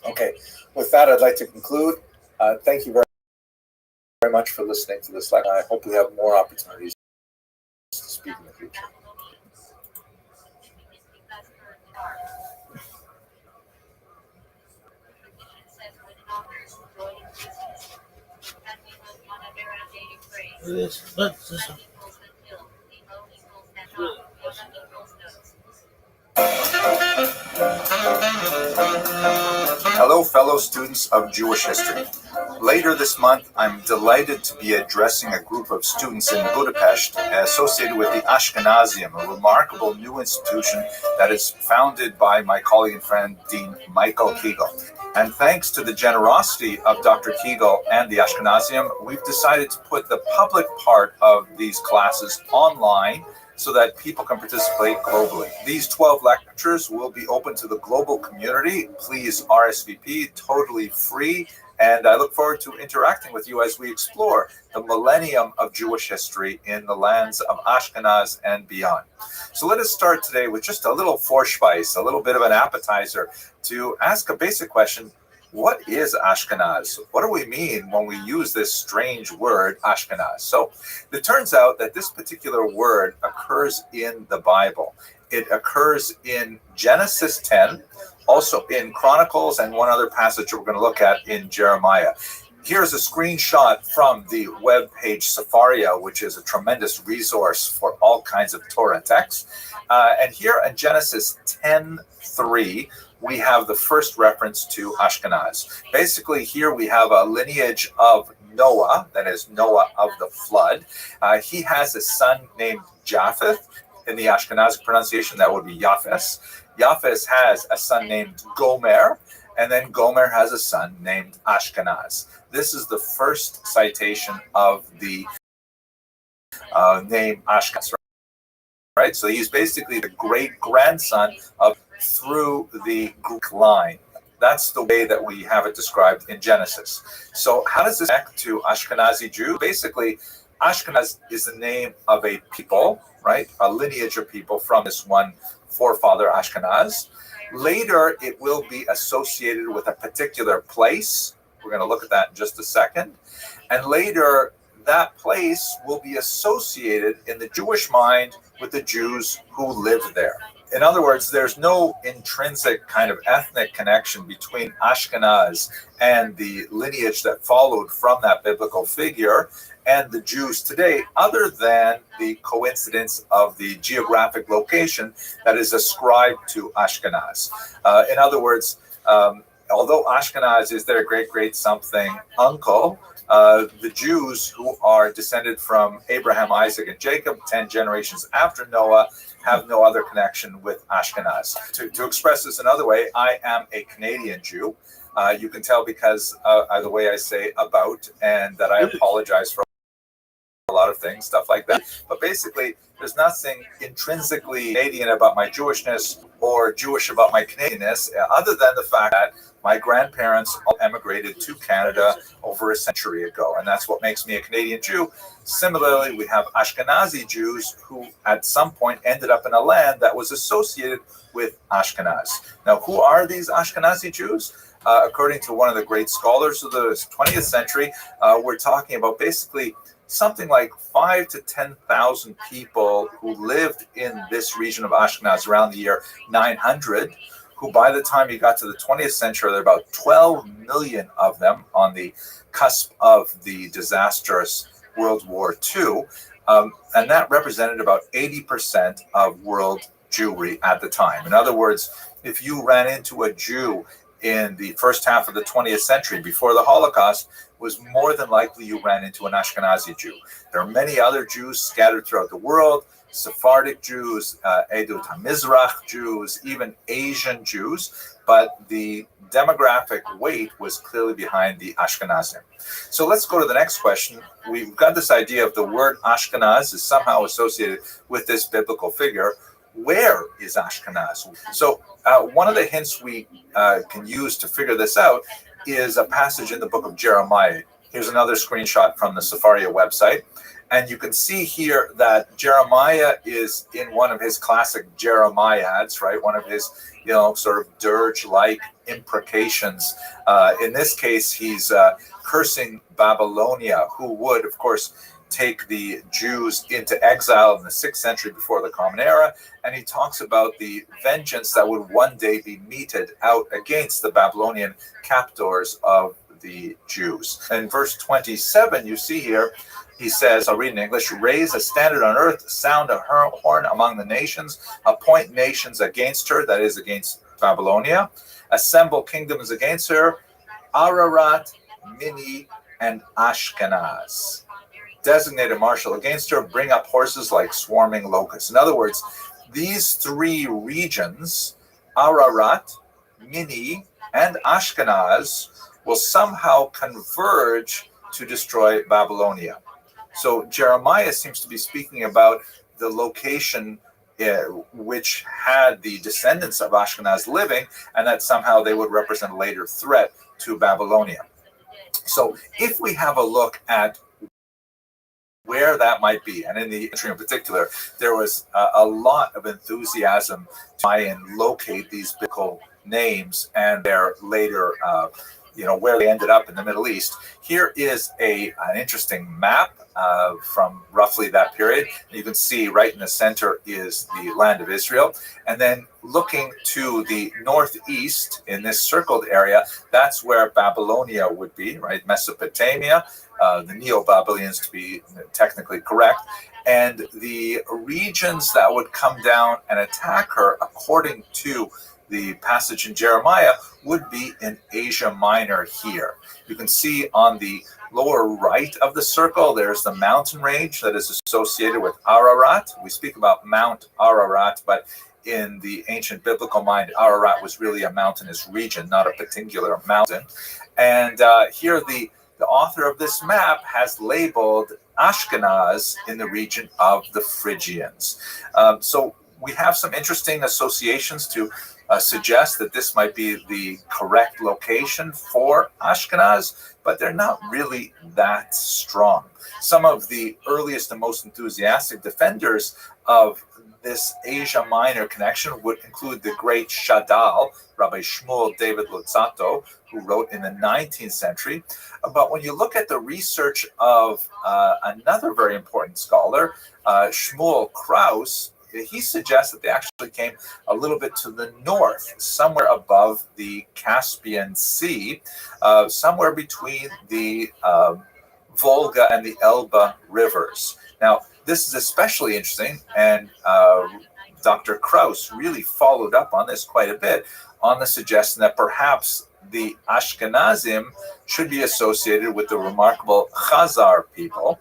Okay, with that, I'd like to conclude. Thank you very much for listening to this lecture. I hope we have more opportunities to speak in the future. Hello, fellow students of Jewish history. Later this month, I'm delighted to be addressing a group of students in Budapest associated with the Ashkenazium, a remarkable new institution that is founded by my colleague and friend, Dean Michael Kegel. And thanks to the generosity of Dr. Kegel and the Ashkenazium, we've decided to put the public part of these classes online so that people can participate globally. These 12 lectures will be open to the global community. Please RSVP, totally free. And I look forward to interacting with you as we explore the millennium of Jewish history in the lands of Ashkenaz and beyond. So let us start today with just a little Vorspeise, a little bit of an appetizer, to ask a basic question. What is Ashkenaz? What do we mean when we use this strange word, Ashkenaz? So it turns out that this particular word occurs in the Bible. It occurs in Genesis 10, also in Chronicles, and one other passage we're going to look at in Jeremiah. Here's a screenshot from the web page Sefaria, which is a tremendous resource for all kinds of Torah texts. And here in Genesis 10:3, we have the first reference to Ashkenaz. Basically, here we have a lineage of Noah, that is Noah of the flood. He has a son named Japheth. In the Ashkenazic pronunciation, that would be Yafes. Yafes has a son named Gomer, and then Gomer has a son named Ashkenaz. This is the first citation of the name Ashkenaz, right? So he's basically the great-grandson of through the Greek line. That's the way that we have it described in Genesis. So how does this connect to Ashkenazi Jew? Basically, Ashkenaz is the name of a people, right? A lineage of people from this one forefather, Ashkenaz. Later, it will be associated with a particular place. We're going to look at that in just a second. And later, that place will be associated in the Jewish mind with the Jews who lived there. In other words, there's no intrinsic kind of ethnic connection between Ashkenaz and the lineage that followed from that biblical figure and the Jews today, other than the coincidence of the geographic location that is ascribed to Ashkenaz. In other words, although Ashkenaz is their great something uncle, the Jews who are descended from Abraham, Isaac, and Jacob, 10 generations after Noah, have no other connection with Ashkenaz. To express this another way, I am a Canadian Jew. You can tell because of the way I say about, and that I apologize for a lot of things, stuff like that. But basically, there's nothing intrinsically Canadian about my Jewishness or Jewish about my Canadianness, other than the fact that my grandparents all emigrated to Canada over a century ago, and that's what makes me a Canadian Jew. Similarly, we have Ashkenazi Jews who at some point ended up in a land that was associated with Ashkenaz. Now, who are these Ashkenazi Jews? According to one of the great scholars of the 20th century, we're talking about basically something like 5,000 to 10,000 people who lived in this region of Ashkenaz around the year 900, who by the time you got to the 20th century, there are about 12 million of them on the cusp of the disastrous World War II. And that represented about 80% of world Jewry at the time. In other words, if you ran into a Jew in the first half of the 20th century before the Holocaust, was more than likely you ran into an Ashkenazi Jew. There are many other Jews scattered throughout the world, Sephardic Jews, Edut HaMizrach Jews, even Asian Jews, but the demographic weight was clearly behind the Ashkenazim. So let's go to the next question. We've got this idea of the word Ashkenaz is somehow associated with this biblical figure. Where is Ashkenaz? So one of the hints we can use to figure this out is a passage in the book of Jeremiah. Here's another screenshot from the Sefaria website. And you can see here that Jeremiah is in one of his classic Jeremiads, right? One of his, sort of dirge-like imprecations. In this case, he's cursing Babylonia, who would, of course, take the Jews into exile in the 6th century before the Common Era, and he talks about the vengeance that would one day be meted out against the Babylonian captors of the Jews. In verse 27, you see here, he says, I'll read in English, raise a standard on earth, sound a horn among the nations, appoint nations against her, that is against Babylonia, assemble kingdoms against her, Ararat, Mini, and Ashkenaz. Designate a marshal against her, bring up horses like swarming locusts. In other words, these three regions, Ararat, Mini, and Ashkenaz, will somehow converge to destroy Babylonia. So Jeremiah seems to be speaking about the location which had the descendants of Ashkenaz living, and that somehow they would represent a later threat to Babylonia. So if we have a look at where that might be, and in the entry in particular, there was a lot of enthusiasm to try and locate these biblical names and their later, where they ended up in the Middle East. Here is an interesting map from roughly that period. You can see right in the center is the land of Israel, and then looking to the northeast in this circled area, that's where Babylonia would be, right? Mesopotamia, the Neo-Babylonians to be technically correct, and the regions that would come down and attack her, according to the passage in Jeremiah, would be in Asia Minor here. You can see on the lower right of the circle, there's the mountain range that is associated with Ararat. We speak about Mount Ararat, but in the ancient biblical mind, Ararat was really a mountainous region, not a particular mountain. And here the author of this map has labeled Ashkenaz in the region of the Phrygians. So we have some interesting associations to suggest that this might be the correct location for Ashkenaz, but they're not really that strong. Some of the earliest and most enthusiastic defenders of this Asia Minor connection would include the great Shadal, Rabbi Shmuel David Luzzatto, who wrote in the 19th century. But when you look at the research of another very important scholar, Shmuel Kraus, he suggests that they actually came a little bit to the north, somewhere above the Caspian Sea, somewhere between the Volga and the Elbe rivers. Now, this is especially interesting, and Dr. Kraus really followed up on this quite a bit, on the suggestion that perhaps the Ashkenazim should be associated with the remarkable Khazar people.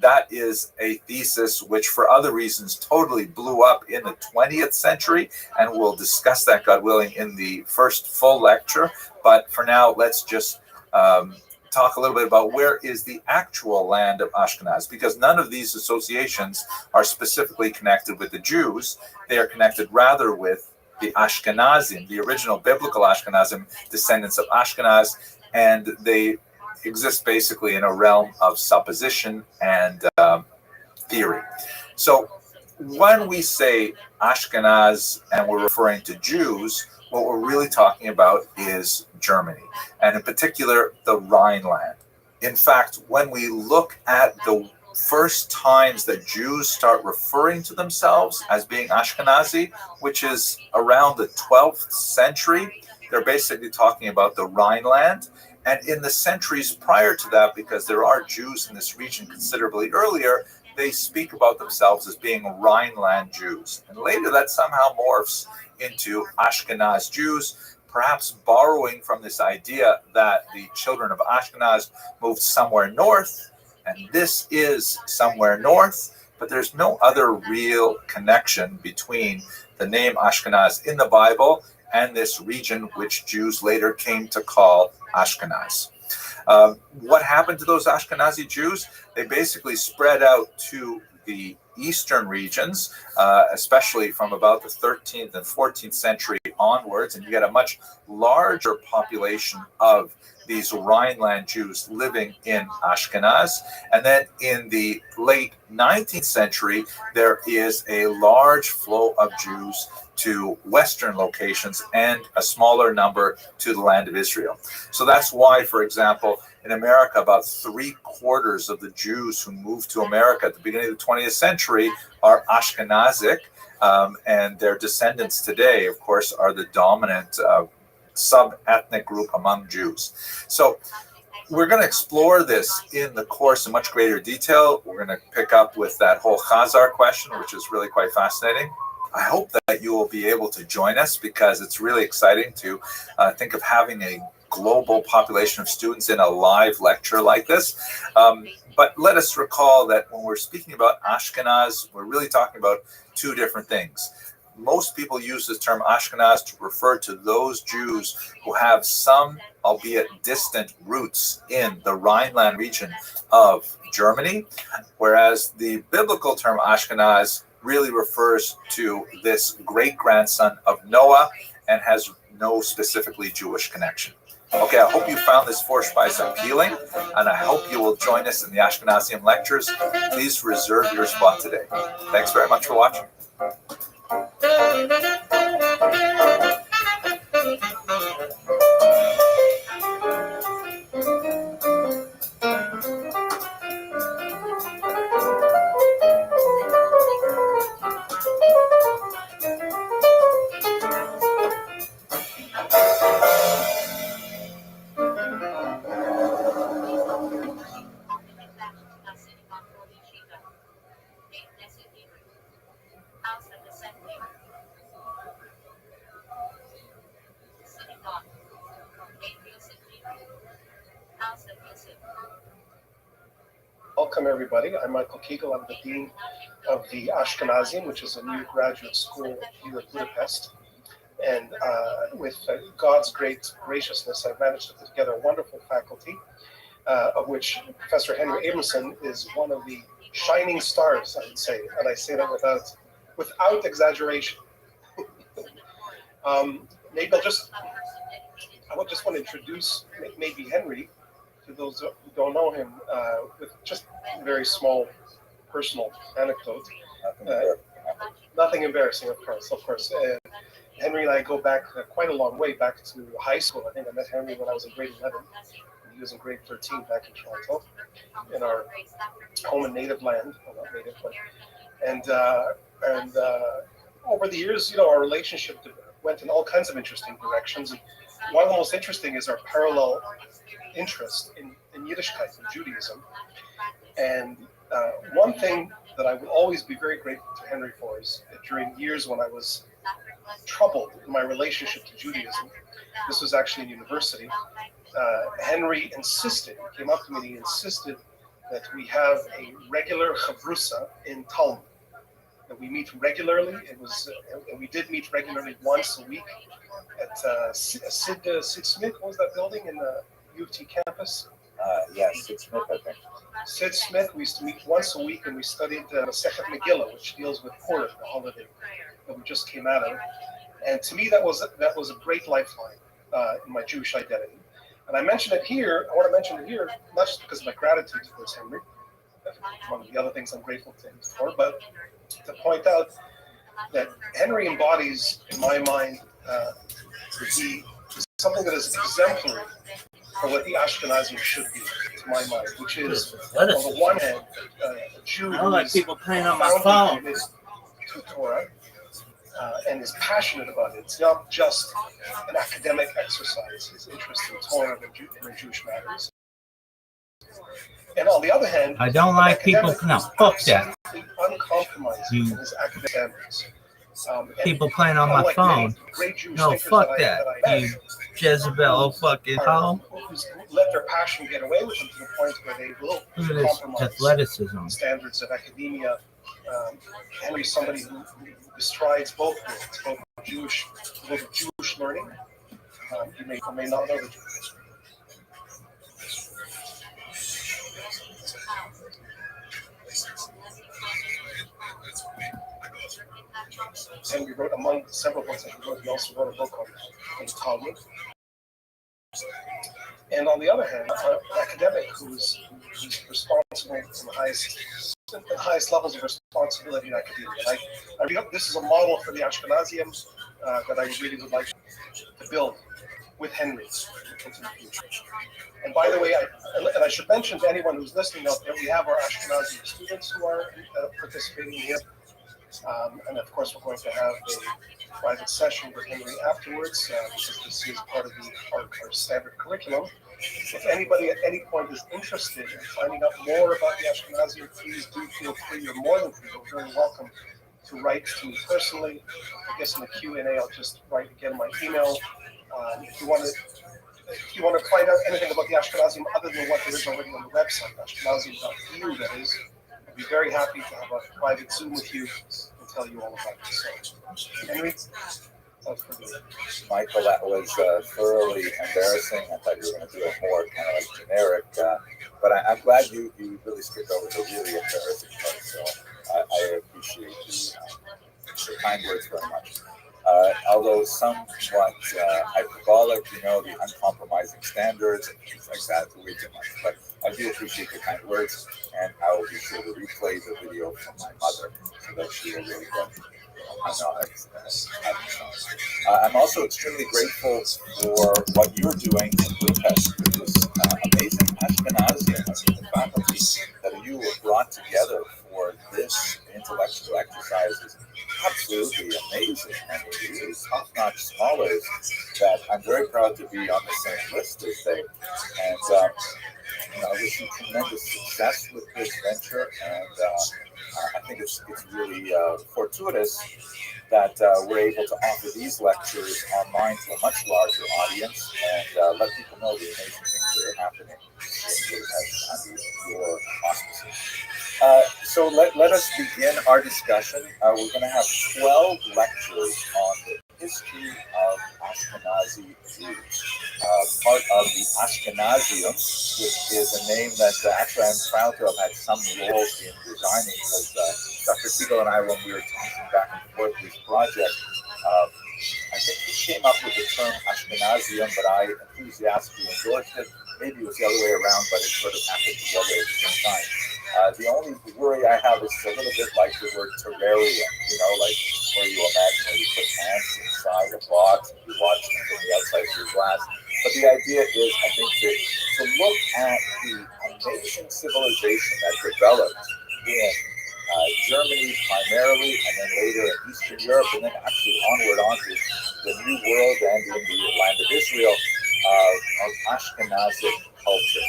That is a thesis which, for other reasons, totally blew up in the 20th century, and we'll discuss that, God willing, in the first full lecture. But for now, let's just talk a little bit about where is the actual land of Ashkenaz, because none of these associations are specifically connected with the Jews. They are connected rather with the Ashkenazim, the original biblical Ashkenazim, descendants of Ashkenaz, and they exist basically in a realm of supposition and theory. So when we say Ashkenaz and we're referring to Jews, what we're really talking about is Germany, and in particular, the Rhineland. In fact, when we look at the first times that Jews start referring to themselves as being Ashkenazi, which is around the 12th century, they're basically talking about the Rhineland. And in the centuries prior to that, because there are Jews in this region considerably earlier, they speak about themselves as being Rhineland Jews. And later that somehow morphs into Ashkenaz Jews, perhaps borrowing from this idea that the children of Ashkenaz moved somewhere north, and this is somewhere north, but there's no other real connection between the name Ashkenaz in the Bible and this region which Jews later came to call Ashkenaz. What happened to those Ashkenazi Jews? They basically spread out to the eastern regions, especially from about the 13th and 14th century onwards, and you get a much larger population of these Rhineland Jews living in Ashkenaz. And then in the late 19th century, there is a large flow of Jews to Western locations and a smaller number to the land of Israel. So that's why, for example, in America, about 3/4 of the Jews who moved to America at the beginning of the 20th century are Ashkenazic, and their descendants today, of course, are the dominant sub-ethnic group among Jews. So we're going to explore this in the course in much greater detail. We're going to pick up with that whole Khazar question, which is really quite fascinating. I hope that you will be able to join us, because it's really exciting to think of having a global population of students in a live lecture like this. But let us recall that when we're speaking about Ashkenaz, we're really talking about two different things. Most people use this term Ashkenaz to refer to those Jews who have some, albeit distant, roots in the Rhineland region of Germany, whereas the biblical term Ashkenaz really refers to this great-grandson of Noah and has no specifically Jewish connection. Okay, I hope you found this Vorspeise appealing, and I hope you will join us in the Ashkenazium lectures. Please reserve your spot today. Thanks very much for watching. Welcome, everybody. I'm Michael Kegel. I'm the Dean of the Ashkenazium, which is a new graduate school here in Budapest. And with God's great graciousness, I've managed to put together a wonderful faculty, of which Professor Henry Abramson is one of the shining stars, I would say. And I say that without exaggeration. Maybe I just want to introduce maybe Henry to those who don't know him, with just a very small personal anecdote. Nothing embarrassing, of course. Henry and I go back quite a long way, back to high school. I think I met Henry when I was in grade 11. He was in grade 13 back in Toronto, in our home and native land. Well, not native, but and over the years, our relationship went in all kinds of interesting directions. And one of the most interesting is our parallel interest in Yiddishkeit, in Judaism. And one thing that I will always be very grateful to Henry for is that during years when I was troubled in my relationship to Judaism, this was actually in university, Henry insisted, he came up to me and he insisted that we have a regular chavrusa in Talmud, that we meet regularly. And we did meet regularly once a week at Sid Smith. What was that building in the U of T campus? Yes, Sid Smith, I think. Sid Smith. We used to meet once a week, and we studied Masechet Megillah, which deals with Purim, the holiday that we just came out of. And to me, that was a great lifeline in my Jewish identity. And I mention it here. I want to mention it here, not just because of my gratitude towards Henry, that's one of the other things I'm grateful to him for, but to point out that Henry embodies, in my mind, something that is exemplary for what the Ashkenazim should be, to my mind, which is, on the one hand, a Jew who is people playing on my phone to Torah, and is passionate about it. It's not just an academic exercise, his interest in Torah and Jewish matters. And on the other hand, I don't like people. No, fuck that. Uncompromising in his academic standards. People playing on my phone. No, fuck that. You Jezebel fucking hoe. Let their passion get away with them to the point where they will compromise athleticism standards of academia. Henry's somebody who bestrides both Jewish learning. You may or may not know the Henry wrote, among several books that he wrote, he also wrote a book on Talmud. And on the other hand, an academic who's responsible for the highest levels of responsibility in academia. And I read up, this is a model for the Ashkenazium that I really would like to build with Henry into the future. And by the way, I should mention to anyone who's listening out there, we have our Ashkenazi students who are participating here. And of course, we're going to have a private session with Henry afterwards, because this is part of our standard curriculum. If anybody at any point is interested in finding out more about the Ashkenazi, please do feel free. You're more than free. You're very welcome to write to me personally. I guess in the Q&A, I'll just write again my email. If you want to find out anything about the Ashkenazim other than what there is already on the website, ashkenazim.eu, that is, I'd be very happy to have a private Zoom with you and tell you all about this. So, Henry? Michael, that was thoroughly embarrassing. I thought you were going to do a more kind of like generic, but I'm glad you really skipped over the really embarrassing part. So I appreciate the kind words very much. Although somewhat hyperbolic, the uncompromising standards and things like that, way too much. But I do appreciate the kind words, and I will be sure to replay the video from my mother so that she will really get. I'm also extremely grateful for what you're doing in Budapest with this amazing Ashkenazi faculty that you have brought together for this intellectual exercise is absolutely amazing. And really top-notch scholars that I'm very proud to be on the same list as they. And I wish you tremendous success with this venture, and I think it's really fortuitous that we're able to offer these lectures online to a much larger audience and let people know the amazing things that are happening under your auspices. So let us begin our discussion. We're going to have 12 lectures on the history of Ashkenazi Jews, part of the Ashkenazium, which is a name that actually I'm proud to have had some role in designing, because Dr. Siegel and I, when we were talking back and forth this project, I think he came up with the term Ashkenazium, but I enthusiastically endorsed it. Maybe it was the other way around, but it sort of happened together at the same time. The only worry I have is a little bit like the word terrarium, like where you imagine where you put ants inside a box and you watch them from the outside through glass. But the idea is, I think, to look at the amazing civilization that developed in Germany primarily, and then later in Eastern Europe, and then actually onward onto the New World and in the land of Israel, of Ashkenazic culture.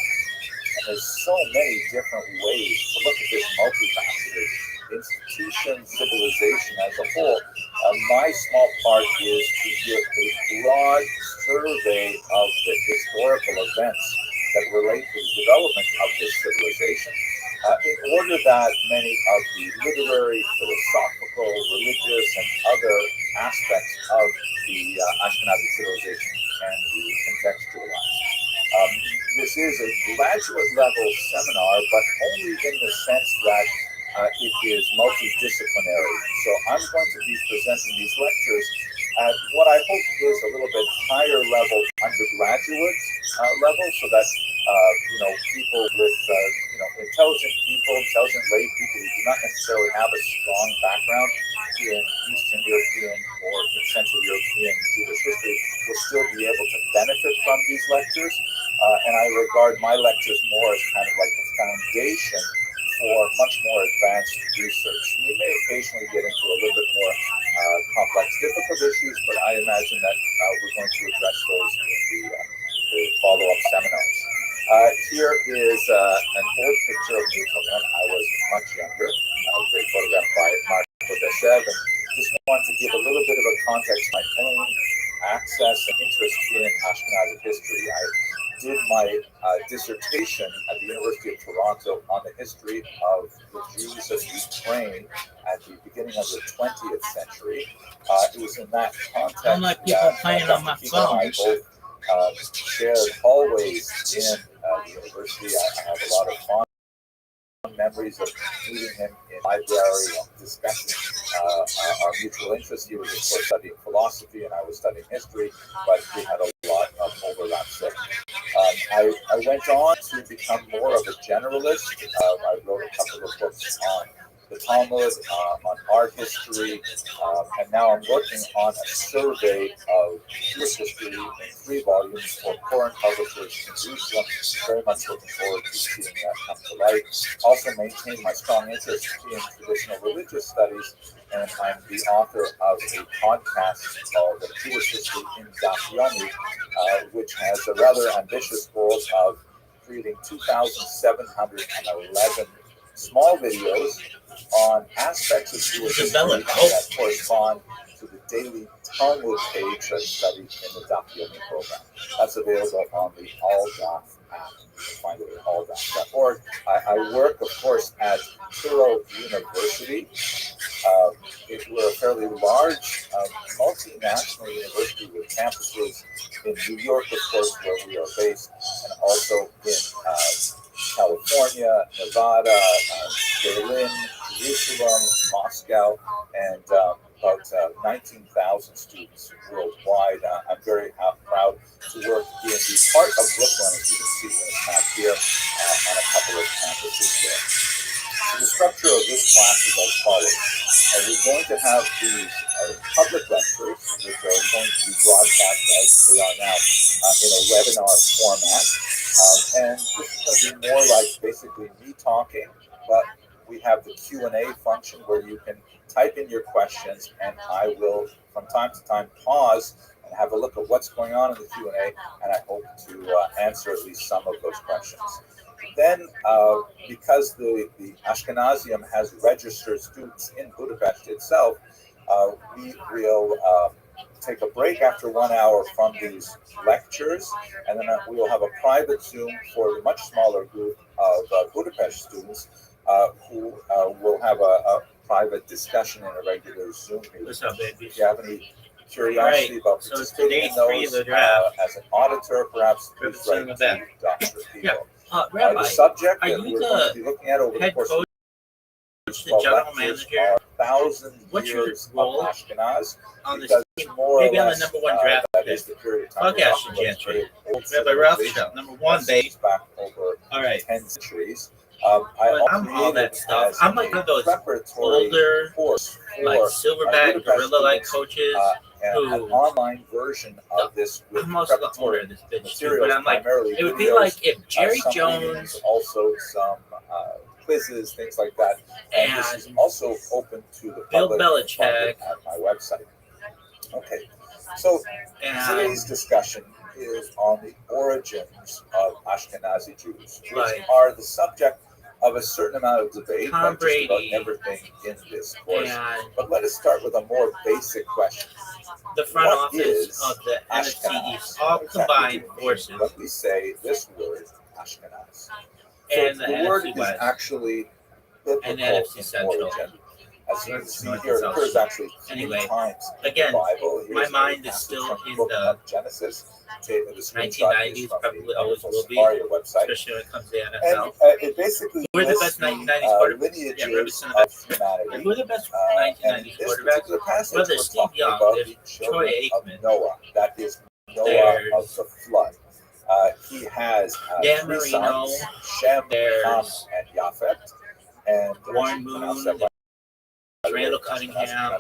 And there's so many different ways to look at this multifaceted institution, civilization as a whole. My small part is to give a broad survey of the historical events that relate to the development of this civilization, in order that many of the literary, philosophical, religious, and other aspects of the Ashkenazi civilization can be contextualized. This is a graduate level seminar, but only in the sense that it is multidisciplinary. So I'm going to be presenting these lectures at what I hope is a little bit higher level undergraduate level, so that people with intelligent lay people who do not necessarily have a strong background in Eastern European or in Central European Jewish history will still be able to benefit from these lectures. And I regard my lectures more as kind of like the foundation for much more advanced research. We may occasionally get into a little bit more complex, difficult issues, but I imagine that we're going to address those in the follow-up seminars. Here is an old picture of me from when I was much younger. A great photograph by Marco Deshev, and just wanted to give a little bit of a context to my own access and interest in Ashkenazi history. I did my dissertation at the University of Toronto on the history of the Jews of Ukraine at the beginning of the 20th century. It was in that context I'm like people playing on my phone. I both shared hallways in the university. I have a lot of fond memories of meeting him in the library and discussing our mutual interest. He was, of course, studying philosophy, and I was studying history, but we had a lot of overlap. So I went on to become more of a generalist. I wrote a couple of books on the Talmud, on art history, and now I'm working on a survey of Jewish history in 3 volumes for foreign publishers in Jerusalem. Very much looking forward to seeing that come to light. Also maintain my strong interest in traditional religious studies, and I'm the author of a podcast called Jewish History in Daf Yomi, which has a rather ambitious goal of creating 2,711 small videos on aspects of Jewish history that correspond to the daily Talmud page that's studied in the Daf Yomi program. That's available on the All Daf app. You can find it at alldaf.org. I work, of course, at Touro University. We're a fairly large multinational university with campuses in New York, of course, where we are based, and also in California, Nevada, Berlin, Jerusalem, Moscow, and about 19,000 students worldwide. I'm very proud to work in the heart of Brooklyn, as you can see in the map here, on a couple of campuses there. So the structure of this class is as follows. We're going to have these public lectures, which are going to be broadcast as they are now in a webinar format. And this is going to be more like basically me talking, but we have the Q&A function where you can type in your questions, and I will, from time to time, pause and have a look at what's going on in the Q&A, and I hope to answer at least some of those questions. Then, because the Ashkenazium has registered students in Budapest itself, we will take a break after 1 hour from these lectures, and then we will have a private Zoom for the much smaller group of Budapest students who will have a private discussion in a regular Zoom meeting. What's up, baby? If you have any curiosity about participating in those as an auditor, perhaps please write to Dr. Pivo. Rabbi, the subject are that you we're going to be looking at over the course of the general manager? 1,000 years of Ashkenaz, on because more maybe or on less, the number 1 draft that pick. is the period of time Fuck Ashton Gentry. Rabbi Rothschild, number 1, baby. Back over all right. 10 centuries. I'm all that stuff. I'm like one of those older, like silverback gorilla-like coaches an online version of this with I'm also the owner of this bitch too, but I'm like, it would be videos, like if Jerry some Jones, readings, also some quizzes, things like that, and this is also open to the Bill public Belichick at my website. Okay, so today's discussion is on the origins of Ashkenazi Jews, which are the subject of a certain amount of debate, like just about everything in this course. But let us start with a more basic question. The front office of the NFC, all combined forces. When we say this word, Ashkenaz, and so the word is actually biblical and NFC Central. Origin. As you can see here, it occurs actually 3 times in again, the Bible. Here's my mind is still in the Genesis. 1990s, probably always will be, website. especially when it comes to the NFL. And it basically we're the best 1990s quarterbacks. Yeah, of humanity. We're the best 1990s quarterbacks. Whether Steve Young, Troy Aikman, Noah, that is Noah of the flood. He has Dan 3 Marino, sons, Shem, Ham, and Japheth. And Warren Moon, Randall Cunningham,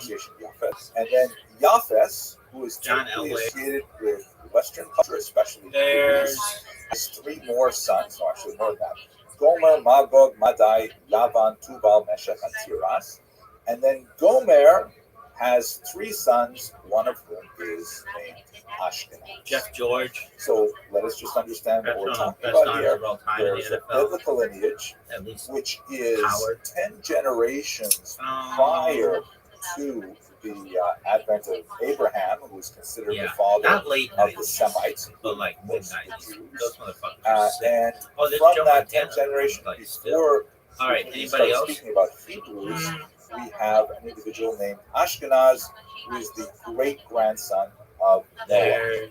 and then Japheth, who is John typically Elway. associated with Western culture, especially There's has 3 more sons, no, actually more than that. Gomer, Magog, Madai, Lavan, Tubal, Meshech, and Tiras. And then Gomer has 3 sons, one of whom is named Ashkenaz. Jeff George. So let us just understand what we're talking about here. There's a biblical lineage, which is 10 generations prior to the advent of Abraham, who is considered the father of the Semites, but like mid-90s. Those motherfuckers. And from that 10 generation before, all right, anybody else? Speaking about Hebrews, we have an individual named Ashkenaz, who is the great-grandson of Noah.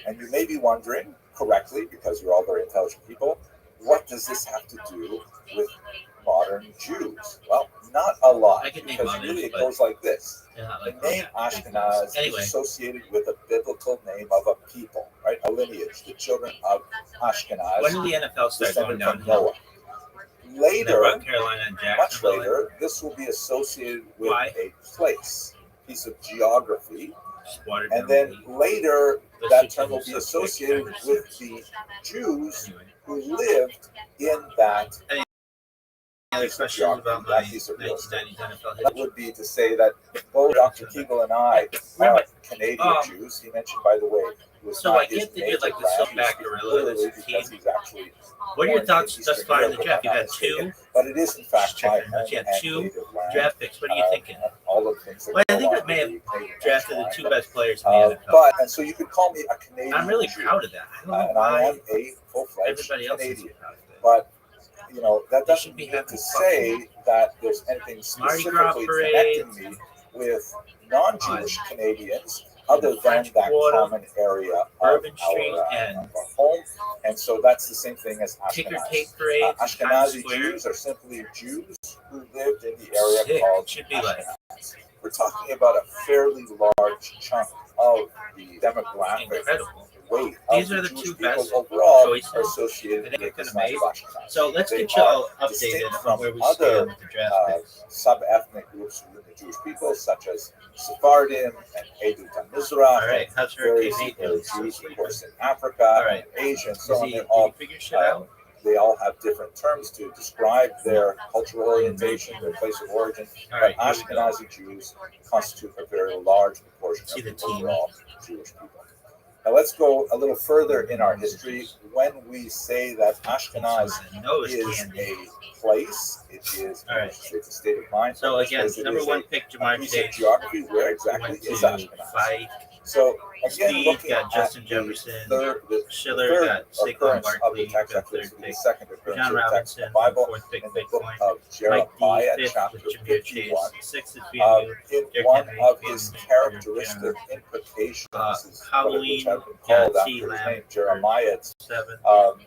And you may be wondering, correctly, because you're all very intelligent people, what does this have to do with modern Jews? Well, not a lot, I can name because others, really it but goes like this. they're not The like name that. Ashkenaz Anyway. is associated with a biblical name of a people, right? A lineage, the children of Ashkenaz, When did the NFL start going descended from downhill? Noah. Later, Carolina and much Jacksonville. later, this will be associated with Why? a place, piece of geography, Watered and down then the- later Those that two term will teams be are associated quick, with the Jews Anyway. who lived in that Any other piece of questions geography, about that my piece of real estate. 1990s NFL That history? would be to say that both Dr. Kegel and I are Canadian Um, Jews. He mentioned, by the way, it was So not I his get that you're like native the land. silverback He's gorilla literally of this because team. he's actually What are your born thoughts in thus Eastern far in the Europe, draft? if I'm You not had two mistaken. But it is in fact my chicken nuts. You home had and two native land. draft picks. What are you thinking? All of the things that Well, I go think along I may have with the Canadian drafted the national two best players in the anthem. NFL. And so you could call me a Canadian I'm really Jew. proud of that. I don't know And I why am a full-fledged everybody else is Canadian. proud of it. But you know, that They doesn't should be mean having to say that there's anything Mardi Gras specifically parade, connecting me with non-Jewish Canadians other than French that Quarter, common area of Bourbon Street, our and home. And so that's the same thing as ticker Ashkenaz. tape parade. Ashkenazi Jews are simply Jews who lived in the area called Should be like Ashkenaz. We're talking about a fairly large chunk of the demographic incredible. weight These of are the the Jewish two people best overall choices are associated I think I with could the have made. Ashkenaz. So let's They get you all are updated distinct on from where we other, stand with the draft picks. sub-ethnic groups within the Jewish people, such as Sephardim and Edut Mizrach. All right, how's various Hurricane 8 doing? Jews, of course, in Africa, All right. and Asia, and Is so on. he, They're did all, he figure shit out? they all have different terms to describe their cultural orientation, their place of origin. All But right, here we go. Ashkenazi Jews constitute a very large proportion See of the the team. overall Jewish people. Now let's go a little further in our history. When we say that Ashkenaz is a place, it is All right. it's a state of mind. So again, Because it number is one a pick, Jamar piece of Chase. geography. Where exactly Went is to Ashkenaz? fight. So again, Speed looking got at Justin the Jefferson. the Schiller third got Saquon occurrence of the Barkley. text, Got actually third the pick. second occurrence John of the text Robinson, of the Bible, fourth pick, in the book Bitcoin. of Mike D, Jeremiah, fifth chapter with Jameer 51. Chase. Sixth is BMU. In Derrick one Henry, of BMU, his characteristic implications, Halloween, which have been got called C. after his Lamb name, Jeremiah, seven.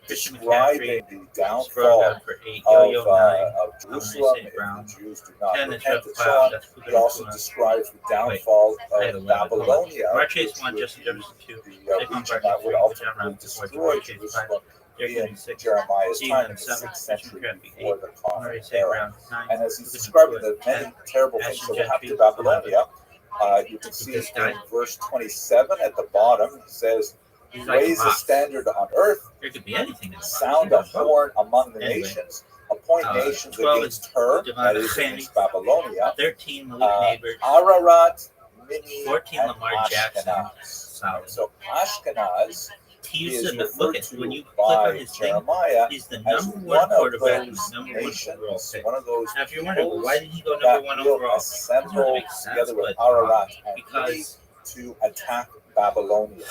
Christian describing McCaffrey, the downfall Scroll for 8. Yo-Yo 9. of Jerusalem St. if Brown. the Jews do not 10 is repent Jeff and so Cloud. on. That's He also describes the downfall I had of 11. Babylonia, Jamar Chase which 1, would Justin be Jefferson 2. the Saquon region Barkley that would 3. John ultimately Robinson 4. destroy Jamar Chase 5. Jerusalem Derrick in Henry 6. Jeremiah's C. time in Lamb the 7. 6th Christian century McCaffrey 8. before the common Murray St. era. Brown 9. And as he's describing the many terrible things that will happen to Babylonia, you can see This guy. in verse 27 at the bottom, he says, He's like raise a box. standard on earth, There could be anything in the box. sound a horn among the Anyway. nations, appoint nations 12 against her, Devon that is Fanning. against Babylonia, 13, Malik Neighbors. Ararat, Mini, 14, and Lamar Jackson. Ashkenaz. Solid. So Ashkenaz He's is the, referred look at to when you click by on his thing, Jeremiah he's the as number one one of quarterback and those the number one nations, overall pick. one of those Now, if you're wondering, peoples why did he go that number one will overall? assemble Doesn't make sense, together with but, Ararat and Mini because to attack Babylonia.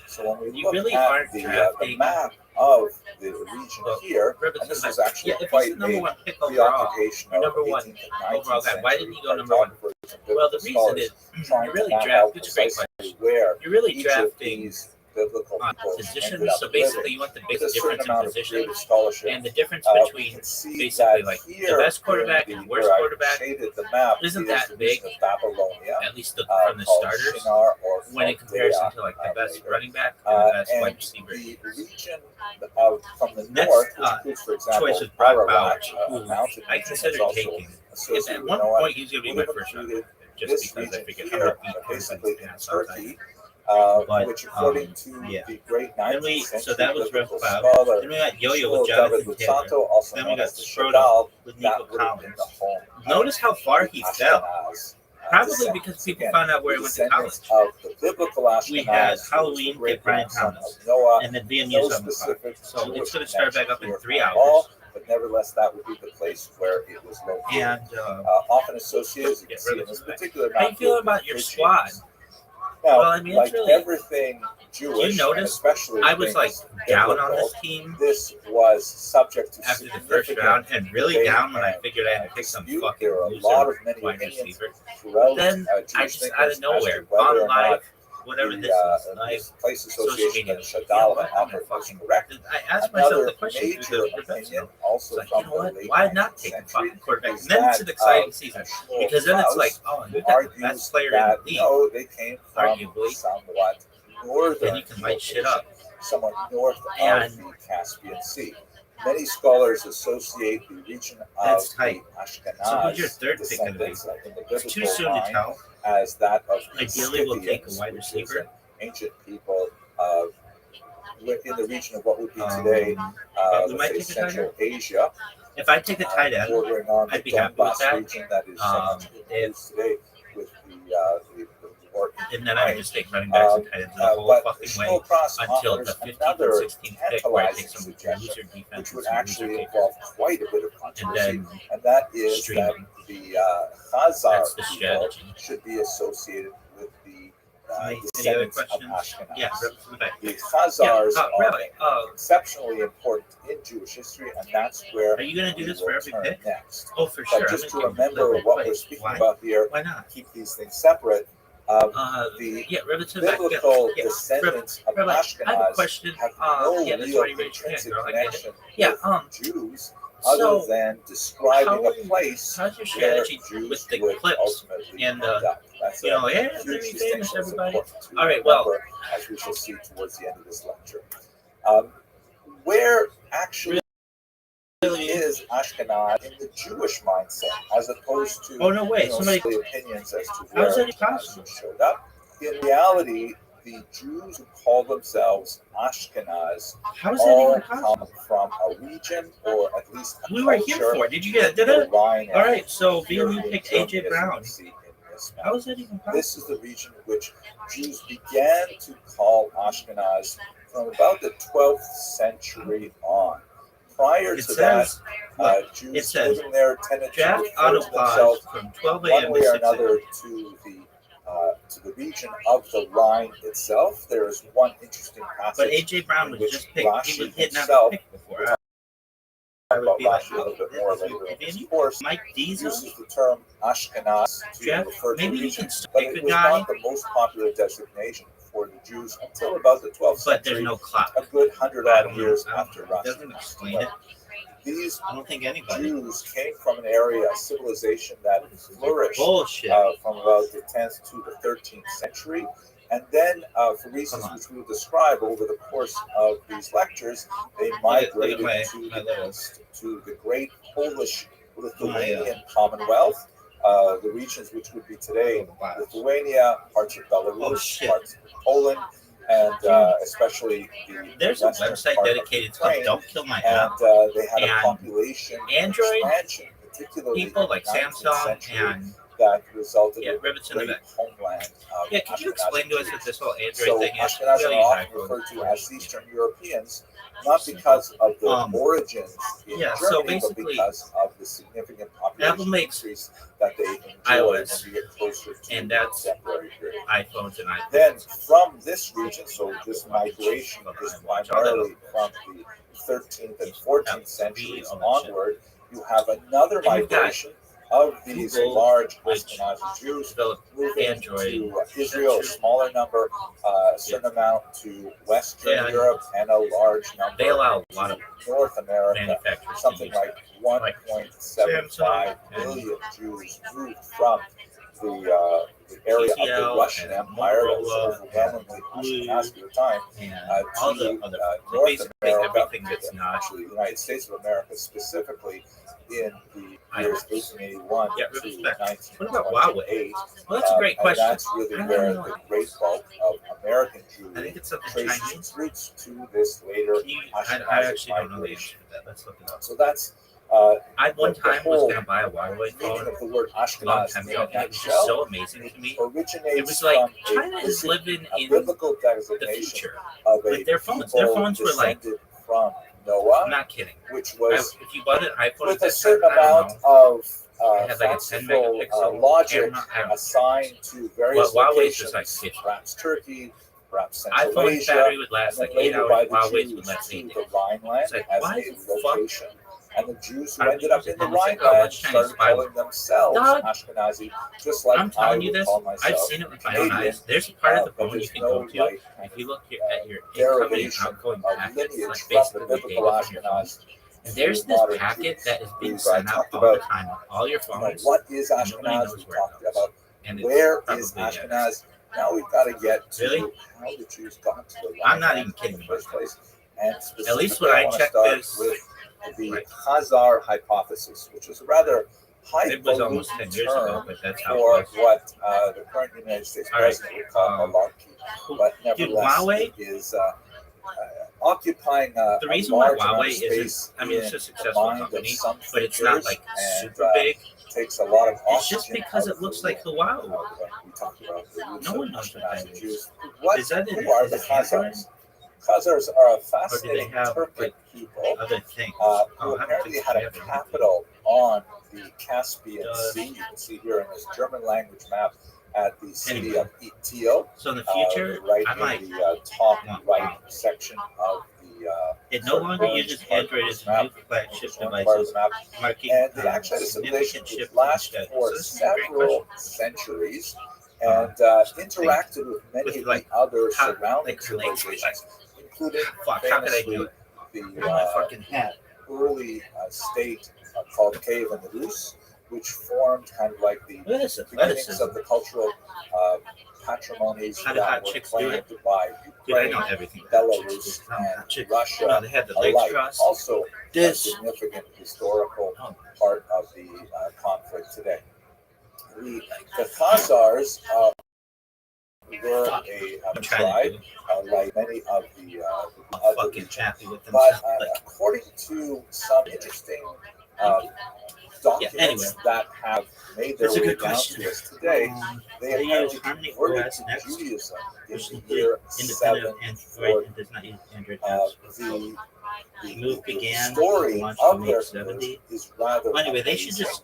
So when we you look really at aren't the drafting map of the region here, and this is actually yeah, if he's quite the number a one pick overall, preoccupation you're of number one 18th and 19th overall guy. Why didn't he go century number one? cartographers and Well, the biblical reason scholars is trying you're to really map out drafting. It's a great precisely question. where You're really each of drafting these biblical peoples positions. ended up So basically, living. you want the big There's a certain difference in amount of positions. creative scholarship. And the difference We between can see basically that like here the best quarterback in and the- worst where I quarterback shaded the map isn't is that the big, region of Babylonia, at least from the called starters, Shinar or when in Chaldea, comparison to like the best later. running back and the best And wide receiver. the region from the Next, north, which includes, for example, choice is Brock Ararat, Bowers, who mountain I region, considered is also taking. If associated at with one Noah. point he's going to be my first round, just This because I region figured I'm here, going to beat basically everybody in sometimes. Turkey, But, which according to yeah. the great Then 19th century so that was Rev biblical Cloud. scholar, Then we got Yo-Yo Shmuel with David Jonathan Taylor. Luzzatto, also Then we known got as the Scroto Chagall, with that Nico would have been Collins. the home of Notice how far he fell. Ashkenaz, Probably descendants. because people Again, found out where the he went to college. descendants of the biblical Ashkenaz, We had who was the Halloween, great get Brian grandson Thomas, of Noah, and then VMU's no on the clock. specific So Jewish it's going to start back up in connections 3 at hours. all, but nevertheless, that would be the place where it was located. And Often associated, as you can see in this particular map, how you feel with about your the squad? Now, Well, I mean, like it's really- everything Jewish, You notice and especially I was like things down on biblical, this team this was subject to after the first significant round, and really debate down when I and, figured I had to pick some dispute. fucking There are a lot loser of many wide opinions receiver. throughout Then Jewish I just thinkers out of as to nowhere whether on or live, not whatever the, this is, this place social association media. that Shadala offered was correct. I asked myself Another the question major through the opinion, also like, from you know what? the late Why not 19th take a century, fucking quarterback? is And then it's an that, exciting season Shmuel because then it's Klaus, like, oh, who you got the argues best player that, in the league. no, they came from Arguably. somewhat northern Then you can light shit location, up. somewhat north And of the Caspian Sea. Many scholars associate the region of that's the tight. Ashkenaz So who's your third pick going to be? descendants in the It's too biblical soon to line tell. as that of the Ideally, we'll take a Scythians, wide which is receiver. an ancient people in the region of what would be today, we let's might say, take a tight Central end. Asia, If I take a tight end, bordering on I'd the be happy with Donbass that. region that is so much in use today with the war. And then I would just take running backs and tight ends the whole But fucking way Shmuel Klaus until the offers 15th and another 16th pick where I take tantalizing some suggestion, loser defense which and would some actually loser involve kickers. quite a bit of And controversy, then and that is that streaming. the Khazar That's the people strategy. should be associated with the Any other descendants of questions? Ashkenaz. Yeah, right from the back. The Khazars Rabbi, are exceptionally important in Jewish history, and that's where are you going to do we this for will every turn pick? next. Oh, for sure. But just to I'm gonna remember give what it we're away. speaking Why? about here, Why not? keep these things separate. The Yeah, Rabbi to the back. biblical Yeah, descendants of Rabbi, I have a Ashkenaz question. have no Yeah, that's real why you raised your hand, intrinsic girl. I get it. connection Yeah, with Jews other so than describing how- a place how's your where strategy Jews with the would clips ultimately and, end up. That's you know, a yeah, huge very famous, distinction that's everybody. important to All right, well, remember, as we shall see towards the end of this lecture. Where actually really is Ashkenaz in the Jewish mindset, as opposed to Oh, no way. Somebody, silly opinions as to how is where that possible? Ashkenaz showed up. In reality, the Jews who call themselves Ashkenaz How is that all even possible? come from a region, or at least a We were here culture, for it. Did you get it? Did in it? the line All right, of so being you European picked Germany, AJ as you Brown. can see in this map. How is that even possible? This is the region in which Jews began to call Ashkenaz from about the 12th century on. Prior It to says, that, Jews it says, living there tended to draft refer to autopause themselves from 12 one a.m. way to or 6 a.m. another to the region of the Rhine itself. There is one interesting passage. But AJ Brown was which just picked. Rashi He was hitting himself, out pick before. I would about be like, Rashi a little bit more later in this Vinny? course, Mike Diesel? uses the term Ashkenaz to Jeff, refer to maybe the you region, can but pick it a was guy, not the most popular designation for the Jews until about the 12th but there's century, no clock. a good 100 I odd don't years know. after It Rashi. doesn't explain it. These I don't think anybody. Jews came from an area, a civilization that flourished Bullshit. from about the 10th to the 13th century. And then, for reasons which we will describe over the course of these lectures, they migrated my to the little- east, to the great Polish Lithuanian My, Commonwealth, the regions which would be today Lithuania, parts of Belarus, shit. parts of Poland, and especially the There's a western website part of dedicated to Ukraine. Don't Kill My And App. they had a And population Android expansion, particularly People in like the 19th Samsung century, and that resulted in Rivets in the great back. homeland. Yeah, could you explain to us what this whole Android So thing is? Ashkenaz are Really often hard. referred to as Eastern Europeans, not because of their origins in yeah, so Germany, but basically, because of the significant Apple population makes increase that they enjoy iOS, when we get closer to and the that's contemporary period. iPhones and iPads. Then from this region, so this migration is primarily from the 13th and 14th centuries onward, you have another migration of these Google, large which Ashkenazi Jews developed moving Android. to Israel, a smaller number, a certain amount to Western Europe, and a large number They allow a lot of North America. manufacturers. Something like 1.75 billion Jews moved from the area of the Russian Empire that was overwhelmingly Ashkenazi at the time and all to the other North basically America, everything that's not actually the United States of America specifically, in the years 1881 Yeah, to respect. 1928. What about Huawei? Well, that's a great question. And that's really I where don't know. the great bulk of American I think Jewry it's something traces Chinese. its roots to this later I Ashkenazi actually don't know the answer migration. to that. Let's look it up. So that's I one the time was whole going to buy a Huawei meaning phone of the word a long Ashkenaz time in ago, a and it was just nutshell. so amazing to me. It originates It was like from China is living a in biblical the designation future of a with their phones. Their people phones were like, descended from Noah, I'm not kidding. which was If you bought an iPhone with at a that certain time, I don't amount know, of it had like a 10 fanciful megapixel logic camera. I don't know. assigned to various Huawei's locations, was like 50. perhaps Turkey, perhaps Central iPhone's Asia, battery would last and like then 8 later hours. by the Huawei's Jews would last to 8 the days. Rhineland It's like, as why a the fuck location And the Jews who How do ended you up use in the it? And it's like, oh, Rhineland that's Chinese started Bible. calling themselves Dog. Ashkenazi, just like I'm I telling you would this. call myself I've seen it with my own Canadian. eyes. There's a part of the But phone you there's can no go to. like If you look at your incoming and derivation outgoing of packets, lineage like from basically the the biblical data from your phone. Ashkenaz. And there's to this modern packet Jews. that is being We've sent out talked all the about time on all your phones. what is and nobody Ashkenaz. knows We where it talked goes. about And where it's is probably Ashkenaz. Now we've got to get to Really? how the Jews got to the I'm not Rhineland even kidding in the you. first place. And At least specifically, when I I want to checked start this, with the right. Khazar hypothesis, which is a rather It was highfalutin almost 10 years ago, term but that's how it for was. what the current United States All right. president would call malarkey. But nevertheless, Huawei- it is occupying a The reason why large amount of Huawei space isn't, I mean, it's a in the successful mind of company, some but it's not thinkers, like and, super big. takes a lot of It's just oxygen because out it of looks the like room. Huawei. We talk about the roots No of one knows what Ashkenazi that is. Jews. What, Is that who are the is it Android? Khazars? Khazars are a Or do they fascinating have Turkic like people other things? who Oh, I don't apparently think had they a have anything. capital on the Caspian Does- Sea. You can see here in this German language map at the city Anyway. of Itil, So in the future, right I in might. the top want right Huawei. section of the It no sort of longer orange uses part of Android this as map, new flagship orange part of devices, the map. marking And they actually had a civilization significant which shift in lasted schedule. for So this is a great several question. centuries and interacted with many With, of like, the other how- surrounding like, language, civilizations, including Fuck, how could I famously do it? the Where's my fucking hat? early state called Cave and the Rus, which formed kind of like the Lettuce, beginnings lettuce. of the cultural patrimonies How do hot that were chicks do it? claimed by Dude, I Ukraine, know everything. about chicks. Belarus, I'm a hot and chick. Russia You know, they had the legs alike. crossed. Also, a This. significant historical Oh. part of the conflict today. The Khazars were a I'm trying tribe, to do. like many of the I'm other fucking regions. happy with But themselves. Like, according to some interesting documents anyway. that have made their That's a way good down question. to us today, they They apparently use Harmony converted OS to Next, Judaism in which the is year independent of Android 740. and does not use Android apps. The move began story launched of in their 70. is rather Well, anyway, they should amazing. just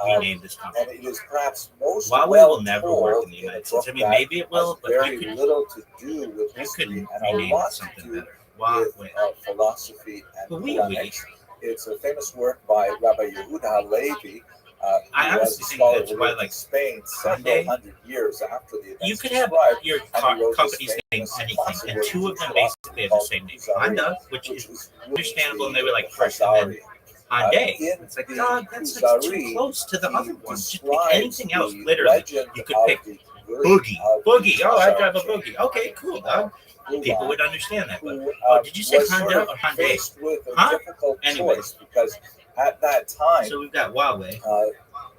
rename this And company. it is perhaps most Huawei well will never told work in the in United a States. book I mean, that maybe it will, has but very you could little to do with you history could and a rename lot it to something do better. with Huawei. philosophy and But we. polemics. It's a famous work by Rabbi Yehuda Halevi. I Who was honestly a think scholar that's who why, lived in like, Spain several Hyundai, hundred years after the events You could have described, your and he wrote this company's name famous anything, classic and work, two of which them is basically have the same name. Kuzari, Honda, which which is is understandable, and the they were like first, and then Khazari. Hyundai. In It's like, the dog, that's like too Kuzari, close to the he other one. Just pick describes anything else, the literally. legend You could of pick the conversion Boogie. of the Boogie. Oh, I Khazar drive a king, Boogie. Okay, cool, dog. People would understand that. But who oh, did you say was Honda sort or of Hyundai? faced with a Huh? difficult Anyway. choice because at that time, So we've got Huawei.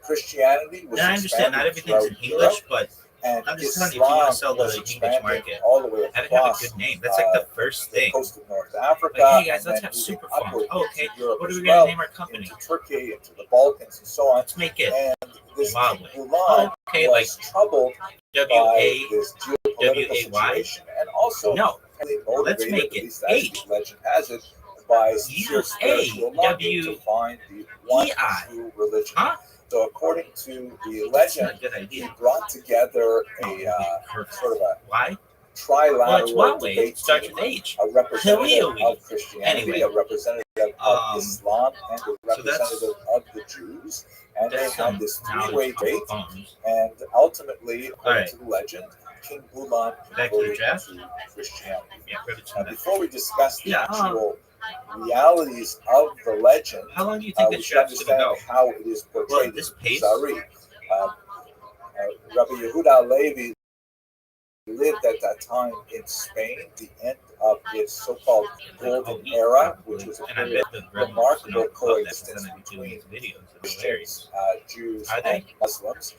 Christianity was Now I understand not expanding everything's in throughout English, Europe, but and I'm just telling you, if you want to sell Islam to was the English expanding market, all the way have it have a across good name. That's like the first the thing. coast of North Africa. Like, hey guys, and let's then have moving super fun. upward Oh, into okay. Europe What are as we gonna well, name our company? into Turkey, into the Balkans, and so on. Let's make it And this Huawei. King Oh, Ulan okay, like was troubled by W-A. this geopolitical W-A-Y? situation, and also No. highly Let's motivated, make at it least as H. the legend has it, by sincere spiritual longing to find the one E-I. true religion. Huh? So according to the That's not legend, a good he idea. brought together a Perfect. sort of a Why? Well, it's trilateral Huawei. debate It starts team, with H. a representative Huawei. of Christianity, Anyway. a representative of Islam, and a so that's- representative of the Jews. And they That's had some this knowledge three-way from debate, phones. and ultimately, according Alright. to the legend, King Ulan Back to the converted draft? to Christianity. Yeah, privilege Now, to that. before we discuss the Yeah, actual realities of the legend, How long do you think we this should draft's gonna understand go? how it is portrayed Well, in this the pace- Kuzari. Rabbi Yehuda Levi lived at that time in Spain, the end of its so-called golden era, which was a And I period bet the of rebels remarkable know about that coexistence because then I'd be doing between these videos. It's Christians, hilarious. Jews, Are they? and Muslims.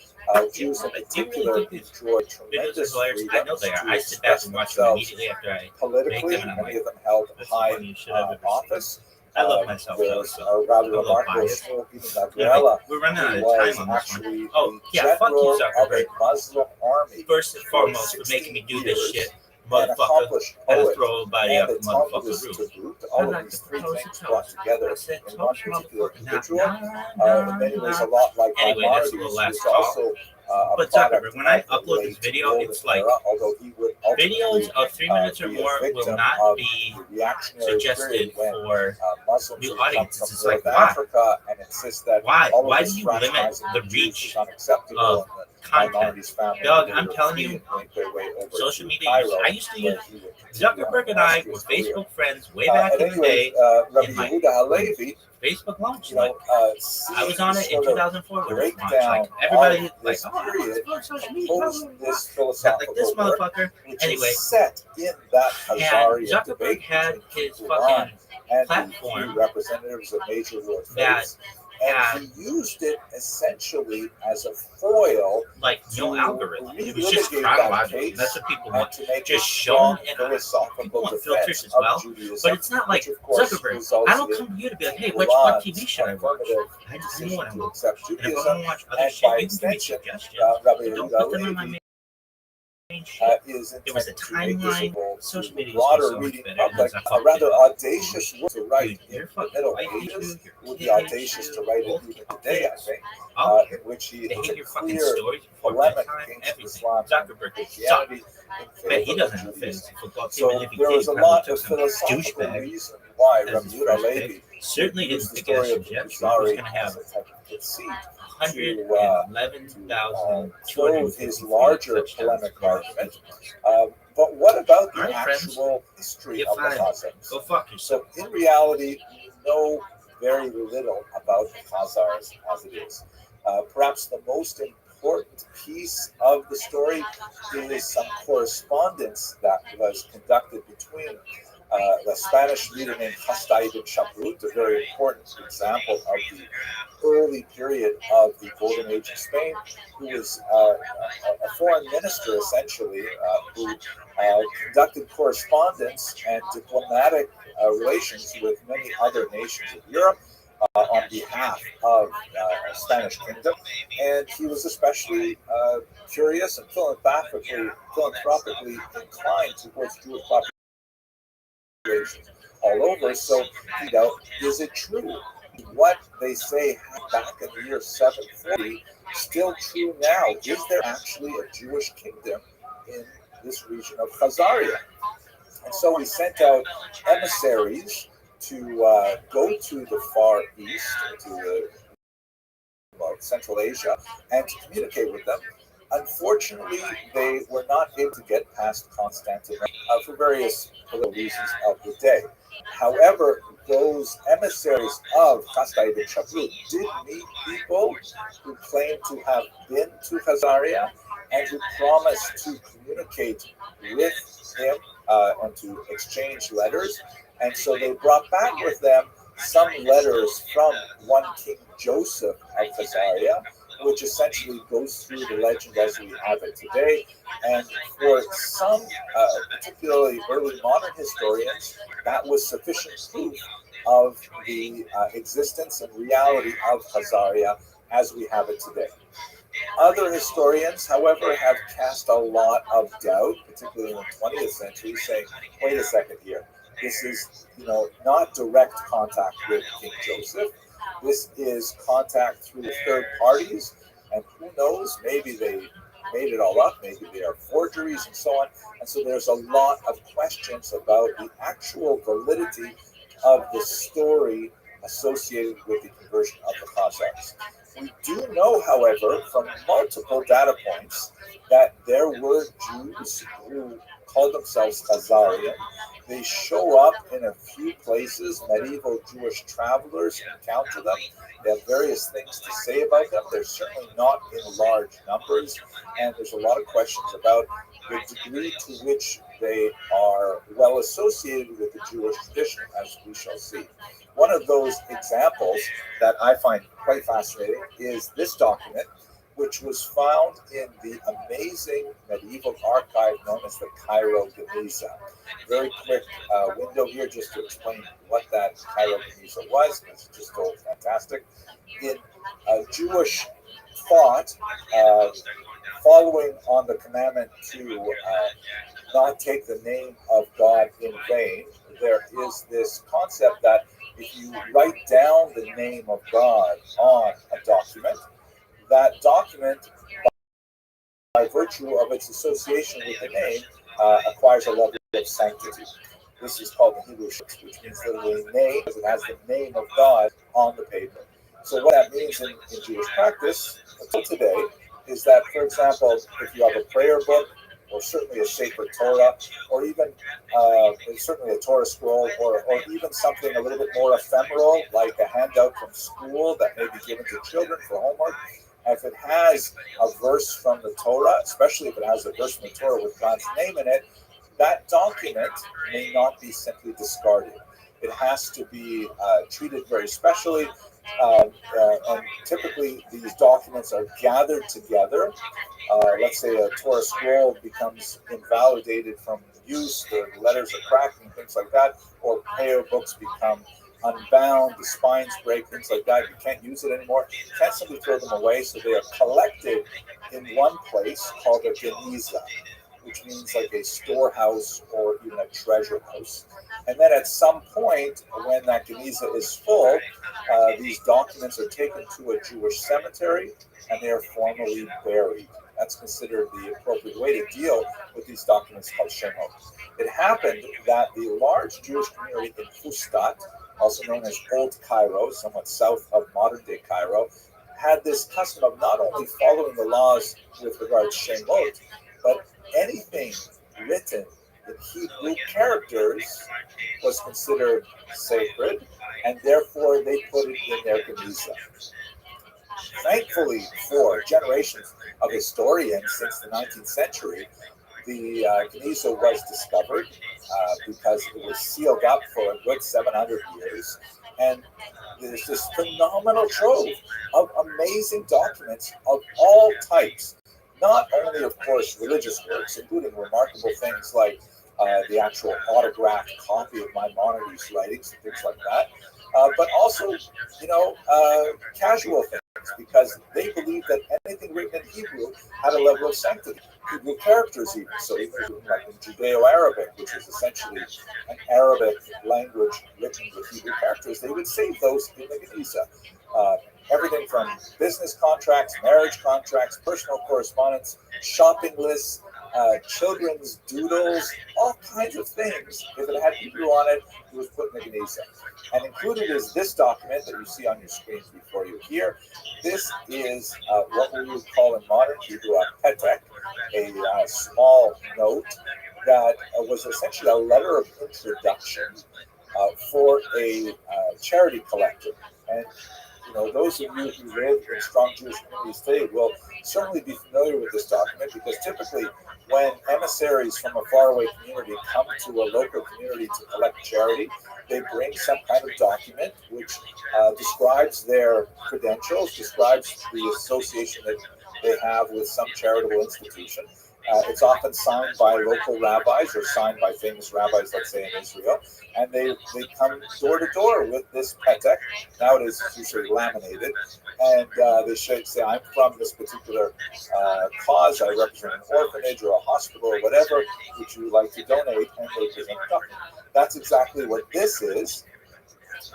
Jews in But do you particular really think these enjoyed Videos are tremendous hilarious. I know freedoms they are. to I sit back express and watch them themselves immediately after I politically. make them, and I'm Many like, of them held that's the high funniest shit I've ever seen. office. I love myself though, There's so a rather I'm a little remarkable biased. school, even Anyway, Gabriella, we're running out who of was time on this one. actually Oh, the yeah, fuck you, general of Zuckerberg. a Muslim army First and for foremost for making me 16 do this years. shit. an motherfucker, accomplished had to poet, throw a body and up a the motherfucker's talmudist roof. to boot. All of these three things brought together I said, in one toast, particular motherfucker. individual. Nah, In many ways, nah. a lot like Anyway, that's a little Maimonides, last who's talk. also a But product Zuckerberg, when I of the upload this late video, golden it's like era, although he would videos ultimately of 3 minutes or be a more will victim not of be the reactionary suggested period when for Muslims new would come audiences. from It's North like, why? Africa and insist that Why? all of Why this do you limit fraternizing the of Jews reach was unacceptable, of and the content? Maimonides family Dog, would I'm later telling flee you, and make their way over social to media use. Cairo, I used to where use he would continue on Zuckerberg an and I were illustrious career. Facebook friends way back At in any the rate, day. Rabbi in my- Yehuda Halevi, Facebook launched. you know, I was on it in 2004 when it launched. breakdown Like everybody, of like, this oh, period I'm on social media. composed this Like philosophical this work, motherfucker. which Anyway, is set in that and Khazarian Zuckerberg debate had between his Iran fucking and the platform key representatives of major world that faiths, and had he used it essentially as a foil like to no algorithm. It was just relitigate that chronological. case That's what people and want. to make Just a shown strong in philosophical people want filters defense as of well. Judaism, But it's not like which of course Zuckerberg. results I don't in come to you to be like, hey, what TV should I watch? affirmative I know decision what I to want. accept And if I Judaism, want to watch other and shit, by you can give me extension, suggestions. Rabbi But don't Yehuda put them on my Halevi main shit. is There was a intended to make timeline. visible Social to media the is broader so much reading better. public And a rather audacious work to write Dude, in your the fucking Middle wife hates Ages. you, It would your be kid hates audacious you, to write it both even people today, I kids. think, I'll in which he They is hate a your fucking clear stories before polemic bedtime, against everything. Islam and Zuckerberg Christianity in but favor he of doesn't have Judaism. fantasy football team, So and if he there did, was he a probably lot took of some philosophical douchebag reason why as Rabbi his Yehuda first Halevi pick. Certainly would use didn't the pick story as of the suggestion. He was Kuzari going to have as a type of conceit to 111,250 throw his larger touchdowns. polemic argument. But what about the All right, actual history Get of the fired. Khazars? Go fuck yourself. So in reality, we know very little about the Khazars as it is. Perhaps the most important piece of the story is some correspondence that was conducted between the Spanish leader named Hasta ibn Shabrut, a very important example of the early period of the Golden Age of Spain, who was a foreign minister essentially, who conducted correspondence and diplomatic relations with many other nations of Europe on behalf of Spanish kingdom, and he was especially curious and philanthropically inclined towards Jewish populations all over. So, you know, is it true? What they say back in the year 740 still true now? Is there actually a Jewish kingdom in this region of Khazaria? And so we sent out emissaries to go to the Far East, to Central Asia, and to communicate with them. Unfortunately, they were not able to get past Constantinople for various political reasons of the day. However, those emissaries of Hasta ibn Shabrut did meet people who claimed to have been to Khazaria and who promised to communicate with him and to exchange letters. And so they brought back with them some letters from one King Joseph of Khazaria, which essentially goes through the legend as we have it today. And for some, particularly early modern historians, that was sufficient proof of the existence and reality of Khazaria as we have it today. Other historians, however, have cast a lot of doubt, particularly in the 20th century, saying, wait a second here. This is, not direct contact with King Joseph. This is contact through third parties, and who knows, maybe they made it all up, maybe they are forgeries and so on. And so there's a lot of questions about the actual validity of the story associated with the conversion of the Khazars. We do know, however, from multiple data points that there were Jews who called themselves Khazarian. They show up in a few places. Medieval Jewish travelers encounter them. They have various things to say about them. They're certainly not in large numbers, and there's a lot of questions about the degree to which they are well associated with the Jewish tradition, as we shall see. One of those examples that I find quite fascinating is this document, which was found in the amazing medieval archive known as the Cairo Geniza. Very quick window here just to explain what that Cairo Geniza was. It's just so fantastic. In Jewish thought, following on the commandment to not take the name of God in vain, there is this concept that if you write down the name of God on a document, that document, by virtue of its association with the name, acquires a level of sanctity. This is called the Hebrew Shuk, which means literally name, because it has the name of God on the paper. So what that means in Jewish practice until today is that, for example, if you have a prayer book, or certainly a sacred Torah, or even certainly a Torah scroll, or even something a little bit more ephemeral, like a handout from school that may be given to children for homework, if it has a verse from the Torah, especially if it has a verse from the Torah with God's name in it, that document may not be simply discarded. It has to be treated very specially, and typically these documents are gathered together. Let's say a Torah scroll becomes invalidated from use, the letters are cracked and things like that, or prayer books become unbound, the spines break, things like that. You can't use it anymore. You can't simply throw them away, so they are collected in one place called a geniza, which means like a storehouse or even a treasure house. And then at some point, when that geniza is full, these documents are taken to a Jewish cemetery and they are formally buried. That's considered the appropriate way to deal with these documents called shemot. It happened that the large Jewish community in Fustat, also known as Old Cairo, somewhat south of modern-day Cairo, had this custom of not only following the laws with regards to shemot, but anything written in Hebrew characters was considered sacred, and therefore they put it in their geniza. Thankfully, for generations of historians since the 19th century, the geniza was discovered because it was sealed up for a good 700 years. And there's this phenomenal trove of amazing documents of all types. Not only, of course, religious works, including remarkable things like the actual autographed copy of Maimonides' writings and things like that, but also, casual things, because they believed that anything written in Hebrew had a level of sanctity. Hebrew characters, even so, even like in Judeo-Arabic, which is essentially an Arabic language written with Hebrew characters, they would save those in the geniza. Everything from business contracts, marriage contracts, personal correspondence, shopping lists, children's doodles, all kinds of things. If it had Hebrew on it, it was put in the geniza. And included is this document that you see on your screens before you here. This is what we would call in modern Hebrew a petek, a small note that was essentially a letter of introduction for a charity collector. And those of you who live in strong Jewish communities today will certainly be familiar with this document, because typically when emissaries from a faraway community come to a local community to collect charity, they bring some kind of document which describes their credentials, describes the association that they have with some charitable institution. It's often signed by local rabbis or signed by famous rabbis, let's say in Israel, and they come door to door with this petek. Nowadays it's usually laminated, and they should say, I'm from this particular cause, I represent an orphanage or a hospital or whatever, would you like to donate? And they present a document. That's exactly what this is,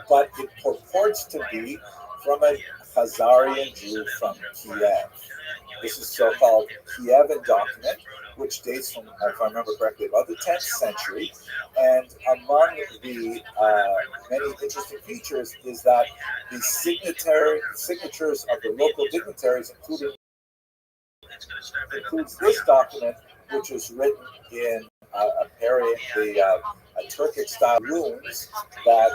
but it purports to be from a Khazarian Jew from Kiev. This is so-called Kievan document, which dates from, if I remember correctly, about the 10th century. And among the many interesting features is that the signatures of the local dignitaries includes this document, which is written in apparently a Turkic-style runes that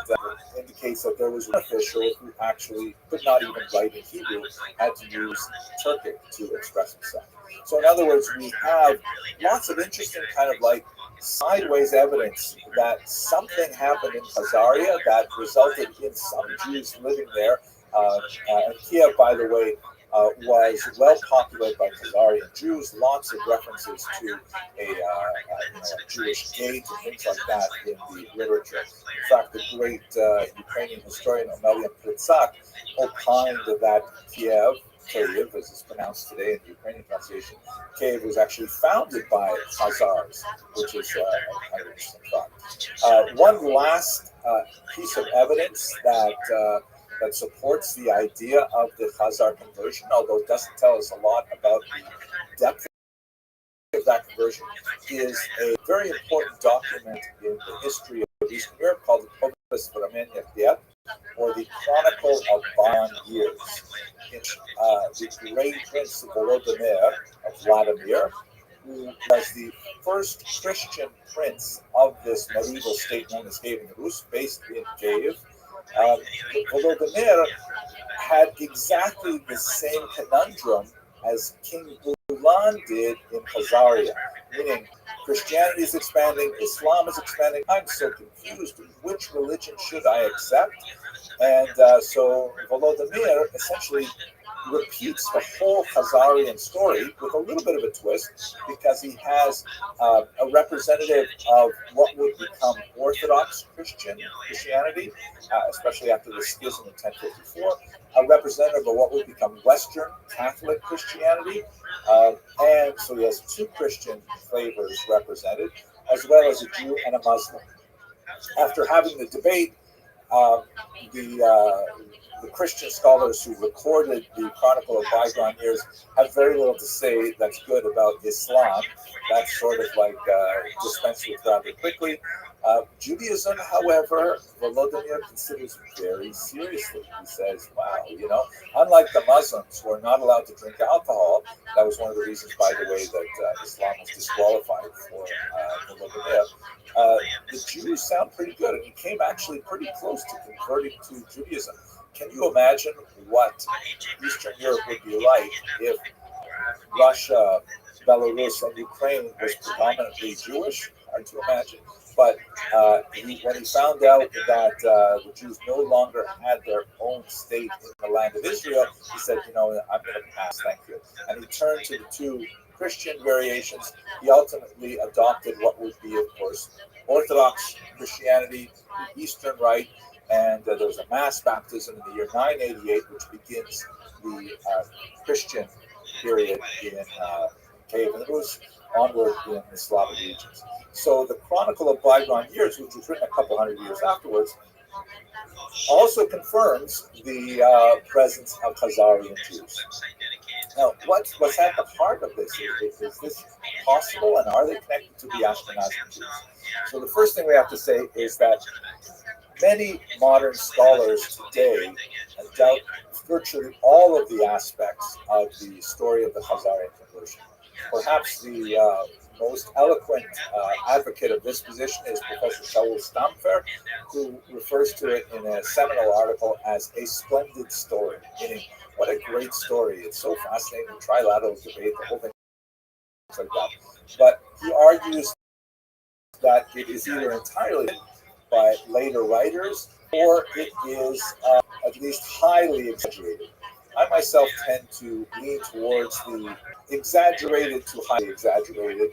indicates that there was an official who actually could not even write in Hebrew, had to use Turkic to express himself. So in other words, we have lots of interesting kind of like sideways evidence that something happened in Khazaria that resulted in some Jews living there. And Kiev, by the way, was well populated by Khazarian Jews. Lots of references to a Jewish gate and things like that in the literature. In fact, the great Ukrainian historian Amelia Pritsak opined that Kiev Kyiv, as it's pronounced today in the Ukrainian pronunciation. Kyiv was actually founded by Khazars, which is a kind of interesting thought. One last piece of evidence that supports the idea of the Khazar conversion, although it doesn't tell us a lot about the depth of that conversion, is a very important document in the history of Eastern Europe called the Povest Vremenia Diev, or the Chronicle of Bygone Years, in the great Prince Volodymyr of Vladimir, who was the first Christian prince of this medieval state known as Kievan Rus, based in Kiev. Volodymyr had exactly the same conundrum as King Ulan did in Khazaria, meaning Christianity is expanding, Islam is expanding. I'm so confused. Which religion should I accept? And so Volodymyr essentially repeats the whole Khazarian story with a little bit of a twist, because he has a representative of what would become Orthodox Christianity, especially after the schism in 1054, a representative of what would become Western Catholic Christianity, and so he has two Christian flavors represented, as well as a Jew and a Muslim. After having the debate, the Christian scholars who recorded the Chronicle of Bygone Years have very little to say that's good about Islam. That's sort of like dispensed with rather quickly. Judaism, however, Volodymyr considers very seriously. He says, wow, unlike the Muslims who are not allowed to drink alcohol, that was one of the reasons, by the way, that Islam was disqualified for Volodymyr. The Jews sound pretty good, and he came actually pretty close to converting to Judaism. Can you imagine what Eastern Europe would be like if Russia, Belarus, and Ukraine was predominantly Jewish? Hard to imagine. But when he found out that the Jews no longer had their own state in the land of Israel, he said, I'm going to pass, thank you. And he turned to the two Christian variations. He ultimately adopted what would be, of course, Orthodox Christianity, the Eastern Rite, and there was a mass baptism in the year 988, which begins the Christian period in Kievan Rus, onward in the Slavic regions. So the Chronicle of Bygone Years, which was written a couple hundred years afterwards, also confirms the presence of Khazarian Jews. Now, what's at the heart of this? Is this possible, and are they connected to the Ashkenazi Jews? So the first thing we have to say is that many modern scholars today doubt virtually all of the aspects of the story of the Khazarian conversion. Perhaps the most eloquent advocate of this position is Professor Shaul Stamfer, who refers to it in a seminal article as a splendid story, meaning what a great story. It's so fascinating, trilateral debate, the whole thing like that. But he argues that it is either entirely by later writers, or it is at least highly exaggerated. I myself tend to lean towards the exaggerated to highly exaggerated,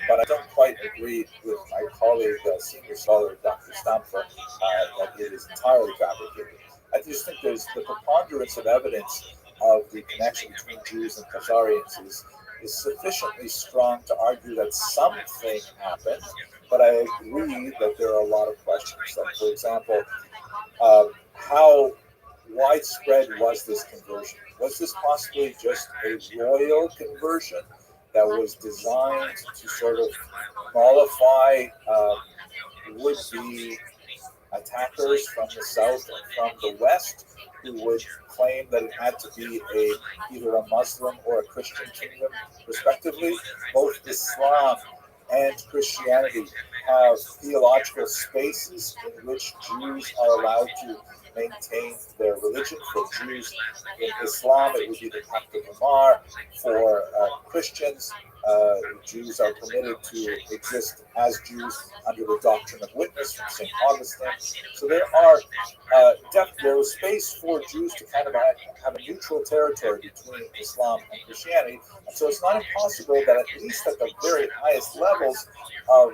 but I don't quite agree with my colleague, senior scholar Dr. Stamfer, that it is entirely fabricated. I just think there's the preponderance of evidence of the connection between Jews and Khazarians is sufficiently strong to argue that something happened, but I agree that there are a lot of questions. Like, for example, how widespread was this conversion? Was this possibly just a royal conversion that was designed to sort of mollify would-be attackers from the south and from the west, who would claim that it had to be either a Muslim or a Christian kingdom, respectively? Both Islam and Christianity have theological spaces in which Jews are allowed to maintain their religion. For Jews in Islam, it would be the Pact of Umar. For Christians, Jews are permitted to exist as Jews under the doctrine of witness from St. Augustine. So there was space for Jews to kind of have a neutral territory between Islam and Christianity. And so it's not impossible that at least at the very highest levels of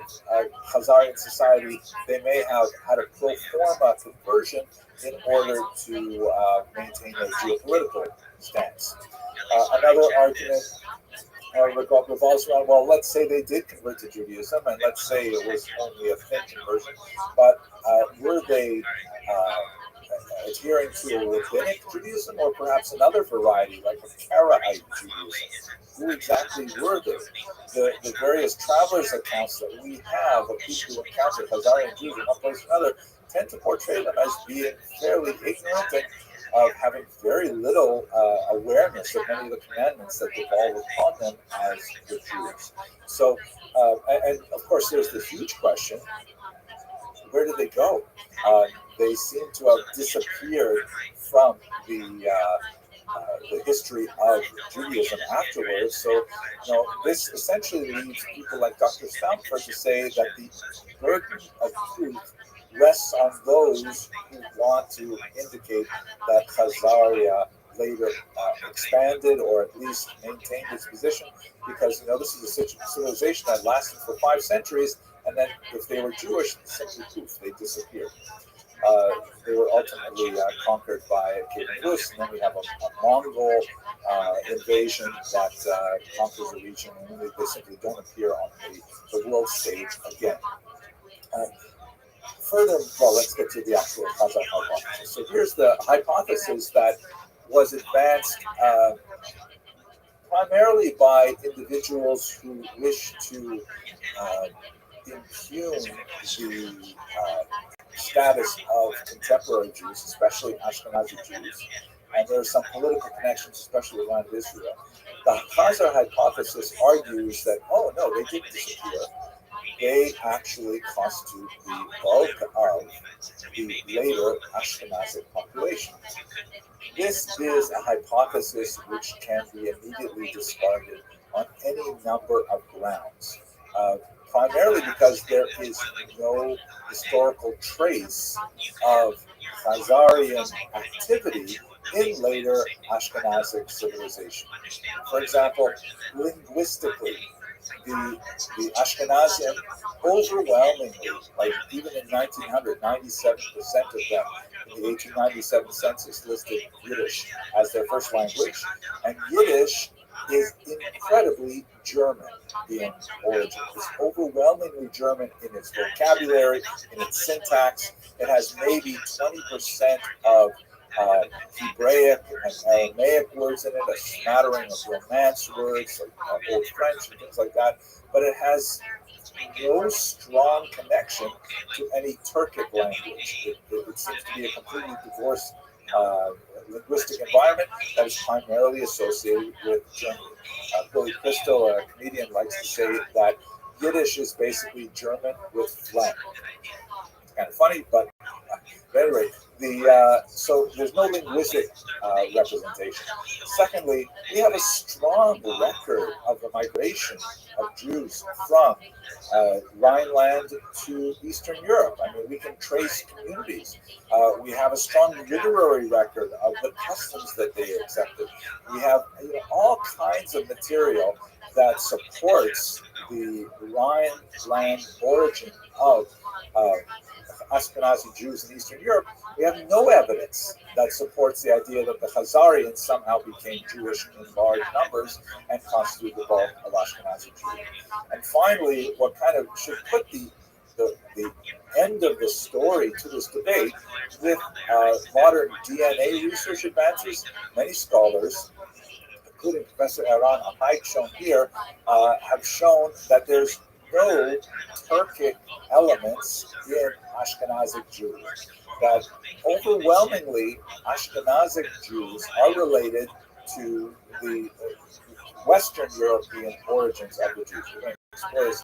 Khazarian society, they may have had a pro forma conversion in order to maintain their geopolitical stance. Another argument revolves around, well, let's say they did convert to Judaism, and let's say it was only a thin conversion, but were they adhering to a rabbinic Judaism or perhaps another variety, like a Karaite Judaism? Who exactly were they? The various travelers' accounts that we have of people who encounter Khazarian Jews in one place or another tend to portray them as being fairly ignorant and of having very little awareness of many of the commandments that devolve upon them as the Jews. So, and of course, there's the huge question: where did they go? They seem to have disappeared from the history of Judaism afterwards. So, this essentially leads people like Dr. Stamford to say that the burden of truth rests on those who want to indicate that Khazaria later expanded or at least maintained its position, because this is a civilization that lasted for 5 centuries, and then if they were Jewish, simply poof, they disappeared. They were ultimately conquered by King Rus, and then we have a Mongol invasion that conquers the region, and they simply don't appear on the world stage again. Further, well, let's get to the actual Khazar hypothesis. So here's the hypothesis that was advanced primarily by individuals who wish to impugn the status of contemporary Jews, especially Ashkenazi Jews, and there are some political connections, especially with the land of Israel. The Khazar hypothesis argues that, oh no, they didn't disappear. They actually constitute the bulk of the later Ashkenazic population. This is a hypothesis which can be immediately discarded on any number of grounds. Primarily because there is no historical trace of Khazarian activity in later Ashkenazic civilization. For example, linguistically, the Ashkenazim overwhelmingly, like even in 1900, 97% of them in the 1897 census listed Yiddish as their first language, and Yiddish is incredibly German in origin. It's overwhelmingly German in its vocabulary, in its syntax. It has maybe 20% of Hebraic and Aramaic words in it, a smattering of Romance words, like Old French and things like that. But it has no strong connection to any Turkic language. It seems to be a completely divorced linguistic environment that is primarily associated with Germany. Billy Crystal, a comedian, likes to say that Yiddish is basically German with phlegm. It's kind of funny, but anyway, so there's no linguistic representation. Secondly, we have a strong record of the migration of Jews from Rhineland to Eastern Europe. I mean, we can trace communities. We have a strong literary record of the customs that they accepted. We have all kinds of material that supports the Rhineland origin of Ashkenazi Jews in Eastern Europe. We have no evidence that supports the idea that the Khazarians somehow became Jewish in large numbers and constitute the bulk of Ashkenazi Jews. And finally, what kind of should put the end of the story to this debate, with modern DNA research advances, many scholars, including Professor Eran Ahai, shown here, have shown that there's no Turkic elements in Ashkenazic Jews. That overwhelmingly Ashkenazic Jews are related to the Western European origins of the Jews. We're going to explore this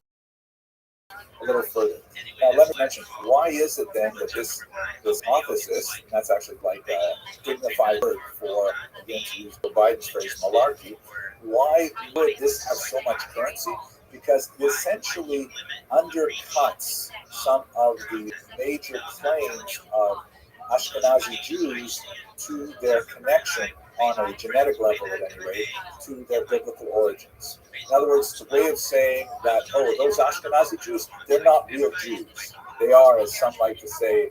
a little further. Now, let me mention, why is it then that this hypothesis, and that's actually like a dignified word for, again, to use Biden's phrase, malarkey, why would this have so much currency? Because it essentially undercuts some of the major claims of Ashkenazi Jews to their connection on a genetic level at any rate to their biblical origins. In other words, it's a way of saying that, oh, those Ashkenazi Jews, they're not real Jews. They are, as some like to say,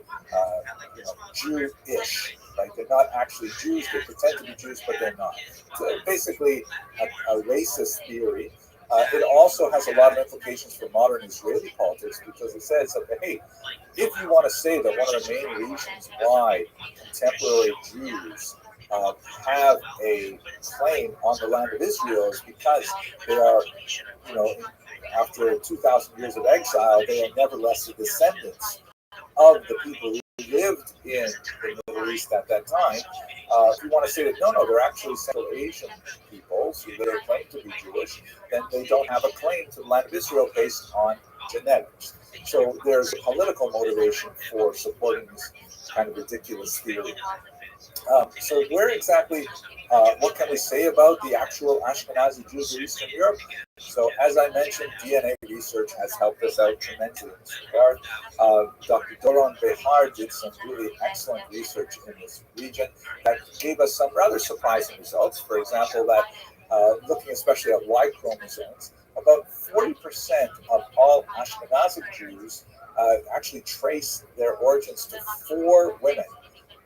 Jew-ish. Like they're not actually Jews. They pretend to be Jews, but they're not. So basically, a racist theory. It also has a lot of implications for modern Israeli politics because it says that, hey, if you want to say that one of the main reasons why contemporary Jews have a claim on the land of Israel is because they are, after 2,000 years of exile, they are nevertheless the descendants of the people who lived in the Middle East at that time. If you want to say that no, they're actually Central Asian peoples who later claim to be Jewish, then they don't have a claim to the land of Israel based on genetics. So there's a political motivation for supporting this kind of ridiculous theory. So where exactly, what can we say about the actual Ashkenazi Jews of Eastern Europe? So as I mentioned, DNA research has helped us out tremendously in this regard. Dr. Doron Behar did some really excellent research in this region that gave us some rather surprising results. For example, that looking especially at Y chromosomes, about 40% of all Ashkenazi Jews actually trace their origins to 4 women.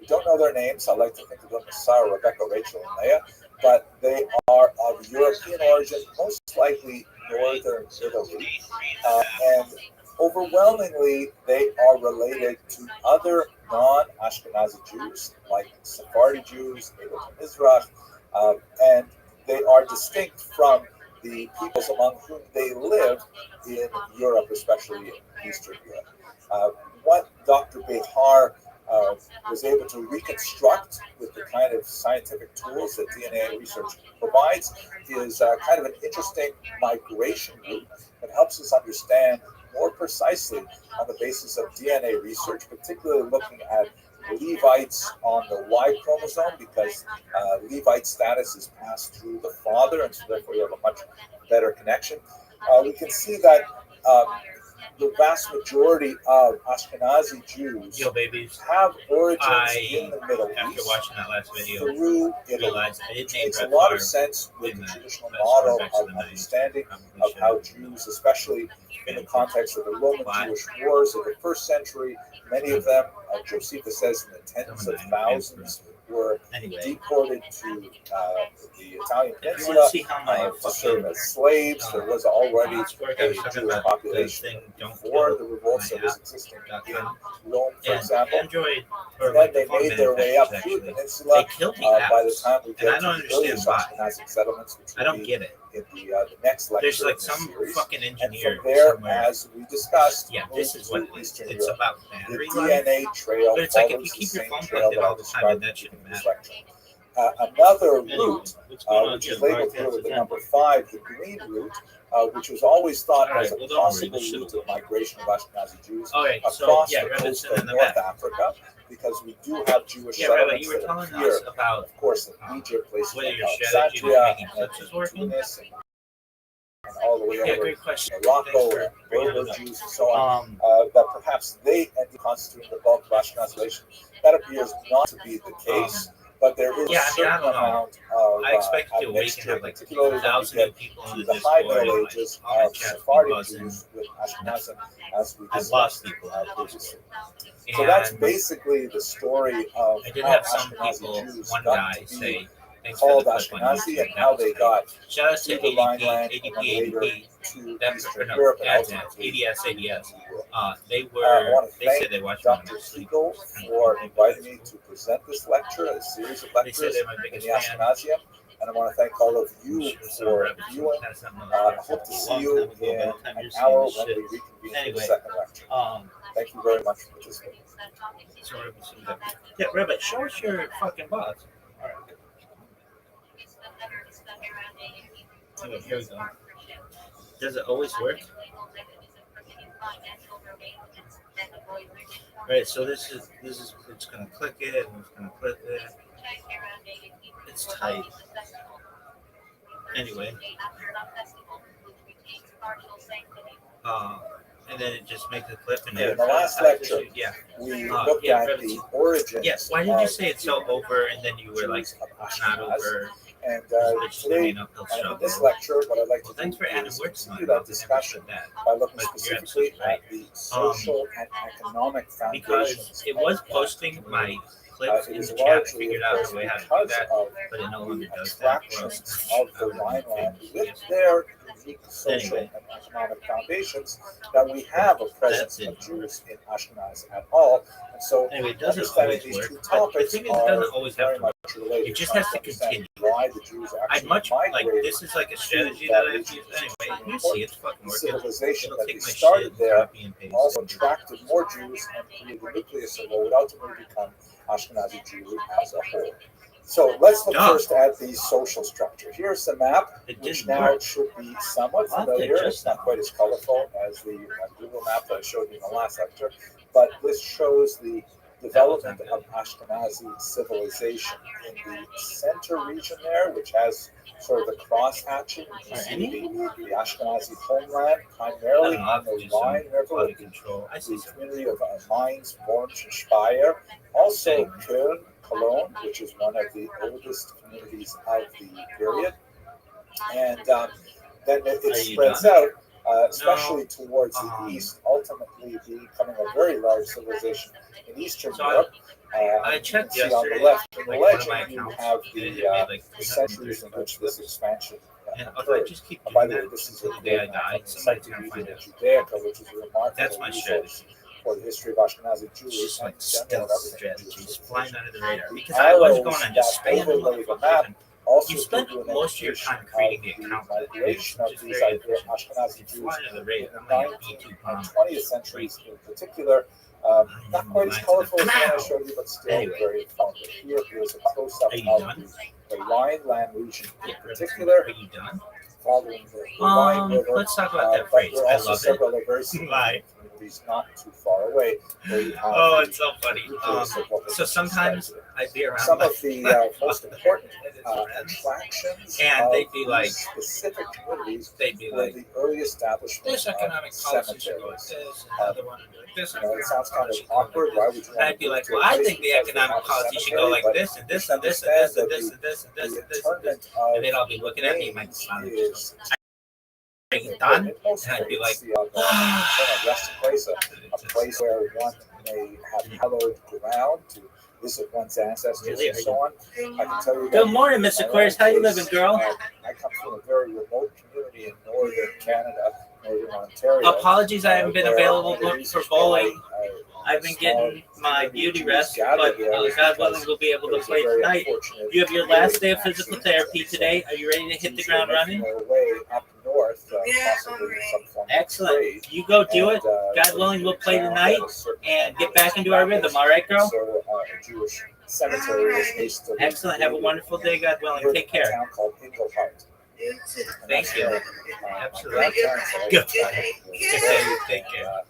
We don't know their names. I like to think of them as Sarah, Rebecca, Rachel, and Leah, but they are of European origin, most likely Northern Italy, and overwhelmingly they are related to other non-Ashkenazi Jews, like Sephardi Jews, Eilat Mizrach, and they are distinct from the peoples among whom they live in Europe, especially in Eastern Europe. What Dr. Behar was able to reconstruct with the kind of scientific tools that DNA research provides is kind of an interesting migration route that helps us understand more precisely on the basis of DNA research, particularly looking at Levites on the Y chromosome, because Levite status is passed through the father, and so therefore you have a much better connection. We can see that the vast majority of Ashkenazi Jews have origins in the Middle East. After watching that last video, through Italy. realized I didn't It makes a lot of sense with the traditional model of understanding of how Jews, especially in the context of the Roman Jewish wars of the first century, many of them, Josephus says, in the tens of thousands, were deported to the Italian Peninsula to serve as slaves. There was already a Jewish population before the revolts that was existing in Rome, for example. And then they made their way up through the peninsula. By the time we get to the earliest Ashkenazic settlements, which will be in the next lecture There's like in this some series. fucking And engineer from there, somewhere. as we discussed, Yeah, this is what Eastern it's Europe. about. The Battery life. DNA trail But it's like if follows you the keep your same phone trail plugged in that I all the time, described then in that shouldn't this matter. lecture. Another Anyway, route, what's going on which here? is labeled here with the number 5, the green route, which was always thought as a possible route of migration of Ashkenazi Jews across the coast of North Africa, because we do have Jewish settlements that appear, of course, in Egypt, places like Alexandria, and Tunis, and all the way over to Morocco, and Berber Jews, and so on, that perhaps they end up constituting the bulk of Ashkenazation. That appears not to be the case. But there is a certain amount of a mixture, particularly when we get to the high Middle Ages of Sephardi Jews with Ashkenazim, as we discussed previously. So that's basically the story of how Ashkenazi Jews got to be called Ashkenazi and how they got to the Rhineland and then later to Eastern Europe and ultimately ADS. They I want to said they thank watched Dr. Siegel for inviting me to present this lecture, a series of lectures in the Ashkenazium. And I want to thank all of you for viewing. I hope to see you in an hour when we reconvene for the second lecture. Thank you very much for participating. Yeah, Rabbit, show us your fucking boss. All right. Okay, here we go. Does it always work? Alright, so this is it's gonna click it and it's gonna click it. It's tight. Anyway. and then it just makes a clip. And in the last lecture, yeah, we looked at the origins. Yes. Why did you say it's so over, and then you were like, not over? And today, in this lecture, what I'd like to do is continue that discussion by looking specifically at the social and economic foundations. Because it was posting my clips in is the chat. I largely, figured of out course, a way how to do because that, of but it no longer the does that. attractions of the Rhineland with their unique social and economic foundations that we have a presence of Jews in Ashkenaz at all. And so understanding these two topics are very much related. It just has to continue. Why the Jews actually migrated this is like a strategy that I've used. Anyway, you see, it's fucking working. Civilization that they started there also attracted more Jews and created the nucleus of what would ultimately become Ashkenazi Jewry as a whole. So let's look first at the social structure. Here's the map, which now should be somewhat familiar. It's not quite as colorful as the Google map that I showed you in the last lecture, but this shows the development of Ashkenazi civilization in the center region there, which has sort of the cross-hatching. You can see the Ashkenazi homeland, primarily on the Rhine River, the community of Mainz, Worms, and Speyer. Also, Köln, Cologne, which is one of the oldest communities of the period. And then it spreads out, especially towards the east, ultimately becoming a very large civilization in Eastern Europe. I checked yesterday. On the left in the legend, you have the centuries in which this expansion occurred. By the way, this is a day I died. Encyclopedia Judaica, which is a remarkable resource for the history of Ashkenazi Jewry. Just like stealth strategies, flying under the radar. Because I was going on just spam the map. You spend most of your time creating the account. Migration of these Ashkenazi Jews in the 19th and 20th centuries in particular. Not quite as colorful as the one I showed you, but still very informative. Here is a close-up of the Rhineland region in particular. Are you done? Following the Rhine River. Let's talk about that phrase. There are also several very Bye. communities not too far away. Oh, it's so funny. So sometimes I'd be around some of the most important attractions, and they'd be like specific communities. They'd be were like the early establishment this economic of policy should go like cemeteries. this, another one would be like this. It sounds kind of awkward. Why would you? And I'd be like, well, I think the economic policy should go like this and this and this and this and this and this and this and this and this, and they'd all be looking at me like, are you done? And I'd be like, a place where one may have hallowed ground to visit one's ancestors and so on. I can tell you. Good morning, Mr. Aquarius. How you living, girl? I come from a very remote community in northern Canada, northern Ontario. Apologies, I haven't been available for bowling. I've been getting my beauty rest, but God willing, we'll be able to play tonight. You have your last day of physical therapy today. Are you ready to hit the ground running? Excellent. You go do it. God willing, we'll play tonight and get back into our rhythm. All right, girl? Excellent. Have a wonderful day, God willing. Take care. Thank you. Absolutely. Good. Take care.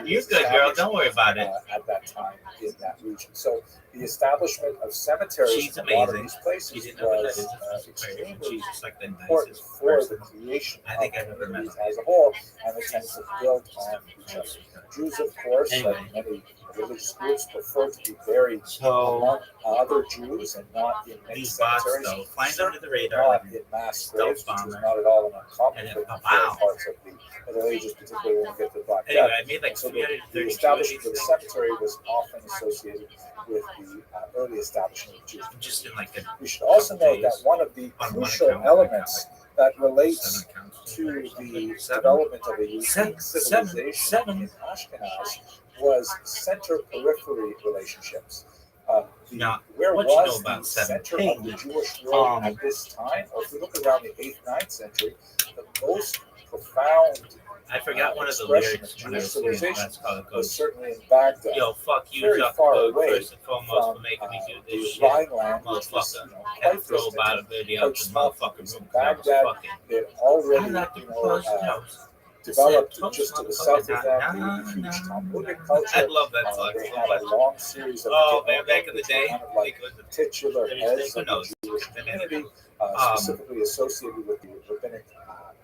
You're good, girl. Don't worry about it. At that time in that region. So the establishment of cemeteries in a lot of these places was extremely important for the creation of communities as a whole and the tenets of build on each other. Jews, of course, like many religious groups, prefer to be buried among other Jews and not in many cemeteries. Flying under the radar. Not in mass graves, which is not at all an uncommon thing in parts of the Middle Ages, particularly when we get to the Black Death. Anyway, I made like so the establishment of the cemetery was often associated with the early establishment of Jews. Just in like we should also note that one of the crucial elements that relates to the development of a unique civilization in Ashkenaz was center-periphery relationships. Where was the center of the Jewish world at this time? Or if we look around the 8th, 9th century, the most profound I forgot one of the lyrics when I was reading Let's Call It was certainly in Baghdad. Yo, fuck you, very far away first and foremost for making me do this shit. Rhineland, which was Can't throw about a video to motherfucking room. Baghdad, it already, developed just to the south of that, the huge Talmudic culture. I love that song. They had a long series of back in the day, kind of like titular heads of the Jewish community, specifically associated with the rabbinic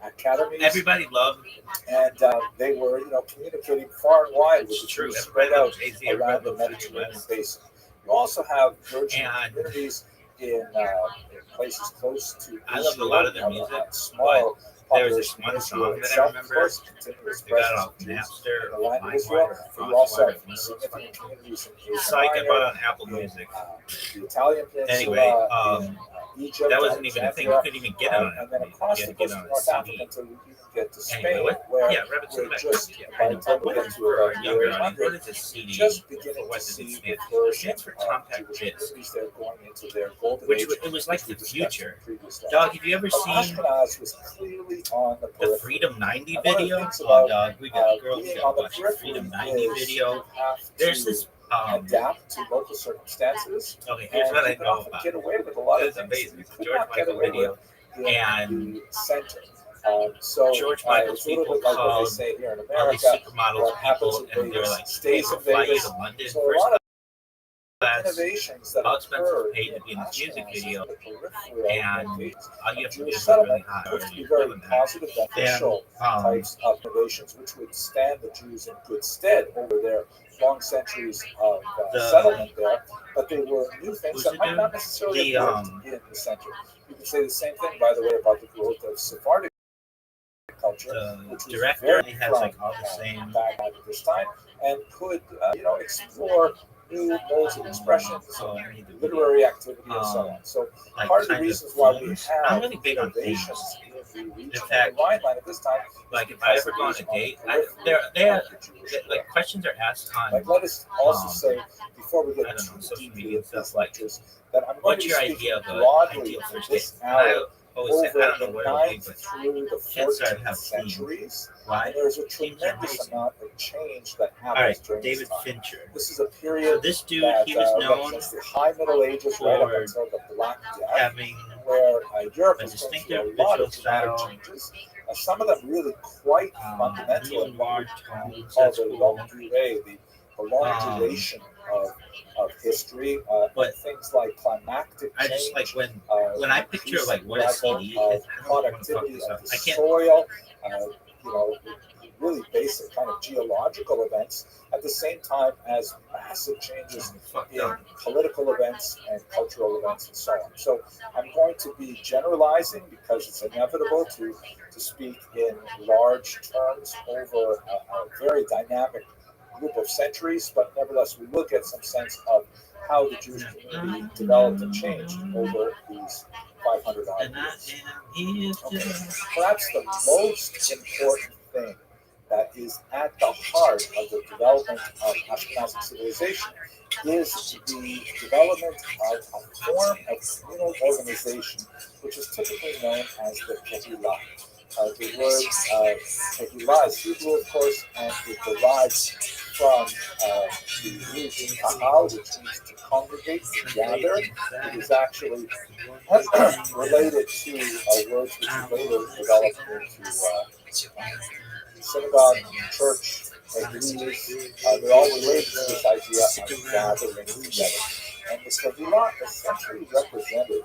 academies. Everybody loved. And they were, communicating far and wide with the True. Jews spread out Everybody around the loved Mediterranean basin. You also have virgin And- communities in places close to I loved a lot of their Israel, music, small there was this population one Israel song that I itself, of remember. course, continuous They got it presence off of Jews Napster, in the land of Israel. LimeWire, You also have Crosswire, significant communities in Asia Psych, I Minor, bought on Apple in Music. the Italian Peninsula, Anyway, in Egypt, that wasn't even a thing. You Alexandria, couldn't even get it on and Apple then Music. across You the had to get coast it of on North a Africa CD. until you even get to Spain, Anyway, what? where Yeah, Rabbits in we're the Back. just Yeah, by I the know. time But we what get is to for our about younger year audience? What 800, is a CD? just beginning For to what does see it the stand? flourishing Stands for of compact Jewish disc. communities. They're going into their golden Which age, it was like which the we discussed future. in previous lectures. Dog, have you ever But seen Ashkenaz was clearly on the the periphery. Freedom 90 And one of the video? things Oh, about dog, we got girls. We being got on to the watch the periphery Freedom 90 is video. you have There's to this. adapt to local circumstances. Okay, here's And what I you can know often about get it. away with a lot of It's things amazing. that you could George not get Michael away video. with in And the center. So George Michael's it's a little people bit like what they called say here in all these America. supermodels What happens people, in and they're Vegas like, hey, stays we'll in fly you Vegas. to London So a first lot of class. innovations that How expensive occur to pay to in be in this music Ashkenaz, video, the peripheral and locations all you have of to do Jewish is work really settlement hard. proved to And be you're very doing that. positive, beneficial types of innovations, which would stand the Jews in good stead over their long centuries of settlement there. But they were new things that might not necessarily have worked in the center. You could say the same thing, by the way, about the growth of Sephardic culture, which was director very has like all the same back at this time, and could explore new modes of expression, literary activity, and so on. So like part of the kind reasons why we themes. have I'm really big on innovations themes. in the region In fact, of the Rhineland at this time, like if I ever go on a date, like questions are asked on. like let us also say before we get too social deeply media into stuff. these Like, lectures that I'm going what's to be your speaking idea of broadly ideal for first date? this And I hour always say, over I don't know the where it'll be, 9th but through the kids start 14th have centuries. why? And there's a Teams are tremendous amazing. amount of change that All happens right, during David this time. Fincher. This is a So period this dude, that he was known represents the High Middle Ages right up for until the Black Death, having where Europe a is going distinctive through a lot visual of dramatic style. changes. Some of them really quite fundamental really in what large we tones. call That's the cool. longue durée, the long duration of history, But things like climactic I change. just like when I picture like what a CD is, I don't want to fuck productivity this of up. the I can't. soil, really basic kind of geological events, at the same time as massive changes Fucked in up. political events and cultural events and so on. So I'm going to be generalizing because it's inevitable to speak in large terms over a very dynamic group of centuries, but nevertheless we will get some sense of how the Jewish community developed and changed over these 500 odd years. Perhaps the most important thing that is at the heart of the development of Ashkenazi civilization is the development of a form of communal organization, which is typically known as the Kehillah. The word Kehillah is Hebrew, of course, and it derives from the root kahal, which means to congregate, to gather. It is actually related to words which later developed into synagogue, church, they're all related to this idea of gathering together. And the Kehillah essentially represented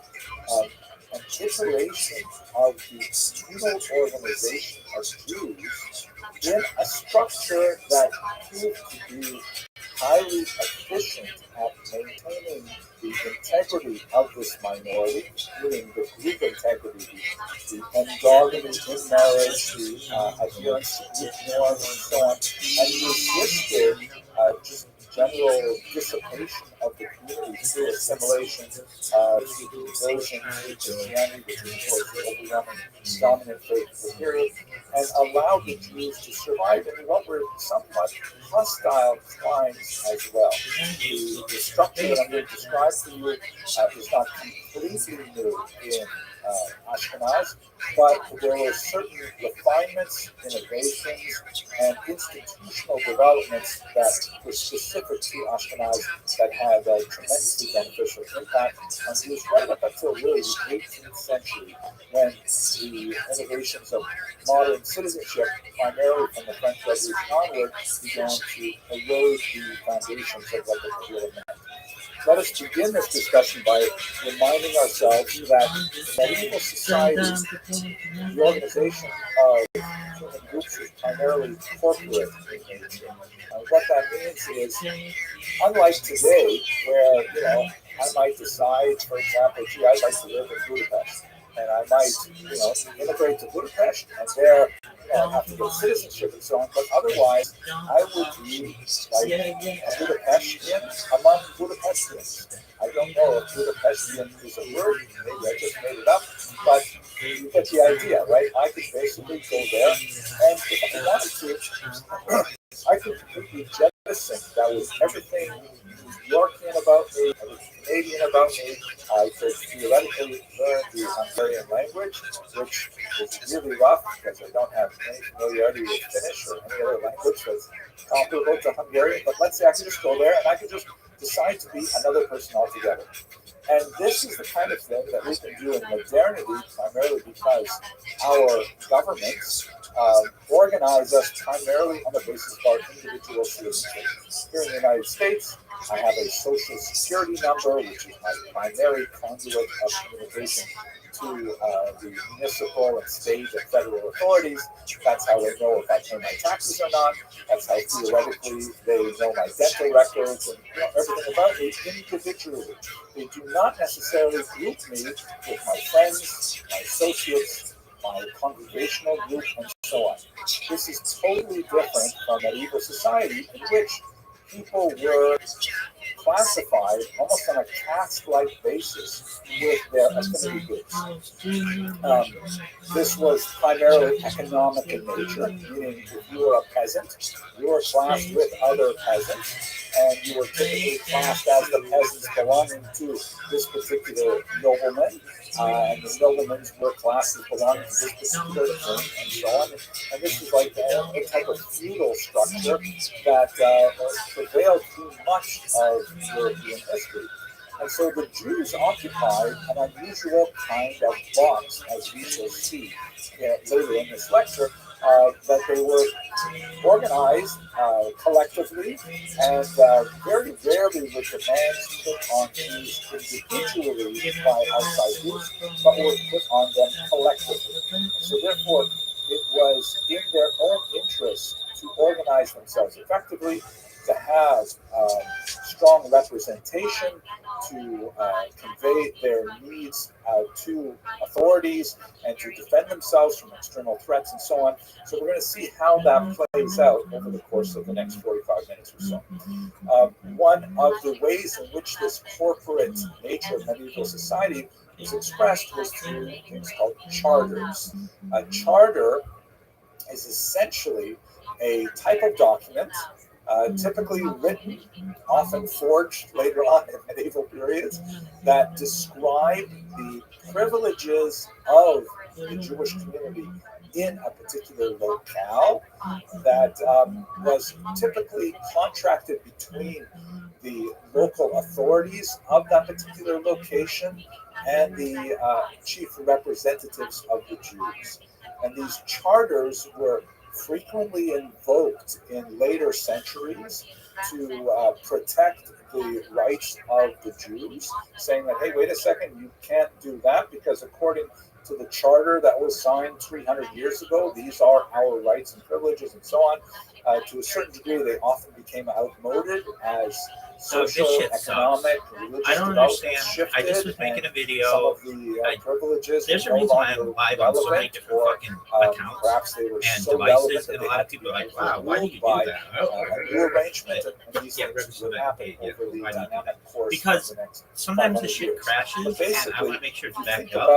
an iteration of the communal organization of Jews in a structure that proved to be highly efficient at maintaining the integrity of this minority, meaning the group integrity, the endogamy in marriage, the adherence to group norms, and so on, and resisted just general dissipation of the community through assimilation, conversion to Christianity, which was, of course, the overwhelming dominant faith of the period, and allowed the Jews to survive in what were somewhat hostile times as well. The structure that I'm going to describe to you is not completely new in Ashkenaz, but there were certain refinements, innovations, and institutional developments that were specific to Ashkenaz that had a tremendously beneficial impact on Jews right up until really the 18th century, when the innovations of modern citizenship, primarily from the French Revolution onward, began to erode the foundations of what the Kehillah meant. let us begin this discussion by reminding ourselves that medieval society, the organization of human groups, is primarily corporate in nature. What that means is, unlike today, where I might decide, for example, gee, I'd like to live in Budapest, and I might, immigrate to Budapest, and there, have to get citizenship and so on. But otherwise, I would be like a Budapestian among Budapestians. I don't know if Budapestian is a word. Maybe I just made it up, but you get the idea, right? I could basically go there, and if I wanted to, I could completely jettison that was everything Yorkian about me, everything Canadian about me. I could theoretically learn the Hungarian language, which is really rough because I don't have any familiarity with Finnish or any other language that's comparable to Hungarian. But let's say I could just go there and I could just decide to be another person altogether. And this is the kind of thing that we can do in modernity, primarily because our governments organize us primarily on the basis of our individual citizenship. Here in the United States, I have a social security number, which is my primary conduit of communication to the municipal and state and federal authorities. That's how they know if I pay my taxes or not. That's how theoretically they know my dental records and everything about me individually. They do not necessarily group me with my friends, my associates, my congregational group, and so on. This is totally different from medieval society, in which people were classified almost on a caste-like basis with their affinity groups. This was primarily economic in nature, meaning if you were a peasant, you were classed with other peasants, and you were typically classed as the peasants belonging to this particular nobleman, and the noblemen were classed as belonging to this particular king, and so on. And this is like a type of feudal structure that prevailed through much of European history. And so the Jews occupied an unusual kind of box, as we shall see later in this lecture, that they were organized collectively, and very rarely were demands put on these individually by outside groups, but were put on them collectively. So therefore, it was in their own interest to organize themselves effectively, to have strong representation, to convey their needs to authorities, and to defend themselves from external threats and so on. So we're going to see how that plays out over the course of the next 45 minutes or so. One of the ways in which this corporate nature of medieval society was expressed was through things called charters. A charter is essentially a type of document, typically written, often forged later on in medieval periods, that describe the privileges of the Jewish community in a particular locale, that was typically contracted between the local authorities of that particular location and the chief representatives of the Jews. And these charters were frequently invoked in later centuries to protect the rights of the Jews, saying that, hey, wait a second, you can't do that because according to the charter that was signed 300 years ago, these are our rights and privileges and so on. To a certain degree, they often became outmoded as social, economic, religious I don't understand. I just was making a video. Some of the privileges. There's a reason why I'm live on so many different fucking accounts perhaps they were and so devices, that and a lot of people are like, "Wow, why do you do that?" A new arrangement, and these things would happen over the dynamic course because of the next sometimes the shit years. crashes, and I want to make sure it's backed up.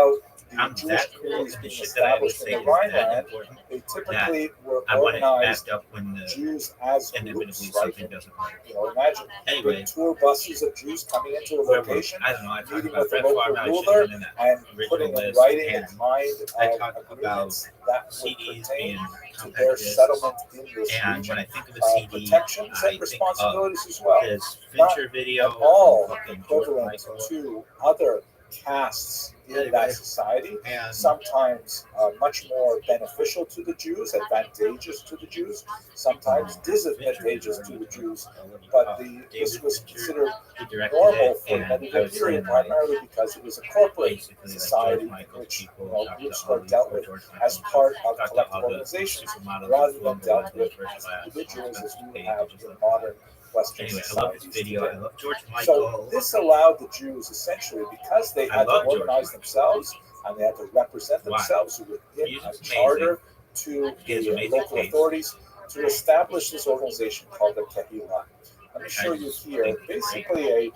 I'm Jewish that cool. communities The being shit that I was established in saying the is that Rhineland, important. they typically were I want it organized backed up when the Jews as inevitably groups, something like, doesn't work. imagine Anyway, tour buses of Jews coming into a location, I don't know. I talk meeting about with the Brett local Favre, ruler, and putting in list, writing and the kind I of talk agreements that would CDs pertain being to their settlement in this and region, when I think of a CD, protections I and responsibilities as well. this Fincher video, All fucking equivalent to other castes in that society, sometimes much more beneficial to the Jews, advantageous to the Jews, sometimes disadvantageous to the Jews. But this was considered normal for the medieval period, primarily because it was a corporate society in which groups were dealt with as part of collective organizations, rather than dealt with as individuals as we would have in modern Western societies today. So this allowed the Jews essentially, because they had to organize themselves and they had to represent themselves within a charter to the local authorities, to establish this organization called the Kehillah. Let me show you here basically a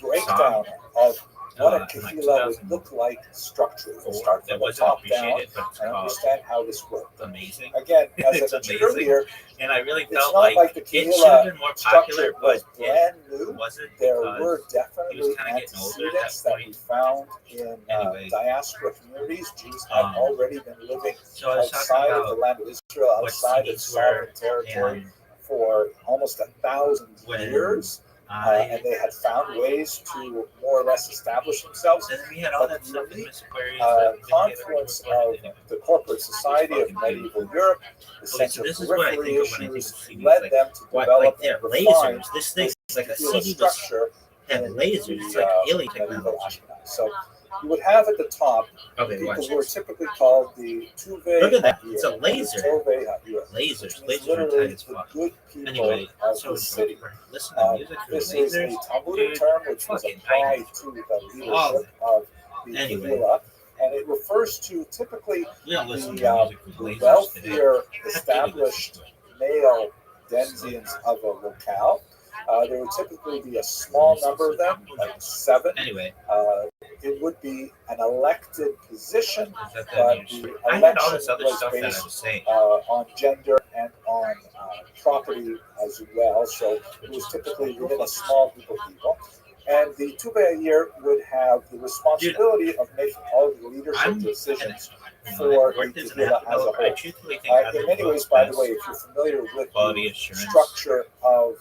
breakdown of what a Kehillah would look like structurally. We'll start from the top down and understand how this worked. Amazing. Again, as I mentioned earlier, and I really it's felt not like the it should have been more Kehillah structure popular, but was brand new. wasn't. There were definitely kinda getting older at antecedents that that we found in diaspora communities. Jews had already been living So I was talking outside of about the land of Israel, what outside of cities were sovereign territory and for almost 1,000 when years. And they had found ways to more or less establish themselves. then we had all But that stuff in the Miss Aquarius. confluence of the corporate society of medieval Europe, the sense of this is what I periphery think of when I think issues, of CDs, led like, them to What, develop like they're and refine lasers. This thing is like a Kehillah CD was structure had in lasers. It's like alien medieval technology. Ashkenaz. So you would have at the top Okay, people watch who are this. typically called the Tuve Look at that. Ha'ir, It's a or laser. Tove Ha'ir, Lasers. which means Lasers are literally tight as the fuck. good people Anyway, of so the city. listen to music through This is a lasers. Talmudic Dude, term which was fucking applied nice. to the leadership of the Anyway. Kehillah, and it refers to typically We don't listen the to music through lasers today. wealthier, established male denizens of a locale. There would typically be a small number of them, like 7. Anyway, It would be an elected position, is that but news? the I had all election this other was stuff that I based was saying. on gender and on property as well. So it was typically within a small group of people. And the Tuve would have the responsibility of making all the leadership decisions for the Kehillah as a I whole. truthfully think In many ways, by the way, if you're familiar with quality the assurance, structure of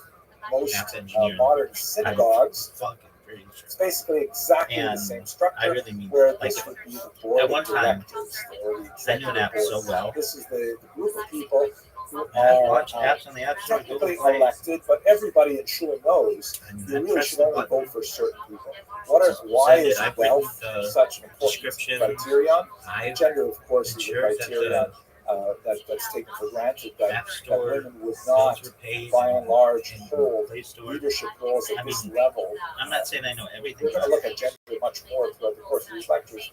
most app engineering, modern synagogues, fucking pretty sure. it's basically exactly the And same I structure, really mean, where like, this would be the board at one of time, directors or the I knew an executive app so board. well. This is the group of people who I are watch apps on the App Store, Google technically Play. elected, but everybody in Shul knows And you I really press should the only button. vote for certain people. Why Send it. is I've wealth written the such an important description. criterion? I've Gender, of course, is the ensured that criterion the that's taken for granted, that App Store women would not, filter page by and large, and hold Play Store. leadership roles I at this mean, level. I'm not saying I know everything. We're going to look at gender much more throughout the course of these lectures.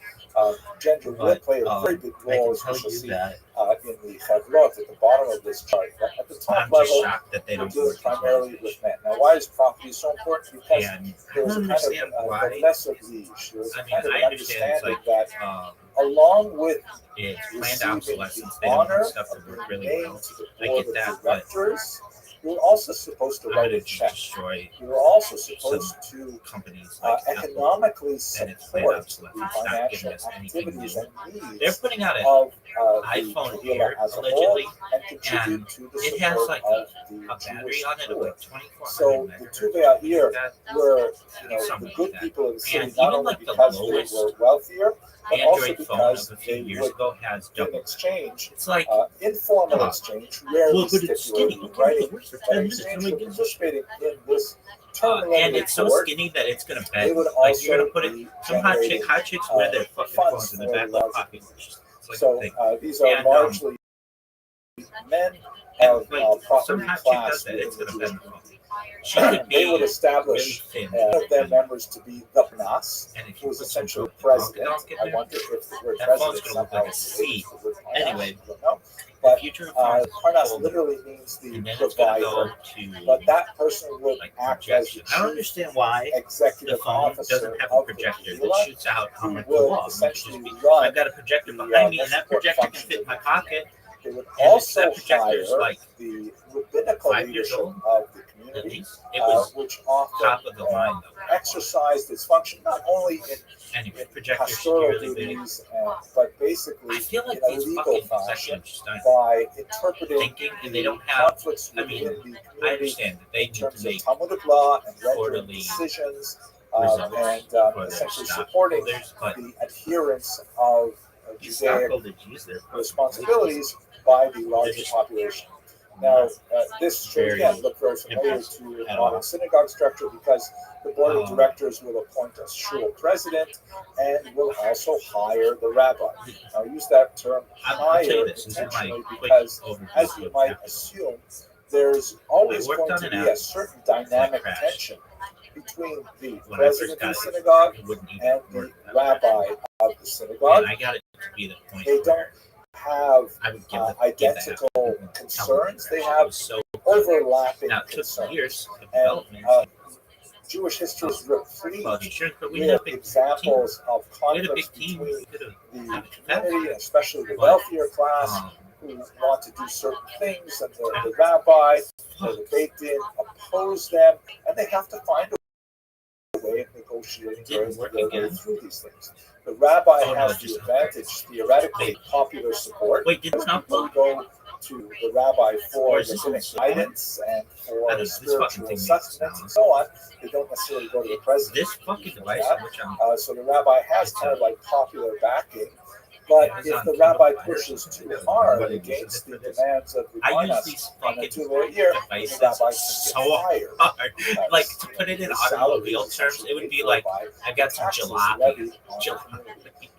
Gender will But, play a very big I role, can as we tell shall you see that in the Chavlot at the bottom of this chart. But at the top I'm just level, shocked that they we're don't dealing work primarily with men. Now, why is property so important? Because And I there was don't a kind understand of why. noblesse oblige. There was a I mean, kind of I an understand it's understanding like that along with it's planned receiving obsolescence. the They don't honor want stuff to of work being really named well. to the I board get that, of but directors, you're also supposed to I'm write gonna a just check. destroy You're also supposed to companies like Apple economically and its planned support obsolescence. the It's not giving financial us anything activities new. and They're needs putting out an of iPhone the Kehillah Air, as a whole, allegedly, and contribute and to the it has support like of a the battery Jewish on it of poor. like 2400 So the megahertz. Tuve here That, were the something good like that. people of the city, And not even only like the because they lowest were wealthier, but also Android phone because of a few they years would, ago has in double. exchange, It's like, informal Huh. exchange, rarely well, but it's stipulated skinny. in Okay, writing, it works for but 10 in minutes. exchange Nobody for gives a shit. participating in this term And limited it's so board, skinny that it's gonna they bend. would Like you're also gonna put it. be Some generating hot chicks wear their fucking funds phones in the for back the left larger pocket. It's just it's like a So thing. these are And, largely men And of like some property hot chick class does that, within it's the gonna Jewish bend the community. phone. She could They would be establish really thin. one of their members to be the Nas, And if who you was put some essentially donk president. in I there, wonder if the word that president phone's gonna look somehow like a is related C. to the word Parnas. Anyway, I don't know. the But future of phones is Parnas folded. literally means the And then it's gonna provider. go to But that person would like act as the projection. I don't chief understand why the executive phone officer doesn't have a of the projector that Kehillah, shoots out on who like the would wall. It should essentially just be, run I've got a projector the behind me, and most that important projector can function fit in of my the pocket. They would And also that projector's hire like the rabbinical 5 years leadership old, of the at community, least. It was which often top of the line though. exercised its function not only Anyway, in projectors should be pastoral really big. duties, but basically I feel like in a these legal fucking fashion executives just aren't by interpreting thinking, and they the don't have. conflicts I within mean, the I community understand that they in need terms to of make Talmudic law and rendering quarterly decisions essentially supporting the adherence of Judaic responsibilities by the larger population. Now, this should again look very familiar to modern synagogue structure because the board of directors will appoint a shul president and will also hire the rabbi. Now, I use that term hire intentionally because, as you might assume, there's always going to be a certain dynamic tension between the president of the synagogue and the rabbi of the synagogue. They don't have identical concerns. They have overlapping concerns. And Jewish history is replete with examples of conflicts between the community, and especially the wealthier class, who want to do certain things, and the rabbi or the Beit Din oppose them, and they have to find a way of negotiating their way through these things. The rabbi has the advantage, theoretically, popular support. People go to the rabbi for rabbinic guidance and for spiritual sustenance and so on. They don't necessarily go to the president. So the rabbi has kind of like popular backing. But if the rabbi pushes too hard against the demands of the Parnas on a 2 year, the rabbi can get fired. Like, to put it in automobile terms, it would be like, I got some jalopy.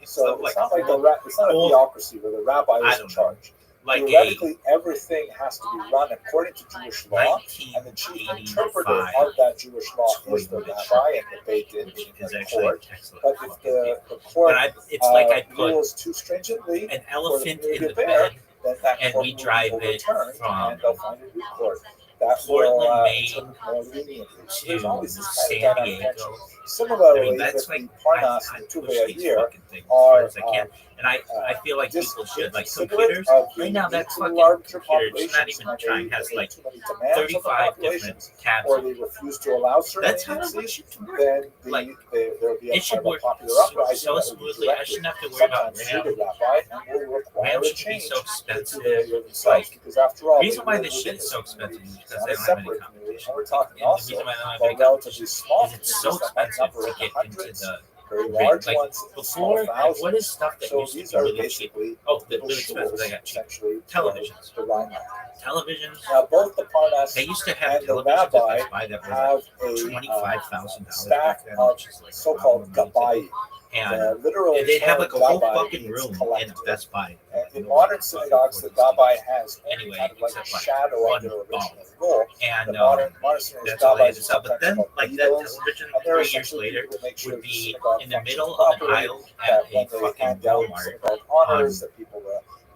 So it's not like it's not a theocracy where the rabbi is in charge. Theoretically, everything has to be run according to Jewish law, and the chief interpreter of that Jewish law is the rabbi and the Beit Din, the court. But if the court rules too stringently, an elephant in the bed, then that and we drive it from and they'll find a new court. That Portland, Maine to San Diego. Similarly, that's with like the Parnas I and push Tuvei these here fucking things as are far as I can, and I feel like people should, like, computers. Right now, that fucking computer, it's not even trying, has like 35 different tabs. Or they refuse to allow certain That's how agencies, it should work. then Like, there'll be a it should kind of work popular uprising so that will be smoothly. I directed shouldn't have to worry about sometimes through RAM. the rabbi and will require RAM a shouldn't be change so expensive. themselves, Like, because after all, the reason why they this live shit within is so this community. expensive is It's because not they a don't have any separate competition. community. And we're talking And the also reason why they don't have about any relatively competition small is it's so communities that might expensive number to in the get into hundreds, the very large like ones, small before. Like, thousands. what is stuff that So used to these be are really cheap? basically Oh, the little really expensive. shuls, I got cheap essentially, televisions. the Rhineland. Televisions. Now, both the Parnas They used to have and the televisions at rabbi Best Buy that were have like a $25,000 stack back then, of which is like so-called gabai. and Literal they'd have like a whole gabbai fucking means room in a collector. Best Buy. In modern synagogues, the gabbai has anyway, kind of like a except like shadow of their one original role. And The modern synagogues, that's all they had gabbais to are sell. But sometimes then, called like that beadles, television, and they're 3 years essentially later, people who make sure would the be synagogue in the functions middle of an properly, aisle that at when a they fucking hand out Walmart. synagogue honors, that people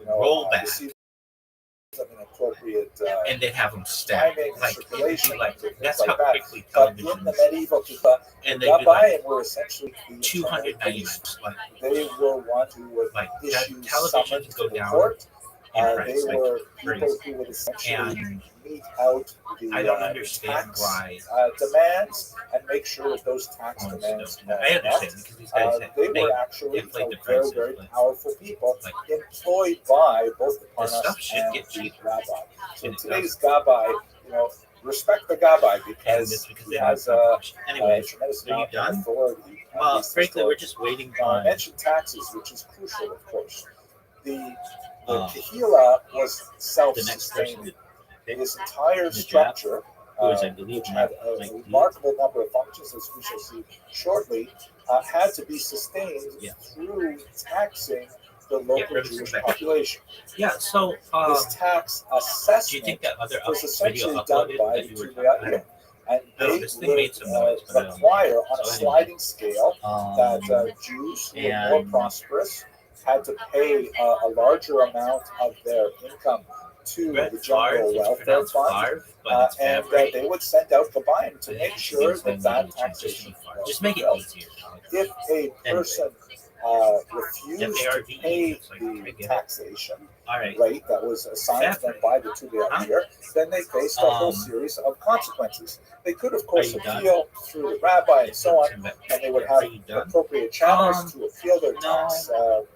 Roll back. receive them in appropriate And they'd have them stacked. timing, Like, it would circulation, be like, things that's like how that. quickly But television in the medieval Kippah, and the they'd be like gabbai were essentially the $299. Like, they were one who would like issue televisions summons go to the down court. in They price, like were crazy. people who would essentially And mete out the I don't understand tax why. demands and make sure that those tax demands met. I understand because these guys they were actually inflate the very, prices, very but powerful people like, employed by both the the Parnas stuff should and get the cheaper. rabbi. So And it today's doesn't. gabbai, respect the gabbai And because it's because he they have has a anyway. tremendous Are you amount of done? authority. Well, frankly, we're just waiting Now, I on. mentioned taxes, which is crucial, of course. The Kahila was The next self-sustaining. person, This entire the structure, who is, I believe, which had a Mike remarkable number of functions, as we shall see shortly, had to be sustained through taxing the local Jewish population. Yeah, so This tax do you assessment think that other was video essentially done uploaded by that the you were Tuvei, and they this thing made some noise, would but I don't require know. on a So anyway, sliding scale that Jews who were more and- prosperous had to pay a larger amount of their income to the general welfare fund, and they would send out Gabayim to make sure that that taxation was just make it fulfilled. easier. If a person refused to pay the taxation rate that was assigned to them by the Tuvei, then they faced a whole series of consequences. They could, of course, appeal through the rabbi and so on, and they would have appropriate channels to appeal their tax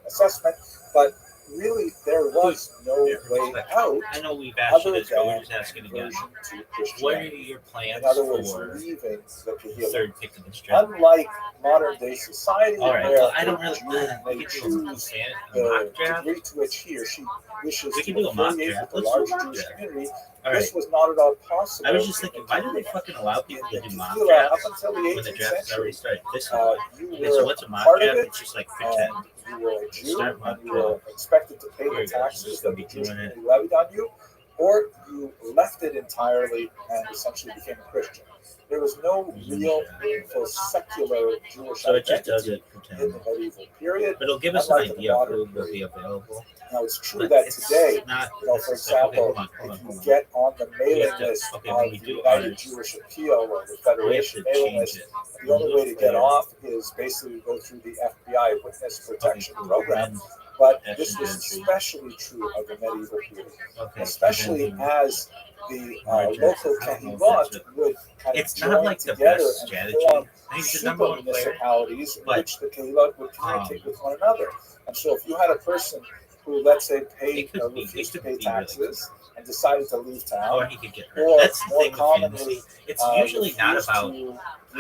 assessment. But really there was no way out I know we've asked you other this, but we're than just asking again. conversion to What are Christianity. your plans In other words, for leaving the the Kahila. third pick of this draft? Unlike modern day society, All right, where well, I don't really. Jew We may could do a choose mock the draft. degree to which he or she wishes We can to do a mock affiliate draft. with a Let's do a large mock Jewish draft. community, All this right. was not at all possible. I was just in thinking, the why do they Kahila. fucking allow In people the to do mock Kahila, up drafts until the when the 18th draft has already century, started? This one. you Okay, so were what's a mock part of draft? it, It's just like pretend. and you were a Jew, Start mock and you were draft. expected to pay Here the we go. We're taxes just that gonna the be Jewish doing it. community levied on you, or you left it entirely and essentially became a Christian. There was no real meaningful secular Jewish So it just does identity it in pretend. the medieval period. But it'll give us an Unlike in the idea of modern who will be period. available. Now it's true But that it's today, not. for Okay, example, hold if you on. get on the We mailing have to. list Okay, when of we the do United ours, Jewish Appeal or the we have Federation to mailing change list, it. the only way to get off is basically to go through the FBI Witness Protection Okay, cool. Program. Then But Action this was entry. especially true of the medieval period, Okay, especially and then as the Right, local I don't know if Kahilot that's would kind of it's not join like the together best and strategy. form I think the super number one player. municipalities in but, which the Kahilot would communicate with one another. And so if you had a person who, let's say, paid It or could be. refused It to could pay be really taxes and decided to leave Or town, he could get hurt. or That's the more thing with fantasy. commonly, It's usually not refused about to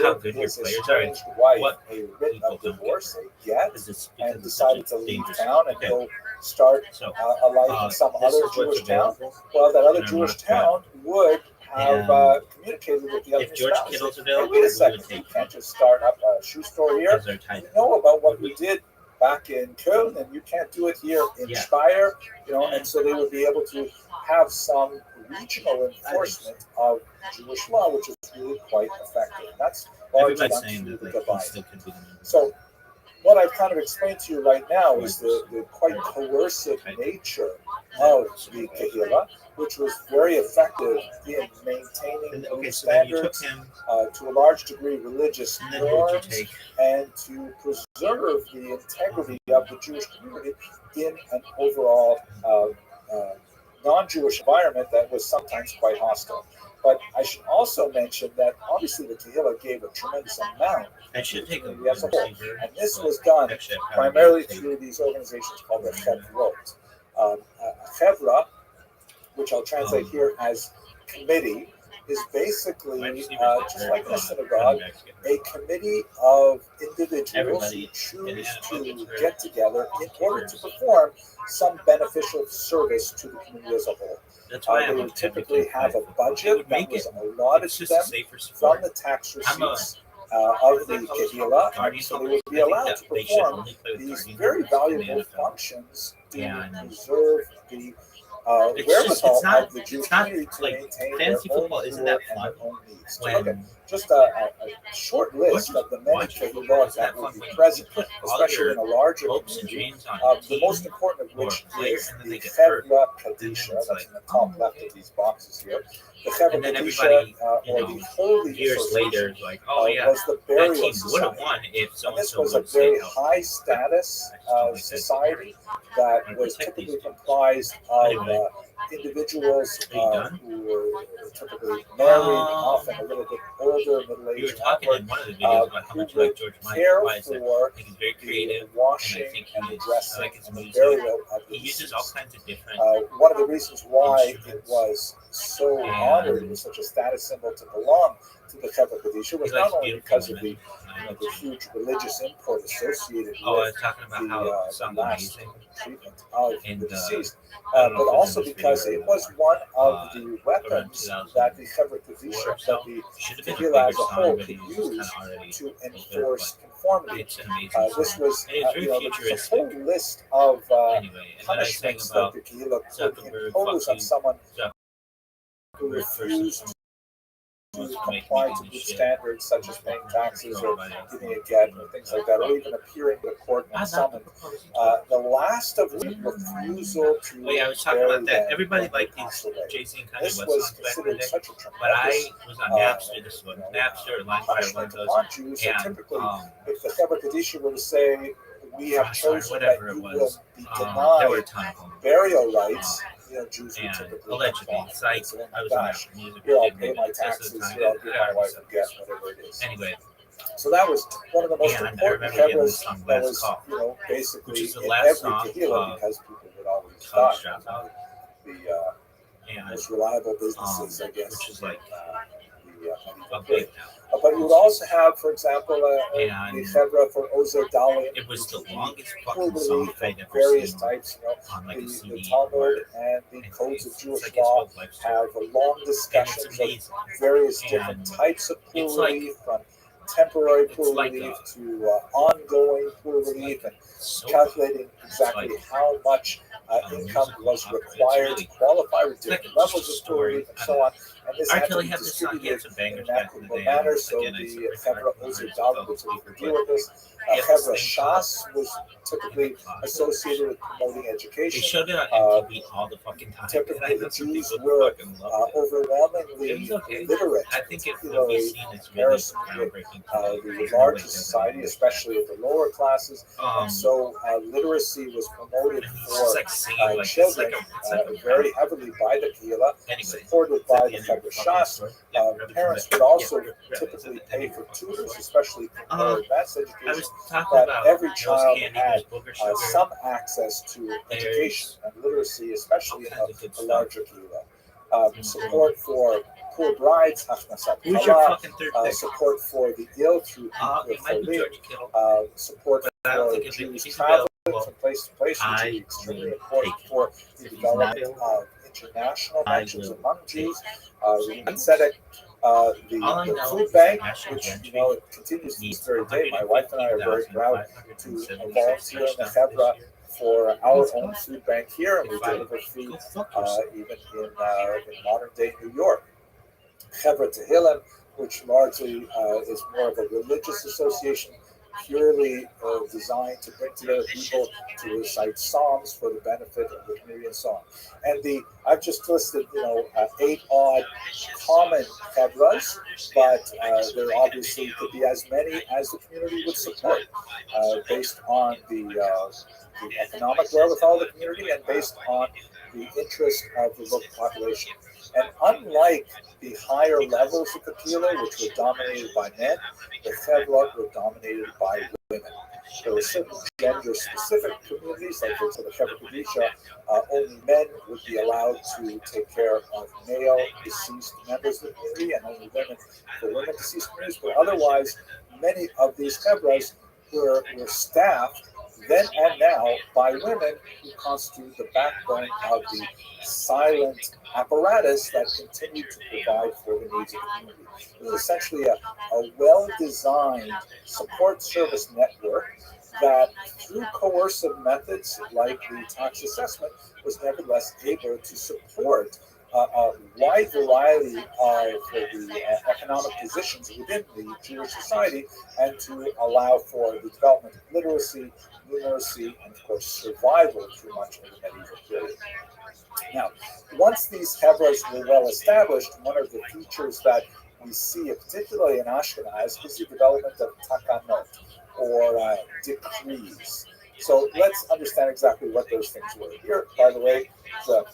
how give good your his players are. It's estranged wife what a writ people of don't divorce, get a get, because it's and because it's such decided a to leave dangerous. town and Okay, go start so a life in some this other is what's Jewish town. available. Well, that other in our Jewish mock draft. town would have And communicated with the other If George municipalities. Kittle's Hey, available, wait a we second, would you take can't just start up a shoe store here. as our You title. know about what Would we? we did back in Köln, and you can't do it here in Yeah. Speyer, and so they would be able to have some regional enforcement of Jewish law, which is really quite effective. And that's largely Everybody's done saying through that the like he divide. still could be the number So what I've kind of explained to you right now is the quite coercive nature of the Kahila, which was very effective in maintaining And, the okay, so then you took standards, him, to a large degree religious and then who would you norms, take? and to preserve the integrity of the Jewish community in an overall non-Jewish environment that was sometimes quite hostile. But I should also mention that obviously the Kahila gave a tremendous amount I should take a to the as a whole. receiver. And this but was done actually, I probably primarily would take- through these organizations called the Chevrot. A Chevra, which I'll translate here as committee, is basically, wide receivers just are like in a running synagogue, backs get a hurt. committee of individuals who Everybody in choose NFL gets to hurt. get together in order to perform some beneficial service to the community as a whole. That's why They I'm would typically have a budget that was It's allotted to just a them safer from sport. the tax I'm a- receipts of the Kahila, and so they would be allowed to They should perform only play with these guardian very angels in the valuable NFL. functions to And preserve the It's wherewithal it's not- of the Jewish it's not community to like maintain fantasy their own football isn't poor that and fun their own needs. To look at when just a short list of the many watching Kahilot football isn't that that will fun be when you present, put all especially in your a larger hopes and community. dreams on a The team most important of or which a player, is and then the they get hurt. Chevra And then Kadisha, it's that's like, in the top left of these boxes here. The Chevra And then Kadisha, everybody, or the Holy years Association, later, it's like, oh yeah, was the that burial team would have society. won if so And and this so was a would very stay healthy. high status I just don't like that. society I that was protect these typically dudes. comprised of Anyway. individuals Are you done? who were typically married, often a little bit older, You were middle-aged, talking onward, in one of the videos about how who much you like would George Michael. care Why is that? for I think he's very the creative, washing and I think and he the is. I dressing like his and the music. burial of the He uses all deceased. kinds of different. One of the reasons why it Instruments. was so And honored, it was such a status symbol to belong to the Chevra Kadisha, He was likes not only beautiful because of the women. the huge religious import associated Oh, I with was talking about the how it sounds last amazing. treatment of And, the deceased, I don't know but if it's also in this because video it was one of uh, the around weapons 2004 that the Chevra Kadisha, or so. that the Should have been a Kahila bigger as a song, whole but could he was just kind use of already to older, enforce but conformity. it's an amazing This song. was, And it's very the futuristic. whole list of Anyway, and then I sang punishments that about the Kahila could Zuckerberg, impose fuck on you, someone who Zuckerberg first and refused foremost, to to make comply me to do good shit. standards such as paying taxes or Everybody else giving a get or things like that, or even appearing in court when Not the summoned. proposal. The last of which refusal to Oh yeah, I was talking bury about that. them Everybody when they liked passed these away. Jay-Z and Kanye This West was songs back in the considered day, such a but I tremendous was on Napster. This was Napster or Line Fire, one of punishment those. upon Jews. So And typically, if the um, Chevra Kadisha were to say, we have sorry, chosen whatever that it you was, will be there were a denied ton of them. burial rights, Jews would And typically allegedly, comply. it's like So, oh I my was on gosh, that music. here I'll video, pay maybe my the test of taxes, the time. here I'll give my wife a So, get, whatever it is. anyway, So that was one of the most and I important remember getting this Chevras song that Last was, Call, basically which is the in last every song Kahila of because people would college dropout, the and most reliable businesses, I guess. which is like the a big now. but you would also have, for example, the And Chevra for Ozer Dalit. it was the longest Poor fucking song belief I'd of ever various seen types, on like a the CD. Talmud and the And codes of it's Jewish like his law whole life story. have long And discussions it's of amazing. various And different types of poor it's like- relief, from temporary it's poor like relief to ongoing poor relief, and So calculating exactly like how much income was required to qualify with different levels of poor relief and so on. And this R. had to Kelly be had this song, he had distributed some in bangers an back in the equitable day. manner, so Again, I the support Chevra my Ozer artists Dalit with was able to people, deal with this. he has this Chevra thing Shas was typically associated with promoting They education. showed it on MTV all the fucking time. Typically, And I know the some Jews people were fucking loved it. overwhelmingly It was okay. literate, I think it would be particularly seen in as really comparison with groundbreaking. the larger society, especially of the lower classes. And so literacy was promoted and he's for just like singing like children it's like a very heavily by the Kehillah, anyway. supported by the Chevra Shas. Parents would also typically pay for tutors, especially for more advanced I education. was talking But about every Rose child Candy, had there's booger sugar, some access to education and literacy, especially in all kinds of good the stuff. larger Kehillah. Support for poor brides, Hashmasat Who's your Kala, fucking third pick? support for the ill through It might be George Kittle, support but I don't for think if Jews he's traveling available, from place to place, which I is extremely will important take for the If he's development not of international I connections will among take Jews. Tzedek, All I the know food is bank, that National which Gentry it continues to this needs very day. My wife and I are very proud to volunteer in the Chevra for our own food bank here, and we deliver food even in modern day New York. Chevra Tehillim, which largely is more of a religious association, purely designed to bring together people to recite psalms for the benefit of the community and so on. And I've just listed 8 odd common chevras, but there obviously could be as many as the community would support, based on the economic wherewithal of the community and based on the interest of the local population. And unlike the higher levels of the Kehillah, which were dominated by men, the Chevra were dominated by women. There were certain gender-specific communities, like for example, the Chevra Kadisha, only men would be allowed to take care of male deceased members of the community, and only women for women deceased communities. But otherwise, many of these Chevras were staffed then and now by women who constitute the backbone of the silent apparatus that continue to provide for the needs of the community. It was essentially a well-designed support service network that, through coercive methods like the tax assessment, was nevertheless able to support a wide variety of the economic positions within the Jewish society, and to allow for the development of literacy, numeracy, and of course survival through much of the medieval period. Now, once these chevras were well established, one of the features that we see, particularly in Ashkenaz, is the development of takanot, or decrees. So let's understand exactly what those things were. Here, by the way, the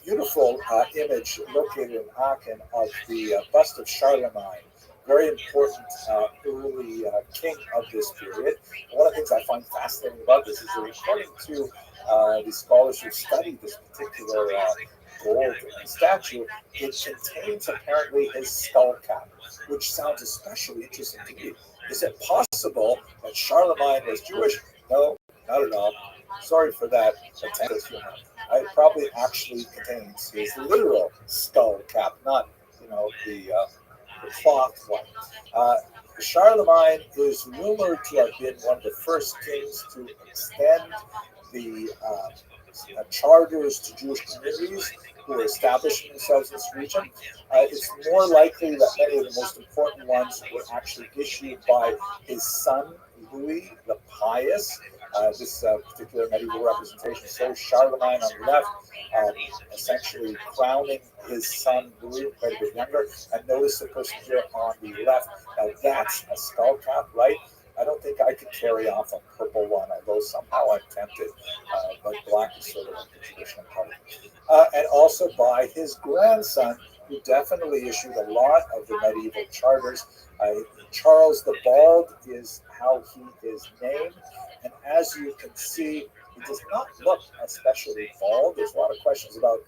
beautiful image located in Aachen of the bust of Charlemagne, very important early king of this period. One of the things I find fascinating about this is that, according to the scholars who studied this particular gold statue, it contains apparently his skull cap, which sounds especially interesting to me. Is it possible that Charlemagne was Jewish? No, not at all. Sorry for that attempt humor. It probably actually contains his literal skull cap, not the cloth one. Charlemagne is rumored to have been one of the first kings to extend the charters to Jewish communities who were establishing themselves in this region. It's more likely that many of the most important ones were actually issued by his son, Louis the Pious. This particular medieval representation shows Charlemagne on the left, essentially crowning his son Louis, quite a bit younger. And notice the person here on the left. Now that's a skull cap, right? I don't think I could carry off a purple one, although somehow I'm tempted. But black is sort of like the traditional color. And also by his grandson, who definitely issued a lot of the medieval charters. Charles the Bald is how he is named. And as you can see, he does not look especially bald. There's a lot of questions about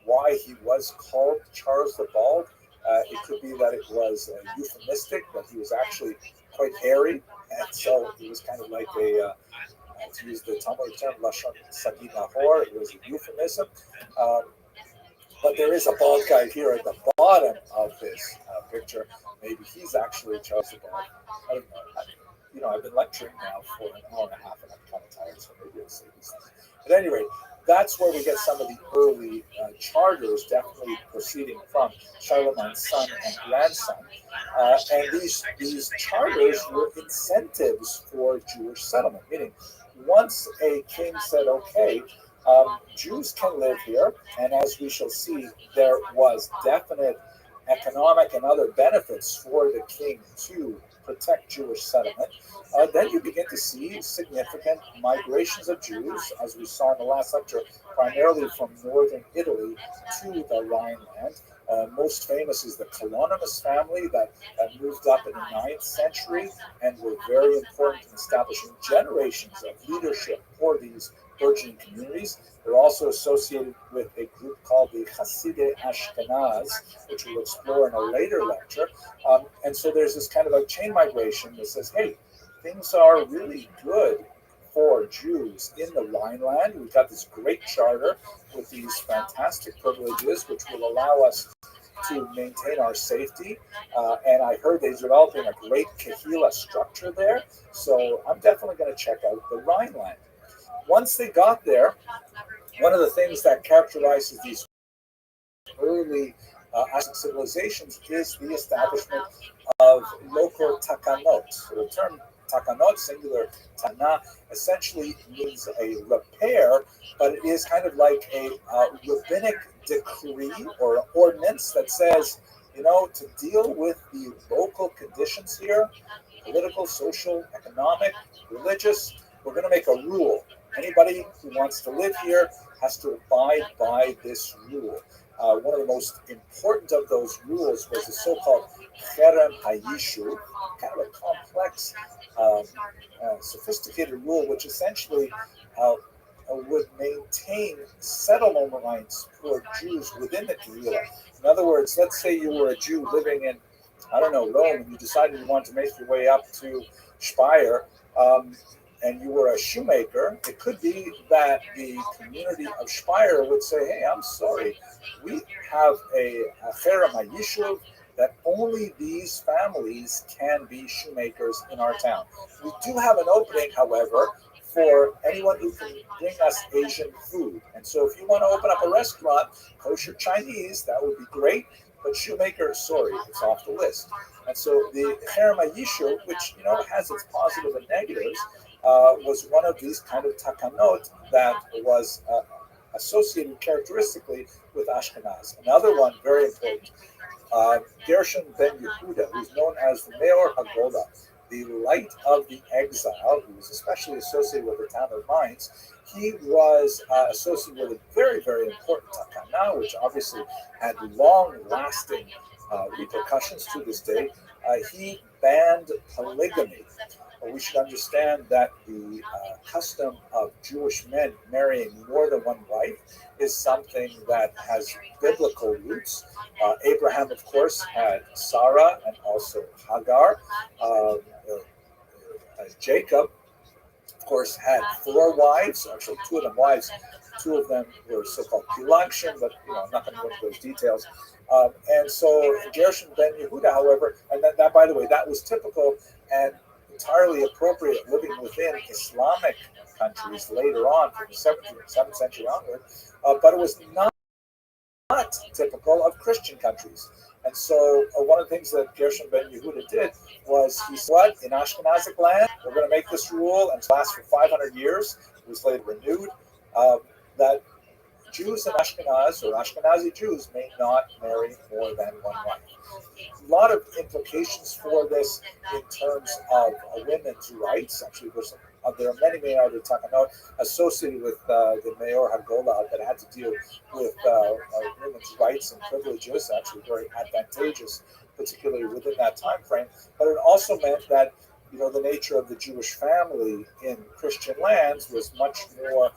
why he was called Charles the Bald. It could be that it was euphemistic, that he was actually quite hairy, and so he was kind of like to use the Talmudic term, Lashon Sagi Nahor, it was a euphemism. But there is a bald guy here at the bottom of this picture. Maybe he's actually Charles the Bald. I don't know. I've been lecturing now for an hour and a half, and I'm kind of tired, so maybe I'll say these things. At any rate, that's where we get some of the early charters, definitely proceeding from Charlemagne's son and grandson. And these charters were incentives for Jewish settlement, meaning once a king said, okay, Jews can live here, and as we shall see, there was definite economic and other benefits for the king to protect Jewish settlement. Then you begin to see significant migrations of Jews, as we saw in the last lecture, primarily from northern Italy to the Rhineland. Most famous is the Colonimus family that moved up in the 9th century and were very important in establishing generations of leadership for these burgeoning communities. They're also associated with a group called the Hasidei Ashkenaz, which we'll explore in a later lecture. And so there's this kind of a chain migration that says, hey, things are really good for Jews in the Rhineland. We've got this great charter with these fantastic privileges, which will allow us to maintain our safety. And I heard they're developing a great Kehila structure there. So I'm definitely going to check out the Rhineland. Once they got there, one of the things that characterizes these early Aztec civilizations is the establishment of local takanot. So the term takanot, singular tana, essentially means a repair, but it is kind of like a rabbinic decree or an ordinance that says, to deal with the local conditions here, political, social, economic, religious, we're going to make a rule. Anybody who wants to live here has to abide by this rule. One of the most important of those rules was the so-called Cherem HaYishuv, kind of a complex, sophisticated rule, which essentially would maintain settlement rights for Jews within the Kehillah. In other words, let's say you were a Jew living in, Rome, and you decided you wanted to make your way up to Speyer, and you were a shoemaker. It could be that the community of Speyer would say, hey, I'm sorry, we have a Cherem HaYishuv that only these families can be shoemakers in our town. We do have an opening, however, for anyone who can bring us Asian food. And so if you want to open up a restaurant, kosher Chinese, that would be great. But shoemaker, sorry, it's off the list. And so the Cherem HaYishuv, which has its positive and negatives, was one of these kind of takanot that was associated characteristically with Ashkenaz. Another one, very important, Gershon ben Yehuda, who's known as the Meor HaGola, the light of the exile, who was especially associated with the town of Mainz. He was associated with a very, very important takana, which obviously had long-lasting repercussions to this day. He banned polygamy. We should understand that the custom of Jewish men marrying more than one wife is something that has biblical roots. Abraham, of course, had Sarah and also Hagar. Jacob, of course, had 4 wives, actually 2 of them wives. 2 of them were so-called Pilagshim, but I'm not going to go into those details. And so Gershon ben Yehuda, however, and that, by the way, that was typical and entirely appropriate living within Islamic countries later on, from the 7th century onward, but it was not typical of Christian countries. And so one of the things that Gershon ben Yehuda did was he said, what, in Ashkenazic land, we're going to make this rule and last for 500 years. It was later renewed, that Jews in Ashkenaz or Ashkenazi Jews may not marry more than one wife. A lot of implications for this in terms of women's rights. Actually, there are many other takanot associated with the Mayor Hagolah that had to deal with women's rights and privileges, actually very advantageous, particularly within that time frame. But it also meant that the nature of the Jewish family in Christian lands was much more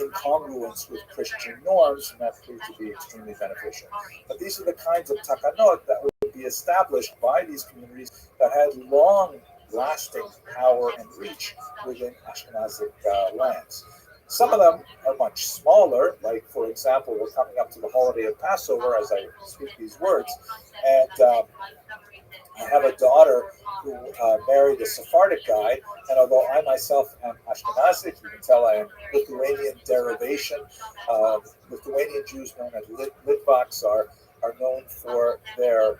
in congruence with Christian norms, and that proved to be extremely beneficial. But these are the kinds of takanot that would be established by these communities that had long-lasting power and reach within Ashkenazic lands. Some of them are much smaller, like, for example, we're coming up to the holiday of Passover as I speak these words, and I have a daughter who married a Sephardic guy, and although I myself am Ashkenazic, you can tell I am Lithuanian derivation. Lithuanian Jews known as Litvaks are known for their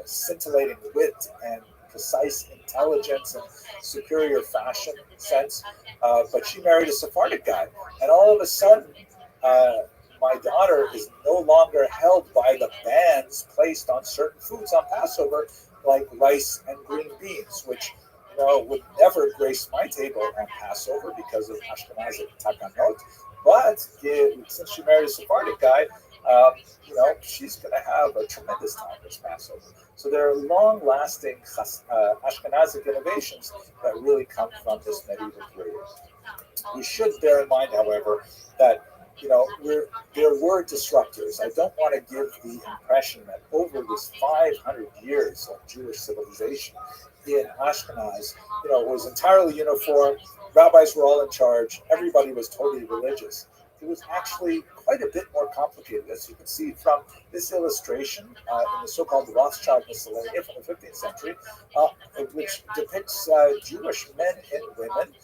scintillating wit and precise intelligence and superior fashion sense. But she married a Sephardic guy, and all of a sudden, my daughter is no longer held by the bans placed on certain foods on Passover, like rice and green beans, which would never grace my table on Passover because of Ashkenazic takanot. But since she married a Sephardic guy, she's going to have a tremendous time this Passover. So there are long-lasting Ashkenazic innovations that really come from this medieval period. We should bear in mind, however, that there were disruptors. I don't want to give the impression that over this 500 years of Jewish civilization in Ashkenaz, it was entirely uniform. Rabbis were all in charge. Everybody was totally religious. It was actually quite a bit more complicated, as you can see from this illustration in the so-called Rothschild Miscellanea from the 15th century, which depicts Jewish men and women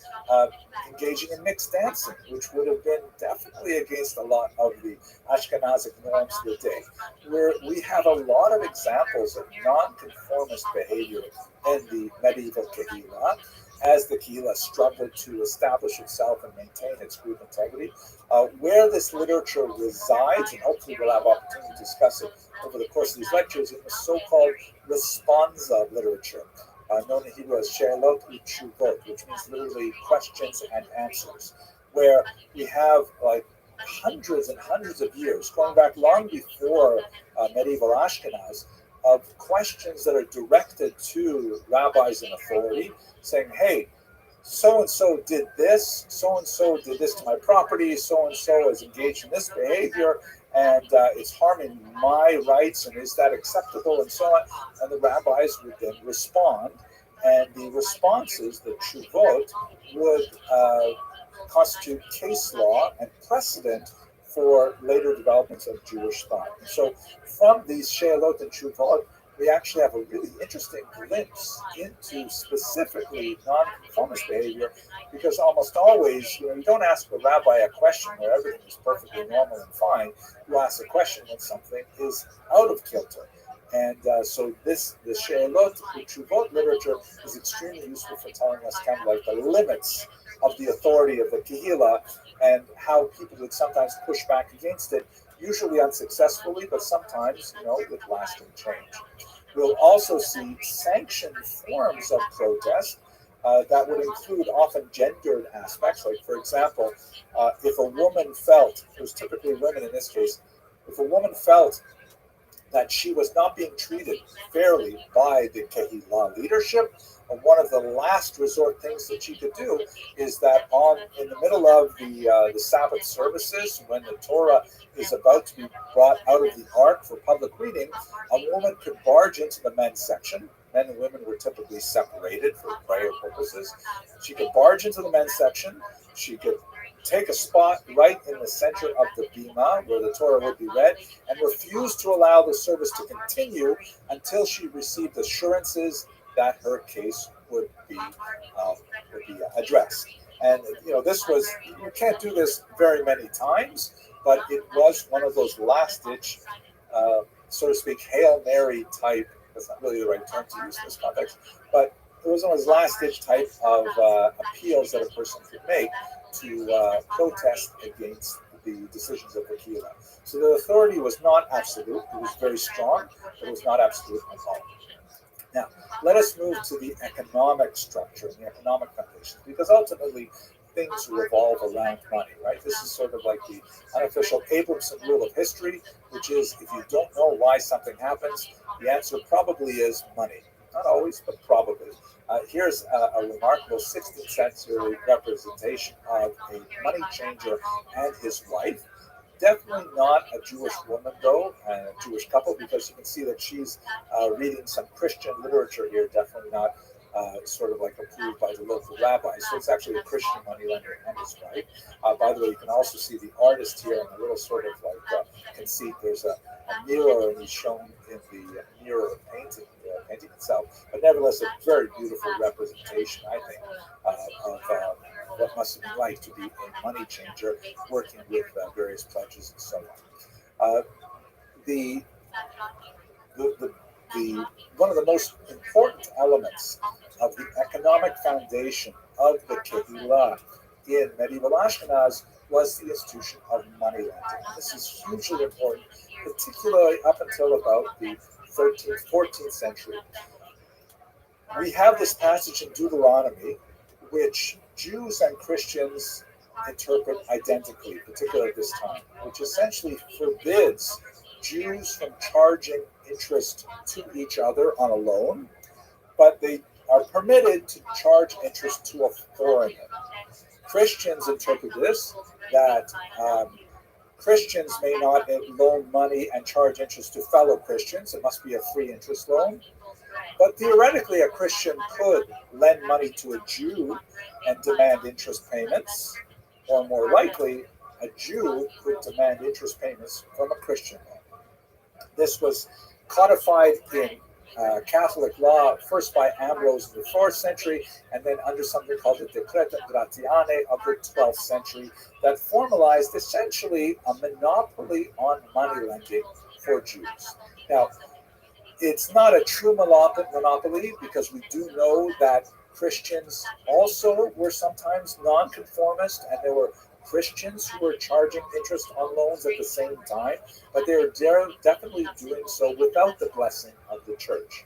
engaging in mixed dancing, which would have been definitely against a lot of the Ashkenazic norms of the day. Where we have a lot of examples of non-conformist behavior in the medieval Kehillah, as the Kehillah struggled to establish itself and maintain its group integrity. Where this literature resides, and hopefully we'll have opportunity to discuss it over the course of these lectures, in the so-called responsa literature, known in Hebrew as She'elot u'Tshuvot, which means literally questions and answers, where we have like hundreds and hundreds of years, going back long before medieval Ashkenaz, of questions that are directed to rabbis in authority, saying, hey, so-and-so did this, so-and-so did this to my property, so-and-so is engaged in this behavior, and it's harming my rights, and is that acceptable, and so on. And the rabbis would then respond, and the responses, the tshuvot, would constitute case law and precedent for later developments of Jewish thought. And so from these she'elot and tshuvot, we actually have a really interesting glimpse into specifically non-conformist behavior, because almost always, you don't ask a rabbi a question where everything is perfectly normal and fine. You ask a question when something is out of kilter. And so the she'elot, the tshuvot literature is extremely useful for telling us kind of like the limits of the authority of the Kehillah and how people would sometimes push back against it, usually unsuccessfully, but sometimes, with lasting change. We'll also see sanctioned forms of protest that would include often gendered aspects. Like, for example, if a woman felt, it was typically women in this case, if a woman felt that she was not being treated fairly by the Kehillah leadership, one of the last resort things that she could do is that in the middle of the Sabbath services, when the Torah is about to be brought out of the ark for public reading, a woman could barge into the men's section. Men and women were typically separated for prayer purposes. She could barge into the men's section. She could take a spot right in the center of the bima where the Torah would be read, and refuse to allow the service to continue until she received assurances that her case would be addressed. And this was, you can't do this very many times, but it was one of those last-ditch, so to speak, Hail Mary type. That's not really the right term to use in this context, but it was one of those last-ditch type of appeals that a person could make to protest against the the decisions of the Kehillah. So the authority was not absolute. It was very strong, but it was not absolute at all. Now, let us move to the economic structure and the economic foundations, because ultimately things revolve around money, right? This is sort of like the unofficial Abramson rule of history, which is if you don't know why something happens, the answer probably is money. Not always, but probably. Here's a remarkable 16th century representation of a money changer and his wife. Definitely not a Jewish woman, though, a Jewish couple, because you can see that she's reading some Christian literature here, definitely not sort of like approved by the local rabbi. So it's actually a Christian moneylender and his wife. By the way, you can also see the artist here in a little sort of like conceit. There's a mirror, and he's shown in the mirror painting itself. But nevertheless, a very beautiful representation, I think, of what must have been like to be a money changer, working with various pledges and so on. The one of the most important elements of the economic foundation of the Kehillah in medieval Ashkenaz was the institution of money lending. This is hugely important, particularly up until about the 13th, 14th century. We have this passage in Deuteronomy, which Jews and Christians interpret identically, particularly at this time, which essentially forbids Jews from charging interest to each other on a loan, but they are permitted to charge interest to a foreigner. Christians interpret this that Christians may not loan money and charge interest to fellow Christians. It must be a free interest loan. But theoretically, a Christian could lend money to a Jew and demand interest payments, or more likely, a Jew could demand interest payments from a Christian loan. This was codified in Catholic law, first by Ambrose in the 4th century, and then under something called the Decretum Gratiane of the 12th century, that formalized essentially a monopoly on money lending for Jews. Now, it's not a true monopoly, because we do know that Christians also were sometimes nonconformist, and there were Christians who were charging interest on loans at the same time, but they were definitely doing so without the blessing of the church.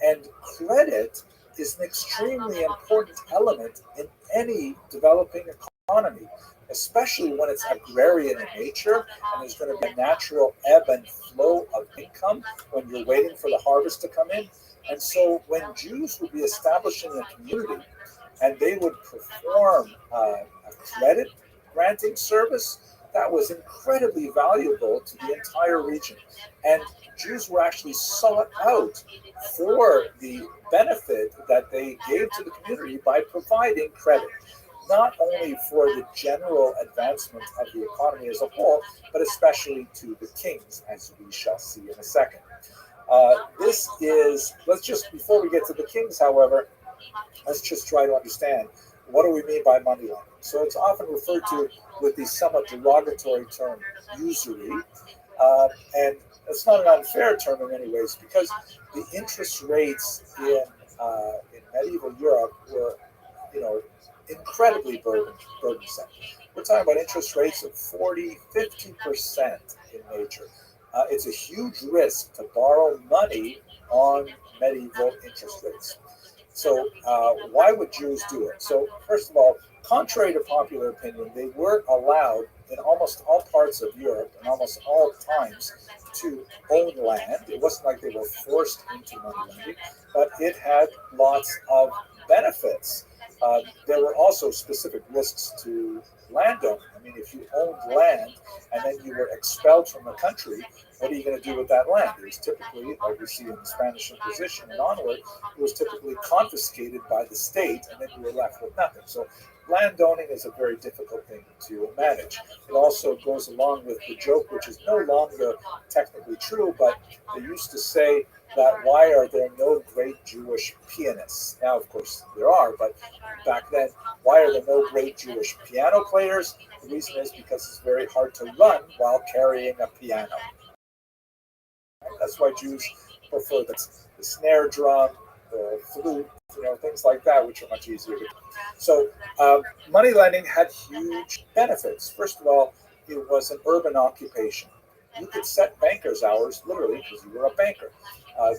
And credit is an extremely important element in any developing economy, especially when it's agrarian in nature and there's going to be a natural ebb and flow of income when you're waiting for the harvest to come in. And so when Jews would be establishing a community and they would perform a credit granting service, that was incredibly valuable to the entire region. And Jews were actually sought out for the benefit that they gave to the community by providing credit, not only for the general advancement of the economy as a whole, but especially to the kings, as we shall see in a second. Before we get to the kings, however, let's just try to understand, what do we mean by money lending? So it's often referred to with the somewhat derogatory term usury, and it's not an unfair term in many ways, because the interest rates in medieval Europe were, incredibly burdensome. We're talking about interest rates of 40, 50% in nature. It's a huge risk to borrow money on medieval interest rates. So why would Jews do it? So first of all, contrary to popular opinion, they were allowed in almost all parts of Europe and almost all times to own land. It wasn't like they were forced into money lending, but it had lots of benefits. There were also specific risks to landowning. I mean, if you owned land and then you were expelled from the country, what are you going to do with that land? It was typically, like we see in the Spanish Inquisition and onward, it was typically confiscated by the state, and then you were left with nothing. So landowning is a very difficult thing to manage. It also goes along with the joke, which is no longer technically true, but they used to say that why are there no great Jewish pianists? Now, of course, there are, but back then, why are there no great Jewish piano players? The reason is because it's very hard to run while carrying a piano. That's why Jews prefer the snare drum, the flute, things like that, which are much easier to do. So money lending had huge benefits. First of all, it was an urban occupation. You could set banker's hours literally because you were a banker.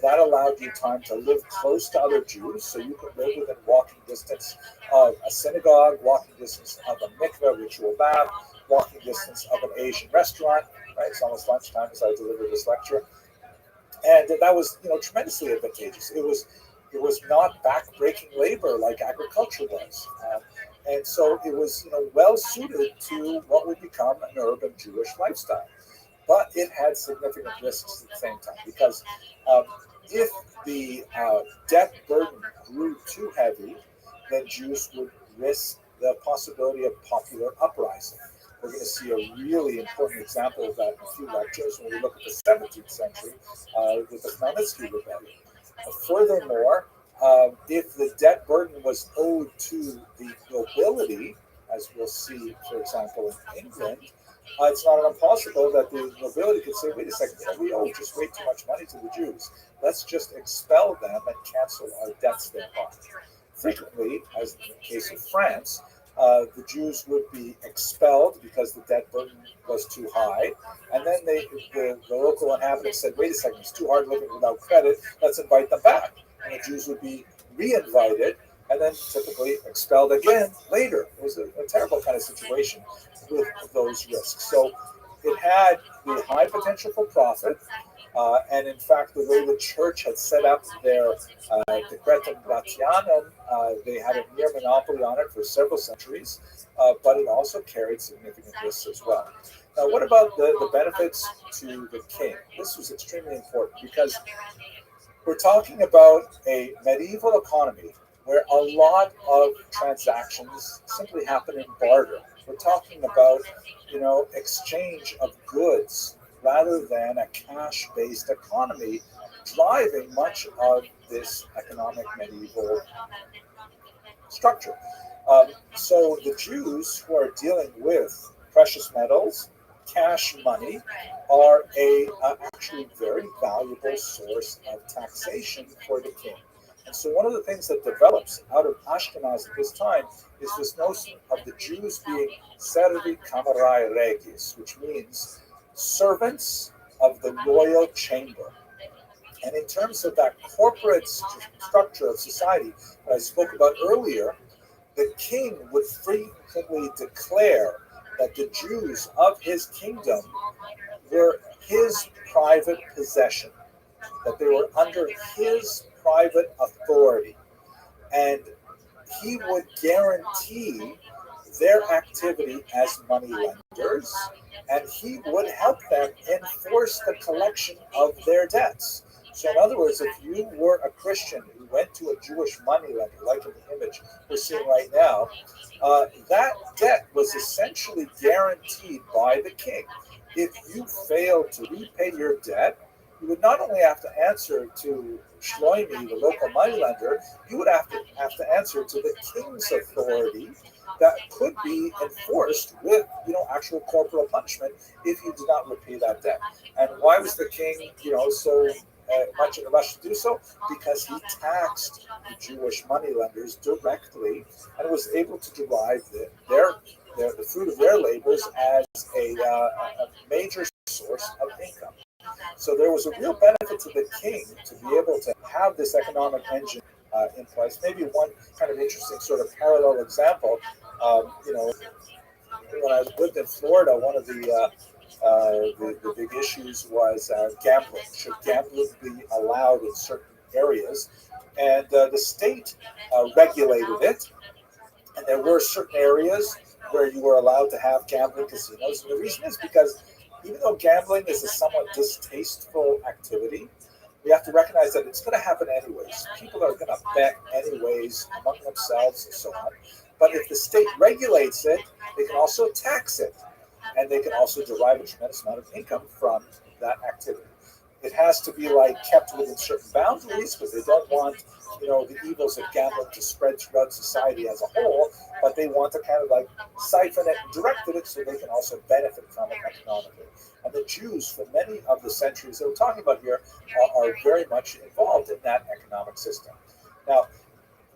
That allowed you time to live close to other Jews, so you could live within walking distance of a synagogue, walking distance of a mikveh, ritual bath, walking distance of an Asian restaurant. Right, it's almost lunchtime as I deliver this lecture, and that was, tremendously advantageous. It was not back-breaking labor like agriculture was, and so it was, well suited to what would become an urban Jewish lifestyle. But it had significant risks at the same time because if the debt burden grew too heavy, then Jews would risk the possibility of popular uprising. We're going to see a really important example of that in a few lectures when we look at the 17th century with the Khmelnytsky Rebellion. Furthermore, if the debt burden was owed to the nobility, as we'll see, for example, in England, it's not impossible that the nobility could say, wait a second, we owe just way too much money to the Jews. Let's just expel them and cancel our debts thereby. Frequently, as in the case of France, the Jews would be expelled because the debt burden was too high. And then the local inhabitants said, wait a second, it's too hard living without credit. Let's invite them back. And the Jews would be re-invited and then typically expelled again later. It was a terrible kind of situation with those risks. So it had the high potential for profit. And in fact, the way the church had set up their Decretum Gratianum, they had a near monopoly on it for several centuries, but it also carried significant risks as well. Now, what about the benefits to the king? This was extremely important because we're talking about a medieval economy where a lot of transactions simply happen in barter. We're talking about, exchange of goods rather than a cash-based economy driving much of this economic medieval structure. So the Jews who are dealing with precious metals, cash money, are a actually very valuable source of taxation for the king. And so one of the things that develops out of Ashkenaz at this time is this notion of the Jews being servi camerai regis, which means servants of the royal chamber. And in terms of that corporate structure of society that I spoke about earlier, the king would frequently declare that the Jews of his kingdom were his private possession, that they were under his private authority. And he would guarantee their activity as money lenders, and he would help them enforce the collection of their debts. So in other words, if you were a Christian who went to a Jewish moneylender, like in the image we're seeing right now, that debt was essentially guaranteed by the king. If you failed to repay your debt, you would not only have to answer to Shloimi, the local moneylender, you would have to answer to the king's authority that could be enforced with, actual corporal punishment if you did not repay that debt. And why was the king, so much in a rush to do so? Because he taxed the Jewish moneylenders directly and was able to derive the fruit of their labors as a major source of income. So there was a real benefit to the king to be able to have this economic engine in place. Maybe one kind of interesting sort of parallel example, when I lived in Florida, one of the big issues was gambling. Should gambling be allowed in certain areas? And the state regulated it, and there were certain areas where you were allowed to have gambling casinos. And the reason is because even though gambling is a somewhat distasteful activity, we have to recognize that it's going to happen anyways. People are going to bet anyways among themselves and so on. But if the state regulates it, they can also tax it. And they can also derive a tremendous amount of income from that activity. It has to be kept within certain boundaries because they don't want, the evils of gambling to spread throughout society as a whole, but they want to kind of siphon it and direct it so they can also benefit from it economically. And the Jews, for many of the centuries that we're talking about here, are very much involved in that economic system. Now,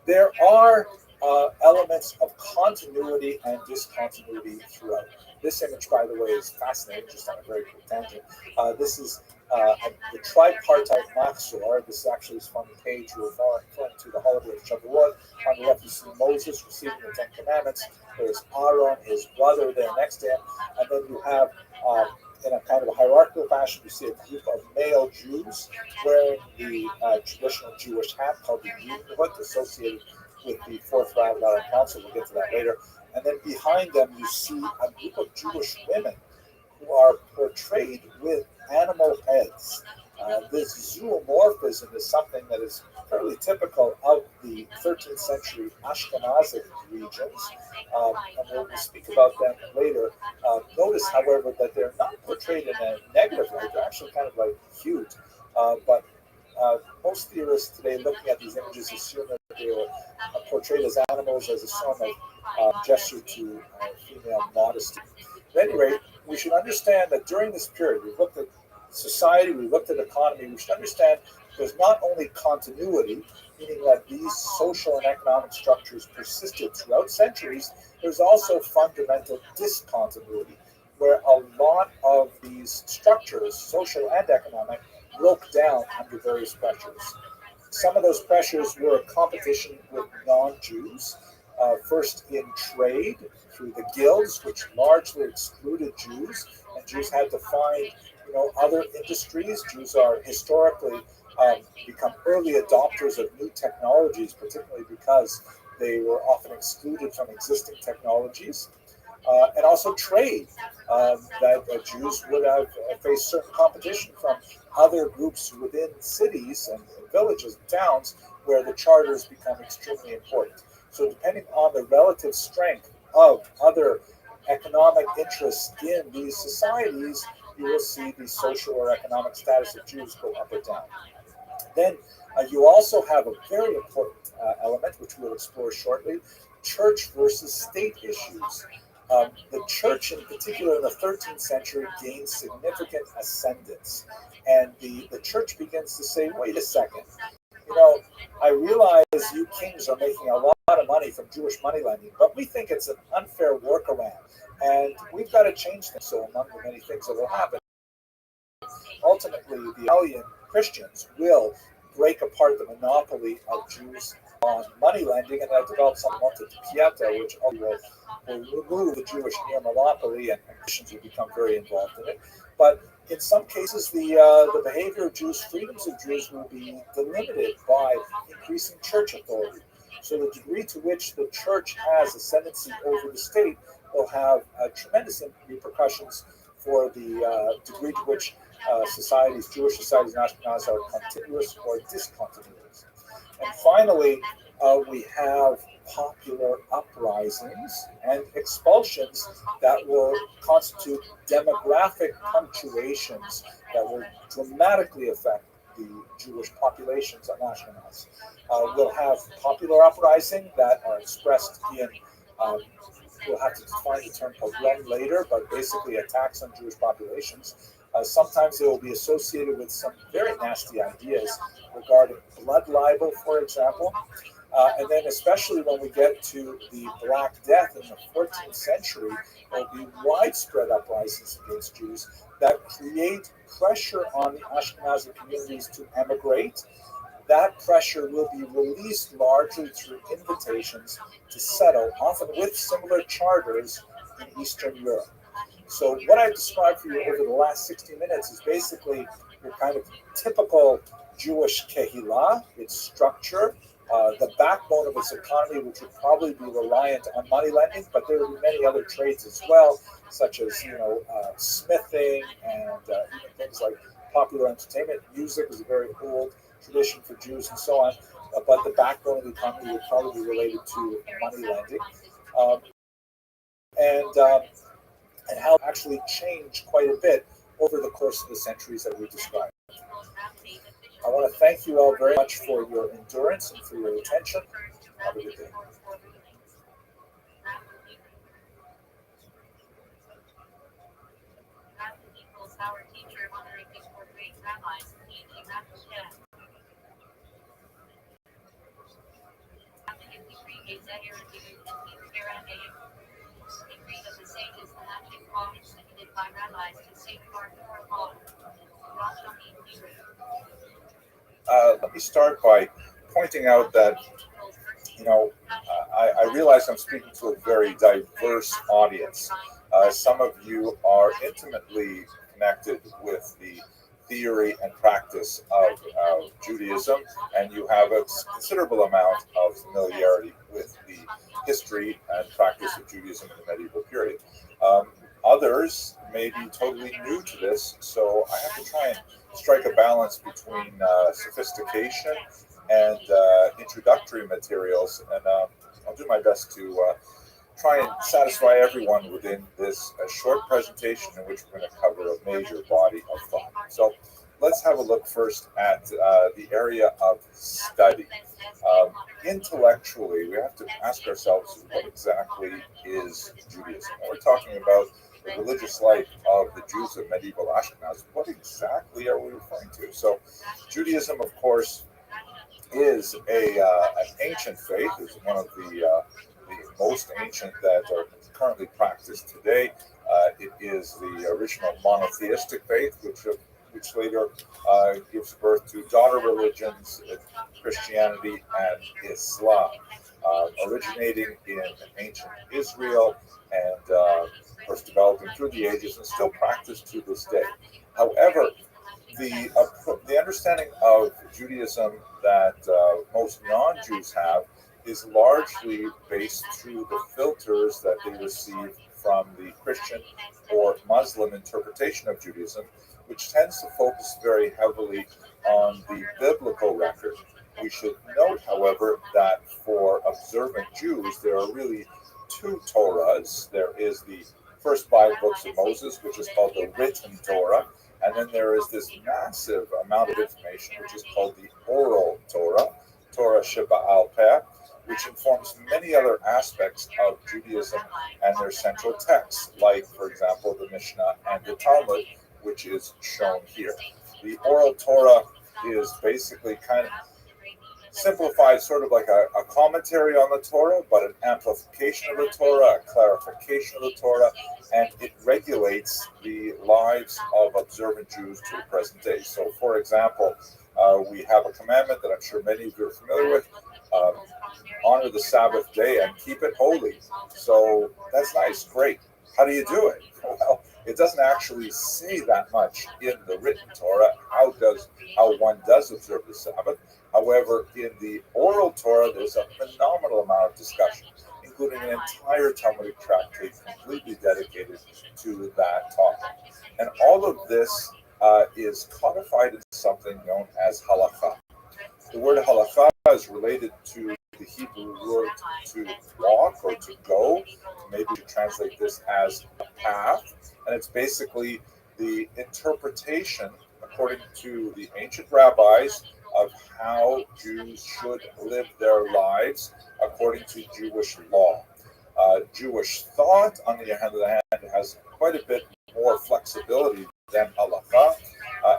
there are elements of continuity and discontinuity throughout. This image, by the way, is fascinating, just on a very quick tangent. This is the tripartite Machzor. This actually is from the page you're referring to, the holiday of Shavuot. On the left, you see Moses receiving the Ten Commandments. There's Aaron, his brother, there next to him. And then you have, in a kind of a hierarchical fashion, you see a group of male Jews wearing the traditional Jewish hat called the Yidnut, associated with the Fourth Rabbinic Council. We'll get to that later. And then behind them, you see a group of Jewish women who are portrayed with animal heads. This zoomorphism is something that is fairly typical of the 13th century Ashkenazic regions, and we'll speak about them later. Notice, however, that they're not portrayed in a negative light. They're actually kind of like cute, but most theorists today, looking at these images, assume that they were portrayed as animals as a sort of gesture to female modesty. At any rate, we should understand that during this period, we've looked at society, we've looked at economy, we should understand there's not only continuity, meaning that these social and economic structures persisted throughout centuries, there's also fundamental discontinuity, where a lot of these structures, social and economic, broke down under various pressures. Some of those pressures were competition with non-Jews, first in trade through the guilds, which largely excluded Jews, and Jews had to find, other industries. Jews are historically become early adopters of new technologies, particularly because they were often excluded from existing technologies. And also trade, that Jews would have faced certain competition from other groups within cities and villages and towns where the charters become extremely important. So depending on the relative strength of other economic interests in these societies, you will see the social or economic status of Jews go up or down. Then you also have a very important element, which we'll explore shortly, church versus state issues. The church, in particular in the 13th century, gains significant ascendance. And the church begins to say, wait a second, I realize you kings are making a lot of money from Jewish money lending, but we think it's an unfair workaround. And we've got to change things. So among the many things that will happen, ultimately the Italian Christians will break apart the monopoly of Jews on money lending, and that develops something called the Pieta, which will remove the Jewish near monopoly, and Christians will become very involved in it. But in some cases, the behavior of Jews, freedoms of Jews, will be delimited by increasing church authority. So the degree to which the church has ascendancy over the state will have tremendous repercussions for the degree to which societies, Jewish societies and Ashkenaz, are continuous or discontinuous. And finally, we have popular uprisings and expulsions that will constitute demographic punctuations that will dramatically affect the Jewish populations of Ashkenaz. We'll have popular uprising that are expressed in, we'll have to define the term pogrom later, but basically attacks on Jewish populations. Sometimes they will be associated with some very nasty ideas regarding blood libel, for example. And then especially when we get to the Black Death in the 14th century, there will be widespread uprisings against Jews that create pressure on the Ashkenazi communities to emigrate. That pressure will be released largely through invitations to settle, often with similar charters in Eastern Europe. So what I've described for you over the last 60 minutes is basically your kind of typical Jewish kehillah, its structure, the backbone of its economy, which would probably be reliant on money lending, but there would be many other trades as well, such as smithing and even things like popular entertainment. Music is a very old tradition for Jews and so on, but the backbone of the economy would probably be related to money lending, and how it actually changed quite a bit over the course of the centuries that we described. I want to thank you all very much for your endurance and for your attention. Have a good day. Let me start by pointing out that, I realize I'm speaking to a very diverse audience. Some of you are intimately connected with the theory and practice of Judaism, and you have a considerable amount of familiarity with the history and practice of Judaism in the medieval period. Others may be totally new to this, so I have to try and strike a balance between sophistication and introductory materials, and I'll do my best to try and satisfy everyone within this short presentation in which we're going to cover a major body of thought. So let's have a look first at the area of study. Intellectually, we have to ask ourselves, what exactly is Judaism? When we're talking about the religious life of the Jews of medieval Ashkenaz, what exactly are we referring to? So Judaism, of course, is an ancient faith. It's one of the most ancient that are currently practiced today. It is the original monotheistic faith, which later gives birth to daughter religions, Christianity and Islam, originating in ancient Israel and of course developing through the ages and still practiced to this day. However, the understanding of Judaism that most non-Jews have is largely based through the filters that they receive from the Christian or Muslim interpretation of Judaism, which tends to focus very heavily on the biblical record. We should note, however, that for observant Jews, there are really two Torahs. There is the first 5 books of Moses, which is called the written Torah, and then there is this massive amount of information, which is called the oral Torah, Torah Sheba'al Peh, which informs many other aspects of Judaism and their central texts, like, for example, the Mishnah and the Talmud, which is shown here. The oral Torah is basically kind of simplified, sort of like a commentary on the Torah, but an amplification of the Torah, a clarification of the Torah, and it regulates the lives of observant Jews to the present day. So, for example, we have a commandment that I'm sure many of you are familiar with. Honor the Sabbath day and keep it holy. So that's nice, great. How do you do it? Well, it doesn't actually say that much in the written Torah, how one does observe the Sabbath. However, in the oral Torah, there's a phenomenal amount of discussion, including an entire Talmudic tractate completely dedicated to that topic. And all of this is codified in something known as halakha. The word halakha is related to the Hebrew word to walk or to go. Maybe we should translate this as a path. And it's basically the interpretation, according to the ancient rabbis, of how Jews should live their lives according to Jewish law. Jewish thought, on the other hand, has quite a bit more flexibility than halakha.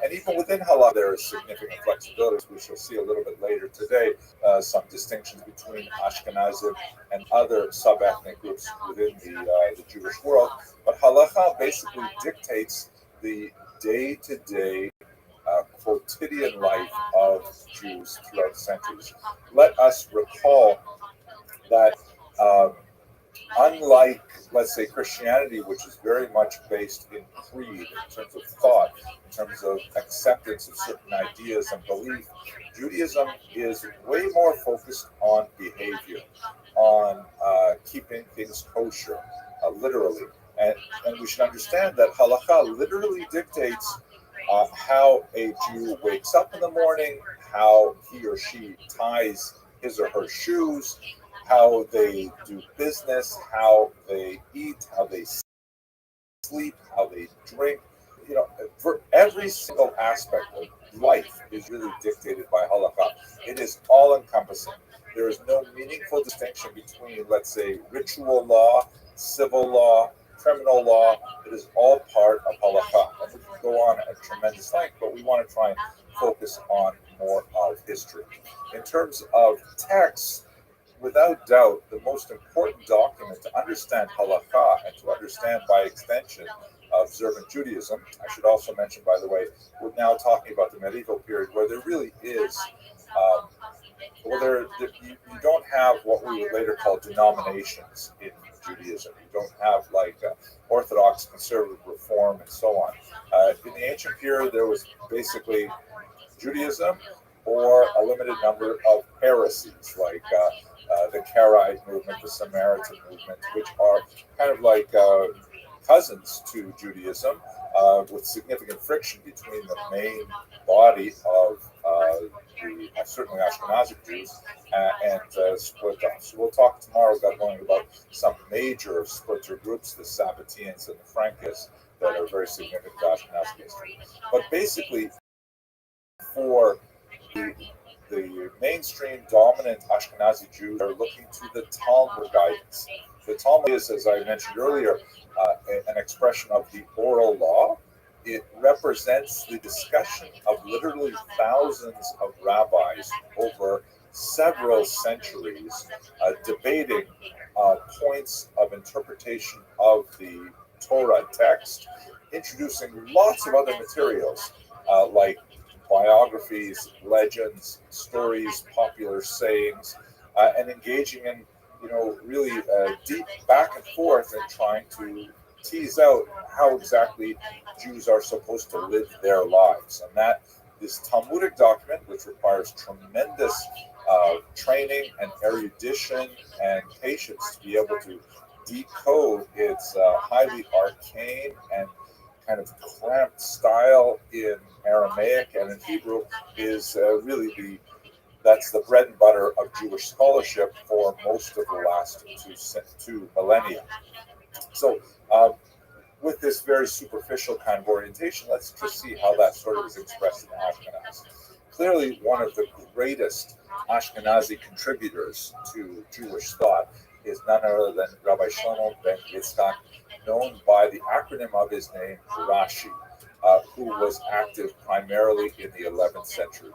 And even within halakha, there is significant flexibility, as we shall see a little bit later today, some distinctions between Ashkenazim and other sub-ethnic groups within the Jewish world. But halakha basically dictates the day-to-day quotidian life of Jews throughout the centuries. Let us recall that unlike, let's say, Christianity, which is very much based in creed, in terms of thought, in terms of acceptance of certain ideas and belief, Judaism is way more focused on behavior, on keeping things kosher, literally. And we should understand that halakha literally dictates how a Jew wakes up in the morning, how he or she ties his or her shoes, how they do business, how they eat, how they sleep, how they drink. For every single aspect of life is really dictated by halakha. It is all-encompassing. There is no meaningful distinction between, let's say, ritual law, civil law, criminal law. It is all part of halakha. And we can go on at tremendous length, but we want to try and focus on more of history. In terms of texts, without doubt, the most important document to understand halakha and to understand, by extension, observant Judaism. I should also mention, by the way, we're now talking about the medieval period where there really is, you don't have what we would later call denominations in Judaism. You don't have like Orthodox, Conservative, Reform, and so on. In the ancient period, there was basically Judaism or a limited number of heresies, like the Karaite movement, the Samaritan movement, which are kind of like cousins to Judaism, with significant friction between the main body of certainly Ashkenazic Jews and split off. So we'll talk tomorrow, God willing, about some major splinter groups, the Sabbateans and the Frankists, that are very significant to Ashkenazic history. But basically, for the mainstream dominant Ashkenazi Jews are looking to the Talmud guidance. The Talmud is, as I mentioned earlier, an expression of the oral law. It represents the discussion of literally thousands of rabbis over several centuries, debating points of interpretation of the Torah text, introducing lots of other materials like biographies, legends, stories, popular sayings, and engaging in, really deep back and forth and trying to tease out how exactly Jews are supposed to live their lives. And that this Talmudic document, which requires tremendous training and erudition and patience to be able to decode its highly arcane and kind of cramped style in Aramaic and in Hebrew, is really that's the bread and butter of Jewish scholarship for most of the last two millennia. So with this very superficial kind of orientation, let's just see how that sort of is expressed in Ashkenaz. Clearly, one of the greatest Ashkenazi contributors to Jewish thought is none other than Rabbi Shlomo ben Yitzchak, known by the acronym of his name, Rashi, who was active primarily in the 11th century.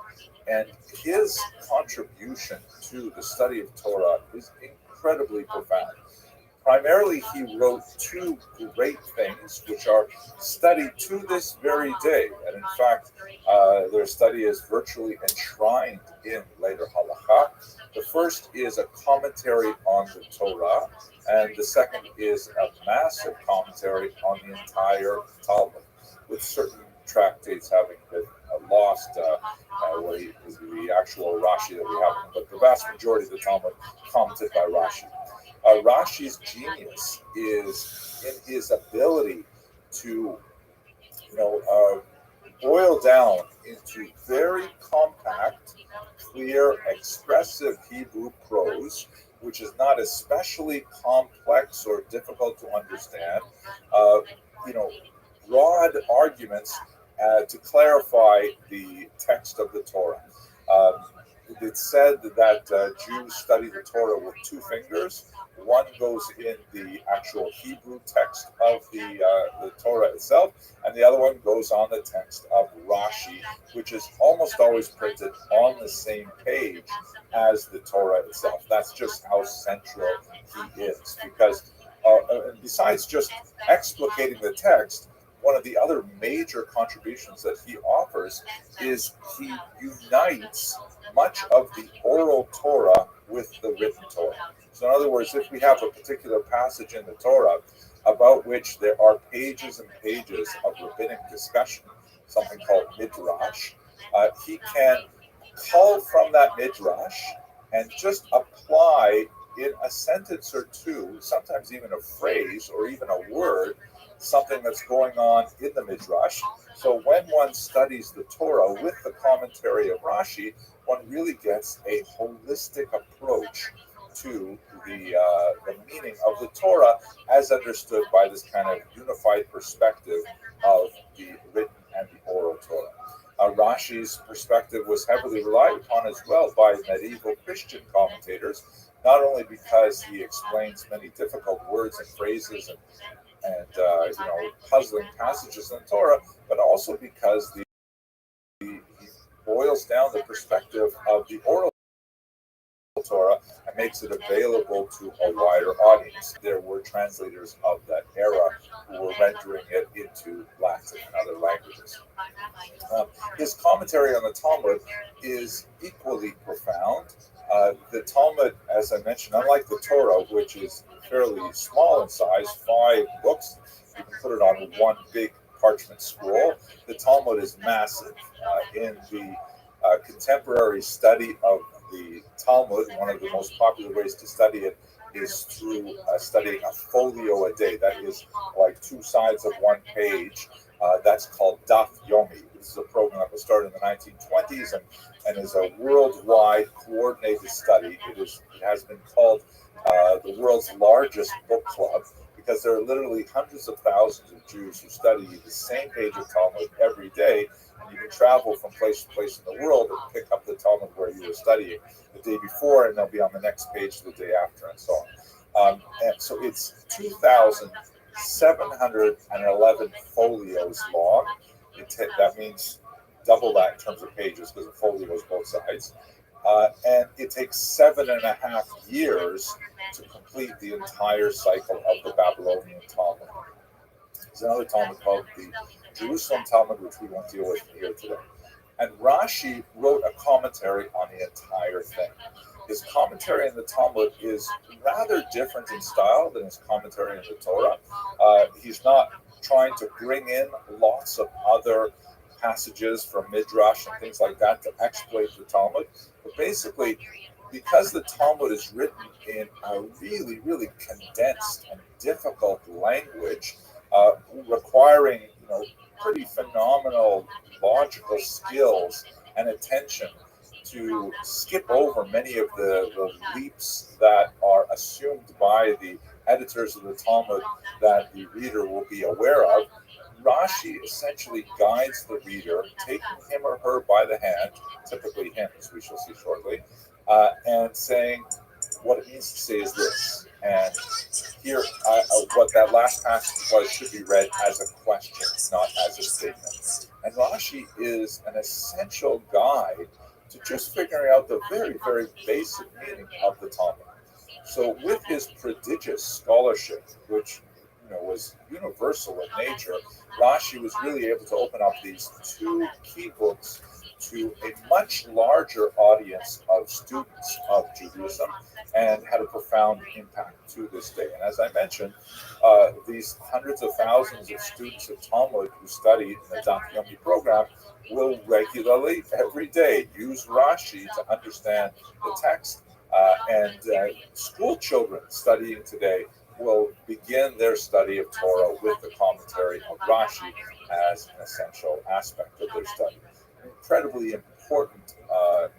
And his contribution to the study of Torah is incredibly profound. Primarily, he wrote two great things which are studied to this very day. And in fact, their study is virtually enshrined in later halakha. The first is a commentary on the Torah, and the second is a massive commentary on the entire Talmud, with certain tractates having been lost, the actual Rashi that we have, but the vast majority of the Talmud commented by Rashi. Rashi's genius is in his ability to, boil down into very compact, clear, expressive Hebrew prose, which is not especially complex or difficult to understand. Broad arguments to clarify the text of the Torah. It's said that Jews study the Torah with two fingers. One goes in the actual Hebrew text of the Torah itself, and the other one goes on the text of Rashi, which is almost always printed on the same page as the Torah itself. That's just how central he is, because besides just explicating the text, one of the other major contributions that he offers is he unites much of the oral Torah with the written Torah. So in other words, if we have a particular passage in the Torah about which there are pages and pages of rabbinic discussion, something called midrash, he can cull from that midrash and just apply in a sentence or two, sometimes even a phrase or even a word, something that's going on in the midrash. So when one studies the Torah with the commentary of Rashi, one really gets a holistic approach to the meaning of the Torah as understood by this kind of unified perspective of the written and the oral Torah. Rashi's perspective was heavily relied upon as well by medieval Christian commentators, not only because he explains many difficult words and phrases and puzzling passages in the Torah, but also because he boils down the perspective of the oral Torah and makes it available to a wider audience. There were translators of that era who were rendering it into Latin and other languages. His commentary on the Talmud is equally profound. The Talmud, as I mentioned, unlike the Torah, which is fairly small in size, 5 books, you can put it on one big parchment scroll. The Talmud is massive. In the contemporary study of the Talmud, one of the most popular ways to study it is through studying a folio a day. That is like 2 sides of 1 page. That's called Daf Yomi. This is a program that was started in the 1920s and is a worldwide coordinated study. It has been called the world's largest book club because there are literally hundreds of thousands of Jews who study the same page of Talmud every day. And you can travel from place to place in the world and pick up the Talmud where you were studying the day before, and they'll be on the next page the day after, and so on. And so it's 2,711 folios long. That means double that in terms of pages because a folio is both sides. And it takes 7.5 years to complete the entire cycle of the Babylonian Talmud. There's another Talmud called the Jerusalem Talmud, which we won't deal with here today. And Rashi wrote a commentary on the entire thing. His commentary on the Talmud is rather different in style than his commentary on the Torah. He's not trying to bring in lots of other passages from Midrash and things like that to exploit the Talmud. But basically, because the Talmud is written in a really, really condensed and difficult language, requiring pretty phenomenal logical skills and attention to skip over many of the leaps that are assumed by the editors of the Talmud that the reader will be aware of. Rashi essentially guides the reader, taking him or her by the hand, typically him, as we shall see shortly, and saying, what it means to say is this. And here, what that last passage was should be read as a question, not as a statement. And Rashi is an essential guide to just figuring out the very, very basic meaning of the Talmud. So with his prodigious scholarship, which was universal in nature, Rashi was really able to open up these 2 key books to a much larger audience of students of Judaism and had a profound impact to this day. And as I mentioned, these hundreds of thousands of students of Talmud who study in the Daf Yomi program will regularly, every day, use Rashi to understand the text. And school children studying today will begin their study of Torah with the commentary of Rashi as an essential aspect of their study. An incredibly important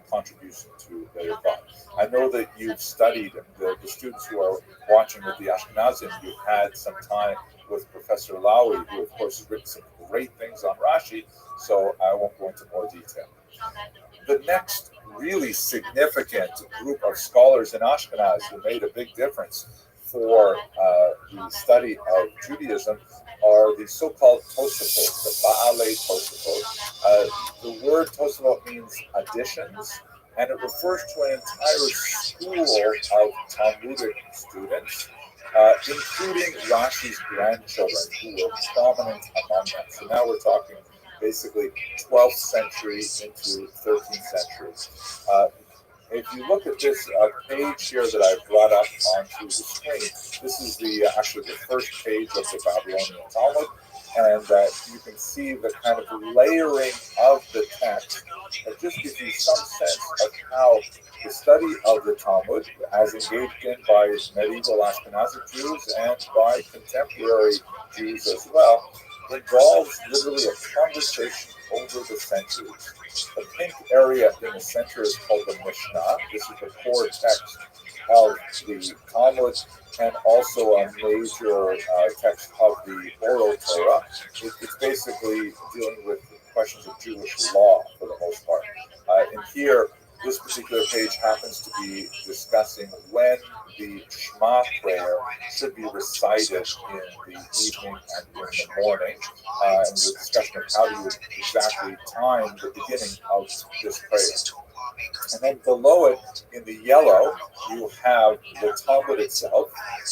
contribution to their thought. I know that you've studied, the students who are watching with the Ashkenazim, you've had some time with Professor Lowy, who of course has written some great things on Rashi, so I won't go into more detail. The next really significant group of scholars in Ashkenaz who made a big difference for the study of Judaism are the so-called Tosafot, the Baalei Tosafot. The word Tosafot means additions, and it refers to an entire school of Talmudic students, including Rashi's grandchildren, who were prominent among them. So now we're talking basically 12th century into 13th century. If you look at this page here that I brought up onto the screen, this is actually the first page of the Babylonian Talmud, and you can see the kind of layering of the text. It just gives you some sense of how the study of the Talmud, as engaged in by medieval Ashkenazi Jews and by contemporary Jews as well, involves literally a conversation over the centuries. The pink area in the center is called the Mishnah. This is the core text of the Talmud and also a major text of the Oral Torah. It's basically dealing with questions of Jewish law for the most part. And here, this particular page happens to be discussing when the Shema prayer should be recited in the evening and in the morning, and the discussion of how do you exactly time the beginning of this prayer. And then below it, in the yellow, you have the Talmud itself,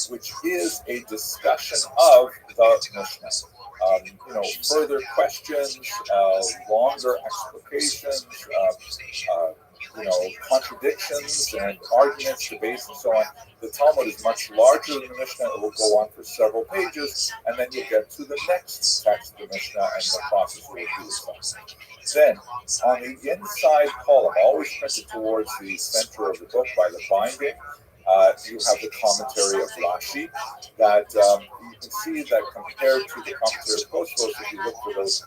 which is a discussion of the Mishnah. Further questions, longer explications, contradictions and arguments, debates, and so on. The Talmud is much larger than the Mishnah. It will go on for several pages, and then you get to the next text of the Mishnah, and the process will repeat itself. Then, on the inside column, always printed towards the center of the book by the binding, you have the commentary of Rashi. That you can see that compared to the commentary of Tosfos, if you look for those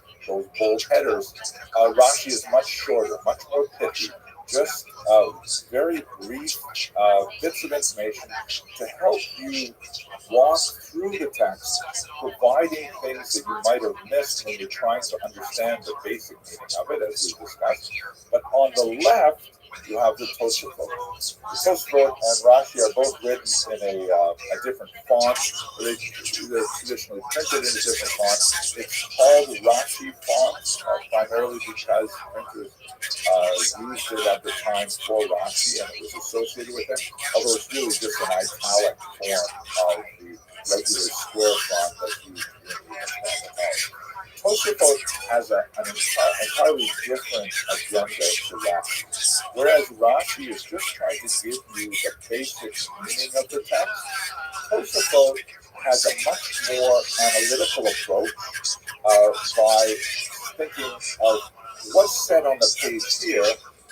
bold headers, Rashi is much shorter, much more pithy. Just very brief bits of information to help you walk through the text, providing things that you might have missed when you're trying to understand the basic meaning of it, as we discussed. But on the left, you have the Tosfot. The Tosfot and Rashi are both written in a different font. They're traditionally printed in a different font. It's called Rashi font, primarily because printers used it at the time for Rashi and it was associated with it, although it's really just an italic form of the regular square font that's used in the English. Tosfot has an entirely different agenda to Rashi. Whereas Rashi is just trying to give you the basic meaning of the text, Tosfot has a much more analytical approach by thinking of what's said on the page here,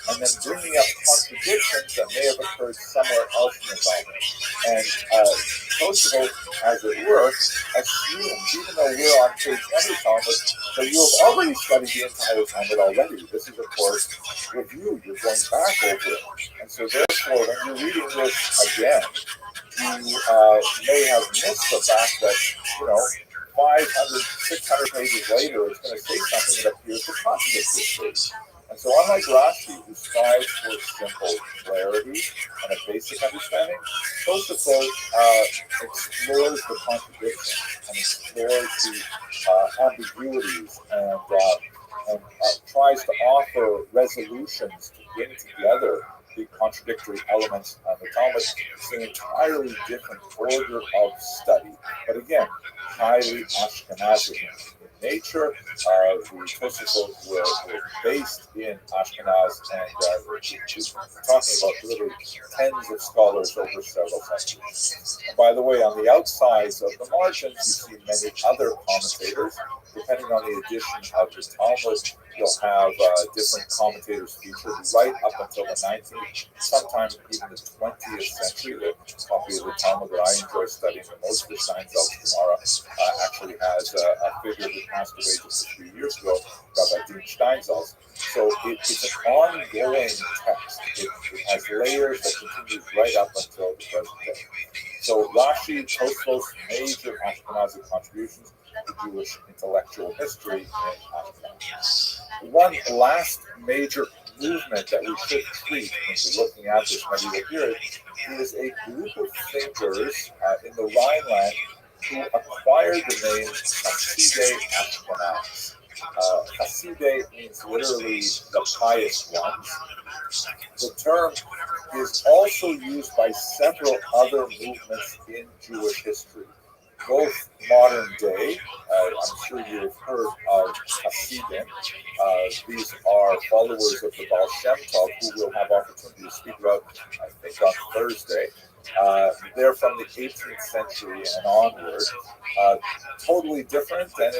and then bringing up contradictions that may have occurred somewhere else in the Talmud. And Tosfot, as it were, assumes, even though we're on page 1 of the Talmud, that you have already studied the entire Talmud already. This is, of course, review. You're going back over it. And so therefore, when you're reading this again, you may have missed the fact that, 500, 600 pages later, it's going to say something that appears to contradict this page. And so unlike Rashi, who strives for simple clarity and a basic understanding, Tosfot explores the contradictions and explores the ambiguities and tries to offer resolutions to bring together the contradictory elements of the Talmud. It's an entirely different order of study, but again, highly Ashkenazic in nature. The Tosfot were based in Ashkenaz, and we're talking about literally tens of scholars over several centuries. And by the way, on the outsides of the margins, you see many other commentators. Depending on the edition of the Talmud, you'll have different commentators featured right up until the 19th, sometimes even the 20th century. The copy of the Talmud that I enjoy studying the most, the Steinsaltz Gemara, actually has a figure who passed away just a few years ago, Rabbi Dean Steinsaltz. So it's an ongoing text. It has layers that continue right up until the present day. So Rashi, Tosfot's major Ashkenazic contributions to Jewish intellectual history in Ashkenaz. One last major movement that we should treat when we're looking at this medieval period is a group of thinkers in the Rhineland who acquired the name Hasidei Ashkenaz. Hasidei means literally the pious ones. The term is also used by several other movements in Jewish history, both modern day. I'm sure you have heard of Hasidim. These are followers of the Baal Shem Tov, who we'll have opportunity to speak about, I think, on Thursday. They're from the 18th century and onward. Totally different and,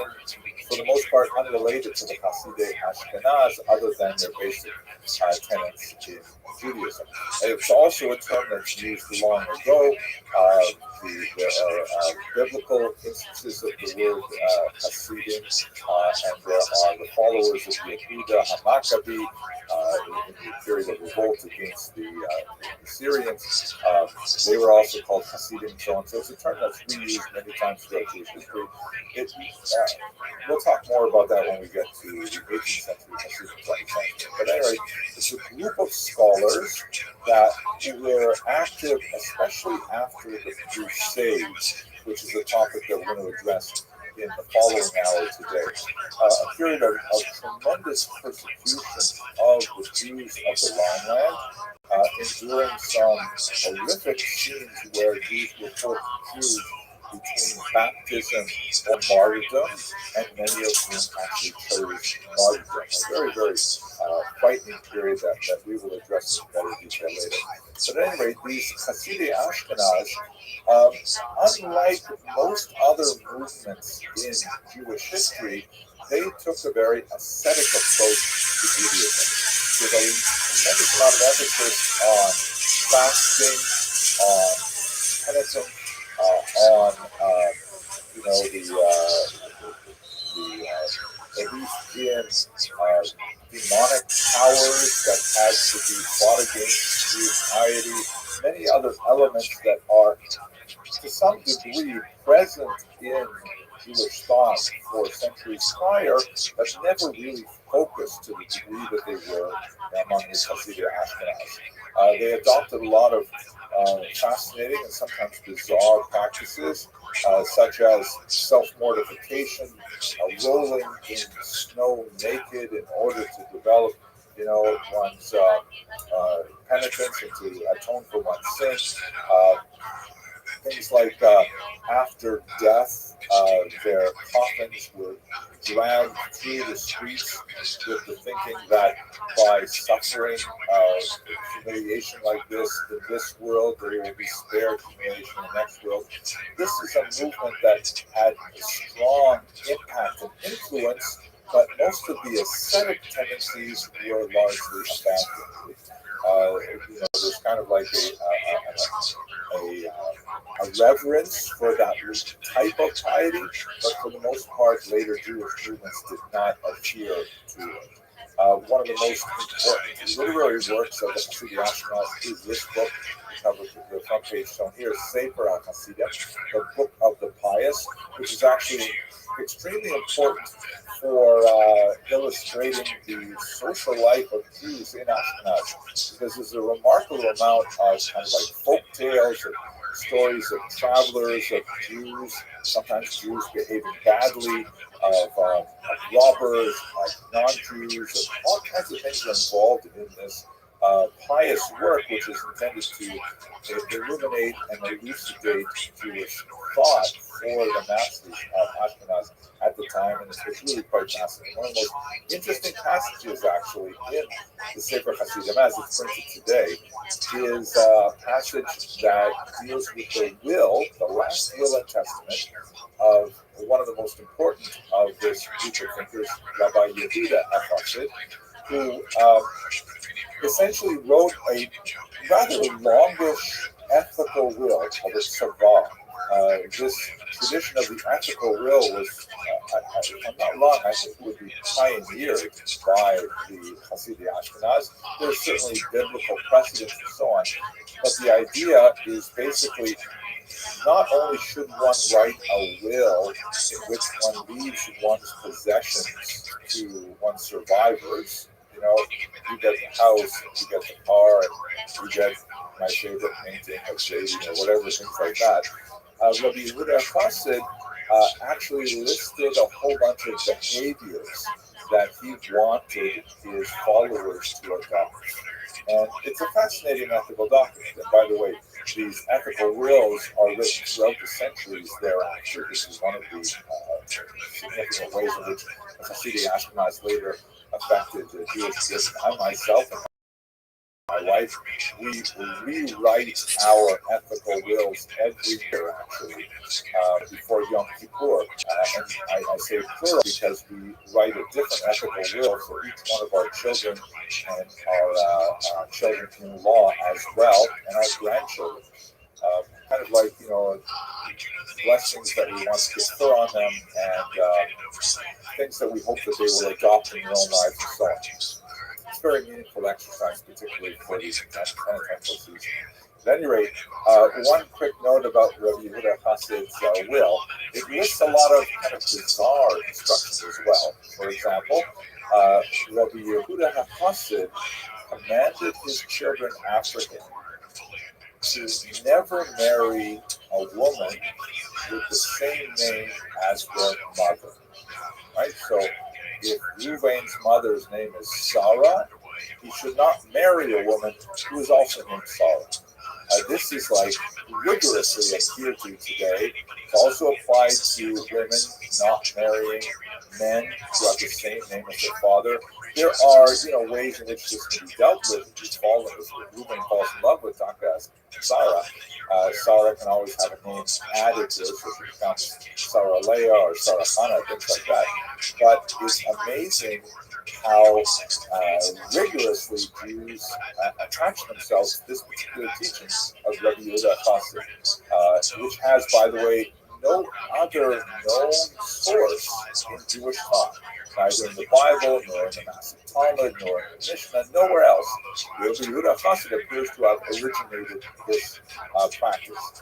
for the most part, unrelated to the Hasidei Ashkenaz, other than their basic tenets in Judaism. It's also a term that's used long ago. There are biblical instances of the word Hasidim, and there are the followers of Yehuda HaMaccabi in the period of revolt against the Syrians. They were also called Hasidim, so on. So it's a term that's reused many times throughout Jewish history. We'll talk more about that when we get to the 18th century, Hasidim, 20th century. But anyway, it's a group of scholars that were active, especially after the Crusades, which is a topic that we're going to address in the following hour today. A period of tremendous persecution of the Jews of the Rhineland, enduring some horrific scenes where Jews were forced to choose between baptism or martyrdom, and many of whom actually chose martyrdom. A very, very frightening period that we will address in better detail later. But at any rate, these Hasidei Ashkenaz, unlike most other movements in Jewish history, they took a very ascetic approach to Judaism, with a tremendous amount of emphasis on fasting, on penitence, on belief in demonic powers that had to be fought against Jewish piety, many other elements that are to some degree present in Jewish thought for centuries prior, but never really focused to the degree that they were among the Hasidei Ashkenaz. They adopted a lot of fascinating and sometimes bizarre practices, such as self-mortification, rolling in snow naked in order to develop, one's penitence and to atone for one's sins. Things like after death, their coffins were dragged through the streets with the thinking that by suffering humiliation like this in this world, they will be spared humiliation in the next world. This is a movement that had a strong impact and influence, but most of the ascetic tendencies were largely abandoned. There's kind of like a reverence for that type of piety, but for the most part, later Jewish movements did not adhere to it. One of the most important literary works of the Hasidei Ashkenaz is this book, the front page shown here, Sefer HaChasidim, the Book of the Pious, which is actually extremely important for illustrating the social life of Jews in Ashkenaz, because there's a remarkable amount of kind of like folk tales and stories of travelers, of Jews, sometimes Jews behaving badly, of robbers, of non-Jews, of all kinds of things are involved in this pious work, which is intended to illuminate and elucidate Jewish thought for the masses of Ashkenaz at the time, and it's really quite fascinating. One of the most interesting passages, actually, in the Sefer Hasidim, as it's printed today, is a passage that deals with the will, the last will and testament of one of the most important of this group of thinkers, Rabbi Yehuda HaChassid, who essentially wrote a rather longish ethical will of a tzavah. This tradition of the ethical will was, if I'm not wrong, I think it would be pioneered by the Hasidei Ashkenaz. There's certainly biblical precedents and so on, but the idea is basically not only should one write a will in which one leaves one's possessions to one's survivors. You get the house, you get the car, you get my favorite painting of Shady or whatever, things like that. Rabbi Yehuda HaChassid actually listed a whole bunch of behaviors that he wanted his followers to adopt. And it's a fascinating ethical document. And by the way, these ethical wills are written throughout the centuries thereafter. This is one of the significant ways in which Hasidei Ashkenaz later affected Jewish tradition. I myself and my wife, we rewrite our ethical wills every year, actually, before Yom Kippur. And I say plural because we write a different ethical will for each one of our children and our children-in-law as well, and our grandchildren. Kind of like, blessings that we want to confer on them and things that we hope that they will adopt in their own lives and so on. It's very meaningful exercise, particularly for these penitential seasons. At any rate, one quick note about Rabbi Yehuda HaChassid's will. It lists a lot of kind of bizarre instructions as well. For example, Rabbi Yehuda HaChassid commanded his children after him to never marry a woman with the same name as their mother. Right? So if Reuven's mother's name is Sarah, he should not marry a woman who is also named Sarah. This is like rigorously adhered to today. It's also applied to women not marrying men who have the same name as their father. There are, ways in which this can be dealt with. If Reuben falls in love with Sarah, Sarah can always have a name added to it, so she becomes Sarah Leah or Sarah Hannah, things like that. But it's amazing how rigorously Jews attach themselves to this particular teaching of Rabbi Yehuda Chassid, which has, by the way, no other known source in Jewish thought, neither in the Bible, nor in the Massive Talmud, nor in the Mishnah, nowhere else. Rabbi Yehuda Chassid appears to have originated this practice.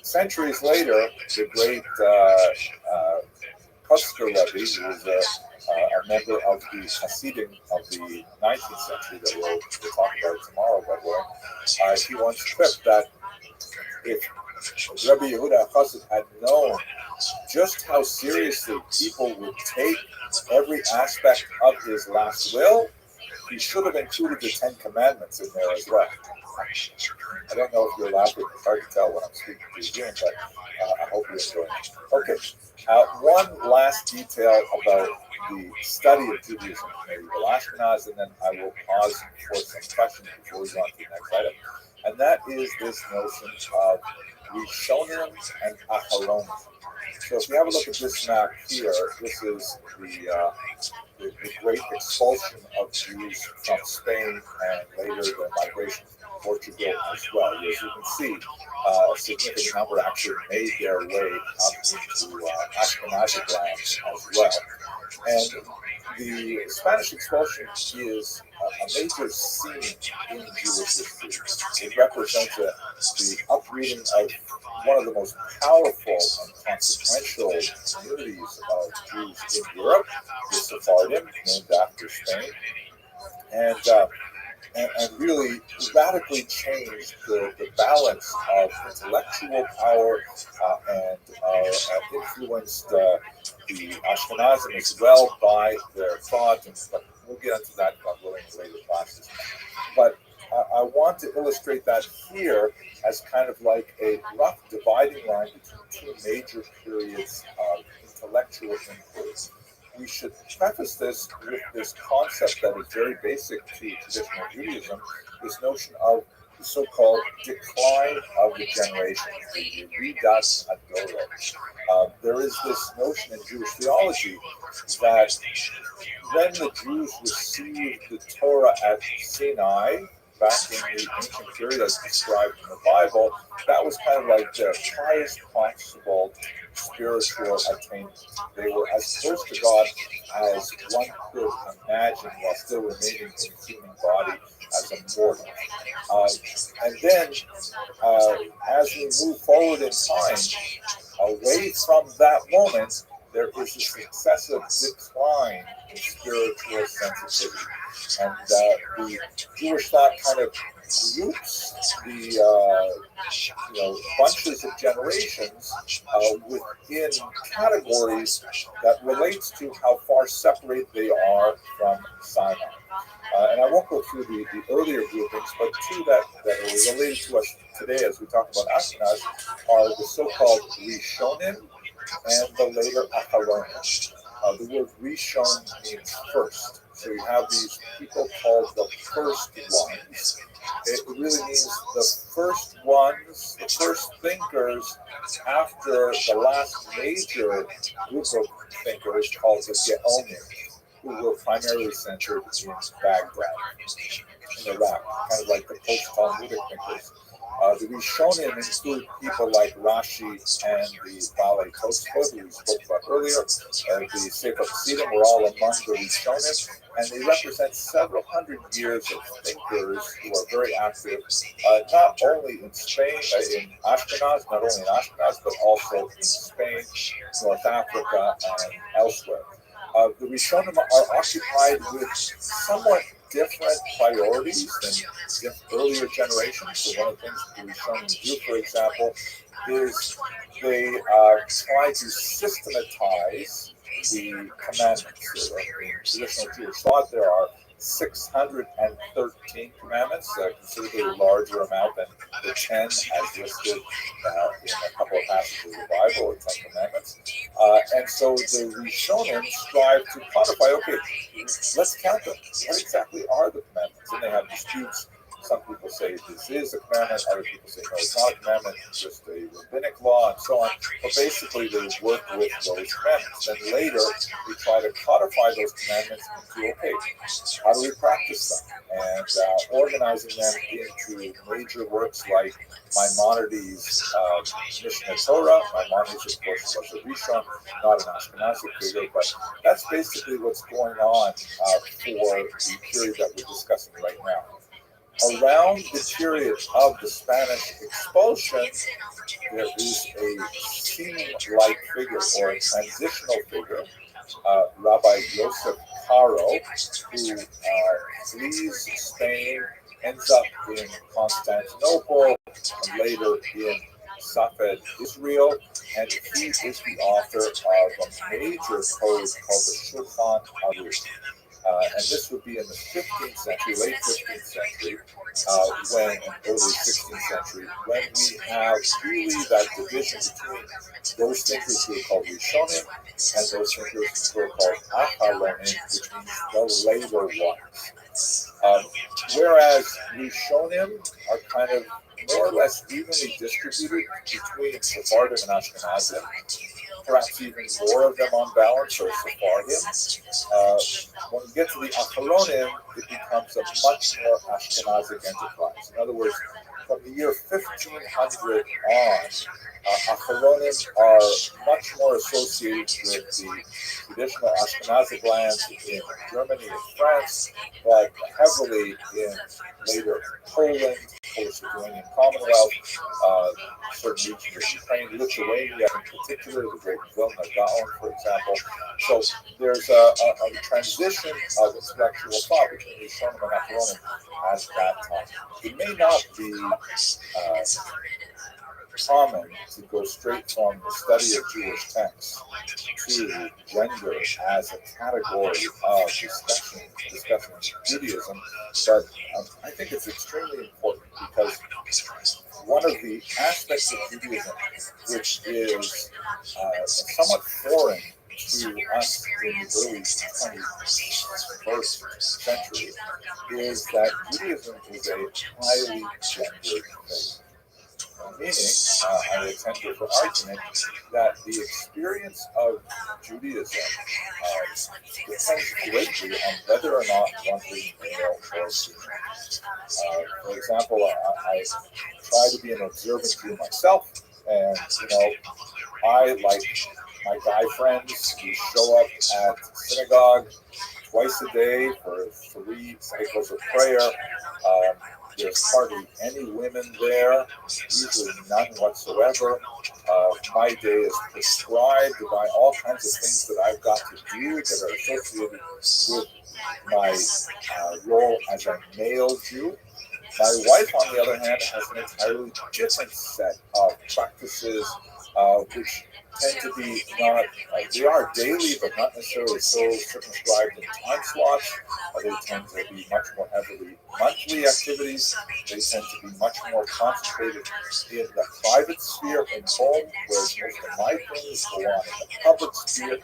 Centuries later, the great Koster Rebbe, who was a member of the Hasidim of the 19th century that we'll talk about tomorrow, by the way, he once quipped that if Rabbi Yehuda Chassid had known just how seriously people would take every aspect of his last will, he should have included the 10 Commandments in there as well. I don't know if you're laughing. It's hard to tell when I'm speaking to you, but I hope you enjoy it. Okay. One last detail about the study of Judaism, maybe the Ashkenaz, and then I will pause for some questions before we go on to the next item. And that is this notion of Rishonim and Aharonim. So if you have a look at this map here, this is the great expulsion of Jews from Spain and later the migration from Portugal as well. As you can see, a significant number actually made their way up into Ashkenazic lands as well. And the Spanish expulsion is a major scene in Jewish history. It represents the uprooting of one of the most powerful and consequential communities of Jews in Europe, the Sephardim, named after Spain, and really radically changed the balance of intellectual power and influenced the Ashkenazim as well by their thought. But we'll get into that, God willing, in later classes. But I want to illustrate that here as kind of like a rough dividing line between two major periods of intellectual inquiry. We should preface this with this concept that is very basic to traditional Judaism, this notion of the so-called decline of the generation, the Ridat Hadorot. There is this notion in Jewish theology that when the Jews received the Torah at Sinai, back in the ancient period as described in the Bible, that was kind of like the highest possible spiritual attainment. They were as close to God as one could imagine while still remaining in a human body as a mortal. And then, as we move forward in time, away from that moment, there is a successive decline in spiritual sensitivity. And the Jewish thought kind of groups the bunches of generations within categories that relates to how far separated they are from Sinai. And I won't go through the earlier groupings, but two that are related to us today as we talk about Ashkenaz are the so-called Rishonim and the later Aharonim. The word Rishon means first. So you have these people called the first ones. It really means the first ones, the first thinkers after the last major group of thinkers called the Geonim, who were primarily centered in Baghdad, in Iraq, kind of like the post-Talmudic thinkers. The Rishonim include people like Rashi and the Balei Tosfot, who we spoke about earlier, and the Sefer Chassidim were all among the Rishonim, and they represent several hundred years of thinkers who are very active, not only in Spain, in Ashkenaz, not only in Ashkenaz, but also in Spain, North Africa, and elsewhere. The Rishonim are occupied with somewhat different priorities than earlier generations. So one of the things we've shown do, for example, is they try to systematize the commandments. In traditional Jewish thought, there are 613 commandments, a considerably larger amount than the 10 as listed in a couple of passages of the Bible, or 10 commandments. And so the Rishonim strive to codify, okay, let's count them. What exactly are the commandments? And they have disputes. Some people say this is a commandment, other people say no, it's not a commandment, it's just a rabbinic law, and so on. But basically, they work with those commandments. Then later, we try to codify those commandments into, okay, how do we practice them? And organizing them into major works like Maimonides' Mishneh Torah. Maimonides, of course, was a Rishon, not an Ashkenazic figure, but that's basically what's going on for the period that we're discussing right now. Around the period of the Spanish expulsion, there is a king-like figure, or a transitional figure, Rabbi Yosef Caro, who flees Spain, ends up in Constantinople, and later in Safed, Israel, and he is the author of a major code called the Shulchan Aruch. And this would be in the 15th century, late 15th century, and early 16th century, when we have really that division between those thinkers who are called Rishonim and those thinkers who are called Acharonim, which means the later ones. Whereas Rishonim are kind of more or less evenly distributed between Sephardim and Ashkenazim, perhaps even more of them on balance are Sephardim. When we get to the Acharonim, it becomes a much more Ashkenazic enterprise. In other words, from the year 1500 on, Acharonim are much more associated with the traditional Ashkenazic lands in Germany and France, but heavily in later Poland, post-Lithuanian Commonwealth, certain regions of Ukraine, Lithuania in particular, the Great Vilna Gaon, for example. So there's a transition of intellectual thought between Rishonim and Acharonim at that time. It may not be common to go straight from the study of Jewish texts to gender as a category of discussing Judaism, but I think it's extremely important because one of the aspects of Judaism which is somewhat foreign to us in the early 21st century is that Judaism is a highly gendered faith. Meaning, I would tend for argument that the experience of Judaism depends greatly on whether or not one is male or female. For example, I try to be an observant Jew myself, and I, like my guy friends, who show up at synagogue twice a day for 3 cycles of prayer. There's hardly any women there, usually none whatsoever. My day is prescribed by all kinds of things that I've got to do that are associated with my role as a male Jew. My wife, on the other hand, has an entirely different set of practices, which tend to be not, they are daily, but not necessarily so circumscribed in time slots. They tend to be much more heavily monthly activities. They tend to be much more concentrated in the private sphere in home, whereas most of my things go on in the public sphere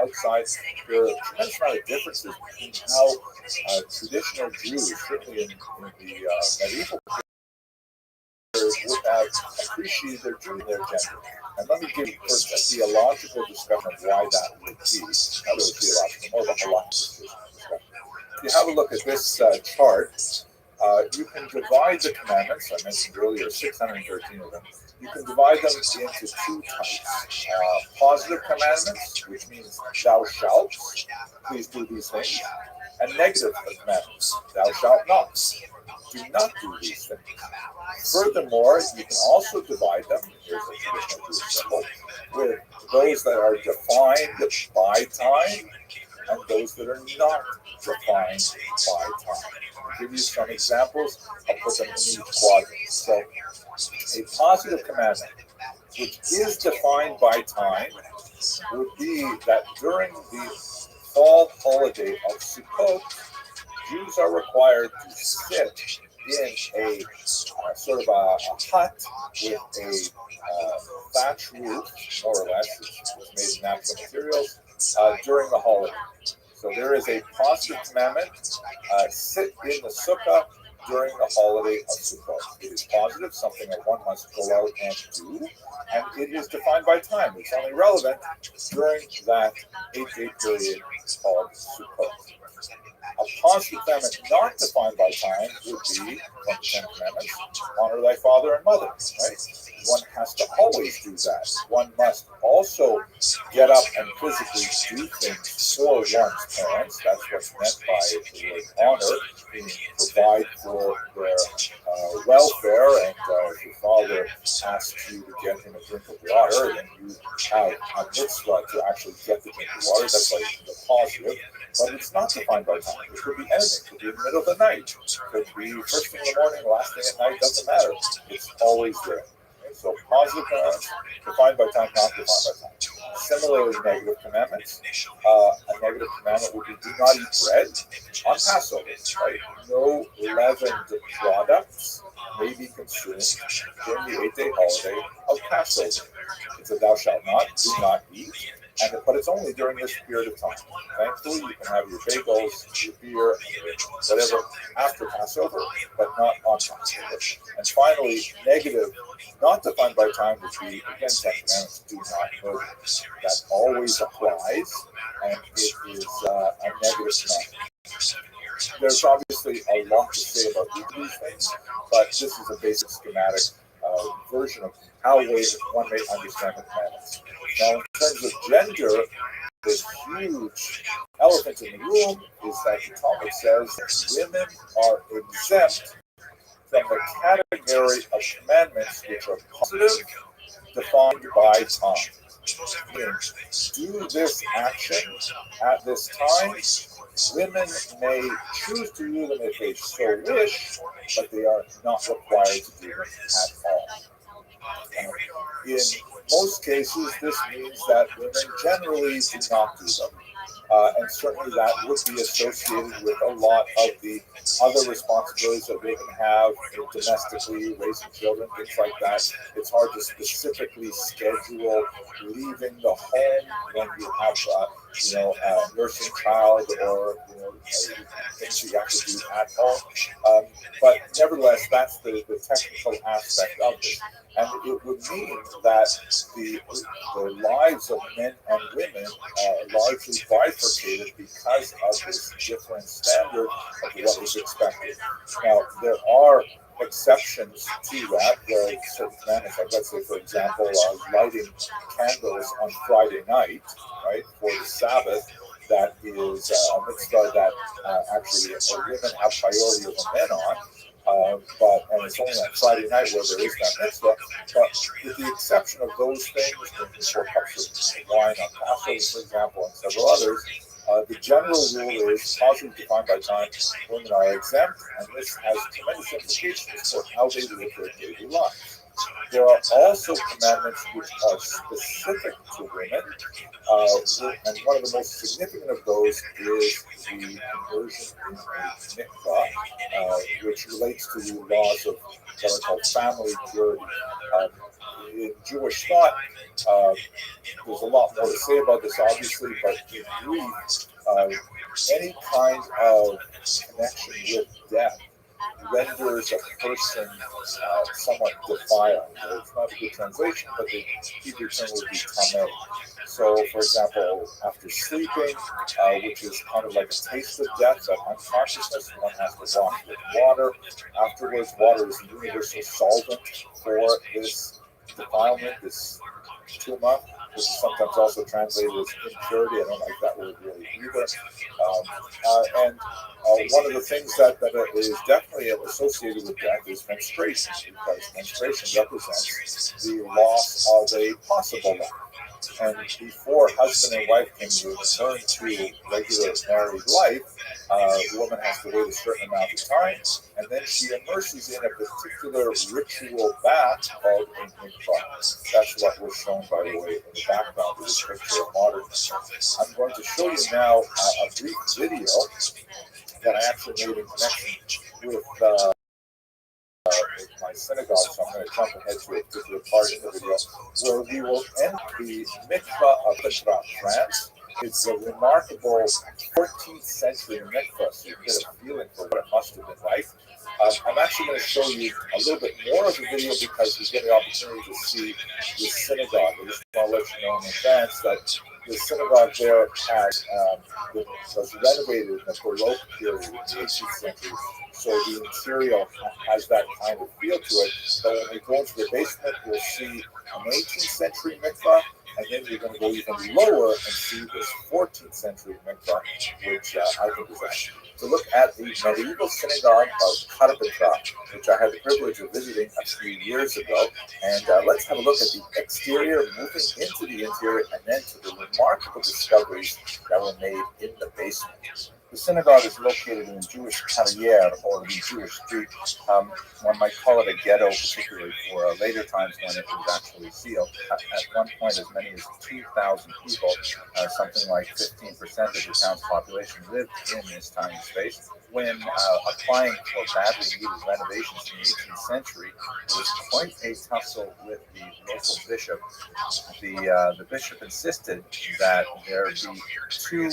outside. There are a tremendous amount of differences between how traditional Jews, certainly in the medieval period, would have appreciated their Jew and their gender. And let me give you first a theological discussion of why that would be. Not really theological, more of a philosophy discussion. If you have a look at this chart, you can divide the commandments. I mentioned earlier 613 of them. You can divide them into 2 types. Positive commandments, which means thou shalt, please do these things. And negative commandments, thou shalt not. Do not do these things. Furthermore, you can also divide them, here's a traditional Jewish symbol, with those that are defined by time and those that are not defined by time. I'll give you some examples. I'll put them in each quadrant. So, a positive commandment, which is defined by time, would be that during the fall holiday of Sukkot, Jews are required to sit in a sort of a hut with a thatch roof, more or less. It's made of natural materials during the holiday. So there is a positive commandment: sit in the sukkah during the holiday of Sukkot. It is positive, something that one must go out and do, and it is defined by time. It's only relevant during that 8-day period called Sukkot. A positive commandment not defined by time would be from the Ten Commandments: honor thy father and mother, right? One has to always do that. One must also get up and physically do things for one's parents. That's what's meant by the word honor, being provide for their welfare. And if your father asks you to get him a drink of water, then you have a mitzvah to actually get the drink of water. That's like the positive. But it's not defined by time. It could be anything. It could be in the middle of the night. It could be first thing in the morning, last thing at night. Doesn't matter. It's always there. Okay? So positive commandments defined by time, not defined by time. Similarly, negative commandments. A negative commandment would be do not eat bread on Passover. Right? No leavened products may be consumed during the 8-day holiday of Passover. It's a thou shalt not, do not eat. But it's only during this period of time. Thankfully, you can have your bagels, your beer, whatever after Passover, but not on Passover. And finally, negative, not defined by time, would be, again, Ten Commandments: do not murder. That always applies, and it is a negative commandment. There's obviously a lot to say about these things, but this is a basic schematic version of how one may understand the commandments. Now, in terms of gender, the huge elephant in the room is that the Talmud says that women are exempt from the category of commandments which are positive, defined by time. Do this action at this time. Women may choose to do them if they so wish, but they are not required to do them at all. In most cases, this means that women generally do not do them. And certainly that would be associated with a lot of the other responsibilities that women have domestically, raising children, things like that. It's hard to specifically schedule leaving the home when you have, a nursing child or things you have to do at home. But nevertheless, that's the technical aspect of it. And it would mean that the lives of men and women are largely bifurcated because of this different standard of what is expected. Now, there are exceptions to that, where certain commandments, like let's say, for example, lighting candles on Friday night, right, for the Sabbath, that is a mitzvah that actually women have priority over men on. And it's only on Friday night where there is that mitzvah. But with the exception of those things, drinking 4 cups of wine on Passover, for example, and several others, the general rule is positive, defined by time. Women are exempt, and this has tremendous implications for how they live their daily lives. There are also commandments which are specific to women, and one of the most significant of those is the conversion in a mikvah, which relates to the laws of what are called family purity. In Jewish thought, there's a lot more to say about this, obviously, but in brief, any kind of connection with death renders a person somewhat defiled. It's not a good translation, but the Hebrew term would be tameh. So, for example, after sleeping, which is kind of like a taste of death, that unconsciousness, one has to wash with water. Afterwards, water is a universal solvent for this defilement, this tuma, which is sometimes also translated as impurity. I don't like that word really either. One of the things that is definitely associated with death is menstruation, because menstruation represents the loss of a possible life. And before husband and wife can return to regular married life, the woman has to wait a certain amount of time, and then she immerses in a particular ritual bath called a mikvah. That's what was shown, by the way, in the background of this picture of modern. I'm going to show you now a brief video that I actually made in connection with my synagogue, so I'm going to jump ahead to a particular part of the video where we will end the mikvah of Petra, France. It's a remarkable 14th century mikvah, so you get a feeling for what it must have been like. I'm actually going to show you a little bit more of the video because we get the opportunity to see the synagogue. I just want to let you know in advance that the synagogue there was renovated in the Baroque period in the 18th century, so the interior has that kind of feel to it. So when we go into the basement, we'll see an 18th century mikvah, and then you're going to go even lower and see this 14th century mikvah, which I think is excellent. To look at the medieval synagogue of Petra, which I had the privilege of visiting a few years ago. And let's have a look at the exterior, moving into the interior, and then to the remarkable discoveries that were made in the basement. The synagogue is located in the Jewish carrière, or the Jewish street. One might call it a ghetto, particularly for later times when it was actually sealed. At one point, as many as 2,000 people, something like 15% of the town's population, lived in this tiny space. When applying for badly needed renovations in the 18th century, there was quite a tussle with the local bishop. The bishop insisted that there be two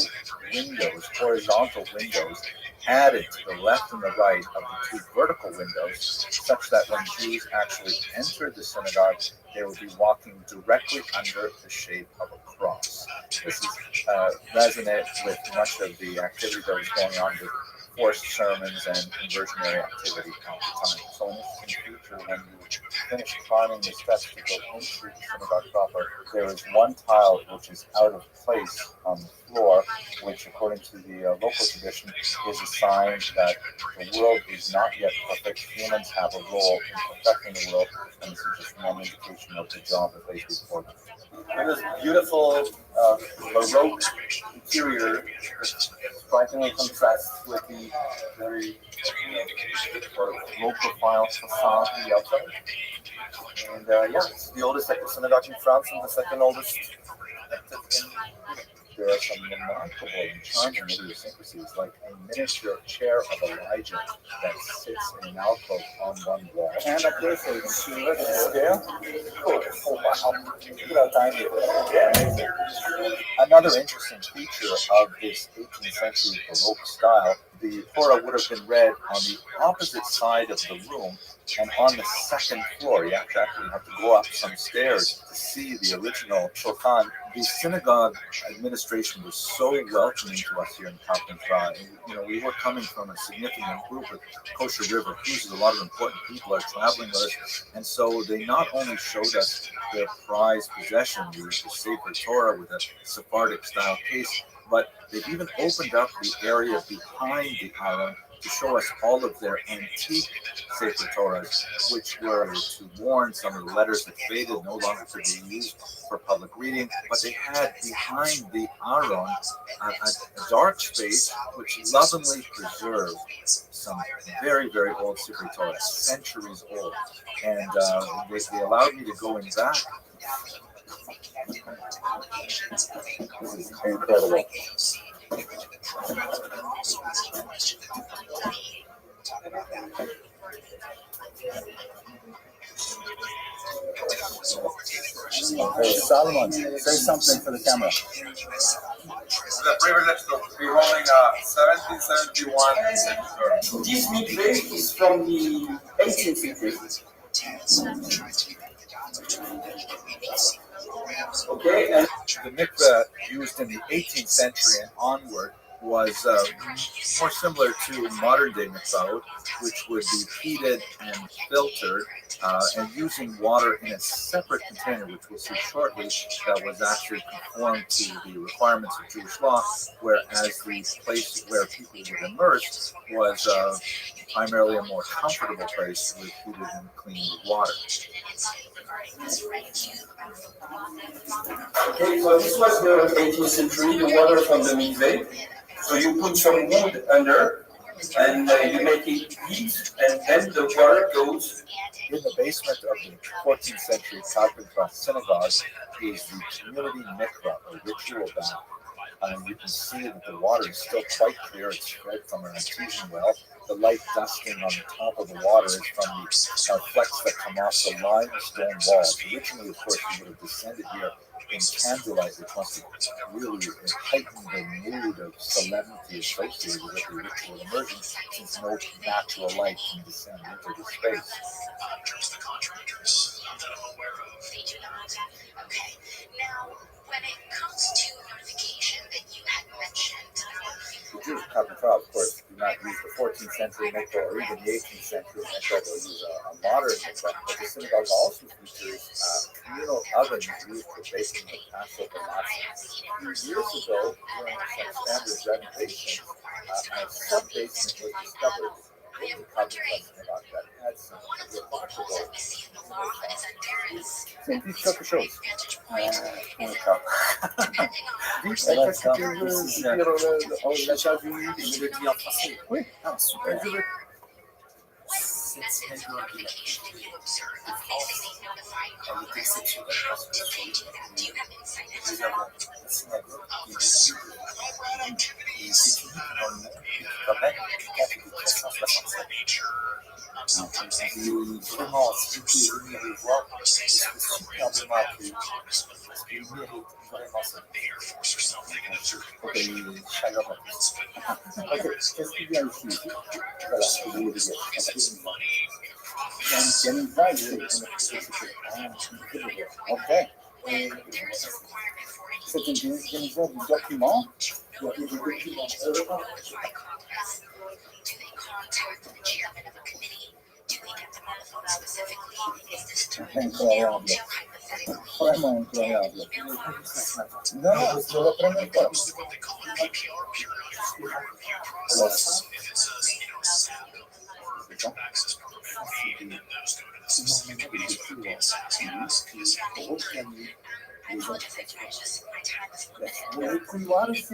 windows, horizontal windows, added to the left and the right of the two vertical windows, such that when Jews actually entered the synagogue, they would be walking directly under the shape of a cross. This is resonant with much of the activity that was going on with forced sermons and conversionary activity at the time. So an interesting feature, when you finish climbing the steps to go into the synagogue proper, there is one tile which is out of place on the floor, which according to the local tradition is a sign that the world is not yet perfect. Humans have a role in perfecting the world, and this is just one indication of the job that they do for them. And this beautiful Baroque interior strikingly contrasts with the very sort of low profile facade of the outside. And yeah, it's the oldest synagogue in France and the second oldest in Europe. There are some remarkable and charming idiosyncrasies, like a miniature chair of Elijah that sits in an alcove on one wall. And up there, so you can see the scale. Cool. Oh, wow. Look at how tiny it is. Yeah, amazing. Another interesting feature of this 18th century Baroque style, the Torah would have been read on the opposite side of the room and on the second floor. You actually have to go up some stairs to see the original Shulchan. The synagogue administration was so welcoming to us here in Petra. You know, we were coming from a significant group of Kosher River cruises. A lot of important people are traveling with us, and so they not only showed us their prized possession, the Sefer Torah with a Sephardic style case, but they've even opened up the area behind the island to show us all of their antique Sefer Torahs, which were to warn. Some of the letters had faded, no longer could be used for public reading, but they had behind the Aron a dark space which lovingly preserved some very, very old Sefer Torah, centuries old. And they allowed me to go in back. This is incredible. Hey, Solomon, say something for the camera. It's a privilege to be holding a 1771 This mikveh is from the 18th century. Okay, and the mikveh used in the 18th century and onward was more similar to modern day McLeod, which would be heated and filtered and using water in a separate container, which we'll see shortly, that was actually conformed to the requirements of Jewish law, whereas the place where people would immerse was primarily a more comfortable place with heated and clean water. Okay, so this was the 18th century, the water from the mikveh. So you put some wood under, and you make it heat, and then the water goes. In the basement of the 14th century Carpenter synagogue is the community mikvah, or ritual bath. And you can see that the water is still quite clear. It's spread from an artesian well. The light dusting on the top of the water is from the flecks that come off the limestone walls. Originally, of course, you would have descended here in candlelight, which must have really heightened the mood of solemnity associated with the ritual immersion, since no natural light can descend into the space. They do not. Okay. Now, when it comes to unification that you had mentioned, The Jewish Carpenter, of course, do not use the 14th century mikvah or even the 18th century mikvah. They'll use a modern mikvah. But the synagogue also features communal ovens used for baking the Passover matzah. A few years ago, during some standard renovations, a sub-basement was discovered in the Carpenter synagogue that had some remarkable. Sim, quelque chose. Oui. Ah, super. Cette synagogue est exceptionnelle parce que nous avons une synagogue qui est devenue et c'est unique dans le monde et qui quand même date de 1367. Et vraiment, si vous pouvez venir le voir, c'est superbement accueilli parce qu'il mérite vraiment ça. Ok, chaleur. Ok, qu'est-ce qu'il y a ici? Voilà, ce que je voulais dire. Il y a une vague Okay. c'est une maison du document. Il y a des documents. Incroyable. Vraiment incroyable. Non, c'est la première fois. Le couloir ici,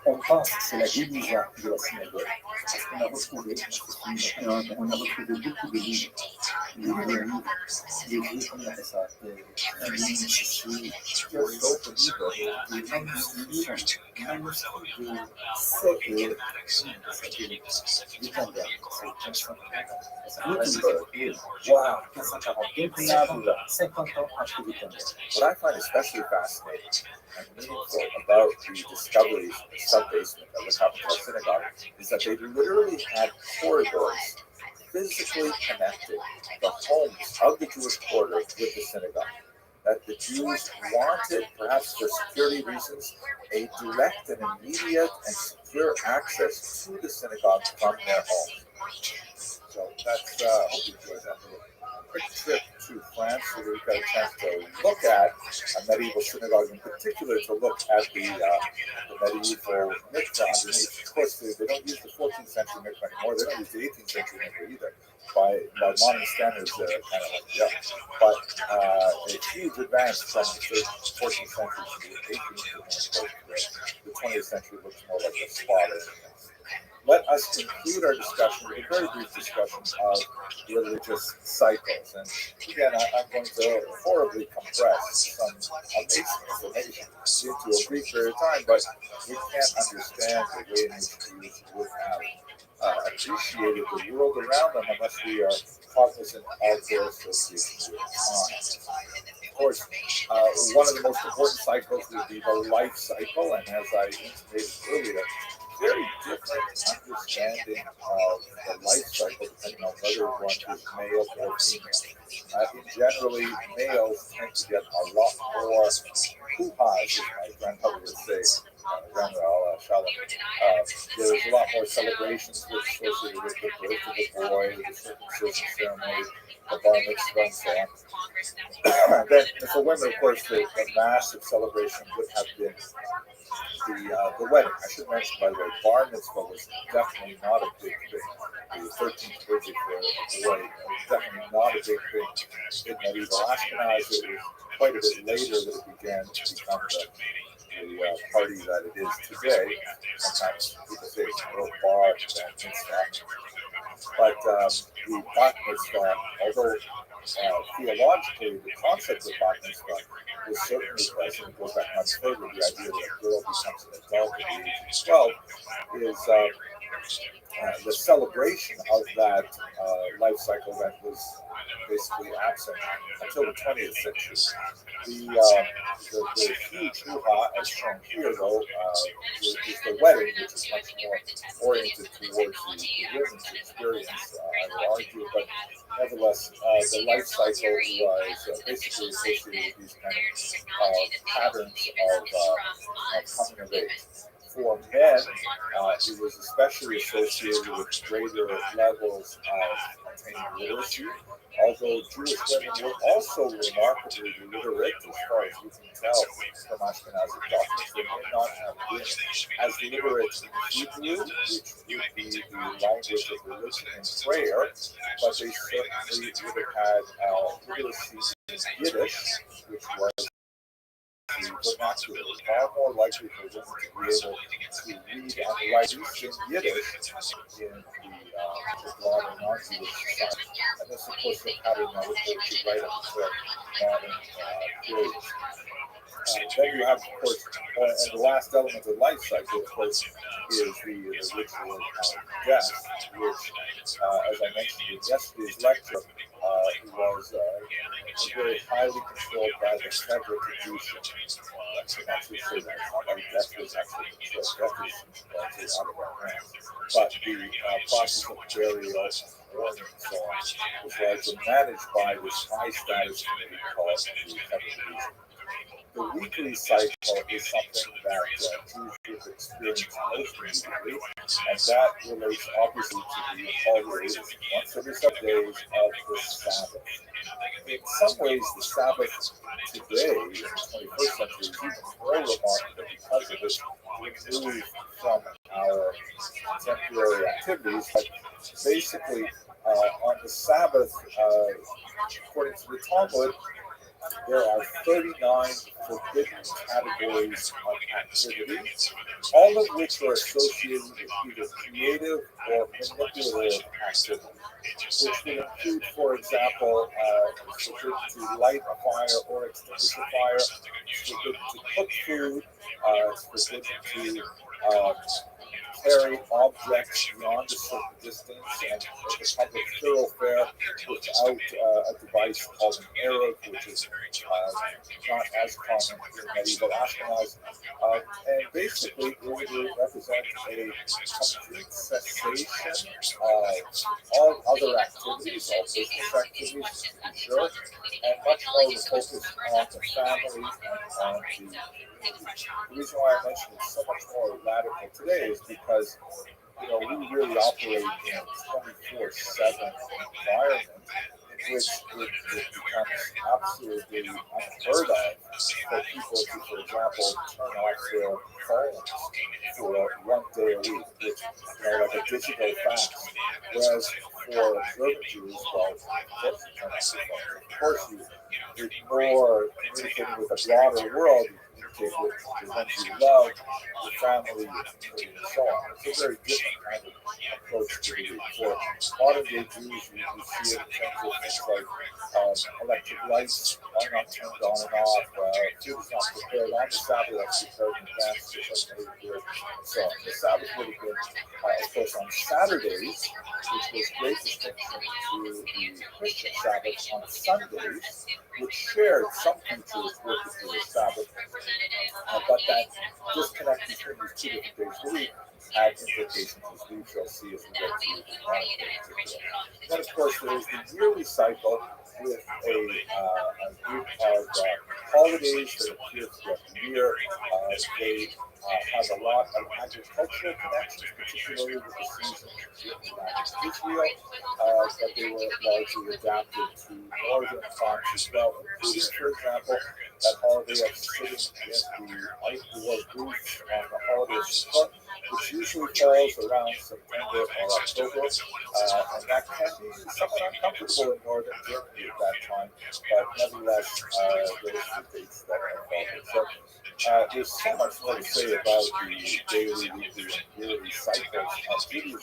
on pense que c'est la guérison de la synagogue. Parce qu'on a retrouvé beaucoup de livres. Des livres, comment on appelle ça? Wow, 50 ans après Gutenberg. What I find especially fascinating and meaningful about the discoveries in the sub-basement of the Carpenter synagogue is that they literally had corridors physically connected the homes of the Jewish quarters with the synagogue. That the Jews wanted, perhaps for security reasons, a direct and immediate and secure access to the synagogue from their homes. So that's hope you enjoyed that little quick trip to France, so we've got a chance to look at a medieval synagogue, in particular to look at the medieval mikvah underneath. Of course, they don't use the 14th century mikvah anymore. They don't use the 18th century mikvah either. By modern standards, they're kind of like, yeah. But a huge advance from the 14th century to the 18th century. The 20th century looks more like a spot. Let us conclude our discussion with a very brief discussion of religious cycles. And again, I'm going to horribly compress some amazing information into a brief period of time, but we can't understand the way in which Jews would have appreciated the world around them unless we are cognizant of their association with time. Of course, one of the most important cycles would be the life cycle, and as I intimated earlier, very different understanding of the life cycle, depending on whether one is male or female. Generally, males tend to get a lot more hoo-has, as my grandmother would say. Grandmother Shalom. There's a lot more celebrations associated with the birth of the boy, the circumcision ceremony, the bar mitzvah, and so on. Then for women, of course, the massive celebration would have been the wedding. I should mention, by the way, bar mitzvah was definitely not a big thing. The 13th birthday for a boy was definitely not a big thing in medieval Ashkenaz. It was quite a bit later that it began to become the party that it is today. Sometimes people say it's a little bar than mitzvah. But the bat mitzvah, although theologically the concept of bat mitzvah is certainly present, it goes back much further. The idea that a girl becomes an adult at the age of 12 is the celebration of that life cycle that was basically absent until the 20th century. The huge hoo-ha, as shown here, though, is the wedding, which is much more oriented towards the women's experience, I would argue. But nevertheless, the life cycle was basically associated with these kind of patterns of coming of age. For men, it was especially associated with greater levels of attaining literacy, although Jewish women were also remarkably literate, as far as we can tell from Ashkenazi documents. They may not have been as literate in Hebrew, which would be the language of religion and prayer, but they certainly would have had literacy in Yiddish, which was the vernacular. It was far more likely for women to be able to read and write in Yiddish in the broader non-Jewish society. And this, of course, the pattern that would hold you right up to modern periods. Then you have, of course, and the last element of the life cycle, of course, is the ritual of death, which, as I mentioned in yesterday's lecture, was very highly controlled by the federal tradition. I can actually say that. It's not like death was actually controlled. Death is out of our hands. But the process of burial, mourning, and so on was largely managed by this high status committee called the federal tradition. The weekly cycle is something that Jews would experience most immediately, and that relates obviously to the holidays once every 7 days of the Sabbath. In some ways, the Sabbath today, in the 21st century, is even more remarkable because of this remove from our contemporary activities. But basically, on the Sabbath, according to the Talmud, there are 39 forbidden categories of activity, all of which are associated with either creative or manipulative activity, which would include, for example, forbidden to light a fire or extinguish a fire, forbidden to cook food, forbidden to carry objects beyond a certain distance and the public thoroughfare without a device called an Arab, which is not as common in medieval Ashkenaz. And basically, it would represent a complete cessation of all other activities, all business activities, to be sure, and much more of a focus on the family and on the reason why I mentioned it's so much more radical today is because, we really operate in a 24/7 environment in which it becomes absolutely unheard of for people to, for example, turn off their phones for 1 day a week, which, like a digital fast. Whereas for observant Jews, well, of course you turn off your phone. Of course you ignore communicating with a broader world. With the ones you love, your family, your community, and so on. It's a very different kind of approach to the week. For modern day Jews, you see it in terms of things like electric lights are not turned on and off, food is not prepared on the Sabbath, that's prepared in advance, just like New Year, and so on. The Sabbath would have been, of course, on Saturdays, which was great distinction to the Christian Sabbath on Sundays, which shared some features with the Jewish Sabbath. But that disconnect between these two different days of the week had implications, as we shall see as we get through the chronicles. Then, of course, there is the yearly cycle with a group of holidays that appear throughout the year. They have a lot of agricultural connections, particularly with the season in Israel, but they were largely adapted to northern times as well, including, for example, that holiday of sitting in the outdoor booths on the holiday of Sukkot, which usually falls around September or October, and that can be somewhat uncomfortable in northern Germany at that time, but nevertheless, those are the dates that are involved. So there's so much more to say about the daily, weekly, and yearly cycles of Judaism,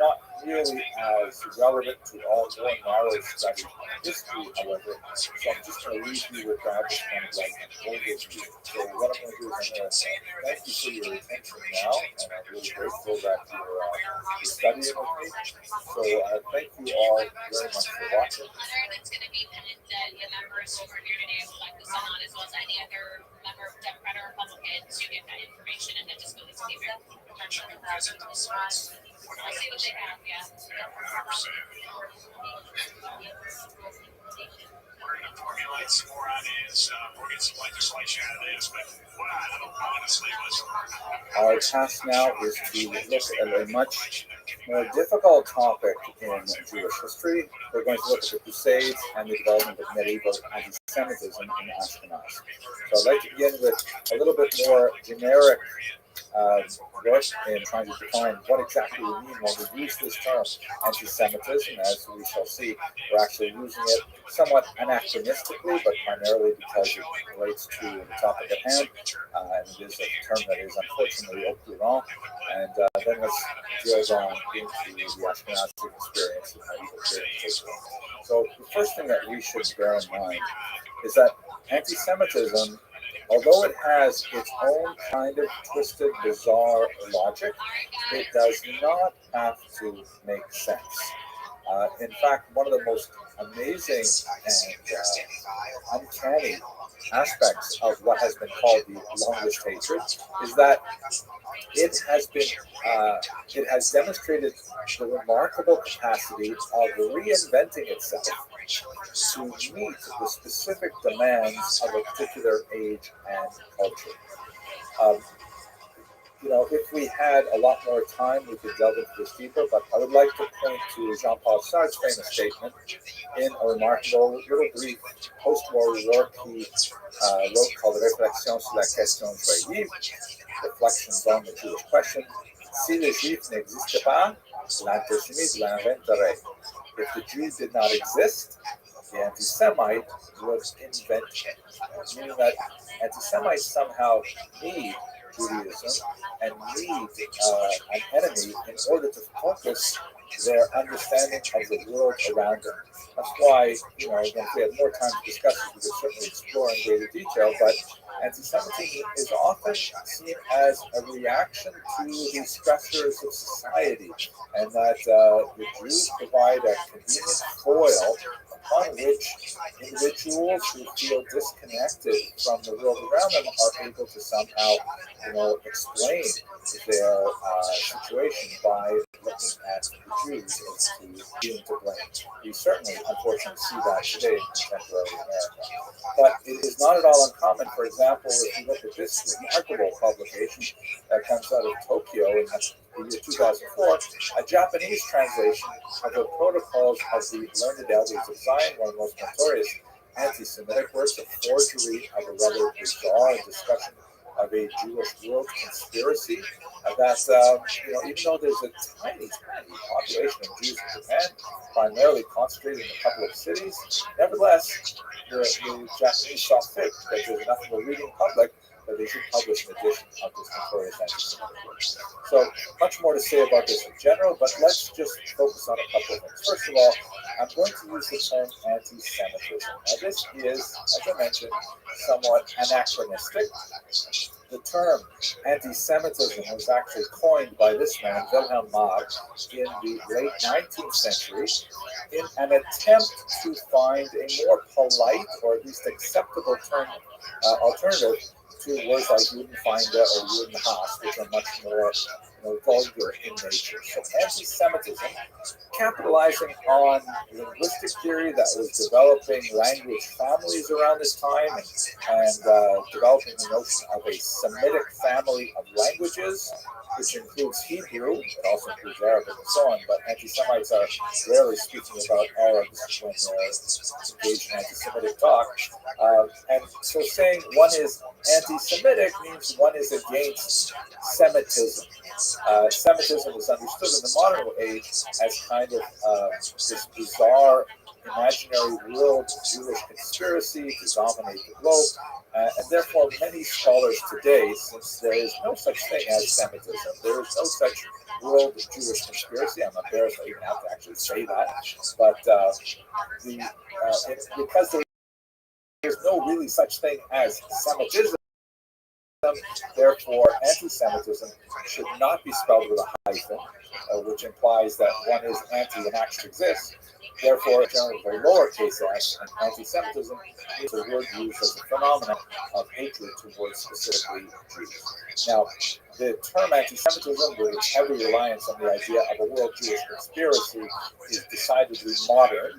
not nearly as relevant to all more narrow studies of history, however. So I'm just going to leave you with that as kind of like an overview. So what I'm going to do is I'm going to thank you for your attention now, and I'm really grateful that you're studying with me. So thank you all very much for watching. It's going to be pinned that the members who are here today will like this on, as well as any other member of Democrat or Republican to get that information, and then just go to the potential president. We'll see what they have, yeah. We're going to formulate some more ideas. We'll get some legislation out of this, but what I hope, honestly, was... Our task now is to look at a much more difficult topic in Jewish history. We're going to look at the Crusades and the development of medieval anti-Semitism in Ashkenaz. So I'd like to begin with a little bit more generic work in trying to define what exactly we mean when we use this term anti-Semitism. As we shall see, we're actually using it somewhat anachronistically, but primarily because it relates to the topic at hand, and it is a term that is unfortunately au courant. And then let's drill down into the Ashkenazi experience in medieval period. So the first thing that we should bear in mind is that anti-Semitism, although it has its own kind of twisted, bizarre logic, it does not have to make sense. In fact, one of the most amazing and uncanny aspects of what has been called the longest hatred is that it has demonstrated the remarkable capacity of reinventing itself to meet the specific demands of a particular age and culture. If we had a lot more time, we could delve into this deeper, but I would like to point to Jean-Paul Sartre's famous statement in a remarkable, little brief post-war work he wrote called Réflexions sur la question juive, Reflections on the Jewish Question. Si le juif n'existe pas, l'antisémite l'inventerait. If the Jew did not exist, the anti-Semite would invent him. Meaning that anti-Semites somehow need Judaism and need an enemy in order to focus their understanding of the world around them. That's why, if we had more time to discuss it, we could certainly explore in greater detail, but anti-Semitism is often seen as a reaction to the stressors of society, and that the Jews provide a convenient foil upon which individuals who feel disconnected from the world around them are able to somehow, explain their situation by looking at the Jews as to being to blame. We certainly, unfortunately, see that today in contemporary America. But it is not at all uncommon. For example, if you look at this remarkable publication that comes out of Tokyo in the year 2004, a Japanese translation of the Protocols of the Learned Elders of Zion, one of the most notorious anti-Semitic works, a forgery of a rather bizarre discussion of a Jewish world conspiracy. That even though there's a tiny population of Jews in Japan, primarily concentrated in a couple of cities, nevertheless, the Japanese saw fit that there's enough of a reading public that they should publish an edition of this notorious anti-Semitic work. So much more to say about this in general, but let's just focus on a couple of things. First of all, I'm going to use the term anti-Semitism. Now this is, as I mentioned, somewhat anachronistic. The term anti-Semitism was actually coined by this man, Wilhelm Marx, in the late 19th century in an attempt to find a more polite or at least acceptable term alternative to words like Judenfeinde or Judenhass, which are much more vulgar in nature. So anti-Semitism, capitalizing on linguistic theory that was developing language families around this time and developing the notion of a Semitic family of languages, which includes Hebrew, it also includes Arabic and so on, but anti-Semites are rarely speaking about Arabs when they're engaged in anti-Semitic talk. And so saying one is anti-Semitic means one is against Semitism. Semitism is understood in the modern age as kind of this bizarre imaginary world Jewish conspiracy to dominate the globe. And therefore, many scholars today, since there is no such thing as Semitism, there is no such world Jewish conspiracy. I'm embarrassed I even have to actually say that, but because there's no really such thing as Semitism, therefore, anti-Semitism should not be spelled with a hyphen, which implies that one is anti and actually exists. Therefore, generally, the lowercase s, anti-Semitism is a word used as a phenomenon of hatred towards specifically Jews. Now, the term anti-Semitism, with its heavy reliance on the idea of a world Jewish conspiracy, is decidedly modern,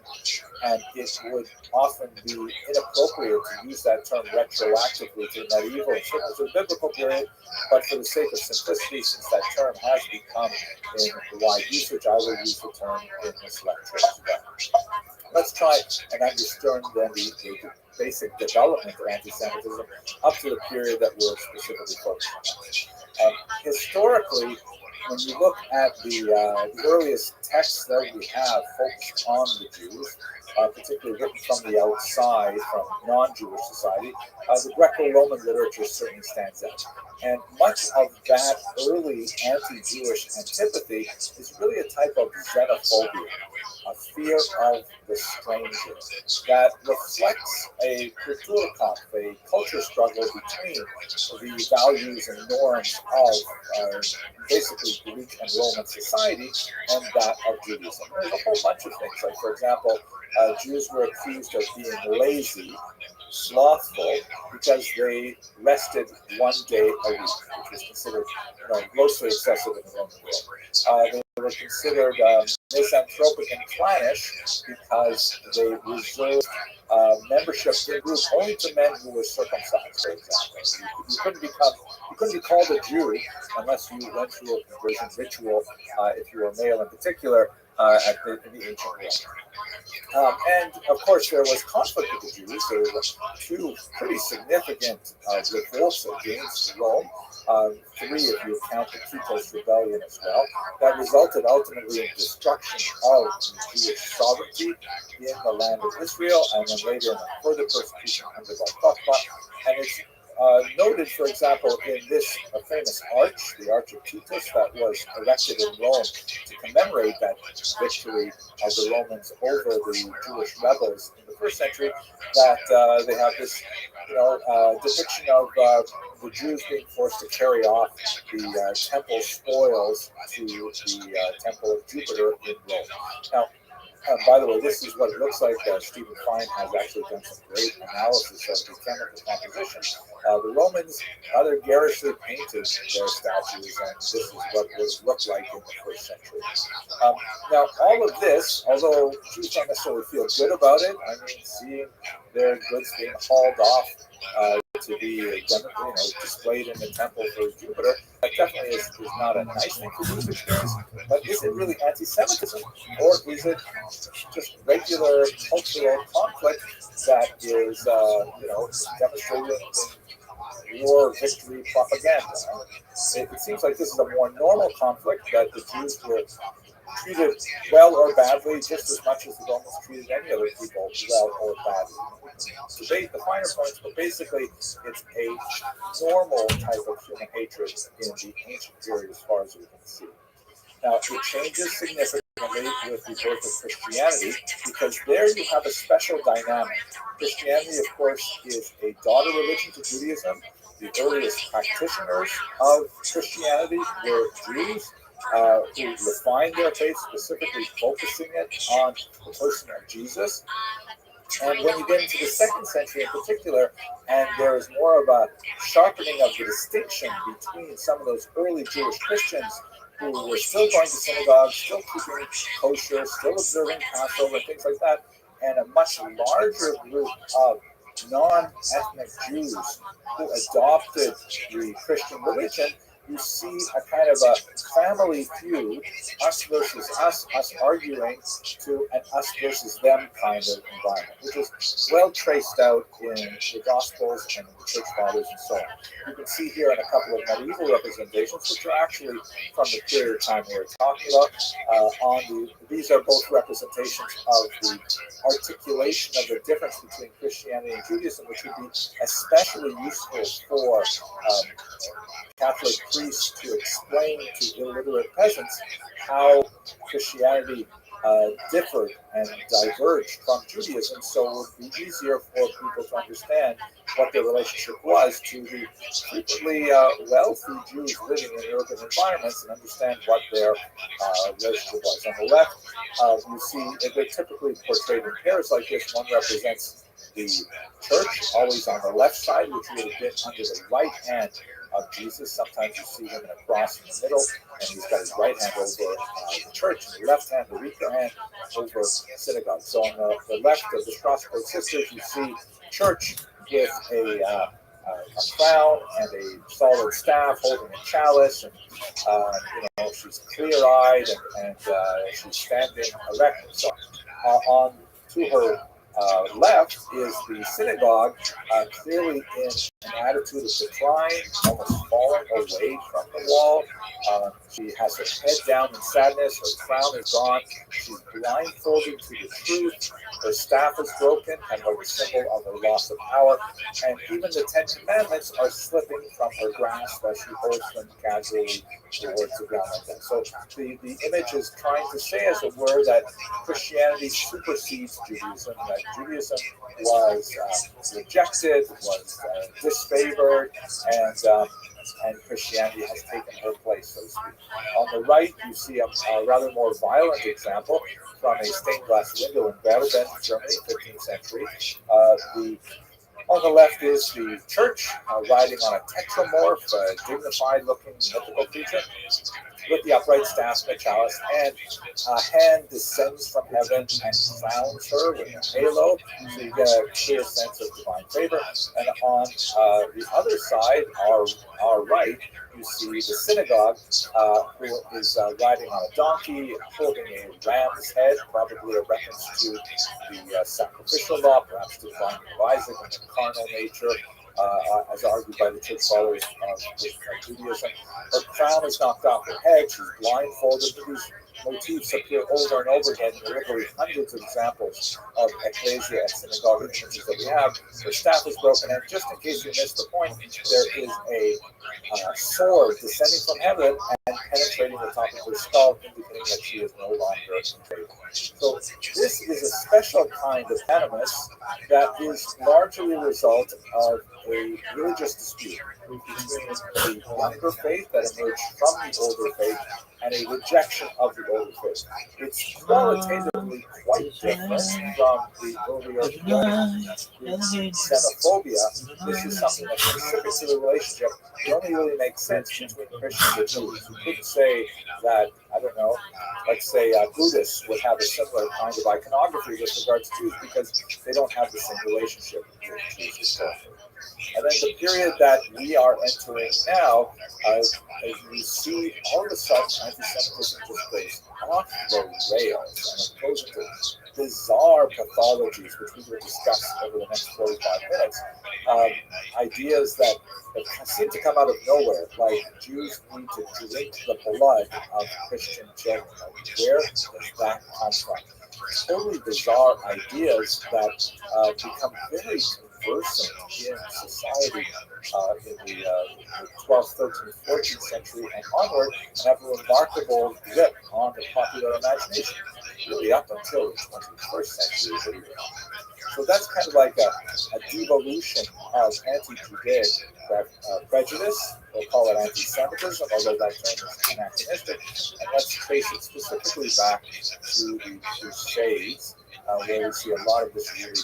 and it would often be inappropriate to use that term retroactively to the medieval and certainly to the biblical period, but for the sake of simplicity, since that term has become in wide usage, I will use the term in this lecture as well. Let's try and understand then the basic development of anti-Semitism up to the period that we're specifically focused on. Historically, when you look at the earliest texts that we have focused on the Jews, particularly written from the outside, from non-Jewish society, the Greco-Roman literature certainly stands out. And much of that early anti-Jewish antipathy is really a type of xenophobia, a fear of the stranger, that reflects a Kulturkampf, a culture struggle between the values and norms of basically Greek and Roman society and that of Judaism. There's a whole bunch of things, like, for example, Jews were accused of being lazy, slothful, because they rested one day a week, which was considered grossly excessive in the Roman world. They were considered misanthropic and clannish because they reserved membership in groups only to men who were circumcised, for example. You couldn't be called a Jew unless you went through a conversion ritual, if you were male in particular, in the ancient world. And of course, there was conflict with the Jews. There were two pretty significant revolts against Rome. Three, if you count the Titus rebellion as well, that resulted ultimately in destruction of Jewish sovereignty in the land of Israel, and then later in a further persecution under Bar Kokhba. And it's noted, for example, in this famous arch, the Arch of Titus, that was erected in Rome to commemorate that victory of the Romans over the Jewish rebels in the first century, that they have this depiction of the Jews being forced to carry off the temple spoils to the temple of Jupiter in Rome. Now, by the way, this is what it looks like. Stephen Fine has actually done some great analysis of the chemical composition. The Romans rather garishly painted their statues, and this is what it would look like in the first century. Now, all of this, although Jews don't necessarily feel good about it, I mean, seeing their goods being hauled off to be displayed in the temple for Jupiter, that definitely is not a nice thing for Jews to experience. But is it really anti-Semitism, or is it just regular cultural conflict that is, demonstrated in war victory propaganda? It seems like this is a more normal conflict, that the Jews were treated well or badly just as much as the Romans treated any other people well or badly. Debate the finer points, but basically it's a normal type of human hatred in the ancient period as far as we can see. Now, it changes significantly with the birth of Christianity, because there you have a special dynamic. Christianity, of course, is a daughter religion to Judaism. The earliest practitioners of Christianity were Jews, who refined their faith, specifically focusing it on the person of Jesus. And when you get into the second century in particular, and there is more of a sharpening of the distinction between some of those early Jewish Christians who were still going to synagogue, still keeping kosher, still observing Passover, things like that, and a much larger group of non-ethnic Jews who adopted the Christian religion. You see a kind of a family feud, us versus us arguing to an us versus them kind of environment, which is well traced out in the Gospels and in the Church Fathers and so on. You can see here in a couple of medieval representations, which are actually from the period of time we were talking about. These are both representations of the articulation of the difference between Christianity and Judaism, which would be especially useful for Catholic priests to explain to illiterate peasants how Christianity differed and diverged from Judaism, so it would be easier for people to understand what their relationship was to the frequently wealthy Jews living in urban environments and understand what their relationship was. On the left, you see they're typically portrayed in pairs like this. One represents the church, always on the left side, which would have been under the right hand of Jesus. Sometimes you see him in a cross in the middle, and he's got his right hand over the church, and the left hand, the weaker hand, over synagogue. So on the left of the Strasbourg sisters, you see church with a crown and a solid staff holding a chalice, and she's clear-eyed and she's standing erect. So on to her left is the synagogue, clearly in an attitude of decline, almost falling away from the wall. She has her head down in sadness, her crown is gone, she's blindfolded to the truth, her staff is broken, kind of like a symbol of her loss of power, and even the Ten Commandments are slipping from her grasp as she holds them casually towards the ground like that. So the image is trying to say, as it were, that Christianity supersedes Judaism, that Judaism was rejected, was disfavored, and Christianity has taken her place, so to speak. On the right, you see a rather more violent example from a stained glass window in Berben, Germany, 15th century. On the left is the church riding on a tetramorph, dignified-looking mythical creature with the upright staff and the chalice, and a hand descends from heaven and crowns her with a halo, so you get a clear sense of divine favor. And on the other side, our right, you see the synagogue, who is riding on a donkey, holding a ram's head, probably a reference to the sacrificial law, perhaps to the binding of Isaac and the carnal nature, as argued by the Church Fathers of Judaism. Her crown is knocked off her head, she's blindfolded. These motifs appear over and over again. There are literally hundreds of examples of ecclesia and synagogue images that we have. Her staff is broken, and just in case you missed the point, there is a sword descending from heaven and penetrating the top of her skull, indicating that she is no longer faithful. So this is a special kind of animus that is largely a result of a religious dispute between the younger faith that emerged from the older faith and a rejection of the older faith. It's qualitatively quite different from the earlier xenophobia. This is something that's specific to the relationship. It only really makes sense between Christians and Jews. You couldn't say that, I don't know, let's say Buddhists would have a similar kind of iconography with regards to Jews because they don't have the same relationship with Jews historically. And then the period that we are entering now, as you see, all of a sudden, anti-Semitism just goes off the rails and it goes into bizarre pathologies, which we will discuss over the next 45 minutes. Ideas that seem to come out of nowhere, like Jews need to drink the blood of Christian children. Where does that come from? Totally bizarre ideas that become very conversant in society in the 12th, 13th, 14th century and onward, and have a remarkable grip on the popular imagination, really up until the 21st century. So that's kind of like a devolution of anti-Judaic prejudice. We'll call it anti-Semitism, although that term is anachronistic. And let's trace it specifically back to the Crusades, where we see a lot of this really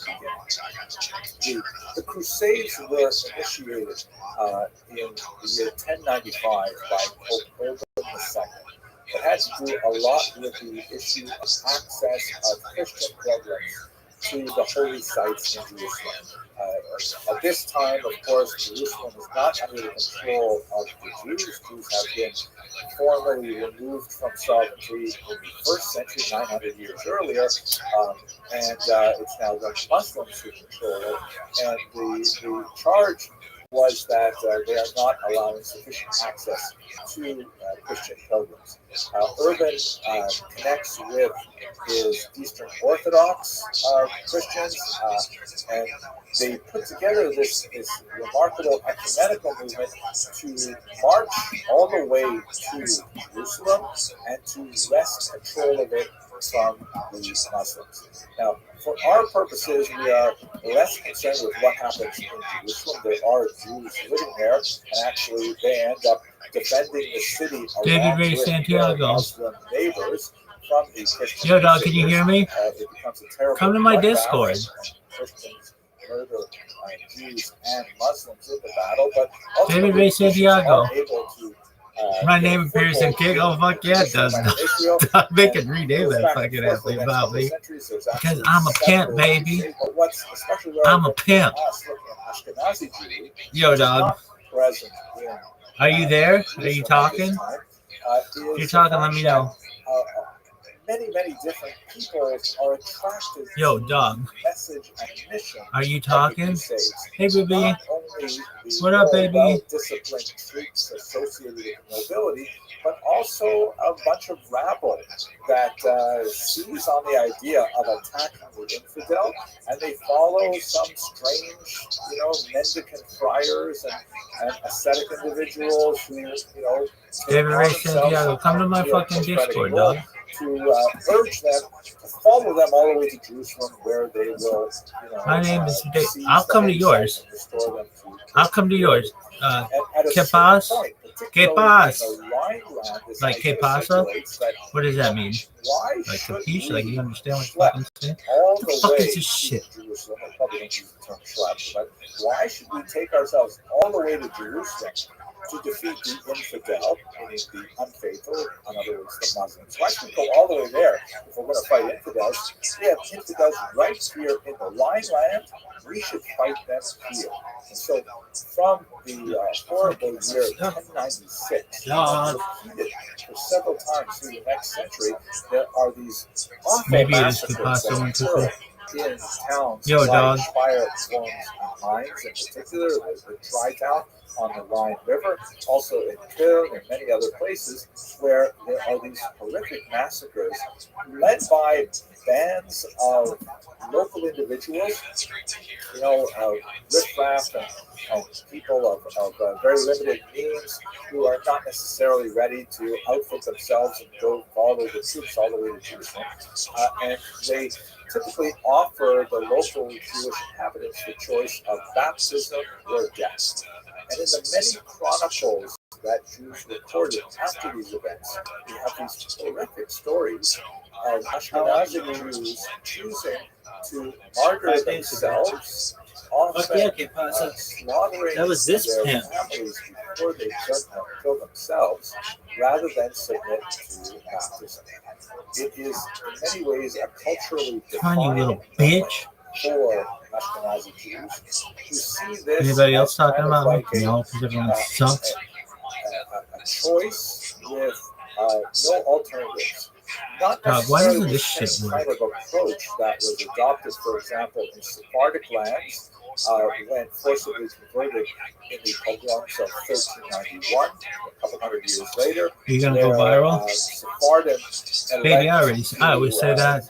beginning. The Crusades were initiated in the year 1095 by Pope Urban II. it had to do a lot with the issue of access of Christian pilgrims to the holy sites in Jerusalem. At this time, of course, Jerusalem is not under the control of the Jews. Jews have been formally removed from sovereignty in the first century, 900 years earlier, and it's now the Muslims who control it. And the charge was that they are not allowing sufficient access to Christian pilgrims. Urban connects with his Eastern Orthodox Christians, and they put together this remarkable ecumenical movement to march all the way to Jerusalem and to wrest control of it from the Muslims. Now, for our purposes, we are less concerned with what happens in Jerusalem. There are Jews living there, and actually they end up defending the city along with their Muslim neighbors from the Christian. Yo, dog, can you hear me? It becomes a terrible come to my bloodbath, Discord. and Christians murder Jews and Muslims in the battle, but ultimately David Ray Santiago. are able to My name is Pearson King. Oh, fuck yeah, it does. They can rename that fucking athlete about me. Because I'm a pimp, baby. I'm a pimp. Yo, dog. Are you there? Are you talking? If you're talking, let me know. Many different people are attracted Yo, to dog. the message and mission. Are you talking? Hey, baby. Not only the What up, baby? well-disciplined troops associated with nobility, but also a bunch of rabble that seize on the idea of attacking the infidel, and they follow some strange, mendicant friars and ascetic individuals who, David Ray Santiago, come to my fucking Discord, dog. To urge them to follow them all the way to Jerusalem, where they will. My name is Dave. I'll come to yours. I'll come to yours. ¿Qué pasa? ¿Qué pasa? Like ¿qué pasa? What does that mean? Like capiche? Like you understand what I'm saying? What the fuck is this shit? But why should we take ourselves all the way to Jerusalem to defeat the infidel, meaning the unfaithful, in other words, the Muslims? Why should we go all the way there if we're going to fight infidels? We have infidels right here in the Rhineland. We should fight them here. And so, from the horrible year 1096, repeated for several times through the next century, there are these awful massacres that occur in towns like Firethorns and Mines, in particular, the Tri-Town on the Rhine River, also in Köln and many other places where there are these horrific massacres led by bands of local individuals, riffraff and people of very limited means who are not necessarily ready to outfit themselves and go follow the troops all the way to Jerusalem. And they typically offer the local Jewish inhabitants the choice of baptism or death. And in the many chronicles that Jews recorded after these events, we have these horrific stories of Ashkenazi Jews choosing to martyr themselves, often slaughtering their families before they kill themselves, rather than submit to baptism. It is in many ways a culturally defining little bitch. For Ashkenazi Jews who see this. Anybody else talking about like me? No, because everyone sucks. A choice with no alternatives. Not why doesn't necessarily this the shit same work? kind of approach that was adopted, for example, in Sephardic lands when forcibly converted in the pogroms of 1391, a couple hundred years later. Are you gonna go viral? Sephardim Baby, I always say that.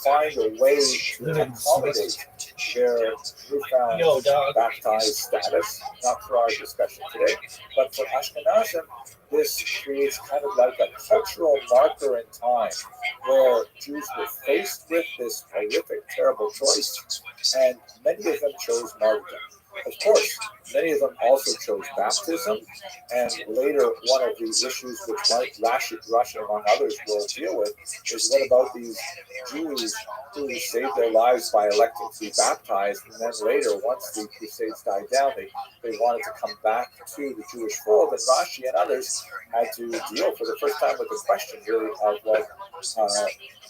Find a way to accommodate their newfound baptized status, not for our discussion today, but for Ashkenazim, this creates kind of like a cultural marker in time where Jews were faced with this horrific, terrible choice, and many of them chose martyrdom. Of course, Many of them also chose baptism, and later one of the issues which Russia, among others, will deal with is what about these Jews who saved their lives by electing to be baptized, and then later, once the Crusades died down, they wanted to come back to the Jewish fold, and Rashi and others had to deal for the first time with the question, really, of, well,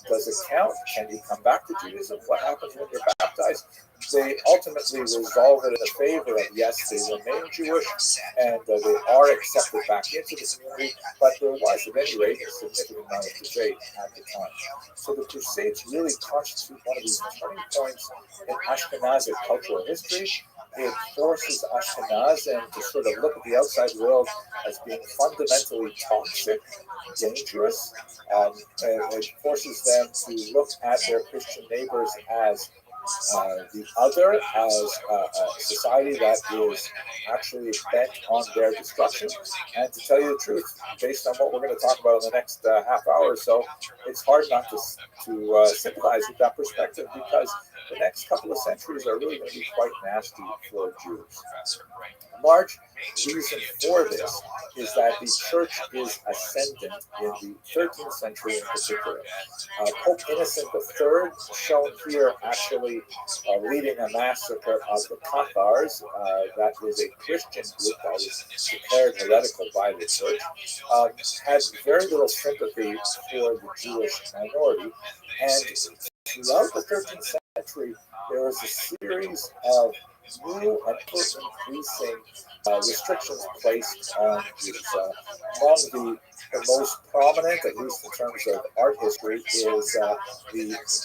does it count? Can you come back to Judaism? What happens when you're baptized? They ultimately resolve it in the favor of, yes, they remain Jewish, and they are accepted back into the community, but there was, at any rate, a significant amount of crusade at the time. So the Crusades really constitute one of these turning points in Ashkenazic cultural history. It forces Ashkenazim to sort of look at the outside world as being fundamentally toxic, dangerous. It forces them to look at their Christian neighbors as the other, as a society that is actually bent on their destruction. And to tell you the truth, based on what we're going to talk about in the next half hour or so, it's hard not to sympathize with that perspective, because the next couple of centuries are really going to be quite nasty for Jews. A large reason for this is that the church is ascendant in the 13th century in particular. Pope Innocent III, shown here actually leading a massacre of the Cathars, that was a Christian group that was declared heretical by the church, had very little sympathy for the Jewish minority, and throughout the 13th century, there was a series of new and increasing restrictions placed on Jews. Among the most prominent, at least in terms of art history, is the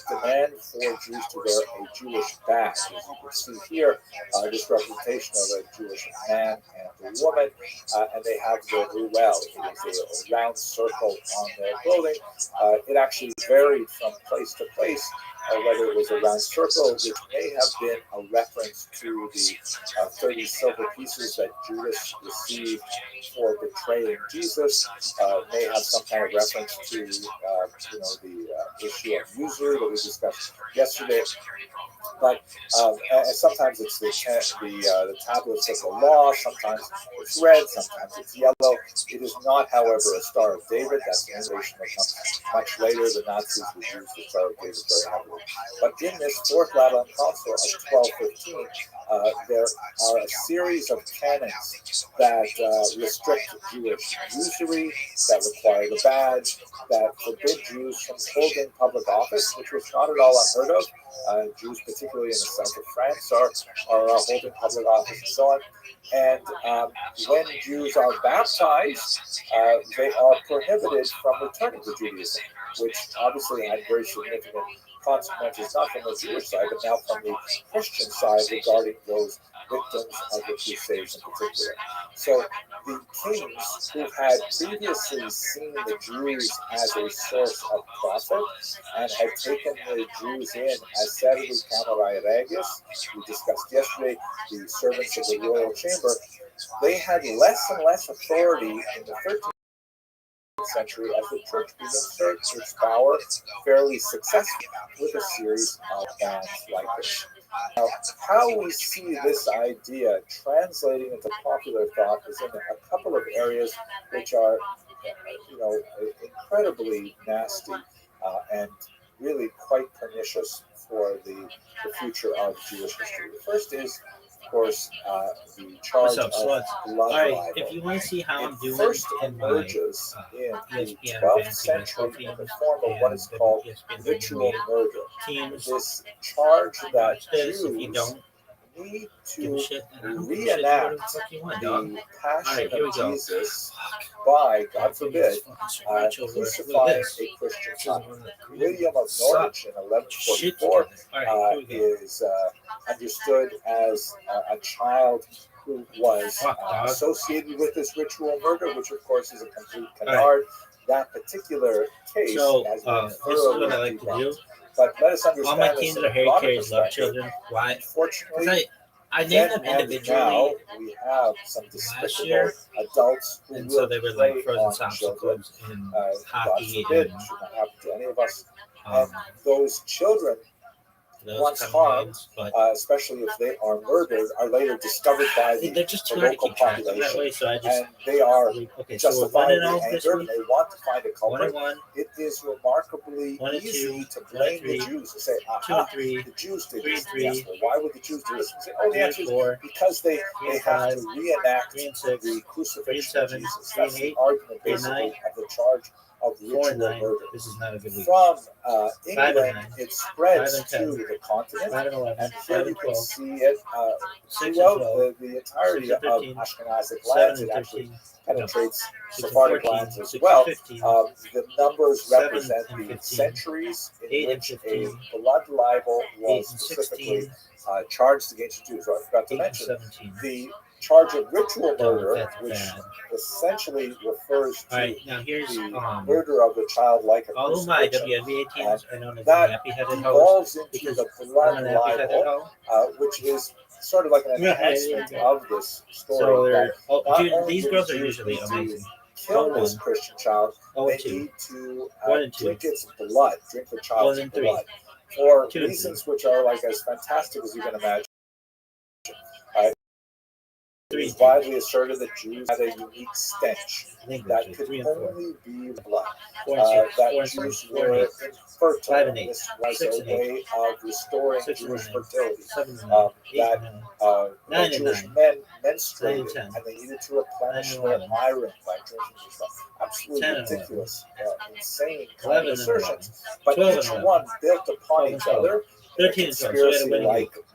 demand for Jews to wear a Jewish badge. As you can see here, this representation of a Jewish man and a woman, and they have the ruel. It is a round circle on their clothing. It actually varied from place to place, whether it was a round circle, which may have been a reference to the 30 silver pieces that Judas received for betraying Jesus, may have some kind of reference to the issue of usury that we discussed yesterday. But sometimes it's the tablets of the law, sometimes it's red, sometimes it's yellow. It is not, however, a Star of David. That's an innovation that comes much later. The Nazis would use the Star of David very heavily. But in this Fourth Lateran Council of 1215, there are a series of canons that restrict Jewish usury, that require the badge, that forbid Jews from holding public office, which was not at all unheard of. Jews, particularly in the south of France, are holding public office and so on. And when Jews are baptized, they are prohibited from returning to Judaism, which obviously had very significant consequences, not from the Jewish side, but now from the Christian side regarding those victims of the Crusades in particular. So the kings who had previously seen the Jews as a source of profit and had taken the Jews in as servi camerae regis, we discussed yesterday, the servants of the royal chamber, they had less and less authority in the 13th century as the church began to assert its power fairly successfully with a series of bans like this. Now, how we see this idea translating into popular thought is in a couple of areas which are, incredibly nasty and really quite pernicious for the future of Jewish history. The first is, of course, the charge of blood libel. If you want to see how I'm doing, first emerges in the 12th century in the form of what is called ritual murder. This charge that Jews need to reenact the passion of Jesus by, God forbid, crucifying a Christian child. William of Norwich in 1144 is understood as a child who was associated with this ritual murder, which of course is a complete canard. That particular case has been thoroughly debunked. But let us understand all my teams are Harry Carey's love children. Why? Unfortunately, I named them individually. Now we have some despicable adults who and will so they were like prey frozen on children. popsicles and God hockey forbid, and should not happen to any of us. And those children those once kind of harmed, names, but especially if they are murdered, are later discovered by they're just the too hard to local keep track of that population, way. So I just and they are okay. So we're 1 and justifiably 0 this angered, week. and they want to find a 1 and culprit. 1, It is remarkably 1 and 2, easy to 1 and blame 3, the Jews and say, 2 and aha, 3, the Jews did 3 this. and 3, Yes, well, why would the Jews do this? And say, oh, the 3 and answer is 4, because they 3 and have 5, to reenact 3 and 6, the 3 and crucifixion of 7, Jesus. 3 That's and the 8, argument, 3 and basically, 9, of the charge of 4 ritual and 9. murder. This is not a good week. From 5 and England, 9, it 5 spreads and 10, to the continent, 5 and 11, and 5 here you and can 12, see it 6 and throughout 12, the entirety 6 and of 15, Ashkenazic 7 lands. and It actually 13, penetrates 6 and Sephardic 14, lands as 6 and well. 15, The numbers 7 represent and the 15, centuries in 8 and which a 15, blood libel 8 was and specifically 16, charged against Jews. I forgot to 8 and mention 17. the charge of ritual No, murder, that's which bad. essentially refers All to right, now here's the murder of the child like a all of my crucifixion, WNBA teams are known as that nappy-headed hoes evolves into because the I'm blood a nappy-headed libel, hoe. which is sort of like an Yeah, there you enhancement go. of this So story. That they're oh, not dude, only these do girls the are Jews usually need to amazing. kill 1 this and 1, Christian child, 0 they and 2, need to 1 and 2, drink its blood, drink the 1 child's and 3, blood, for 2 and 3. reasons which are like as fantastic as you can imagine. It 3 is and 2. widely asserted that Jews had a unique stench that could 3 and 4, only be blood. 4 and 6, 4 That and 7, Jews 4 and 8, were infertile. 5 and 8, This was 6 a and 8, way of restoring 6 and Jewish 9, fertility. 7 and 9, 8 That and 9, 9 and Jewish 9, men 9 menstruated, and 10, and they needed to replenish 9 and their 11, iron by drinking this stuff. 10 Absolutely and 11, ridiculous, insane kind 11 of and 11, assertions. But 12 and each 11, one built 12 upon and each 12, other in a 13 and 12. So we had a winning week. conspiracy-like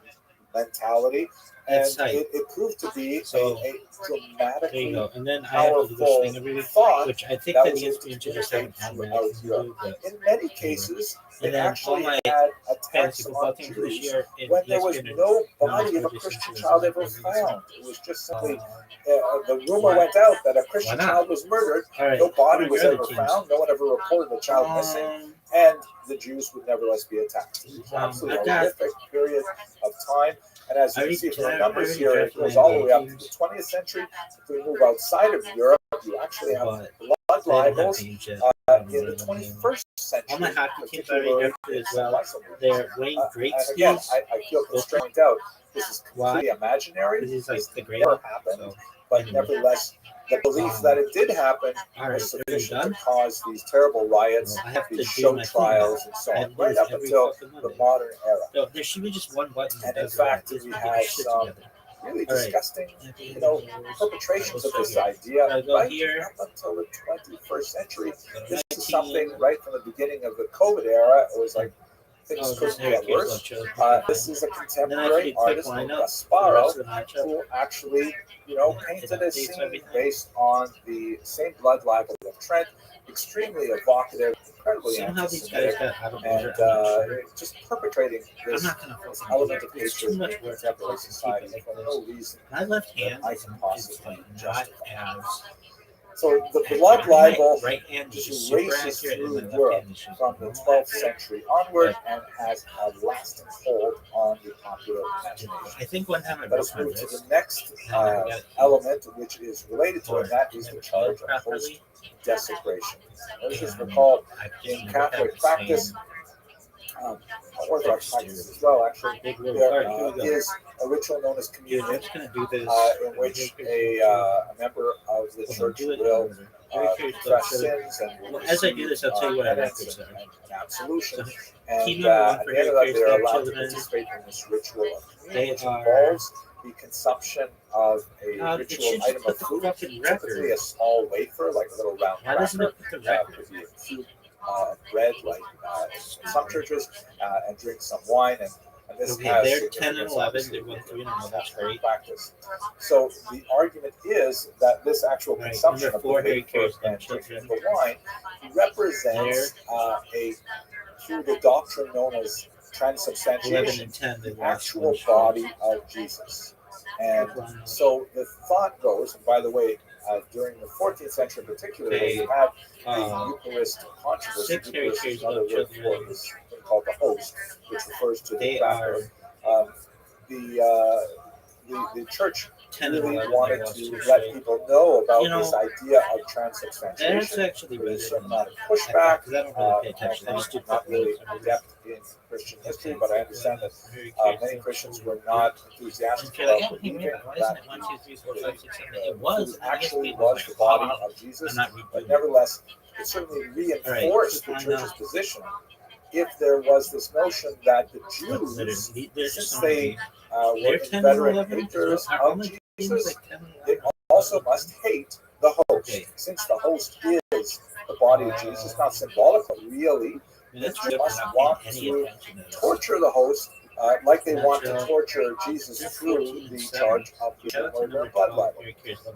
mentality, and It's tight. it proved to be So a there you dramatically go. And then I have to do this powerful thing every week, thought which I think that that was needs able to be to into just have an communicate automatic throughout thing to Europe. do, but In many anyway. cases, they And then all actually my had attacks fantasy football on teams this Jews year in when there was ESPN and no Numbers body of a Movie Christian Century child is ever listening. found. It was just simply the rumor Why? went out that a Why Christian not? child was murdered. All right. No body What are was your ever other teams? found. No one ever reported a child missing, and the Jews would nevertheless be attacked. It was absolutely I've got- horrific period of time. And as you can see from the numbers here, it goes all the way up to the 20th century. If we move outside of Europe, you actually have But blood they don't have libels teams yet. in the 21st century. All my hockey teams I already particularly drafted as in well. Luxembourg. They're Wayne And Gretzky's. again, I feel constrained out. This is completely imaginary. This is like This the never great happened. So, But anyway. nevertheless, the belief that it did happen all right, was are you sufficient to done? cause these terrible riots, Well, I have to these do show my thing. trials, and so I on, have to do right this up every until fucking the Monday. modern era. No, there should be just one button. And that in does it all. fact, Just we put have shit some together. really All right. disgusting, perpetrations of this So idea I go right here. up until the 21st century. This is 19. something right from the beginning of the COVID era. It was like things Oh, couldn't just Harry get Cares worse. love show. This is a And then I have to contemporary do quick artist named lineup for the rest Gasparo of the matchup. who actually, It painted a updates scene everything. based on the same blood libel of Trent. Extremely evocative, incredibly See how these guys anti-Semitic, got out of and order? I'm not sure. just perpetrating I'm this not gonna fucking do element it. of It's too hatred much in work to contemporary fucking keep society it like for this. no reason. My left hand I is can like possibly not justify. as So the blood libel right hand is just just super races accurate, and through my left Europe hand is just from the not 12th accurate. century onward and has a lasting hold on the popular imagination. I think one time I Let broke us my move to the wrist. next element, which is related to it, that is the charge of host desecration. This is recalled in Catholic practice, Orthodox practice as well, actually. There is a ritual known as Dude, I'm communion, just gonna do this. in which a member of the church will confess sins and will As I do receive this, I'll tell you what I penance records are. and absolution. So, And key number one at for the end of Harry that, they're Cares allowed to children. participate in this ritual of communion, They which are- involves the consumption of a it ritual should item just of put the food, fucking typically record. a small wafer, like a little round Why doesn't cracker. it put the record? Could be a few bread, like in some churches, and drink some wine. And this Okay, has they're 10 and significance, 11. obviously, They won in 3 and 0. That's great. practice. So the argument is that this actual Right, consumption number of the 4, Harry wafer Cares and children. drinking the wine represents through the doctrine known as 11 transubstantiation, and 10. They the lost actual one body of Jesus. And so the thought goes, and by the way, during the 14th century in particular, Okay, they had Uh, the Eucharist controversy. 6 Harry Eucharist Cares is another love word for children. this thing called the host, which refers to the They cracker. are The church really wanted to let people know about this idea of That's transubstantiation. actually There's a really certain amount of pushback. because I don't really pay attention. I I'm just do not really adept in Christian history, but I understand that many Christians were not enthusiastic about believing that the food actually was the body of Jesus, but nevertheless, it certainly reinforced the church's position if there was this notion that the Jews, since they were inveterate haters of Jesus, they also must hate the host. Since the host is the body of Jesus, not symbolic, but really, the Jews must want to torture the host like they want to torture Jesus through the charge of murder and blood libel.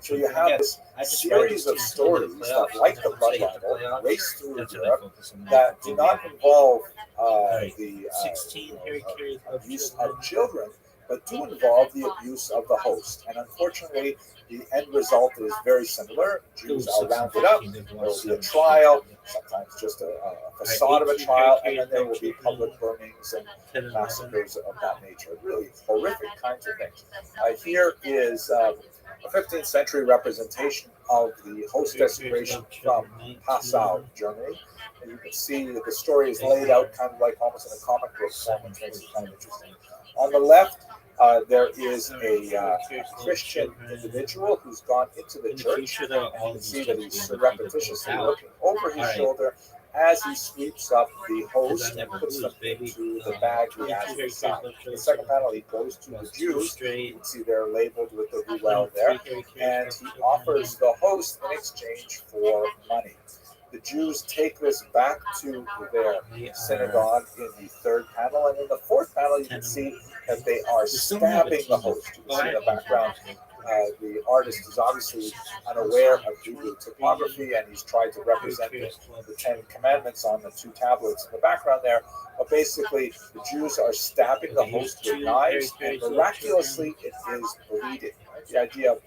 So you have this series of stories that, like the blood libel, race through Europe that do not involve the abuse of children, but do involve the abuse of the host. And unfortunately, the end result is very similar. Jews are rounded up, there will be a trial, sometimes just a facade of a trial, and then there will be public burnings and massacres of that nature. Really horrific kinds of things. Here is a 15th century representation of the host desecration from Passau, Germany. And you can see that the story is laid out kind of like almost in a comic book form, which makes it kind of interesting. On the left, there is a Christian individual who's gone into the church, and you can see that he's surreptitiously looking over his shoulder as he sweeps up the host and puts them into the bag he has inside. In the second panel, he goes to the Jews. You can see they're labeled with the ruel there, and he offers the host in exchange for money. The Jews take this back to their synagogue in the third panel, and in the fourth panel, you can see that they are stabbing the host. You can see in the background, the artist is obviously unaware of Hebrew typography, and he's tried to represent the Ten Commandments on the two tablets in the background there. But basically, the Jews are stabbing the host with knives, and miraculously, it is bleeding. Right? The idea of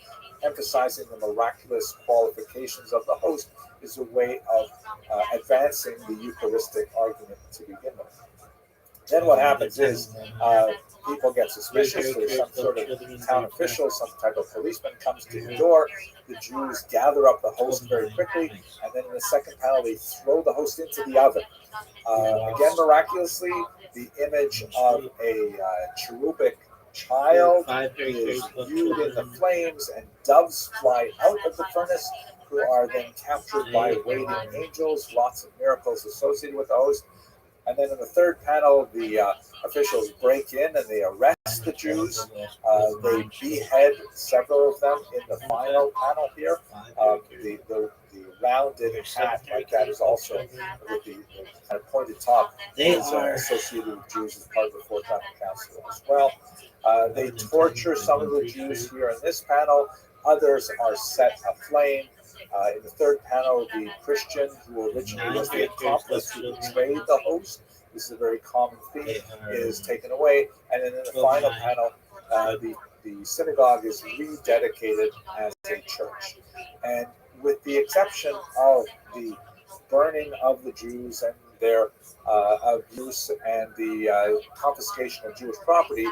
emphasizing the miraculous qualifications of the host is a way of advancing the Eucharistic argument to begin with. Then what happens is people get suspicious. There's some sort of town official, some type of policeman comes to the door. The Jews gather up the host very quickly, and then in the second panel, they throw the host into the oven. Again, miraculously, the image of a cherubic child is viewed in the flames, and doves fly out of the furnace, who are then captured by waiting angels. Lots of miracles associated with the host. And then in the third panel, the officials break in and they arrest the Jews. They behead several of them in the final panel here. The rounded hat like that is also with the kind of pointed top is associated with Jews as part of the Fourth Vatican Council as well. They torture some of the Jews here in this panel. Others are set aflame. In the third panel, the Christian who originally was the accomplice who betrayed the host, this is a very common theme, is taken away. And then in the final panel, the synagogue is rededicated as a church. And with the exception of the burning of the Jews and their abuse and the confiscation of Jewish property,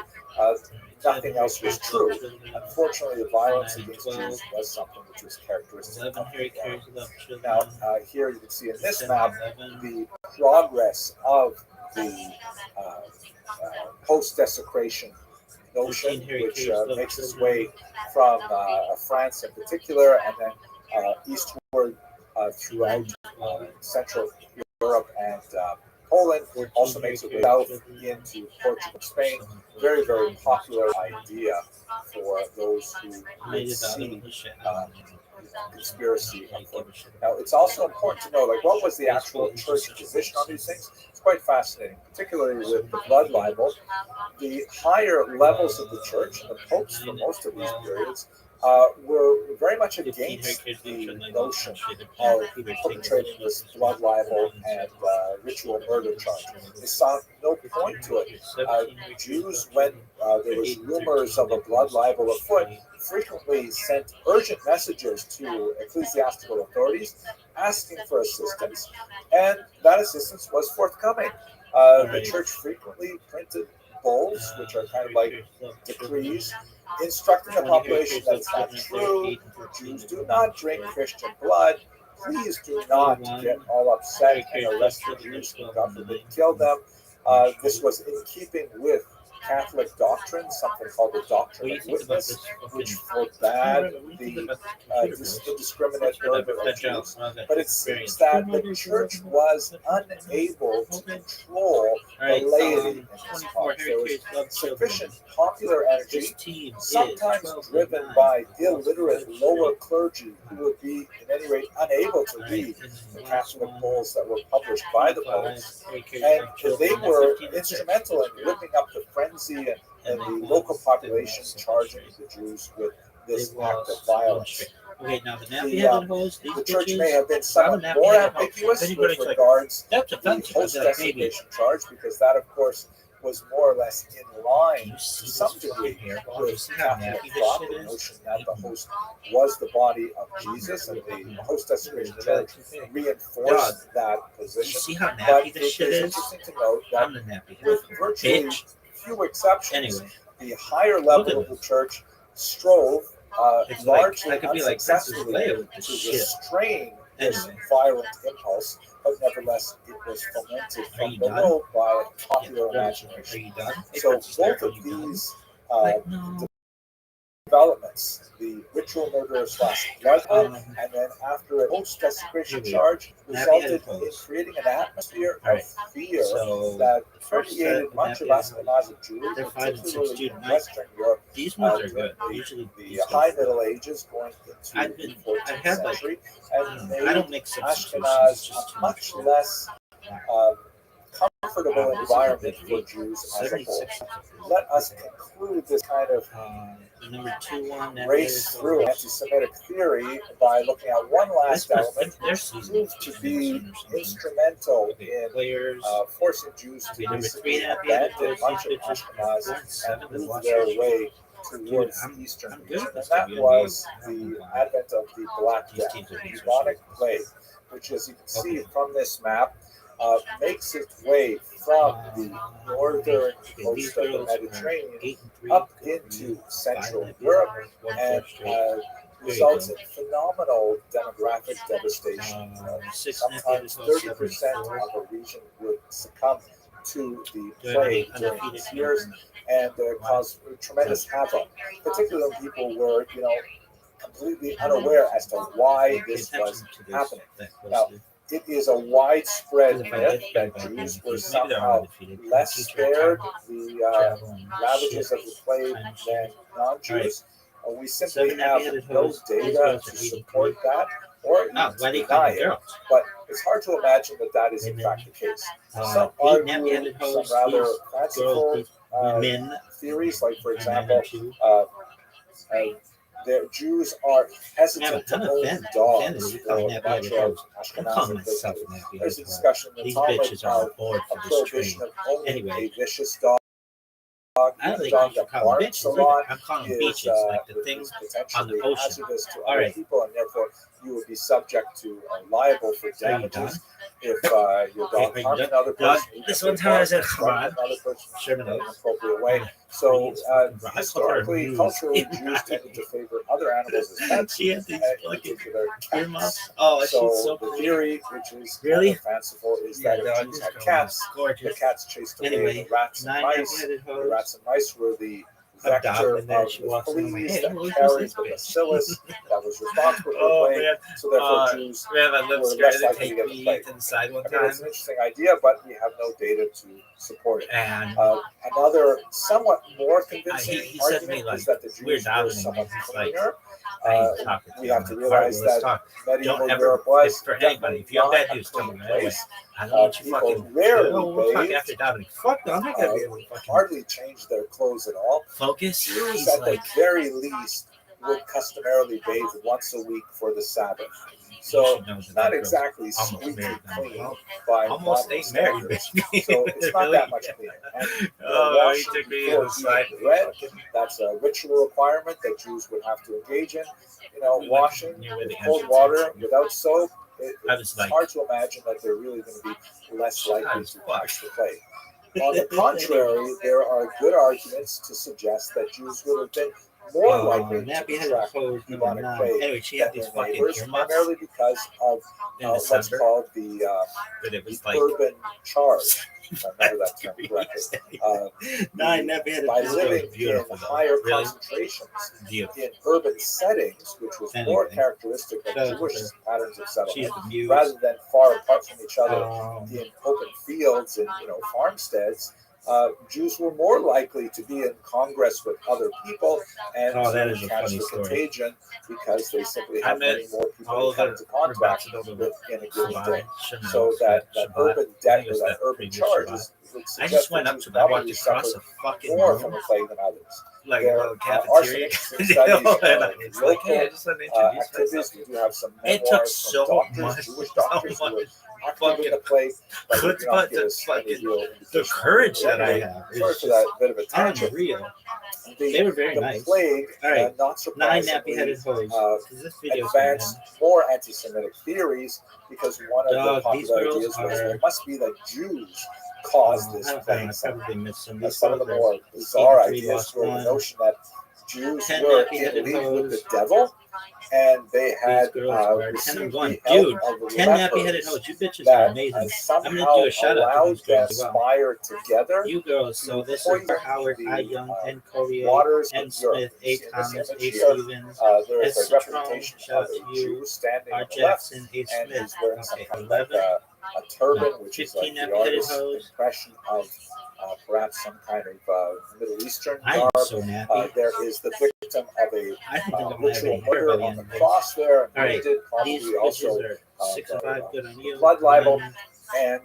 nothing else was true. Unfortunately, the violence against Jews was something which was characteristic of the era. Now, here you can see in this map the progress of the post-desecration notion, which makes its way from France in particular, and then eastward throughout Central Europe and Poland, also makes its way south into Portugal and Spain. Very, very popular idea for those who would see conspiracy afoot. Now, it's also important to know, like, what was the actual church position on these things? It's quite fascinating, particularly with the blood libel. The higher levels of the church, and the popes for most of these periods, were very much against the notion of perpetrating this blood libel and ritual murder charge. They saw no point to it. Jews, when there was rumors of a blood libel afoot, frequently sent urgent messages to ecclesiastical authorities asking for assistance, and that assistance was forthcoming. The church frequently printed bulls, which are kind of like decrees, instructing the population that it's not true. Jews do not drink Christian blood. Please do not get all upset and arrest the Jews and God forbid kill them. This was in keeping with Catholic doctrine, something called the doctrine of witness, which forbade the indiscriminate murder of Jews. But it seems that the church was unable to control the laity in this cause. There was sufficient popular energy, sometimes driven by illiterate lower clergy who would be, in any rate, unable to read the Catholic bulls that were published by the popes, and they were instrumental in whipping up the frenzy and the local population charging the Jews with this act of violence. Okay, now the nappy-headed hose, The church may have been somewhat more ambiguous with regards that's to the offensive. host desecration charge, because that, of course, was more or less in line to some degree with Catholic thought, the notion that the host was the body of Jesus, and the host desecration charge reinforced that position. See how But nappy it this is shit is? interesting to note that I'm the nappy. with virtually few exceptions, Anyway, the higher level of the church strove largely that could be like unsuccessfully with to this shit. restrain this Anyway. violent impulse, but nevertheless it was fomented Are from you below by popular Are imagination. you done? So both of these developments, the ritual murder / blood hope, and then after a host desecration charge, resulted in creating an atmosphere of fear that permeated much of Ashkenazi Jewry, particularly in Western Europe. These ones are during good. Usually the High Middle Ages going into the 14th century, and I don't made make substitutions. Ashkenaz a much less comfortable environment for Jews as a whole. Let us conclude this kind of the number 2 one race through anti-Semitic theory by looking at one last element proved to be instrumental in forcing Jews to basically abandon much of Ashkenaz and move their way towards Eastern region, and that was the advent of the Black Death, the bubonic plague, which, as you can see from this map, makes its way from the northern coast of the Mediterranean up into Central Europe and results in phenomenal demographic devastation. Sometimes 30% of a region would succumb to the plague during these years and cause tremendous havoc, particularly when people were, completely unaware as to why this was happening. Now, it is a widespread myth that Jews were somehow less spared the ravages of the plague than non-Jews. We simply have no data to support that or even to deny it. But it's hard to imagine that that is in fact the case. Some argue some rather fanciful theories, like, for example, the Jews are hesitant to own dogs for much of Ashkenazi. There's a discussion in the Talmud about a prohibition of owning a vicious dog. A dog that barks a lot is potentially hazardous to other people, and therefore you would be subject to liable for damages if your dog harmed another person. This one time I said, another person in an appropriate way. So historically, culturally, Jews tended to favor other animals as pets, in particular cats. So the theory, which is kind of fanciful, is that if Jews had cats, the cats chased away the rats and mice. The rats and mice were the vector of the fleas that carried the bacillus that was responsible for the plague. So therefore, Jews were less likely to get the plague. It's an interesting idea, but we have no data to support it. Another somewhat more convincing argument is that the Jews were somewhat cleaner. We have to realize that medieval Europe was for anybody. If you have bad news, tell me right away. I don't want you people fucking. rarely Talk after Dominic. Fuck, I'm not gonna be able to fucking hardly change their clothes at all. focus. Jews, at the very least, would customarily bathe once a week for the Sabbath. So not exactly squeaky clean by modern standards. So it's not that much cleaner. And washing before eating bread, that's a ritual requirement that Jews would have to engage in. Washing with cold water without soap. It's hard to imagine that they're really going to be less likely to catch the plague. On the contrary, there are good arguments to suggest that Jews would have been more likely to contract bubonic plague Anyway, she than had these their fucking neighbors, earmuffs primarily because of in what's December. called the But it was like urban charge. If I remember that term correctly. no, I never had By it. living in Beautiful, though. higher Really? concentrations Beautiful. in urban settings, which was more Anyway. characteristic of Shout out to Jewish her. patterns of She's settlement, the muse. rather than far apart from each other Um, in open fields and farmsteads, Jews were more likely to be in congress with other people and Oh, that to is a catch funny the story. contagion because they simply I have met many more people all to of come it. into We're about contact to build a with in a given day. Shabbat. So that urban debt or that that urban previous charge Shabbat. would I suggest just went that up Jews to them. I walked probably across suffered a fucking more room, from the plague than others. like a There little are cafeteria. arsonists who studies And I was like, local hey, I just want to introduce activities. myself. We do have some It took memoirs so from doctors, much, Jewish so doctors who were much active in the plague, but we Good do not spot give to us any fucking real the indication. courage that I Anyway, have. sorry Is for that bit of a just tangent. unreal. The, They were very the nice. plague, All right. not 9 surprisingly, nappy-headed hoes. uh, 'Cause this video advanced more anti-Semitic theories because one of Dog, the these popular girls ideas was are- it must be that Jews caused this I plague. probably missed some. Some of the more bizarre ideas were the one. notion that Jews 10 were in nappy-headed league with the hoes. devil, and they had These girls are 10 received and the 1. help Dude, of 10 nappy-headed lepers hoes. You bitches are that amazing. I'm somehow going to do a shout out to allowed these them girls as well. conspire together. You girls, so this is for Howard, I. Young, N. Collier, Waters N. of Europe. Smith, You A. see in this Thomas, A. image here, Stevens, there is S. a Citron, representation shout of out a to you, Jew standing R. on the left, Jackson, H. and Smith. he's wearing some Okay, kind of 11. a turban, which is 15 like the nappy-headed artist's hoes. impression of perhaps some kind of Middle Eastern I am garb. so nappy. There is the victim of a I don't think I'm going to have ritual any hair murder by the on end the of this. cross there, and All right, did these probably also bitches are 6 and 5, good on you. blood libel, and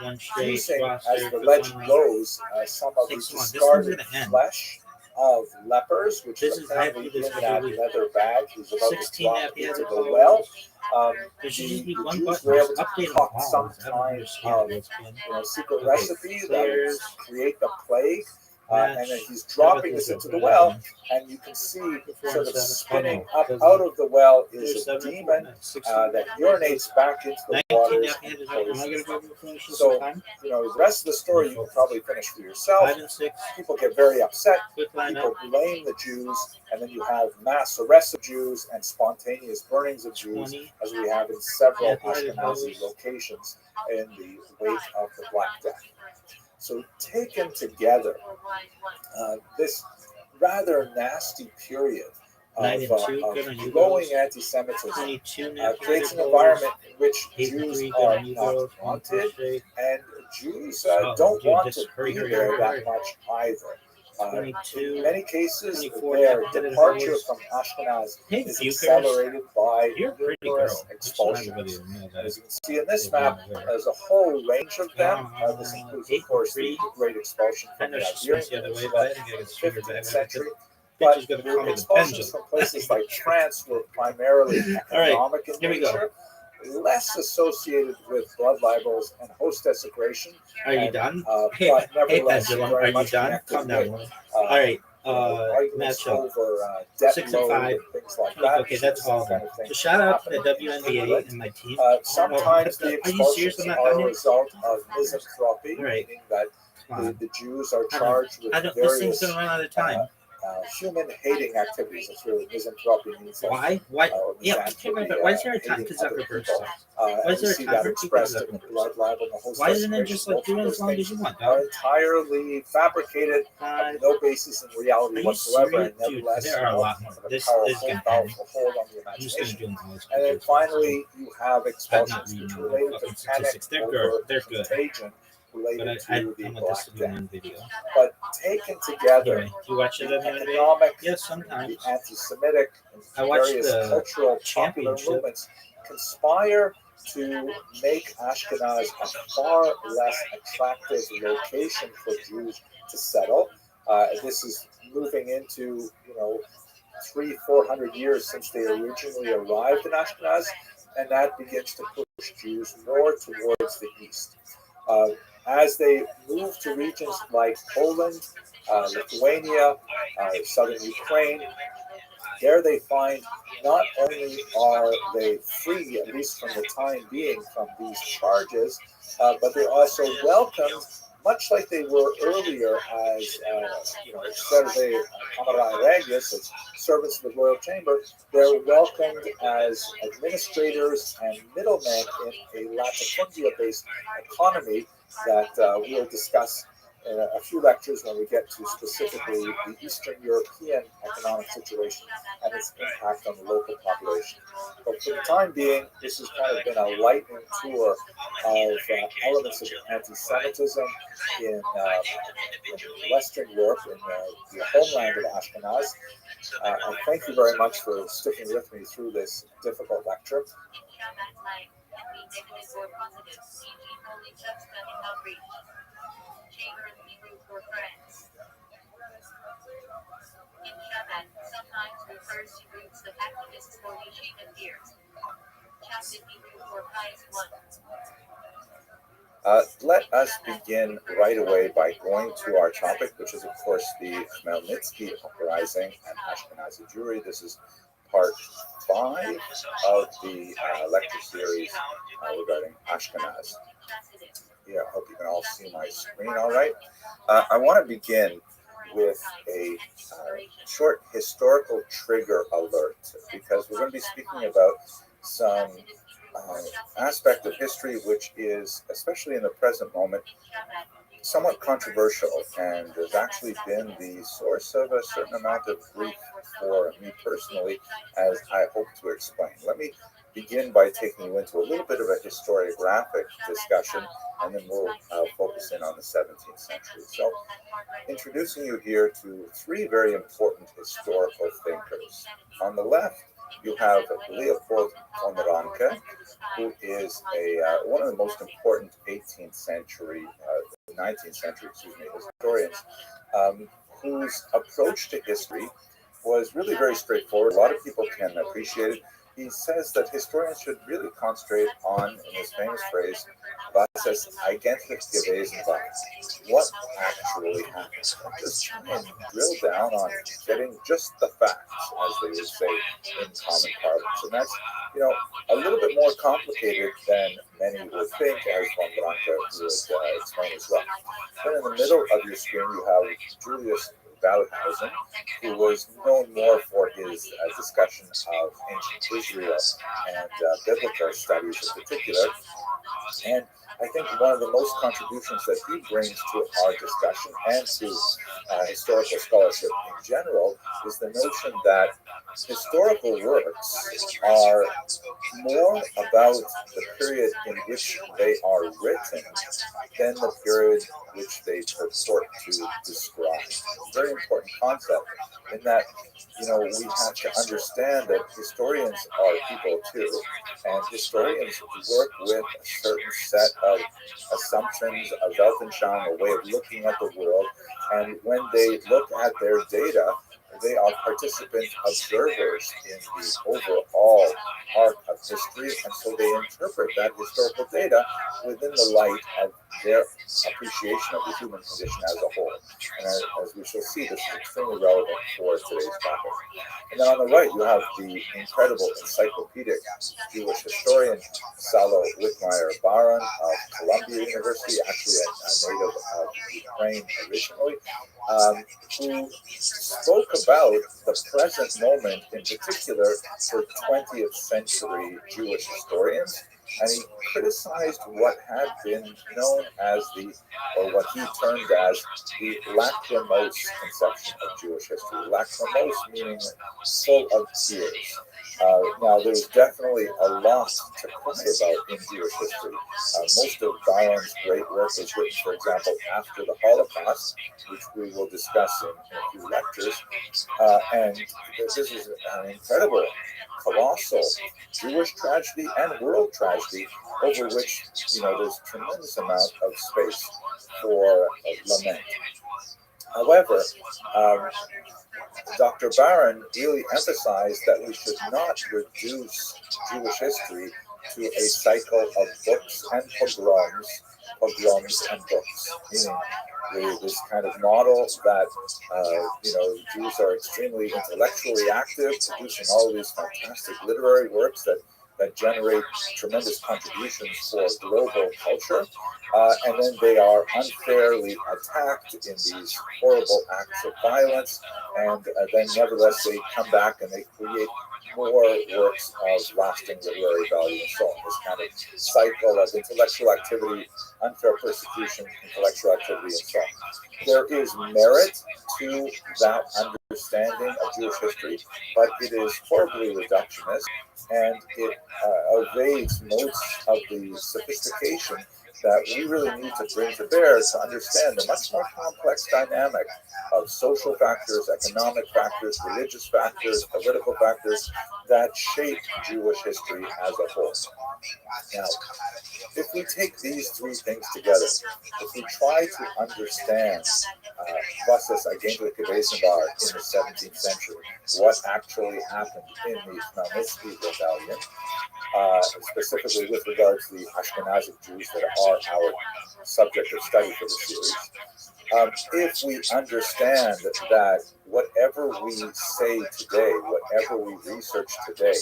One straight using, roster, as the quick legend one. goes, some of the 6-1. This one's discarded gonna end. flesh of lepers, which This is is- I have to apparently do this in every that week. leather bag. He's about to 16 drop nappy into headed the hoes. well. There should The just be one Jews button. were able Just to update them concoct all. some I don't kind understand of what's been. secret Okay, recipe that would players, create the plague. And then he's match, dropping this into the well, and you can see sort of 4-7. spinning Oh, up no, out of the well is There's a 7, demon 16. that urinates back into the 19 waters nappy and headed hoes. Am I going poisons to be them. able to finish this So, in time? the rest of the story you can probably finish for yourself. 5 and 6. People get very upset. Quick People lineup. blame the Jews, and then you have mass arrests of Jews and spontaneous burnings of Jews, 20. as we have in several Nappy-headed Ashkenazi hoes. locations in the wake of the Black Death. So taken together, this rather nasty period 9 of, and 2. Good on you growing girls. anti-Semitism 22 creates nappy-headed an hoes. environment in which 8 and Jews 3. Good are on you not girls. 1 wanted, straight. and Jews Oh, don't dude, want just to hurry, be hurry, there hurry, that hurry. much either. In 22. many cases, 24 their nappy-headed departure hoes. from Ashkenaz Hey, is Bukers. accelerated by You're a pretty numerous girl. I just want everybody expulsions. to know And that. as you can see in this They're map, doing there. there's a whole range of them. This 8 includes, and of course, the 3. Great Expulsion I from know the she Iberian swings the other way, Peninsula but I in think I the can swing her 15th back. century. Bitch But is gonna the call me the expulsions pendulum. from places like France were primarily All right, economic in here we go. nature, less associated with blood libels and host desecration. Are you And, done? But Hey, nevertheless, pendulum, very are you much done? connected Calm down, with, Lauren. All right, arguments matchup. over debt 6 and load 5. and things like that. Okay, that's all of them. Kind of So shout out to the happening in WNBA England. and my team. Sometimes the Are you serious? expulsions I'm not are done a yet? result of misanthropy, Right. meaning that Come on. the Jews are charged with I don't. This thing's various gonna run out of time. human-hating activities. That's really misanthropy means. Why? Why? Or Yeah, misanthropy, but why is there a time? hating Because other Zuckerberg people. sucks. And Why is we there a see time that for expressed people in that blood libel and host Why isn't it desecration. just like Both do of it those as long as things you want, are dog? entirely fabricated, have no basis in Are reality you whatsoever, serious? and Dude, nevertheless, there are a lot more. have a This powerful, is gonna end. powerful hold on the I'm just gonna imagination. do them all. And then finally, you have I'm not expulsions reading which all the related fucking to panic statistics. They're good. over They're good. contagion But related I to the want this Black to be Death. one video. But taken together, Anyway, do you watch the the WNBA? economic, Yes, sometimes. the anti-Semitic, I and watched various the cultural popular championship. movements conspire to make Ashkenaz a far less attractive location for Jews to settle. This is moving into 300-400 years since they originally arrived in Ashkenaz, and that begins to push Jews more towards the east. As they move to regions like Poland, Lithuania, southern Ukraine, there they find not only are they free, at least from the time being, from these charges, but they're also welcomed much like they were earlier as, serve Camerai Regius, as servants of the royal chamber, they're welcomed as administrators and middlemen in a latifundia-based economy that we'll discuss in a few lectures when we get to specifically the Eastern European economic situation and its impact on the local population. But for the time being, this has kind of been a lightning tour of elements of anti-Semitism in Western Europe, in the homeland of Ashkenaz. And thank you very much for sticking with me through this difficult lecture. In Shabbat, sometimes refers to groups of activists for Yeshiva peers. Chapter Hebrew for Pies 1. Let us begin right away by going to our topic, which is, of course, the Khmelnytsky uprising and Ashkenazi Jewry. This is part 5 of the lecture series regarding Ashkenaz. Yeah, I hope you can all see my screen all right. I want to begin with a short historical trigger alert, because we're going to be speaking about some aspect of history which is, especially in the present moment, somewhat controversial and has actually been the source of a certain amount of grief for me personally, as I hope to explain. Let me begin by taking you into a little bit of a historiographic discussion, and then we'll focus in on the 17th century. So, introducing you here to 3 very important historical thinkers. On the left, you have Leopold von Ranke, who is one of the most important 19th century historians, whose approach to history was really very straightforward. A lot of people can appreciate it. He says that historians should really concentrate on, in his famous phrase, was es eigentlich gewesen war, what actually happened. Just try and drill down on getting just the facts, as they would say in common parlance. And that's, a little bit more complicated than many would think, as von Branca would explain as well. Then in the middle of your screen, you have Julius Wellhausen, who was known more for his discussion of ancient Israel and biblical studies in particular. And I think one of the most contributions that he brings to our discussion and to historical scholarship in general is the notion that historical works are more about the period in which they are written than the period which they purport to describe. Very important concept in that, we have to understand that historians are people too, and historians work with a certain set of assumptions, a Weltanschauung, a way of looking at the world, and when they look at their data, they are participant observers in the overall arc of history, and so they interpret that historical data within the light of their appreciation of the human condition as a whole. And as we shall see, this is extremely relevant for today's topic. And then on the right, you have the incredible encyclopedic Jewish historian, Salo Wittmeyer-Baron of Columbia University, actually a native of Ukraine originally, who spoke about the present moment in particular for 20th century Jewish historians, and he criticized what had been known as or what he termed as the lachrymose conception of Jewish history. Lachrymose meaning full of tears. Now, there's definitely a lot to cry about in Jewish history. Most of Baron's great work was written, for example, after the Holocaust, which we will discuss in a few lectures. And this is an incredible, colossal Jewish tragedy and world tragedy over which, there's a tremendous amount of space for lament. However, Dr. Baron really emphasized that we should not reduce Jewish history to a cycle of books and pogroms and books, meaning this kind of model that, Jews are extremely intellectually active, producing all of these fantastic literary works that that generate tremendous contributions for global culture, and then they are unfairly attacked in these horrible acts of violence, and then nevertheless they come back and they create more works of lasting literary value and so on. This kind of cycle of intellectual activity, unfair persecution, intellectual activity, and so on. There is merit to that understanding of Jewish history, but it is horribly reductionist, and it evades most of the sophistication that we really need to bring to bear to understand the much more complex dynamic of social factors, economic factors, religious factors, political factors that shape Jewish history as a whole. Now, if we take these three things together, if we try to understand Vasas Agentlik Gewesenbar in the 17th century, what actually happened in the Khmelnytsky rebellion, specifically with regards to the Ashkenazic Jews that are our subject of study for the series, if we understand that whatever we say today, whatever we research today,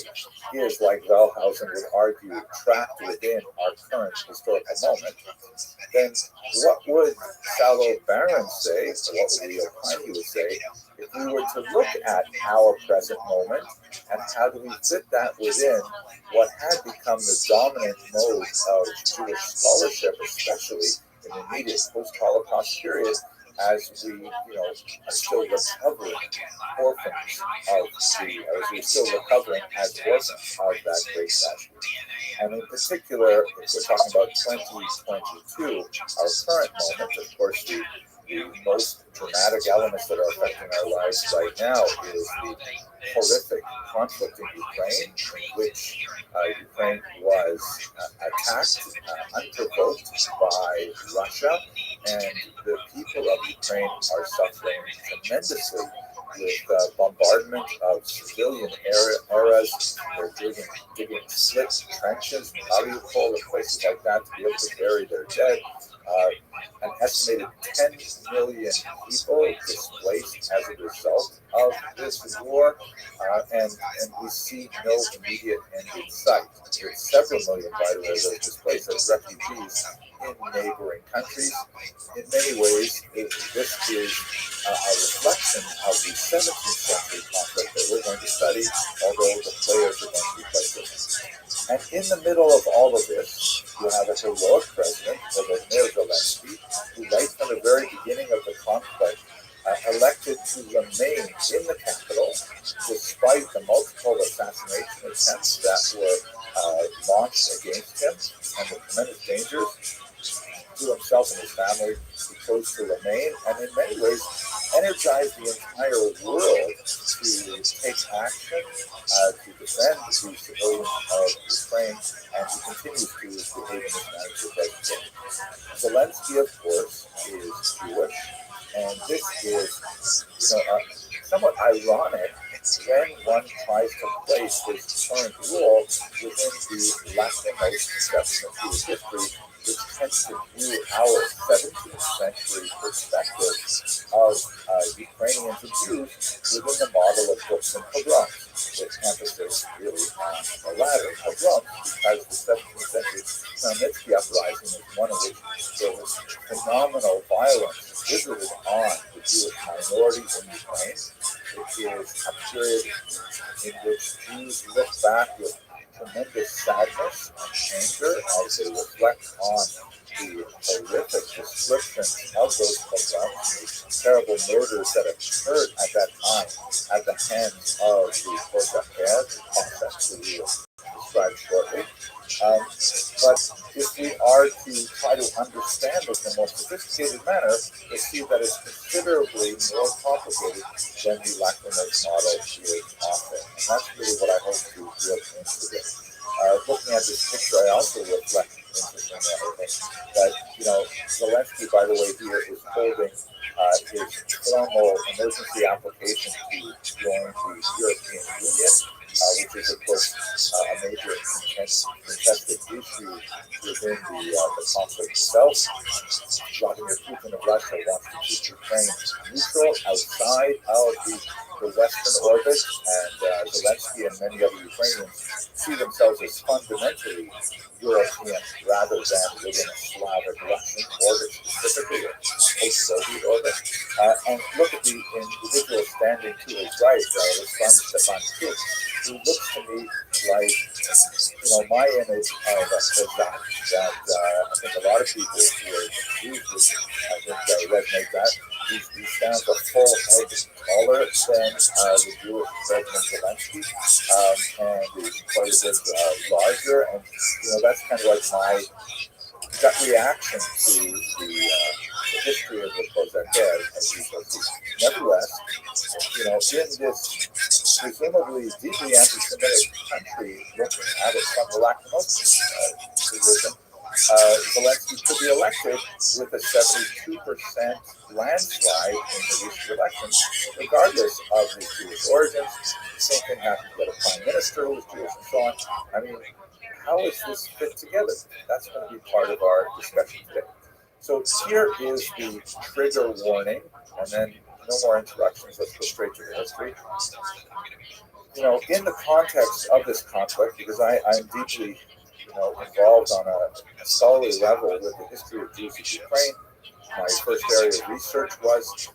is, like Wellhausen would argue, trapped within our current historical moment, then what would Salo Baron say, or what would Leo Piney would say, if we were to look at our present moment and how do we fit that within what had become the dominant mode of Jewish scholarship, especially in the immediate post-Holocaust period, as we, are still recovering orphans of as we're still recovering as orphans of that great tragedy. And in particular, if we're talking about 2022, our current moment, of course, the most dramatic elements that are affecting our lives right now is the horrific conflict in Ukraine, in which Ukraine was attacked unprovoked by Russia, and the people of Ukraine are suffering tremendously with bombardment of civilian areas. They're digging slit trenches, Mariupol, and places like that to be able to bury their dead. An estimated 10 million people displaced as a result of this war, and we see no immediate end in sight. With several million, by the way, those displaced as refugees in neighboring countries. In many ways, this is a reflection of the 17th century conflict that we're going to study, although the players are going to be quite different. And in the middle of all of this, you have a heroic president, Volodymyr Zelensky, who right from the very beginning of the conflict elected to remain in the capital despite the multiple assassination attempts that were launched against him and the tremendous dangers to himself and his family. He chose to remain, and in many ways energized the entire world to take action to defend the civilians of Ukraine, and he continues to behave in this manner to the present day. Zelensky, of course, is Jewish, and this is, somewhat ironic when one tries to place his current rule within the last-most conception of Jewish history, which tends to view our 17th century perspective of Ukrainians and Jews within the model of books and pogroms, with emphasis really on the latter, pogroms, because the 17th century Khmelnytsky uprising is one of which there was phenomenal violence visited on the Jewish minority in Ukraine. It is a period in which Jews look back with tremendous sadness and anger as they reflect on the horrific descriptions of those pogroms, the terrible murders that occurred at that time at the hands of the Kosaker, the Cossacks who we will describe shortly. But if we are to try to understand this in a more sophisticated manner, we see that it's considerably more complicated than the Lacrimose model is offering. And that's really what I hope to look into this. Looking at this picture, I also reflect, interestingly, I think, that, Zelensky, by the way, here is holding his formal emergency application to join the European Union, which is, of course, a major contested issue within the conflict itself. Vladimir Putin of Russia wants to keep Ukraine neutral outside of the Western orbit, and Zelensky and many other Ukrainians see themselves as fundamentally European rather than within a Slavic Russian orbit specifically, or post-Soviet orbit. And look at the individual standing to his right, his son Stefan Kuk, who looks to me like, my image of a Kazakh that I think a lot of people who are confused with, I think resonate that. He stands a full head taller than the Jewish President Zelensky, and is quite a bit larger. And that's kind of like my gut reaction to the history of the Kozak as we shall see. Nevertheless, in this presumably deeply anti-Semitic country looking at it from the Lacrimosan position, Zelensky could be elected with a 72% landslide in the recent elections, regardless of his Jewish origins. The same thing happened with a prime minister who was Jewish and so on. I mean, how is this fit together? That's going to be part of our discussion today. So here is the trigger warning, and then no more interruptions. Let's go straight to the history. In the context of this conflict, because I'm deeply, involved on a scholarly level with the history of Jews in Ukraine. My first area of research was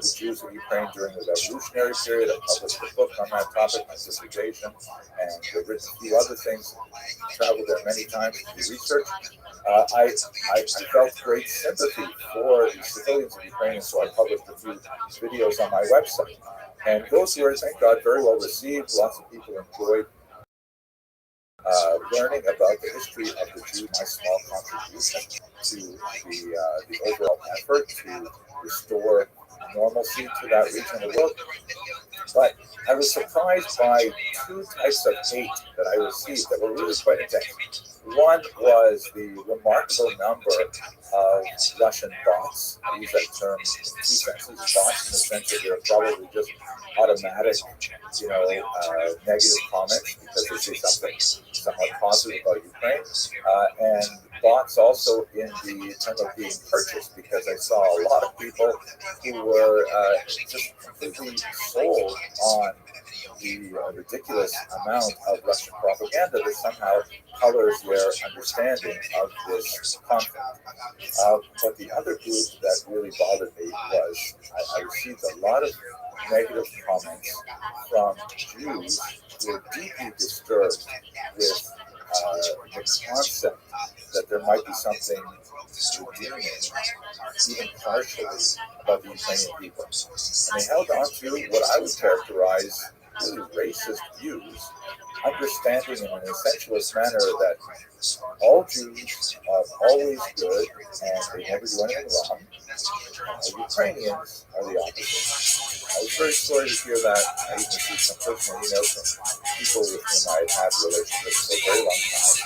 the Jews of Ukraine during the revolutionary period. I published a book on that topic, my dissertation, and I've written a few other things. Traveled there many times to do research. I felt great sympathy for the civilians of Ukraine, and so I published a few videos on my website. And those were, thank God, very well received. Lots of people enjoyed learning about the history of the Jews, my small contribution to the overall effort to restore normalcy to that region of the world. But I was surprised by two types of hate that I received that were really quite intense. One was the remarkable number of Russian bots. I use that term in two senses. Bots in the sense that they're probably just automatic, negative comments because they say something somewhat positive about Ukraine. And bots also in the term of being purchased, because I saw a lot of people who were just completely sold on the ridiculous amount of Russian propaganda that somehow colors their understanding of this conflict. But the other group that really bothered me was I received a lot of negative comments from Jews who were deeply disturbed with the concept that there might be something redeeming, even partially, about the Ukrainian people. And they held on to what I would characterize really racist views, understanding in an essentialist manner that all Jews are always good and they never do anything wrong. Ukrainians are the opposite. I was very sorry to hear that. I even received some personal emails from people with whom I had had relationships for a very long time.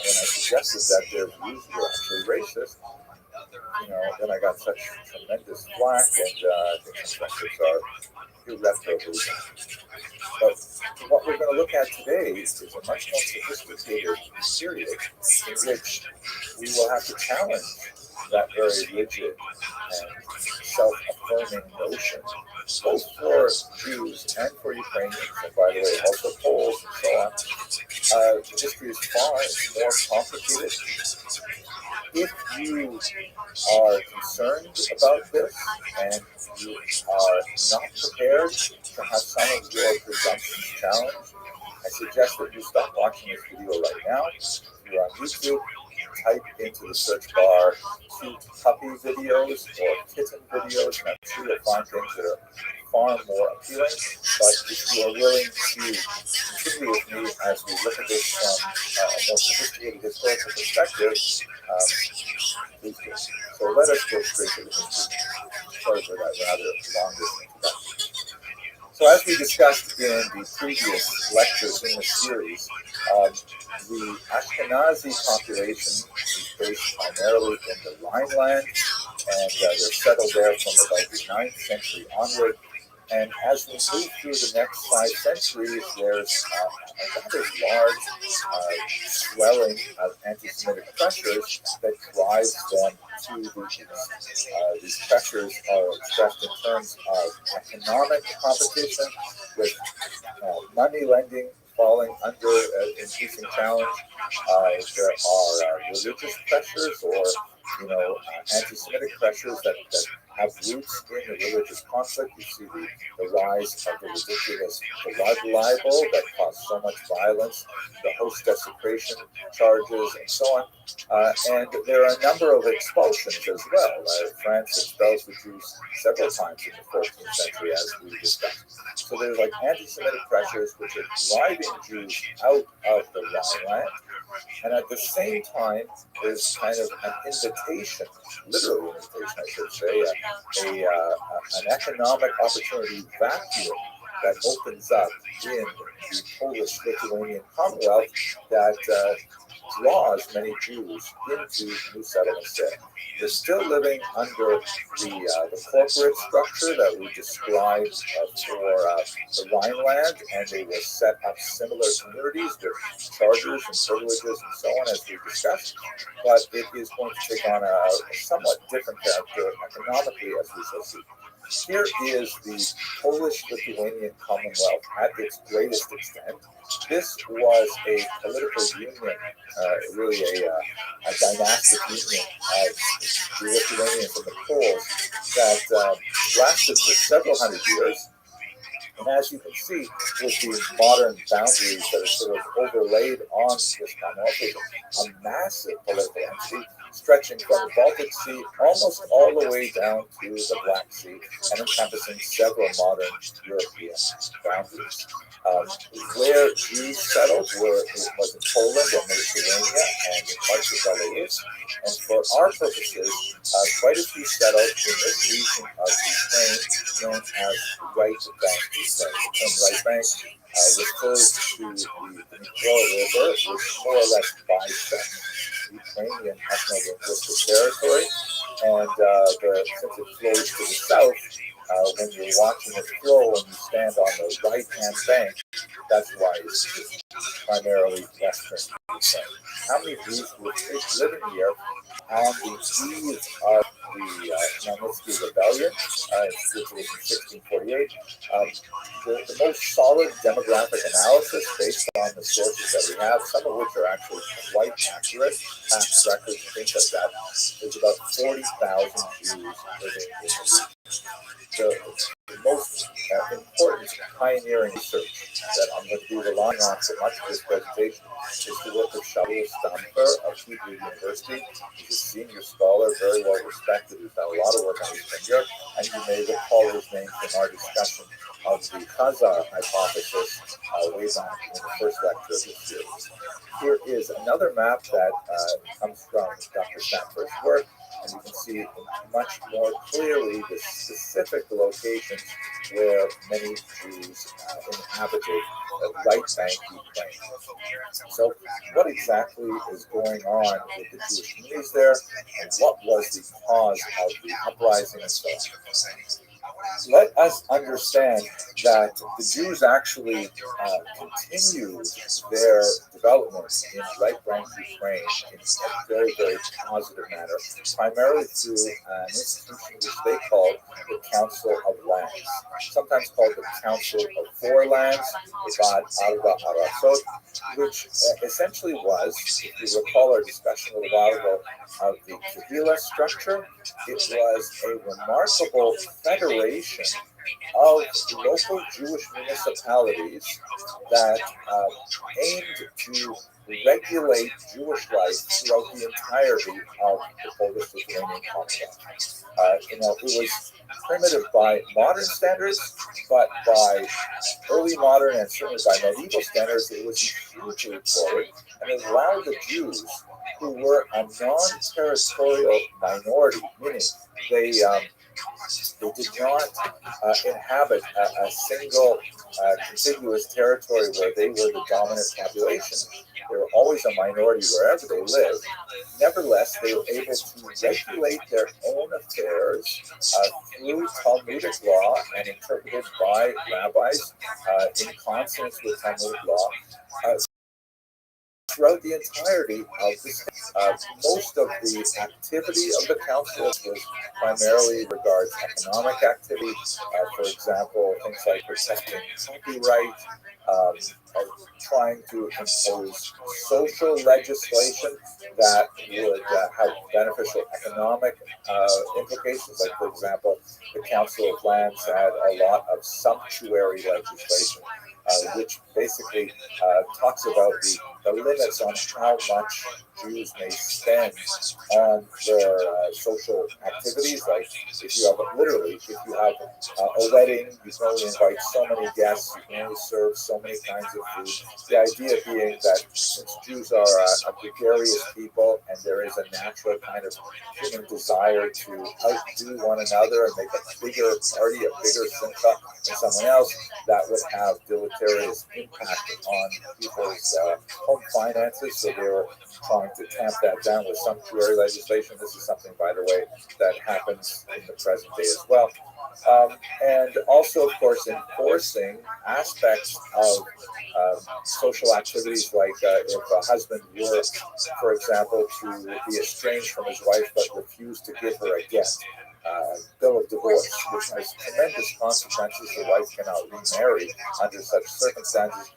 And I suggested that their views were actually racist. Then I got such tremendous flack, and I think some subjects are irreparably. But what we're going to look at today is a much more sophisticated period in which we will have to challenge that very rigid and self-affirming notion, both for Jews and for Ukrainians, and by the way, also Poles and so on. The history is far more complicated. If you are concerned about this and you are not prepared to have some of your presumptions challenged, I suggest that you stop watching this video right now. If you're on YouTube, type into the search bar cute puppy videos or kitten videos, and I'm sure you'll find things that are far more appealing. But if you are willing to continue with me as we look at this from a more sophisticated historical perspective, please do. So let us go straight to the history. Sorry for that rather long introduction. So as we discussed in the previous lectures in this series, the Ashkenazi population is based primarily in the Rhineland, and they're settled there from about the 9th century onward. And as we move through the next 5 centuries, there's a rather large swelling of anti-Semitic pressures that drives them to the east. These pressures are expressed in terms of economic competition with money lending falling under increasing challenge. There are religious pressures or anti-Semitic pressures that have roots in the religious conflict. You see the rise of the ridiculous blood libel that caused so much violence, the host desecration charges, and so on. And there are a number of expulsions as well. France expels the Jews several times in the 14th century, as we discussed. So there's like anti-Semitic pressures which are driving Jews out of the Rhineland. And at the same time, there's kind of an invitation, literally an invitation, I should say, an economic opportunity vacuum that opens up in the Polish-Lithuanian Commonwealth that draws many Jews into new settlements there. They're still living under the corporate structure that we described for the Rhineland, and they will set up similar communities with charters and privileges and so on, as we discussed. But it is going to take on a somewhat different character economically, as we shall see. Here is the Polish-Lithuanian Commonwealth at its greatest extent. This was a political union, really a dynastic union of the Lithuanians and the Poles that lasted for several hundred years. And as you can see, with the modern boundaries that are sort of overlaid on this Commonwealth, there's a massive political entity stretching from the Baltic Sea almost all the way down to the Black Sea and encompassing several modern European boundaries. Where Jews settled was in Poland and Lithuania and in parts of Belarus. And for our purposes, quite a few settled in this region of Ukraine known as the right bank Ukraine. The term right bank refers to the Dnipro River, which more or less bisects Ukrainian ethno-linguistic territory. And since it flows to the south, when you're watching it flow and you stand on the right-hand bank, that's why it's primarily Western Ukraine. How many Jews were living here on the eve of the Khmelnytsky Rebellion, which was in 1648? The most solid demographic analysis based on the sources that we have, some of which are actually quite accurate, past records and things like that, there's about 40,000 Jews living in the region. The most important pioneering research that I'm going to be relying on for much of this presentation is the work of Shaul Stamper of Hebrew University. He's a senior scholar, very well respected, who's done a lot of work on Eastern Europe, and you may recall his name from our discussion of the Khazar hypothesis way back in the first lecture of this series. Here is another map that comes from Dr. Stamper's work, and you can see much more clearly the specific locations where many Jews inhabited the right bank Ukraine. So what exactly is going on with the Jewish communities there, and what was the cause of the uprising and so on? Let us understand that the Jews actually continued their development in right-bank Ukraine in a very, very positive manner, primarily through an institution which they called the Council of Lands, sometimes called the Council of Four Lands, Arba Arasot, which essentially was, if you recall our discussion a little while ago of the Kehillah structure, it was a remarkable federation of local Jewish municipalities that aimed to regulate Jewish life throughout the entirety of the Polish-Lithuanian Commonwealth. It was primitive by modern standards, but by early modern and certainly by medieval standards, it was hugely forward, and it allowed the Jews, who were a non-territorial minority, meaning they did not inhabit a single contiguous territory where they were the dominant population. They were always a minority wherever they lived. Nevertheless, they were able to regulate their own affairs through Talmudic law and interpreted by rabbis in consonance with Talmudic law. throughout the entirety of the state. Most of the activity of the council was primarily regards economic activity, for example, things like protecting copyright, trying to impose social legislation that would have beneficial economic implications. Like, for example, the Council of Lands had a lot of sumptuary legislation, which basically talks about the limits on how much Jews may spend on their social activities. Like, if you have if you have a wedding, you can only invite so many guests, you can only serve so many kinds of food. The idea being that since Jews are a gregarious people and there is a natural kind of human desire to outdo one another and make a bigger party, a bigger simcha than someone else, that would have deleterious impact on people's home finances. So they were trying to tamp that down with sumptuary legislation. This is something, by the way, that happens in the present day as well. And also, of course, enforcing aspects of social activities, like if a husband were, for example, to be estranged from his wife but refuse to give her a gift, bill of divorce, which has tremendous consequences. The wife cannot remarry under such circumstances.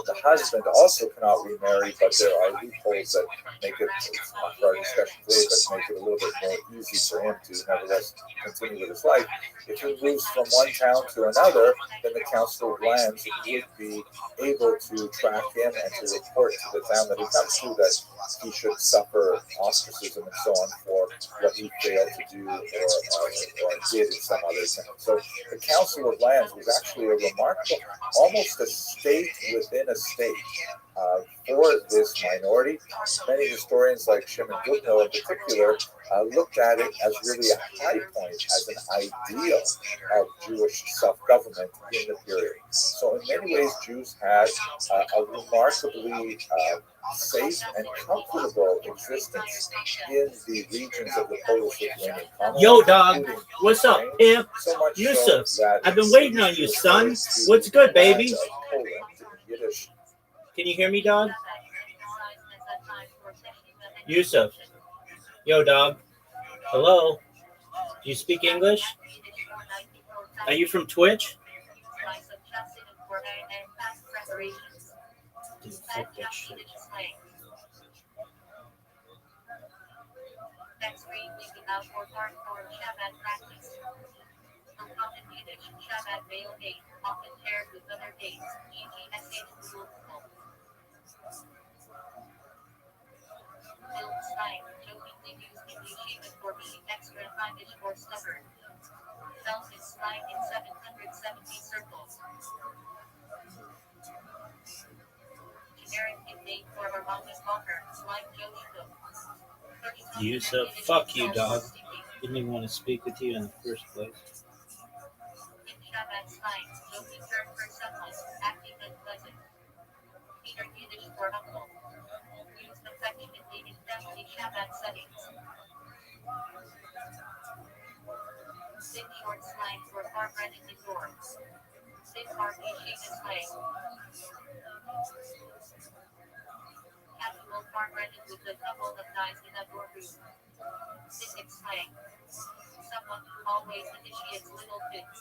The husband also cannot remarry, but there are loopholes that make it, it's not for our discussion today, but make it a little bit more easy for him to nevertheless continue with his life. If he moves from one town to another, then the Council of Lands would be able to track him and to report to the town that he comes to that he should suffer ostracism and so on for what he failed to do or did in some other town. So the Council of Lands was actually a remarkable, almost a state within a state for this minority. Many historians, like Shimon Gutno in particular, looked at it as really a high point, as an ideal of Jewish self-government in the period. So in many ways, Jews had a remarkably safe and comfortable existence in the regions of the Polish-Lithuanian Commonwealth. Yo, dog. What's up, pimp? So much Yusuf, so that I've been waiting on you, son. What's good, baby? Poland, Yiddish. Can you hear me, dog? Yusuf. Yo, dog. Hello? Do you speak English? Are you from Twitch? Dude, fuck that shit. Next week, we can out for hardcore Shabbat practice. Uncommon Yiddish, Shabbat Veil 8, often paired with other dates, e.g. SH Rule. Build slang, jokingly used in yeshiva for being extra childish or stubborn. Felt is slang in 770 circles. Generic nickname for Harmonious Walker, like Joey Cook. Yusuf, fuck you, dog. Didn't even want to speak with you in the first place. In Shabbat slang, joking term for someone, acting unpleasant. Peter Yiddish for uncle. Used affectionately in family Shabbat settings. Sick short slang for far-bred in indoor. Sick hard yeshiva slang. Casual far-bred with a couple of guys in a boardroom. Sick slang. Someone who always initiates little things.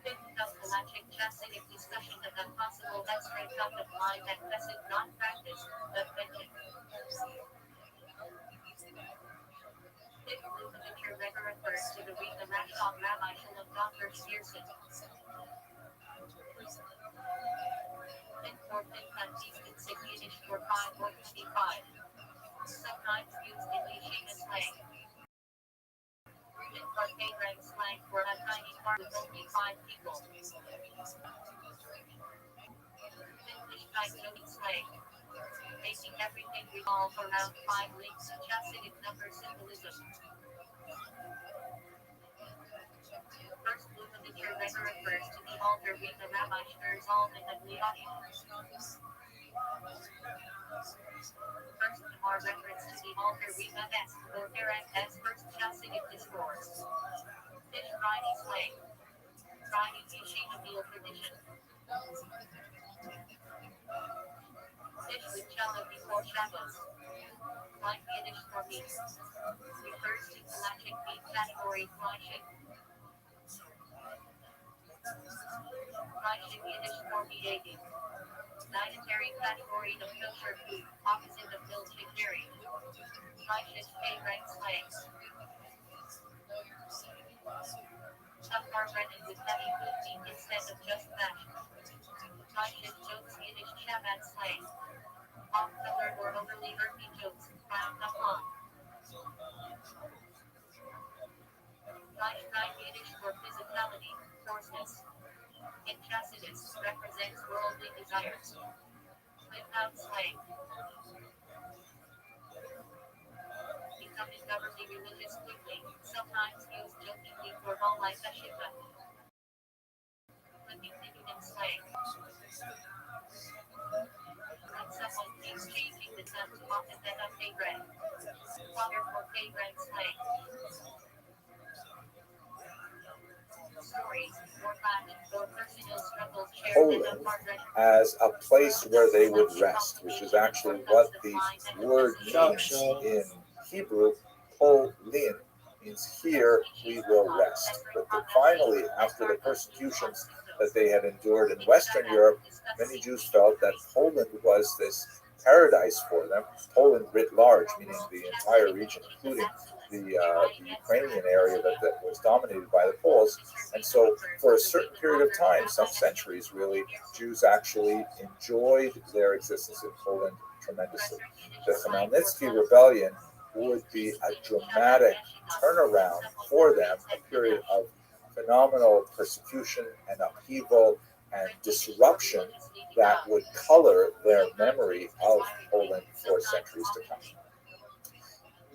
Thinking of galactic chastity discussion of a possible X-ray cut of line and message not practice, but mentioned. Thick blue miniature letter refers to the Rita Rashov Rabbi Shalom Dr. Spearson. Thick for thick Baptiste sick Yiddish for 5 or 55. Sometimes used in yeshiva slang. Thick arcade rank slang for a tiny farm with only 5 people. Thick type joking slang. Making everything revolve around 5 links to chastity number symbolism. First blue miniature letter refers to the altar with the Rabbi Shner's almond and Leonim. First Gemar reference to the altar with the S, or Derek as first chastity discourse. Fish Friday slang. Friday yeshiva meal tradition. Fish with shallow before shadows. Flying Yiddish for meat. Refers to pelagic meat category flying. Flying Yiddish for meat eating. Dietary category of kosher food, opposite of vegetarian. Flying A-rank slang. Some are rendered with heavy food meat instead of just mash. Flying jokes Yiddish Shabbat slang. Off-color or overly earthy jokes, frowned upon. Flying Yiddish for physicality, coarseness. Inchassidus represents worldly desires. Without slang. Becoming governmentally religious quickly, sometimes used jokingly for all life ashita. Continued in slang. When someone keeps changing the term to often that of pay-rag. Water for pay-rag slang. Stories, or fact, or personal struggles shared in a partner. As a place where they would rest, which is actually what the word means in Hebrew. Polin means here we will rest. But then finally, after the persecutions that they had endured in Western Europe, many Jews felt that Poland was this paradise for them. Poland writ large, meaning the entire region, including the Ukrainian area that was dominated by the Poles. And so for a certain period of time, some centuries really, Jews actually enjoyed their existence in Poland tremendously. The Khmelnytsky rebellion would be a dramatic turnaround for them, a period of phenomenal persecution and upheaval and disruption that would color their memory of Poland for centuries to come.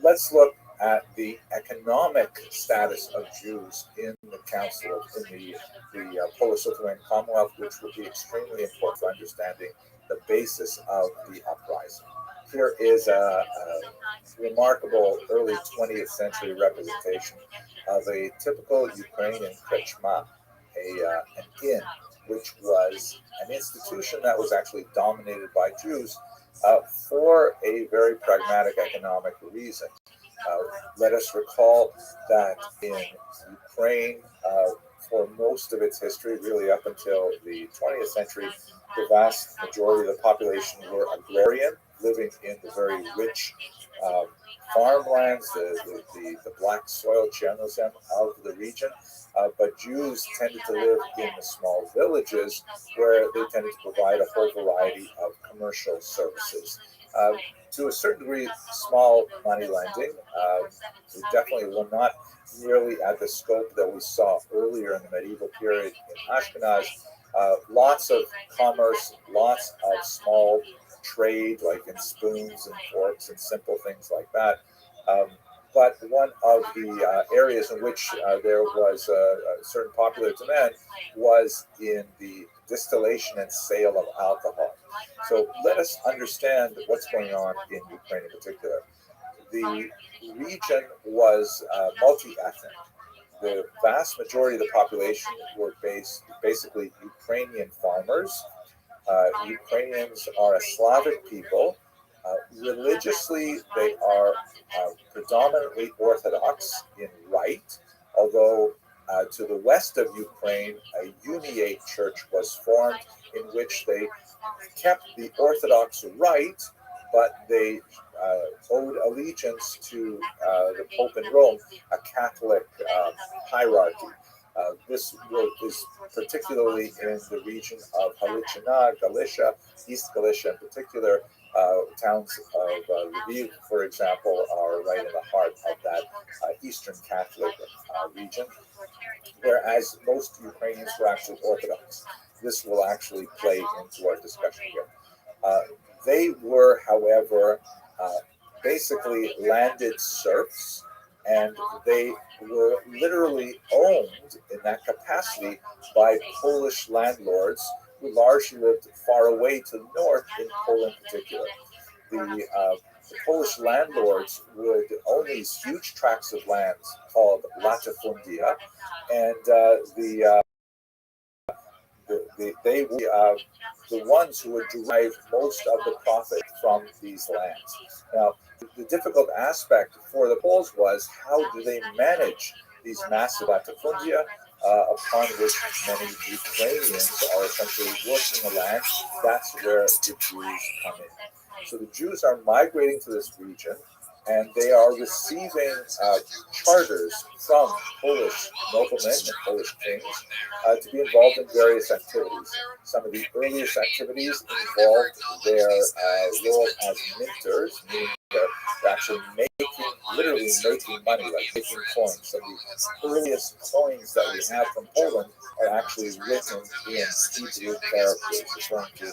Let's look at the economic status of Jews in the Council, in the Polish-Lithuanian Commonwealth, which will be extremely important for understanding the basis of the uprising. Here is a remarkable early 20th century representation of a typical Ukrainian krechma, an inn, which was an institution that was actually dominated by Jews for a very pragmatic economic reason. Let us recall that in Ukraine, for most of its history, really up until the 20th century, the vast majority of the population were agrarian, living in the very rich farmlands, the black soil Chernozem of the region. But Jews tended to live in the small villages where they tended to provide a whole variety of commercial services. To a certain degree, small money lending. We definitely were not nearly at the scope that we saw earlier in the medieval period in Ashkenaz. Lots of commerce, lots of small trade, like in spoons and forks and simple things like that. But one of the areas in which there was a certain popular demand was in the distillation and sale of alcohol. So let us understand what's going on in Ukraine in particular. The region was multi-ethnic. The vast majority of the population were basically Ukrainian farmers. Ukrainians are a Slavic people. Religiously, they are predominantly Orthodox in rite, although to the west of Ukraine, a Uniate church was formed in which they kept the Orthodox rite, but they owed allegiance to the Pope in Rome, a Catholic hierarchy. This is particularly in the region of Halichina, Galicia, East Galicia in particular. Towns of Lviv, for example, are right in the heart of that Eastern Catholic region, whereas most Ukrainians were actually Orthodox. This will actually play into our discussion here. They were, however, basically landed serfs, and they were literally owned in that capacity by Polish landlords who largely lived far away to the north, in Poland in particular. The Polish landlords would own these huge tracts of land called latifundia, and the they the ones who would derive most of the profit from these lands. Now, the difficult aspect for the Poles was how do they manage these massive latifundia upon which many Ukrainians are essentially working the land. That's where the Jews come in. So the Jews are migrating to this region, and they are receiving charters from Polish noblemen and Polish kings to be involved in various activities. Some of the earliest activities involved their role as minters, meaning they're actually literally making money, like making coins. Some of the earliest coins that we have from Poland are actually written in Hebrew characters, referring to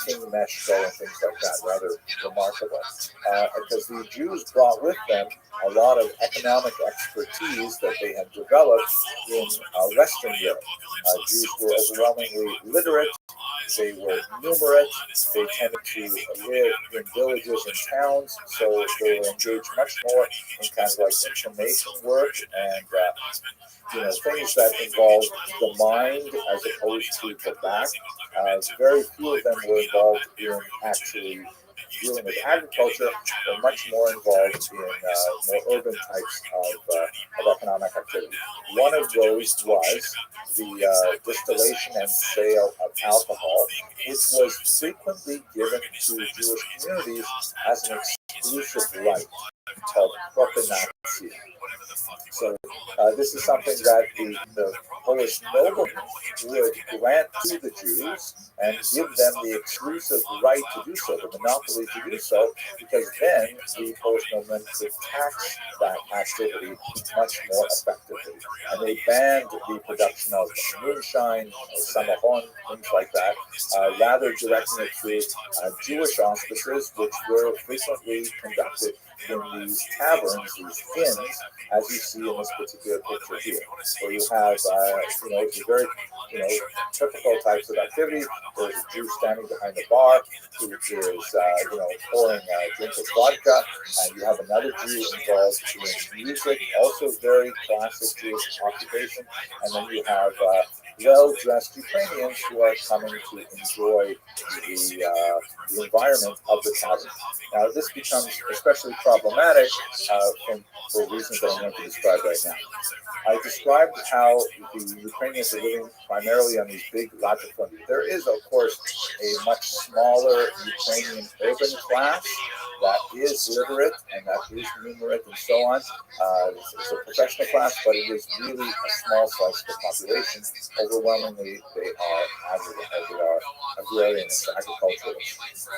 King Meshko and things like that. Rather remarkable, because the Jews brought with them a lot of economic expertise that they had developed in Western Europe. Jews were overwhelmingly literate. They were numerate. They tended to live in villages and towns, so they were engaged much more in kind of like information work and things that involved the mind as opposed to the back. Very few of them were involved in actually dealing with agriculture. They're much more involved in more urban types of economic activity. One of those was the distillation and sale of alcohol, which was frequently given to Jewish communities as an exclusive right called propinatia. So this is something that the Polish noblemen would grant to the Jews and give them the exclusive right to do so, the monopoly to do so, because then the Polish noblemen could tax that activity much more effectively. And they banned the production of moonshine, samahon, things like that, rather directing it through Jewish auspices, which were frequently conducted in these taverns, these inns, as you see in this particular picture here, where you have, very, typical types of activities. There's a Jew standing behind the bar who is, pouring a drink of vodka, and you have another Jew involved in music, also very classic Jewish occupation, and then you have well-dressed Ukrainians who are coming to enjoy the environment of the tavern. Now, this becomes especially problematic for reasons that I'm going to describe right now. I described how the Ukrainians are living primarily on these big latifundia. There is, of course, a much smaller Ukrainian urban class that is literate and that is numerate and so on. It's a professional class, but it is really a small slice of the population. Overwhelmingly, they are agrarians, agriculturalists.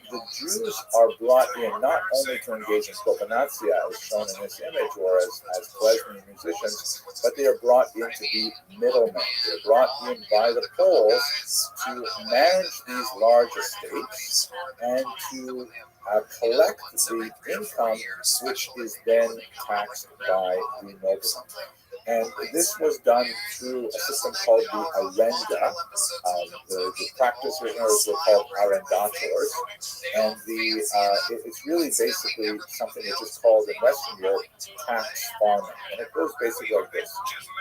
The Jews are brought in not only to engage in propinatia, as shown in this image, or as klezmer musicians, but they are brought in to be middlemen. They're brought in by the Poles to manage these large estates and to collect the income, which is then taxed by the noblemen. And this was done through a system called the arenda. The practitioners were called arrendators. And it's really basically something which is called in Western Europe tax farming. And it goes basically like this.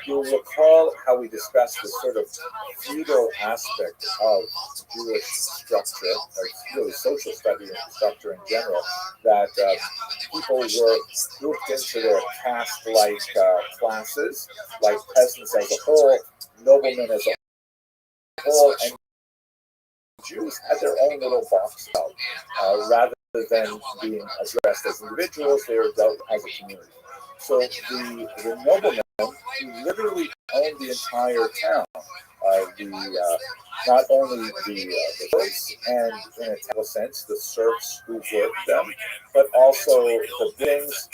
You'll recall how we discussed this sort of feudal aspect of Jewish structure, or really social study and structure in general, that people were grouped into their caste-like classes, like peasants as a whole, noblemen as a whole, and Jews had their own little box out. Rather than being addressed as individuals, they were dealt as a community. So the noblemen who literally owned the entire town, not only the serfs, and in a technical sense, the serfs who worked them, but also the buildings,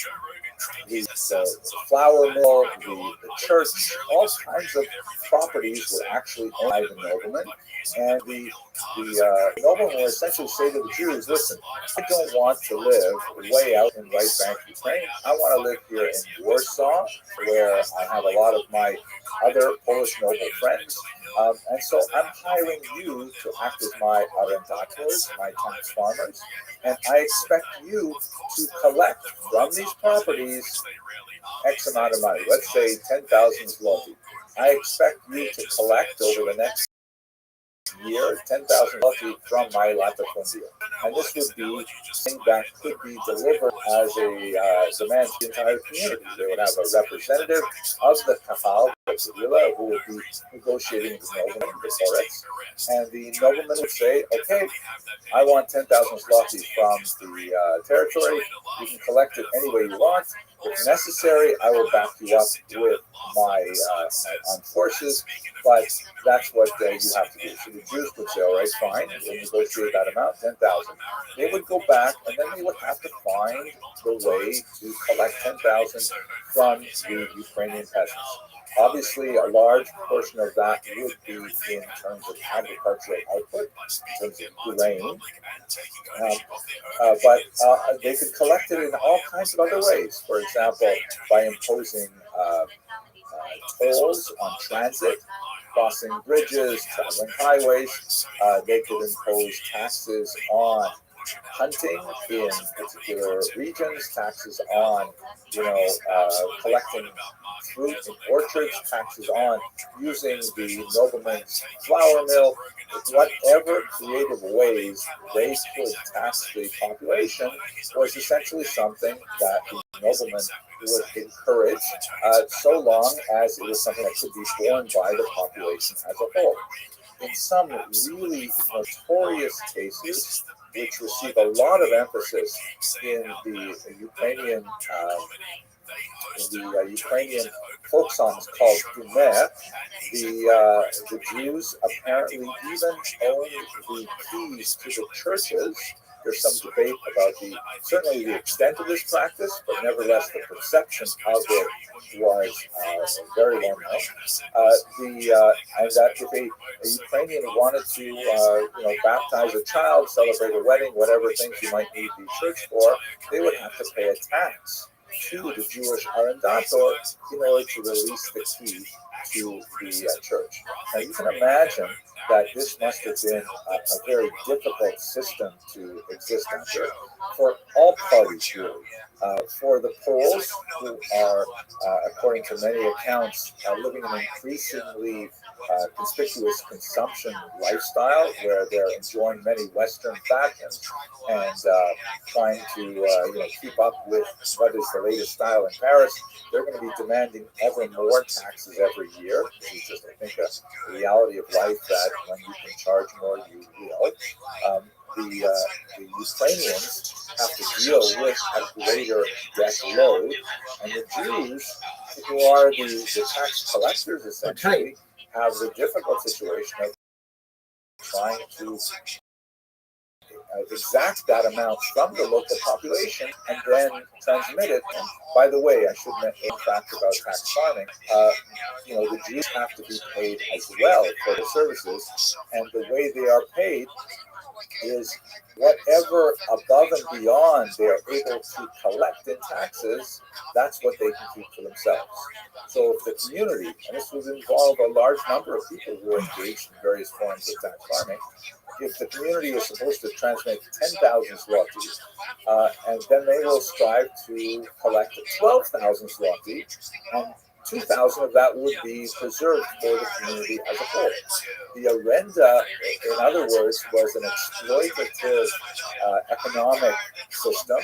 the flour mill, the church, all kinds of properties were actually owned by the noblemen. And the noblemen would essentially say to the Jews, listen, I don't want to live way out in right bank Ukraine. I want to live here in Warsaw, where I have a lot of my other Polish noble friends. And so I'm hiring you to act as my arrendators, my tax farmers, and I expect you to collect from these properties X amount of money, let's say 10,000 zloty. I expect you to collect over the next year 10,000 zloty from my latifundio. And this would be something that could be delivered as a demand to the entire community. They would have a representative of the Kahal, the Gavila, who would be negotiating with the nobleman, the Boretz, and the nobleman would say, okay, I want 10,000 zloty from the territory. You can collect it any way you want. If necessary, I will back you up with my armed forces, but that's what you have to do. So the Jews would say, all right, fine, we'll negotiate that amount, 10,000. They would go back, and then they would have to find the way to collect 10,000 from the Ukrainian peasants. Obviously, a large portion of that would be in terms of agricultural output, in terms of grain, but they could collect it in all kinds of other ways. For example, by imposing tolls on transit, crossing bridges, traveling highways. They could impose taxes on hunting in particular regions, taxes on, collecting fruit in orchards, taxes on using the nobleman's flour mill, whatever creative ways they could tax the population was essentially something that the nobleman would encourage, so long as it was something that could be borne by the population as a whole. In some really notorious cases, which receive a lot of emphasis in the Ukrainian Ukrainian folk songs called Dumer, the Jews apparently even owned the keys to the churches. There's some debate about certainly the extent of this practice, but nevertheless the perception of it was very well known. And that if a Ukrainian wanted to baptize a child, celebrate a wedding, whatever things you might need the church for, they would have to pay a tax to the Jewish arrendator in order to release the key to the church. Now you can imagine that this must have been a very difficult system to exist under for all parties, really. For the Poles, who are, according to many accounts, living an increasingly conspicuous consumption lifestyle where they're enjoying many Western fashions and trying to keep up with what is the latest style in Paris, they're going to be demanding ever more taxes every year. This is just, I think, a reality of life that when you can charge more, you will. The Ukrainians have to deal with a greater debt load, and the Jews, who are the tax collectors essentially, have the difficult situation of trying to exact that amount from the local population and then transmit it. And by the way, I should mention a fact about tax farming. The Jews have to be paid as well for the services, and the way they are paid is whatever above and beyond they are able to collect in taxes, that's what they can keep for themselves. So if the community, and this would involve a large number of people who are engaged in various forms of tax farming, if the community is supposed to transmit 10,000 zloty, and then they will strive to collect 12,000 zloty, and 2,000 of that would be preserved for the community as a whole. The arenda, in other words, was an exploitative economic system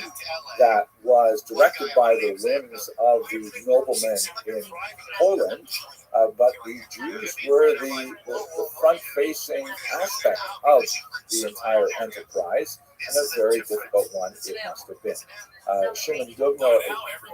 that was directed by the whims of the noblemen in Poland, but the Jews were the front-facing aspect of the entire enterprise, and a very difficult one it must have been. Shimon Dubno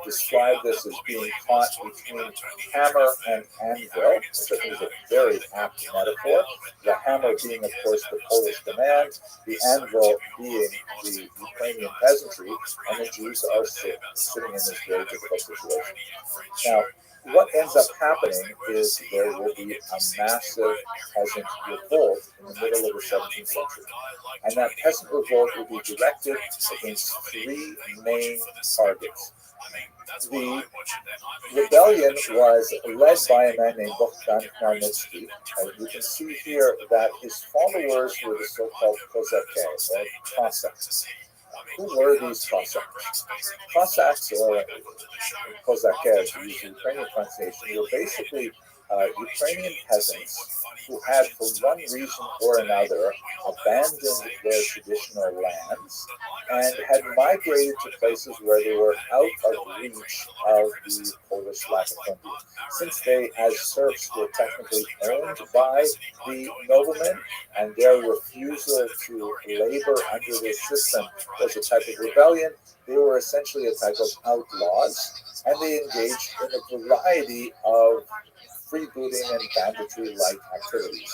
described this as being caught between hammer and anvil, which I think is a very apt metaphor. The hammer being, of course, the Polish demand, the anvil being the Ukrainian peasantry, and the Jews are sitting in this very difficult situation. Now, what ends up happening is there will be a massive peasant revolt in the middle of the 17th century. And that peasant revolt will be directed against three main targets. The rebellion was led by a man named Bogdan Khmelnytsky, and you can see here that his followers were the so-called Cossacks, or Cossacks. Who were these Cossacks? Cossacks, or Kozakev, to use the Ukrainian pronunciation, were basically Ukrainian peasants who had, for one reason or another, abandoned their traditional lands and had migrated to places where they were out of reach of the Polish latifundians. Since they, as serfs, were technically owned by the noblemen, and their refusal to labor under this system was a type of rebellion, they were essentially a type of outlaws, and they engaged in a variety of freebooting and banditry-like activities.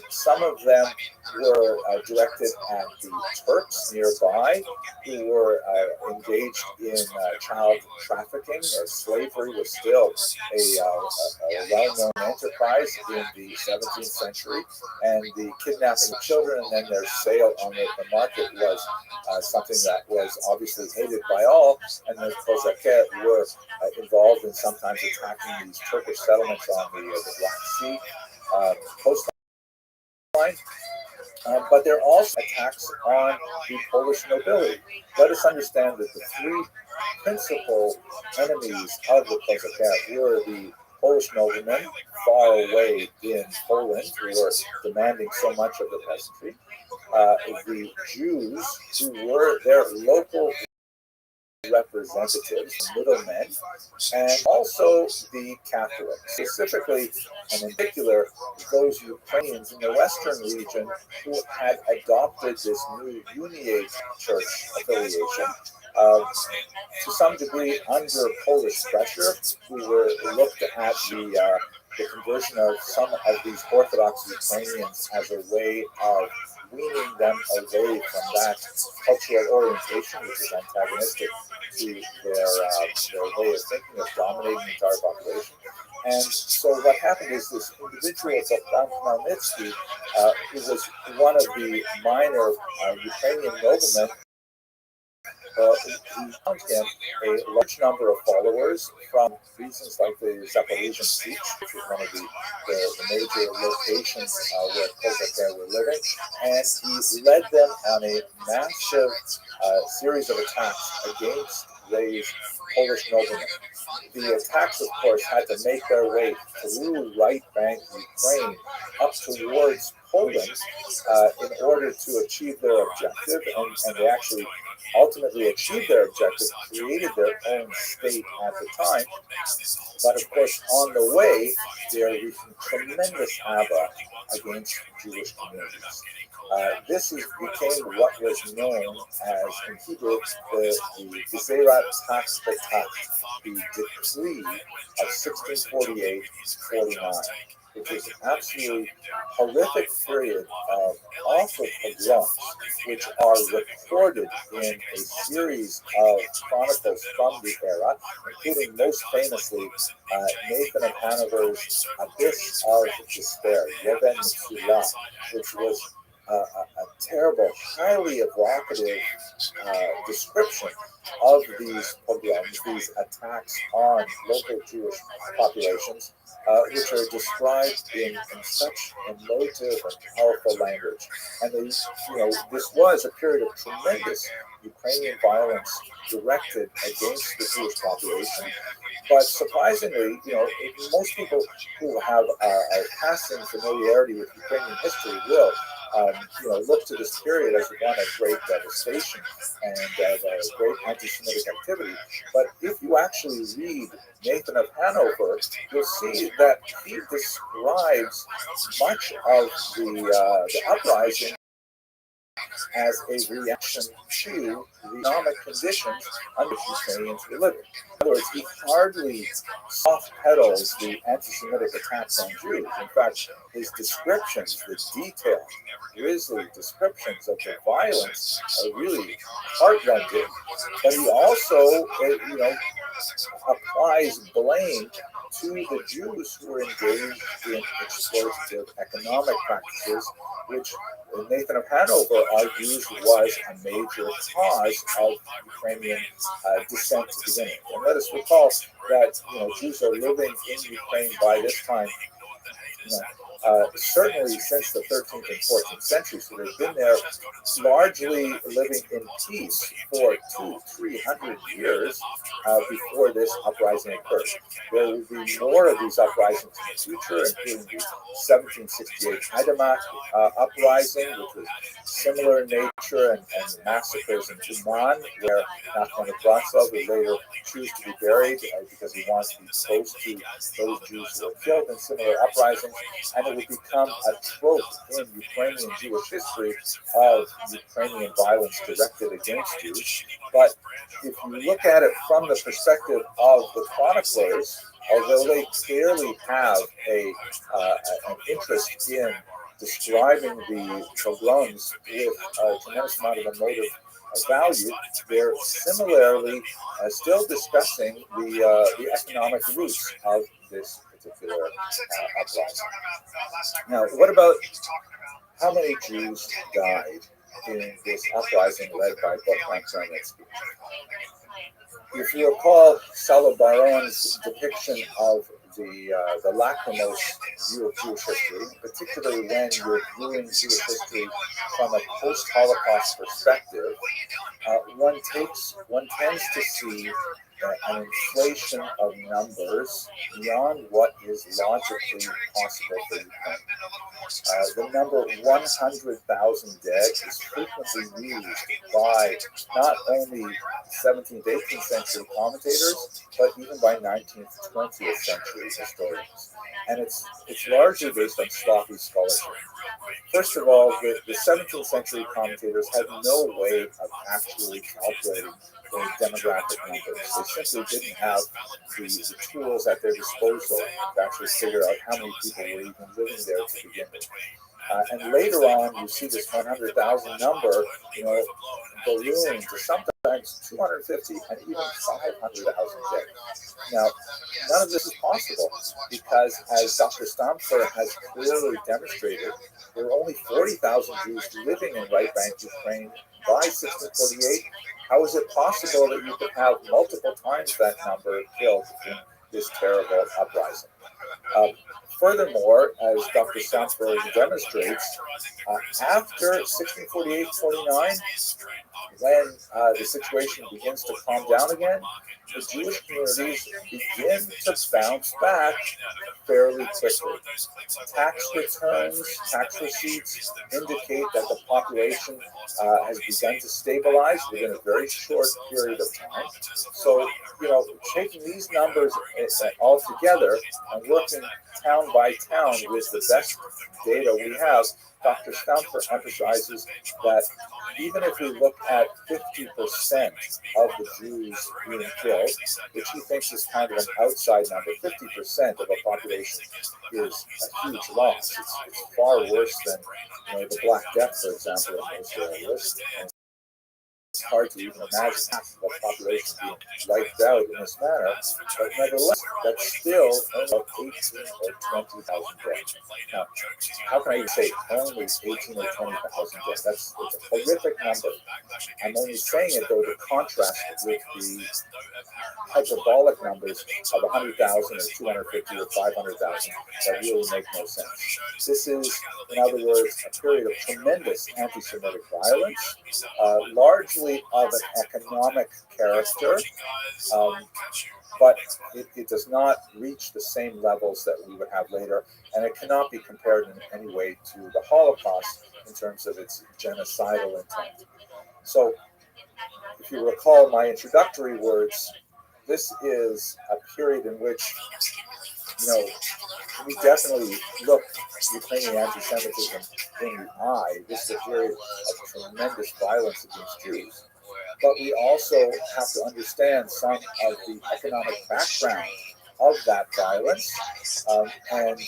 Some of them were directed at the Turks nearby, who were engaged in child trafficking. Slavery was still a well-known enterprise in the 17th century, and the kidnapping of children and then their sale on the market was something that was obviously hated by all, and the Kozakh were involved in sometimes attacking these Turkish settlements on the Black Sea coastline. But there are also attacks on the Polish nobility. Let us understand that the three principal enemies of the Kozakh were the Polish noblemen far away in Poland who were demanding so much of the peasantry, the Jews who were their local representatives, middlemen, and also the Catholics, specifically and in particular those Ukrainians in the western region who had adopted this new Uniate Church affiliation. To some degree, under Polish pressure, we were looked at the conversion of some of these Orthodox Ukrainians as a way of weaning them away from that cultural orientation, which is antagonistic to their way of thinking of dominating the entire population. And so what happened is this individual, Bogdan Khmelnytsky, who was one of the minor Ukrainian noblemen, he found him a large number of followers from regions like the Zaporizhian Siege, which was one of the major locations where Kozakh were living, and he led them on a massive series of attacks against these Polish noblemen. The attacks, of course, had to make their way through right bank Ukraine up towards Poland in order to achieve their objective, and they actually ultimately achieved their objective, created their own state at the time. But of course, on the way, they are wreaking tremendous havoc against Jewish communities. This became what was known as, in Hebrew, the Gezerat Taxpatat, the decree of 1648-49, which is an absolutely horrific period of awful pogroms, which are recorded in a series of chronicles from the era, including most famously Nathan of Hanover's Abyss of Despair, Yeven Mitsulah, which was a terrible, highly evocative description of these pogroms, these attacks on local Jewish populations, which are described in such emotive and powerful language. And this was a period of tremendous Ukrainian violence directed against the Jewish population. But surprisingly, most people who have a passing familiarity with Ukrainian history will look to this period as one of great devastation and great anti-Semitic activity. But if you actually read Nathan of Hanover, you'll see that he describes much of the uprising as a reaction to the economic conditions under which Ukrainians were living. In other words, he hardly soft pedals the anti-Semitic attacks on Jews. In fact, his descriptions, the detailed, grisly descriptions of the violence are really heart-rending. But he also, applies blame to the Jews who were engaged in exploitative economic practices, which Nathan of Hanover argues was a major cause of Ukrainian descent to begin with. And let us recall that Jews are living in Ukraine by this time certainly since the 13th and 14th century. So they've been there largely living in peace for 200-300 years before this uprising occurred. There will be more of these uprisings in the future, including the 1768 Haidamach uprising, which was similar in nature, and massacres in Uman, where Nachman of Bratslav would later choose to be buried because he wants to be close to those Jews who were killed in similar uprisings, and it would become a trope in Ukrainian Jewish history of Ukrainian violence directed against Jews. But if you look at it from the perspective of the chroniclers, although they clearly have an interest in describing the pogroms with a tremendous amount of emotive value, they're similarly still discussing the economic roots of this particular uprising. Now, what about how many Jews died in this uprising led by Bogdan Chernetsky? If you recall Salo Baron's depiction of the lachrymose view of Jewish history, particularly when you're viewing Jewish history from a post-Holocaust perspective, one tends to see an inflation of numbers beyond what is logically possible for Ukraine. The number 100,000 dead is frequently used by not only 17th, 18th century commentators, but even by 19th, 20th century historians. And it's largely based on sloppy scholarship. First of all, the 17th century commentators had no way of actually calculating the demographic numbers. They simply didn't have the tools at their disposal to actually figure out how many people were even living there to begin with. And later on, you see this 100,000 number, balloon to sometimes 250 and even 500,000 dead. Now, none of this is possible because, as Dr. Stampfer has clearly demonstrated, there were only 40,000 Jews living in right bank Ukraine by 1648. How is it possible that you could have multiple times that number killed in this terrible uprising? Furthermore, as Dr. Stampfer demonstrates, after 1648-49, when the situation begins to calm down again, the Jewish communities begin to bounce back fairly quickly. Tax returns, tax receipts indicate that the population has begun to stabilize within a very short period of time. So, taking these numbers all together and working town by town with the best data we have, Dr. Stampfer emphasizes that even if we look at 50% of the Jews being killed, which he thinks is kind of an outside number, 50% of a population is a huge loss. It's far worse than the Black Death, for example, in most areas. It's hard to even imagine half of the population being wiped out in this manner, but nevertheless, that's still about 18 or 20,000 dead. Now, how can I even say only 18 or 20,000 dead? That's a horrific number. I'm only saying it, though, to contrast with the hyperbolic numbers of 100,000 or 250 or 500,000 that really make no sense. This is, in other words, a period of tremendous anti-Semitic violence, largely of an economic character, but it does not reach the same levels that we would have later, and it cannot be compared in any way to the Holocaust in terms of its genocidal intent. So, if you recall my introductory words, this is a period in which, we definitely look Ukrainian anti-Semitism in the eye. This is a period of tremendous violence against Jews. But we also have to understand some of the economic background of that violence, and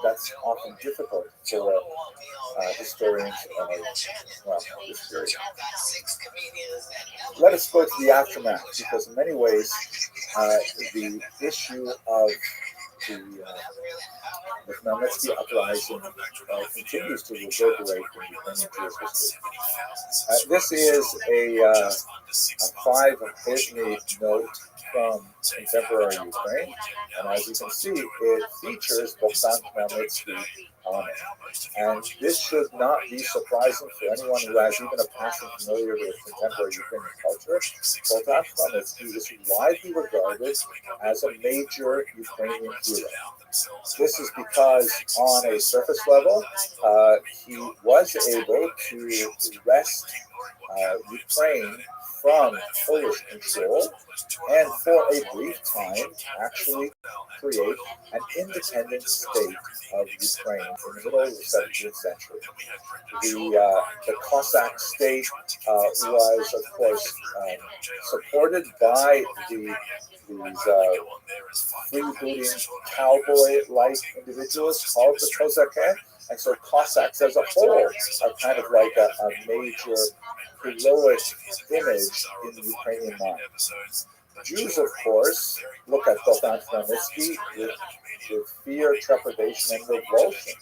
that's often difficult for historians of this period. Let us go to the aftermath, because in many ways the issue of the Khmelnytsky uprising continues to reverberate in Ukrainian Jewish history. This is a 5-page note from contemporary Ukraine. And as you can see, it features Bogdan Khmelnytsky on it. And this should not be surprising for anyone who has even a passing familiarity with contemporary Ukrainian culture. Bogdan Khmelnytsky is widely regarded as a major Ukrainian hero. This is because on a surface level, he was able to wrest Ukraine from Polish control and for a brief time actually create an independent state of Ukraine in the middle of the 17th century. The Cossack state was, of course, supported by these freebooting cowboy-like individuals called the Kozake. And so Cossacks as a whole are kind of like a major heroic image in the Ukrainian mind. Jews, of course, look at Bogdan Khmelnytsky with fear, trepidation, and revulsion.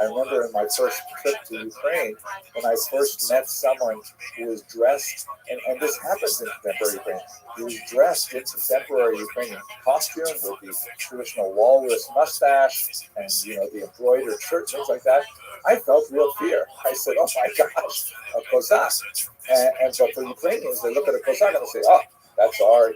I remember in my first trip to Ukraine, when I first met someone who was dressed, and this happens in contemporary Ukraine, he was dressed in contemporary Ukrainian costume with the traditional walrus mustache and, the embroidered shirt, things like that. I felt real fear. I said, oh my gosh, a Cossack. But for Ukrainians, they look at a Cossack and they say, oh, that's our,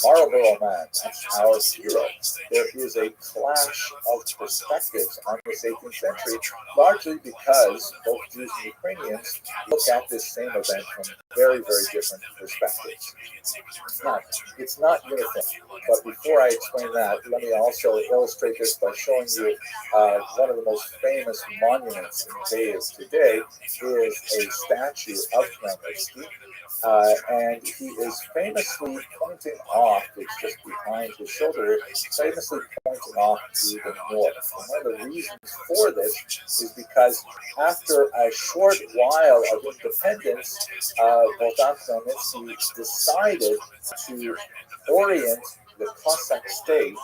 Marlboro man. That's our hero. There is a clash of perspectives on this 18th century, largely because both Jews and Ukrainians look at this same event from very, very different perspectives. It's not uniform. But before I explain that, let me also illustrate this by showing you one of the most famous monuments in Kyiv today is a statue of Khmelnytsky. And he is famously pointing off, it's just behind his shoulder, famously pointing off to the north. And one of the reasons for this is because after a short while of independence, Bogdan Khmelnytsky decided to orient the Cossack state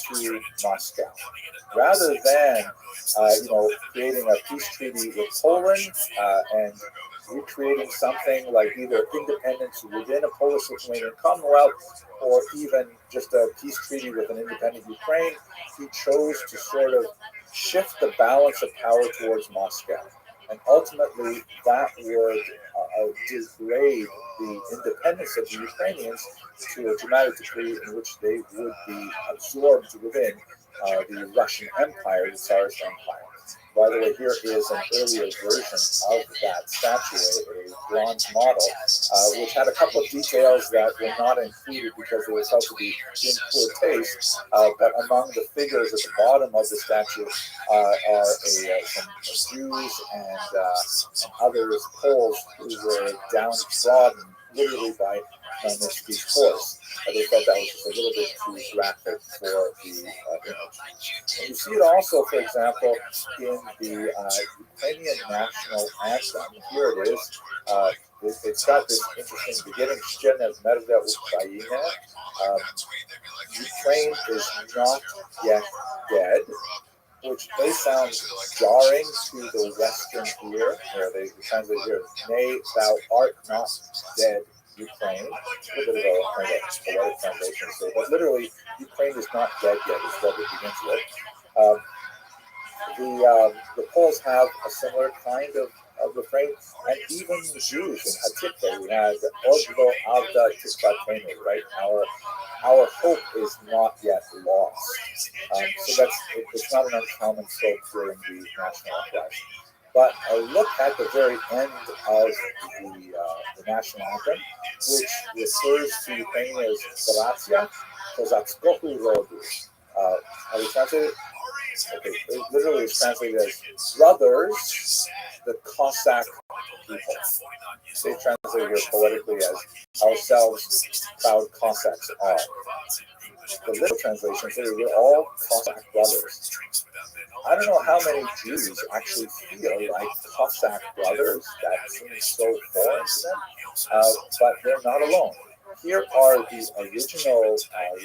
to Moscow. Rather than, creating a peace treaty with Poland and recreating something like either independence within a Polish-Lithuanian Commonwealth or even just a peace treaty with an independent Ukraine, he chose to sort of shift the balance of power towards Moscow. And ultimately, that would degrade the independence of the Ukrainians to a dramatic degree in which they would be absorbed within the Russian Empire, the Tsarist Empire. By the way, here is an earlier version of that statue, a bronze model, which had a couple of details that were not included because they were felt to be in poor taste. But among the figures at the bottom of the statue are some Jews and others, Poles, who were downtrodden literally by Khmelnytsky's horse. They felt that was just a little bit too graphic for the image. And you see it also, for example, in the Ukrainian national anthem. Here it is. It's got this interesting beginning. Ukraine is not yet dead, which may sound jarring to the Western ear. They translate here, nay, thou art not dead, Ukraine. A little bit of a kind of poetic translation, but literally, Ukraine is not dead yet, is what it begins with. The Poles have a similar kind of refrain, and even the Jews in Hatikva, we had Odlo Avda Tikvatenu, right? Our hope is not yet lost. So it's not an uncommon trope during the national uprising. But a look at the very end of the national anthem, which refers to Ukraine as Bratia, Kozatskohu Rodu. How do you translate it? Okay, it literally is translated as brothers, the Cossack people. They translate here poetically as ourselves, proud Cossacks are. The literal translation is that we're all Cossack brothers. I don't know how many Jews actually feel like Cossack brothers. That seems so foreign to them, but they're not alone. here are the original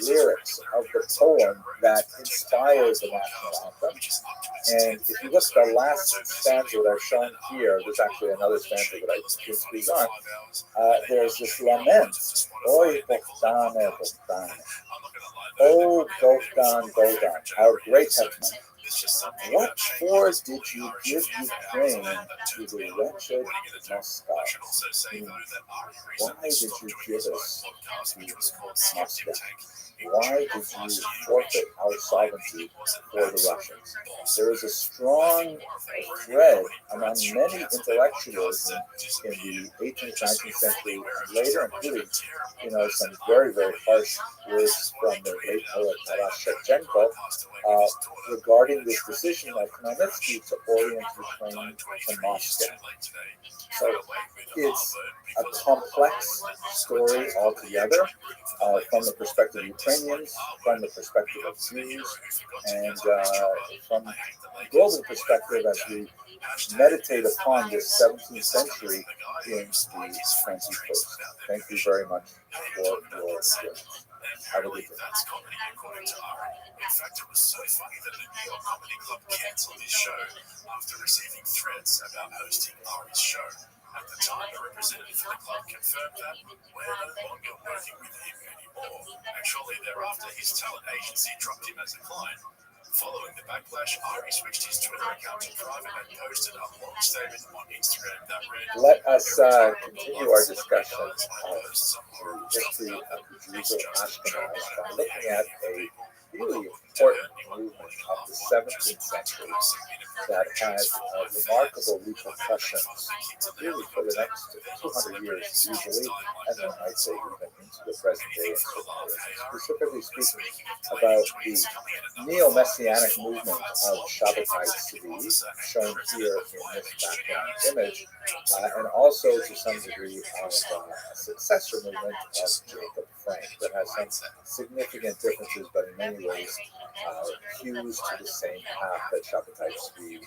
lyrics of the poem that inspires the national anthem. And if you look at the last stanza that I've shown here, there's actually another stanza that I can speak on. There's this lament, Oy Bogdane, Bogdane. Oh, Bogdan, Bogdan, our great hetman. What for did you give Ukraine to the wretched Moscow? Why did you give us to Moscow? Why did you forfeit our sovereignty for the Russians? There is a strong thread among many intellectuals in the 18th, 19th century, later, including, some very, very harsh words from the great poet Taras Shevchenko regarding this decision of Khmelnytsky to orient Ukraine to Moscow. So it's a complex story altogether, from the perspective of Ukrainians, from the perspective of Jews, and from a global perspective as we meditate upon this 17th century in the 21st. Thank you very much for your experience. Have a good day. That's comedy, according to Ari. In fact, it was so funny that the New York Comedy Club cancelled his show after receiving threats about hosting Ari's show. At the time, the representative for the club confirmed that we're no longer working with him anymore. And shortly thereafter, his talent agency dropped him as a client. Following the backlash, Ari switched his Twitter account to private and posted a long statement on Instagram that read, Let us continue our discussion of the history of the Jews of Ashkenaz by looking at a really important movement of the 17th century that had remarkable repercussions really for the next 200 years usually, and then I'd say even into the present day. Specifically speaking about the neo-messianic movement of Shabbatai Tzvi, shown here in this background image, and also to some degree of a successor movement of Jacob Frank that has some significant differences, but in many ways fused to the same path that Shabbatai Tzvi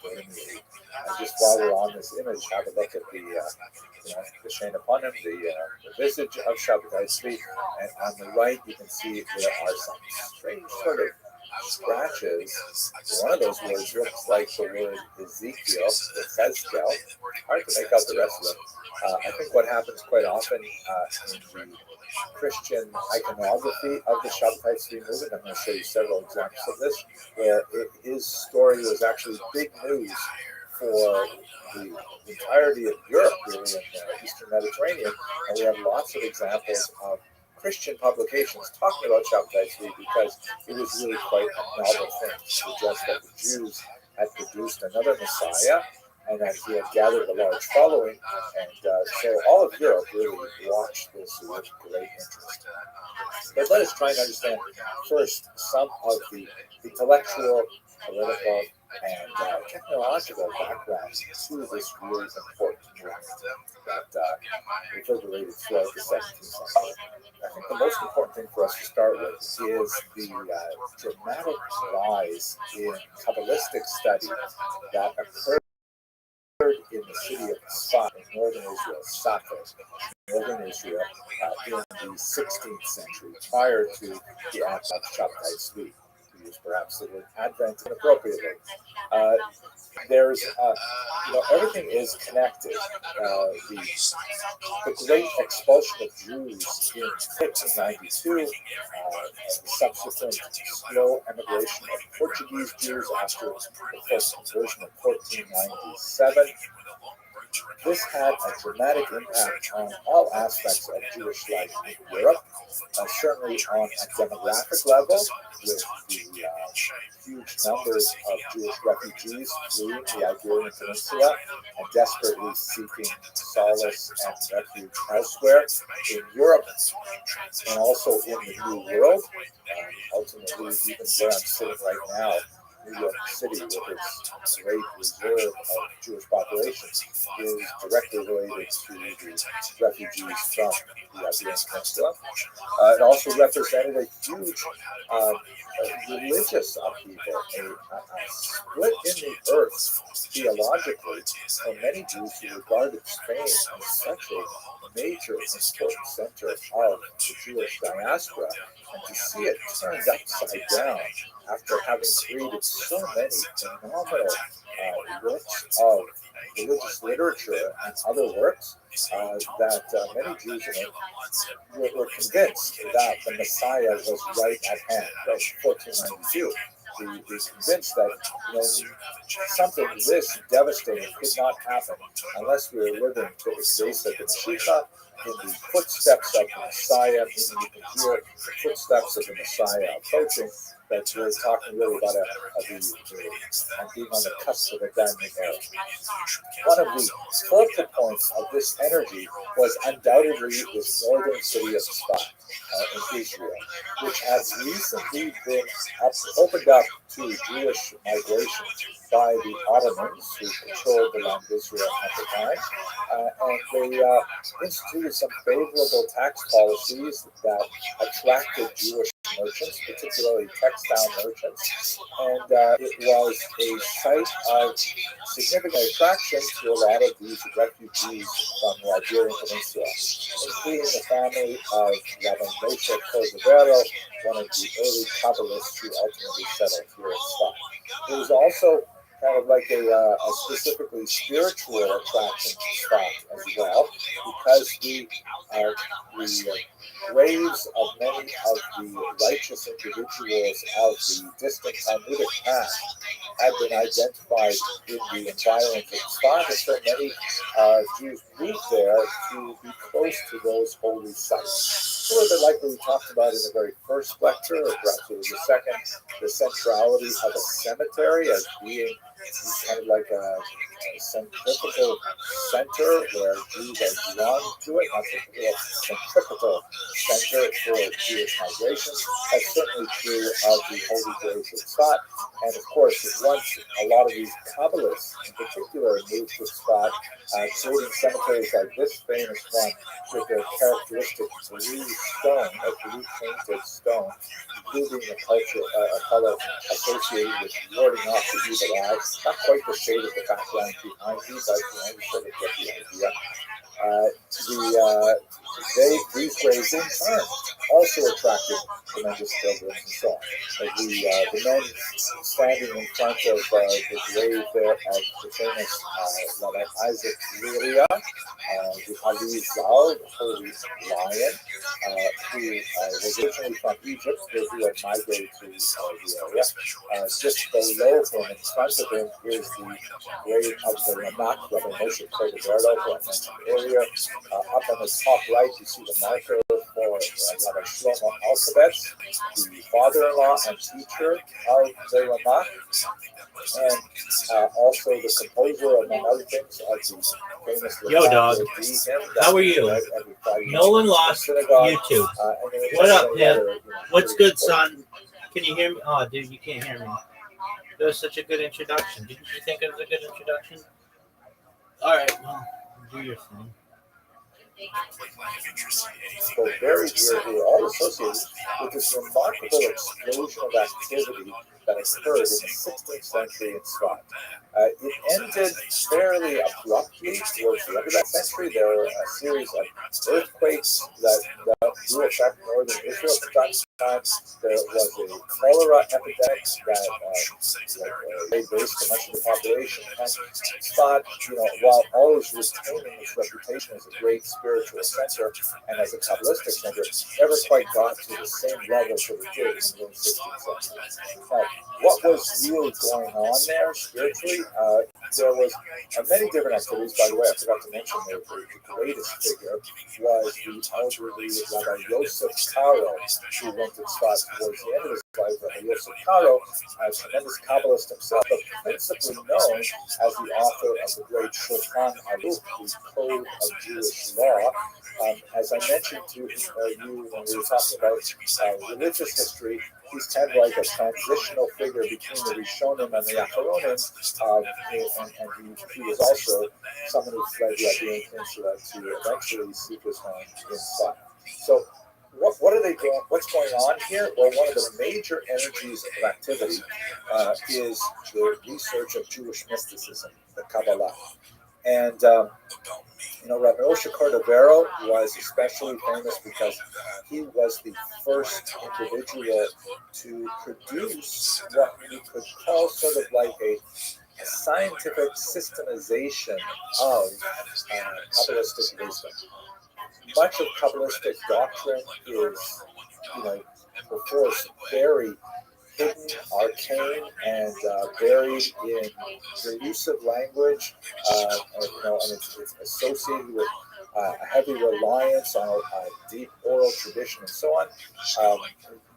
delineated. And just while we're on this image, have a look at the Shane upon him, the visage of Shabbatai Tzvi, and on the right you can see there are some strange sort of scratches. One of those words looks like the word Ezekiel, Ezekiel. Hard to make out the rest of it. I think what happens quite often in the Christian iconography of the Shabbatai Tzvi movement, I'm going to show you several examples of this, where his story was actually big news for the entirety of Europe, really, in the Eastern Mediterranean, and we have lots of examples of Christian publications talking about Shabbatai Tzvi because it was really quite a novel thing to suggest that the Jews had produced another Messiah and that he had gathered a large following, and so all of Europe really watched this with great interest. But let us try and understand first some of the intellectual, political, and technological background to this really important movement that reverberated throughout the 17th century. I think the most important thing for us to start with is the dramatic rise in Kabbalistic study that occurred in the city of Sfat in northern Israel, Safed, northern Israel, in the 16th century, prior to the act of Shabbatai Tzvi, to use perhaps the word Advent inappropriately. There's, everything is connected. The great expulsion of Jews in 1592, the subsequent slow emigration of Portuguese Jews after the first conversion of 1497. This had a dramatic impact on all aspects of Jewish life in Europe, certainly on a demographic level, with the huge numbers of Jewish refugees fleeing the Iberian Peninsula and desperately seeking solace and refuge elsewhere in Europe and also in the New World. Ultimately, even where I'm sitting right now, New York City, with its great reserve of Jewish population, is directly related to the refugees from the Iberian Peninsula. It also represented a huge religious upheaval, a split in the earth theologically for many Jews who regarded Spain as such a major important center of the Jewish diaspora, and to see it turned upside down after having created so many phenomenal works of religious literature and other works that many Jews were convinced that the Messiah was right at hand. That was 1492. We were convinced that something this devastating could not happen unless we were living to Exesa the Mashiach, in the footsteps of the Messiah, meaning you can hear the footsteps of the Messiah approaching. That we're talking really about being on the cusp of a diamond era. One of the focal points of this energy was undoubtedly this northern city of Spa in Israel, which has recently been opened up to Jewish migration by the Ottomans, who controlled the land of Israel at the time, and they instituted some favorable tax policies that attracted Jewish merchants, particularly textile merchants, and it was a site of significant attraction to a lot of these refugees from the Iberian Peninsula, including the family of Rabbi Moshe Cordovero, one of the early Kabbalists who ultimately settled here in Spa. It was also kind of like a specifically spiritual attraction to Spa as well, because the graves of many of the righteous individuals of the distant Talmudic past had been identified in the environment of Spa, and so many Jews moved there to be close to those holy sites. A little bit like we talked about in the very first lecture, or perhaps it was the second, the centrality of a cemetery as being kind of like a centripetal center where Jews are drawn to it, not a centripetal center for Jewish migration. That's certainly true of the Holy Graves of Spot. And of course, once a lot of these Kabbalists in particular moved to Spot, creating cemeteries like this famous one with their characteristic blue stone, a blue painted stone, including the color associated with warding off the evil eye. Not quite the shade of the background behind you, but you sort of get the idea. These graves in turn also attracted tremendous pilgrims and so on. The men standing in front of the grave there of the famous Rabbi Isaac Luria, the Ali Zal, the Holy Lion, who was originally from Egypt, who had migrated to the area. Just below him, in front of him, is the grave of the Ramak, Rabbi Moshe Cordovero, who I mentioned earlier. Up on the top right, you see the marker for Rabbi Shlomo Alkabetz, the father-in-law and teacher of the Ramak, and also the composer, among other things, of the famous Yo, dog. How are you? Nolan lost YouTube. What up, Ned? What's good, son? Can you hear me? Oh, dude, you can't hear me. That was such a good introduction. Didn't you think it was a good introduction? All right, well, do your thing. So very dearly, all associated with this remarkable explosion of activity that occurred in the 16th century in Scotland. It ended fairly abruptly towards the end of that century. There were a series of earthquakes that blew affect northern Israel from time to time. There was a cholera epidemic that laid waste to much of the population. And Scott, while always retaining its reputation as a great spiritual center and as a Kabbalistic center, never quite got to the same level that it did in the 16th century. Now, what was really going on there spiritually? There was many different activities. By the way, I forgot to mention the greatest figure was the elderly Rabbi Yosef Karo, who went to Tzfat towards the end of his life. Rabbi Yosef Karo, a tremendous Kabbalist himself, but principally known as the author of the great Shulchan Aruch, the Code of Jewish Law. As I mentioned to you when we were talking about religious history, he's kind of like a transitional figure between the Rishonim and the Acharonim, and he was also someone who fled the Iberian Peninsula to eventually seek his home in Spa. So what are they doing? What's going on here? Well, one of the major energies of activity is the research of Jewish mysticism, the Kabbalah. And, Rabbi Moshe Cordovero was especially famous because he was the first individual to produce what we could call sort of like a scientific systemization of Kabbalistic wisdom. Much of Kabbalistic doctrine is, of course, very hidden, arcane, and buried in elusive language, and it's associated with a heavy reliance on a deep oral tradition and so on.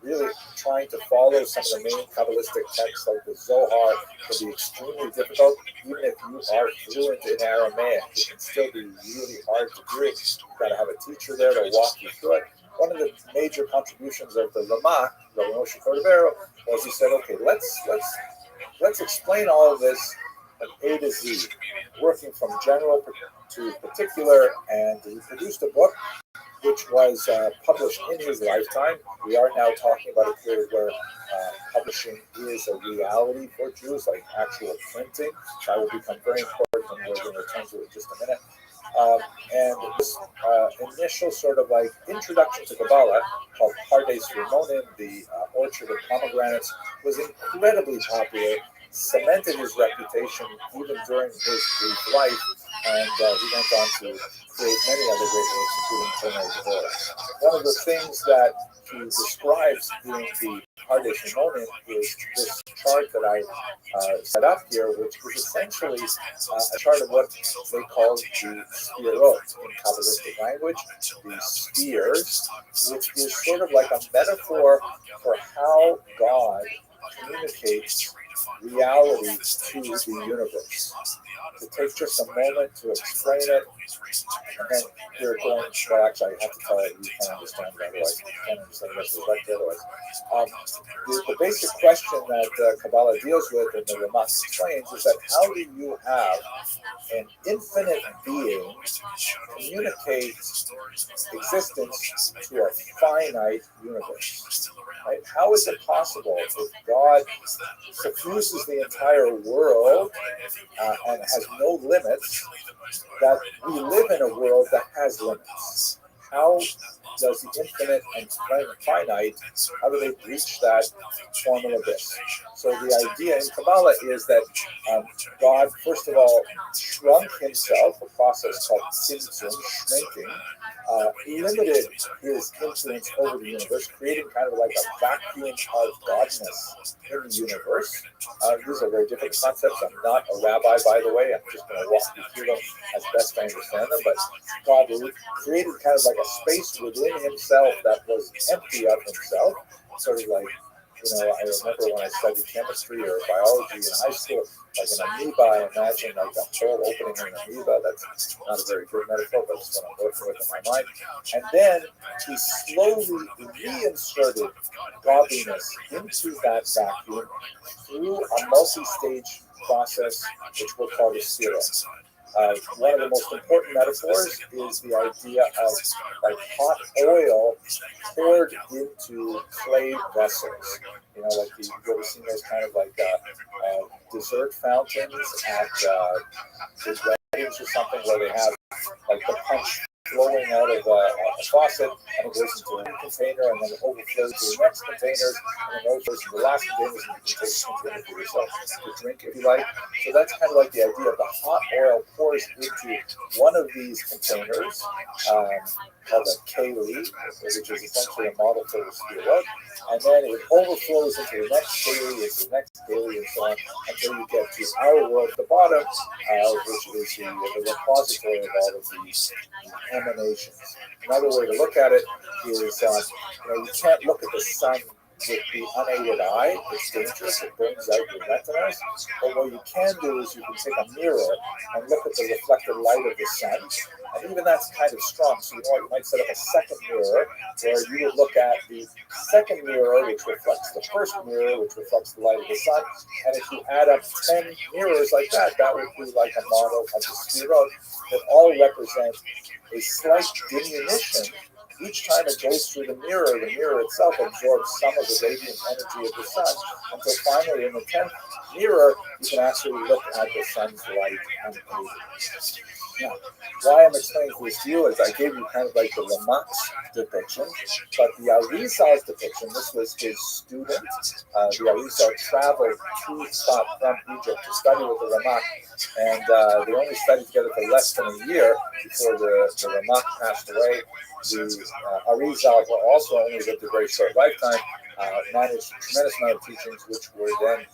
Really trying to follow some of the main Kabbalistic texts like the Zohar can be extremely difficult. Even if you are fluent in Aramaic, it can still be really hard to do. You've got to have a teacher there to walk you through it. One of the major contributions of the Lamak, Rabbi Moshe Cordovero, was he said, okay, let's explain all of this from A to Z, working from general to particular, and he produced a book which was published in his lifetime. We are now talking about a period where publishing is a reality for Jews, like actual printing. That will become very important, and we're going to return to it in just a minute. And this initial sort of like introduction to Kabbalah, called Pardes Rimonim, the Orchard of Pomegranates, was incredibly popular, cemented his reputation even during his brief life, and he went on to create many other great works, including Tornado Divorce. One of the things that he describes in the Pardes Rimonim is this chart that I set up here, which is essentially a chart of what they call the spherot in Kabbalistic language, the spheres, which is sort of like a metaphor for how God communicates reality to the universe. To take just a moment to explain it, and then you're going, well, actually, I have to tell you, you can't understand it otherwise. You can't understand the rest of the lecture otherwise. The basic question that Kabbalah deals with, and the Ramak explains, is that how do you have an infinite being communicate existence to a finite universe? Right? How is it possible if God suffuses the entire world and has no limits, that we live in a world that has limits? How does the infinite and finite, how do they reach that formula base? So the idea in Kabbalah is that God, first of all, shrunk himself, a process called tzimtzum, shrinking, limited his influence over the universe, creating kind of like a vacuum of godness in the universe. These are very different concepts. I'm not a rabbi, by the way. I'm just going to walk you through them as best I understand them. But God created kind of like a space within himself that was empty of himself, sort of like, I remember when I studied chemistry or biology in high school, like an amoeba, I imagine like a hole opening in an amoeba. That's not a very good metaphor, but it's what I'm working with in my mind. And then he slowly reinserted godliness into that vacuum through a multi-stage process, which we'll call the spherot. One of the most important metaphors is the idea of like hot oil poured into clay vessels. Like you've ever seen those kind of like dessert fountains at weddings or something, where they have like the punch flowing out of a faucet, and it goes into a container, and then it overflows to the next containers, and then overflows to the last containers, and you can take a container for yourself to drink if you like. So that's kind of like the idea of the hot oil pours into one of these containers, called a keli, which is essentially a model for the spherot, and then it overflows into the next keli, into the next keli, and so on, until you get to our world at the bottom, which is the repository of all of these emanations. Another way to look at it is, you can't look at the sun with the unaided eye. It's dangerous. It burns out your retinas. But what you can do is you can take a mirror and look at the reflected light of the sun, And even that's kind of strong. So you might set up a second mirror where you would look at the second mirror, which reflects the first mirror, which reflects the light of the sun. And if you add up 10 mirrors like that, that would be like a model of the spherot that all represent a slight diminution. Each time it goes through the mirror itself absorbs some of the radiant energy of the sun until finally in the 10th mirror, you can actually look at the sun's light unaided. Now, why I'm explaining this to you is I gave you kind of like the Ramak's depiction, but the Arizal's depiction, this was his student. The Arizal traveled to Sot from Egypt to study with the Ramak, and they only studied together for less than a year before the Ramak passed away. The Arizal, who also only lived a very short lifetime, managed a tremendous amount of teachings, which were then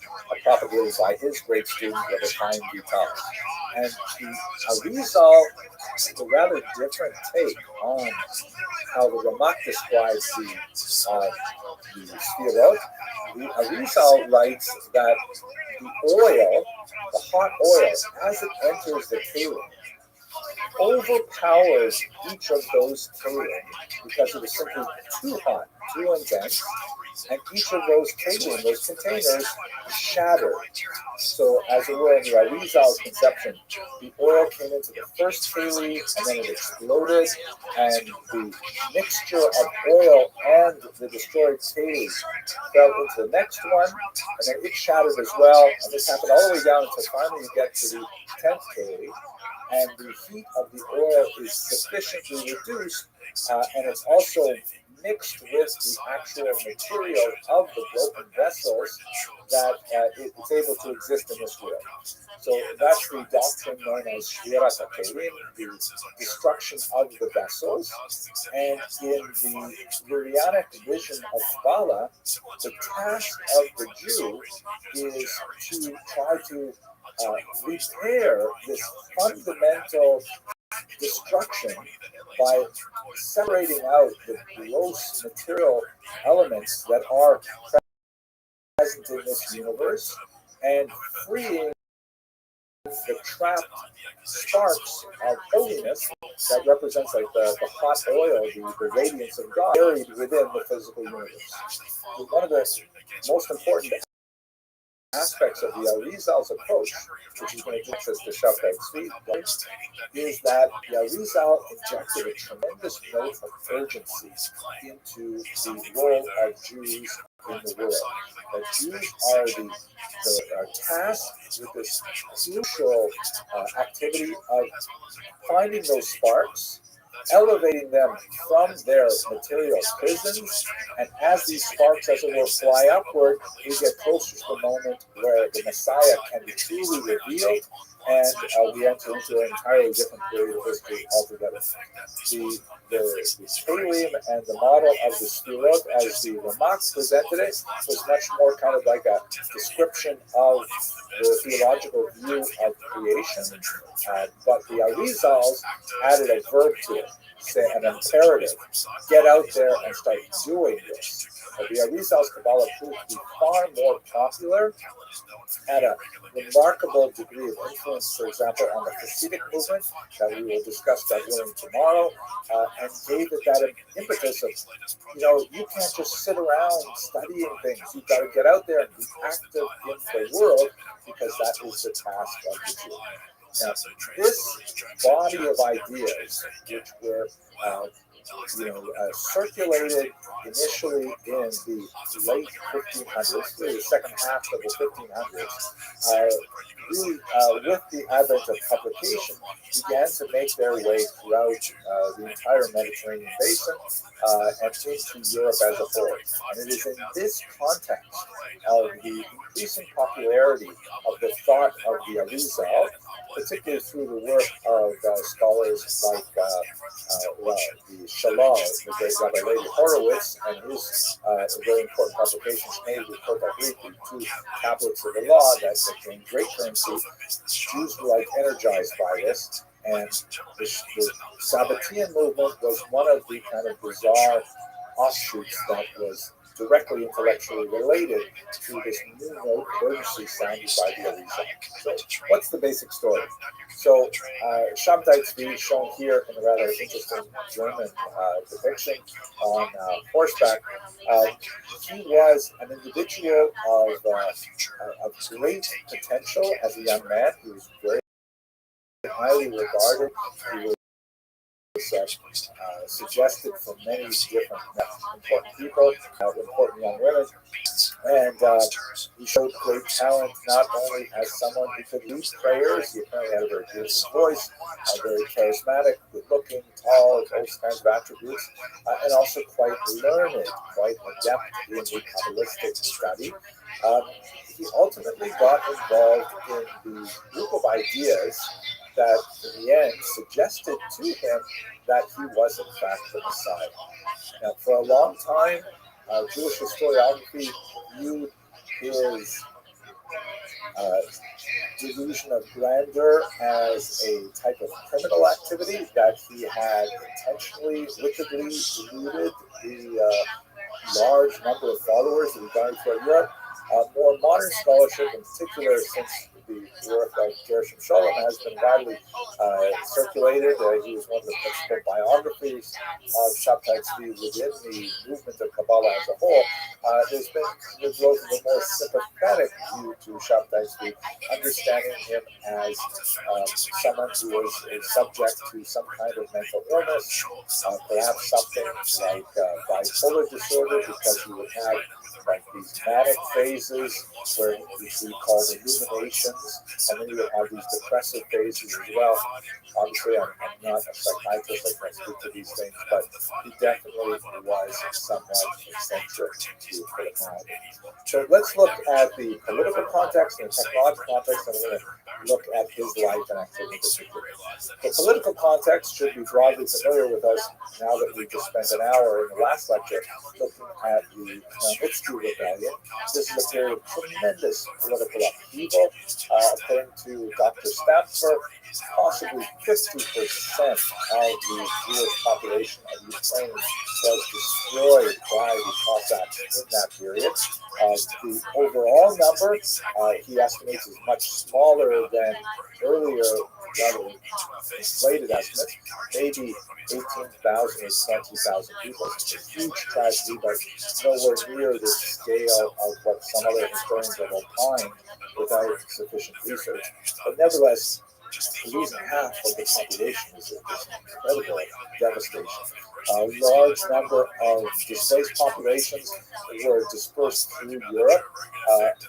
propagated by his great student, Rabbi Chaim Vital. And the Arizal has a rather different take on how the Ramak describes the Sfirot. The Arizal writes that the oil, the hot oil, as it enters the kelim, overpowers each of those kelim because it is simply too hot, too intense, and each of those kelim, those containers, shatter. So, as it were, in the Arizal's conception, the oil came into the first kelim, and then it exploded, and the mixture of oil and the destroyed kelim fell into the next one, and then it shattered as well. And this happened all the way down until finally you get to the 10th kelim. And the heat of the oil is sufficiently reduced, and it's also mixed with the actual material of the broken vessels that it's able to exist in this world. So that's the doctrine known as Shvirat HaKelim, the destruction of the vessels. And in the Lurianic vision of Kabbalah, the task of the Jew is to try to repair this fundamental destruction by separating out the gross material elements that are present in this universe and freeing the trapped sparks of holiness that represents like the hot oil, the radiance of God buried within the physical universe. One of the most important aspects of the Arizal's approach, which is going to take us to Shabbat Tzvi, is that the Arizal injected a tremendous note of urgency into the role of Jews in the world. That Jews are tasked with this crucial activity of finding those sparks, elevating them from their material prisons, and as these sparks, as it will, fly upward, we get closer to the moment where the Messiah can be truly revealed, and we enter into an entirely different period of history altogether. The Kelim and the model of the Sfirot, as the Ramak presented it, was much more kind of like a description of the theological view of creation, but the Arizals added a verb to it, say an imperative. Get out there and start doing this. But the Arizal's Kabbalah proved to be far more popular, had a remarkable degree of influence, for example, on the Hasidic movement that we will discuss that willing tomorrow, and gave it that impetus of, you can't just sit around studying things. You've got to get out there and be active in the world, because that is the task of the Jew. Now, this body of ideas, which were circulated initially in the late 1500s, really the second half of the 1500s, really with the advent of publication, began to make their way throughout the entire Mediterranean basin and into Europe as a whole. And it is in this context of the increasing popularity of the thought of the Arizal, particularly through the work of scholars like the Shalom, the great Rabbi Levi Horowitz, and his very important publications made with Greek, the two tablets of the law that became great currency. Jews were like energized by this, and the Sabbatean movement was one of the kind of bizarre offshoots that was directly intellectually related to this new note urgency sounded by the Ariza. So what's the basic story? So Shabtai Tzvi, shown here in a rather interesting German depiction on horseback, he was an individual of great potential as a young man. He was very highly regarded. He was suggested for many different important people, important young women, and he showed great talent not only as someone who could lead prayers. He apparently had a very beautiful voice, very charismatic, good-looking, tall, those kinds of attributes, and also quite learned, quite adept in the Kabbalistic study. He ultimately got involved in the group of ideas that in the end suggested to him that he was in fact the Messiah. Now, for a long time, Jewish historiography viewed his delusion of grandeur as a type of criminal activity, that he had intentionally, wickedly deluded the large number of followers that he garnered throughout Europe. More modern scholarship, in particular, since the work of Gershom Scholem has been widely circulated. He was one of the principal biographers of Shabtai Tzvi within the movement of Kabbalah as a whole. There's been the growth of a more sympathetic view to Shabtai Tzvi, understanding him as someone who was subject to some kind of mental illness, perhaps something like bipolar disorder, because he would have like these manic phases where we call illuminations, and then you would have these depressive phases as well. Obviously, I'm not a psychiatrist, I can't speak to these things, but he definitely was somewhat eccentric, to put it mildly. So let's look at the political context and the technological context, and we're going to look at his life and activities. The political context should be broadly familiar with us now that we just spent an hour in the last lecture looking at the Mitzvah Rebellion. This is a period of tremendous political upheaval. According to Dr. Stamfer, possibly 50% of the Jewish population of Ukraine was destroyed by the Cossacks in that period. The overall number, he estimates, is much smaller than earlier, rather inflated estimates, maybe 18,000 or 20,000 people. It's a huge tragedy, but nowhere near the scale of what some other historians have opined without sufficient research. But nevertheless, losing half of the population is incredible devastation. A large number of displaced populations were dispersed through Europe.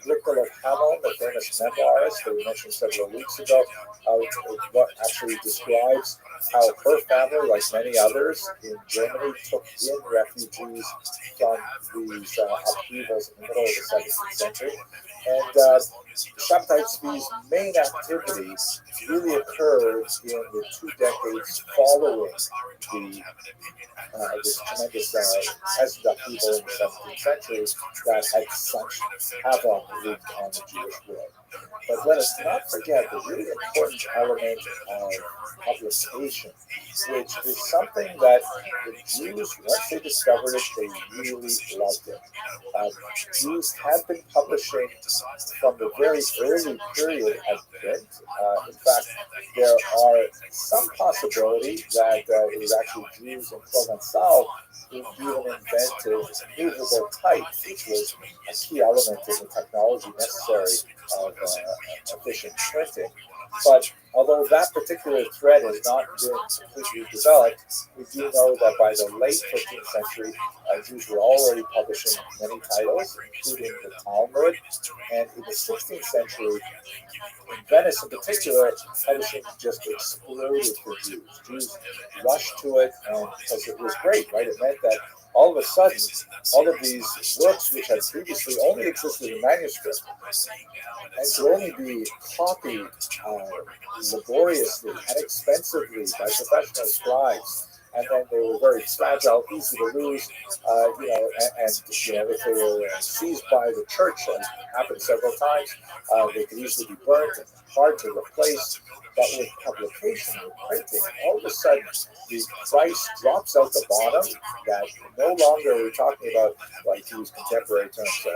Nicola Hamon, the famous memoirist that we mentioned several weeks ago, actually describes how her family, like many others in Germany, took in refugees from these upheavals in the middle of the 17th century. And Shabtai Tzvi's main activity really occurred in the 2 decades following this tremendous peasant upheaval in the 17th century that had such havoc wreaked on the Jewish world. But let us not forget the really important element of publication, which is something that the Jews, once they discovered it, they really loved it. Jews had been publishing from the very early period of print. In fact, there are some possibility that it was actually Jews in Provençal who even invented movable type, which was a key element in the technology necessary of efficient printing. But although that particular thread has not been completely developed, we do know that by the late 15th century, Jews were already publishing many titles, including the Talmud. And in the 16th century, in Venice in particular, publishing just exploded for Jews. Jews rushed to it, and because it was great, right? It meant that all of a sudden, all of these works which had previously only existed in manuscript and could only be copied laboriously and expensively by professional scribes, and then they were very fragile, easy to lose, and if they were seized by the church, as happened several times, they could easily be burnt and hard to replace. But with publication, with printing, all of a sudden the price drops out the bottom. That no longer we're talking about, like to use contemporary terms,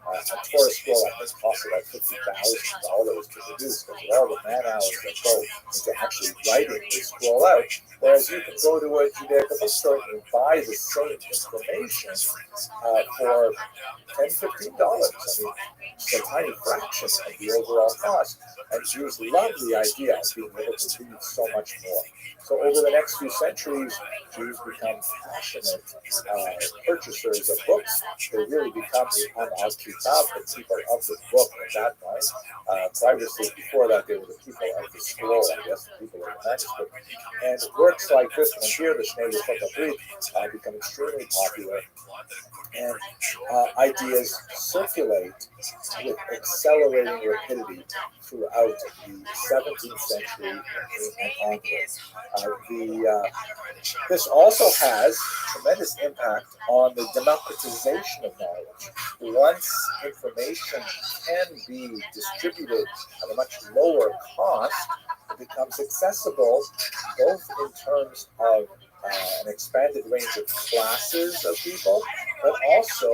a Torah scroll I think costs about $50,000 to produce because of all the man hours that go into actually writing the scroll out. Whereas you can go to a Judaica bookstore and buy the same information for $10, $15. I mean, it's a tiny fraction of the overall cost. And Jews love the idea of being able to read so much more. So over the next few centuries, Jews become passionate purchasers of books. They really become the al-kitab, the people of the book at that point. Previously, before that, they were the people of the scroll, I guess, the people of the manuscript. And works like this one here, the Shnei V'Chot become extremely popular. And ideas circulate with accelerating rapidity throughout the 17th century and onward. This also has tremendous impact on the democratization of knowledge. Once information can be distributed at a much lower cost, it becomes accessible both in terms of an expanded range of classes of people, but also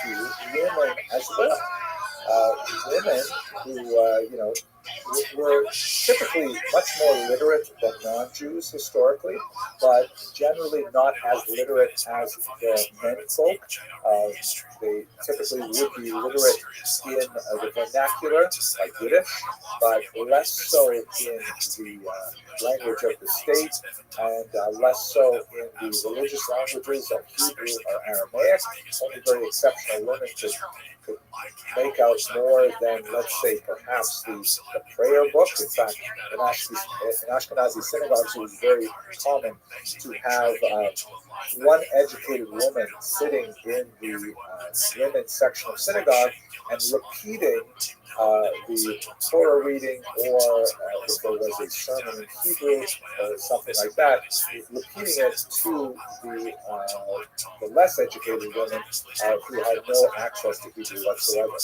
to women as well. Women who, were typically much more literate than non-Jews historically, but generally not as literate as the men folk. They typically would be literate in the vernacular, like Yiddish, but less so in the language of the state, and less so in the religious languages of Hebrew or Aramaic. Only very exceptional women could make out more than, let's say, perhaps the prayer book. In fact, in Ashkenazi synagogues, it was very common to have one educated woman sitting in the women's section of synagogue and repeating the Torah reading, or if there was a sermon in Hebrew or something like that, repeating it to the less educated women who had no access to Hebrew whatsoever.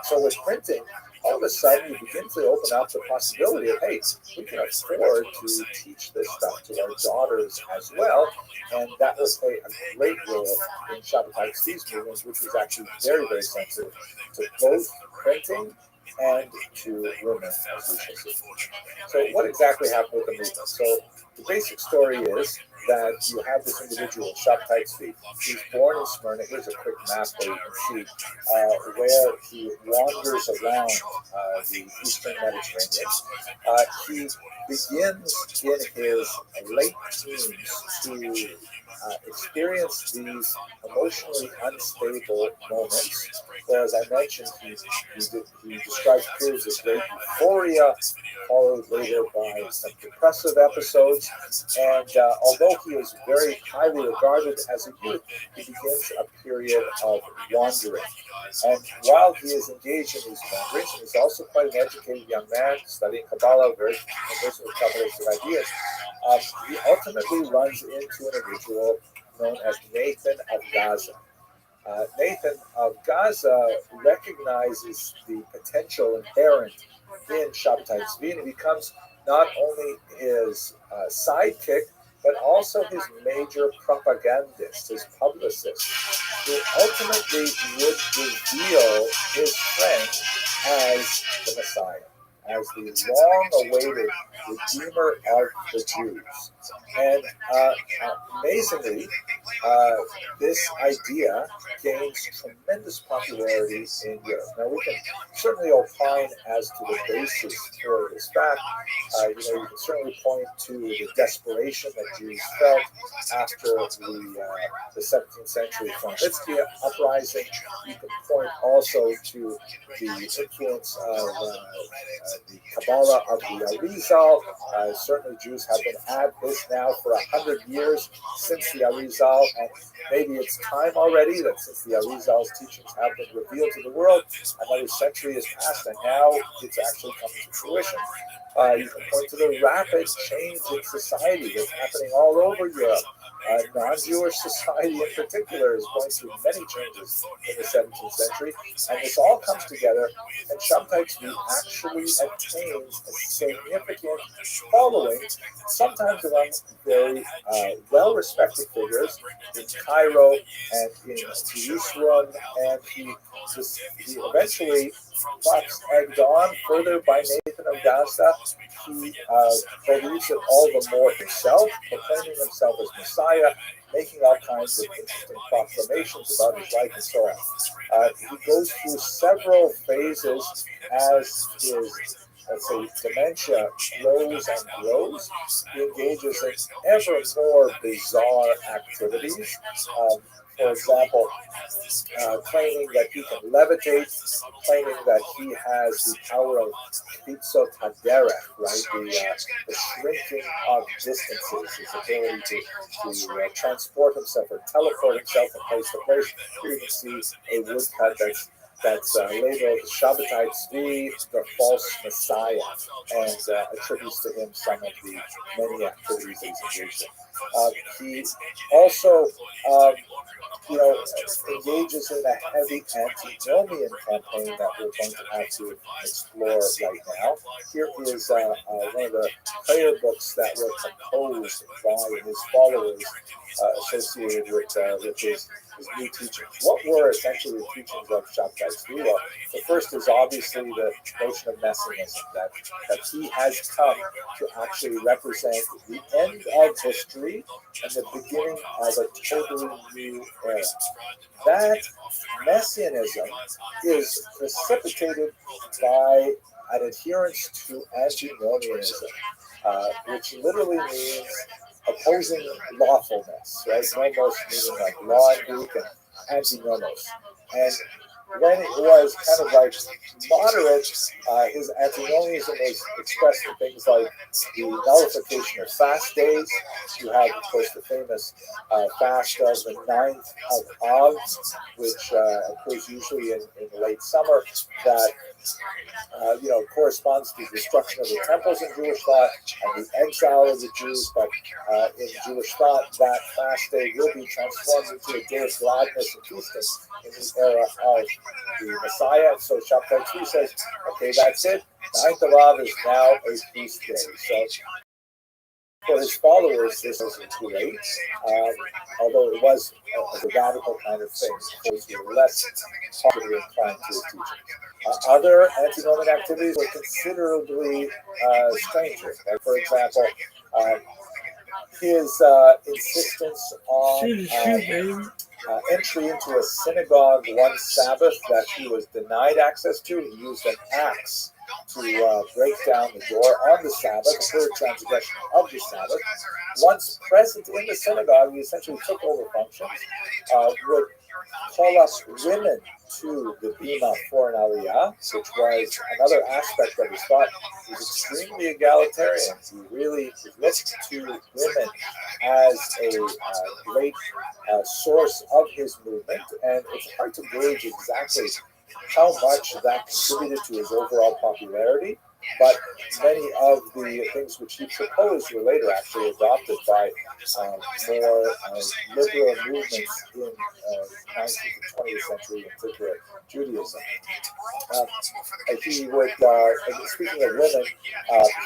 So with printing, all of a sudden you begin to open up the possibility of, hey, we can afford to teach this stuff to our daughters as well, and that will play a great role in Shabbatai Tzvi's movement, which was actually very, very sensitive to both printing and to women, as we shall see. So what exactly happened with the movement? So the basic story is that you have this individual, Shabbatai Tzvi. He's born in Smyrna. Here's a quick map where you can see where he wanders around the Eastern Mediterranean. He begins in his late teens to experience these emotionally unstable moments, where, as I mentioned, he describes periods of great euphoria, followed later by some depressive episodes. And although he is very highly regarded as a youth, he begins a period of wandering. And while he is engaged in these wanderings, he's also quite an educated young man, studying Kabbalah, very conversant with Kabbalistic ideas. He ultimately runs into an individual known as Nathan of Gaza. Nathan of Gaza recognizes the potential inherent in Shabbatai Tzvi, and he becomes not only his sidekick, but also his major propagandist, his publicist, who ultimately would reveal his friend as the Messiah, as the long-awaited Redeemer of the Jews. And amazingly, this idea gains tremendous popularity in Europe. Now, we can certainly opine as to the basis for this fact. You can certainly point to the desperation that Jews felt after the 17th century Franciscan uprising. You can point also to the influence of the Kabbalah of the Arizal. Certainly Jews have been at this now for 100 years since the Arizal, and maybe it's time already that since the Arizal's teachings have been revealed to the world, another century has passed, and now it's actually coming to fruition. You can point to the rapid change in society that's happening all over Europe. Non-Jewish society in particular is going through many changes in the 17th century, and this all comes together, and Shabtai Tzvi actually attains a significant following, sometimes among very well-respected figures in Cairo and in Jerusalem, and he eventually perhaps egged on further by Nathan of Gaza. He believes it all the more himself, proclaiming himself as Messiah, making all kinds of interesting proclamations about his life and so on. He goes through several phases as his, let's say, dementia grows and grows. He engages in ever more bizarre activities. For example, claiming that he can levitate, claiming that he has the power of Pitzot Haderech, right? The shrinking of distances, his ability to transport himself or teleport himself from place to place. Here you can see a woodcut that's labeled Shabtai Tzvi, the false Messiah, and attributes to him some of the many activities that he's engaged in. He also engages in a heavy antinomian campaign that we're going to have to explore right now. Here is one of the prayer books that were composed by his followers associated with his new teachings. What were essentially the teachings of Shabtai Tzvi? Well, the first is obviously the notion of messianism, that he has come to actually represent the end of history and the beginning of a totally new era. That messianism is precipitated by an adherence to antinomianism, which literally means opposing lawfulness, right? Nomos meaning like law in Greek, and antinomos. And when it was kind of like moderate, his antinomianism was expressed in things like the nullification of fast days. You have, of course, the famous fast of the 9th of Av, which occurs usually in late summer, that corresponds to the destruction of the temples in Jewish thought and the exile of the Jews. But in Jewish thought, that fast day will be transformed into a day of gladness and feasting in the era of the Messiah. And so Shabtai Tzvi says, okay, that's it. 9th of Av is now a feast day. So for his followers, this isn't too late, although it was a radical kind of thing. Those who were less positively inclined to his teaching. Other antinomian activities were considerably stranger. Like, for example, his insistence on entry into a synagogue one Sabbath that he was denied access to. He used an axe to break down the door on the Sabbath, a clear transgression of the Sabbath. Once present in the synagogue, he essentially took over functions, would call up women to the bima for an aliyah, which was another aspect of his thought. He was extremely egalitarian. He really looked to women as a great source of his movement, and it's hard to gauge exactly how much that contributed to his overall popularity, but many of the things which he proposed were later actually adopted by more liberal movements in 19th and 20th century, in particular Judaism. He would, speaking of women,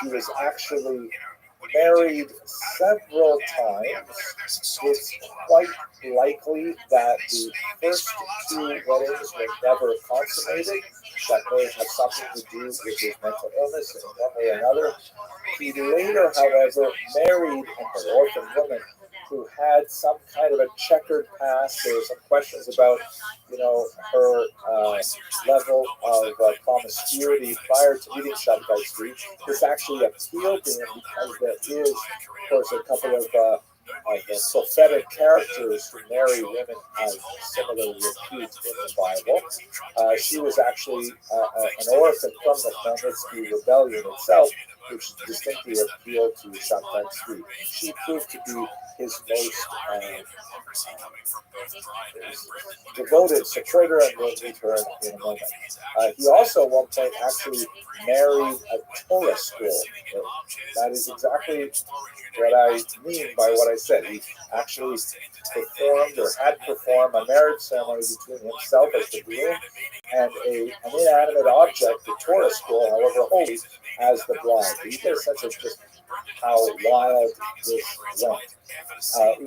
he was actually married several times. It's quite likely that the first two weddings were never consummated. That may have something to do with his mental illness in one way or another. He later, however, married an orphan woman who had some kind of a checkered past. There were some questions about, her level of promiscuity prior to meeting Shabtai Tzvi. This actually appealed to him because there is, of course, a couple of prophetic characters who marry women as similar repute in the Bible. She was actually an orphan from the Chmelnytsky rebellion itself, which distinctly appealed to Shabtai Tzvi. She proved to be his most devoted supporter, and we'll meet her in a moment. He also at one point actually married a Torah school. That is exactly what I mean by what I said. He actually performed or had performed a marriage ceremony between himself as the groom and an inanimate object, the Torah scroll, however holy, as the bride. You get a sense of just how wild this went.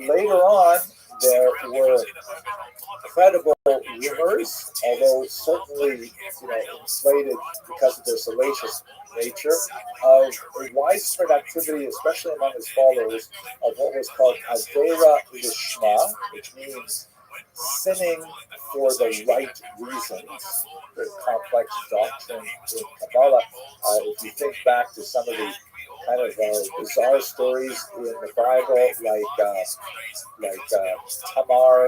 Later on, there were credible rumors, although certainly inflated because of their salacious nature, of a widespread activity, especially among his followers, of what was called Avera Lishma, which means sinning for the right reasons. Very complex doctrine in Kabbalah. If you think back to some of the kind of bizarre stories in the Bible, like Tamar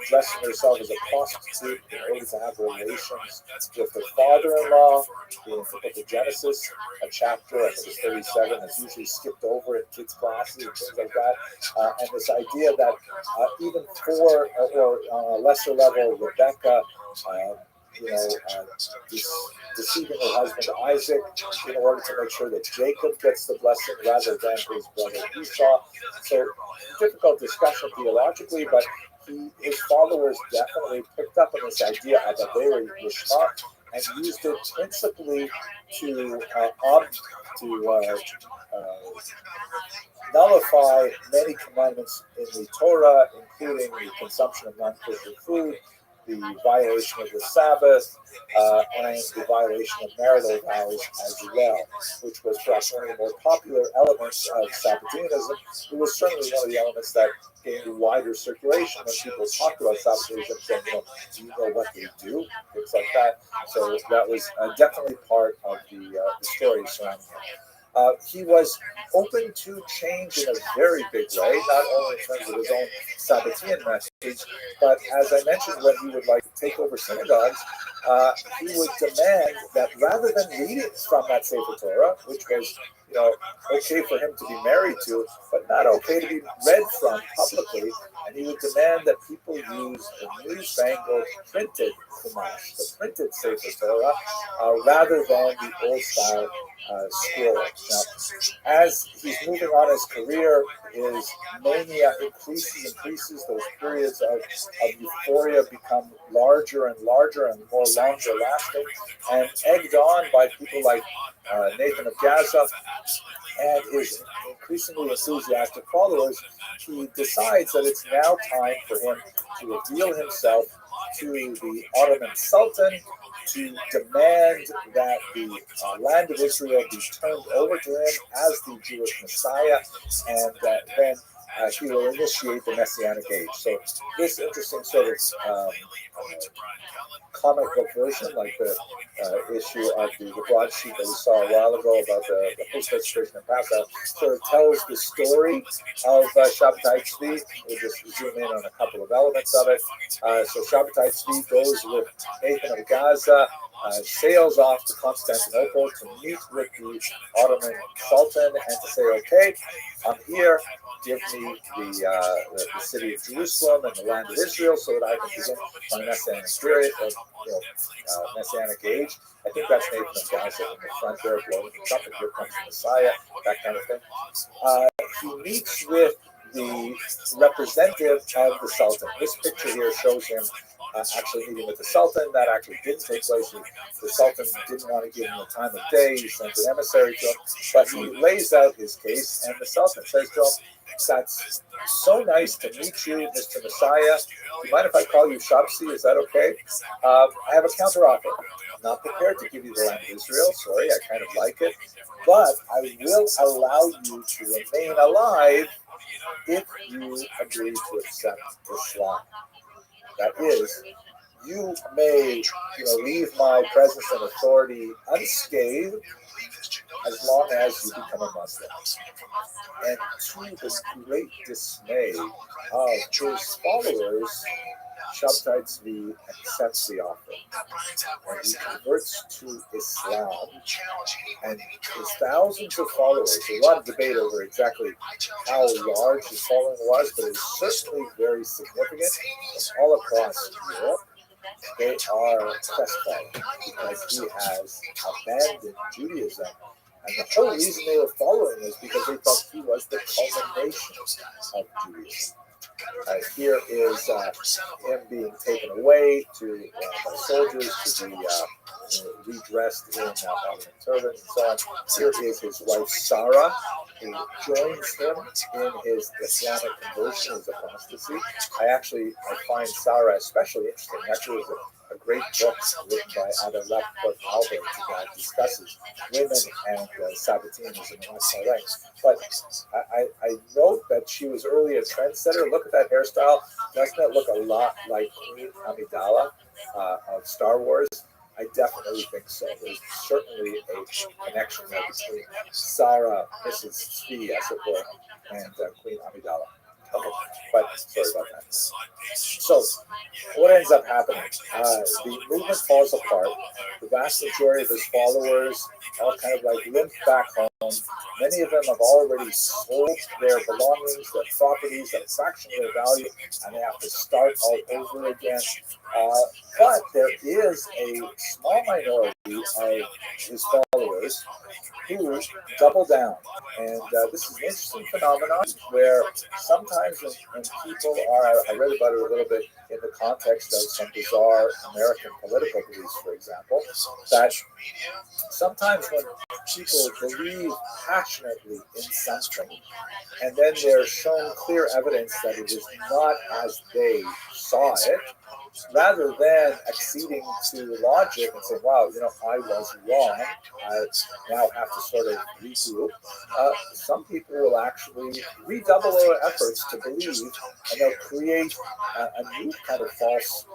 dressing herself as a prostitute in order to have relations with her father-in-law in the book of Genesis, a chapter, I think it's 37, that's usually skipped over in kids' classes and things like that. And this idea that even for, or on a lesser level, Rebecca, deceiving her husband Isaac in order to make sure that Jacob gets the blessing rather than his brother Esau. So difficult discussion theologically, but his followers definitely picked up on this idea of a very Lishma and used it principally to nullify many commandments in the Torah, including the consumption of non-kosher food, the violation of the Sabbath, and the violation of marital vows as well, which was perhaps one of the more popular elements of Sabbateanism. It was certainly one of the elements that gained wider circulation when people talked about Sabbateanism, saying, do you know what they do? Things like that. So that was definitely part of the story surrounding him. He was open to change in a very big way, not only in terms of his own Sabbatean message, but as I mentioned, when he would take over synagogues, he would demand that rather than reading from that Sefer Torah, which was okay for him to be married to, but not okay to be read from publicly, and he would demand that people use the newfangled printed Chumash, the printed Sefer Torah, rather than the old-style scroll. Now, as he's moving on his career, his mania increases. Those periods of euphoria become larger and larger and more longer lasting, and egged on by people like Nathan of Gaza and his increasingly enthusiastic followers, he decides that it's now time for him to reveal himself to the Ottoman Sultan, to demand that the land of Israel be turned over to him as the Jewish Messiah, and then he will initiate the Messianic age. So this interesting sort of comic book version, like the issue of the broadsheet that we saw a while ago about the post-registration of Passover, sort of tells the story of Shabbatai Tzvi. We'll just zoom in on a couple of elements of it. So Shabbatai Tzvi goes with Nathan of Gaza, sails off to Constantinople to meet with the Ottoman Sultan and to say, okay, I'm here, give me the city of Jerusalem and the land of Israel so that I can begin my Messianic period of Messianic age. I think that's Nathan of Gaza in the front there, blowing the trumpet, here comes the Messiah, that kind of thing. He meets with the representative of the Sultan. This picture here shows him actually meeting with the Sultan. That actually didn't take place. The Sultan didn't want to give him the time of day. He sent an emissary to him, but he lays out his case, and the Sultan says to him, that's so nice to meet you, Mr. Messiah. Do you mind if I call you Shabsi? Is that okay? I have a counteroffer. I'm not prepared to give you the land of Israel. Sorry, I kind of like it. But I will allow you to remain alive if you agree to accept Islam. That is, you may leave my presence and authority unscathed, as long as you become a Muslim. And to the great dismay of his followers, Shabtai Tzvi accepts the offer, and he converts to Islam, and his thousands of followers. There's a lot of debate over exactly how large his following was, but it's certainly very significant. From all across Europe, they are crestfallen because he has abandoned Judaism. And the whole reason they were following is because they thought he was the culmination of Judaism. Here is him being taken away to by soldiers to be redressed in ornament turbans and so on. Here is his wife Sarah, who joins him in his Islamic conversion, his apostasy. I find Sarah especially interesting. Actually, it was a great book written by Ada Lepkot Albert that discusses women and Sabbatianism and what's right. But I note that she was early a trendsetter. Look at that hairstyle. Doesn't it look a lot like Queen Amidala of Star Wars? I definitely think so. There's certainly a connection there between Sarah, Mrs. Tzvi, as it were, and Queen Amidala. Okay, but sorry about that. So, what ends up happening? The movement falls apart. The vast majority of his followers all kind of like limp back home. Many of them have already sold their belongings, their properties, at a fraction of their value, and they have to start all over again. But there is a small minority of his followers who double down. And this is an interesting phenomenon where sometimes when people are, I read about it a little bit in the context of some bizarre American political beliefs, for example, that sometimes when people believe passionately in something, and then they're shown clear evidence that it is not as they saw it, rather than acceding to logic and saying, wow, I was wrong, I now have to sort of regroup, some people will actually redouble their efforts to believe, and they'll create a new kind of false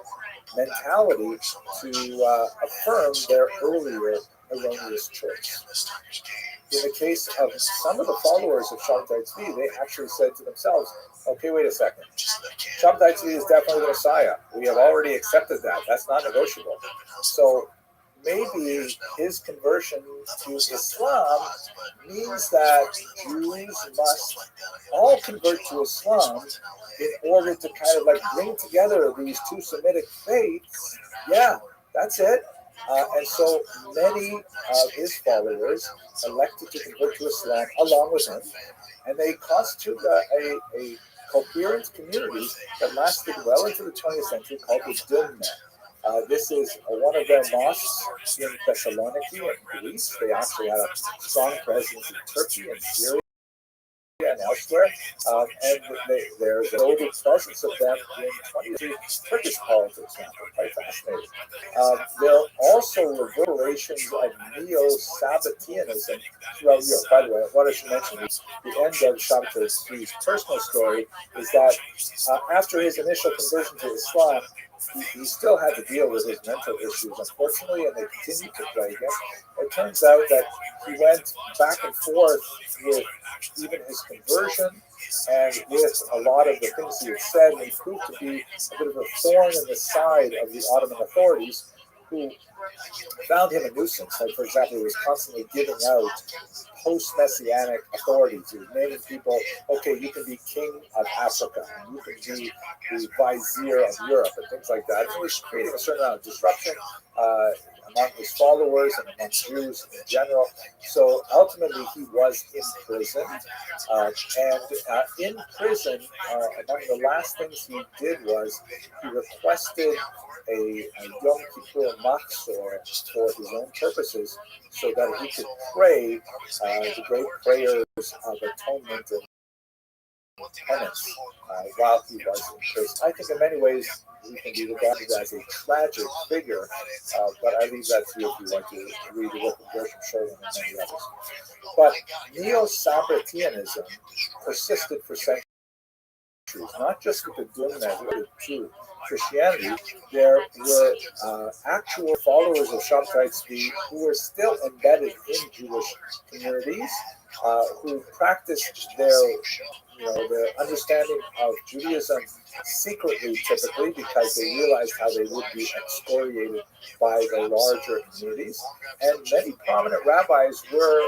mentality to affirm their earlier erroneous choice. In the case of some of the followers of Shabtai Tzvi, they actually said to themselves, okay, wait a second. Shabtai Tzvi is definitely the Messiah. We have already accepted that. That's not negotiable. So maybe his conversion to Islam means that Jews must all convert to Islam in order to kind of like bring together these two Semitic faiths. Yeah, that's it. And so many of his followers elected to convert to Islam along with him, and they constitute a coherent community that lasted well into the 20th century called the Dumna. This is one of their mosques in Thessaloniki in Greece. They actually had a strong presence in Turkey and Syria and elsewhere, and there's an older presence of them in 23 Turkish politics now. Quite fascinating. There are also reverberations of neo-Sabbatianism throughout Europe. By the way, what I should mention is the end of Shabtai Tzvi's personal story is that after his initial conversion to Islam, he still had to deal with his mental issues, unfortunately, and they continued to plague him. It turns out that he went back and forth with even his conversion and with a lot of the things he had said, and he proved to be a bit of a thorn in the side of the Ottoman authorities, who found him a nuisance. Like, for example, he was constantly giving out post-Messianic authorities. He was naming people, okay, you can be king of Africa, and you can be the vizier of Europe, and things like that. And he was creating a certain amount of disruption among his followers and among Jews in general. So ultimately, he was imprisoned. In prison, among the last things he did was he requested a Yom Kippur Machzor for his own purposes, so that he could pray the great prayers of atonement and penance while he was in prison. I think in many ways he can be regarded as a tragic figure, but I leave that to you if you want to read the work of Gershom Scholem and many others. But Neo-Sabbatianism persisted for centuries, not just with the Dumna, but too. Christianity, there were actual followers of Shabtai Tzvi who were still embedded in Jewish communities, who practiced their understanding of Judaism secretly, typically, because they realized how they would be excoriated by the larger communities. And many prominent rabbis were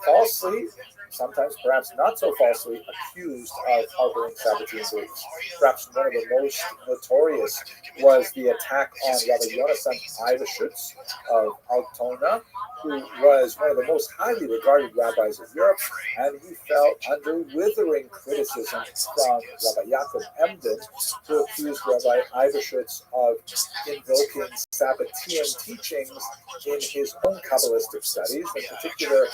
falsely, sometimes perhaps not so falsely, accused of harboring Sabbatean beliefs. Perhaps one of the most notorious was the attack on Rabbi Yonasan Ivashutz of Altona, who was one of the most highly regarded rabbis of Europe, and he fell under withering criticism from Rabbi Yaakov Emden, who accused Rabbi Ivashutz of invoking Sabbatean teachings in his own Kabbalistic studies, in particular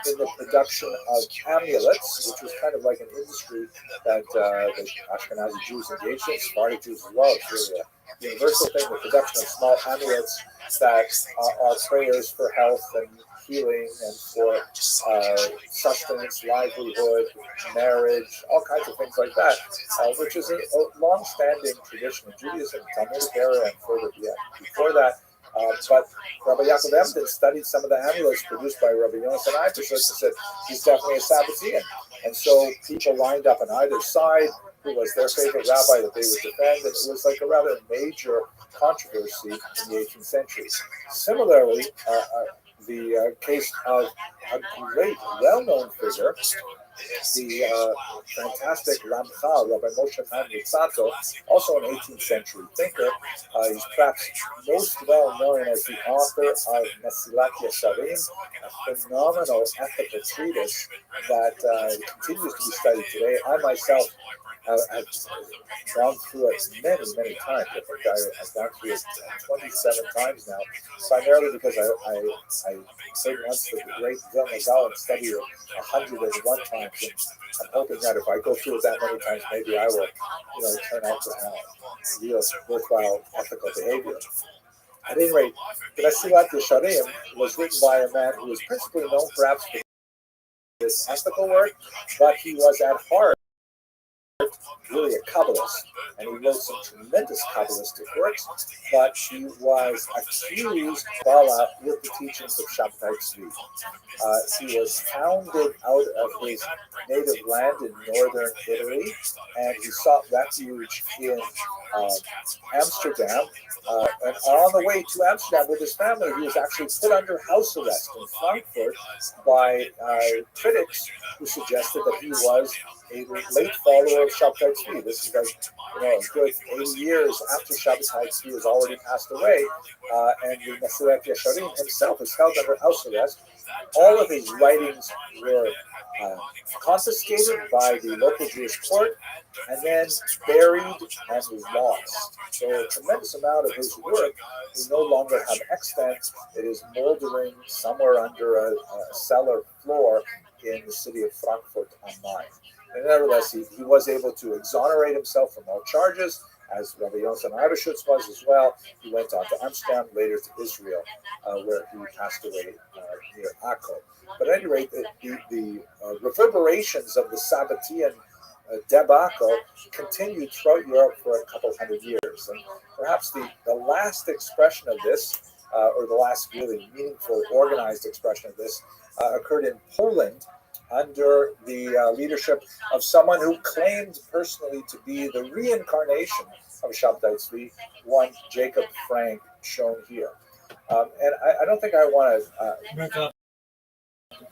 in the production of amulets, which was kind of like an industry that the Ashkenazi Jews engaged in, Sephardic Jews as well. It's really a universal thing, the production of small amulets that are prayers for health and healing and for sustenance, livelihood, marriage, all kinds of things like that, which is a long-standing tradition in Judaism, Talmudic era, and further before that. But Rabbi Yaakov Emden studied some of the amulets produced by Rabbi Yonasan Ivashutz and said, he's definitely a Sabbatean. And so people lined up on either side who was their favorite rabbi that they would defend, and it was like a rather major controversy in the 18th century. Similarly, the case of a great, well-known figure, the fantastic Ramchal, Rabbi Moshe Chaim Luzzatto, also an 18th century thinker. He's perhaps most well known as the author of Mesilat Yesharim, a phenomenal ethical treatise that continues to be studied today. I myself have gone through it many, many times. I think I've gone through it 27 times now, primarily because I said once that the great Vilna Gaon studied it 101 times. And I'm hoping that if I go through it that many times, maybe I will, turn out to have real worthwhile ethical behavior. At any rate, the Mesilat Yesharim was written by a man who was principally known perhaps for his ethical work, but he was at heart really a Kabbalist, and he wrote some tremendous Kabbalistic works, but he was accused Bala with the teachings of Shabtai Tzvi. He was founded out of his native land in northern Italy, and he sought refuge in Amsterdam. And on the way to Amsterdam with his family, he was actually put under house arrest in Frankfurt by critics who suggested that he was a late follower of Shabtai Tzvi. This is like, a good 80 years after Shabtai Tzvi has already passed away, and the Mesilat Yesharim himself is held under house arrest. All of his writings were confiscated by the local Jewish court and then buried and lost. So a tremendous amount of his work we no longer have extant. It is moldering somewhere under a cellar floor in the city of Frankfurt am Main. And nevertheless, he was able to exonerate himself from all charges, as Rabbi Yonasan Ivashutz was as well. He went on to Amsterdam, later to Israel, where he passed away near Akko. But at any rate, the reverberations of the Sabbatean debacle continued throughout Europe for a couple hundred years. And perhaps the last expression of this, or the last really meaningful, organized expression of this, occurred in Poland under the leadership of someone who claimed personally to be the reincarnation of Shabtai Tzvi, one Jacob Frank, shown here. And I don't think I want to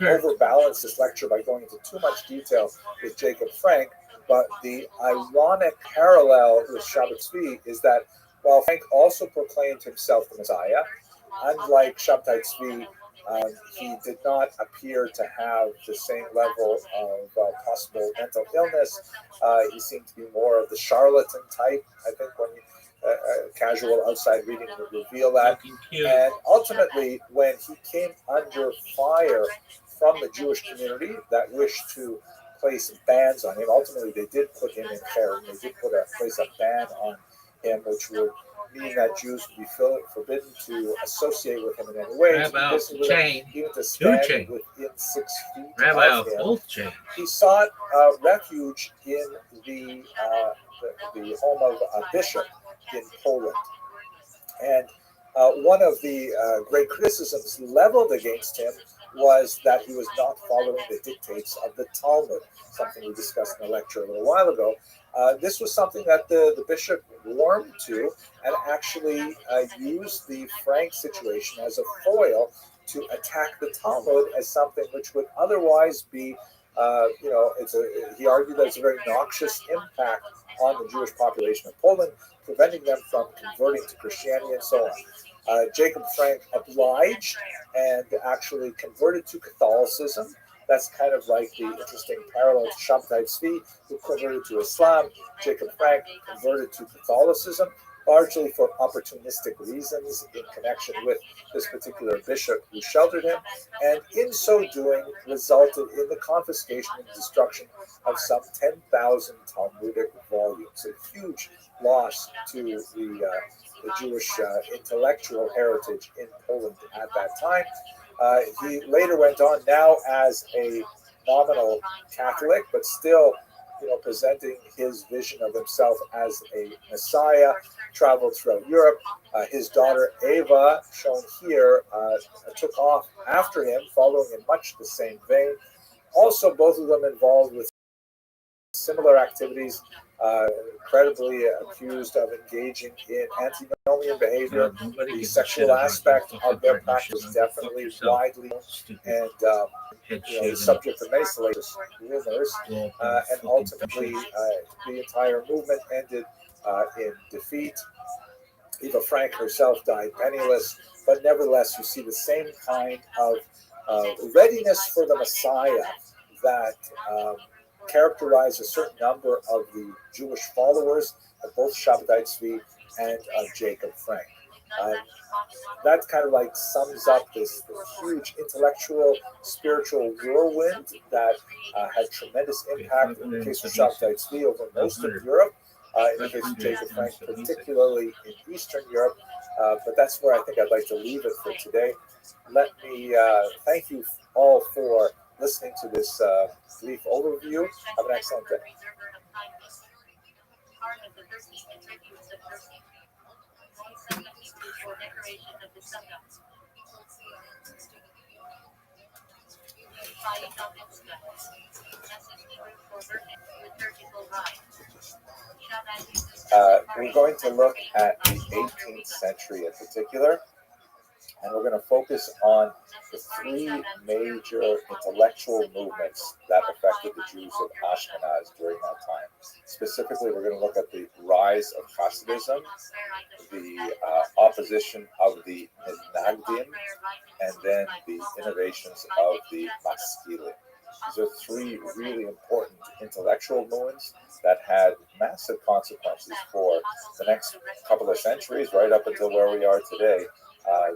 overbalance this lecture by going into too much detail with Jacob Frank, but the ironic parallel with Shabtai Tzvi is that while Frank also proclaimed himself the Messiah, unlike Shabtai Tzvi, he did not appear to have the same level of possible mental illness. He seemed to be more of the charlatan type, I think, when casual outside reading would reveal that. And ultimately, when he came under fire from the Jewish community that wished to place bans on him, ultimately they did put him in Keren. They did place a ban on him, which would mean that Jews would be forbidden to associate with him in any way, even to stand within 6 feet of him. He sought refuge in the home of a bishop, in Poland. And one of the great criticisms leveled against him was that he was not following the dictates of the Talmud, something we discussed in a lecture a little while ago. This was something that the bishop warmed to and actually used the Frank situation as a foil to attack the Talmud as something which would otherwise be, he argued that it's a very noxious impact on the Jewish population of Poland, preventing them from converting to Christianity and so on. Jacob Frank obliged and actually converted to Catholicism. That's kind of like the interesting parallel to Shabtai Tzvi, who converted to Islam. Jacob Frank converted to Catholicism, largely for opportunistic reasons in connection with this particular bishop who sheltered him, and in so doing resulted in the confiscation and destruction of some 10,000 Talmudic volumes, a huge loss to the Jewish intellectual heritage in Poland at that time. He later went on, now as a nominal Catholic, but still, presenting his vision of himself as a Messiah, traveled throughout Europe. His daughter Ava, shown here, took off after him, following in much the same vein. Also, both of them involved with similar activities, credibly accused of engaging in antinomian behavior. The sexual aspect of their practice is definitely widely known and the subject of many salacious rumors. And ultimately, the entire movement ended in defeat. Eva Frank herself died penniless, but nevertheless, you see the same kind of readiness for the Messiah that characterized a certain number of the Jewish followers of both Shabtai Tzvi and Jacob Frank. That kind of like sums up this huge intellectual, spiritual whirlwind that had tremendous impact in the case of Shabtai Tzvi over most of Europe, in the case of Jacob Frank, particularly in Eastern Europe. But that's where I think I'd like to leave it for today. Let me thank you all for listening to this brief overview. Have an excellent day. We're going to look at the 18th century in particular, and we're going to focus on the three major intellectual movements that affected the Jews of Ashkenaz during that time. Specifically, we're going to look at the rise of Hasidism, the opposition of the Menagdim, and then the innovations of the Maskilim. These are three really important intellectual movements that had massive consequences for the next couple of centuries, right up until where we are today.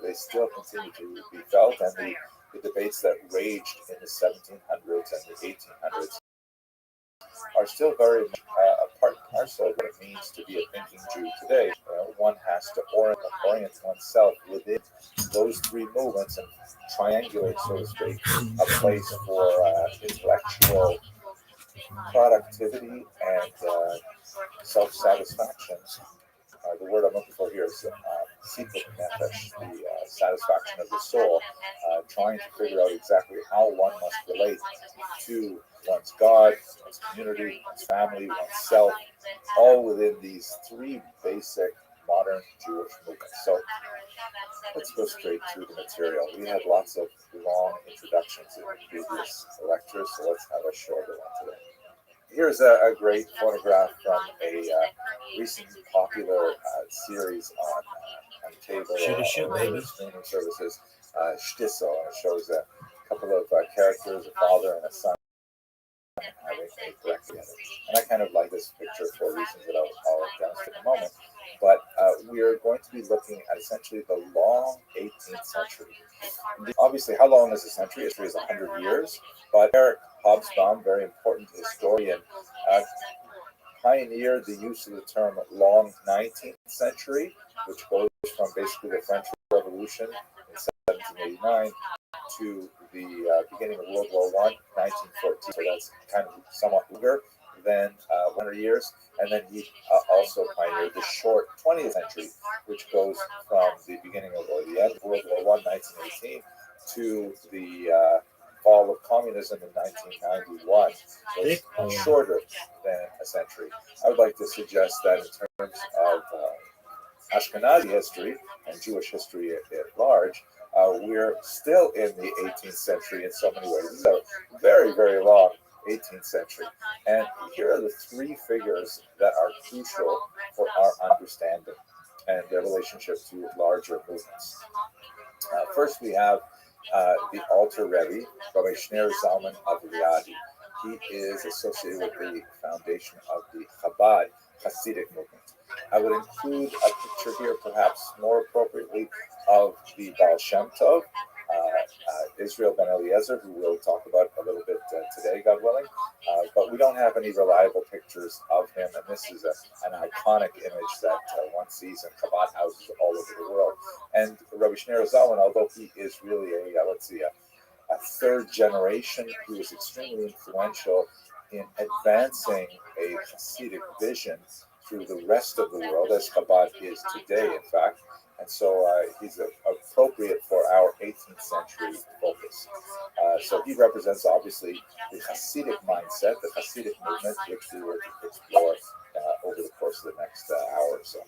They still continue to be felt, and the debates that raged in the 1700s and the 1800s are still very much a part and parcel of what it means to be a thinking Jew today. One has to orient oneself within those three movements and triangulate, so to speak, a place for intellectual productivity and self-satisfaction. The word I'm looking for here is sikut nefesh, the satisfaction of the soul, trying to figure out exactly how one must relate to one's God, one's community, one's family, oneself, all within these three basic modern Jewish movements. So let's go straight to the material. We had lots of long introductions in the previous lectures, so let's have a shorter one today. Here's a great photograph from a recent popular series on cable or streaming services, Shtisel. It shows a couple of characters, a father and a son, having a direct together. And I kind of like this picture for reasons that I'll demonstrate in a moment. But we are going to be looking at essentially the long 18th century. Obviously, how long is a century? History is 100 years. But Eric Hobsbawm, very important historian, pioneered the use of the term long 19th century, which goes from basically the French Revolution in 1789 to the beginning of World War I, 1914. So that's kind of somewhat longer than 100 years. And then he also pioneered the short 20th century, which goes from the beginning of or the end of World War I, 1918, to the fall of communism in 1991. So it's shorter than a century. I would like to suggest that in terms of Ashkenazi history and Jewish history at large, we're still in the 18th century in so many ways. This is a very, very long 18th century. And here are the three figures that are crucial for our understanding and their relationship to larger movements. First, we have the Alter Rebbe, Rabbi Shner Zalman of Liadi. He is associated with the foundation of the Chabad Hasidic movement. I would include a picture here, perhaps more appropriately, of the Baal Shem Tov, Israel Ben Eliezer, who we'll talk about a little bit today, God willing. But we don't have any reliable pictures of him, and this is an iconic image that one sees in Chabad houses all over the world. And Rabbi Shner Zalman, although he is really a third generation, he was extremely influential in advancing a Hasidic vision through the rest of the world, as Chabad is today, in fact. And so he's appropriate for our 18th century focus. So he represents, obviously, the Hasidic mindset, the Hasidic movement, which we will explore over the course of the next hour or so.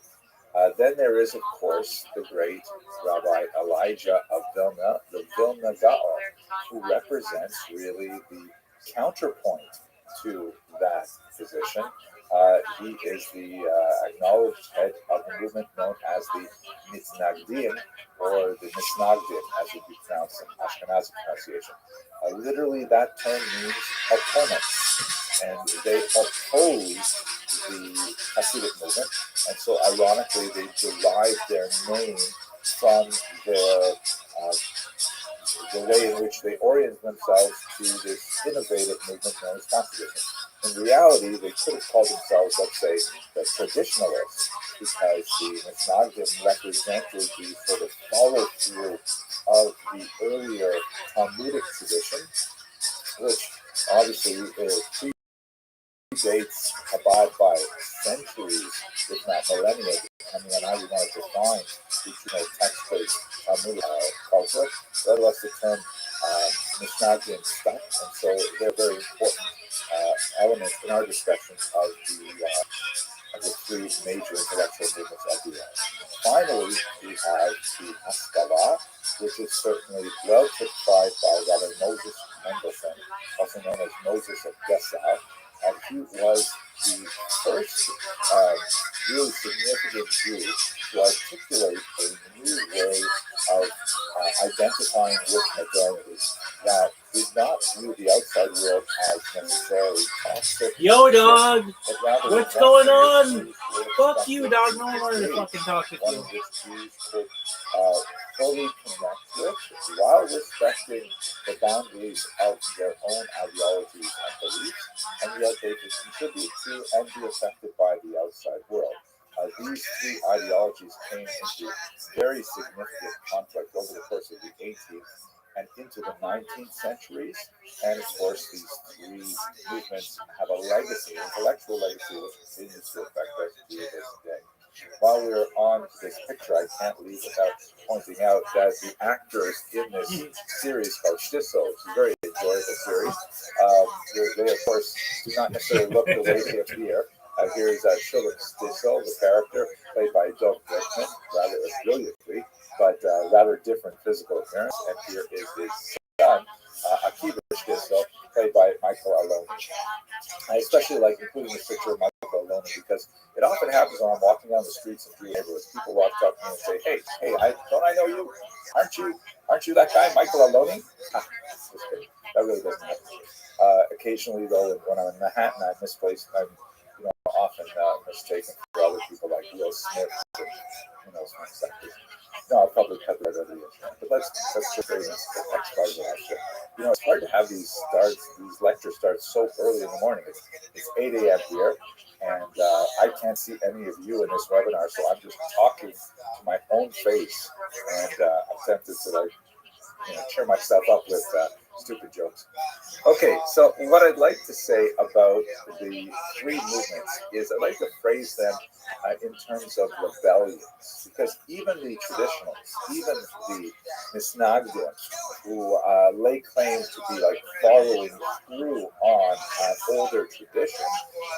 Then there is, of course, the great Rabbi Elijah of Vilna, the Vilna Gaon, who represents really the counterpoint to that position. He is the acknowledged head of the movement known as the Mitnagdim, or the Misnagdim, as it would be pronounced in Ashkenazi pronunciation. Literally, that term means opponents, and they oppose the Hasidic movement, and so ironically, they derive their name from their the way in which they orient themselves to this innovative movement known as Hasidism. In reality, they could have called themselves, let's say, the traditionalists, because the Misnagdim represented the sort of follow-through of the earlier Talmudic tradition, which obviously predates Chabad by centuries, if not millennia, depending on how you want to define the text-based Talmudic culture. Nevertheless, the term Mishnagdim stuck, and so they're very important elements in our discussion of the three major intellectual movements of the era. Finally, we have the Haskalah, which is certainly well typified by Rabbi Moses Mendelssohn, also known as Moses of Dessau, and he was the first really significant Jew to articulate a new way of identifying with modernity that did not view the outside world as necessarily toxic. Yo, dog! What's going on? Fuck you, dog. No one wanted to fucking talk with you. One which Jews could fully connect with while respecting the boundaries of their own ideologies and beliefs, and yet they could contribute to and be affected by the outside world. These three ideologies came into very significant conflict over the course of the 18th and into the 19th centuries. And of course, these three movements have a legacy, an intellectual legacy, which continues to affect us to this day. While we're on this picture, I can't leave without pointing out that the actors in this series called Shtisel, which is a very enjoyable series, they of course do not necessarily look the way they appear. Here is Shulem Shtisel, the character played by Dov Glickman, rather brilliantly, but rather different physical appearance. And here is his son, Akiva Shtisel, played by Michael Aloni. I especially like including this picture of Michael Aloni because it often happens when I'm walking down the streets of Jewish neighborhoods. People walk up to me and say, "Hey, don't I know you? Aren't you that guy, Michael Aloni?" That really doesn't happen. Occasionally, though, when I'm in Manhattan, I'm misplaced. I'm often mistaken for other people like Will Smith and things like this. No, I'll probably cut that out of the internet. But let's just say that's part of it. It's hard to have these lectures start so early in the morning. It's 8 a.m. here, and I can't see any of you in this webinar, so I'm just talking to my own face, and I'm tempted to cheer myself up with Stupid jokes. Okay, so what I'd like to say about the three movements is I'd like to phrase them in terms of rebellions, because even the traditionalists, even the Misnagdim, who lay claim to be like following through on older tradition,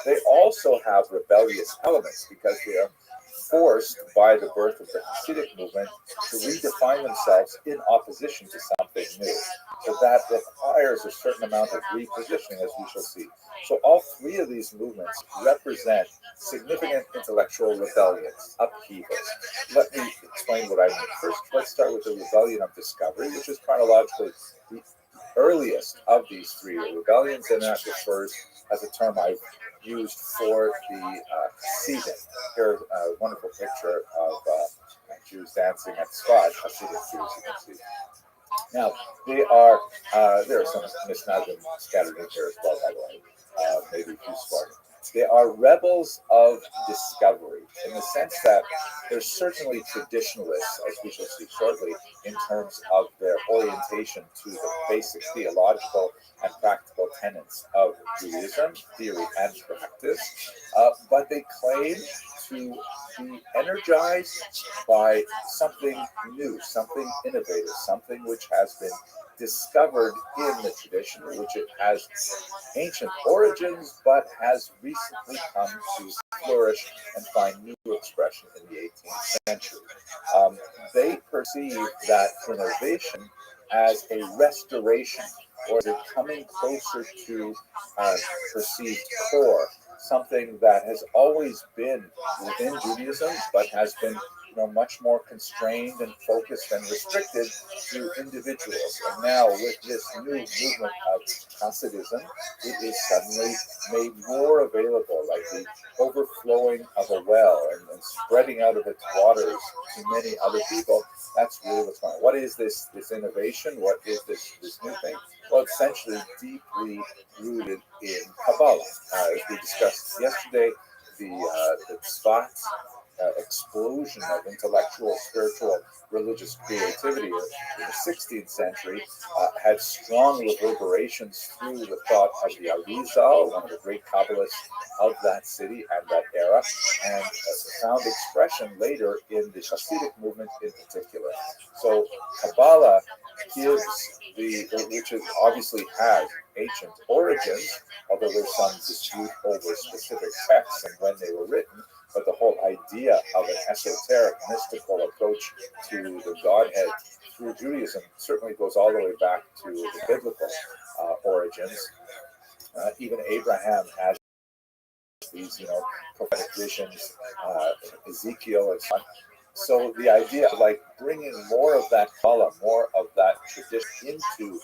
they also have rebellious elements because they are forced by the birth of the Hasidic movement to redefine themselves in opposition to something new. So that requires a certain amount of repositioning, as we shall see. So all three of these movements represent significant intellectual rebellions, upheavals. Let me explain what I mean. First, let's start with the rebellion of discovery, which is chronologically the earliest of these three rebellions, and that refers as a term I've used for the Hasidim. Here's a wonderful picture of Jews dancing at Tzfat, Hasidic Jews, you can see. Now, there are some Misnagdim scattered in here as well, by the way, maybe a few Spartan. They are rebels of discovery in the sense that they're certainly traditionalists, as we shall see shortly, in terms of their orientation to the basic theological and practical tenets of Judaism, theory and practice, but they claim to be energized by something new, something innovative, something which has been discovered in the tradition, which it has ancient origins, but has recently come to flourish and find new expression in the 18th century. They perceive that innovation as a restoration, or as a coming closer to perceived core, something that has always been within Judaism, but has been much more constrained and focused and restricted to individuals. And now with this new movement of Hasidism, it is suddenly made more available, like the overflowing of a well and spreading out of its waters to many other people. That's really what's going on. What is this innovation? What is this new thing? Well, essentially deeply rooted in Kabbalah. As we discussed yesterday, the Tzfat explosion of intellectual, spiritual, religious creativity in the 16th century had strong reverberations through the thought of the Arizal, one of the great Kabbalists of that city and that era, and found expression later in the Hasidic movement in particular. So Kabbalah gives which obviously has ancient origins, although there's some dispute over specific texts and when they were written. But the whole idea of an esoteric, mystical approach to the Godhead through Judaism certainly goes all the way back to the biblical origins. Even Abraham has these, prophetic visions, Ezekiel and so on. So the idea of bringing more of that Kabbalah, more of that tradition into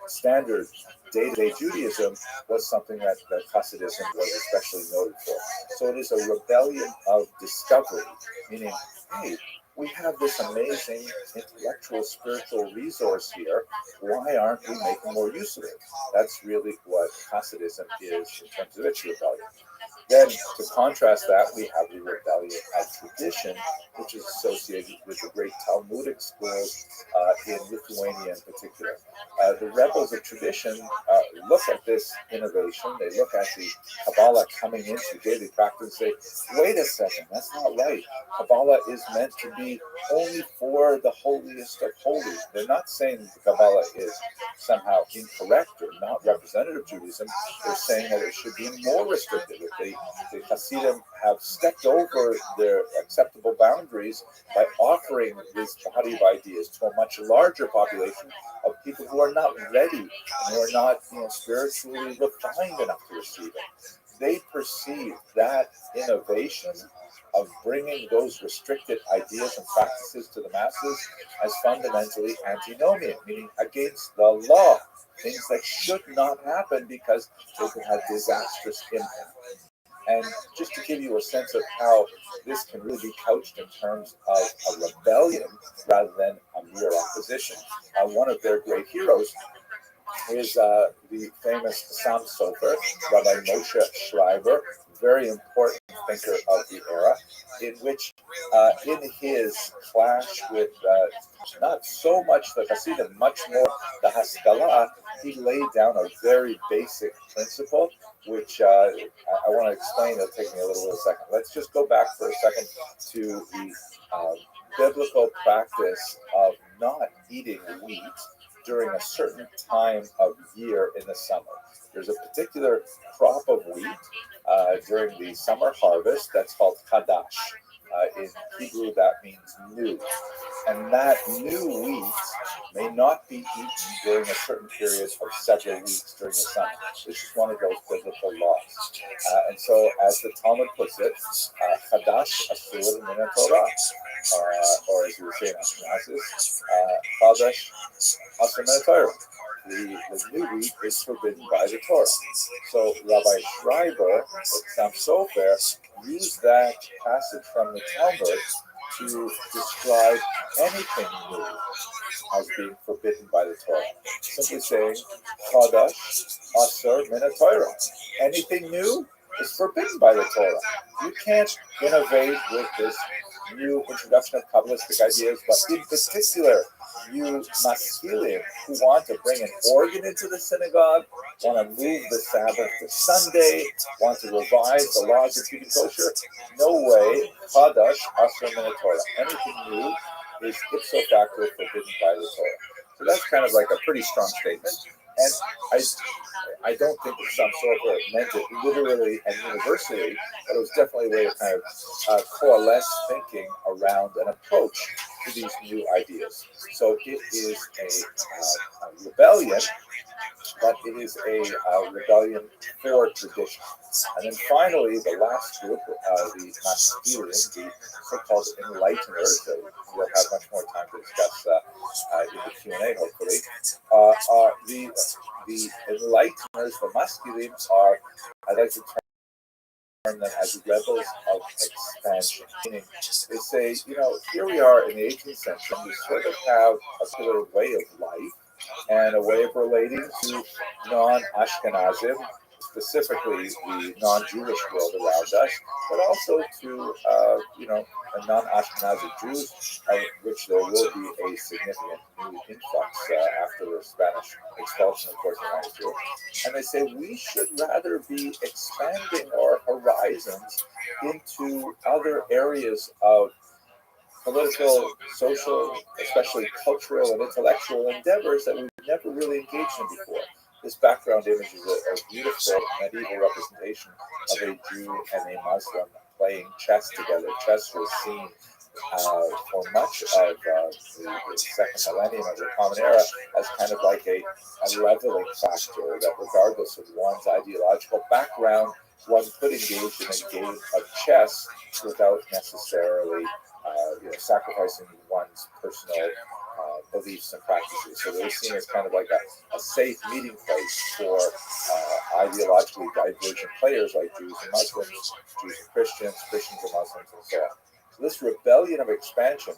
standard day-to-day Judaism was something that Hasidism was especially noted for. So it is a rebellion of discovery, meaning, hey, we have this amazing intellectual, spiritual resource here. Why aren't we making more use of it? That's really what Hasidism is in terms of its rebellion. Then, to contrast that, we have the rebellion of tradition, which is associated with the great Talmudic schools in Lithuania in particular. The rebels of tradition look at this innovation, they look at the Kabbalah coming into daily practice and say, wait a second, that's not right. Kabbalah is meant to be only for the holiest of holies. They're not saying that the Kabbalah is somehow incorrect or not representative of Judaism. They're saying that it should be more restricted. The Hasidim have stepped over their acceptable boundaries by offering this body of ideas to a much larger population of people who are not ready and who are not spiritually refined enough to receive it. They perceive that innovation of bringing those restricted ideas and practices to the masses as fundamentally antinomian, meaning against the law, things that should not happen because they could have disastrous impact. And just to give you a sense of how this can really be couched in terms of a rebellion rather than a mere opposition, one of their great heroes is the famous Sam Sofer, Rabbi Moshe Schreiber, very important thinker of the era, in which in his clash with not so much the Hasidim, much more the Haskalah, he laid down a very basic principle, which I want to explain. It'll take me a little second. Let's just go back for a second to the biblical practice of not eating wheat during a certain time of year in the summer. There's a particular crop of wheat during the summer harvest that's called Kadash. In Hebrew, that means new. And that new wheat may not be eaten during a certain period of several weeks during the summer. This is one of those biblical laws. And so, as the Talmud puts it, Chadash Asur Min Torah, or as we would say in Ashkenazis, Chadash Asur Min Torah. The new wheat is forbidden by the Torah. So Rabbi Schreiber, Sam Sofer, used that passage from the Talmud to describe anything new as being forbidden by the Torah. Simply saying, Chadash Asur Min Torah. Anything new is forbidden by the Torah. You can't innovate with this new introduction of Kabbalistic ideas, but in particular, you maskilim who want to bring an organ into the synagogue, want to move the Sabbath to Sunday, want to revise the laws of keeping kosher, no way, Chadash Asur Min Torah. Anything new is ipso facto forbidden by the Torah. So that's kind of like a pretty strong statement. And I don't think that some sort of meant it literally and universally, but it was definitely a way to kind of coalesce thinking around an approach to these new ideas. So it is a rebellion, but it is a rebellion for tradition. And then finally, the last group, the Maskilim, the so-called enlighteners, that we'll have much more time to discuss in the Q&A, hopefully. The enlighteners, the Maskilim, are, I'd like to term them as rebels of expansion. Meaning, they say, here we are in the 18th century, we sort of have a particular way of life and a way of relating to non-Ashkenazim, specifically the non-Jewish world around us, but also to, non-Ashkenazi Jews, of which there will be a significant new influx after the Spanish expulsion of 1492. And they say we should rather be expanding our horizons into other areas of political, social, especially cultural and intellectual endeavors that we've never really engaged in before. This background image is a beautiful medieval representation of a Jew and a Muslim playing chess together. Chess was seen for much of the second millennium of the Common Era as kind of like a leveling factor that regardless of one's ideological background, one could engage in a game of chess without necessarily sacrificing one's personal beliefs and practices. So they're seen as kind of like a safe meeting place for ideologically divergent players like Jews and Muslims, Jews and Christians, Christians and Muslims, and so on. So this rebellion of expansion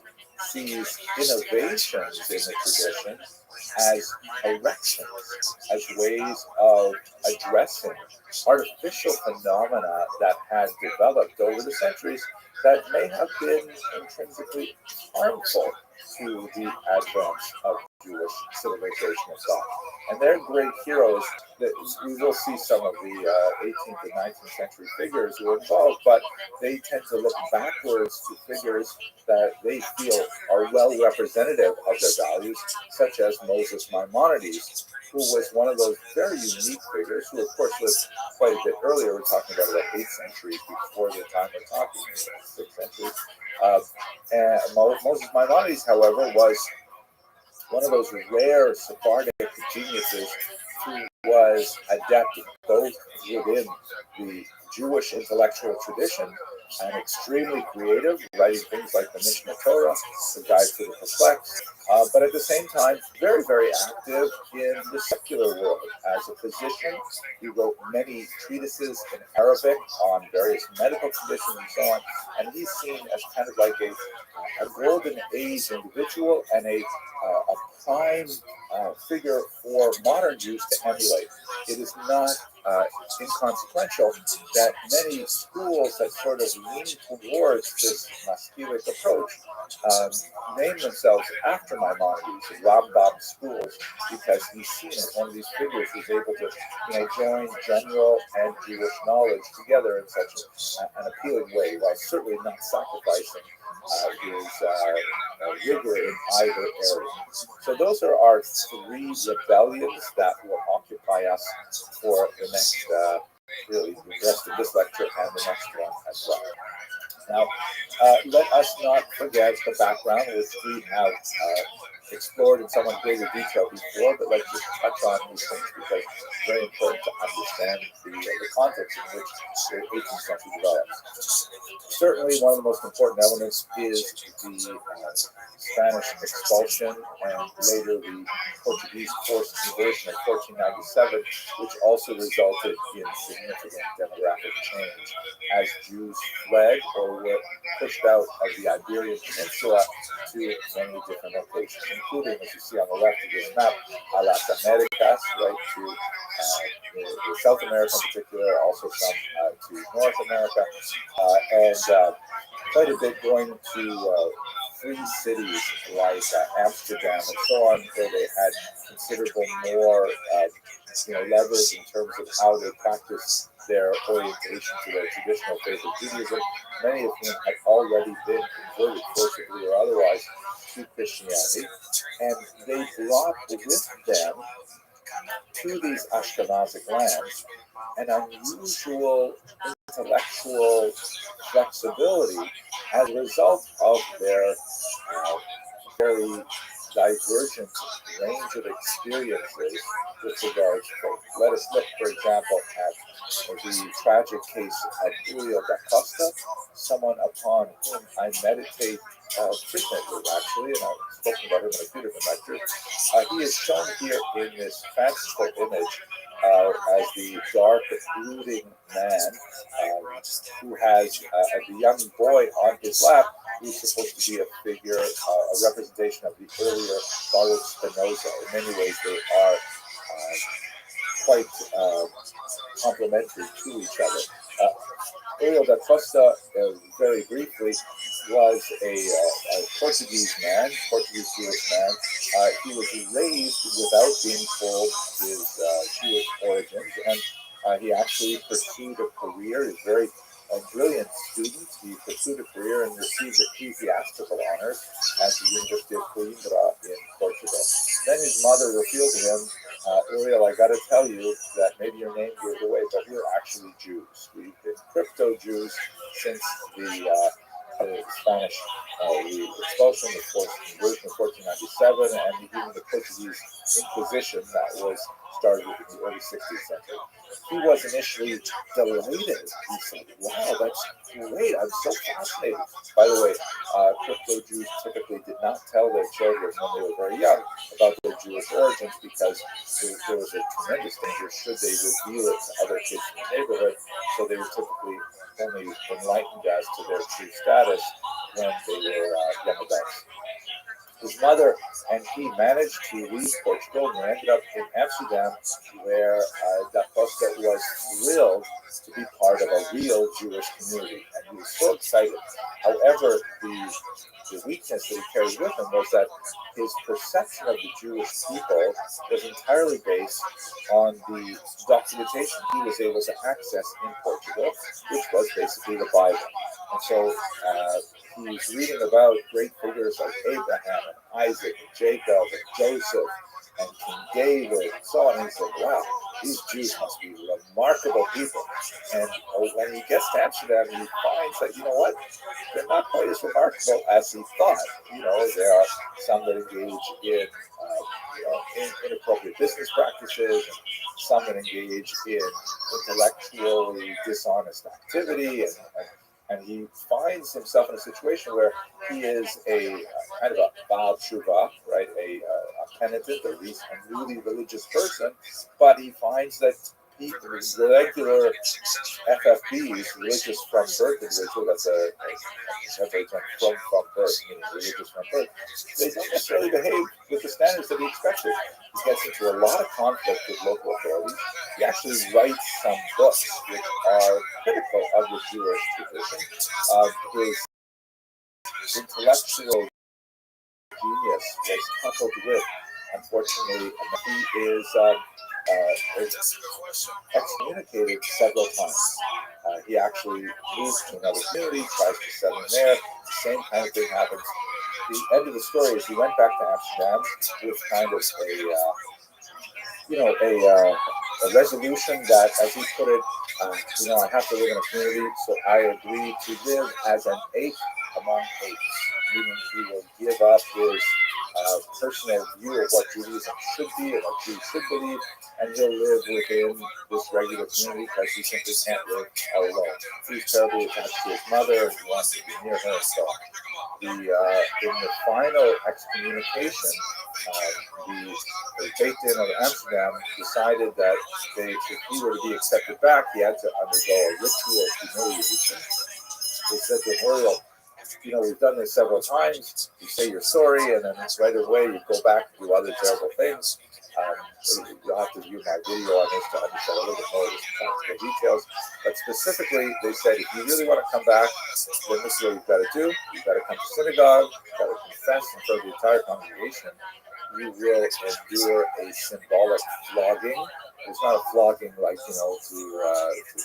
sees innovations in the tradition as corrections, as ways of addressing artificial phenomena that had developed over the centuries that may have been intrinsically harmful to the advance of Jewish civilization and thought. And they're great heroes. That we will see some of the 18th and 19th century figures who are involved, but they tend to look backwards to figures that they feel are well representative of their values, such as Moses Maimonides, who was one of those very unique figures, who of course lived quite a bit earlier. We're talking about 8th century before the time we're talking, 6th century. And Moses Maimonides, however, was one of those rare Sephardic geniuses who was adept both within the Jewish intellectual tradition and extremely creative, writing things like the Mishnah Torah, the Guide to the Perplexed, but at the same time, very, very active in the secular world. As a physician, he wrote many treatises in Arabic on various medical conditions and so on, and he's seen as kind of like a golden age individual and a prime figure for modern Jews to emulate. It is not inconsequential that many schools that sort of lean towards this Maskilik approach name themselves after Maimonides, Rambam schools, because he's seen as one of these figures who's able to, join general and Jewish knowledge together in such an appealing way, while certainly not sacrificing his rigor in either area. So those are our three rebellions that will occupy us for the next, really, the rest of this lecture and the next one as well. Now, let us not forget the background, which we have explored in somewhat greater detail before, but let's just touch on these things because it's very important to understand the context in which the 18th century develops. Certainly, one of the most important elements is the Spanish expulsion and later the Portuguese forced conversion in 1497, which also resulted in significant demographic change as Jews fled or were pushed out of the Iberian Peninsula to many different locations, including, as you see on the left of this map, a las Americas, right, to the South America in particular, also some to North America, and quite a bit going to free cities like Amsterdam and so on, where they had considerable more leverage in terms of how they practiced their orientation to their traditional faith of Judaism, many of whom had already been converted, forcibly or otherwise, to Christianity, and they brought with them to these Ashkenazic lands an unusual intellectual flexibility as a result of their very divergent range of experiences with regards to faith. Let us look, for example, at the tragic case of Uriel da Costa, someone upon whom I meditate frequently, actually, and I've spoken about him in a few different lectures. He is shown here in this fanciful image as the dark, brooding man who has a young boy on his lap who's supposed to be a figure, a representation of the earlier Baruch Spinoza. In many ways, they are quite complementary to each other. Uriel da Costa, very briefly, was a Portuguese man, Portuguese Jewish man. He was raised without being told his Jewish origins, and he actually pursued a career. He's very brilliant student. He pursued a career and received ecclesiastical honors at the University of Coimbra in Portugal. Then his mother revealed to him, Uriel, I got to tell you that maybe your name gave it away, but we're actually Jews. We've been crypto-Jews since the Spanish the expulsion, the forced conversion of 1497, and even the Portuguese Inquisition that was started in the early 16th century. He was initially delighted. He said, wow, that's great. I'm so fascinated. By the way, crypto-Jews typically did not tell their children when they were very young about their Jewish origins because there was a tremendous danger should they reveal it to other kids in the neighborhood. So they were typically only enlightened as to their true status when they were young adults. His mother and he managed to leave Portugal and ended up in Amsterdam, where Da Costa was thrilled to be part of a real Jewish community, and he was so excited. However, the weakness that he carried with him was that his perception of the Jewish people was entirely based on the documentation he was able to access in Portugal, which was basically the Bible. And so he's reading about great figures like Abraham and Isaac and Jacob and Joseph and King David and so on. And he's like, wow, these Jews must be remarkable people. And when he gets to Amsterdam, he finds that, you know what, they're not quite as remarkable as he thought. There are some that engage in inappropriate business practices, and some that engage in intellectually dishonest activity, and he finds himself in a situation where he is a kind of a Baal Tshuva, right, a penitent, a newly religious person, but he finds that the regular FFBs, religious from birth individual, that's a separate term from birth, meaning religious from birth, they don't necessarily behave with the standards that he expected. gets into a lot of conflict with local authorities. He actually writes some books which are critical of the Jewish tradition. His intellectual genius was coupled with, unfortunately, he is excommunicated several times. He actually moves to another community, tries to settle in there. The same kind of thing happens. The end of the story is he went back to Amsterdam with kind of a resolution that, as he put it, I have to live in a community, so I agree to live as an ape among apes, meaning he will give up his personal view of what Judaism should be and what Jews should believe, and he'll live within this regular community because he simply can't live alone. He's terribly attached to his mother and he wants to be near her. So in the final excommunication, the Beit Din of Amsterdam decided that if he were to be accepted back, he had to undergo a ritual of humiliation. They said to him, we've done this several times. You say you're sorry, and then right away you go back and do other terrible things. You'll have to view my video on this to understand a little bit more of the practical details. But specifically, they said if you really want to come back, then this is what you've got to do. You've got to come to synagogue, you've got to confess in front of the entire congregation. You will endure a symbolic flogging. It's not a flogging like, to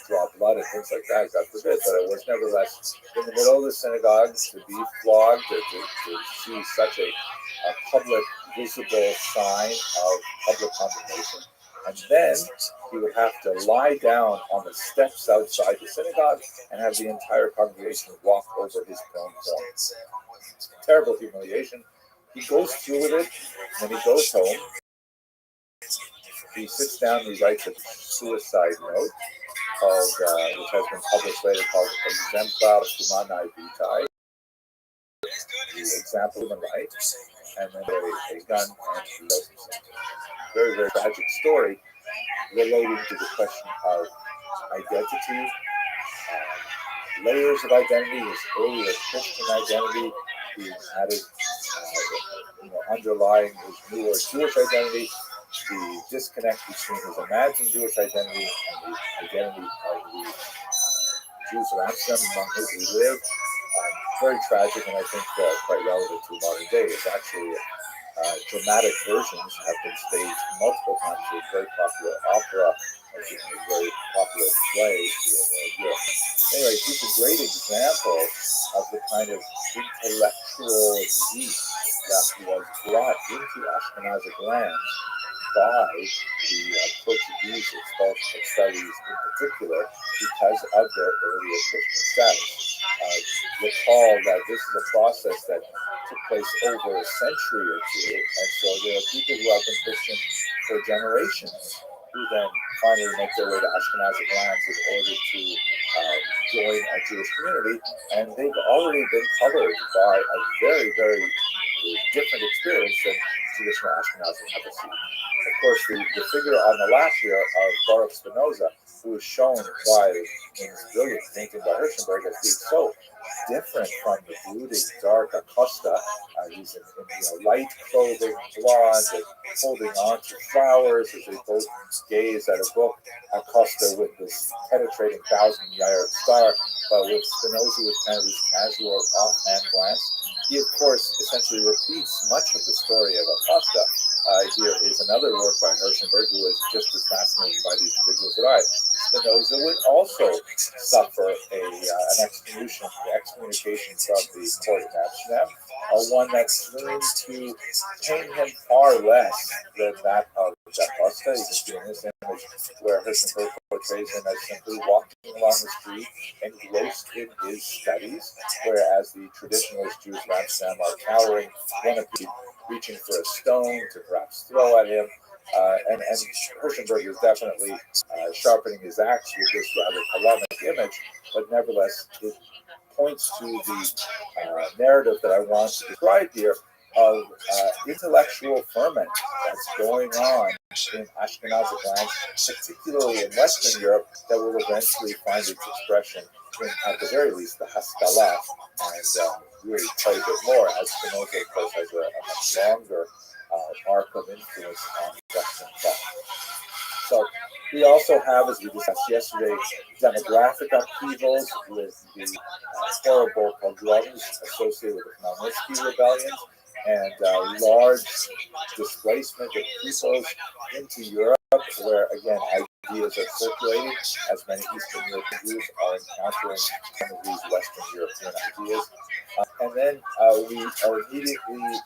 draw blood and things like that, God forbid, but it was nevertheless in the middle of the synagogue to be flogged, or to see such a public, visible sign of public condemnation. And then he would have to lie down on the steps outside the synagogue and have the entire congregation walk over his prone form. Terrible humiliation. He goes through with it. When he goes home, he sits down and he writes a suicide note called, which has been published later, called Exemplar Humanae Vitae, the example of human life, and then a gun, and he kills himself. Very, very tragic story relating to the question of identity, layers of identity, his earlier Christian identity being added, underlying his newer Jewish identity, the disconnect between his imagined Jewish identity and the identity of the Jews of Amsterdam among whom he lived. Very tragic, and I think quite relevant to modern day. It's actually dramatic versions have been staged multiple times with very popular opera, a very popular play in Europe. Anyway, he's a great example of the kind of intellectual yeast that was brought into Ashkenazic lands by the Portuguese expulsion studies in particular because of their earlier Christian status. Recall that this is a process that took place over a century or two, and so there are people who have been Christian for generations who then finally make their way to Ashkenazic lands in order to join a Jewish community, and they've already been covered by a very, very different experience than traditional Ashkenazi Habasim. Of course, the figure on the left here of Baruch Spinoza, who is shown by his brilliant painting by Hirschenberg as being so different from the brooding, dark Acosta. He's in light clothing, blonde, and holding on to flowers as they both gaze at a book. Acosta with this penetrating 1,000-yard star, but with Spinoza with kind of this casual offhand glance. He, of course, essentially repeats much of the story of Acosta. Here is another work by Hirschenberg, who was just as fascinated by these individuals as I. Spinoza would also suffer an excommunication from the court of Amsterdam, one that seemed to pain him far less than that of Acosta. You can see in this image where Hirschenberg portrays him as simply walking along the street, engrossed in his studies, whereas the traditionalist Jews of Amsterdam are cowering, one of them reaching for a stone to perhaps throw at him. And Hirschenberg is definitely sharpening his axe with this rather polemic image, but nevertheless, it points to the narrative that I want to describe here of intellectual ferment that's going on in Ashkenazic lands, particularly in Western Europe, that will eventually find its expression in, at the very least, the Haskalah and really quite a bit more, as Spinoza, of course, has a much longer arc of influence on Western thought. So we also have, as we discussed yesterday, demographic upheavals with the horrible pogroms associated with the Khmelnytsky rebellions and large displacement of peoples into Europe, where again ideas are circulating, as many Eastern European Jews are encountering some of these Western European ideas. And then we are immediately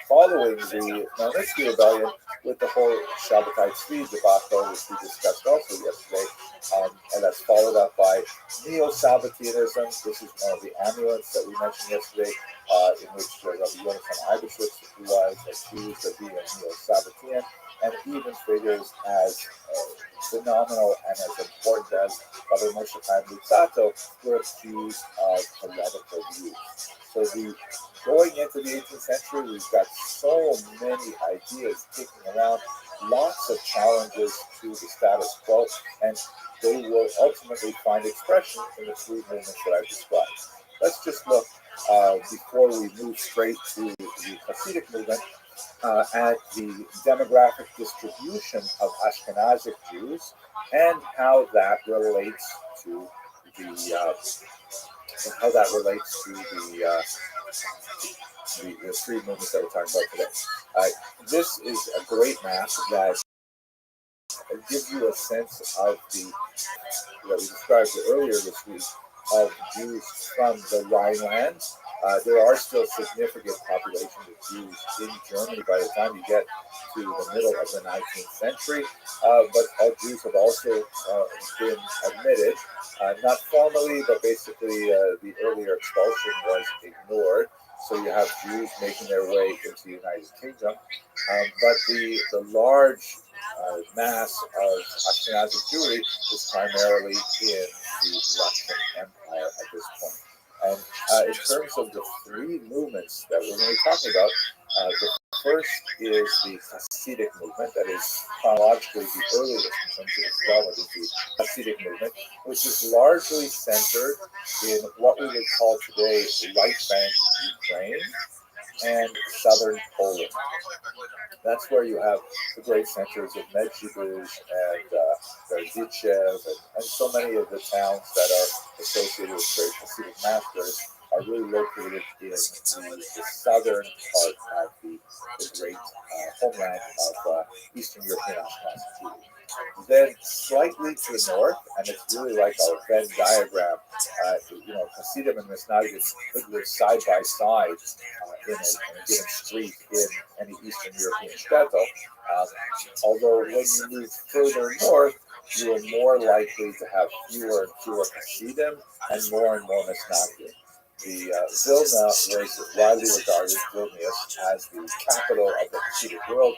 following the Khmelnytsky rebellion with the whole Shabbatai Tzvi debacle, which we discussed also yesterday, and that's followed up by Neo-Sabbateanism. This is one of the amulets that we mentioned yesterday, in which Rabbi Yonatan Eibeshitz was accused of being a Neo-Sabbatean, and even figures as phenomenal and as important as Rabbi Moshe Chaim Luzzatto were accused of heretical views. So going into the 18th century, we've got so many ideas kicking around, lots of challenges to the status quo, and they will ultimately find expression in the three movements that I've described. Let's just look, before we move straight to the Hasidic movement, at the demographic distribution of Ashkenazic Jews and how that relates to the the three movements that we're talking about today. This is a great map that gives you a sense of that we described earlier this week, of Jews from the Rhineland. There are still significant populations of Jews in Germany by the time you get to the middle of the 19th century, but Jews have also been admitted, not formally, but basically the earlier expulsion was ignored. So you have Jews making their way into the United Kingdom, but the large mass of Ashkenazic Jewry is primarily in the Russian Empire at this point. And in terms of the three movements that we're going to be talking about, the first is the Hasidic movement, that is chronologically the earliest in terms of its development, is the Hasidic movement, which is largely centered in what we would call today right bank Ukraine and southern Poland. That's where you have the great centers of Medjugorje and Berdichev, and so many of the towns that are associated with great Hasidic masters are really located in the southern part of the great homeland of Eastern European Ashkenazi Jews. Then slightly to the north, and it's really like a Venn diagram. Hasidim and Misnagdim could live side by side in a given street in any Eastern European shtetl. Although when you move further north, you are more likely to have fewer and fewer Hasidim and more Misnagdim. The Vilna was widely regarded, Vilnius, as the capital of the Hasidic world,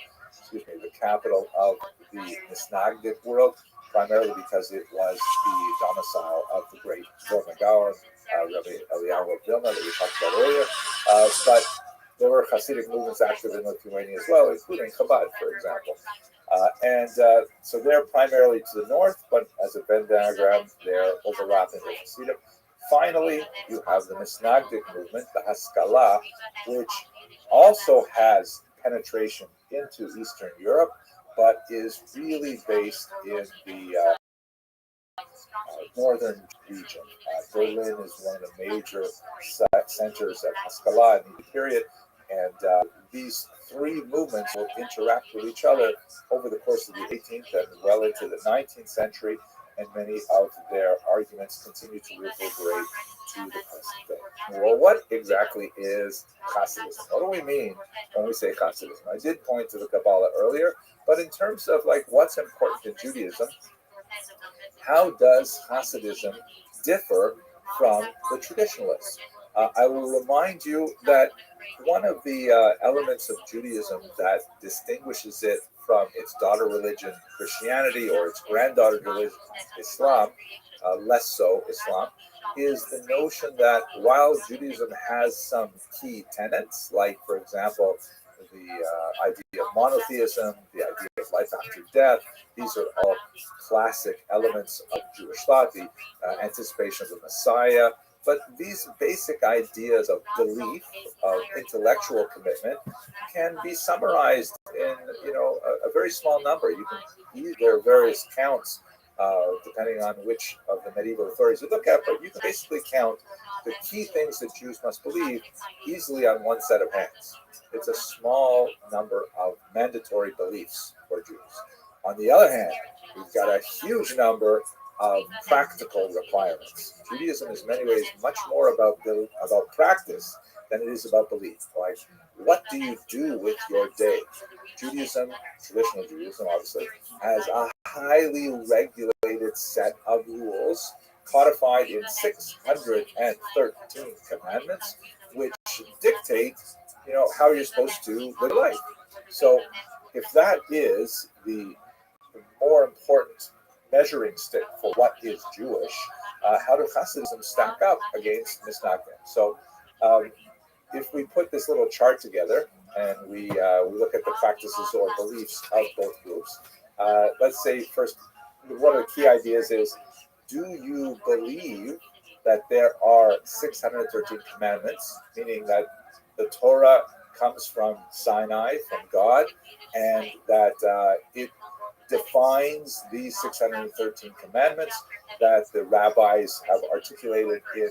the capital of the Misnagdic world, primarily because it was the domicile of the great Vilna Gaon, Rabbi Eliyahu of Vilna, that we talked about earlier. But there were Hasidic movements active in Lithuania as well, including Chabad, for example. So they're primarily to the north, but as a Venn diagram, they're overlapping with Hasidim. Finally, you have the Misnagdic movement, the Haskalah, which also has penetration into Eastern Europe, but is really based in the northern region. Berlin is one of the major centers of Haskalah in the period, and these three movements will interact with each other over the course of the 18th and well into the 19th century, and many of their arguments continue to reverberate to the present day. Well, what exactly is Hasidism? What do we mean when we say Hasidism? I did point to the Kabbalah earlier, but in terms of what's important in Judaism, how does Hasidism differ from the traditionalists? I will remind you that one of the elements of Judaism that distinguishes it from its daughter religion, Christianity, or its granddaughter religion, Islam, less so Islam, is the notion that while Judaism has some key tenets, like, for example, the idea of monotheism, the idea of life after death, these are all classic elements of Jewish thought, the anticipation of the Messiah, But these basic ideas of belief, of intellectual commitment, can be summarized in a very small number. There are various counts depending on which of the medieval authorities you look at, but you can basically count the key things that Jews must believe easily on one set of hands. It's a small number of mandatory beliefs for Jews. On the other hand, we've got a huge number of practical requirements. Judaism is in many ways much more about practice than it is about belief. Like, what do you do with your day? Judaism, traditional Judaism obviously, has a highly regulated set of rules codified in 613 commandments, which dictate, how you're supposed to live life. So if that is the more important measuring stick for what is Jewish, how do Hasidism stack up against Misnagdim? So if we put this little chart together and we look at the practices or beliefs of both groups, let's say first, one of the key ideas is, do you believe that there are 613 commandments, meaning that the Torah comes from Sinai, from God, and that it defines these 613 commandments that the rabbis have articulated in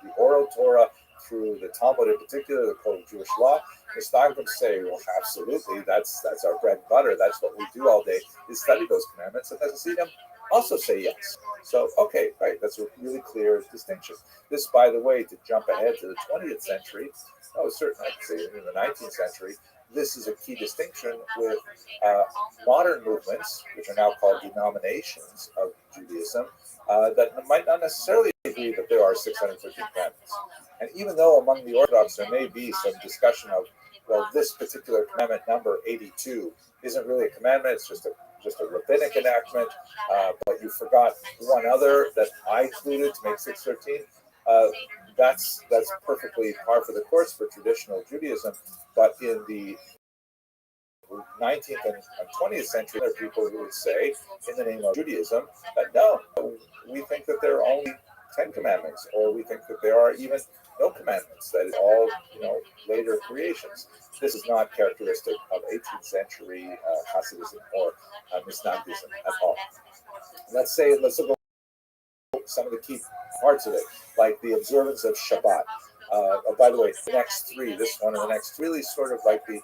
the oral Torah through the Talmud in particular, the Code of Jewish Law? The Stagrim say, well, absolutely, that's our bread and butter. That's what we do all day, is study those commandments. And the Hasidim also say yes. So, okay, right, that's a really clear distinction. This, by the way, to jump ahead to the 20th century, certainly I could say in the 19th century, this is a key distinction with modern movements, which are now called denominations of Judaism, that might not necessarily agree that there are 613 commandments. And even though among the Orthodox there may be some discussion of, well, this particular commandment number 82 isn't really a commandment, it's just a rabbinic enactment, but you forgot one other that I included to make 613. That's perfectly par for the course for traditional Judaism, but in the 19th and 20th century, there are people who would say, in the name of Judaism, that no, we think that there are only 10 commandments, or we think that there are even no commandments, that is all, later creations. This is not characteristic of 18th century Hasidism or Misnagdism at all. Let's look at some of the key parts of it, like the observance of Shabbat. By the way, the next three, this one and the next, really sort of like the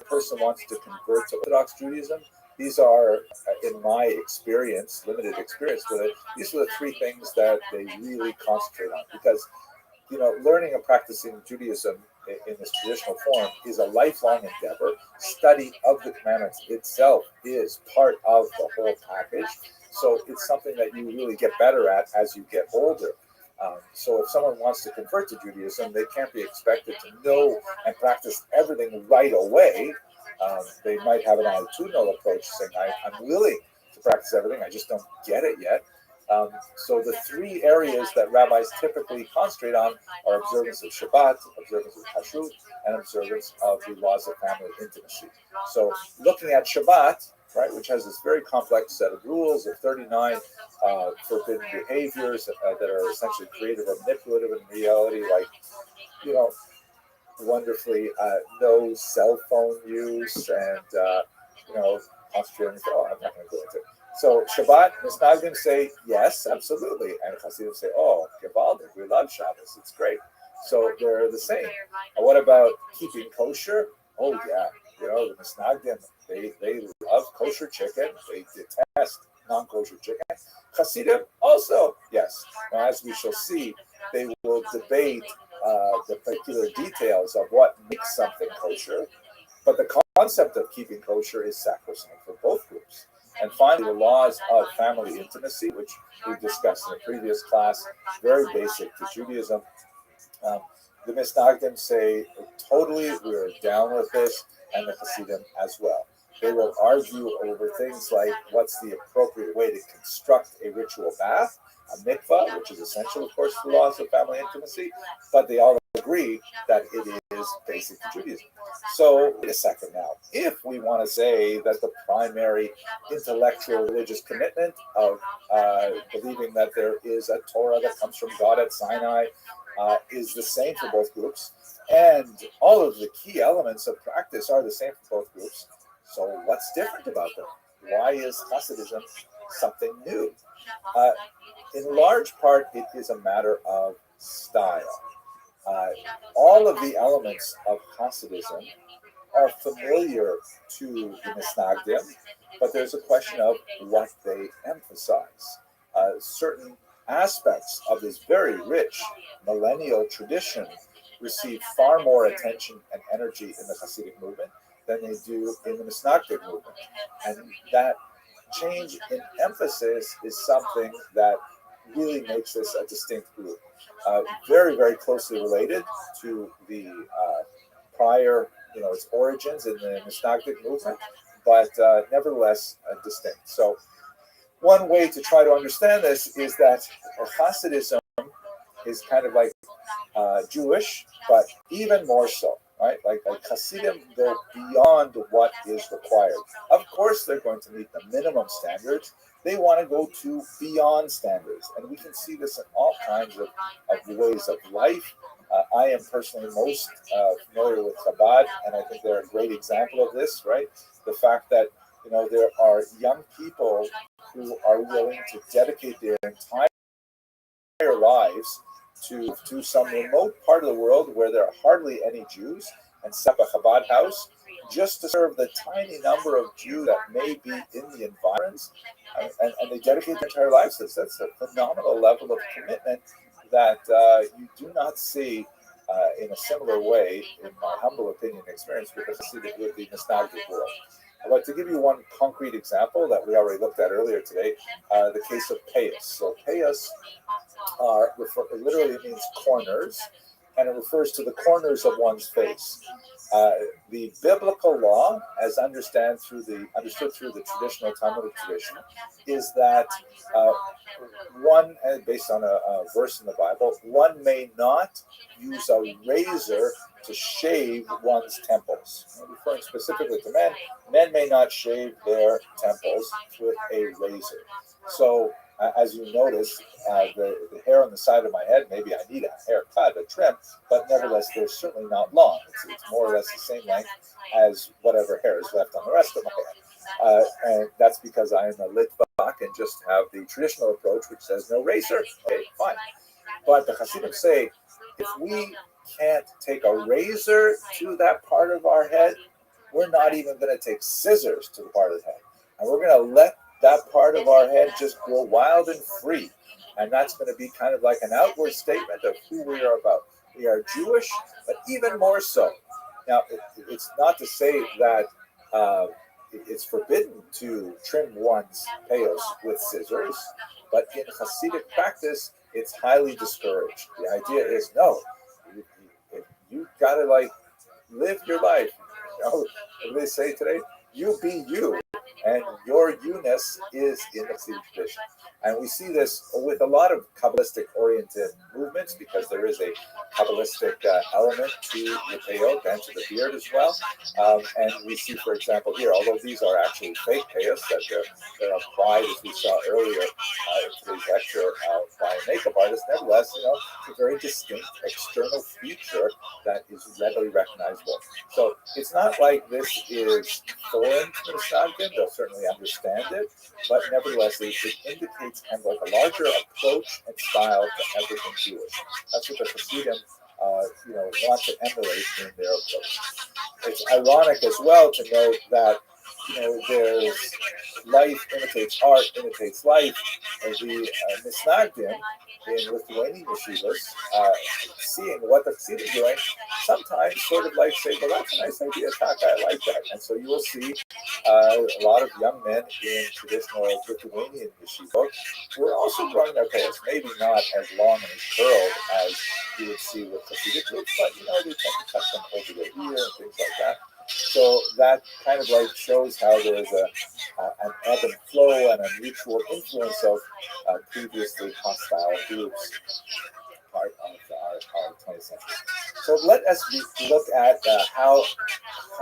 person wants to convert to Orthodox Judaism. These are, in my experience, limited experience with it, these are the three things that they really concentrate on. Because, learning and practicing Judaism in this traditional form is a lifelong endeavor. Study of the commandments itself is part of the whole package. So it's something that you really get better at as you get older. So if someone wants to convert to Judaism, they can't be expected to know and practice everything right away. They might have an attitudinal approach saying, I'm willing to practice everything, I just don't get it yet. So the three areas that rabbis typically concentrate on are observance of Shabbat, observance of Kashrut, and observance of the laws of family intimacy. So looking at Shabbat, right, which has this very complex set of rules of 39 forbidden behaviors that are essentially creative or manipulative in reality, like, wonderfully no cell phone use and, concentrating. I'm not going to go into it. So Shabbat, Misnagdim say yes, absolutely, and Hasidim say, oh, Gevaldik, we love Shabbos, it's great. So they're the same. And what about keeping kosher? Oh yeah, the Misnagdim, they love kosher chicken. They detest non-kosher chicken. Hasidim also, yes. Now, as we shall see, they will debate the particular details of what makes something kosher, but the concept of keeping kosher is sacrosanct for both groups. And finally, the laws of family intimacy, which we discussed in a previous class, very basic to Judaism. The Misnagdim say, totally, we're down with this, and the Hasidim as well. They will argue over things like what's the appropriate way to construct a ritual bath, a mikvah, which is essential, of course, for laws of family intimacy, but they all agree that it is basic to Judaism. So, wait a second now. If we want to say that the primary intellectual religious commitment of believing that there is a Torah that comes from God at Sinai is the same for both groups, and all of the key elements of practice are the same for both groups. So what's different about them? Why is Hasidism something new? In large part, it is a matter of style. All of the elements of Hasidism are familiar to the Misnagdim, but there's a question of what they emphasize. Certain aspects of this very rich millennial tradition receive far more attention and energy in the Hasidic movement than they do in the Misnagdic movement. And that change in emphasis is something that really makes this a distinct group. Very, very closely related to the prior, its origins in the Misnagdic movement, but nevertheless distinct. So one way to try to understand this is that Hasidism is kind of like Jewish, but even more so, right? Like Hasidim go beyond what is required. Of course, they're going to meet the minimum standards. They want to go to beyond standards. And we can see this in all kinds of ways of life. I am personally most familiar with Chabad, and I think they're a great example of this, right? The fact that, there are young people who are willing to dedicate their entire lives to some remote part of the world where there are hardly any Jews and set up a Chabad house just to serve the tiny number of Jews that may be in the environs, and they dedicate their entire lives to this. That's a phenomenal level of commitment that you do not see in a similar way, in my humble opinion and experience, with the Misnagdic world. But to give you one concrete example that we already looked at earlier today, the case of payas. So payas literally means corners, and it refers to the corners of one's face. The biblical law, as understood through the traditional Talmudic tradition, is that one, based on a verse in the Bible, one may not use a razor to shave one's temples. Referring specifically to men, men may not shave their temples with a razor. So, as you notice, the hair on the side of my head, maybe I need a haircut, a trim, but nevertheless, they're certainly not long. It's more or less the same length as whatever hair is left on the rest of my head. And that's because I am a Litvak and just have the traditional approach, which says no razor. Okay, fine. But the Hasidim say, if we can't take a razor to that part of our head, we're not even going to take scissors to the part of the head. And we're going to let that part of our head just grow wild and free. And that's going to be kind of like an outward statement of who we are about. We are Jewish, but even more so. Now, it's not to say that it's forbidden to trim one's payos with scissors, but in Hasidic practice, it's highly discouraged. The idea is, no, you got to live your life. What do they say today? You be you, and your you-ness is in the Hasidic tradition. And we see this with a lot of Kabbalistic-oriented movements, because there is a Kabbalistic element to the peyot and to the beard as well. And we see, for example, here, although these are actually fake peyos, that they're applied, as we saw earlier in today's lecture, by a makeup artist, nevertheless, it's a very distinct external feature that is readily recognizable. So it's not like this is foreign to the Misnagdim. They'll certainly understand it, but nevertheless, it indicates kind of like a larger approach and style to everything Jewish. That's what the Hasidim, want to emulate in their approach. It's ironic as well to note that there's life imitates art, imitates life, and the Misnagdim in Lithuanian yeshivas, seeing what the Hasidim are doing, sometimes sort of say, well, that's a nice idea, Taka, I like that. And so you will see a lot of young men in traditional Lithuanian yeshivot who are also growing their pants, maybe not as long and as curled as you would see with Hasidic groups, but they tend to cut them over their ear and things like that. So that kind of shows how there is an ebb and flow and a mutual influence of previously hostile groups, part of our 20th century. So let us look at how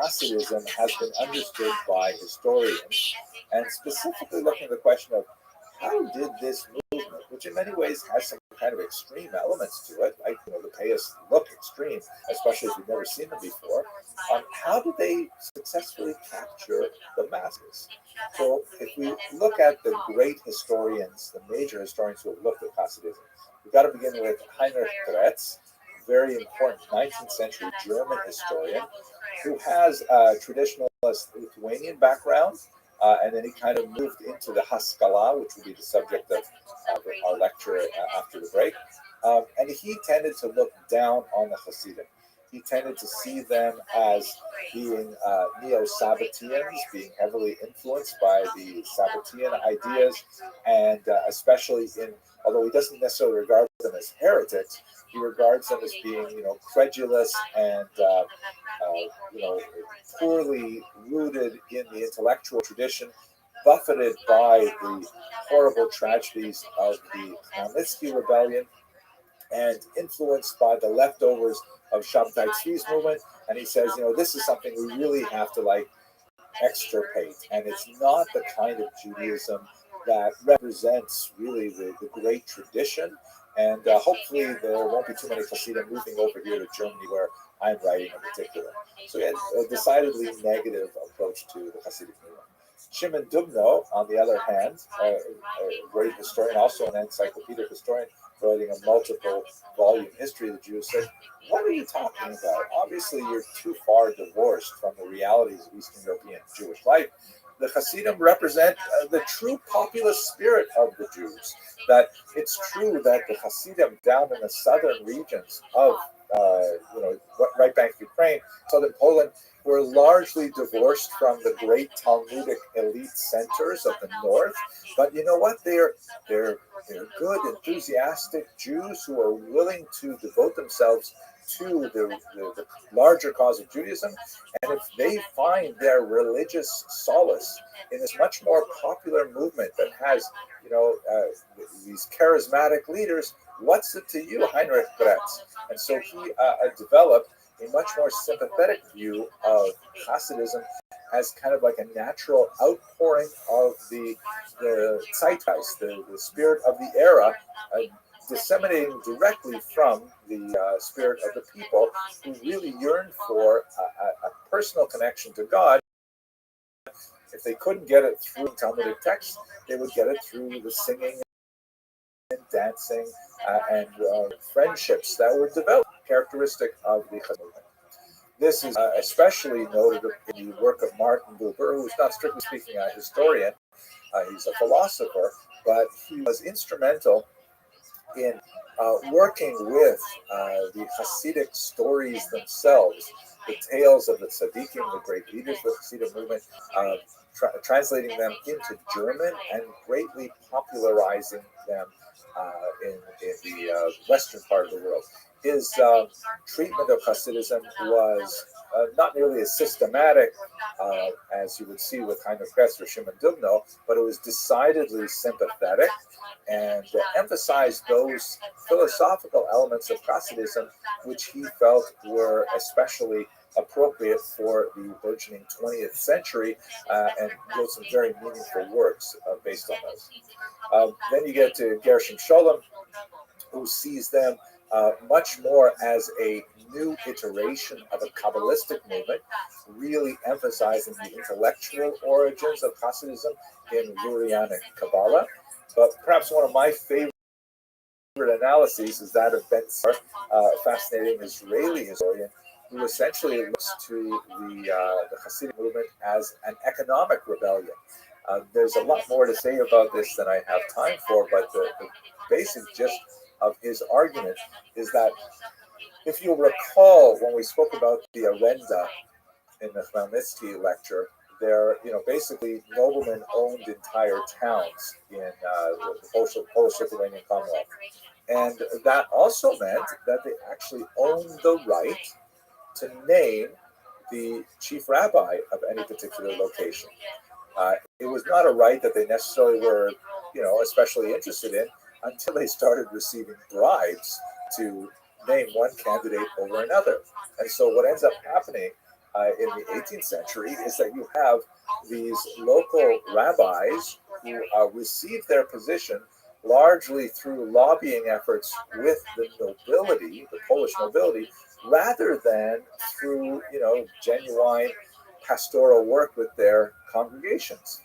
Hasidism has been understood by historians, and specifically looking at the question of how did this movement, which in many ways has some kind of extreme elements to it, like the pay a look extreme, especially if you've never seen them before. How do they successfully capture the masses? So if we look at the great historians, the major historians who have looked at Hasidism, we've got to begin with Heinrich Gretz, very important 19th century German historian, who has a traditionalist Lithuanian background, and then he kind of moved into the Haskalah, which will be the subject of our lecture after the break. And he tended to look down on the Hasidim. He tended to see them as being neo-Sabbateans, being heavily influenced by the Sabbatean ideas, and especially although he doesn't necessarily regard them as heretics, he regards them as being, credulous and, poorly rooted in the intellectual tradition, buffeted by the horrible tragedies of the Khmelnytsky rebellion, and influenced by the leftovers of Shabtai Tzvi's movement. And he says, this is something we really have to extirpate. And it's not the kind of Judaism that represents really the great tradition. And hopefully there won't be too many Hasidim moving over here to Germany, where I'm writing in particular. So he had a decidedly negative approach to the Hasidic movement. Shimon Dubno, on the other hand, a great historian, also an encyclopedic historian, writing a multiple-volume history of the Jews, said, what are you talking about? Obviously, you're too far divorced from the realities of Eastern European Jewish life. The Hasidim represent the true populist spirit of the Jews. That it's true that the Hasidim down in the southern regions of, right bank of Ukraine, southern Poland, were largely divorced from the great Talmudic elite centers of the north. But you know what? They're good, enthusiastic Jews who are willing to devote themselves to the larger cause of Judaism. And if they find their religious solace in this much more popular movement that has, these charismatic leaders, what's it to you, Heinrich Gretz? And so he developed a much more sympathetic view of Hasidism as kind of like a natural outpouring of the zeitgeist, the spirit of the era, disseminating directly from the spirit of the people who really yearned for a personal connection to God. If they couldn't get it through Talmudic texts, they would get it through the singing and dancing and friendships that were developed, characteristic of the Chazal movement. This is especially noted in the work of Martin Buber, who's not strictly speaking a historian. He's a philosopher, but he was instrumental in working with the Hasidic stories themselves, the tales of the tzaddikim, the great leaders of the Hasidic movement, translating them into German and greatly popularizing them in the western part of the world. His treatment of Hasidism was not nearly as systematic as you would see with Heinrich Gretz or Shimon Dubno, but it was decidedly sympathetic and emphasized those philosophical elements of Hasidism which he felt were especially appropriate for the burgeoning 20th century, and wrote some very meaningful works based on those. Then you get to Gershom Scholem, who sees them much more as a new iteration of a Kabbalistic movement, really emphasizing the intellectual origins of Hasidism in Lurianic Kabbalah. But perhaps one of my favorite analyses is that of Ben Sar, a fascinating Israeli historian, who essentially looks to the Hasidic movement as an economic rebellion. There's a lot more to say about this than I have time for, but the basic gist of his argument is that, if you'll recall when we spoke about the Arenda in the Khmelnytsky lecture, there, basically noblemen owned entire towns in the Polish-Lithuanian Commonwealth. And that also meant that they actually owned the right to name the chief rabbi of any particular location. It was not a right that they necessarily were, especially interested in until they started receiving bribes to name one candidate over another. And so what ends up happening in the 18th century is that you have these local rabbis who receive their position largely through lobbying efforts with the nobility, the Polish nobility, rather than through, genuine pastoral work with their congregations.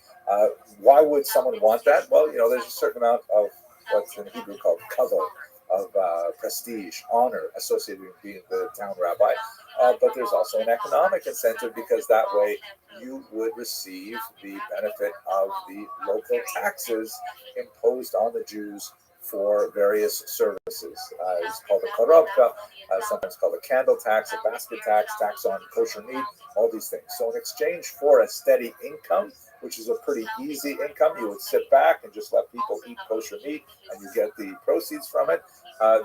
Why would someone want that? Well, there's a certain amount of what's in Hebrew called kavod, of prestige, honor associated with being the town rabbi. But there's also an economic incentive because that way you would receive the benefit of the local taxes imposed on the Jews for various services. It's called a korobka, sometimes called a candle tax, a basket tax, tax on kosher meat, all these things. So in exchange for a steady income, which is a pretty easy income, you would sit back and just let people eat kosher meat and you get the proceeds from it.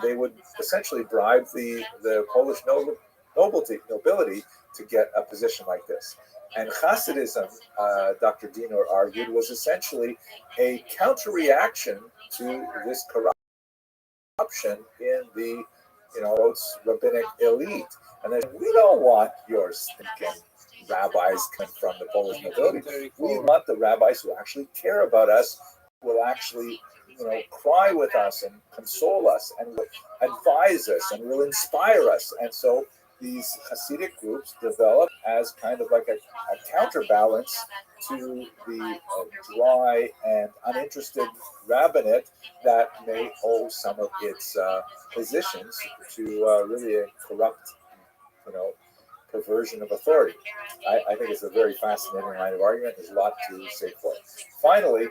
They would essentially bribe the Polish nobility to get a position like this. And Hasidism, Dr. Diener argued, was essentially a counter-reaction to this corruption in the, rabbinic elite. And they said, we don't want your stinking rabbis coming from the Polish nobility. We want the rabbis who actually care about us, who will actually, cry with us and console us and will advise us and will inspire us. And so these Hasidic groups develop as kind of like a counterbalance to the dry and uninterested rabbinate that may owe some of its positions to really a corrupt, perversion of authority. I think it's a very fascinating line of argument. There's a lot to say for it. Finally,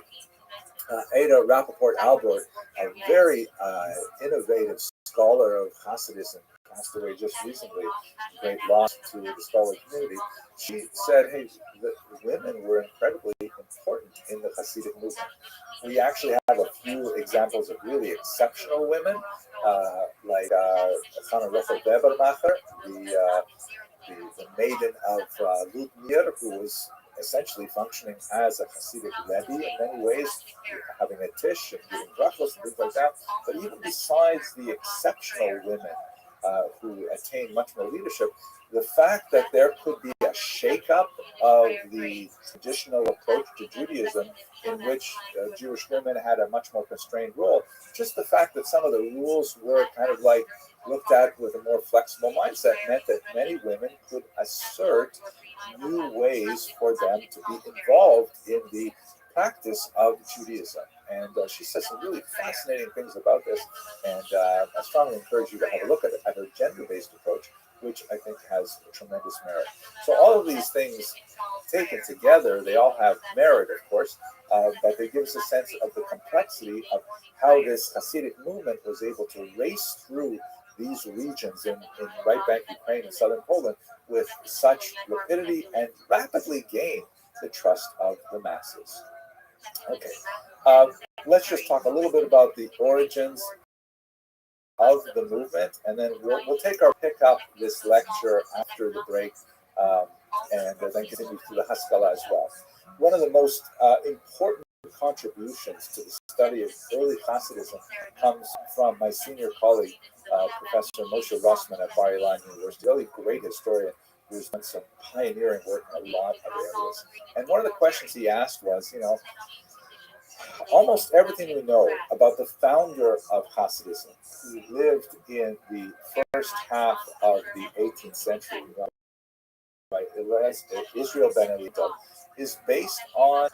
Ada Rappaport Albert, a very innovative scholar of Hasidism, passed away just recently, great loss to the scholarly community. She said, hey, the women were incredibly important in the Hasidic movement. We actually have a few examples of really exceptional women, like Chana Rochel Webermacher, the maiden of Ludmir, who was essentially functioning as a Hasidic Rebbe in many ways, having a tish and giving brachos and things like that. But even besides the exceptional women who attained much more leadership, the fact that there could be a shakeup of the traditional approach to Judaism in which Jewish women had a much more constrained role, just the fact that some of the rules were kind of like looked at with a more flexible mindset meant that many women could assert new ways for them to be involved in the practice of Judaism. And she says some really fascinating things about this. And I strongly encourage you to have a look at her gender-based approach, which I think has tremendous merit. So all of these things taken together, they all have merit, of course, but they give us a sense of the complexity of how this Hasidic movement was able to race through these regions in right bank Ukraine and southern Poland with such rapidity and rapidly gain the trust of the masses. Okay, let's just talk a little bit about the origins of the movement, and then we'll pick up this lecture after the break, and then continue through the Haskalah as well. One of the most important contributions to the study of early Hasidism comes from my senior colleague, Professor Moshe Rossman at Bar Ilan University, a really great historian who's done some pioneering work in a lot of areas. And one of the questions he asked was, almost everything we know about the founder of Hasidism, who lived in the first half of the 18th century, right, Israel Ben Elita, is based on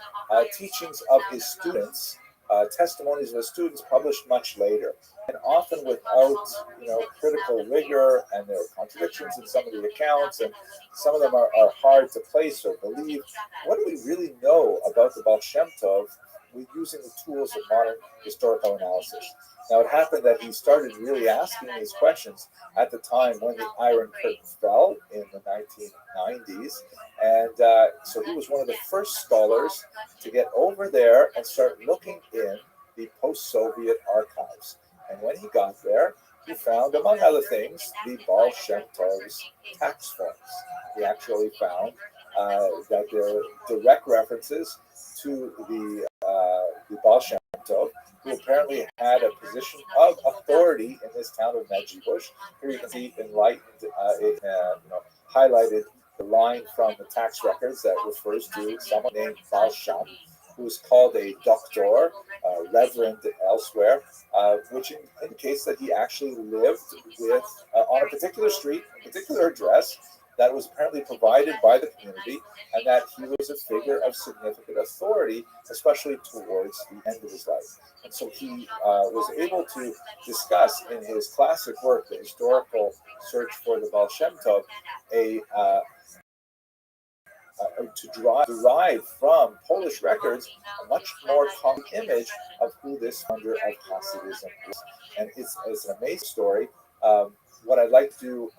teachings of his students, testimonies of his students published much later, and often without critical rigor, and there are contradictions in some of the accounts, and some of them are hard to place or believe. What do we really know about the Baal Shem Tov with using the tools of modern historical analysis? Now, it happened that he started really asking these questions at the time when the Iron Curtain fell in the 1990s. And so he was one of the first scholars to get over there and start looking in the post-Soviet archives. And when he got there, he found, among other things, the Baal Shem Tov's tax forms. He actually found that there are direct references to the Baal Shem Tov, who apparently had a position of authority in this town of Medjugorje. Here you can see enlightened, highlighted the line from the tax records that refers to someone named Baal Shem, who is called a doctor, reverend elsewhere, which indicates that he actually lived with on a particular street, a particular address that was apparently provided by the community, and that he was a figure of significant authority, especially towards the end of his life. And so he was able to discuss in his classic work, The Historical Search for the Baal Shem Tov, to derive from Polish records a much more concrete image of who this founder of Hasidism was. And it's an amazing story. What I'd like to do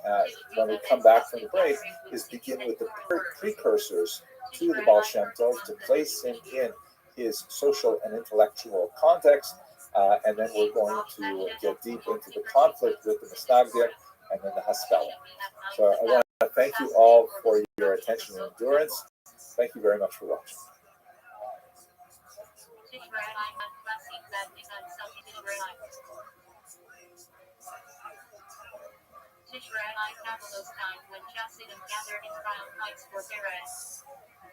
when we come back from the break is begin with the precursors to the Baal Shem Tov to place him in his social and intellectual context, and then we're going to get deep into the conflict with the Misnagdim and then the Haskalah. So I want to thank you all for your attention and endurance. Thank you very much for watching. Tishrei Kabbalah's time when Chassidim gathered in Crown Heights for Peretz.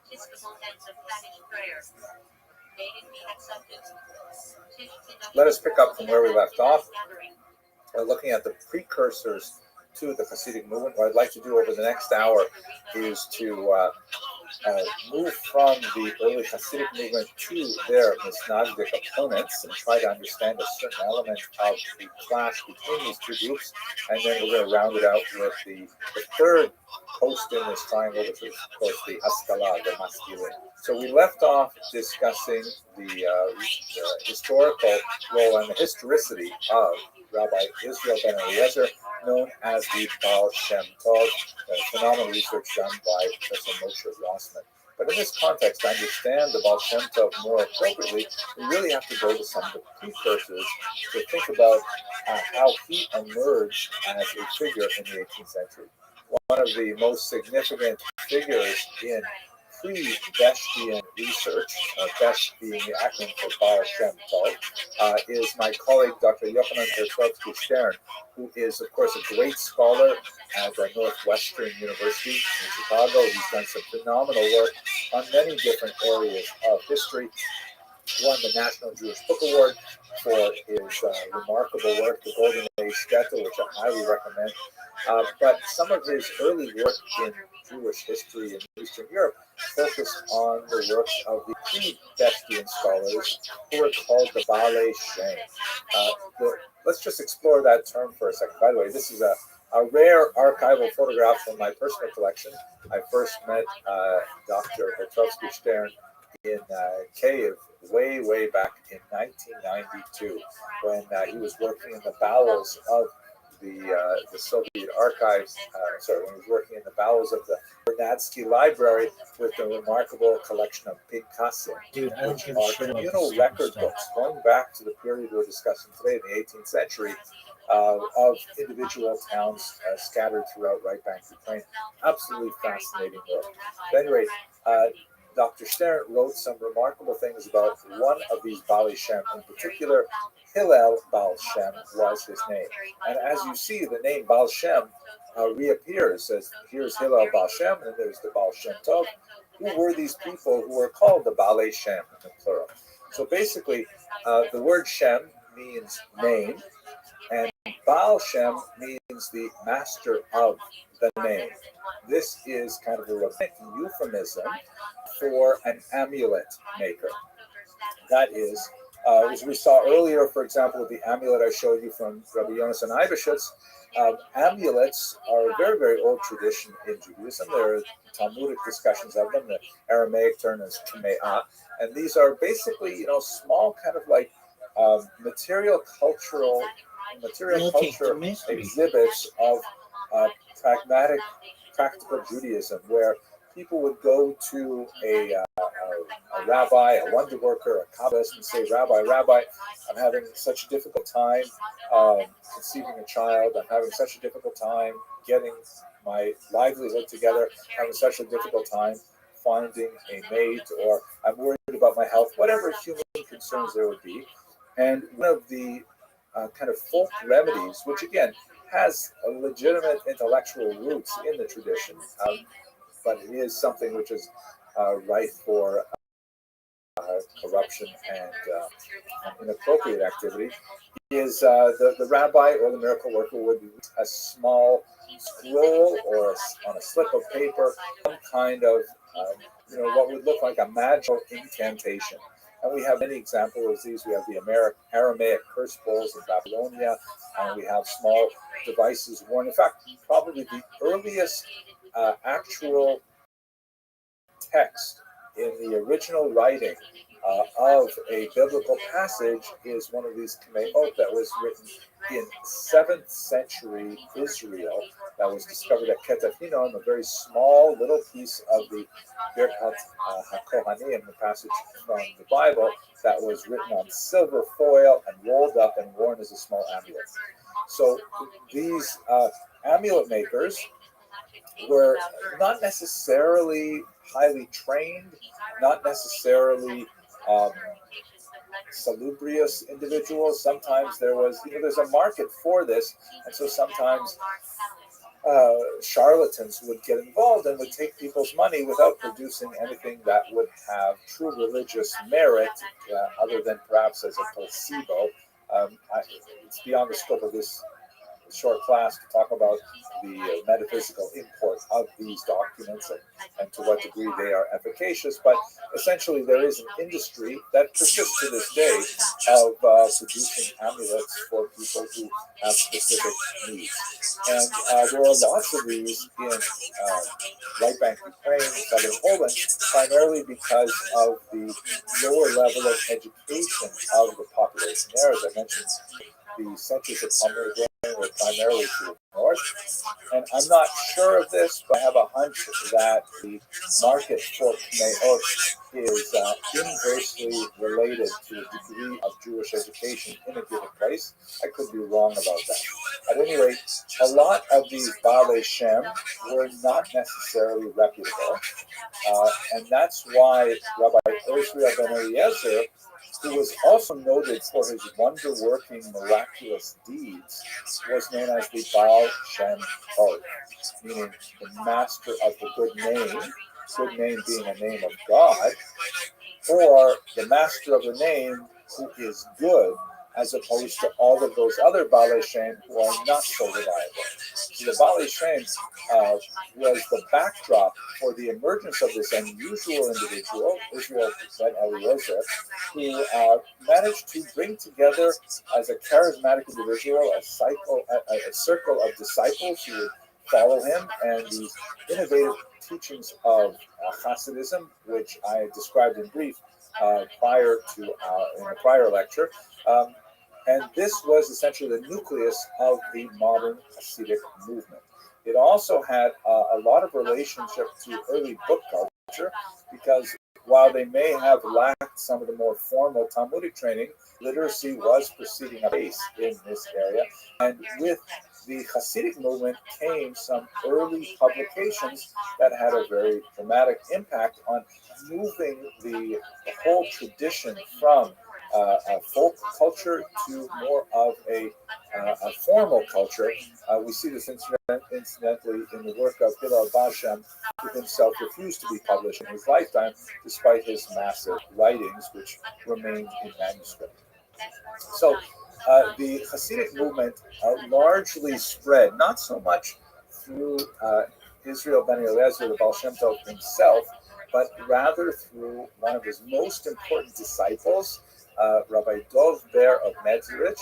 Episcopal heads of Kaddish prayer. May it be accepted. Let us pick up from where we left off. We're looking at the precursors to the Hasidic movement. What I'd like to do over the next hour is to move from the early Hasidic movement to their Misnagdic opponents and try to understand a certain element of the clash between these two groups, and then we're going to round it out with the third post in this triangle, which is, of course, the Haskalah, the masculine. So we left off discussing the historical role and the historicity of Rabbi Israel ben Eliezer, known as the Baal Shem Tov, phenomenal research done by Professor Moshe Rossman. But in this context, to understand the Baal Shem Tov more appropriately, we really have to go to some of the precursors to think about how he emerged as a figure in the 18th century. One of the most significant figures in pre-Beshtian research, Besh being the acronym for Baal Shem Tov, is my colleague, Dr. Yochanan Stern, who is, of course, a great scholar at Northwestern University in Chicago. He's done some phenomenal work on many different areas of history. Won the National Jewish Book Award for his remarkable work, The Golden Age Ghetto, which I highly recommend. But some of his early work in Jewish history in Eastern Europe focused on the works of the pre-Beshtian scholars who were called the Baalei Shem. Let's just explore that term for a second. By the way, this is a rare archival photograph from my personal collection. I first met Dr. Stern in Kiev way back in 1992 when he was working in the bowels of the Soviet archives, when he was working in the bowels of the Vernadsky Library with the remarkable collection of Pinkasim, which are communal record books going back to the period we're discussing today, the 18th century, of individual towns scattered throughout right bank Ukraine. Absolutely fascinating work. At any rate, Dr. Stern wrote some remarkable things about one of these Baalei Shem, in particular, Hillel Baal Shem was his name. And as you see, the name Baal Shem reappears as here's Hillel Baal Shem, and there's the Baal Shem Tov. Who were these people who were called the Baalei Shem in the plural? So basically, the word Shem means name, and Baal Shem means the master of the name. This is kind of a rabbinic euphemism for an amulet maker. That is, as we saw earlier, for example, with the amulet I showed you from Rabbi Yonasan Eibeshitz, amulets are a very old tradition in Judaism. There are Talmudic discussions of them. The Aramaic term is Tume'ah. And these are basically, small kind of like material culture exhibits of practical Judaism, where people would go to a rabbi, a wonder worker, a Kabbalist, and say, Rabbi, I'm having such a difficult time conceiving a child. I'm having such a difficult time getting my livelihood together. I'm having such a difficult time finding a mate, or I'm worried about my health, whatever human concerns there would be. And one of the kind of folk remedies, which again has a legitimate intellectual roots in the tradition, but it is something which is rife for corruption and inappropriate activity, is the rabbi or the miracle worker would use a small scroll or on a slip of paper, some kind of what would look like a magical incantation. And we have many examples of these. We have the Aramaic curse bowls in Babylonia, and we have small devices worn. In fact, probably the earliest actual text in the original writing of a biblical passage is one of these Kameot that was written in 7th century Israel, that was discovered at Ketafino, a very small little piece of the Birkat HaKohanim, the passage from the Bible, that was written on silver foil and rolled up and worn as a small amulet. So these amulet makers were not necessarily highly trained, not necessarily salubrious individuals. Sometimes there's a market for this, and so sometimes charlatans would get involved and would take people's money without producing anything that would have true religious merit, other than perhaps as a placebo. It's beyond the scope of this short class to talk about the metaphysical import of these documents and to what degree they are efficacious, but essentially there is an industry that persists to this day of producing amulets for people who have specific needs. And there are lots of these in right bank Ukraine, southern Poland, primarily because of the lower level of education of the population there. As I mentioned, the centers of Pomerania were primarily to the north. And I'm not sure of this, but I have a hunch that the market for Kameot is inversely related to the degree of Jewish education in a given place. I could be wrong about that. At any rate, a lot of these Baalei Shem were not necessarily reputable. And that's why Rabbi Israel ben Eliezer, who was also noted for his wonder-working miraculous deeds, was known as the Baal Shem Tov, meaning the master of the good name being a name of God, or the master of the name who is good, as opposed to all of those other Baalei Shem who are not so reliable. So the Baalei Shem was the backdrop for the emergence of this unusual individual, Israel ben Eliezer, who managed to bring together as a charismatic individual a circle of disciples who would follow him, and these innovative teachings of Hasidism, which I described in brief prior to in a prior lecture. And this was essentially the nucleus of the modern Hasidic movement. It also had a lot of relationship to early book culture, because while they may have lacked some of the more formal Talmudic training, literacy was proceeding apace in this area. And with the Hasidic movement came some early publications that had a very dramatic impact on moving the whole tradition from a folk culture to more of a formal culture. We see this incidentally in the work of Hillel Baal Shem, who himself refused to be published in his lifetime, despite his massive writings, which remained in manuscript. So the Hasidic movement largely spread, not so much through Israel ben Eliezer, the Baal Shem Tov himself, but rather through one of his most important disciples, Rabbi Dov Ber of Mezrich,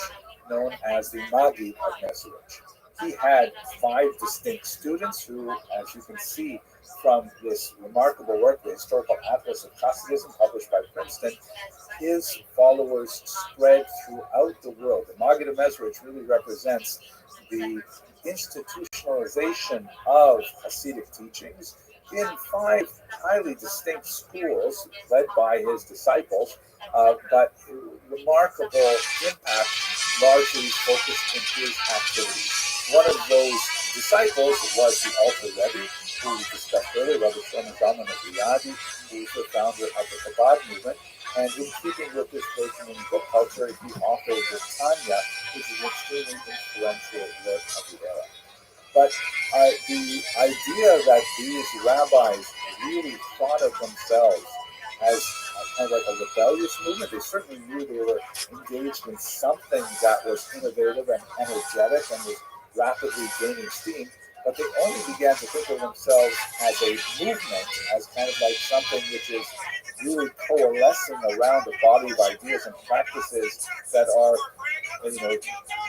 known as the Maggid of Mezrich. He had 5 distinct students who, as you can see from this remarkable work, the Historical Atlas of Hasidism, published by Princeton, his followers spread throughout the world. The Maggid of Mezrich really represents the institutionalization of Hasidic teachings in 5 highly distinct schools led by his disciples, but remarkable impact largely focused in his activities. One of those disciples was the Alter Rebbe, who we discussed earlier, Rabbi Shlomo Zalman of Riyadi, who was the founder of the Chabad movement. And in keeping with this burgeoning book culture, he authored the Tanya, which is an extremely influential work of the era. But the idea that these rabbis really thought of themselves as kind of like a rebellious movement. They certainly knew they were engaged in something that was innovative and energetic and was rapidly gaining steam, but they only began to think of themselves as a movement, as kind of like something which is really coalescing around a body of ideas and practices that are,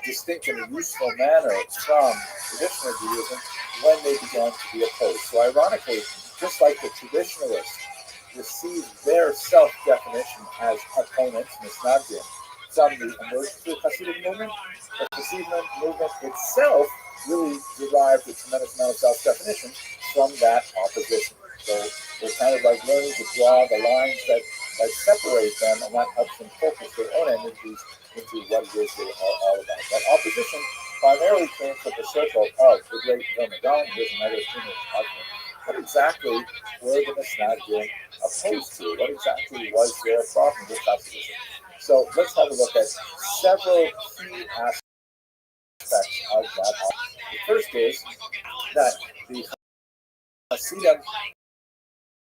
distinct in a useful manner from traditional Judaism when they began to be opposed. So ironically, just like the traditionalists received their self-definition as opponents, misnagdim, from the emergence of the Hasidic movement, the Hasidic movement itself really derived a tremendous amount of self-definition from that opposition. So they're kind of like learning to draw the lines that separate them, and that helps them focus their own energies into what it is they are all about. That opposition primarily came from the circle of the great Ramadan. Here's another thing argument. What exactly were the Misnagdim opposed to? What exactly was their problem with opposition? So let's have a look at several key aspects of that. The first is that the Hasidim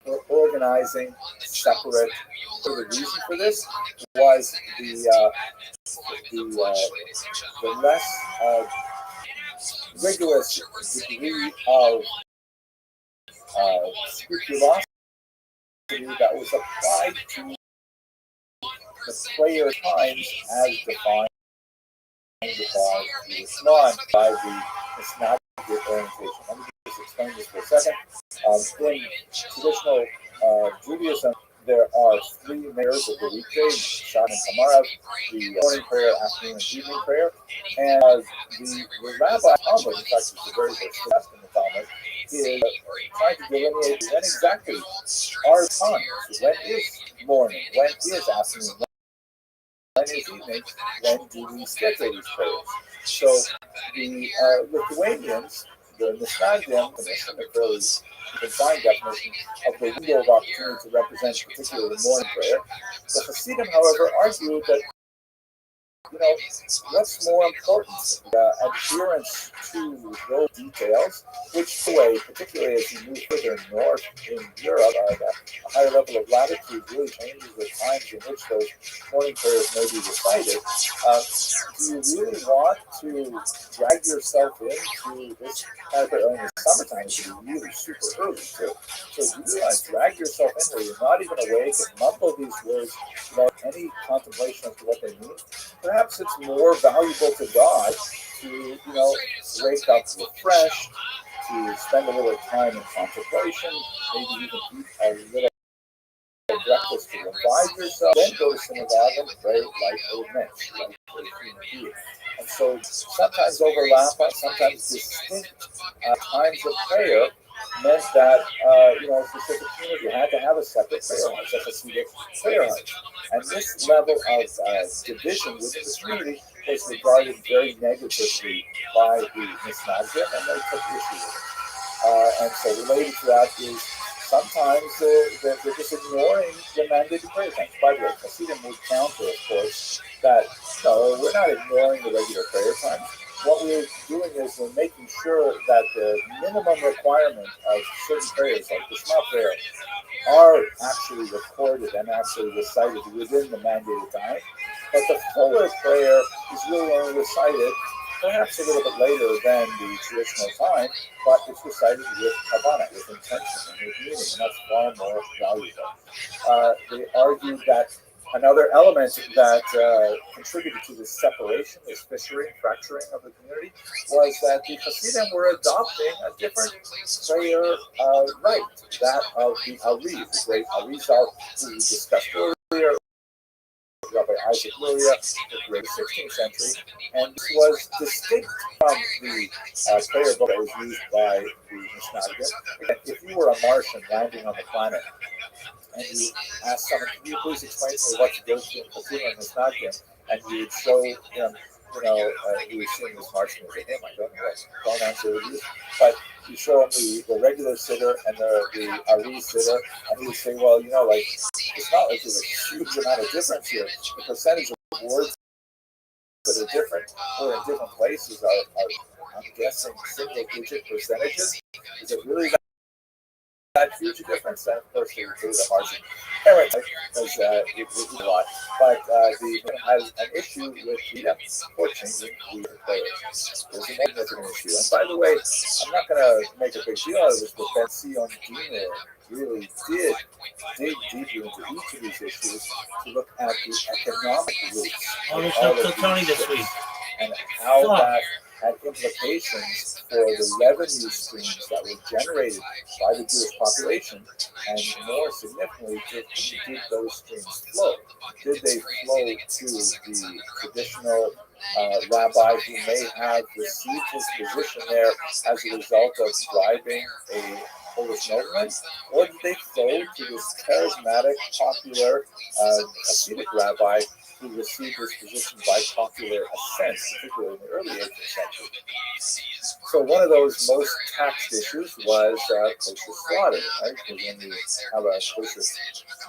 were organizing separate. So the reason for this was the less rigorous degree of scrupulosity that was applied to the prayer times as defined by the Islam, by the Islamic orientation. Let me just explain this for a second. In traditional Judaism, there are three prayers of the weekday: Shabbat and Tamarav, the morning prayer, afternoon, and evening prayer. And the Rabbi Talmud, in fact, it's the very first test in the Talmud, is trying to delineate when exactly are times. When is morning? When is afternoon? When is evening? When do we schedule these prayers? So the Lithuanians, the Misnagdim, the fairly confined definition of the window of opportunity to represent particularly the morning prayer. The Hasidim, however, argued that what's more important, adherence to those details, which way, particularly as you move further north in Europe, a higher level of latitude really changes the times in which those morning prayers may be recited. Do you really want to drag yourself into this kind of prayer? In the summertime, it can be really super early too. So you realize, drag yourself in where you're not even awake and mumble these words without any contemplation as to what they mean. Perhaps it's more valuable to God to, wake up refreshed, to spend a little time in contemplation, maybe even eat a little breakfast to revive yourself, then go to synagogue and pray like a mensch, like a human being. And so sometimes overlapping, sometimes distinct times of prayer meant that, a specific community had to have a separate prayer house, a Hasidic prayer house. And this level of division within the community was regarded very negatively by the Misnagdim, and they took issue with it. And so related to that is sometimes they're just ignoring the mandated prayer times. By the way, Hasidim would counter, of course, that no, we're not ignoring the regular prayer times. What we're doing is we're making sure that the minimum requirement of certain prayers, like the Shema prayer, are actually recorded and actually recited within the mandated time. But the fuller prayer is really only recited perhaps a little bit later than the traditional time, but it's recited with kavanah, with intention and with meaning, and that's far more valuable. They argued that another element that contributed to this separation, this fissuring, fracturing of the community, was that the Hasidim were adopting a different prayer rite, that of the Ariz, the great Arizal, who we discussed earlier, Rabbi Isaac Luria, the late 16th century, and this was distinct from the prayer book that was used by the Mishnah. If you were a Martian landing on the planet, and you ask someone, can you please explain to me what to do to in Hasidim and Mishnah, and you would show him, he was seeing this Martian as him, I don't know what pronouns they would use, but you show him the regular sitter and the Ari sitter, and he would say, well, it's not like there's a huge amount of difference here. The percentage of words that are different or in different places are, I'm guessing, single-digit percentages. Is it really that huge a difference? And of course, they include a Martian heretic, because it a lot. But the has an issue with the for changing the players. There's a significant issue. And by the way, I'm not going to make a big deal out of this, but Ben Ciondino really did dig deeply into each of these issues to look at the economic roots. Oh, there's no Kill Tony this week. And how that had implications for the revenue streams that were generated by the Jewish population, and more significantly, did those streams flow? Did they flow to the traditional rabbi who may have received his position there as a result of driving a Polish movement, or did they flow to this charismatic, popular Hasidic rabbi who received his position by popular assent, particularly in the early 18th century? So one of those most taxed issues was kosher slaughter, right? Because when you have a kosher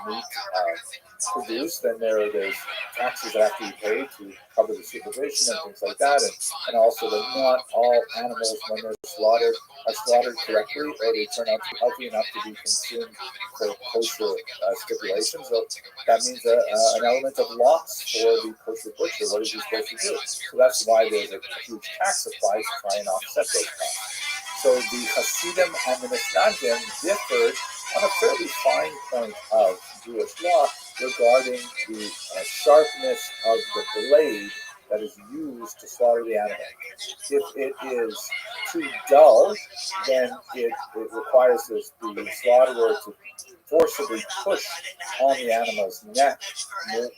meat produced, then there's taxes that have to be paid to cover the supervision and things like that, and also that not all animals, when they're slaughtered, are slaughtered correctly, or they turn out to be healthy enough to be consumed for kosher stipulations. So that means an element of loss for the kosher butcher. What is he supposed to do? So that's why there's a huge tax applied to try and offset those costs. So the Hasidim and the Misnagdim differed on a fairly fine point of Jewish law regarding the sharpness of the blade that is used to slaughter the animal. If it is too dull, then it requires the slaughterer to forcibly push on the animal's neck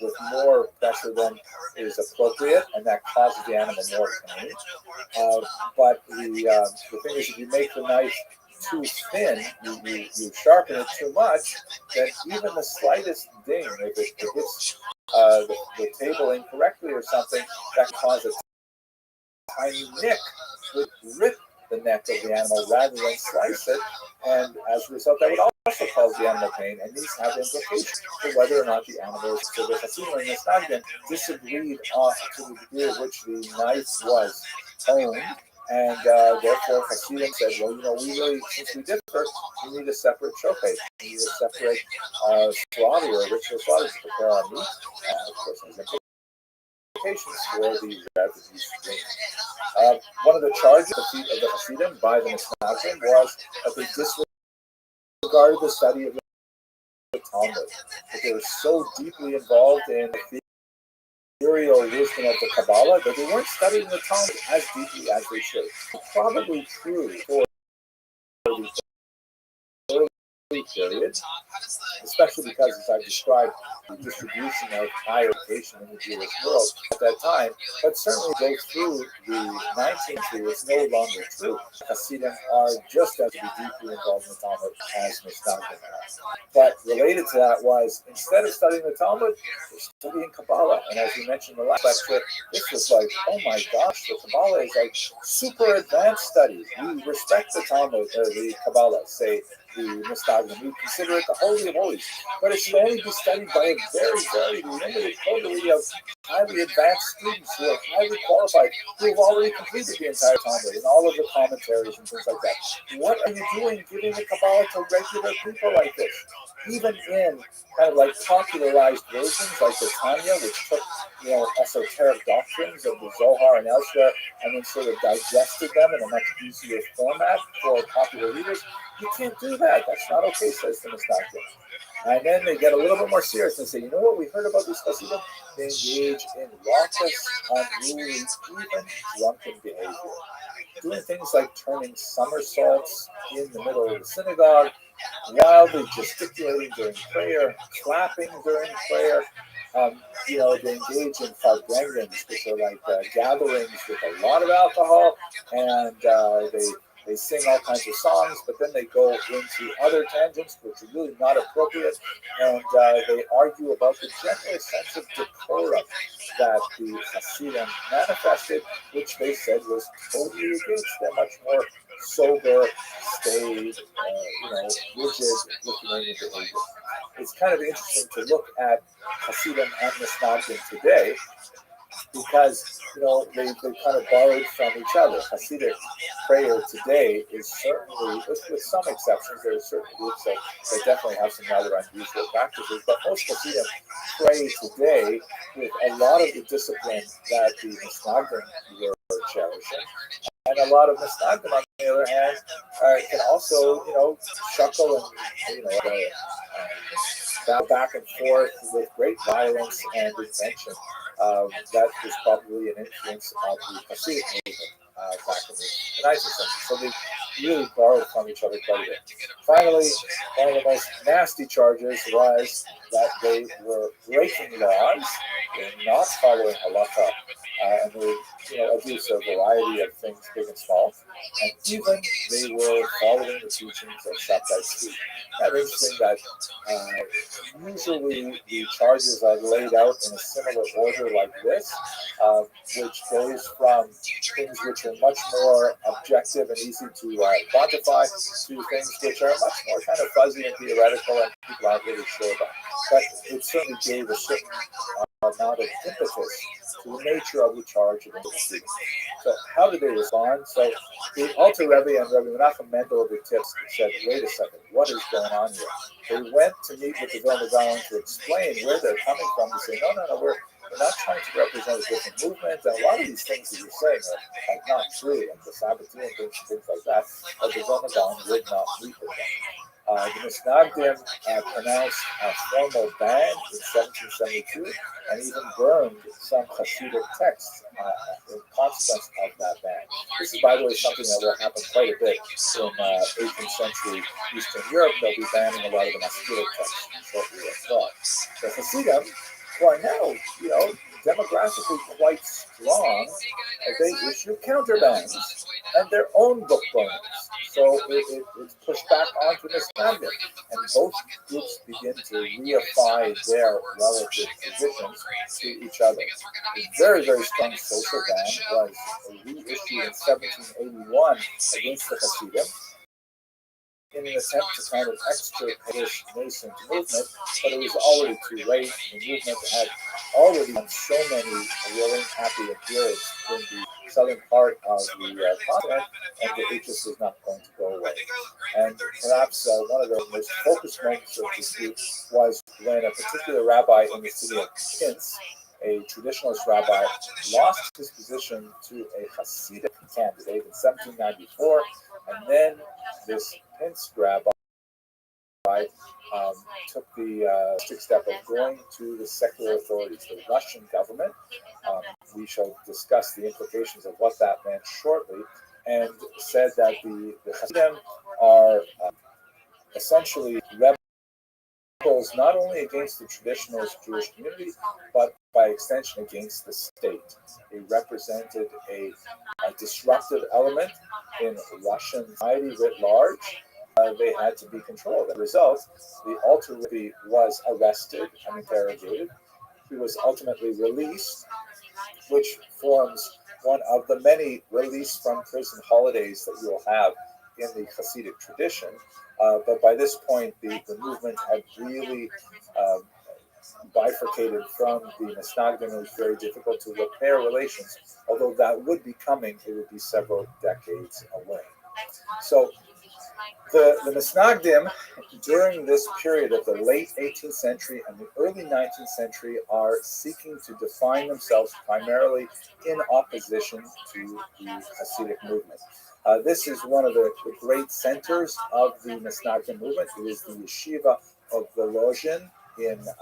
with more pressure than is appropriate, and that causes the animal more pain. But the thing is, if you make the knife too thin, you sharpen it too much, then even the slightest ding, if it hits the table incorrectly or something, that can cause a tiny nick, would rip the neck of the animal rather than slice it, and as a result, that would also cause the animal pain, and these have implications for whether or not the animal is. So the Hasidim and the Misnagdim disagreed to the degree of which the knife was owned, and therefore Hasidim said, well, we really, since we differ, we need a separate shofet. We need a separate slaughter, or ritual slaughter to prepare our meat. Of course, there's implications for the refugee stream. One of the charges of the Hasidim by the Misnagdim was that they disregarded the study of the Talmud. That they were so deeply involved in the ethereal wisdom of the Kabbalah that they weren't studying the Talmud as deeply as they should. Probably true for the early period, especially because, as I've described, the distribution of higher education in the Jewish world at that time, but certainly go through the 19th century, it's no longer true. Hasidim are just as deeply involved in the Talmud as Misnagdim are. But related to that was, instead of studying the Talmud, they're studying Kabbalah. And as we mentioned in the last lecture, this was like, oh my gosh, the Kabbalah is like super advanced study. We respect the Talmud, the Kabbalah, say the Misnagdim. We consider it the Holy of Holies. But it should only be studied by a very, very limited coterie of highly advanced students who are highly qualified, who have already completed the entire Talmud and all of the commentaries and things like that. What are you doing giving the Kabbalah to regular people like this? Even in kind of like popularized versions like the Tanya, which took esoteric doctrines of the Zohar and elsewhere, and then sort of digested them in a much easier format for popular readers, you can't do that. That's not okay, says the Misnagdim. And then they get a little bit more serious and say, you know what we heard about these Hasidim? They engage in raucous, unruly, even drunken behavior. Doing things like turning somersaults in the middle of the synagogue, wildly gesticulating during prayer, clapping during prayer. They engage in farbrengans, which are like gatherings with a lot of alcohol, and they sing all kinds of songs, but then they go into other tangents which are really not appropriate, and they argue about the general sense of decorum that the Hasidim manifested, which they said was totally against their much more sober, staid, rigid Lithuanian behavior. It's kind of interesting to look at Hasidim and Misnagdim today because they kind of borrowed from each other. Hasidic prayer today is certainly, with some exceptions, there are certain groups that definitely have some rather unusual practices, but most Hasidim pray today with a lot of the discipline that the Misnagdim were cherishing. And a lot of Misnagdim, on the other hand, can also, chuckle and, bow back and forth with great violence and intention. That is probably an influence of the Hasidic movement back in the 19th century. So they really borrowed from each other quite a bit. Finally, one of the most nasty charges was that they were breaking laws, they're not following halacha, and they abused a variety of things, big and small, and even they were following the teachings of Shabtai Tzvi. Now, interesting that usually the charges are laid out in a similar order like this, which goes from things which are much more objective and easy to quantify to things which are much more kind of fuzzy and theoretical and people aren't really sure about. But it certainly gave a certain amount of impetus to the nature of the charge against the students. So how did they respond? So the Alter Rebbe and Rebbe Menachem Mendel of the Tips said, wait a second, what is going on here? They went to meet with the Vilna Gaon to explain where they're coming from. They say, no, we're not trying to represent a different movement, and a lot of these things that you're saying are like not true, and the Sabbatean things like that, but the Vilna Gaon would not meet with them. The Misnagdim pronounced a formal ban in 1772 and even burned some Hasidic texts in consequence of that ban. This is, by the way, something that will happen quite a bit in 18th century Eastern Europe. They'll be banning a lot of the Hasidic texts shortly as well. The Hasidim, who are now, demographically quite strong, they issue counterbans and their own book burnings. So it's pushed back onto the Misnagdim, and both groups begin to reify their relative positions to each other. A very, very strong social ban was reissued in 1781 against the Hasidim in an attempt to kind of extirpate this nascent movement, but it was already too late. The movement had already done so many willing, happy adherents in the southern part of the continent, and it just was not going to go away. And perhaps one of the most focused moments of this group was when a particular rabbi in the city of Pinsk, a traditionalist rabbi, lost his position to a Hasidic candidate in 1794, and then this Pinsk rabbi took the step of going to the secular authorities, the Russian government. We shall discuss the implications of what that meant shortly, and said that the Hasidim are essentially rebels not only against the traditionalist Jewish community, but by extension against the state. They represented a disruptive element in Russian society writ large. They had to be controlled. As a result, the Alter Rebbe was arrested and interrogated. He was ultimately released, which forms one of the many release from prison holidays that you'll have in the Hasidic tradition. But by this point, the movement had really bifurcated from the Misnagdim. It was very difficult to repair relations. Although that would be coming, it would be several decades away. So the Misnagdim, during this period of the late 18th century and the early 19th century, are seeking to define themselves primarily in opposition to the Hasidic movement. This is one of the great centers of the Misnagdim movement. It is the yeshiva of Volozhin in the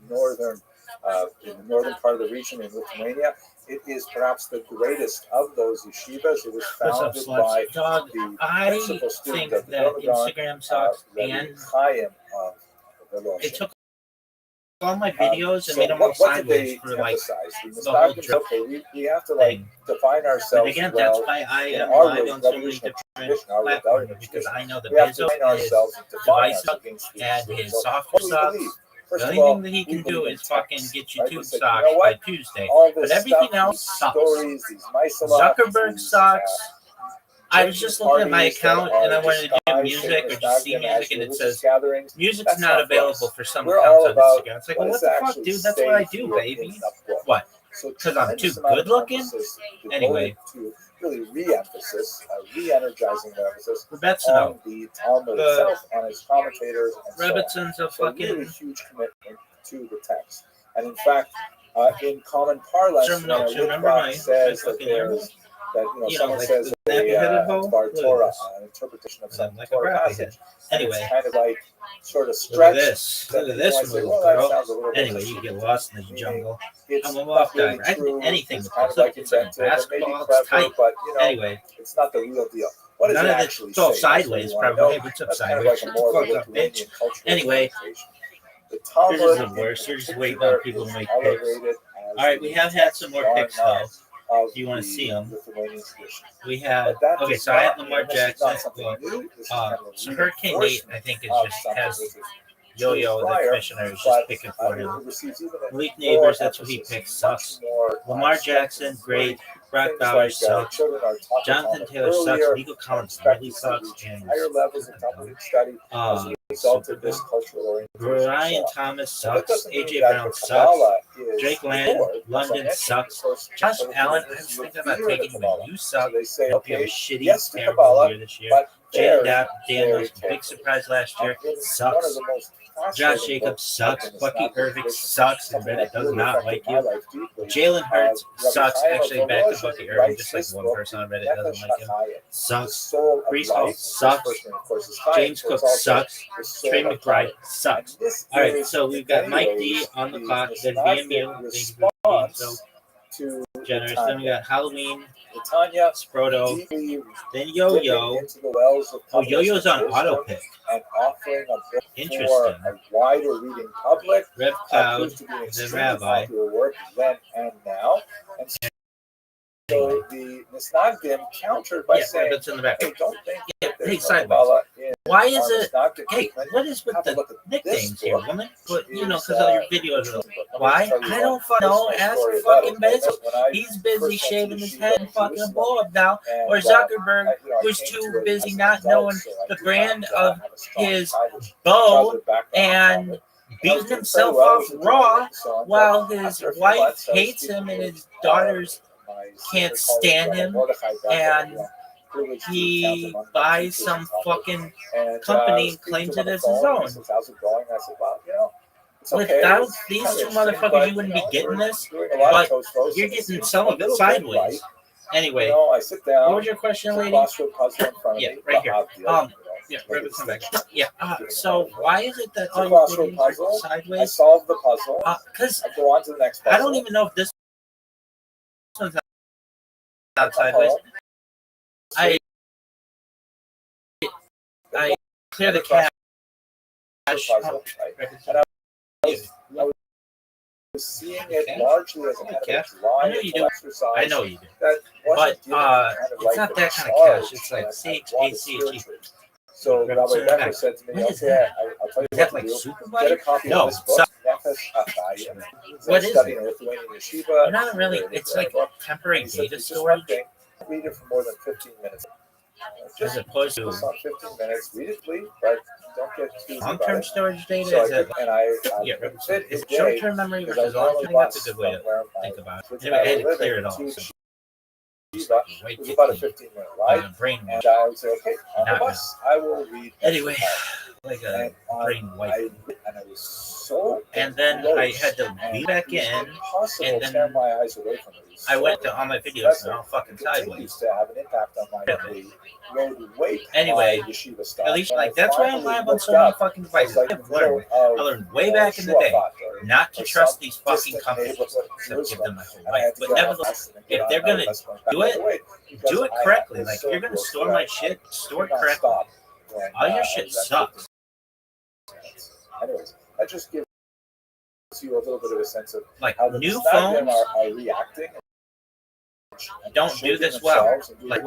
northern part of the region in Lithuania. It is perhaps the greatest of those yeshivas. It was founded by the principal student of the Instagram sucks, and Chaim of Volozhin. It took all my videos and made them all sideways for like the whole trip. We have to define ourselves. But again, that's why I am live on so many different platforms, because I know the Bezos is divisive and his software sucks. The only thing that he can do is fucking get you tube stocks by Tuesday. But everything else sucks. Zuckerberg sucks. I was just looking at my account and I wanted to do music or just see music, and it says music's not available for some accounts on Instagram. It's like, well, what the fuck, dude? That's what I do, baby. What? So because I'm too tremendous amount of good looking. emphasis devoted Anyway. to really re-energizing the emphasis Rebetson, on the Talmud itself, on its commentators, and so on. Rebetson's a So fucking. really huge commitment to the text. And in fact, in common parlance, when a Litvak says that there's someone like says nappy-headed bowl? Bar Look at Torah, this. an interpretation of some Like a Torah rappy passage, head. and Anyway. it's kind of like sort of Look at stretched. this. Look at this Say, move, well, that girl. sounds a little bit Anyway, you get lost in the jungle. It's I'm a not walk really diver. I can true. do anything It's with kind this. of like It's like a inventive, and maybe basketball. It's clever, tight. but Anyway. it's not the real deal. What does None it of actually it's all say? sideways, probably. What's up, That's kind of sideways? like a Shut the more fuck of a up, bitch. Lithuanian cultural Anyway. organization. The Talmud This is the worst. You're just waiting on people to make picks. All right, we have had some more picks, though. If you want to see them, we have. Okay, so I have Lamar Jackson. So Hurricane Nate, I think, is just has Yo-Yo, the commissioner, is just picking for him. Malik Neighbors, that's what he picks, sucks. Lamar Jackson, great. Brock Bowers sucks. Jonathan Taylor sucks. Nico Collins really sucks. And Brian Thomas sucks. AJ Brown sucks. Drake London sucks. Josh Allen, I was thinking about taking him, and you suck. I hope you have a shitty, terrible year this year. Jalen Daniels, big surprise last year, sucks. Josh Jacobs sucks. Bucky Irving sucks. And Reddit does not like you. Jalen Hurts sucks. Actually, back to Bucky Irving, just like one person on Reddit doesn't like him. Sucks. Brees Hall sucks. James Cook sucks. Trey McBride sucks. All right, so we've got Mike D on the clock. Then VMU. Thank you for being so generous. Then we got Halloween. Sproto, then Yo-Yo. Oh, Yo-Yo's on auto pick. Interesting. Rev Cloud, then Rabbi. So the Nisnagdim countered by saying, that's in the back. hey, don't think Hey, sideways. Why is it? Hey, what is with the nicknames here, woman? But because of your videos. Why? I don't fucking know. Ask fucking Bezos. He's busy shaving his head and fucking a blow up now. Or Zuckerberg was too busy not knowing the brand of his bow and beating himself off raw while his wife hates him and his daughters can't stand him, and he buys some fucking company and claims it as his own. Without these two motherfuckers, you wouldn't be getting this, but you're getting some of it sideways. Anyway, what was your question, lady? Yeah, right here. Yeah, right come back. Yeah. So why is it that all your videos are sideways? I solved the puzzle. Because I go on to the next puzzle. I don't even know if this one's out sideways. I clear the cache. And I was seeing it largely as a kind of I know you do. I know you do. But it's not that kind of cache. It's like CHACHE. So Rabbi Becker said to me, okay, I'll tell you is that what like to do. super Get a copy of this book. What is it? Yeshiva. Not really. It's like temporary data storage. Read it for more than 15 minutes. As opposed to 15 minutes. Read it, please, but don't get too long-term storage data. So is it? And I is short-term memory versus long-term? That's a good way to think about it. Anyway, I had to clear it all. So. It was about a 15-minute ride. Brain and I would say, okay, on the bus, I will read. Anyway, like a brain wipe. And I was so and then I had to be back in, and then tear my eyes away from it. I went to all my videos and they're all fucking sideways. To have an impact on my anyway, at least like that's why I'm live on so many fucking devices. I've learned. I learned way back in the day not to trust these fucking companies except give them my whole life. But nevertheless, if they're gonna do it correctly. Like if you're gonna store my shit, store it correctly. All your shit sucks. Anyways, that just gives you a little bit of a sense of like how the new phones are reacting. Don't do this well. Like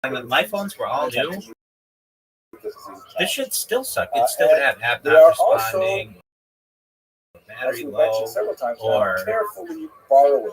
when my phones were all new, this should still suck. It still would have app not responding, battery low, or carefully borrowing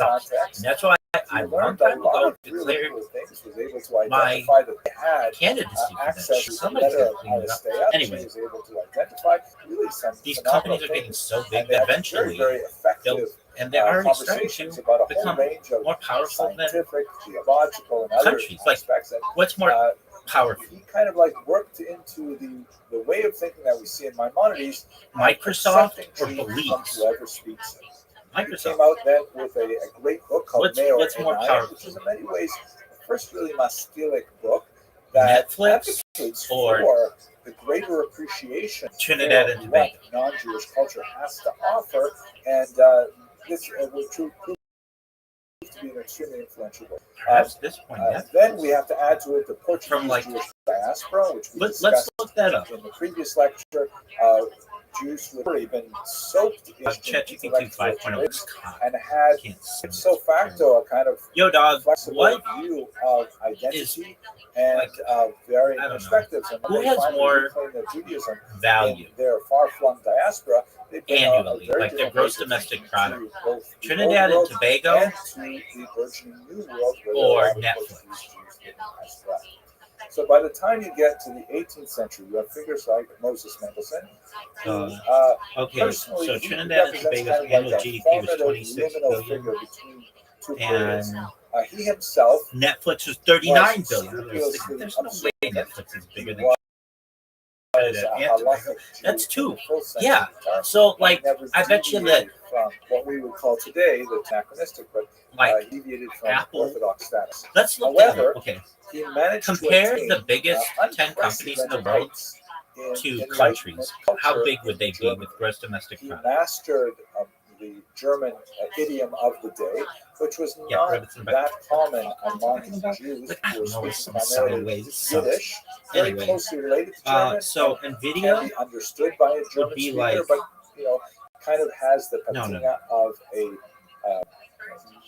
myself. And that's why I learned long that a time lot ago of really declared cool things, was able to my identify that they had candidacy for that access shit. to the Somebody's letter got of to clean it up. Aristeia. Anyway, She was able to identify really some these phenomenal companies are getting things, so big and they that had very, eventually very effective and they're already starting conversations to about a whole become range of more powerful than scientific, theological, and other countries. Like, aspects. And what's more powerful? he kind of like worked into the way of thinking that we see in Maimonides, Microsoft accepting or truth from beliefs? whoever speaks it. He Microsoft. came out then with a great book called What's more powerful? which is in many ways the first really masculine book that Netflix advocates or for the greater appreciation Trinidad and for Tobago? what non-Jewish culture has to offer, and this will prove to be an extremely influential book. Perhaps at this point, Then we have to add to it the Portuguese from like Jewish diaspora, which we let's discussed look that up. in the previous lecture. Jews who had already been soaked in ChatGPT intellectual 5.0 tradition and had can't so facto a kind of Yo, dog, flexible what view of identity is and like, varying I don't know. perspectives. And Who they has finally more reclaim their Judaism value in their far-flung diaspora. They bring a annually, very like their different gross way of domestic thinking product? to both the Trinidad old and world Tobago and to the burgeoning new world where there are a or lot of Netflix? Portuguese Jews living as well. So by the time you get to the 18th century, you have figures like Moses Mendelssohn, who Okay, personally so he Trinidad and represents Tobago's kind of annual like a GDP was formative 26 liminal billion, figure between two periods. and He himself Netflix was 39 was billion. scrupulously There's no way observant. Netflix is He bigger than was Trinidad a and Tobago. halachic Jew That's in two. the full sense Yeah. of the term. So, He like, never I bet you that, deviated from what we would call today the anachronistic, but like, deviated from Apple. orthodox status. Let's look at However, it. Okay, he managed compare to attain the biggest 10 companies in the world to countries. How big would they be with gross domestic He product? mastered the German idiom of the day, which was Yeah, not Robertson, but that common among Jews like, I who were don't know, speaking some primarily sideways. It sucks. Yiddish, very Anyway, closely related to German. so and NVIDIA can be understood by a German would be speaker, like, but kind of has the No, patina no. of a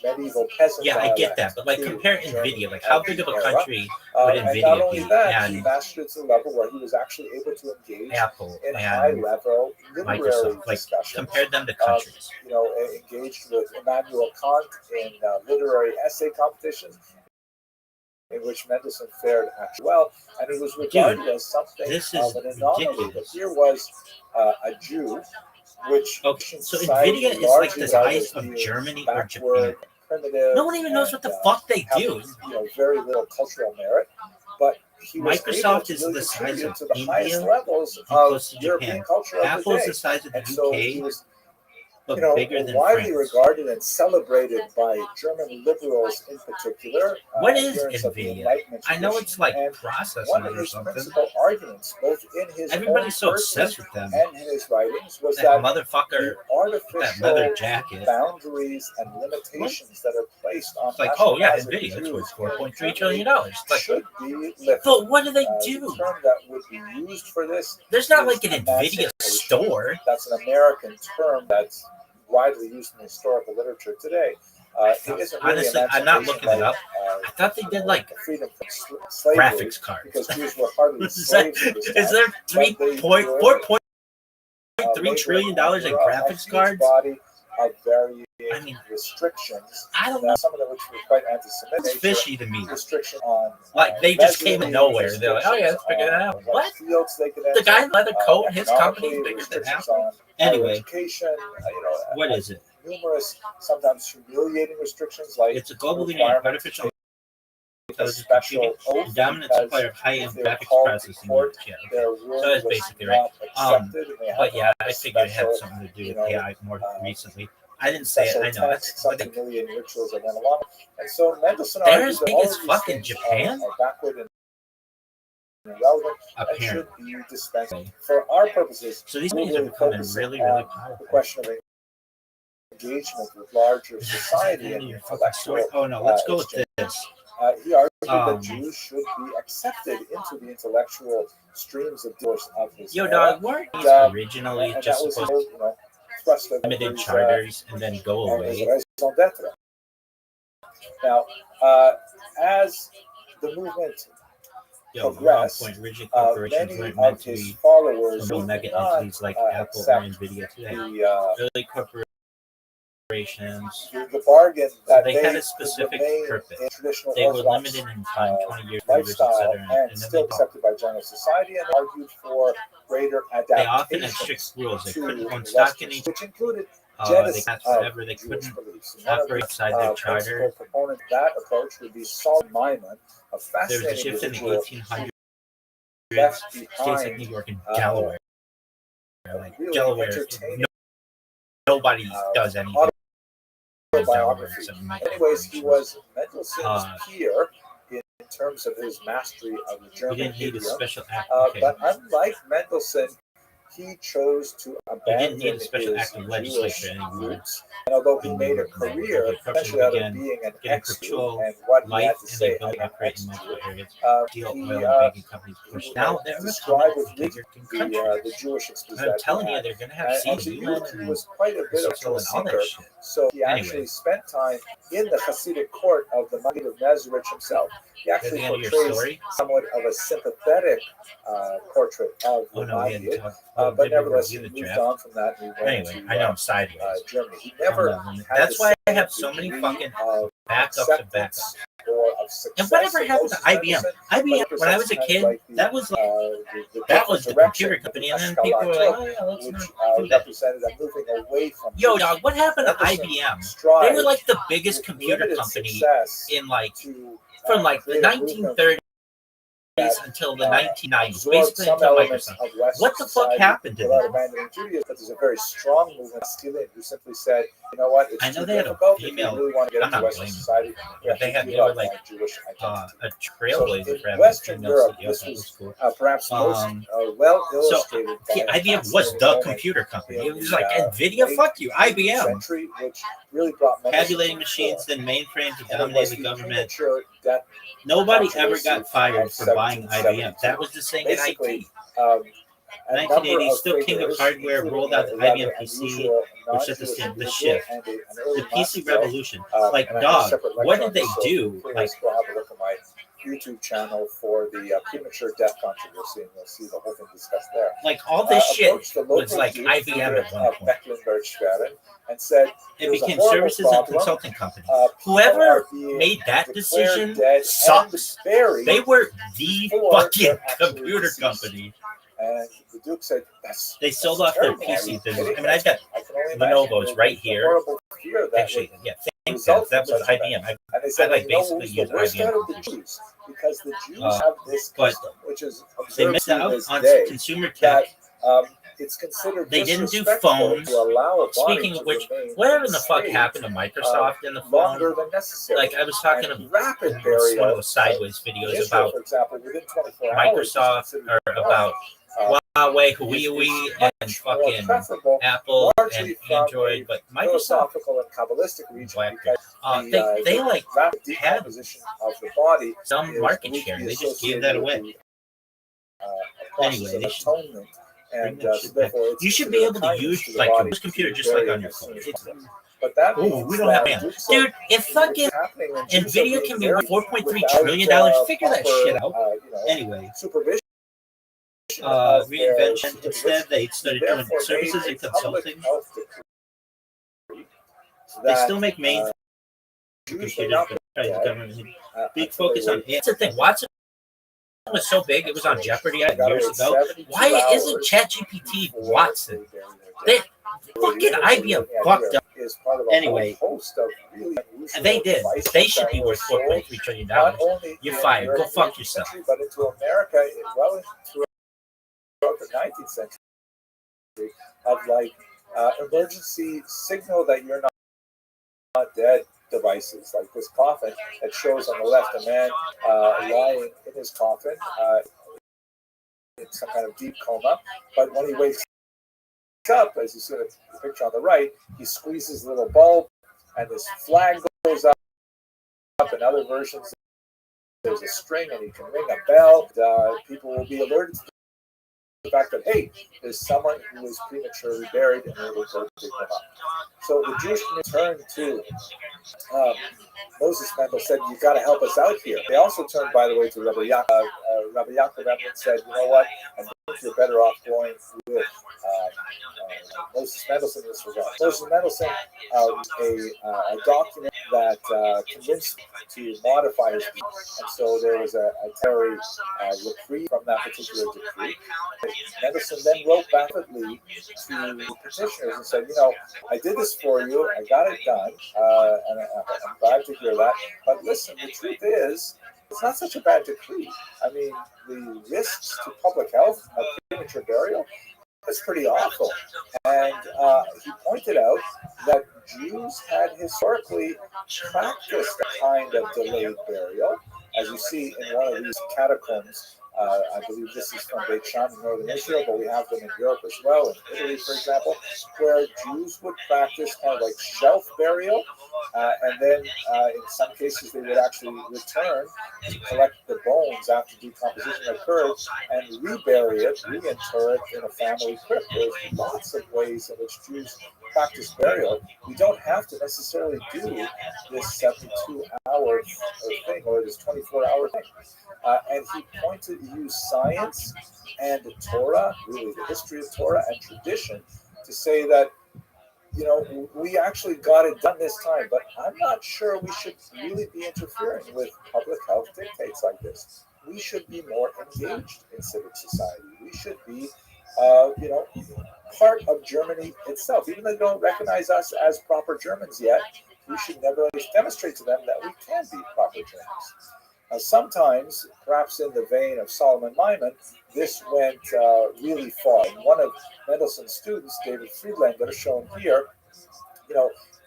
medieval peasant. Yeah, I get that, but like compare NVIDIA. Like, how big of a country would and not NVIDIA only be? that, he And mastered it to the level where he was actually able to engage Apple in and high-level literary Microsoft, like, discussions. compare them to countries. Engaged with Immanuel Kant in literary essay competitions, in which Mendelssohn fared actually well, and he was regarded as something this of is an anomaly. ridiculous. But here was a Jew, which Okay, so society NVIDIA is like largely the regarded size as of being Germany or backward, Japan. primitive. No one even knows what the and, fuck they having, do. very little cultural merit. But he was able Microsoft to is really the size contribute of to the highest India levels and of close to European Japan. culture of Apple the is day. the size of the And so UK, he was but bigger than widely France. regarded and celebrated by German liberals in particular. What is adherents of the NVIDIA? Enlightenment I know tradition. it's like And processors one of or his something. principal arguments, both in his Everybody's so own person obsessed with them. and in his writings, was That that motherfucker, the artificial that leather jacket. boundaries and limitations that are placed on It's like, oh yeah, Ashkenazic NVIDIA, it's Jews worth $4.3 in trillion. Germany It's like, should be lifted. but what do they The do? term that would be used for this There's not is like an NVIDIA emancipation. store. That's an American term that's widely used in historical literature today. It isn't really Honestly, I'm not looking it up. I thought they did like freedom from slavery, graphics cards. because Jews were hardly Is that- slaves at this is time. there But they $4.3 trillion in graphics cards? Body of varying I mean, restrictions. I don't know. Some of them which were quite anti-Semitic. It's fishy to me. Restriction on Like they just came in nowhere. They're like, oh yeah, let's figure that out. What? The guy in leather coat, his company's bigger than Apple. Anyway, education, what is it? numerous, sometimes humiliating restrictions like It's a global leader in artificial intelligence computing, the dominant supplier of high-end graphics processing units. Yeah, okay. So that's basically right. But yeah, I figured it had something to do with AI more recently. I didn't say it. I know. That's humiliating rituals that went along. And so Mendelssohn they're argued as that big all as of these fucking things Japan? are backward and irrelevant and should be dispensed. For our purposes, So these we're things are really becoming focusing really, on really the powerful. question of engagement with larger society and intellectual. Oh no, let's go with this. He argued that Jews should be accepted into the intellectual streams of discourse of his Yo, era. dog, weren't these originally And just that was supposed his, thrust of limited his, charters and then go and away? his raison d'etre. Now, as the movement Yo, progressed, point, rigid corporations many weren't meant of to his be followers real did mega not entities like Apple or accept Nvidia today. the Really, corporations operations. The bargain that They had a specific purpose. They were limited in time, 20 years, 30 years, lifestyle, etc. and then still accepted by general society, and argued for greater they often had adaptation strict rules. They to couldn't own stock Western, any. which included They genocide had of forever. They Jewish couldn't beliefs. And one of operate the outside their principal charter. proponents of that approach would be Solomon Maimon, a There was a fascinating shift in the individual 1800s. left States behind like New York and Delaware. Like really Delaware, entertaining nobody does anything. autobiography. Anyways, he was Mendelssohn's peer in terms of his mastery of the You German didn't need a idiom. special act. But unlike Mendelssohn, he chose to You abandon didn't need a special his act of Jewish legislature anymore. roots. And although he made a career, essentially out of being an expert and what he had to say as an expert, he Now they're described with bigger the Jewish experience. I'm telling you, they're gonna have As a seating youth, he was quite a bit of a seeker, so he Anyway. actually spent time in the Hasidic court of the Maggid of Mezrich himself. He actually At the end of your portrays story? somewhat of a sympathetic portrait of the Oh no, we had Maggid, to talk. but nevertheless, he review the moved draft. on from that and he went Anyway, to I know I'm sideways. Germany. He never had That's the why I same have so many degree fucking of backups and acceptance backups. or of success And whatever of happened to Moses IBM? Mendelssohn, IBM, but when I was a kind of kid, like the, that was like the that was the direction computer company, and then Ashkala people were like, took, "Oh yeah, let's which not do that." represented a moving away from Yo, this. dog, what happened to Mendelssohn IBM? They strived were like the biggest with computer limited company success in like to, from like the create a movement 1930s that, until the 1990s, absorbed basically some until elements Microsoft. of Western What the fuck society happened to without them? abandoning Judaism. But there's a very strong movement, Steele, who simply said, you know what, it's I know too they had a difficult. If female- we really want to get I'm into not Western blaming society, we them, have they to had- give they were up like, on Jewish identity. A trailblazer So in for having Western female Europe, CEOs. this That was was cool. perhaps most well illustrated by a IBM was fascinating the moment computer company. in It was the, like Nvidia, late fuck you, 18th IBM. century, which really brought Mendelssohn Tabulating to the machines, fore. then mainframes that And it was dominated the the government. premature death Nobody ever controversy got fired of for buying IBM. 1772. That was the thing in Basically, IT. a number 1980, of still king of figures, hardware, including rolled out the a rather IBM PC, unusual which set the non-Jewish standard, the individual shift. and an early The PC Master, revolution. Like, and I have a dog, separate what lecture did on they this, so do? please Like, go have a look at my YouTube channel for the premature death controversy, and you'll see the whole thing discussed there. all this shit Approached the local was like Duke, IBM at one of point. Mecklenburg-Schwerin, and said It "There's a became horrible services and problem. consulting company. People Whoever are being made that declared decision dead and sucks. buried They were the before fucking they're actually computer deceased." company. And the Duke said, "That's They sold that's off their terrible. Are you PC business. kidding? I mean, I've got I can only imagine Lenovo's right the here. horrible fear that Actually, would yeah, think result that from was such an IBM. event." And they said, I like "You know basically who's the use worst IBM out of the computers. Jews? Because the Jews have this but custom, which is They observed missed to out this on day, consumer that tech. it's considered They didn't do disrespectful phones. to allow a body Speaking to of which, remain whatever in the fuck state, happened to Microsoft in the longer phone? than necessary. Like, I was talking And about rapid one burial of those sideways in videos Israel, about for example, within 24 hours is Microsoft considered or normal. about Huawei, Huawei, It's and much more fucking preferable, Apple largely and from Android, a but Microsoft, philosophical and Kabbalistic region, Black, because they like rapid had decomposition of the body some is market believed to share. be They just gave associated that with away. the, process Anyway, of they should atonement, and bring that so shit back. therefore it's You should be able to kindness use to the like body this computer to just like bury on your as phone. soon as It's, possible. But that oh, means we don't have that that. Jews Dude, if are fucking happening when Jews are Nvidia being can be buried worth $4.3 without, trillion, figure that proper, shit out. Anyway, supervision of their reinvention. Instead, they started doing therefore services made and a public consulting. health decree They that, still make main Jews may computers, not but be the dead, government big until focus they on. wait. That's the thing. Watson was so big; it was on Jeopardy They gotta years wait ago. 72 Why isn't hours ChatGPT before Watson? they bury their They dead. fucking IBM fucked up. Is part of a Anyway, whole host of really unusual They did. devices They should that be were worth sold $4.3 trillion. not only You're in fired. Europe Go in the fuck 18th yourself. century, but into America well throughout the 19th century of like emergency signal that you're not dead devices, like this coffin that shows on the left a man lying in his coffin in some kind of deep coma, but when he wakes up, as you see in the picture on the right, he squeezes a little bulb and this flag goes up. In other versions, there's a string and he can ring a bell. People will be alerted to the fact that, hey, there's someone who was prematurely buried and they will go pick them up. So the Jewish community turned to Moses Mendel said, "You got to help us out here." They also turned, by the way, to Rabbi Yaakov Rebbe and said, "You know what? I'm think you're better off going with Moses Mendelssohn in this regard. Moses Mendelssohn, a document that convinced him to modify his decree, and so there was a temporary reprieve from that particular decree. Mendelssohn then wrote rapidly to petitioners and said, I did this for you, I got it done, and I'm glad to hear that. But listen, the truth is, it's not such a bad decree. I mean, the risks to public health of premature burial is pretty awful. And he pointed out that Jews had historically practiced a kind of delayed burial, as you see in one of these catacombs. I believe this is from Beit Sham in northern Israel, but we have them in Europe as well, in Italy, for example, where Jews would practice kind of like shelf burial, and then in some cases they would actually return to collect the bones after decomposition occurred and rebury it, reinter it in a family crypt. There's lots of ways in which Jews practice burial. We don't have to necessarily do this 72-hour thing or this 24-hour thing. And he used science and the Torah, really the history of Torah and tradition, to say that, we actually got it done this time, but I'm not sure we should really be interfering with public health dictates like this. We should be more engaged in civic society. We should be, part of Germany itself. Even though they don't recognize us as proper Germans yet, we should nevertheless demonstrate to them that we can be proper Germans. Sometimes, perhaps in the vein of Solomon Lyman, this went really far. And one of Mendelssohn's students, David Friedlander, that are shown here,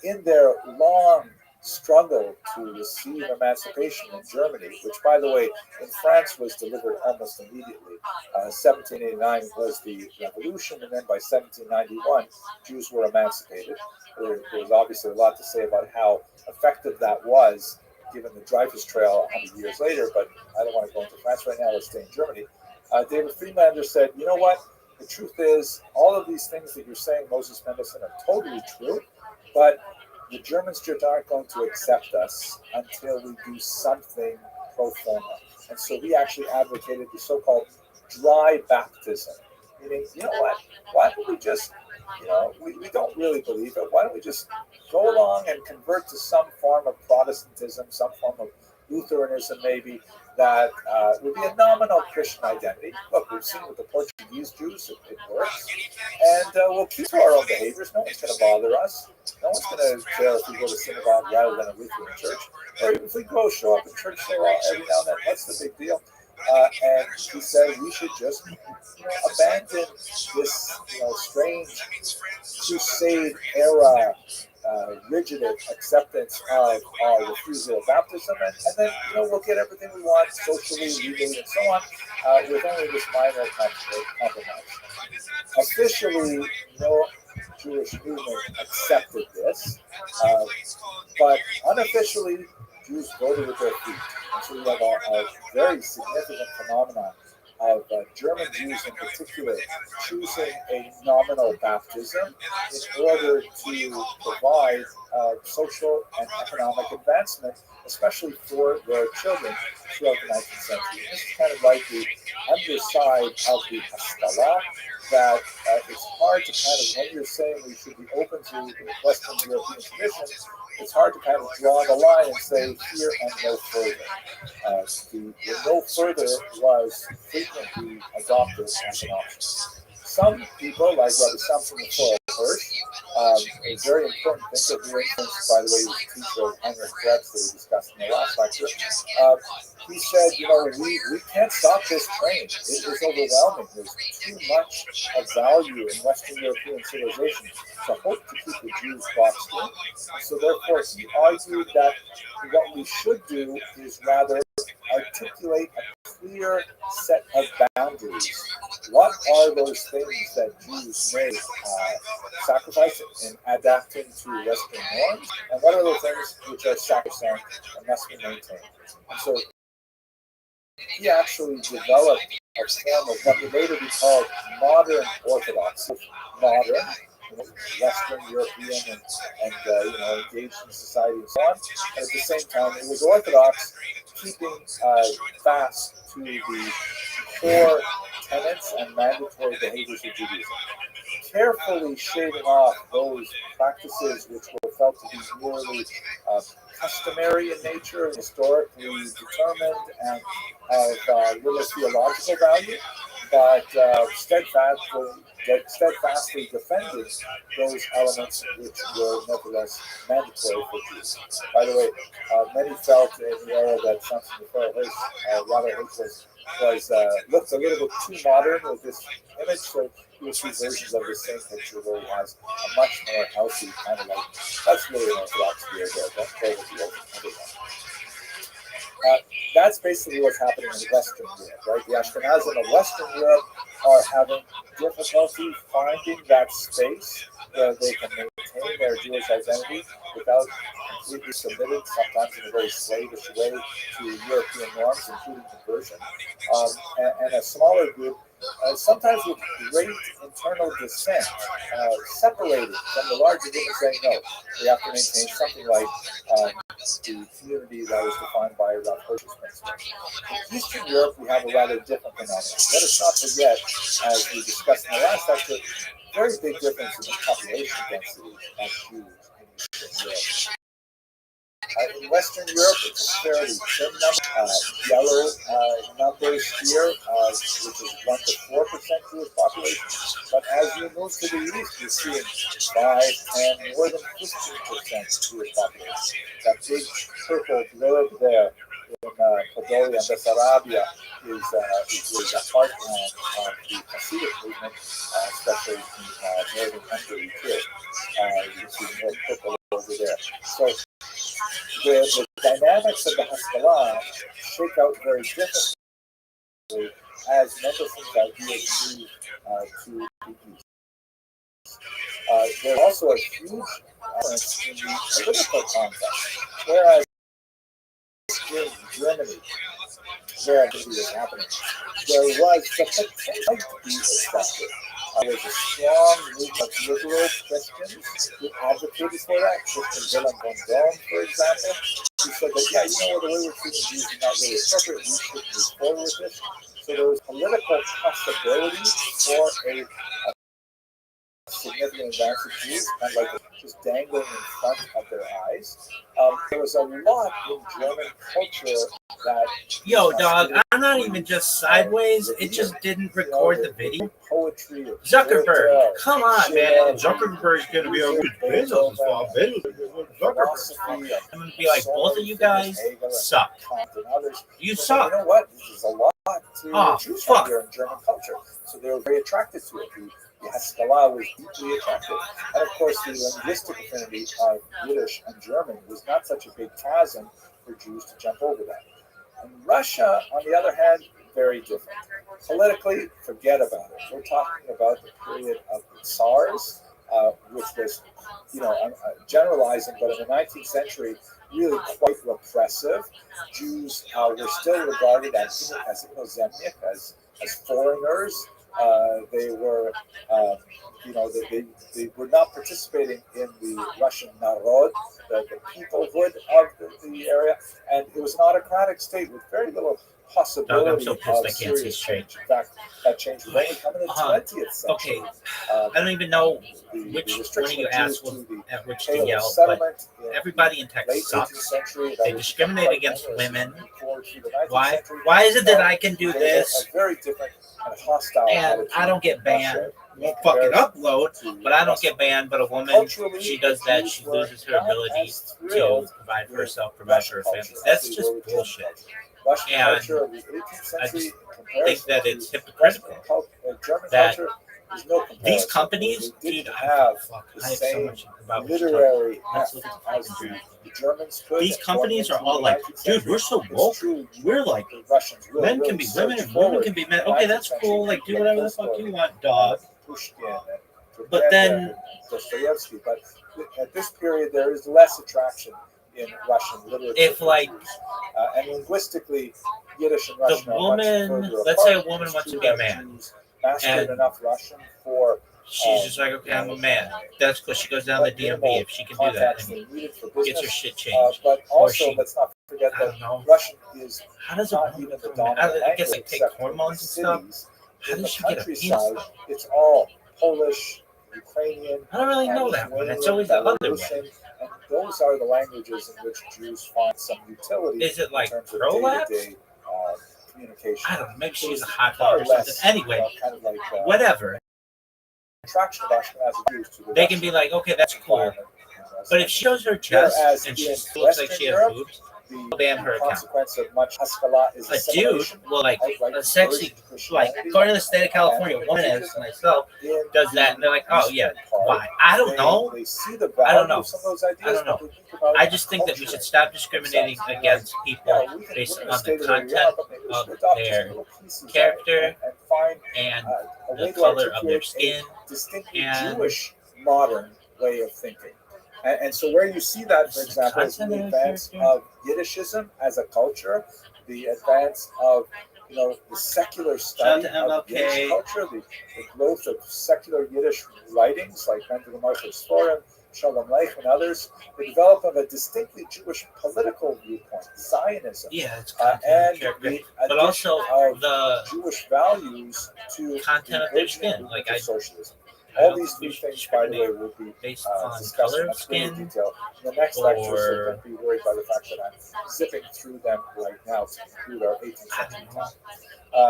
in their long struggle to receive emancipation in Germany, which, by the way, in France was delivered almost immediately. 1789 was the revolution, and then by 1791, Jews were emancipated. There was obviously a lot to say about how effective that was, given the Dreyfus Trail 100 years later, but I don't want to go into France right now. Let's stay in Germany. David Friedlander said, you know what? The truth is, all of these things that you're saying, Moses Mendelssohn, are totally true, but the Germans just aren't going to accept us until we do something pro forma. And so we actually advocated the so-called dry baptism, meaning, you know what? Why don't we just, we don't really believe it. Why don't we just go along and convert to some form of Protestantism, some form of Lutheranism maybe, that would be a nominal Christian identity. Look, we've seen with the Portuguese Jews, it works. And we'll keep to our own behaviors. No one's going to bother us. No one's going to care if we go to synagogue rather than a Lutheran church. Or even if we go show up in church every now and then, what's the big deal? And he said we should just abandon this strange crusade era rigid acceptance of our refusal of baptism, and then we'll get everything we want socially, legally, and so on, with only this minor compromise. Officially, no Jewish movement accepted this, but unofficially, Jews voted with their feet. And so we have a very significant phenomenon of German Jews in particular choosing a nominal baptism in order to provide social and economic advancement, especially for their children throughout the 19th century. And this is kind of like the underside of the Haskalah, that it's hard to kind of, when you're saying we should be open to Western European traditions, it's hard to kind of draw the line and say here and no further. The no further was frequently adopted as an option. Some people, like Rabbi Samson Raphael Hirsch, a very important thing that we were influenced, by the way, he was a teacher of Heinrich Krebs that we discussed in the last lecture. He said, we can't stop this train. It is overwhelming. There's too much of value in Western European civilization to hope to keep the Jews boxed in. So therefore, he argued that what we should do is rather articulate a clear set of boundaries. What are those things that Jews may sacrifice in adapting to Western norms, and what are the things which are sacrosanct and must be maintained? And so he actually developed a form of what would later be called modern Orthodox. Modern, Western European and engaged in society and so on. And at the same time, it was Orthodox, keeping fast to the core tenets and mandatory behaviors of Judaism, carefully shaving off those practices which were felt to be merely customary in nature, historically determined, and of little theological value, but steadfastly defending those elements which were nevertheless mandatory for Jews. By the way, many felt in the era that Samson Rabbi Hirsch was looked a little bit too modern with this image, so you will see versions of the same picture where he has a much more healthy kind of like, that's really an Orthodox view there, don't play with the old that's basically what's happening in Western Europe, right? The Ashkenazim of Western Europe are having difficulty finding that space where they can maintain their Jewish identity without completely submitted, sometimes in a very slavish way, to European norms, including conversion. And a smaller group, sometimes with great internal dissent, separated from the larger group and saying, no, we have to maintain something like the community that was defined by Rav Hirsch's principles. In Eastern Europe, we have a rather different phenomenon. Let us not forget, as we discussed in the last lecture, very big difference in the population density of Jews in Eastern Europe. In Western Europe, it's a fairly thin number, yellow numbers here, which is 1 to 4% Jewish population. But as you move to the east, you're seeing 5, 10, more than 15% Jewish population. That big purple blurb there in Podolia and Bessarabia is really the heartland of the Hasidic movement, especially in northern Hungary too. You can see more purple over there. So the dynamics of the Haskalah shake out very differently as members of the ideas move to the east. There's also a huge difference in the political context, whereas in Germany, where activity was happening, there was the potential to be accepted. There was a strong movement of liberal Christians who advocated for that. Christian Willem von Dorn, for example, who said that, yeah, you know what, the way we're treating Jews is not really appropriate. We should move forward with this. So there was political possibility for a significant advance of Jews, kind of like just dangling in front of their eyes. There was a lot in German culture that... Yo, dog, I'm not even just sideways. It just didn't record the video. Poetry Zuckerberg, come on, man. Zuckerberg's going to be able to Bezos' fault. Zuckerberg's fault. I'm going to be like, both of you guys suck. You suck. You know what? There's a lot to choose from fuck. here in German culture. So they were very attracted to it. The Haskalah was deeply attractive. And of course, the linguistic affinity of Yiddish and German was not such a big chasm for Jews to jump over that. In Russia, on the other hand, very different. Politically, forget about it. We're talking about the period of the Tsars, which was, I'm generalizing, but in the 19th century, really quite repressive. Jews were still regarded as inozemnik, as foreigners. They were, they were not participating in the Russian narod, the peoplehood of the area, and it was an autocratic state with very little possibility I'm so pissed of I can't see serious straight. change. In fact, that change was only coming in the 20th century. Okay, I don't even know which one of you asked at which to yell, but everybody in Texas sucks. They discriminate against women. Why is it that I can do this and I don't get banned? Won't fucking upload, but I don't get banned. But a woman, she does that, she loses her ability to provide for herself, provide for her family. That's just bullshit. And I just think that it's hypocritical that these companies, dude, I have so much about literary let's look at the Germans could. These companies are all like, dude, we're so woke. We're like, men can be women and women can be men. Okay, that's cool. Like, do whatever the fuck you want, dog. But then, Dostoevsky. But at this period, there is less attraction in Russian literature. If like, and linguistically, Yiddish and Russian the woman, let's say a woman wants to be a man, and enough Russian for. She's just like, okay, I'm a man. That's because she goes down to the DMV if she can do that and gets her shit changed. But also, let's not forget that Russian is how does not even the dominant I guess like take hormones and stuff. in the does she get a penis? countryside, it's all Polish, Ukrainian. I don't really know that one. It's always the other way. Belarusian, and those are the languages in which Jews find some utility Is it like in terms of prolapse? day-to-day communication. I don't know. Maybe she's a hot Far dog or something. less, Anyway, kind of like whatever. attraction of Ashkenazi Jews to the They can be like, okay, that's cool. environment. But if she shows her chest Whereas and in she looks like Western she has Europe, boobs, the ban her account. consequence of much Haskalah is A dude assimilation, will like like a sexy, conversion to like Christianity. going to the state of California, a woman as myself does that, and they're like, oh yeah, why? I don't know. They see the I don't value know. of some of those ideas, I don't know. but they think about I just think that we should stop discriminating against people based on the content of their character and find and a the way to color of their articulate skin. a distinctly and- Jewish modern way of thinking. And so where you see that, for Is the example, is content the of the advance character? of Yiddishism as a culture, the advance of the secular study Shout out to of MLK. Yiddish culture, the growth of secular Yiddish writings like Mentor Marshall's Forum, Shalom Leich, and others, the development of a distinctly Jewish political viewpoint, Zionism, Yeah, it's and content of the character, but also addition of the Jewish values to content the of their original skin. movement Like of I socialism. I All don't these think we three should things, by the way, discriminate will be based discussed on color in of much greater skin detail in the next lecture, so or don't be worried by the fact that I'm zipping through them right now to conclude our 18th I century don't know.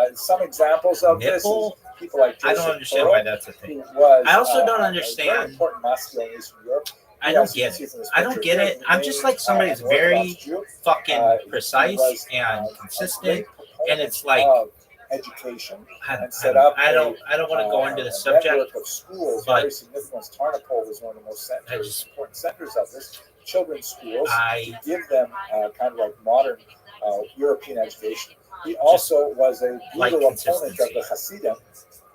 time. Some examples of this is Nipple? people like I Joseph don't understand Pearl, why that's a who thing. was I also don't a understand- very important masculine in Eastern Europe. I don't get it. I don't get it. I'm just like somebody who's very fucking precise and consistent, and it's like education I and don't, set I up don't, I don't want to go into the subject. network of schools, but very significant. Tarnopol was one of the most important centers of this. Children's schools I to give them kind of like modern European education. He also was a like brutal opponent of consistency. the Hasidim,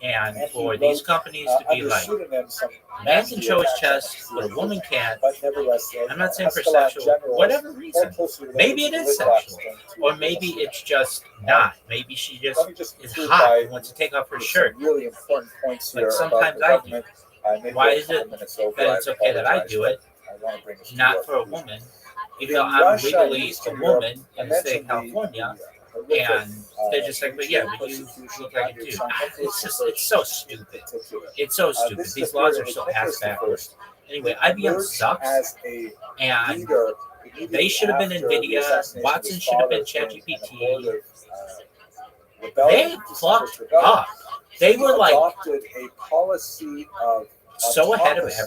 and for these companies to be under like, pseudonym some a man nasty can show his attacks on chest, Hasidim, but a woman can't. But nevertheless, I'm not saying for Haskalah sexual, generals whatever more reason. closely related Maybe it to is Little sexual, than to or maybe it's just not. Maybe she just Let me just is conclude hot by and wants to take off her some shirt. really important points Like here sometimes about the I do. government. Maybe Why we're a is couple it minutes over. that it's okay that I do it, I want to bring us to not your for a conclusion. woman, even though In I'm Russia and legally a Eastern Europe, woman I in the state of mentioned California, horrific, and they're just like, but yeah, but you look like a dude. It's so stupid. It's so stupid. These laws are so ass backwards. Anyway, IBM sucks, as a and leader, they should have been after the NVIDIA. assassination of Watson his should have been father during an ChatGPT. abortive, They rebellion, fucked rebellion. up. They were like adopted a policy of so ahead of autocracy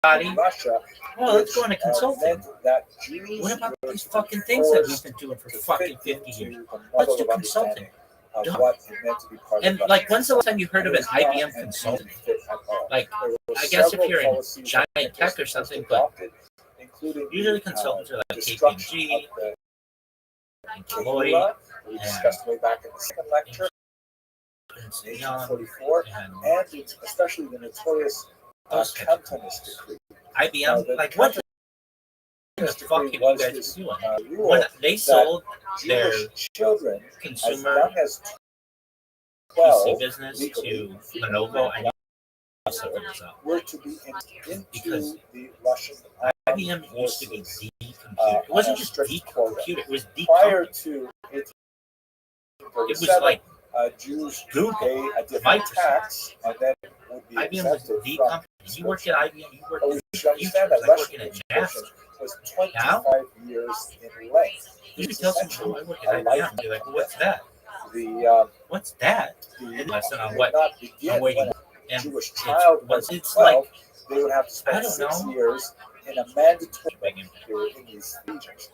everybody. in Russia. Well, let's go into which, consulting. meant that Jews What about were these fucking things that we've forced been doing for to fucking fit 50 years? into the Let's model do of consulting. understanding of Done. what it meant to be part And of like, when's the last time you heard of an It was not IBM and consultant? didn't fit at all. Like, There were I guess if several you're in policies giant that tech or was something, but adopted, including usually the, consultants are like destruction KPMG of the and Deloitte, Deloitte we discussed way back in the second lecture, and in Young 1844, and and especially the notorious those types of Cantonist decree. IBM. the Like, what the Cantonist fuck decree have you was guys this, been doing? rule When they sold their Jewish children as consumer young as PC 12 business legally to Lenovo, I knew something was up. were to be into Because the Russian IBM used to be the computer. It wasn't just the computer. It was the prior company. to It 1837. was like Jews would Google, pay a different Microsoft. tax and then would be IBM was exempted the from company. You worked at IBM. You worked But we at should understand Futures, that like Russian working at education NASA. was 25 years in length. You could It's tell someone, essentially oh, I work a at IBM. And be like, well, what's that? What's that? The Lesson on did what not begin I'm waiting. when a And Jewish it's, child once was it's 12, like, they would have to I spend don't 6 know. years in a mandatory Big impact. they were in these regions,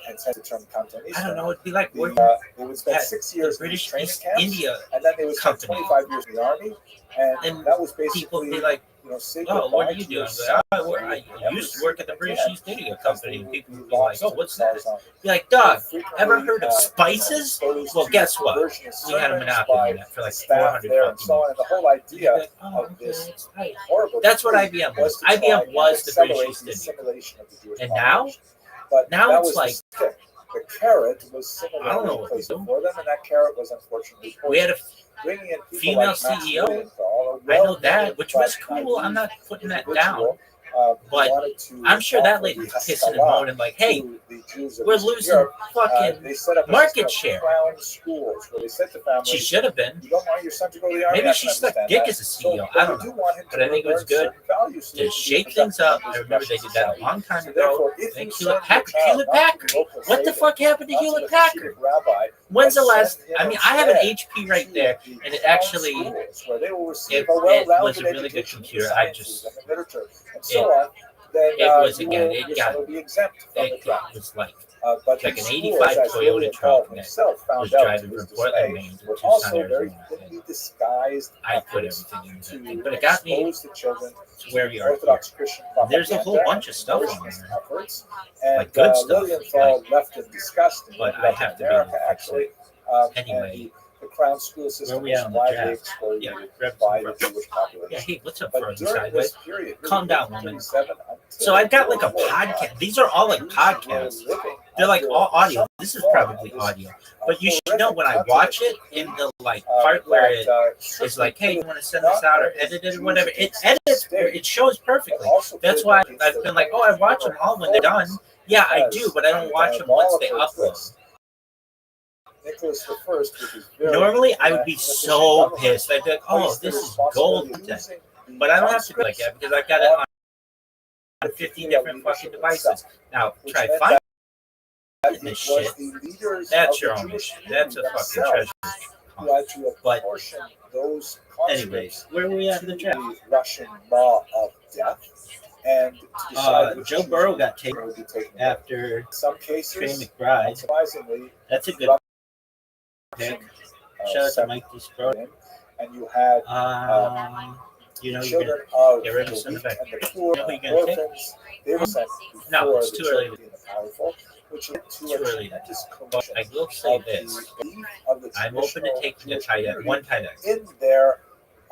and sent to term Cantonese. I don't know. It'd be like working They would spend at 6 the years in these British training East camps, India and then they would spend company. 25 years in the army, and that was people basically be like, say oh, what goodbye are you to your doing? son. I used to work at the British East India Company. And people would be lost like, oh, what's that? themselves on. Be like, dog, Frequently, ever heard of spices? exposed Well, to guess what? perversion of We had a sermons monopoly by on that for like staff 400 there and fucking so on. years. And the whole You'd be idea like, oh, of okay, this it's tight. horrible That's what decree IBM was. to try IBM and was the British accelerate East the India. assimilation of the Jewish And now? population. But Now that it's was like, the stick. The carrot was I don't know similarly what placed to do. before them, and that carrot was unfortunately We had a bringing in people female like Max CEO. Lilienthal, a I know that, well-known which was but cool. I'm not putting that down. individual But wanted to I'm sure that offer lady the was pissing and Haskalah moaning like, hey, to the Jews of we're Eastern losing Europe. fucking They set up a market system share. of crown schools where they said to families, She should have been. you don't want your son to go to the army. Maybe I she can stuck understand dick that. as a CEO. But I don't we do know. want him But I think it was learn good certain values so to that he can be shake things up. productive I members remember of they did that a society. long time So ago. therefore, if Thank you Hewlett send your Packard. child Hewlett not to Packard. the local What the faith, fuck happened to not Hewlett the Packard? Hasidic rabbi, When's the but last? send him I mean, I have an instead HP right to there, the and it crown actually schools where they will receive it a was well-rounded a really good education in computer. I sciences just and in literature and so on. Then it was you again. will, It your son got will be exempt from the it draft. was like But like these an schools, 85 as Toyota Lillian truck Paul that himself was found out driving to his from Portland, dismay, Maine to were Tucson, also very Arizona. thinly disguised I put efforts everything into that to thing, but it got me expose the children to where we are Orthodox here. Christian There's a propaganda whole bunch of and stuff on Nationalist there, efforts. And like good stuff. Lillian Thal left in disgust and But ended I up have in to be able America, to fix actually. it. Anyway, And the Crown school where system we was at on the widely draft? exploited Yeah, by the grab Jewish population. Yeah, hey, what's up, But Frozen during Sideways? this period, Calm down, woman. 1937 So I've got like a until podcast. These are all like Jews podcasts. were living They're like under all audio. some This is form probably of this, audio. But you should horrific know when I watch it continuity, in the like part where it that, is like, hey, you want to send this out or edit it or whatever? It edits or it shows perfectly. That's why I've been like, oh, I watch them all when they're done. Yeah, I do, but I don't watch them once they upload. Nicholas I, which is very Normally, I would be so pissed. I'd be like, oh, this is gold content. But I don't have to be like that because I've got it on 50 different fucking devices. Now, try finding this shit. That's your own issue. That's a fucking treasure. But, anyways, where are we at in the draft? Russian law of death. And Joe Burrow got taken after some cases, Trey McBride. surprisingly, That's a good pick. Shout out to Mike DeSpro. And you had you know, children you're of get rid of the some weak of that. and the poor, You know who you're gonna take? orphans, they were sent No, before it's the too children early. being the powerful, which led to Too a early. tremendous But collision I will say of this: the belief of the I'm open to traditional taking a Jewish tight end, one tight end. in their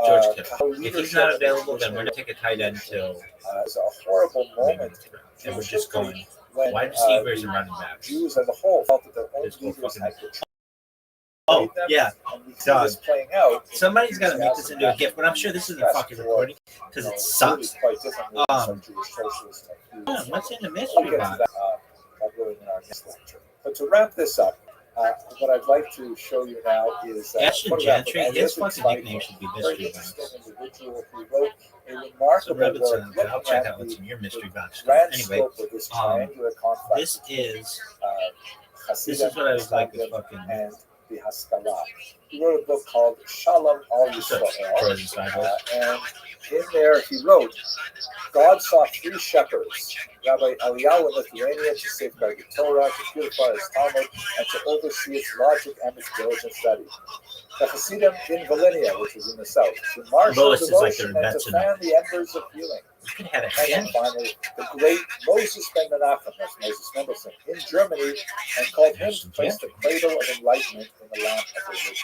George Kittle. If leadership he's not of the available, Jewish then we're gonna take a tight end till. It's a horrible moment. And we're just going when, wide receivers and running backs. Jews as a whole felt that their own Just go leaders fucking- had betrayed Oh them, yeah, and we see this playing out. somebody's got to make this into a gift, but I'm sure this isn't fucking recording because it sucks. Quite differently than some Jewish socialists have used. What's in the We'll mystery get to box? that really in our next lecture. But to wrap this up, what I'd like to show you now is Ashton Gentry, his fucking nickname should be Mystery Box. individual who wrote a remarkable So work I'll looking check at out what's the in your mystery box. grand Anyway, scope of this triangular conflict. this is This this is what I was like with fucking and the Haskalah. He wrote a book called Shalom Al Yisrael, Frozen Sideways. and in there he wrote, God saw three shepherds, Rabbi Eliyahu in Lithuania to safeguard the Torah, to purify his Talmud, and to oversee its logic and its diligent study. The Hasidim in Volhynia, which is in the south, to marshal Lois is like devotion their and to invention. fan the embers of healing. You could have had a And then hand. finally, the great Moses ben Menachem, that's Moses Mendelssohn, in Germany, and called him to place the cradle of enlightenment in the lamp of religion.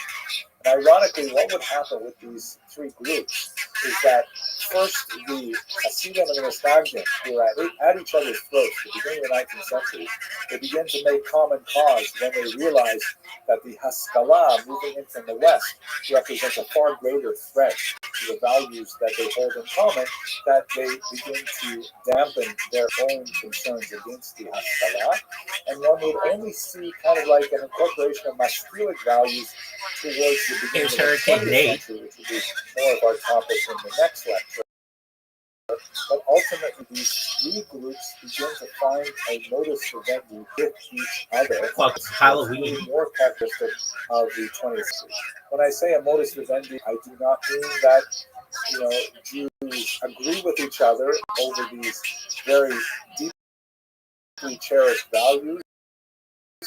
And ironically, what would happen with these three groups is that first the Hasidim and the Nostalgians, who are at each other's throats at the beginning of the 19th century, they begin to make common cause when they realize that the Haskalah moving in from the West represents a far greater threat to the values that they hold in common, that they begin to dampen their own concerns against the Haskalah. And one would only see kind of like an incorporation of Mashkilic values towards the beginning Here's of the Hurricane 20th Nate. century, which will be more of our topic in the next lecture. But ultimately, these three groups begin to find a modus vivendi with each other. Fuck, it's Halloween. More characteristic of the 20th century. When I say a modus vivendi, I do not mean that Jews agree with each other over these very deeply cherished values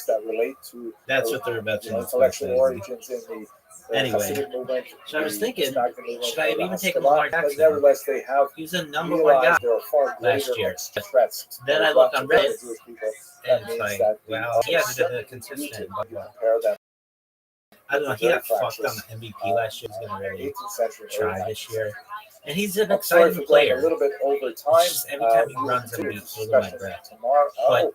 that relate to That's what they're about to intellectual origins in the Anyway, Hasidic movement. so I was thinking, movement, should I have the even taken Haskalah, Lamar but Jackson? nevertheless, they have He was a number one guy. realized there are far last greater year. threats. Then I that looked are on brought to Reddit, Jewish people. and That it's means like, that well, he hasn't been certainly consistent. need to But compare them. I don't know. He got fucked on the MVP last year. He's gonna really 18th century. try this year, and he's an I'm sorry exciting for going player. a little bit over time. It's just every time he we will runs, I'm continue gonna this be over my discussion breath. tomorrow. But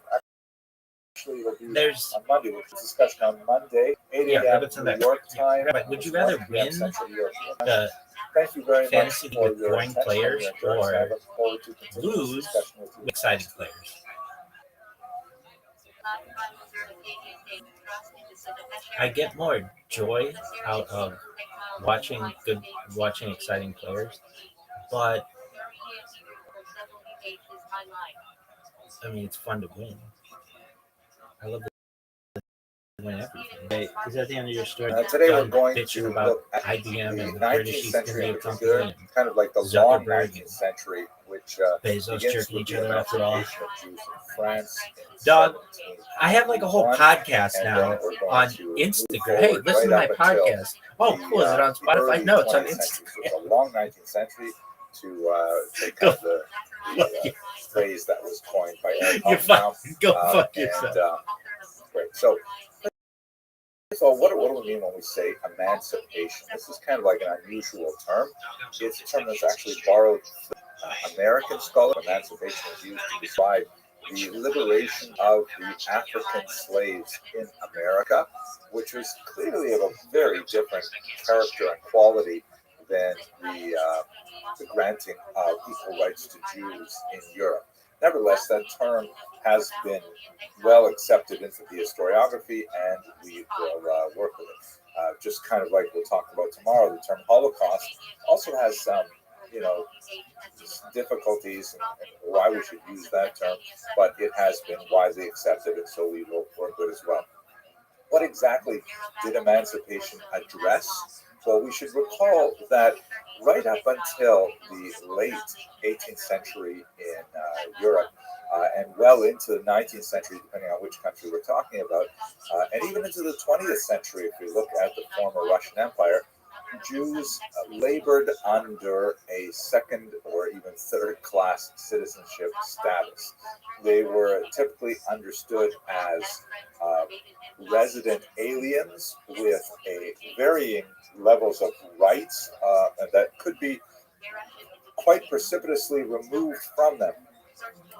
Actually, it'll be there's on Monday, which is discussion on Monday, 8 yeah, a.m. Rabbit's on New that. York time. Rabbi, would you rather 1 p.m. win Central European time. the Thank you very Fantasy much for with your boring attention players and your endurance. I or look forward to continuing this lose discussion with you. with exciting players. I get more joy out of watching exciting players, but I mean it's fun to win. I love to win everything. Hey, is that the end of your story? Today we're Done going bitching to about look at IBM the and the 19th British East century India in particular, Company and kind of like the long Zuckerberg 19th and century, which Bezos begins jerking with each the other after all. emancipation of Jews in France in Dog, I have like a whole 1791, podcast and now then we're going on to move Instagram. Hey, forward listen right to up my until podcast. Oh, cool. Is it on the Spotify? early No, it's on 20th century. So Instagram. the long 19th century to take Go out the phrase that was coined by Eric You Hobsbawm. go fuck yourself. Great. So what do we mean when we say emancipation? This is kind of like an unusual term. It's a term that's actually borrowed from American scholars. Emancipation is used to describe the liberation of the African slaves in America, which was clearly of a very different character and quality than the granting of equal rights to Jews in Europe. Nevertheless, that term has been well accepted into the historiography, and we will work with it. Just kind of like we'll talk about tomorrow, the term Holocaust also has some, difficulties and why we should use that term, but it has been widely accepted, and so we will work with it as well. What exactly did emancipation address? Well, we should recall that right up until the late 18th century in Europe, and well into the 19th century, depending on which country we're talking about, and even into the 20th century, if we look at the former Russian Empire, Jews labored under a second or even third class citizenship status. They were typically understood as resident aliens with varying levels of rights that could be quite precipitously removed from them.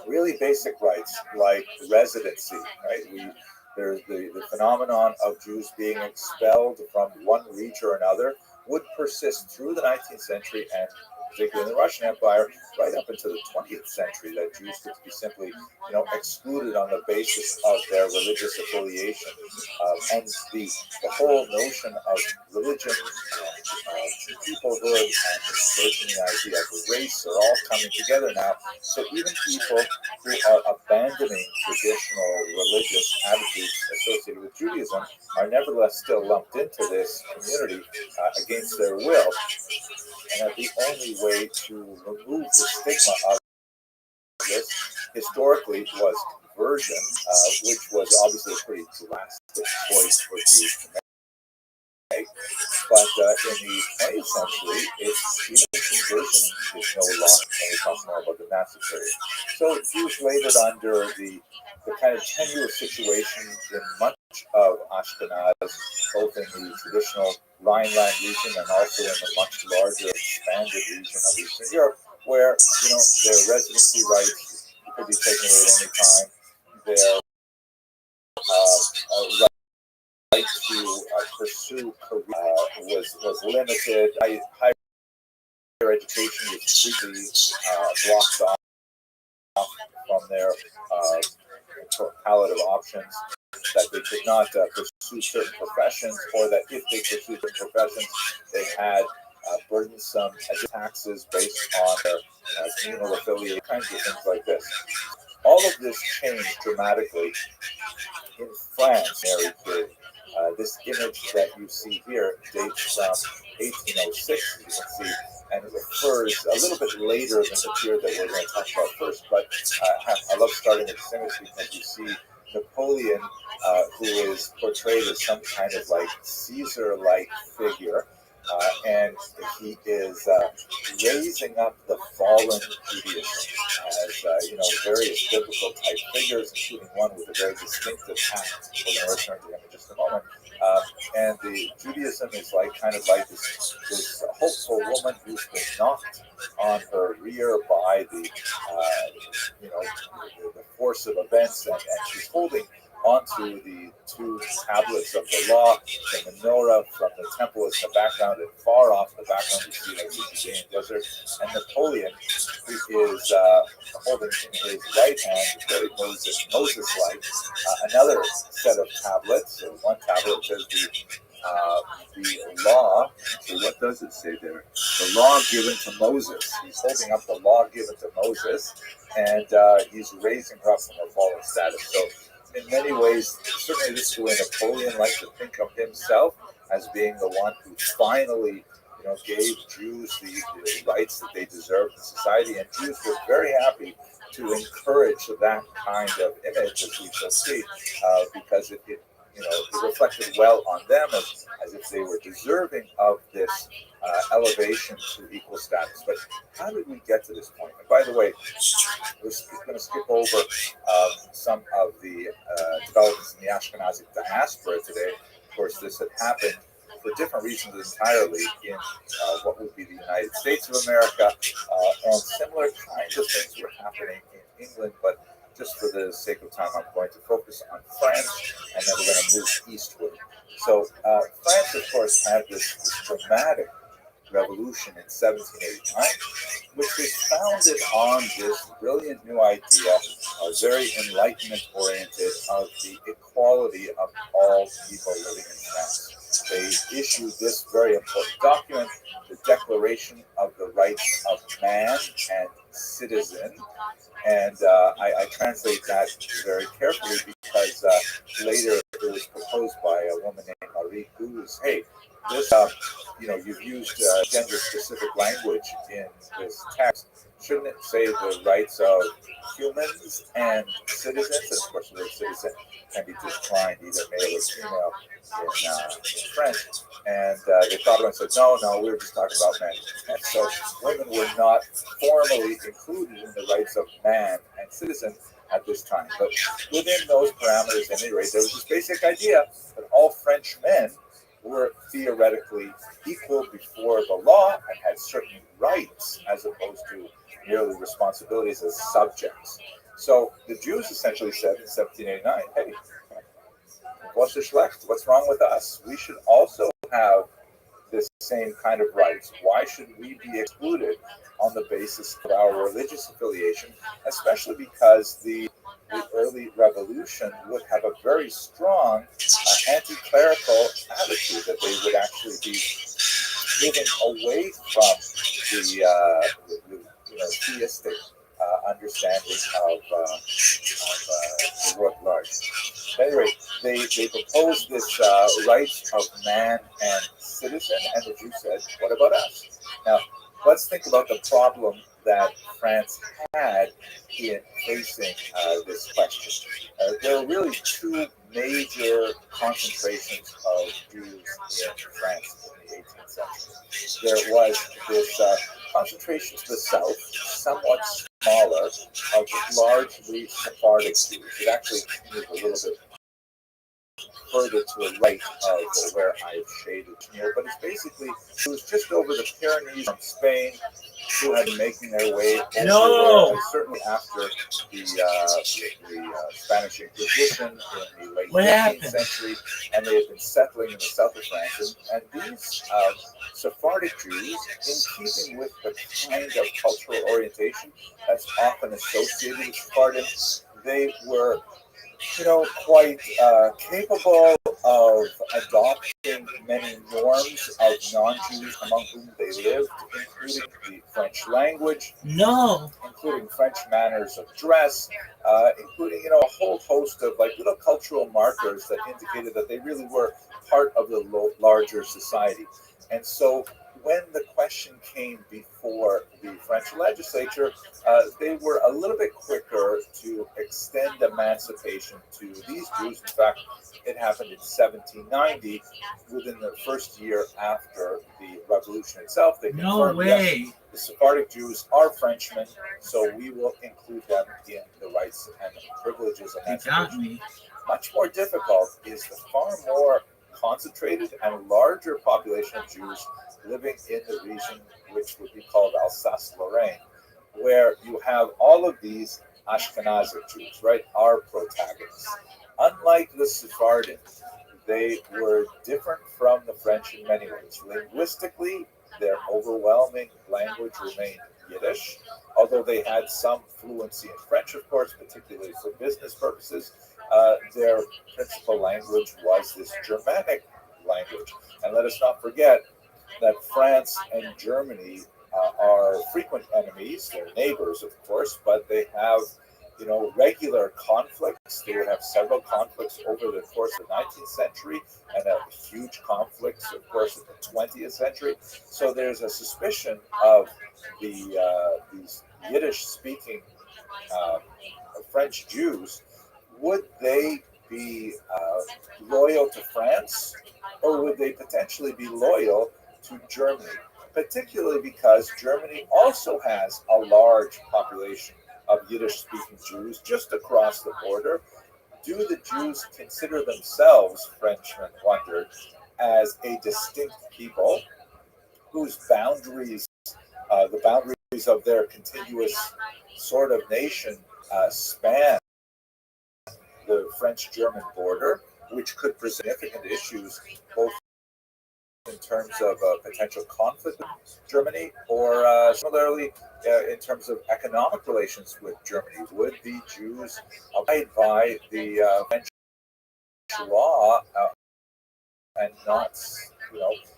Really basic rights like residency, right? There's the phenomenon of Jews being expelled from one region or another would persist through the 19th century and particularly in the Russian Empire, right up into the 20th century, that Jews could be simply, excluded on the basis of their religious affiliation. And the whole notion of religion, peoplehood, and the idea of race are all coming together now. So even people who are abandoning traditional religious attitudes associated with Judaism are nevertheless still lumped into this community against their will. And that the only way to remove the stigma of this historically was conversion, which was obviously a pretty drastic choice for Jews to make. But in the 20th century, even conversion is no longer, when we talk more about the Nazi period. So Jews labored under the kind of tenuous situation in much of Ashkenaz, both in the traditional Rhineland region and also in the much larger expanded region of Eastern Europe, where their residency rights could be taken away at any time. Their right to pursue career was limited. Higher education was completely blocked off from their palette of options. That they could not pursue certain professions, or that if they pursued certain professions, they had burdensome taxes based on their communal affiliate, kinds of things like this. All of this changed dramatically in France, Mary period. This image that you see here dates from 1806, you can see, and it refers a little bit later than the period that we're going to talk about first. But I love starting with this image because you see Napoleon, who is portrayed as some kind of like Caesar-like figure, and he is raising up the fallen Judaism as various biblical type figures, including one with a very distinctive hat. We're going to return to him in just a moment. And the Judaism is kind of like this hopeful woman who's been knocked on her rear by the force of events, and she's holding onto the two tablets of the law. The menorah from the temple is in the background, and far off in the background you see like the Judean desert. And Napoleon, who is holding in his right hand, very Moses-like, another set of tablets. So one tablet says the law. So what does it say there? The law given to Moses. He's holding up the law given to Moses, and he's raising her up from her fallen status. So in many ways, certainly this is the way Napoleon liked to think of himself, as being the one who finally, gave Jews the rights that they deserved in society, and Jews were very happy to encourage that kind of image, as we shall see, because it reflected well on them as if they were deserving of this elevation to equal status. But how did we get to this point? And by the way, we're going to skip over some of the developments in the Ashkenazic diaspora today. Of course, this had happened for different reasons entirely in what would be the United States of America, and similar kinds of things were happening in England, but just for the sake of time, I'm going to focus on France, and then we're going to move eastward. So France, of course, had this dramatic revolution in 1789, which was founded on this brilliant new idea, very enlightenment-oriented, of the equality of all people living in France. They issued this very important document, the Declaration of the Rights of Man and Citizen. And I translate that very carefully because later it was proposed by a woman named Marie Gouze. Hey, this, you've used gender-specific language in this text. Shouldn't it say the rights of humans and citizens? And of course, the word citizen can be declined, either male or female, in French. And they thought about it and said, no, we were just talking about men. And so women were not formally included in the rights of man and citizen at this time. But within those parameters, at any rate, there was this basic idea that all French men were theoretically equal before the law and had certain rights as opposed to merely responsibilities as subjects. So the Jews essentially said in 1789, hey, what's wrong with us? We should also have this same kind of rights. Why should we be excluded on the basis of our religious affiliation, especially because the early revolution would have a very strong anti-clerical attitude, that they would actually be moving away from the theistic understanding of the world at large. Anyway, they proposed this rights of man and citizen, and the Jews said, what about us? Now, let's think about the problem that France had in facing this question. There are really two major concentrations of Jews in France in the 18th century. There was this concentration to the south, somewhat smaller, of largely Sephardic Jews. It actually moved a little bit further to the right of where I've shaded here, but it's basically, it was just over the Pyrenees from Spain, who had been making their way over there, and certainly after the Spanish Inquisition in the late 15th century, and they had been settling in the south of France. And these Sephardic Jews, in keeping with the kind of cultural orientation that's often associated with Sephardim, they were quite capable of adopting many norms of non-Jews among whom they lived, including the French language, including French manners of dress, including a whole host of little cultural markers that indicated that they really were part of the larger society. And so when the question came before the French legislature, they were a little bit quicker to extend emancipation to these Jews. In fact, it happened in 1790, within the first year after the revolution itself. They confirmed, yes, the Sephardic Jews are Frenchmen, so we will include them in the rights and privileges of emancipation. Much more difficult is the far more concentrated and larger population of Jews living in the region which would be called Alsace-Lorraine, where you have all of these Ashkenazic Jews, right, our protagonists. unlike the Sephardics, they were different from the French in many ways. Linguistically, their overwhelming language remained Yiddish, although they had some fluency in French, of course, particularly for business purposes. Their principal language was this Germanic language. And let us not forget that France and Germany are frequent enemies. They're neighbors, of course, but they have, regular conflicts. They would have several conflicts over the course of the 19th century and huge conflicts, of course, in the 20th century. So there's a suspicion of these Yiddish-speaking French Jews. Would they be loyal to France, or would they potentially be loyal to Germany? Particularly because Germany also has a large population of Yiddish-speaking Jews just across the border. Do the Jews consider themselves, Frenchmen wondered, as a distinct people whose boundaries, the boundaries of their continuous sort of nation, span the French-German border, which could present significant issues both in terms of potential conflict with Germany, or similarly in terms of economic relations with Germany? Would the Jews abide by the French law and not,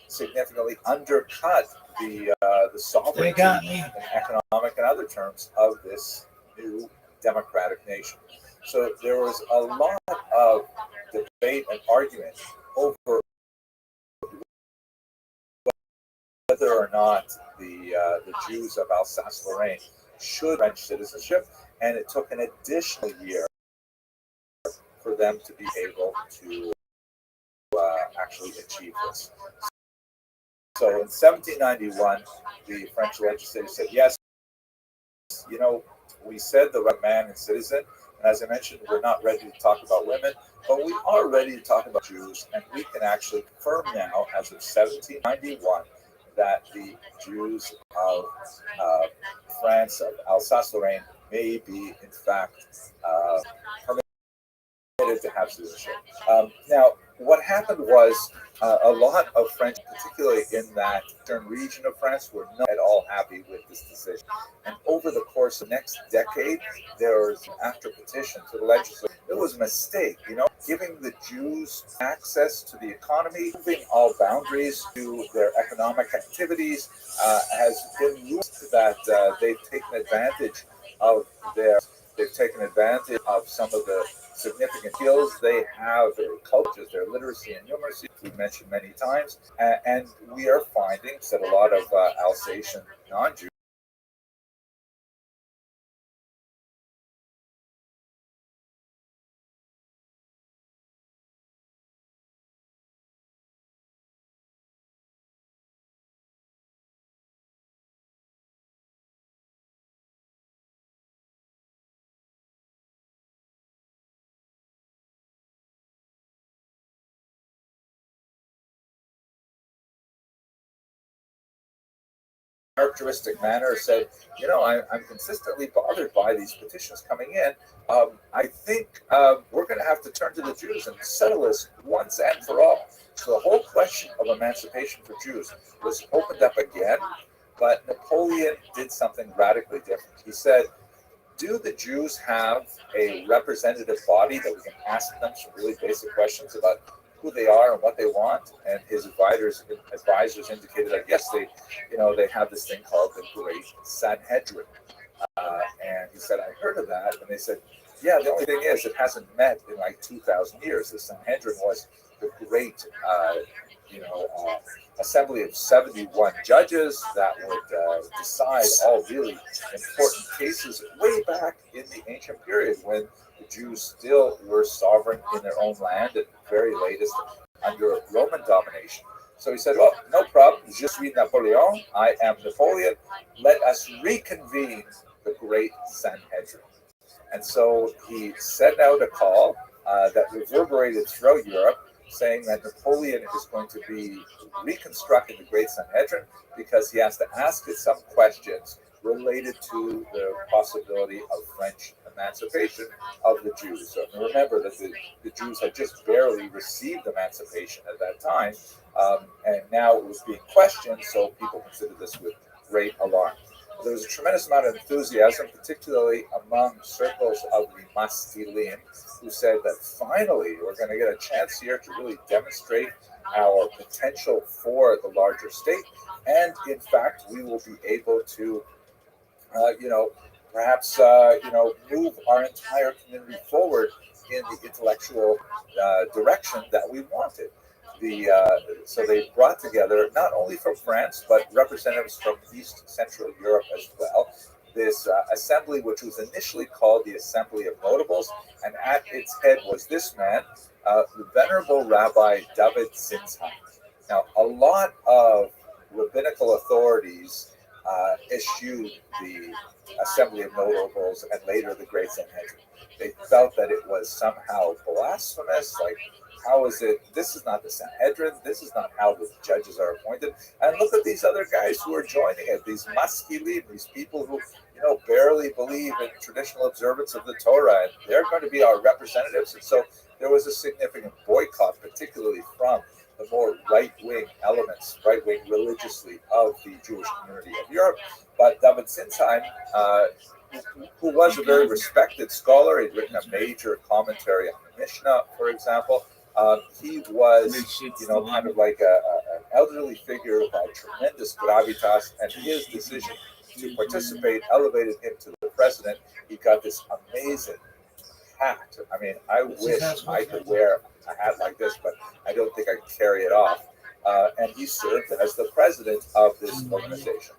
significantly undercut the sovereignty in economic and other terms of this new democratic nation? So there was a lot of debate and argument over whether or not the Jews of Alsace-Lorraine should French citizenship, and it took an additional year for them to be able to actually achieve this. So in 1791, the French legislature said, yes, we said the right man and citizen, and as I mentioned, we're not ready to talk about women, but we are ready to talk about Jews, and we can actually confirm now, as of 1791, that the Jews of France, of Alsace-Lorraine, may be, in fact, permitted to have citizenship. Now, what happened was a lot of French, particularly in that eastern region of France, were not at all happy with this decision. And over the course of the next decade, there was, after petition to the legislature, it was a mistake, giving the Jews access to the economy, moving all boundaries to their economic activities, has been used that they've taken advantage of some of the significant skills they have, their cultures, their literacy and numeracy, we've mentioned many times, and we are finding that a lot of Alsatian non-Jews characteristic manner said, I'm consistently bothered by these petitions coming in. I think we're going to have to turn to the Jews and settle this once and for all. So the whole question of emancipation for Jews was opened up again, but Napoleon did something radically different. He said, do the Jews have a representative body that we can ask them some really basic questions about who they are and what they want? And his advisors indicated that yes, they have this thing called the Great Sanhedrin. And he said, I heard of that. And they said, yeah, the only thing is it hasn't met in like 2,000 years. The Sanhedrin was the great, assembly of 71 judges that would decide all really important cases way back in the ancient period when the Jews still were sovereign in their own land, at the very latest under Roman domination. So he said, well, no problem. Je suis Napoleon. I am Napoleon. Let us reconvene the Great Sanhedrin. And so he sent out a call that reverberated throughout Europe, saying that Napoleon is going to be reconstructing the Great Sanhedrin because he has to ask it some questions related to the possibility of French emancipation of the Jews. So remember that the Jews had just barely received emancipation at that time, and now it was being questioned, so people considered this with great alarm. There was a tremendous amount of enthusiasm, particularly among circles of the Maskilim, who said that finally we're going to get a chance here to really demonstrate our potential for the larger state, and in fact, we will be able to, perhaps, move our entire community forward in the intellectual direction that we wanted. So they brought together not only from France but representatives from East Central Europe as well. This assembly, which was initially called the Assembly of Notables, and at its head was this man, the Venerable Rabbi David Zinsheim. Now, a lot of rabbinical authorities eschewed the Assembly of Notables and later the Great Sanhedrin. They felt that it was somehow blasphemous, like, how is it? This is not the Sanhedrin. This is not how the judges are appointed. And look at these other guys who are joining it, these maskilim, these people who, barely believe in traditional observance of the Torah, and they're going to be our representatives. And so there was a significant boycott, particularly from the more right-wing elements, right-wing religiously, of the Jewish community of Europe. But David Zinsheim, who was a very respected scholar, he'd written a major commentary on the Mishnah, for example. He was, kind of like an elderly figure by tremendous gravitas, and his decision to participate elevated him to the president. He got this amazing hat. I mean, I wish I could wear a hat like this, but I don't think I can carry it off. And he served as the president of this organization.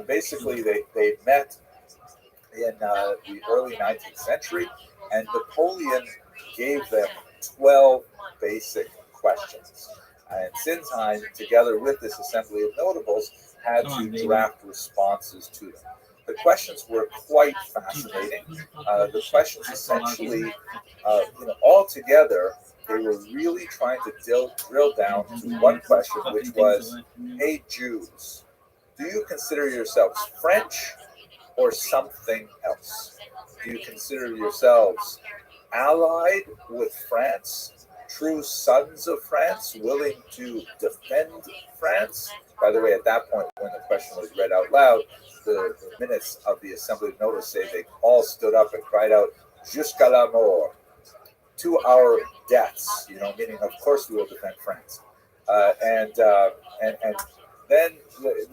Basically, they met in the early 19th century, and Napoleon gave them 12 basic questions. And Zinsheim, together with this Assembly of Notables, had to draft responses to them. The questions were quite fascinating. The questions essentially, all together, they were really trying to drill down to one question, which was, hey, Jews, do you consider yourselves French or something else? Do you consider yourselves allied with France, true sons of France, willing to defend France? By the way, at that point, when the question was read out loud, the minutes of the Assembly of Notables say they all stood up and cried out, "Jusqu'à la mort," to our deaths. Meaning, of course, we will defend France. And then,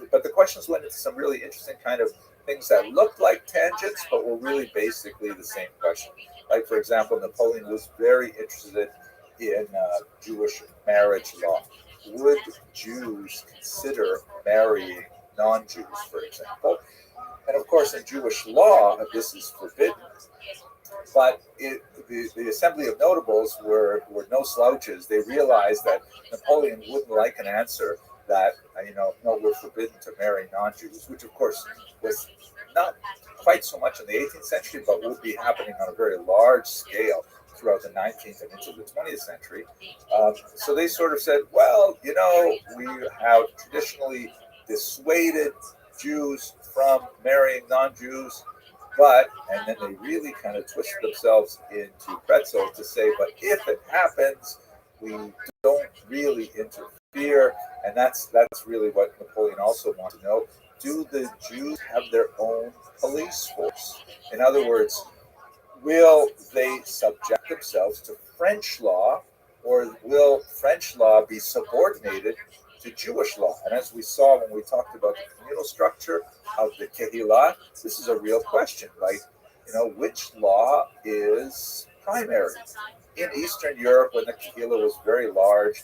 but the questions went into some really interesting kind of things that looked like tangents, but were really basically the same question. Like, for example, Napoleon was very interested in Jewish marriage law. Would Jews consider marrying non-Jews, for example? And of course, in Jewish law, this is forbidden. But the Assembly of Notables were no slouches. They realized that Napoleon wouldn't like an answer that, no, we're forbidden to marry non-Jews, which of course was not quite so much in the 18th century, but would be happening on a very large scale throughout the 19th and into the 20th century. So they sort of said, well, we have traditionally dissuaded Jews from marrying non-Jews, and then they really kind of twisted themselves into pretzels to say, but if it happens, we don't really interfere. And that's really what Napoleon also wanted to know. Do the Jews have their own police force? In other words, will they subject themselves to French law, or will French law be subordinated to Jewish law? And as we saw when we talked about the communal structure of the Kehillah, this is a real question. Like, which law is primary? In Eastern Europe, when the Kehillah was very large,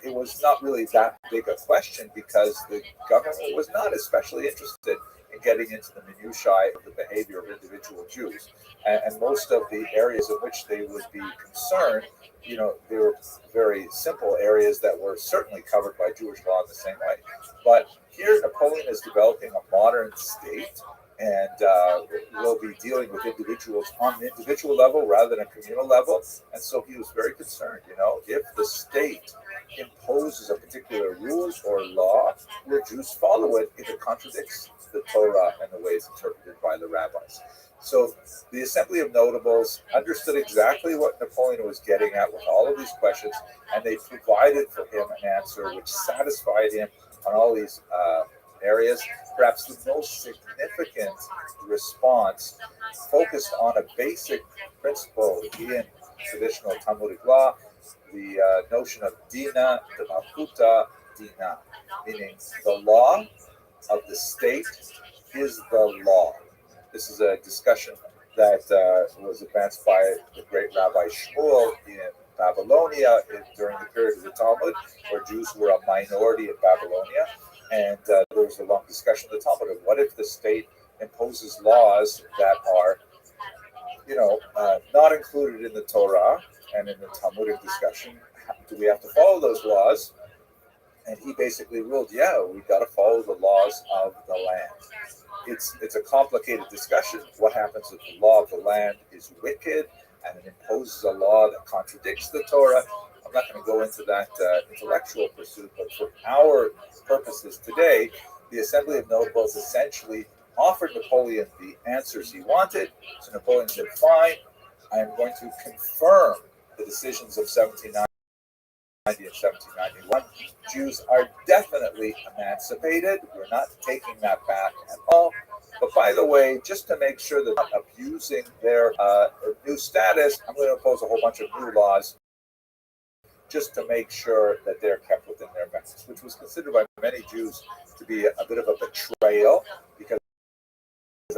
it was not really that big a question because the government was not especially interested in getting into the minutiae of the behavior of individual Jews. And most of the areas in which they would be concerned, they were very simple areas that were certainly covered by Jewish law in the same way. But here, Napoleon is developing a modern state, and will be dealing with individuals on an individual level rather than a communal level. And so he was very concerned, if the state imposes a particular rule or law, will Jews follow it if it contradicts the Torah and the ways interpreted by the rabbis? So the Assembly of Notables understood exactly what Napoleon was getting at with all of these questions, and they provided for him an answer which satisfied him on all these areas. Perhaps the most significant response focused on a basic principle in traditional Talmudic law, the notion of dina de malchuta dina, meaning the law of the state is the law. This is a discussion that was advanced by the great Rabbi Shmuel in Babylonia during the period of the Talmud, where Jews were a minority in Babylonia. And there was a long discussion in the Talmud of what if the state imposes laws that are, not included in the Torah and in the Talmudic discussion. Do we have to follow those laws? And he basically ruled, yeah, we've got to follow the laws of the land. It's a complicated discussion. What happens if the law of the land is wicked and it imposes a law that contradicts the Torah? I'm not going to go into that intellectual pursuit, but for our purposes today, the Assembly of Notables essentially offered Napoleon the answers he wanted. So Napoleon said, fine, I am going to confirm the decisions of 1790 and 1791. Jews are definitely emancipated. We're not taking that back at all. But by the way, just to make sure they're not abusing their new status, I'm going to impose a whole bunch of new laws just to make sure that they're kept within their bounds, which was considered by many Jews to be a bit of a betrayal, because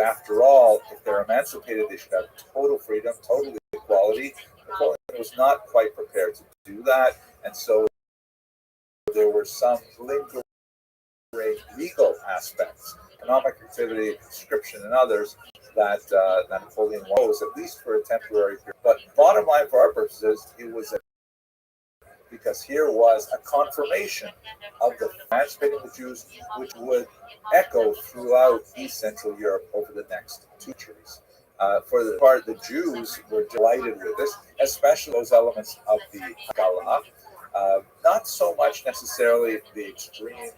after all, if they're emancipated, they should have total freedom, total equality. Napoleon was not quite prepared to do that, and so there were some lingering legal aspects, economic activity, conscription, and others that Napoleon was, at least for a temporary period. But bottom line for our purposes, it was because here was a confirmation of the emancipating the Jews, which would echo throughout East Central Europe over the next 2 centuries. For the part, the Jews were delighted with this, especially those elements of the Haggadah. Not so much necessarily the extreme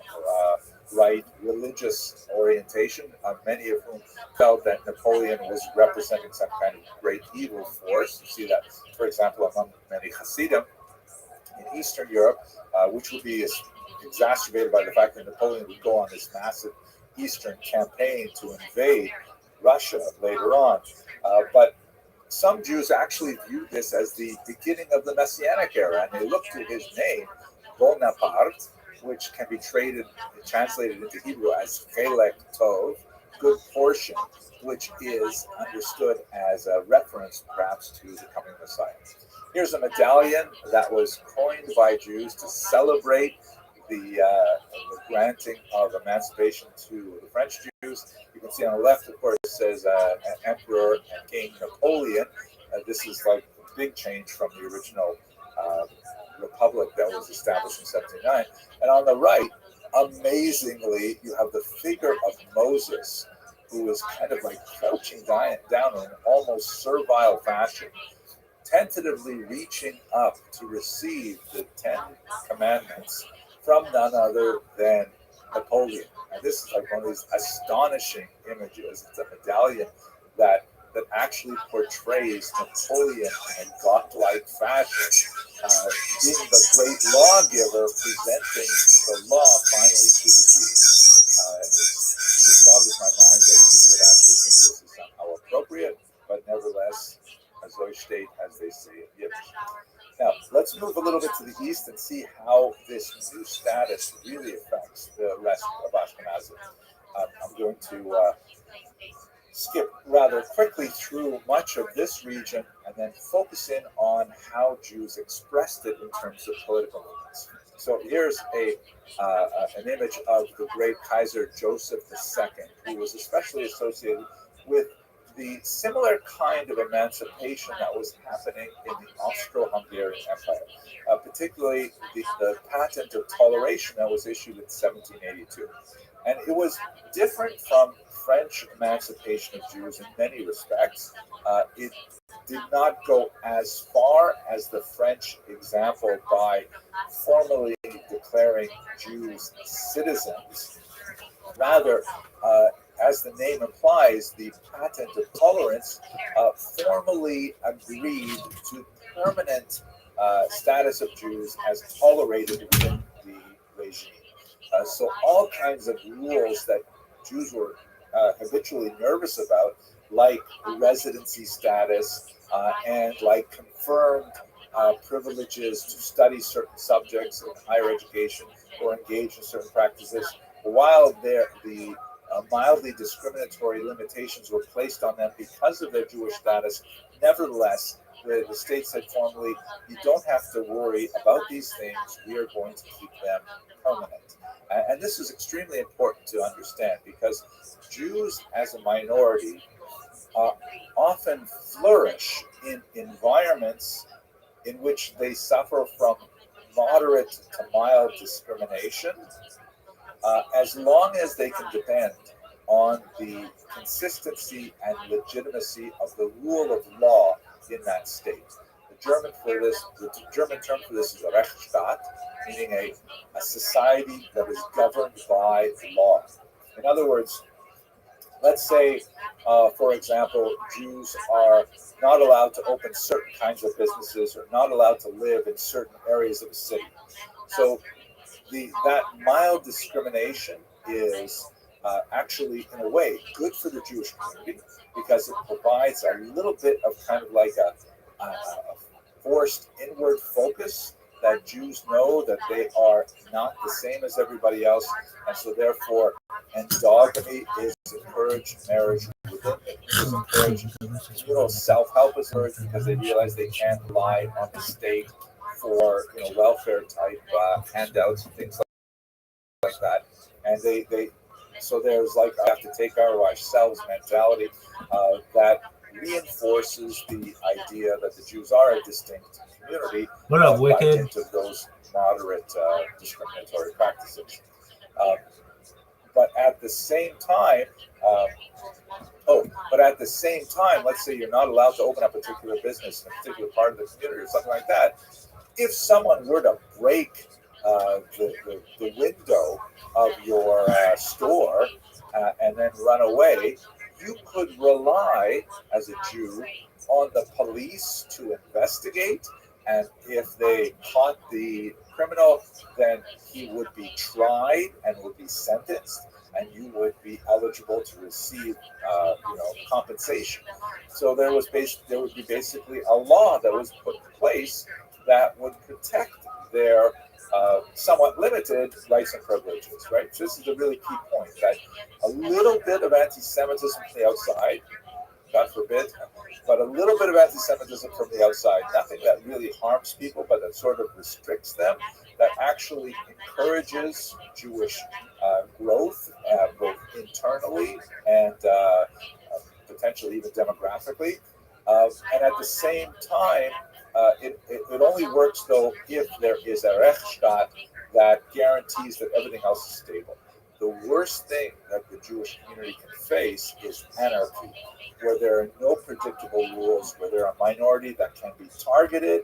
right religious orientation, many of whom felt that Napoleon was representing some kind of great evil force. You see that, for example, among many Hasidim in Eastern Europe, which would be exacerbated by the fact that Napoleon would go on this massive Eastern campaign to invade Russia later on. But some Jews actually viewed this as the beginning of the Messianic era, and they looked to his name, Bonaparte, which can be translated into Hebrew as Chelek Tov, good portion, which is understood as a reference perhaps to the coming Messiah. Here's a medallion that was coined by Jews to celebrate the granting of emancipation to the French Jews. You can see on the left, of course, it says Emperor and King Napoleon. This is like a big change from the original republic that was established in 1709. And on the right, amazingly, you have the figure of Moses, who is kind of like crouching down in an almost servile fashion, tentatively reaching up to receive the 10 commandments from none other than Napoleon. And this is like one of these astonishing images. It's a medallion that actually portrays Napoleon in a godlike fashion, being the great lawgiver, presenting the law finally to the Jews. This boggles my mind that people would actually think this is somehow appropriate, but nevertheless, Azoi State, as they say in Yiddish. Now, let's move a little bit to the east and see how this new status really affects the rest of Ashkenazim. I'm going to skip rather quickly through much of this region and then focus in on how Jews expressed it in terms of political movements. So here's an image of the great Kaiser Joseph II, who was especially associated with the similar kind of emancipation that was happening in the Austro-Hungarian Empire, particularly the patent of toleration that was issued in 1782. And it was different from French emancipation of Jews in many respects. It did not go as far as the French example by formally declaring Jews citizens. Rather, as the name implies, the patent of tolerance formally agreed to permanent status of Jews as tolerated within the regime. So all kinds of rules that Jews were habitually nervous about, like residency status and like confirmed privileges to study certain subjects in higher education or engage in certain practices, while the mildly discriminatory limitations were placed on them because of their Jewish status, nevertheless, the state said formally, you don't have to worry about these things, we are going to keep them permanent. And this is extremely important to understand because Jews as a minority often flourish in environments in which they suffer from moderate to mild discrimination, as long as they can depend on the consistency and legitimacy of the rule of law in that state. The German term for this is a Rechtsstaat, meaning a society that is governed by law. In other words, let's say, for example, Jews are not allowed to open certain kinds of businesses or not allowed to live in certain areas of the city. So that mild discrimination is actually, in a way, good for the Jewish community because it provides a little bit of kind of like a forced inward focus that Jews know that they are not the same as everybody else, and so therefore endogamy is encouraged, marriage within it is encouraged, communal self-help is encouraged because they realize they can't rely on the state for welfare type handouts and things like that, and they so there's like I have to take care of ourselves mentality that reinforces the idea that the Jews are a distinct community What up, by Wicked? dint of those moderate discriminatory practices. Um, but at the same time, let's say you're not allowed to open a particular business in a particular part of the community or something like that. If someone were to break the window of your store and then run away, you could rely as a Jew on the police to investigate. And if they caught the criminal, then he would be tried and would be sentenced, and you would be eligible to receive, compensation. So there would be basically a law that was put in place that would protect their somewhat limited rights and privileges, right? So this is a really key point, that a little bit of anti-Semitism from the outside, God forbid, but a little bit of anti-Semitism from the outside, nothing that really harms people, but that sort of restricts them, that actually encourages Jewish growth, both internally and potentially even demographically. And at the same time, it only works though if there is a Rechtsstaat that guarantees that everything else is stable. The worst thing that the Jewish community can face is anarchy, where there are no predictable rules, where there are a minority that can be targeted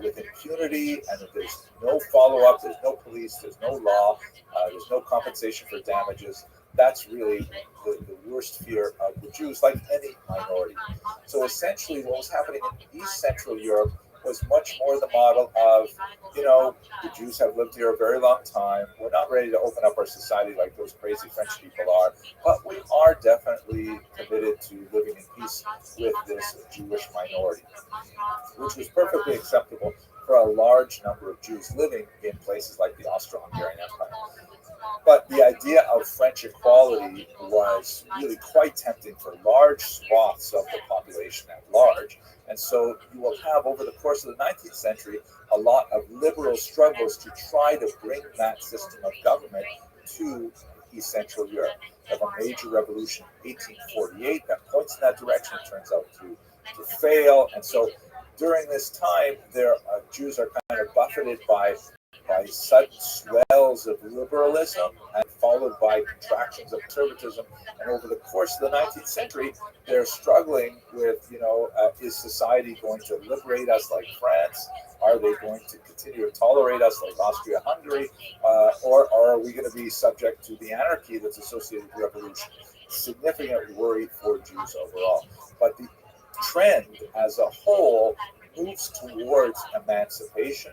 with impunity, and if there's no follow-up, there's no police, there's no law, there's no compensation for damages. That's really the worst fear of the Jews, like any minority. So essentially what was happening in East Central Europe was much more the model of, the Jews have lived here a very long time. We're not ready to open up our society like those crazy French people are, but we are definitely committed to living in peace with this Jewish minority, which was perfectly acceptable for a large number of Jews living in places like the Austro-Hungarian Empire. But the idea of French equality was really quite tempting for large swaths of the population at large. And so you will have, over the course of the 19th century, a lot of liberal struggles to try to bring that system of government to East Central Europe. You have a major revolution in 1848 that points in that direction. It turns out to fail. And so during this time, Jews are kind of buffeted by sudden swells of liberalism and followed by contractions of conservatism. And over the course of the 19th century, they're struggling with, is society going to liberate us like France? Are they going to continue to tolerate us like Austria-Hungary? Or are we going to be subject to the anarchy that's associated with revolution? significant worry for Jews overall. But the trend as a whole moves towards emancipation,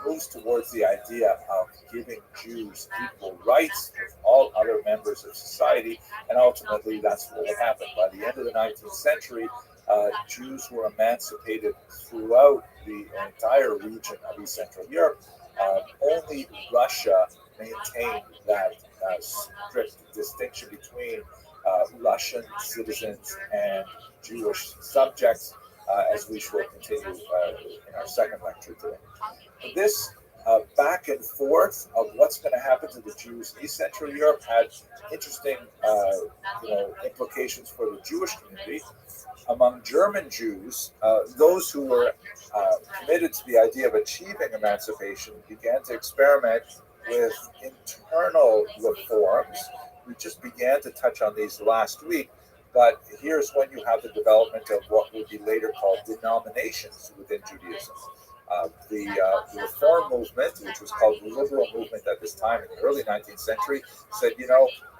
moves towards the idea of giving Jews equal rights with all other members of society, and ultimately that's what will happen. By the end of the 19th century, Jews were emancipated throughout the entire region of East Central Europe. Only Russia maintained that strict distinction between Russian citizens and Jewish subjects, as we shall continue in our second lecture today. This back and forth of what's going to happen to the Jews in East Central Europe had interesting implications for the Jewish community. Among German Jews, those who were committed to the idea of achieving emancipation began to experiment with internal reforms. We just began to touch on these last week, but here's when you have the development of what would be later called denominations within Judaism. The Reform movement, which was called the Liberal movement at this time in the early 19th century, said,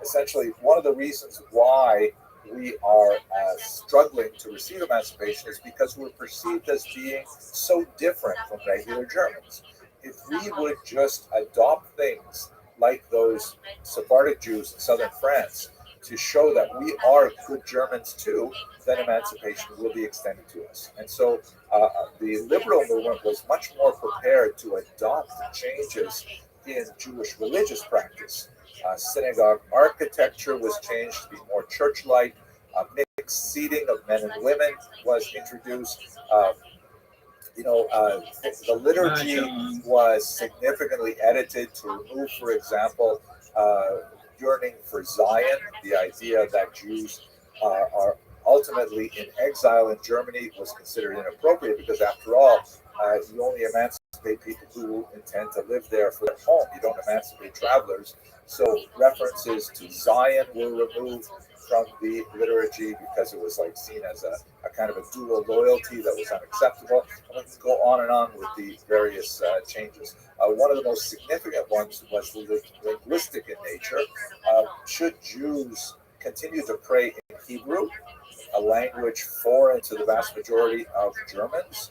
essentially one of the reasons why we are struggling to receive emancipation is because we're perceived as being so different from regular Germans. If we would just adopt things like those Sephardic Jews in southern France to show that we are good Germans too, then emancipation will be extended to us. And so the liberal movement was much more prepared to adopt changes in Jewish religious practice. Synagogue architecture was changed to be more church-like. Mixed seating of men and women was introduced. The liturgy was significantly edited to remove, for example, yearning for Zion, the idea that Jews are ultimately in exile in Germany was considered inappropriate because, after all, you only emancipate people who intend to live there for their home. You don't emancipate travelers. So references to Zion were removed from the liturgy because it was seen as a kind of a dual loyalty that was unacceptable. And we can go on and on with the various changes. One of the most significant ones was linguistic in nature. Should Jews continue to pray in Hebrew, a language foreign to the vast majority of Germans?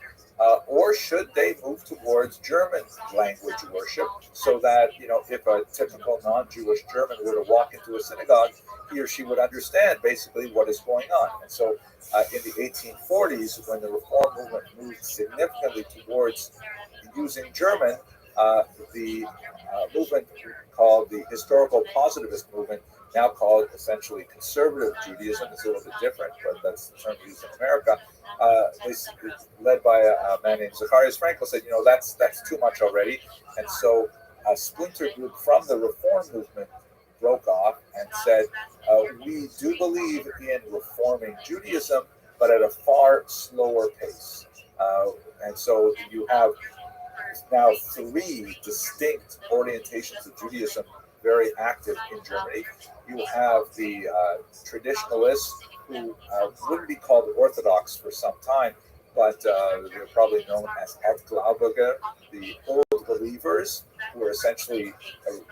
Or should they move towards German language worship so that, if a typical non-Jewish German were to walk into a synagogue, he or she would understand basically what is going on? And so in the 1840s, when the Reform movement moved significantly towards using German, the movement called the Historical Positivist movement, now called essentially Conservative Judaism, is a little bit different, but that's the term used in America. Led by a man named Zacharias Frankel, said, that's too much already. And so a splinter group from the Reform movement broke off and said, we do believe in reforming Judaism, but at a far slower pace. And so you have now three distinct orientations of Judaism very active in Germany. You have the traditionalists who wouldn't be called Orthodox for some time, but they're probably known as Altgläubige, the old believers, who are essentially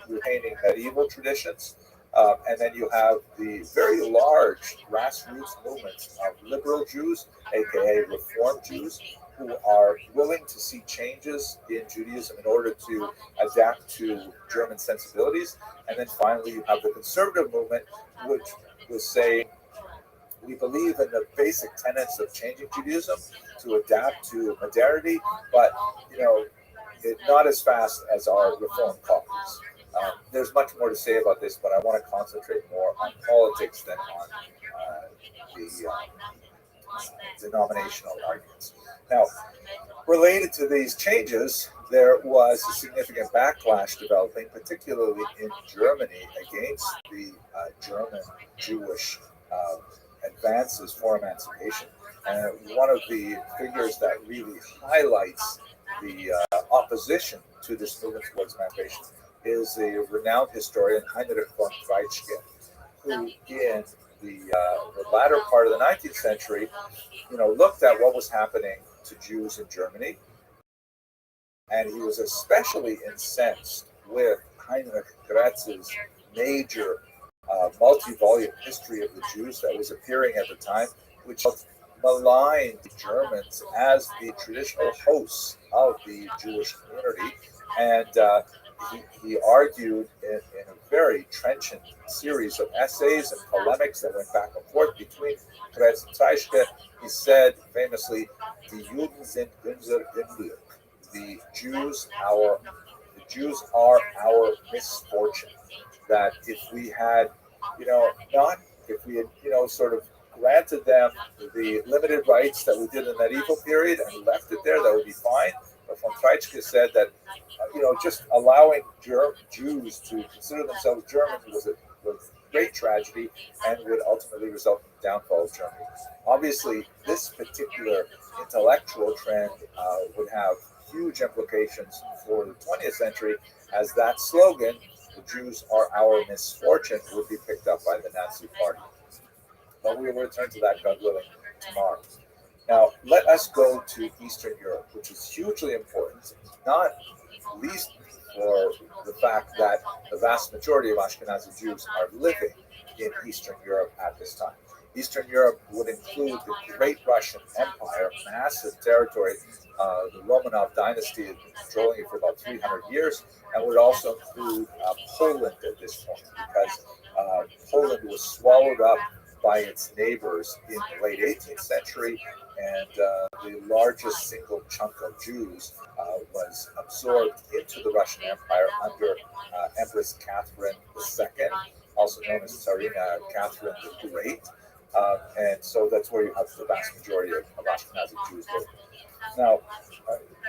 retaining medieval traditions. And then you have the very large grassroots movements of liberal Jews, aka Reform Jews, who are willing to see changes in Judaism in order to adapt to German sensibilities. And then finally, you have the conservative movement, which was saying, we believe in the basic tenets of changing Judaism to adapt to modernity, but not as fast as our Reform colleagues. There's much more to say about this, but I want to concentrate more on politics than on the denominational arguments. Now, related to these changes, there was a significant backlash developing, particularly in Germany, against the German Jewish advances for emancipation. And one of the figures that really highlights the opposition to this movement towards emancipation is the renowned historian Heinrich von Treitschke, who in the latter part of the 19th century, looked at what was happening to Jews in Germany, and he was especially incensed with Heinrich Gratz's major multi-volume history of the Jews that was appearing at the time, which maligned the Germans as the traditional hosts of the Jewish community. And he argued in a very trenchant series of essays and polemics that went back and forth between Kretz and Treitschke. He said famously, "Die Juden sind unser Unglück." The Jews are our misfortune. That if we had, sort of granted them the limited rights that we did in the medieval period and left it there, that would be fine. But von Treitschke said that, just allowing Jews to consider themselves German was a great tragedy and would ultimately result in the downfall of Germany. Obviously, this particular intellectual trend would have huge implications for the 20th century, as that slogan, "The Jews are our misfortune," would be picked up by the Nazi Party. But we will return to that, God willing, tomorrow. Now, let us go to Eastern Europe, which is hugely important, not least for the fact that the vast majority of Ashkenazi Jews are living in Eastern Europe at this time. Eastern Europe would include the Great Russian Empire, massive territory. The Romanov dynasty had been controlling it for about 300 years, and would also include Poland at this point, because Poland was swallowed up by its neighbors in the late 18th century, and the largest single chunk of Jews was absorbed into the Russian Empire under Empress Catherine II, also known as Tsarina Catherine the Great. And so that's where you have the vast majority of Ashkenazi Jews living. Now,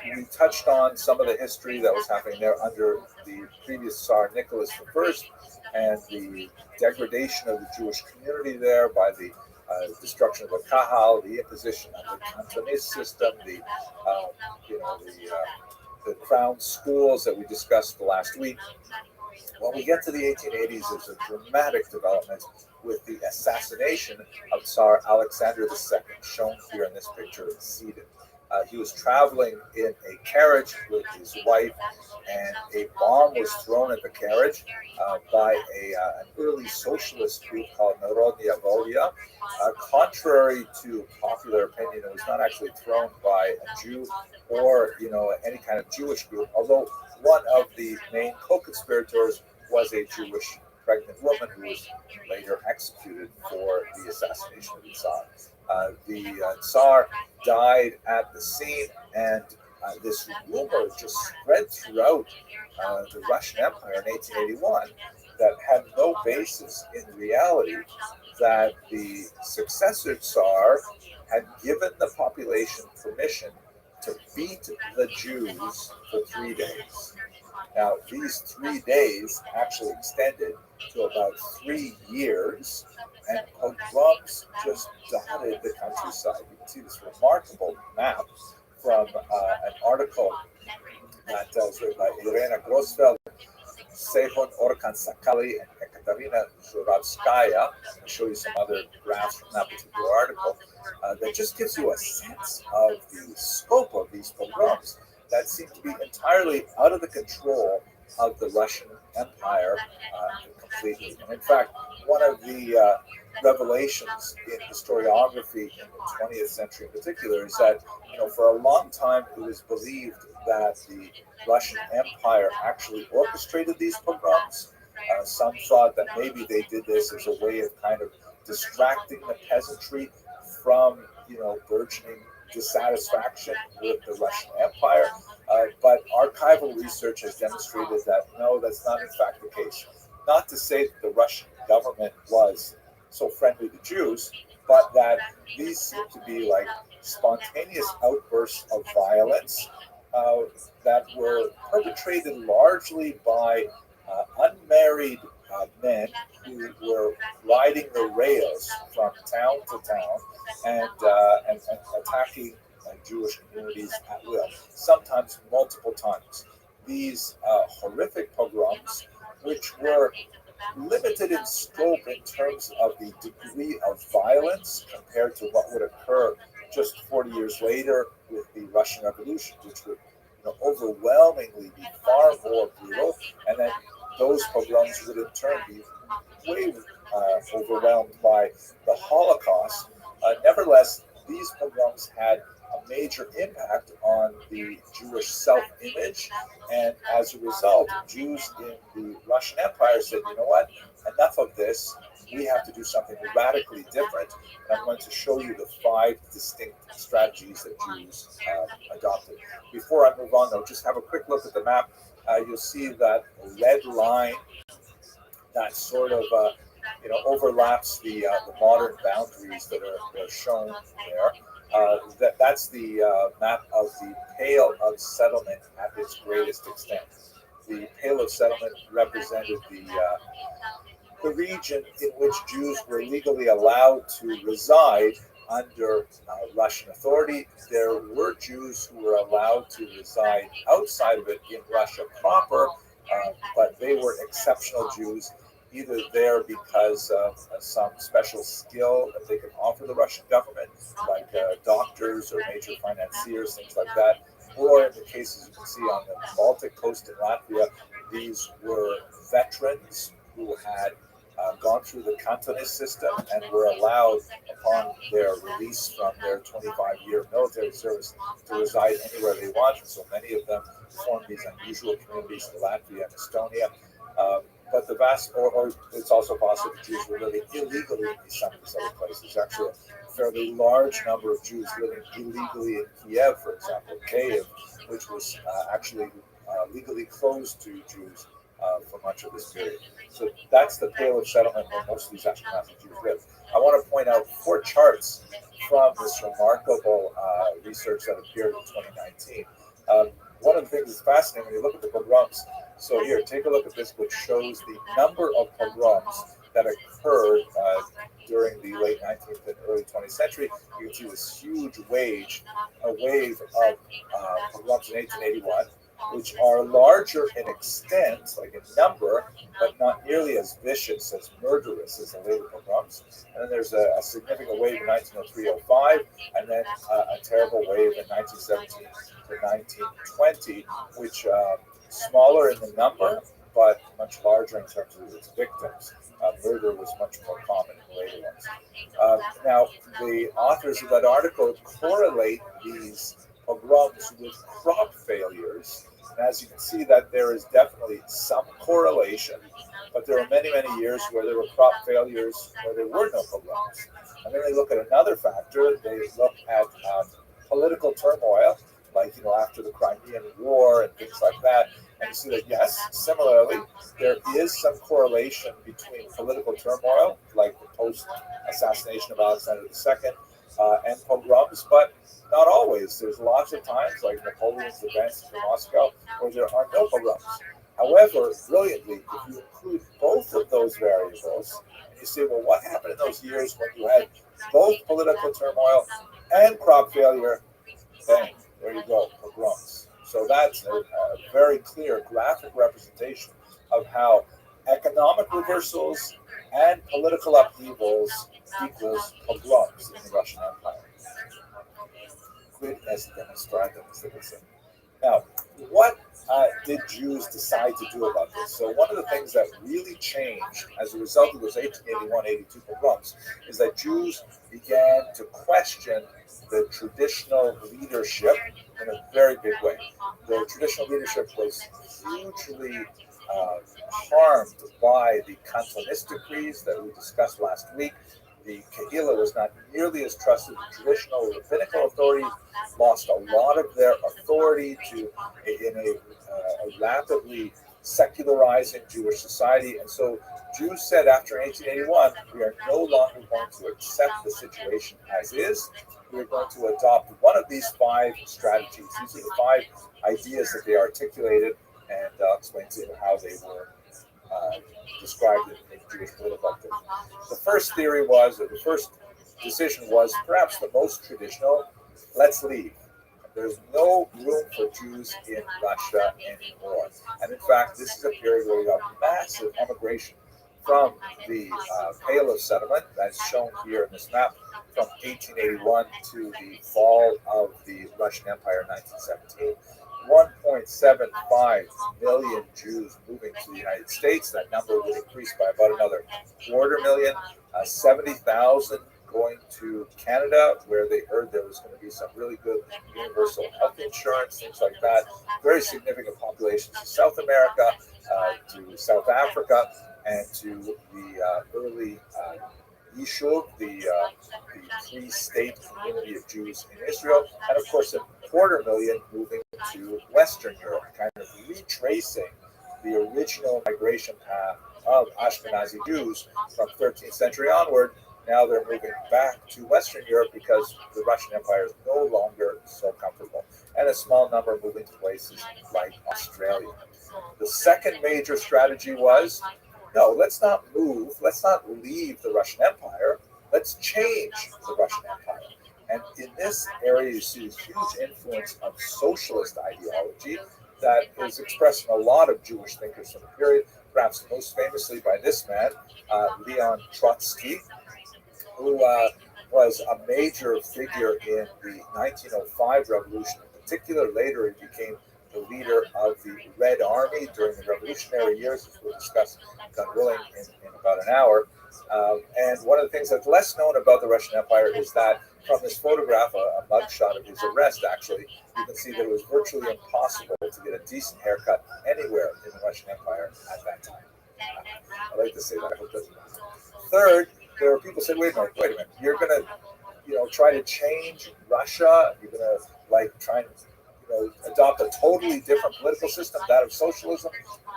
we touched on some of the history that was happening there under the previous Tsar Nicholas I, and the degradation of the Jewish community there by the destruction of the Kahal, the imposition of the Cantonist system, the crown schools that we discussed last week. When we get to the 1880s, there's a dramatic development with the assassination of Tsar Alexander II, shown here in this picture, seated. He was traveling in a carriage with his wife, and a bomb was thrown at the carriage by an early socialist group called Narodная Volia. Contrary to popular opinion, it was not actually thrown by a Jew or any kind of Jewish group, although one of the main co-conspirators was a Jewish pregnant woman who was later executed for the assassination of the Tsar. The Tsar died at the scene, and this rumor just spread throughout the Russian Empire in 1881 that had no basis in reality, that the successor Tsar had given the population permission to beat the Jews for 3 days. Now, these 3 days actually extended to about 3 years, and pogroms just dotted the countryside. You can see this remarkable map from an article that was written by Irena Grosfeld, Sehon Orkan-Sakali, and Ekaterina Zhuravskaya. I'll show you some other graphs from that particular article that just gives you a sense of the scope of these pogroms that seem to be entirely out of the control of the Russian Empire completely. And in fact, one of the revelations in historiography in the 20th century in particular is that, for a long time it was believed that the Russian Empire actually orchestrated these pogroms. Some thought that maybe they did this as a way of kind of distracting the peasantry from, burgeoning dissatisfaction with the Russian Empire. But archival research has demonstrated that no, that's not in fact the case. Not to say that the Russian government was so friendly to Jews, but that these seem to be like spontaneous outbursts of violence that were perpetrated largely by unmarried men who were riding the rails from town to town and attacking Jewish communities at will, sometimes multiple times. These horrific pogroms, which were limited in scope in terms of the degree of violence compared to what would occur just 40 years later with the Russian Revolution, which would overwhelmingly be far more brutal, and then those pogroms would in turn be way overwhelmed by the Holocaust. Nevertheless, these pogroms had a major impact on the Jewish self-image, and as a result, Jews in the Russian Empire said, you know what, enough of this, we have to do something radically different, and I'm going to show you the 5 distinct strategies that Jews adopted. Before I move on, though, just have a quick look at the map. You'll see that red line that sort of overlaps the modern boundaries that are shown there. That's the map of the Pale of Settlement at its greatest extent. The Pale of Settlement represented the region in which Jews were legally allowed to reside under Russian authority. There were Jews who were allowed to reside outside of it in Russia proper, but they were exceptional Jews, either there because of some special skill that they could offer the Russian government, like doctors or major financiers, things like that, or in the cases you can see on the Baltic coast in Latvia, these were veterans who had gone through the Cantonist system and were allowed, upon their release from their 25-year military service, to reside anywhere they wanted. So many of them formed these unusual communities in Latvia and Estonia. But the vast, or it's also possible that Jews were living illegally in some of these other places. Actually, a fairly large number of Jews living illegally in Kiev, for example, Kiev, which was actually legally closed to Jews for much of this period. So that's the Pale of Settlement where most of these Ashkenazi Jews live. I want to point out 4 charts from this remarkable research that appeared in 2019. One of the things that's fascinating when you look at the pogroms, so here, take a look at this, which shows the number of pogroms that occurred during the late 19th and early 20th century. You can see this huge wave of pogroms in 1881, which are larger in extent, like in number, but not nearly as vicious, as murderous as the later pogroms. And then there's a significant wave in 1903-05, and then a terrible wave in 1917 to 1920, which smaller in the number, but much larger in terms of its victims. Murder was much more common in the later ones. Now, the authors of that article correlate these pogroms with crop failures. And as you can see, that there is definitely some correlation, but there are many, many years where there were crop failures where there were no pogroms. And then they look at another factor. They look at political turmoil, like after the Crimean War and things like that. And you see that, yes, similarly, there is some correlation between political turmoil, like the post-assassination of Alexander II, and pogroms, but not always. There's lots of times, like Napoleon's advance to Moscow, where there are no pogroms. However, brilliantly, if you include both of those variables, and you say, well, what happened in those years when you had both political turmoil and crop failure? Bang, there you go, pogroms. So that's a very clear graphic representation of how economic reversals and political upheavals equals pogroms in the Russian Empire. Quid est demonstratum, as they would say. Now, what did Jews decide to do about this? So one of the things that really changed as a result of those 1881-82 pogroms is that Jews began to question the traditional leadership in a very big way. The traditional leadership was hugely harmed by the Cantonist decrees that we discussed last week. The Kehillah was not nearly as trusted. The traditional rabbinical authorities lost a lot of their authority in a rapidly secularizing Jewish society. And so Jews said after 1881, we are no longer going to accept the situation as is. We are going to adopt one of these 5 strategies. These are the 5 ideas that they articulated, and I'll explain to you how they were described in Jewish political activity. The first theory was, or the first decision was, perhaps the most traditional: let's leave. There's no room for Jews in Russia anymore. And in fact, this is a period where we have massive emigration from the Pale of Settlement, that's shown here in this map, from 1881 to the fall of the Russian Empire in 1917. 1.75 million Jews moving to the United States. That number would increase by about another 250,000. 70,000 going to Canada, where they heard there was going to be some really good universal health insurance, things like that. Very significant populations in South America, to South Africa, and to the early Yishuv, the pre-state community of Jews in Israel, and of course 250,000 moving to Western Europe, kind of retracing the original migration path of Ashkenazi Jews from 13th century onward. Now they're moving back to Western Europe because the Russian Empire is no longer so comfortable, and a small number moving to places like Australia. The second major strategy was, no, let's not move, let's not leave the Russian Empire, let's change the Russian Empire. And in this area, you see this huge influence of socialist ideology that is expressed in a lot of Jewish thinkers from the period, perhaps most famously by this man, Leon Trotsky, who was a major figure in the 1905 revolution in particular. Later, he became the leader of the Red Army during the revolutionary years, as we'll discuss, God willing, in about an hour. And one of the things that's less known about the Russian Empire is that from this photograph, a mugshot of his arrest, actually, you can see that it was virtually impossible to get a decent haircut anywhere in the Russian Empire at that time. I like to say that. I hope that's third, there are people who say, wait a minute, you're going to, try to change Russia, you're going to, try and, adopt a totally different political system, that of socialism.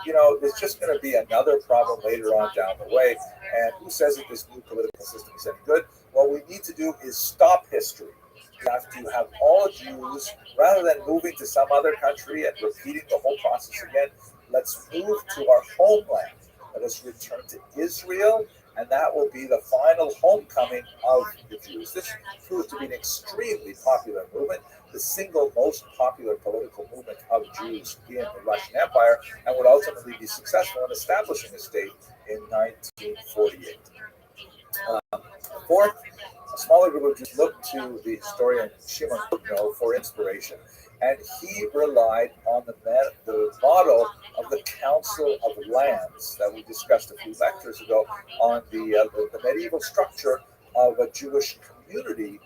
There's just going to be another problem later on down the way. And who says that this new political system is any good? What we need to do is stop history. We have to have all Jews, rather than moving to some other country and repeating the whole process again, let's move to our homeland. Let us return to Israel, and that will be the final homecoming of the Jews. This proved to be an extremely popular movement, the single most popular political movement of Jews in the Russian Empire, and would ultimately be successful in establishing a state in 1948. Fourth, a smaller group of Jews looked to the historian Shimon Lubno for inspiration, and he relied on the model of the Council of Lands that we discussed a few lectures ago on the medieval structure of a Jewish community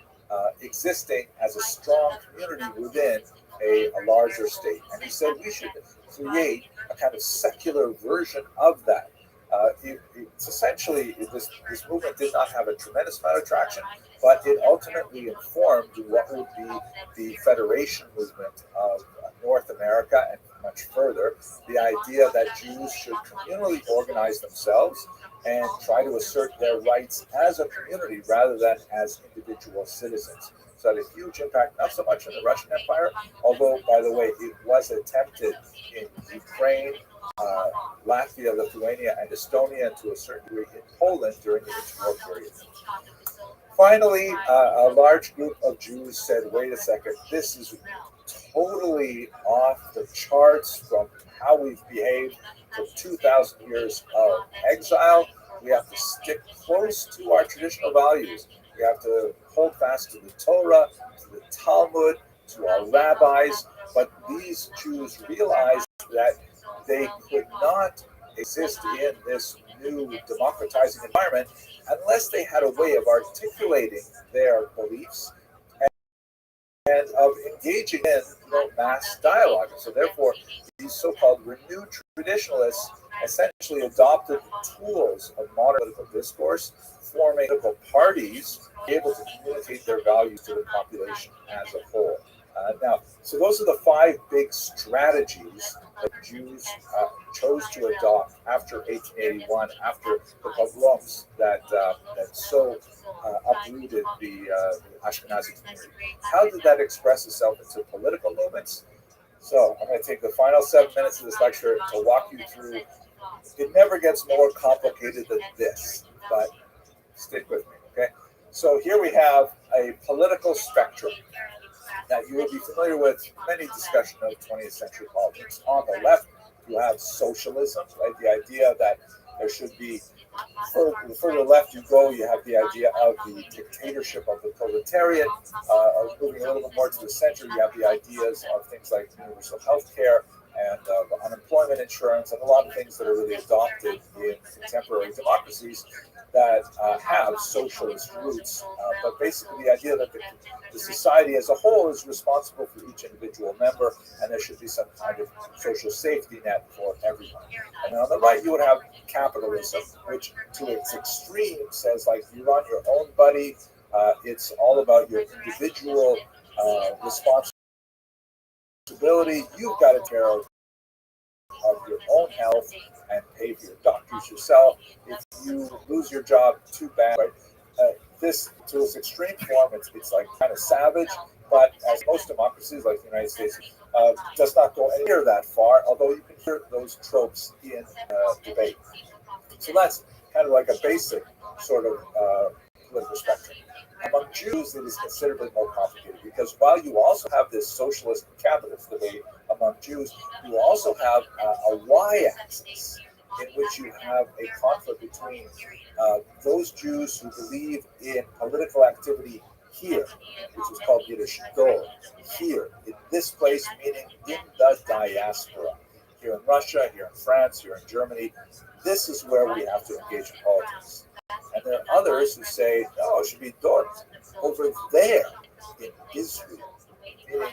existing as a strong community within a larger state. And he said we should create a kind of secular version of that. It's essentially, this movement did not have a tremendous amount of traction, but it ultimately informed what would be the federation movement of North America and much further, the idea that Jews should communally organize themselves and try to assert their rights as a community rather than as individual citizens. So it had a huge impact, not so much in the Russian Empire, although, by the way, it was attempted in Ukraine, Latvia, Lithuania, and Estonia, and to a certain degree in Poland during the interwar period. Finally, a large group of Jews said, wait a second, this is totally off the charts from how we've behaved for 2,000 years of exile. We have to stick close to our traditional values. We have to hold fast to the Torah, to the Talmud, to our rabbis. But these Jews realized that they could not exist in this new democratizing environment unless they had a way of articulating their beliefs and of engaging in mass dialogue. And so therefore, these so-called renewed traditionalists essentially adopted the tools of modern political discourse, forming political parties able to communicate their values to the population as a whole. So those are the 5 big strategies that Jews chose to adopt after 1881, after the pogroms that so uprooted the Ashkenazi community. How did that express itself into political movements? So I'm going to take the final 7 minutes of this lecture to walk you through. It never gets more complicated than this, but stick with me, okay? So here we have a political spectrum that you will be familiar with many discussion of 20th century politics. On the left, you have socialism, right? The idea that There should be, the further left you go, you have the idea of the dictatorship of the proletariat. Moving a little bit more to the center, you have the ideas of things like universal health care and unemployment insurance, and a lot of things that are really adopted in contemporary democracies that have socialist roots. But basically, the idea that the society as a whole is responsible for each individual member, and there should be some kind of social safety net for everyone. And then on the right, you would have capitalism, which to its extreme says, like, you run your own buddy. It's all about your individual responsibility. You've got to take care of your own health and pay for your doctors yourself. If you lose your job, too bad. Right? This, to its extreme form, it's like kind of savage, but as most democracies like the United States, does not go anywhere that far, although you can hear those tropes in debate. So that's kind of like a basic sort of political spectrum. Among Jews, it is considerably more complicated because while you also have this socialist and capitalist debate among Jews, you also have a y-axis in which you have a conflict between those Jews who believe in political activity here, which is called Yiddish Dor, here, in this place, meaning in the diaspora, here in Russia, here in France, here in Germany. This is where we have to engage in politics. And there are others who say, no, it should be Dort, over there in Israel. Meaning,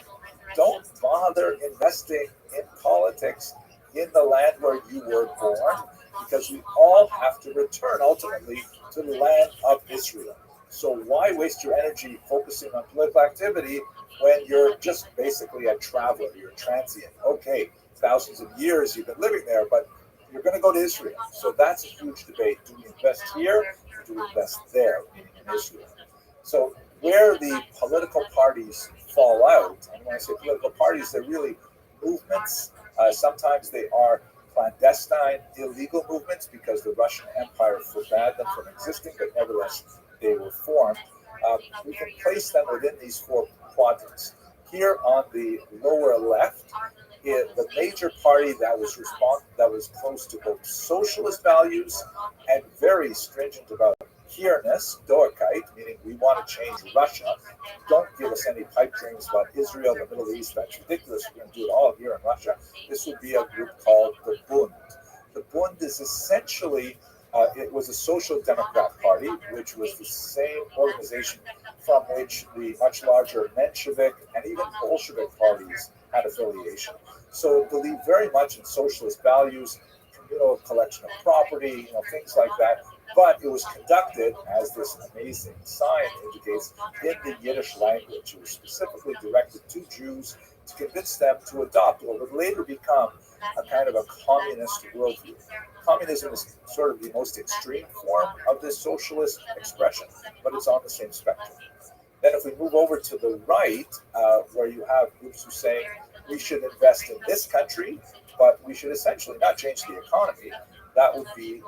don't bother investing in politics in the land where you were born, because we all have to return ultimately to the land of Israel. So why waste your energy focusing on political activity when you're just basically a traveler, you're transient? Okay, thousands of years you've been living there, but you're going to go to Israel. So that's a huge debate. Do we invest here or do we invest there, meaning in Israel? So where the political parties fall out, and when I say political parties, they're really movements. Sometimes they are clandestine, illegal movements because the Russian Empire forbade them from existing, but nevertheless they were formed. We can place them within these four quadrants. Here on the lower left, the major party that was close to both socialist values and very stringent about here-ness, Dorkite, meaning we want to change Russia. Don't give us any pipe dreams about Israel, the Middle East. That's ridiculous. We're going to do it all here in Russia. This would be a group called the Bund. The Bund is essentially, it was a social democrat party, which was the same organization from which the much larger Menshevik and even Bolshevik parties had affiliation. So it believed very much in socialist values, communal collection of property, things like that. But it was conducted, as this amazing sign indicates, in the Yiddish language. It was specifically directed to Jews to convince them to adopt what would later become a kind of a communist worldview. Communism is sort of the most extreme form of this socialist expression, but it's on the same spectrum. Then if we move over to the right, where you have groups who say we should invest in this country, but we should essentially not change the economy, that would be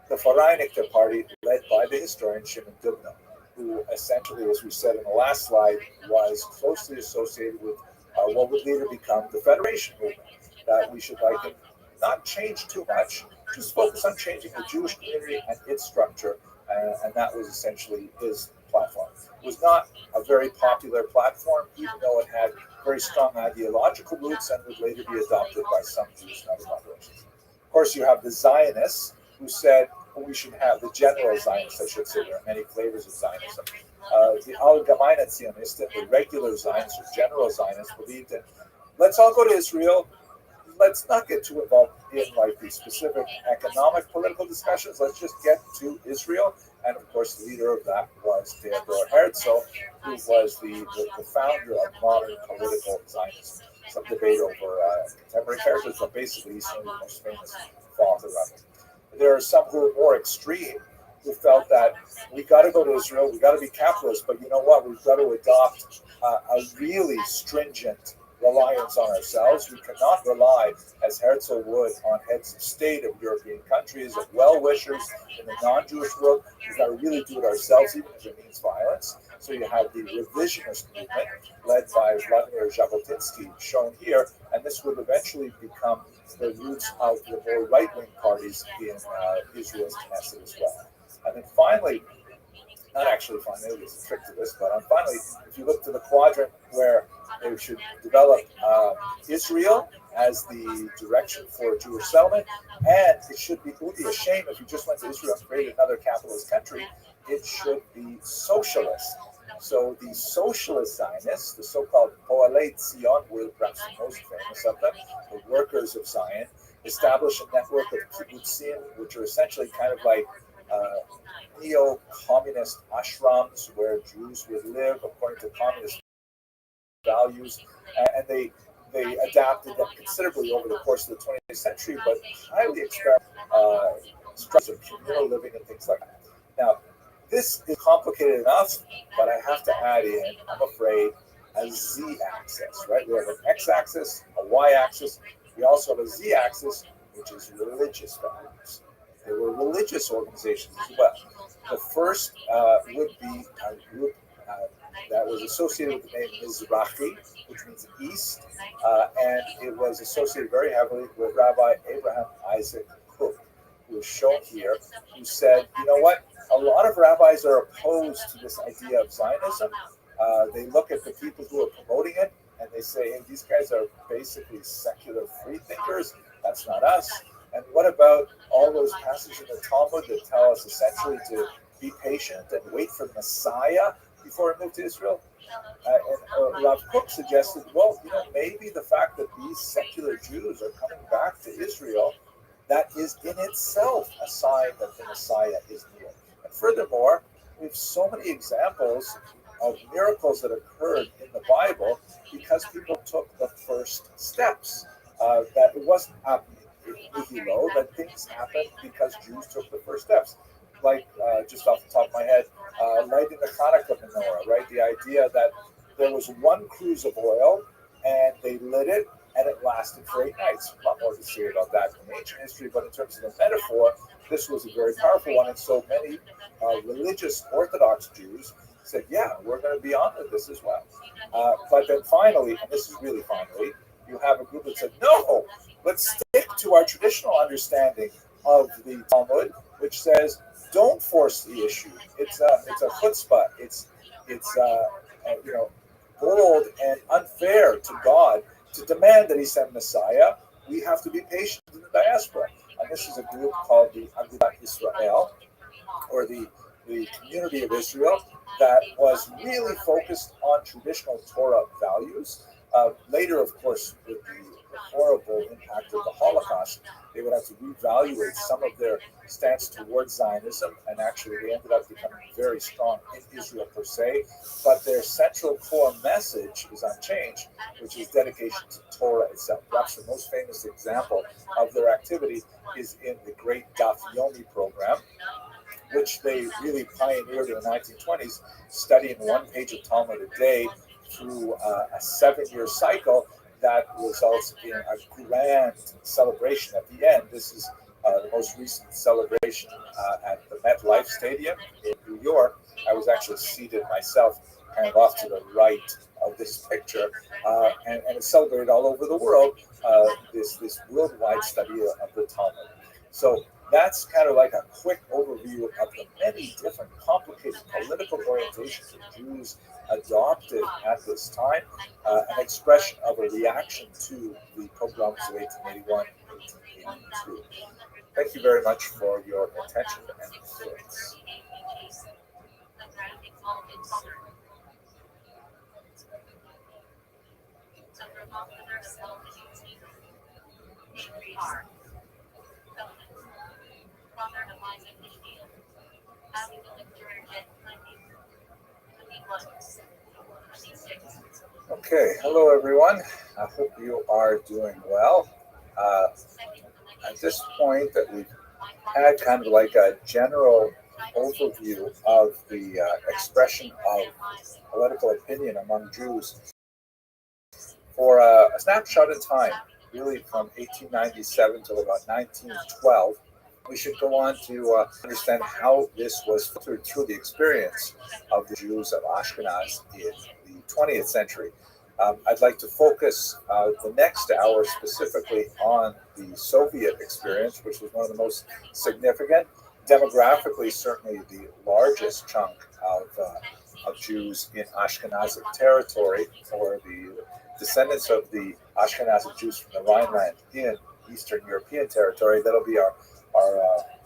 the Vereinigte Party, led by the historian Shimon Dubno, who essentially, as we said in the last slide, was closely associated with what would later become the Federation movement, that we should not change too much, just focus on changing the Jewish community and its structure, and that was essentially his platform. It was not a very popular platform, even though it had very strong ideological roots and would later be adopted by some Jewish and other populations. Of course, you have the Zionists, who said we should have the general Zionists, I should say. There are many flavors of Zionism. The Allgemeine Zionisten, the regular Zionists or general Zionists, believed in let's all go to Israel. Let's not get too involved in the specific economic political discussions. Let's just get to Israel. And of course, the leader of that was Theodor Herzl, who was the founder of modern political Zionism. Some debate over contemporary characters, but basically he's one of the most famous father of it. There are some who are more extreme, who felt that we got to go to Israel, we got to be capitalist, but you know what? We've got to adopt a really stringent reliance on ourselves. We cannot rely, as Herzl would, on heads of state of European countries, of well-wishers in the non-Jewish world. We've got to really do it ourselves, even if it means violence. So you have the revisionist movement led by Vladimir Jabotinsky, shown here, and this would eventually become the roots of the more right-wing parties in Israel's Knesset as well. And then finally, not actually finally, there's a trick to this, but finally, if you look to the quadrant where they should develop Israel as the direction for Jewish settlement, and it would be a shame if you just went to Israel and created another capitalist country. It should be socialist. So the socialist Zionists, the so-called Poalei Zion, were perhaps the most famous of them, the workers of Zion, establish a network of kibbutzim, which are essentially kind of like neo-communist ashrams where Jews would live according to communist values, and they adapted them considerably over the course of the 20th century, but highly structures of communal living and things like that. Now, this is complicated enough, but I have to add in, I'm afraid, a z-axis, right? We have an x-axis, a y-axis. We also have a z-axis, which is religious values. There were religious organizations as well. The first would be a group that was associated with the name Mizrahi, which means east, and it was associated very heavily with Rabbi Abraham Isaac Kook, who is shown here, who said, you know what, a lot of rabbis are opposed to this idea of Zionism. They look at the people who are promoting it, and they say, hey, these guys are basically secular freethinkers. That's not us. And what about all those passages in the Talmud that tell us essentially to be patient and wait for the Messiah before we move to Israel? And Rav Kook suggested, well, maybe the fact that these secular Jews are coming back to Israel, that is in itself a sign that the Messiah is near. And furthermore, we have so many examples of miracles that occurred in the Bible because people took the first steps. That it wasn't that things happened because Jews took the first steps. Like, just off the top of my head, lighting the Hanukkah menorah, right? The idea that there was one cruse of oil and they lit it and it lasted for 8 nights. A lot more to say about that in ancient history, but in terms of the metaphor, this was a very powerful one. And so many religious Orthodox Jews said, yeah, we're going to be on with this as well. But then finally, and this is really finally, you have a group that said, no, let's stick to our traditional understanding of the Talmud, which says, don't force the issue. It's a chutzpah. It's bold and unfair to God to demand that He send Messiah. We have to be patient in the diaspora. And this is a group called the Agudat Israel, or the Community of Israel, that was really focused on traditional Torah values. Later, of course, with the horrible impact of the Holocaust, they would have to reevaluate some of their stance towards Zionism, and actually they ended up becoming very strong in Israel per se. But their central core message is unchanged, which is dedication to Torah itself. Perhaps the most famous example of their activity is in the Great Daf Yomi program, which they really pioneered in the 1920s, studying one page of Talmud a day through a 7-year cycle that results in a grand celebration at the end. This is the most recent celebration at the MetLife Stadium in New York. I was actually seated myself kind of off to the right of this picture, and it's celebrated all over the world, this worldwide study of the Talmud. So that's kind of like a quick overview of the many different complicated political orientations that Jews adopted at this time, an expression of a reaction to the pogroms of 1881 and 1882. Thank you very much for your attention and influence. Okay, hello everyone. I hope you are doing well. At this point that we've had kind of like a general overview of the expression of political opinion among Jews for a snapshot in time, really from 1897 till about 1912, we should go on to understand how this was filtered through the experience of the Jews of Ashkenaz in the 20th century. I'd like to focus the next hour specifically on the Soviet experience, which was one of the most significant, demographically certainly the largest chunk of Jews in Ashkenazic territory, or the descendants of the Ashkenazic Jews from the Rhineland in Eastern European territory. That'll be our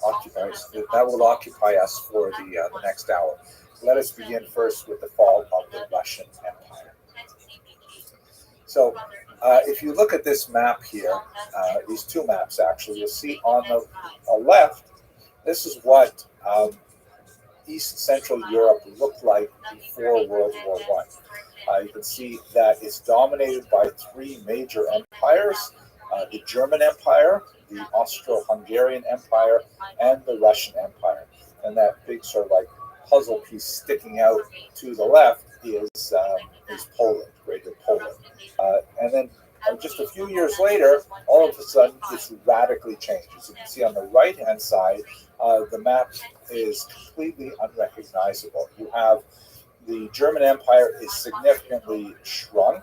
occupiers. That will occupy us for the next hour. Let us begin first with the fall of the Russian Empire. So, if you look at this map here, these two maps actually, you'll see on the left, this is what East Central Europe looked like before World War I. You can see that it's dominated by three major empires: the German Empire, the Austro-Hungarian Empire, and the Russian Empire. And that big sort of like puzzle piece sticking out to the left is Poland, Greater Poland. And then just a few years later, all of a sudden, it's radically changed. As you can see on the right-hand side, the map is completely unrecognizable. You have the German Empire is significantly shrunk.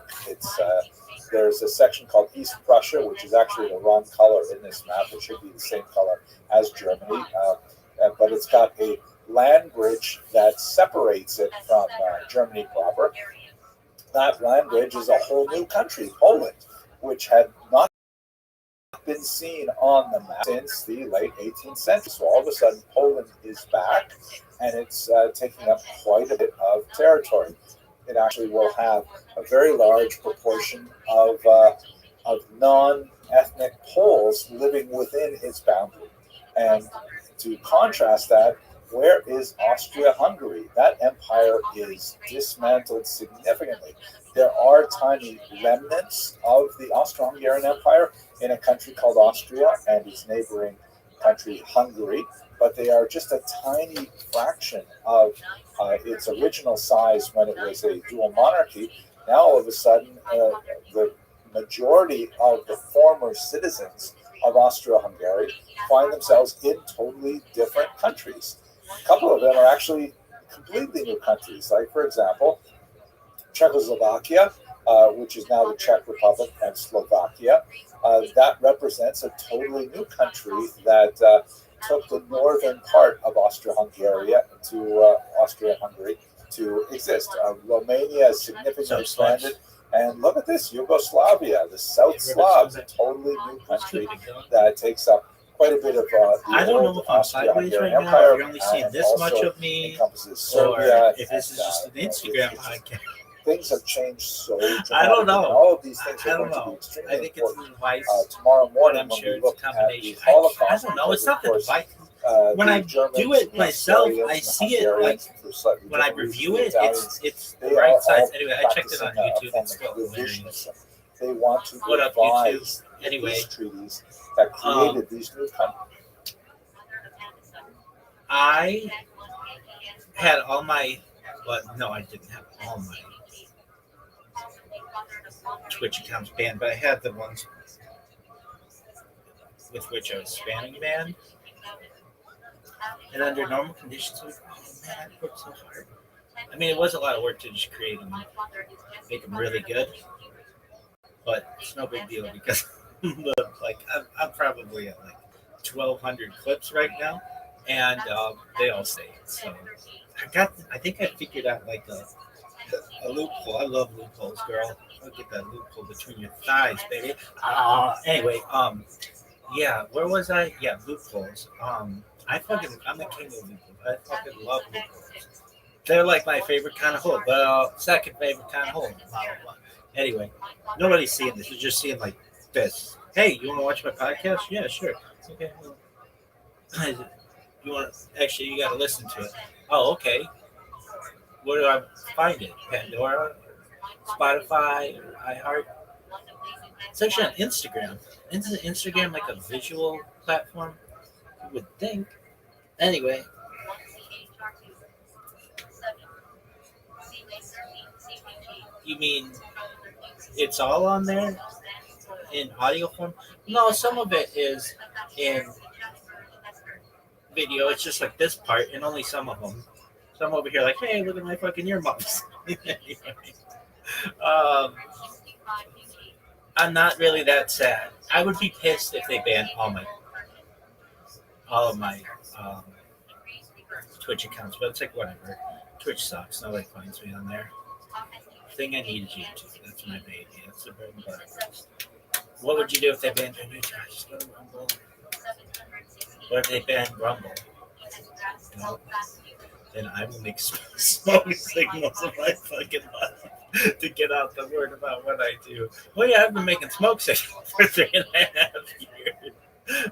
There's a section called East Prussia, which is actually the wrong color in this map. It should be the same color as Germany, but it's got a land bridge that separates it from Germany proper. That land bridge is a whole new country, Poland, which had not been seen on the map since the late 18th century. So all of a sudden, Poland is back, and it's taking up quite a bit of territory. It actually will have a very large proportion of non-ethnic Poles living within its boundary. And to contrast that, where is Austria-Hungary? That empire is dismantled significantly. There are tiny remnants of the Austro-Hungarian Empire in a country called Austria and its neighboring country, Hungary, but they are just a tiny fraction of its original size when it was a dual monarchy. Now, all of a sudden, the majority of the former citizens of Austria-Hungary find themselves in totally different countries. A couple of them are actually completely new countries. Like, for example, Czechoslovakia, which is now the Czech Republic, and Slovakia. That represents a totally new country that took the northern part of Austria-Hungary to exist. Romania is significantly expanded. And look at this, Yugoslavia, the South Slavs, a totally new country that takes up quite a bit of I don't know if I'm sideways right now, if you're only seeing this much of me, or if this is just an Instagram podcast. Things have changed so dramatically. I don't know. All of these things are going to be extremely I think it's a device. Tomorrow morning, I'm when sure we it's a look at the combination. Holocaust, I don't know. It's not the course, device. When I do it myself, I see it like when I review it, it's the right size. Anyway, I checked it on YouTube. It's still hilarious. They want to What up, YouTube? Anyway, these treaties that created these new countries. I had all my, but no, I didn't have all my Twitch accounts banned, but I had the ones with which I was spamming banned. And under normal conditions, I was like, oh man, I worked so hard. I mean, it was a lot of work to just create them, make them really good, but it's no big deal because like I'm probably at like 1,200 clips right now, and they all say it. So I think I figured out like a loophole. I love loopholes, girl. I'll get that loophole between your thighs, baby. Anyway, yeah, where was I? Yeah, loopholes. I'm the king of loopholes. I fucking love loopholes. They're like my favorite kind of hole. Well, second favorite kind of hole. Blah, blah, blah. Anyway, nobody's seeing this. They're just seeing like this. Hey, you want to watch my podcast? Yeah, sure. Okay. Well, you got to listen to it. Oh, okay. Where do I find it? Pandora, Spotify, or iHeart? It's actually on Instagram. Isn't Instagram like a visual platform? You would think. Anyway. You mean it's all on there in audio form? No, some of it is in video. It's just like this part, and only some of them. So I'm over here like, hey, look at my fucking earmuffs. Anyway, I'm not really that sad. I would be pissed if they banned all of my um, Twitch accounts, but it's like whatever. Twitch sucks. Nobody finds me on there. The thing I need is YouTube. That's my baby. That's the bread and butter. What would you do if they banned your YouTube? Just go to Rumble. What if they banned Rumble? No. Then I will make smoke signals of my fucking life to get out the word about what I do. Well, yeah, I've been making smoke signals for 3.5 years.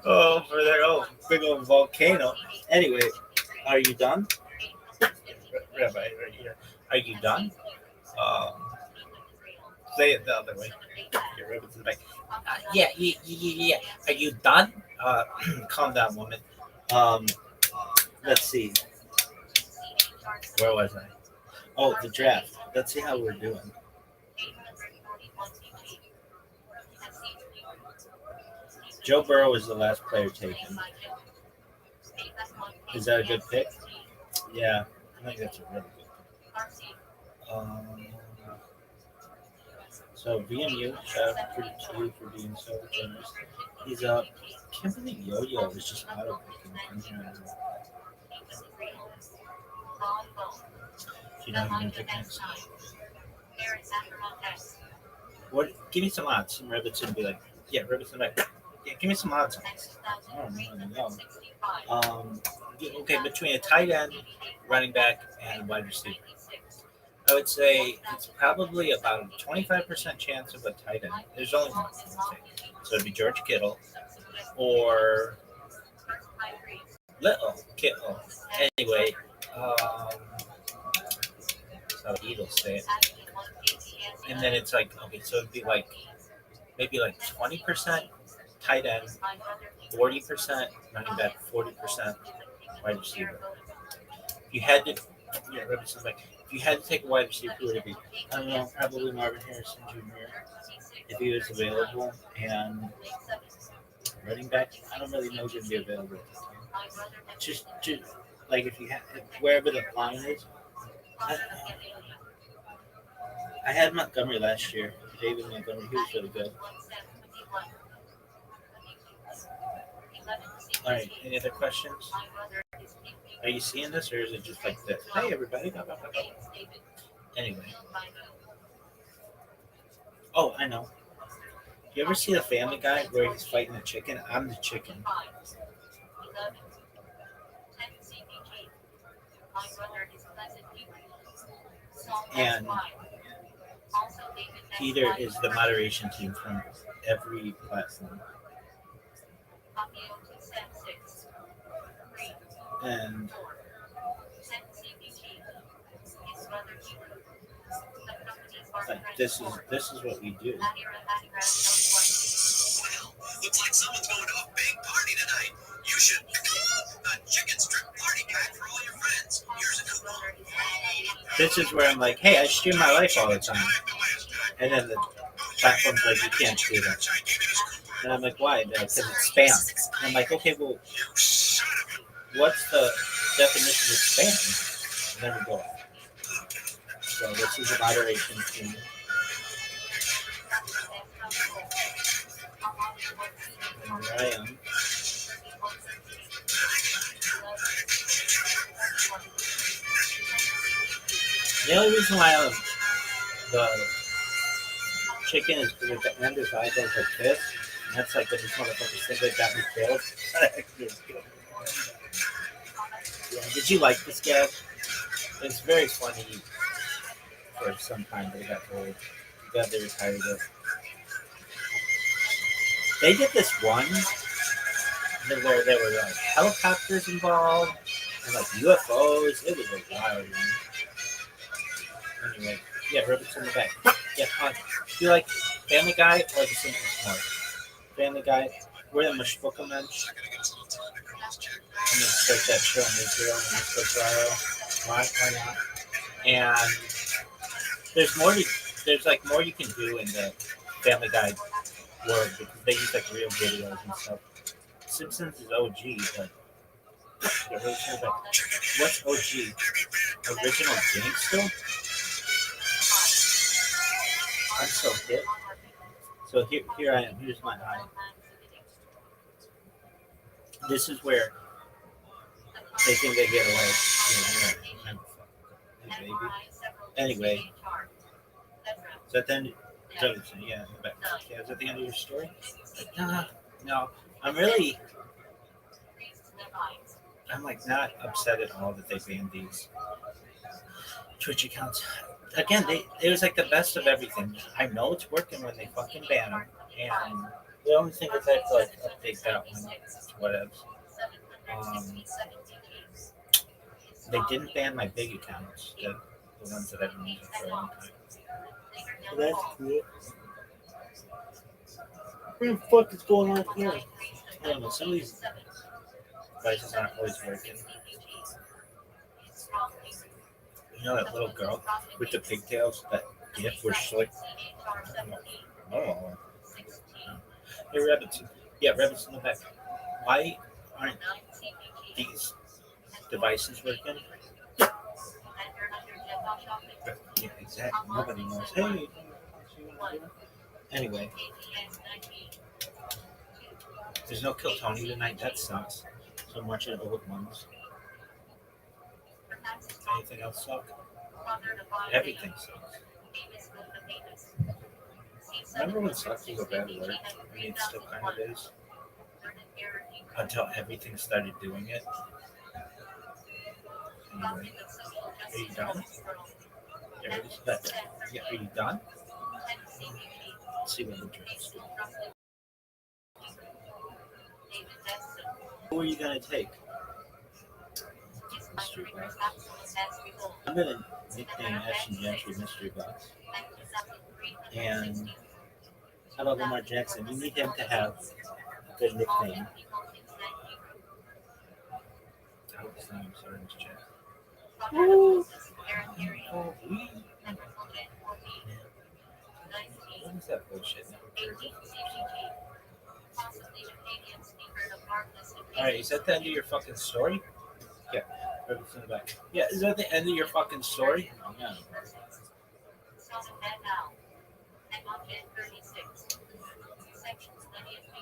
Oh, for their own big old volcano. Anyway, are you done? Rabbi, right here. Are you done? Say it the other way. Get rid of the back. Yeah. Are you done? Calm down, woman. Let's see. Where was I? Oh, the draft. Let's see how we're doing. Joe Burrow is the last player taken. Is that a good pick? Yeah, I think that's a really good pick. So VMU, shout out to you for being so generous. He's up. Can't believe Yo-Yo is just auto picking. You know you're gonna pick next. What? Give me some odds. Some rabbits would be like, yeah, rabbits in the back. Yeah, give me some odds. I don't know. Okay, between a tight end, running back, and wide receiver. I would say it's probably about a 25% chance of a tight end. There's only one. So it'd be George Kittle or Little Kittle. Anyway, that's how the Eagles say it. And then it's like, okay, so it'd be like maybe like 20% tight end, 40% running back, 40% wide receiver. If you had to, yeah, like, if you had to take a wide receiver, who would it be? I don't know, probably Marvin Harrison Jr. if he was available, and running back, I don't really know who's going to be available. Just like if you have wherever the line is. I had Montgomery last year. David Montgomery, he was really good. All right, any other questions? Are you seeing this, or is it just like this? Hey, everybody. Anyway. Oh, I know. You ever see the Family Guy where he's fighting a chicken? I'm the chicken. And Peter is the moderation team from every platform. And like, this is what we do. Well, looks like someone's going to a big party tonight. You should a chicken strip party pack for all your friends. Here's a coupon. This is where I'm like, hey, I stream my life all the time. And then the platform's like, you can't do that. And I'm like, why? Because it's spam. And I'm like, okay, well, what's the definition of spam? And then we go. So this is a moderation team. And here I am. The only reason why the chicken is because at the end his eye goes like this, and that's like when this motherfucker said they got me killed. Yeah, did you like this gag? It's very funny for some time they got told. Glad they retired it. They did this one where there were like helicopters involved and like UFOs. It was a wild one. Anyway, yeah, Ribbit's in the back. Yeah, do you like Family Guy or The Simple Smart? Family Guy. We're the Mushbuka Mensch. I'm gonna start that show on Israel and why not? And there's like more you can do in the Family Guy world because they use like real videos and stuff. Simpsons is OG, but What's OG? Original Gangsta? I'm so hip. So here I am. Here's my eye. This is where they think they get away. Baby. Anyway, is that the end? Yeah, is that the end of your story? No. I'm like not upset at all that they banned these Twitch accounts. Again, it was like the best of everything. I know it's working when they fucking ban them, and the only thing is I have to like update that one to whatever. They didn't ban my big accounts, the ones that I've been using for a long time. So that's cool. What the fuck is going on here? I don't know. Some of these devices aren't always working. You know that little girl with the pigtails, that gif where she's like, oh. Hey, rabbits. Yeah, rabbits in the back. Why aren't these devices working? Yeah, exactly. Nobody knows. Hey. Anyway. There's no Kill Tony tonight. That sucks. So I'm watching old ones. Anything else suck? Everything sucks. Remember when sucks was a bad word? I mean, it still kind of is. Until everything started doing it. Anyway. Are you done? There it is. Yeah, are you done? Let's see what the drinks do. Who are you going to take? Mystery box. I'm going to nickname Ashton Gentry Mystery Box. And how about Lamar Jackson? You need him to have a good nickname. I hope his name's Orange Jack. What is that bullshit? Alright, is that the end of your fucking story? Yeah, rabbits in the back. Yeah, is that the end of your fucking story? Yeah.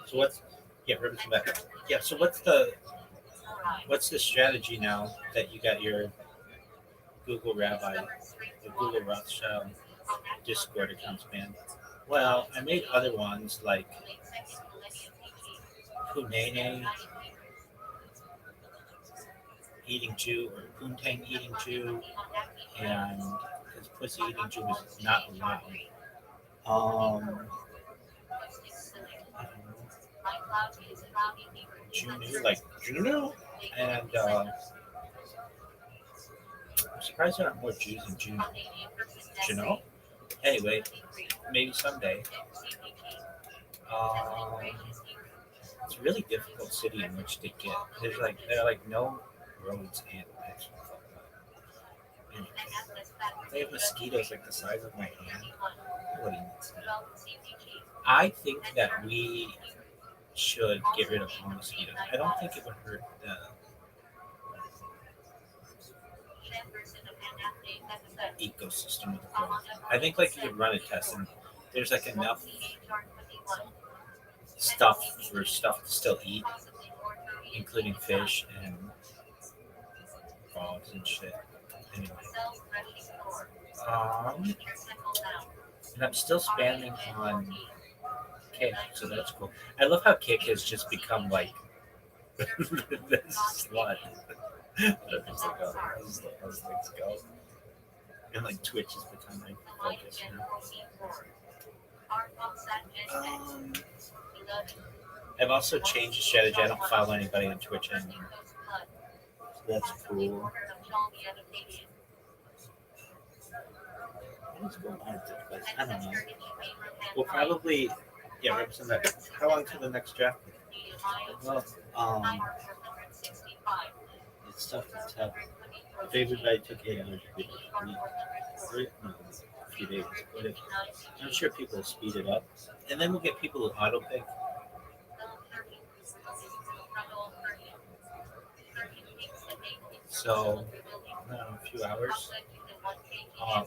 So what's rabbits in the back. Yeah, so what's the strategy now that you got your Google Rabbi, the Google Rothschild Discord accounts banned? Well, I made other ones like Punene Eating Jew or Poontang Eating Jew, and because Pussy Eating Jew was not allowed. Juno, like Juno, and I'm surprised there aren't more Jews than Juno. Juno? Anyway, maybe someday. It's a really difficult city in which to get. There are like no roads in. They have mosquitoes like the size of my hand. I think that we should get rid of all mosquitoes. I don't think it would hurt the ecosystem of the world. I think like you could run a test and there's like enough stuff for stuff to still eat, including fish and frogs and shit. Anyway. And I'm still spamming on Kick, so that's cool. I love how Kick has just become like this slut. This is how things go. And like Twitch has become my focus now. I've also changed the strategy. I don't follow anybody on Twitch anymore. So that's cool. What's going on with this place? I don't know. We'll probably, represent that. How long till the next draft? Well, it's tough to tell. If everybody took 8 hours to do it, a few days. But I'm sure people will speed it up. And then we'll get people who auto pick. So, a few hours.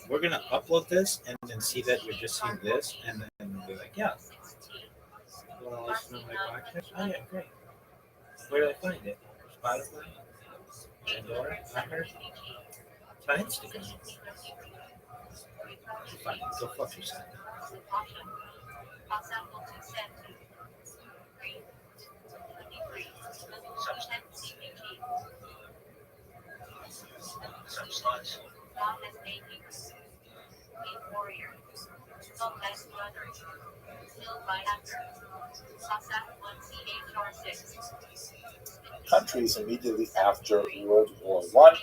We're gonna upload this and then see that you're just seeing this, and then be like, yeah. You wanna listen to my podcast? Oh yeah, great. Where did I find it? Spotify, Pandora, iHeart. It's on Instagram. Fine, go fuck yourself. Countries immediately after World War One,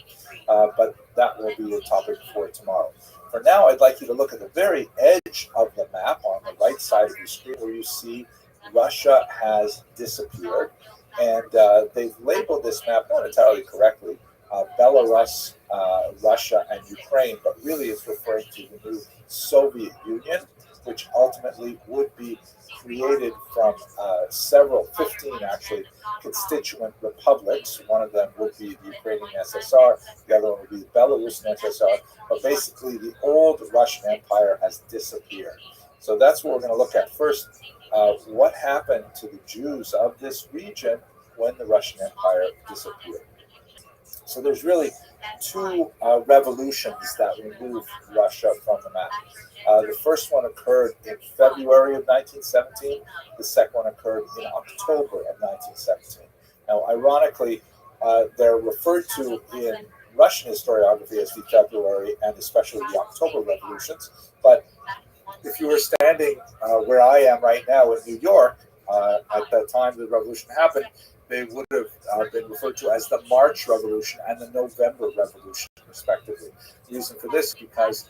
but that will be a topic for tomorrow. For now, I'd like you to look at the very edge of the map on the right side of your screen where you see Russia has disappeared. And they've labeled this map not entirely correctly, Belarus, Russia, and Ukraine, but really it's referring to the new Soviet Union, which ultimately would be created from 15 actually, constituent republics. One of them would be the Ukrainian SSR, the other one would be the Belarusian SSR, but basically the old Russian Empire has disappeared. So that's what we're going to look at first. What happened to the Jews of this region when the Russian Empire disappeared? So there's really two revolutions that removed Russia from the map. The first one occurred in February of 1917. The second one occurred in October of 1917. Now, ironically, they're referred to in Russian historiography as the February and especially the October revolutions. But if you were standing where I am right now in New York, at the time the revolution happened, they would have been referred to as the March Revolution and the November Revolution, respectively. The reason for this is because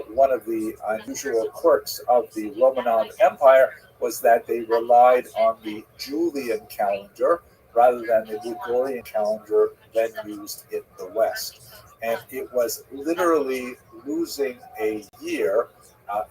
one of the unusual quirks of the Romanov Empire was that they relied on the Julian calendar rather than the Gregorian calendar then used in the West. And it was literally losing a year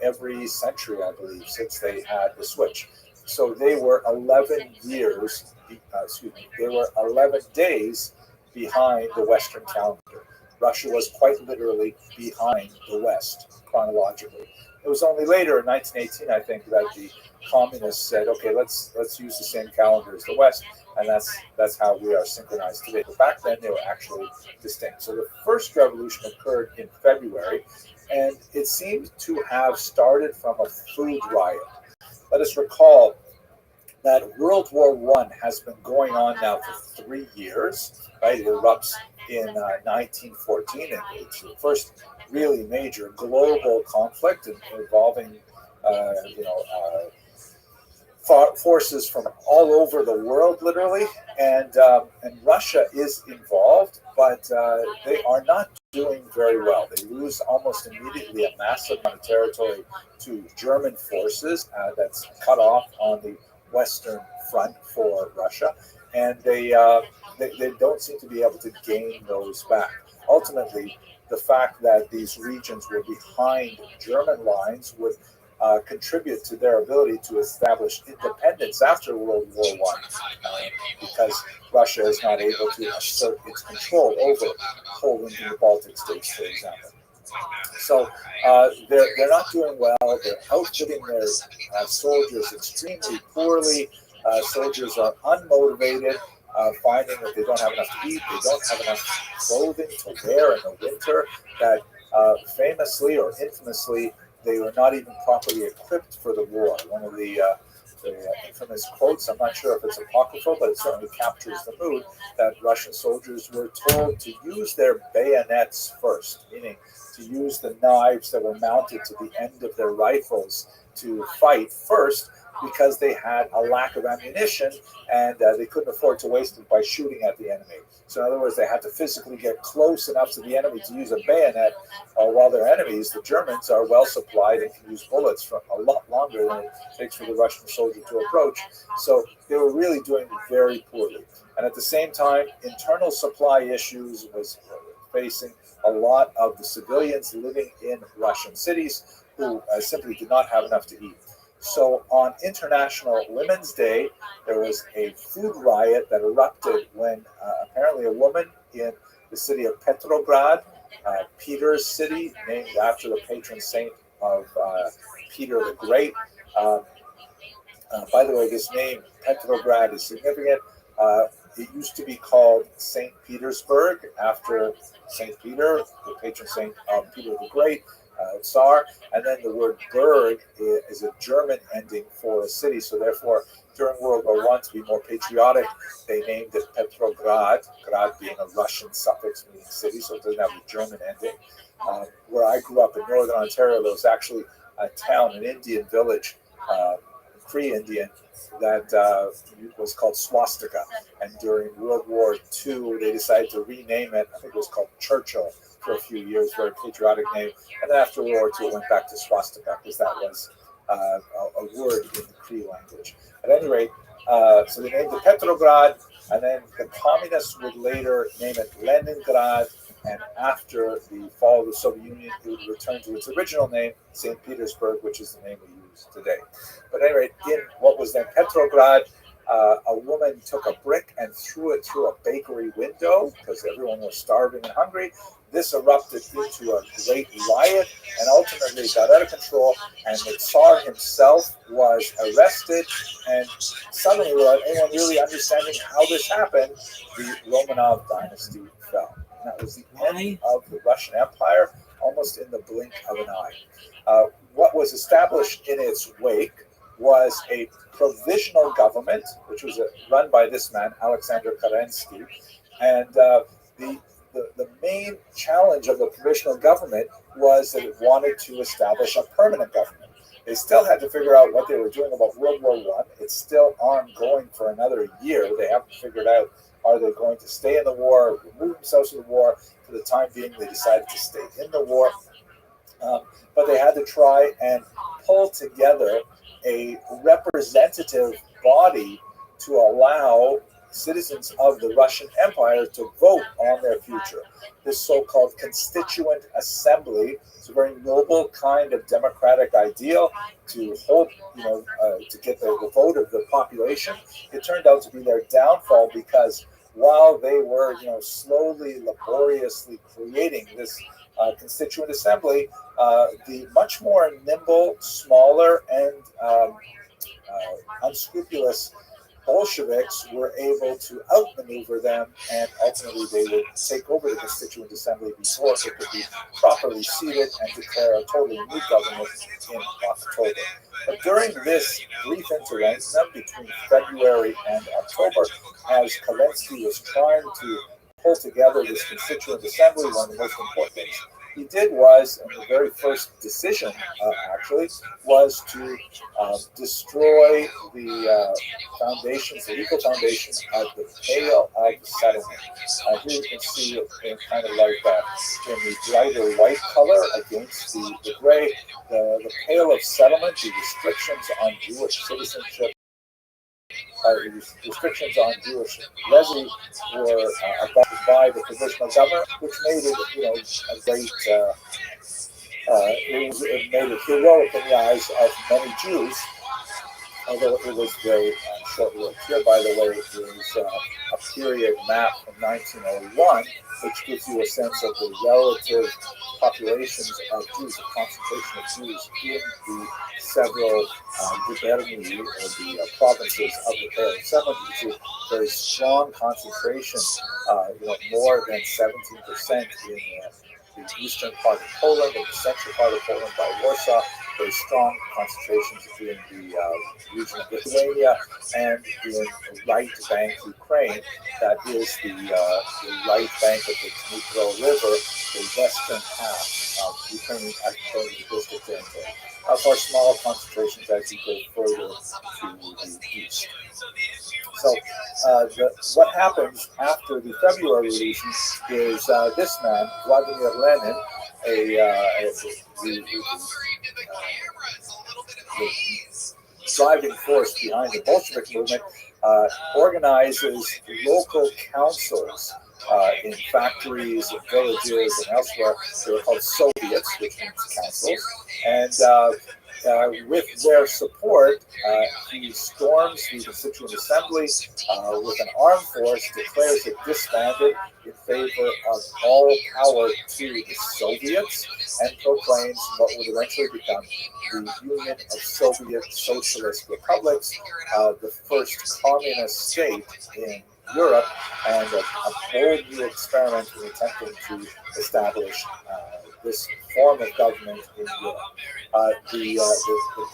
every century, I believe, since they had the switch. So they were 11 years, they were 11 days behind the Western calendar. Russia was quite literally behind the West chronologically. It was only later in 1918, I think, that the communists said, "Okay, let's use the same calendar as the West," and that's how we are synchronized today. But back then, they were actually distinct. So the first revolution occurred in February, and it seems to have started from a food riot. Let us recall that World War I has been going on now for 3 years, right? It erupts in 1914, and it's the first really major global conflict involving, forces from all over the world, literally, and Russia is involved, but they are not doing very well. They lose almost immediately a massive amount of territory to German forces that's cut off on the Western Front for Russia, and they don't seem to be able to gain those back. Ultimately, the fact that these regions were behind German lines would contribute to their ability to establish independence after World War One, because Russia is not able to assert its control over Poland and the Baltic states, for example. So they're not doing well. They're outfitting their soldiers extremely poorly. Soldiers are unmotivated, finding that they don't have enough to eat. They don't have enough clothing to wear in the winter. That famously or infamously, they were not even properly equipped for the war. One of the infamous quotes, I'm not sure if it's apocryphal, but it certainly captures the mood, that Russian soldiers were told to use their bayonets first, meaning to use the knives that were mounted to the end of their rifles to fight first, because they had a lack of ammunition and they couldn't afford to waste it by shooting at the enemy. So in other words, they had to physically get close enough to the enemy to use a bayonet, while their enemies, the Germans, are well supplied and can use bullets for a lot longer than it takes for the Russian soldier to approach. So they were really doing very poorly. And at the same time, internal supply issues was facing a lot of the civilians living in Russian cities who simply did not have enough to eat. So on International Women's Day, there was a food riot that erupted when apparently a woman in the city of Petrograd, Peter's city, named after the patron saint of Peter the Great. By the way, this name, Petrograd, is significant. It used to be called St. Petersburg after St. Peter, the patron saint of Peter the Great, Tsar. And then the word Berg is a German ending for a city. So therefore, during World War I, to be more patriotic, they named it Petrograd, Grad being a Russian suffix meaning city, so it doesn't have a German ending. Where I grew up in Northern Ontario, there was actually a town, an Indian village, Cree Indian, that was called Swastika. And during World War II, they decided to rename it. I think it was called Churchill for a few years, very patriotic name. And then after World War II, it went back to Swastika because that was a word in the Cree language. At any rate, so they named it Petrograd, and then the communists would later name it Leningrad. And after the fall of the Soviet Union, it would return to its original name, St. Petersburg, which is the name we use today. But anyway, in what was then Petrograd, a woman took a brick and threw it through a bakery window because everyone was starving and hungry. This erupted into a great riot and ultimately got out of control, and the Tsar himself was arrested, and suddenly, without anyone really understanding how this happened, the Romanov dynasty fell. And that was the end of the Russian Empire, almost in the blink of an eye. What was established in its wake was a provisional government, which was run by this man, Alexander Kerensky. And the main challenge of the provisional government was that it wanted to establish a permanent government. They still had to figure out what they were doing about World War I. It's still ongoing for another year. They haven't figured out, are they going to stay in the war, remove themselves from the war? For the time being, they decided to stay in the war. But they had to try and pull together a representative body to allow citizens of the Russian Empire to vote on their future. This so-called constituent assembly is a very noble kind of democratic ideal to hold, to get the vote of the population. It turned out to be their downfall because while they were, slowly, laboriously creating this constituent assembly, the much more nimble, smaller, and unscrupulous Bolsheviks were able to outmaneuver them, and ultimately they would take over the Constituent Assembly before it could be properly seated and declare a totally new government in October. But during this brief interregnum between February and October, as Kerensky was trying to pull together this Constituent Assembly, one of the most important things he did was, and the very first decision actually, was to destroy the foundations, the legal foundation of the Pale of Settlement. Here you can see it kind of like in the brighter white color against the gray, the Pale of Settlement, the restrictions on Jewish citizenship. Restrictions on Jewish resi were adopted by the provisional government, which made it, a great. It made it heroic in the eyes of many Jews, although it was very short-lived. Here, by the way, is a period map from 1901, which gives you a sense of the relative populations of Jews, the concentration of Jews in the several gubernies, or the provinces of the Pale of Settlement. You see a very strong concentration, more than 17% in the eastern part of Poland and the central part of Poland by Warsaw. Very strong concentrations in the region of Lithuania and in the right bank Ukraine. That is the right bank of the Dnipro River, the western half of Ukrainian agricultural district territory. Far smaller concentrations as you go further to the east. So what happens after the February Revolution is this man, Vladimir Lenin, the driving force behind the Bolshevik movement, organizes local councils in factories, in villages, and elsewhere. They were called Soviets, which means councils. And with their support, he storms the Constituent Assembly with an armed force, declares it disbanded in favor of all power to the Soviets, and proclaims what would eventually become the Union of Soviet Socialist Republics, the first communist state in Europe, and a bold new experiment in attempting to establish this form of government in Europe. The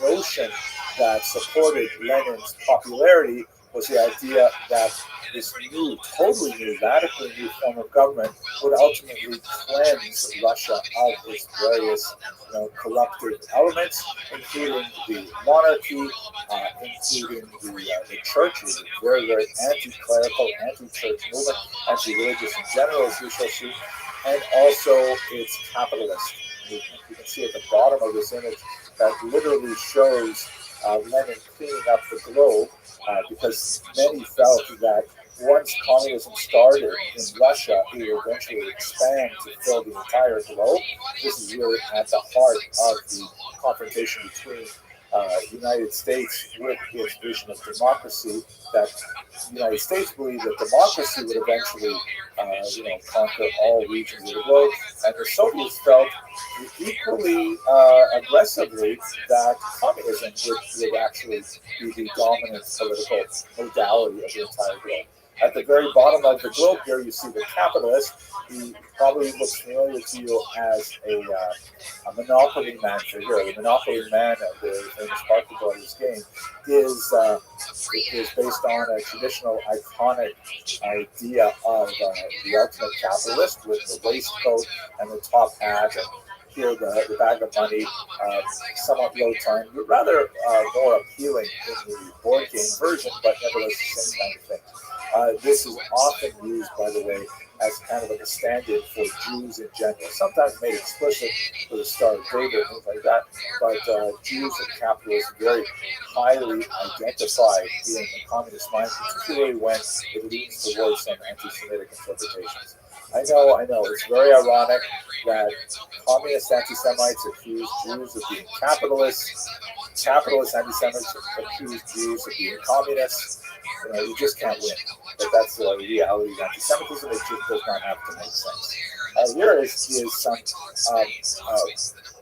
notion that supported Lenin's popularity was the idea that this new, totally new, radically new form of government would ultimately cleanse Russia of its various, corruptive elements, including the monarchy, including the church. It was a very, very anti-clerical, anti-church movement, anti-religious in general, as we shall see, and also its capitalist movement. You can see at the bottom of this image that literally shows Lenin cleaning up the globe, because many felt that once communism started in Russia, it would eventually expand to fill the entire globe. This is really at the heart of the confrontation between the United States with its vision of democracy, that the United States believed that democracy would eventually, conquer all regions of the globe, and the Soviets felt equally aggressively that communism would actually be the dominant political modality of the entire globe. At the very bottom of the globe here, you see the capitalist. He probably looks familiar to you as a Monopoly Man figure. The Monopoly Man of the famous Parker Brothers game is based on a traditional, iconic idea of the ultimate capitalist with the waistcoat and the top hat, and here the bag of money, somewhat low time, but rather more appealing in the board game version, but nevertheless the same kind of thing. This is often used, by the way, as kind of like a stand-in for Jews in general. Sometimes made explicit for the Star of David and things like that, but Jews and capitalists very highly identified in the communist mind, particularly when it leans towards some anti-Semitic interpretations. I know, it's very ironic that communist anti-Semites accuse Jews of being capitalists, capitalist anti-Semites accuse Jews of being communists. You just can't win. But that's the reality of anti-Semitism. It just does not have to make sense. Here is some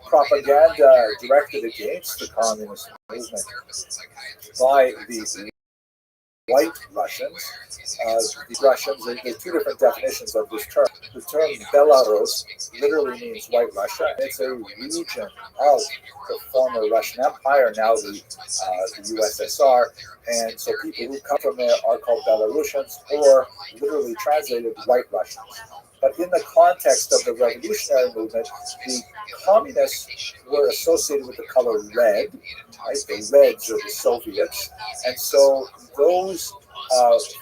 propaganda directed against the communist movement by the white Russians. The Russians, there are two different definitions of this term. The term Belarus literally means white Russia. It's a region of the former Russian Empire, now the USSR. And so people who come from there are called Belarusians, or literally translated white Russians. But in the context of the revolutionary movement, the communists were associated with the color red, right? The Reds are the Soviets. And so those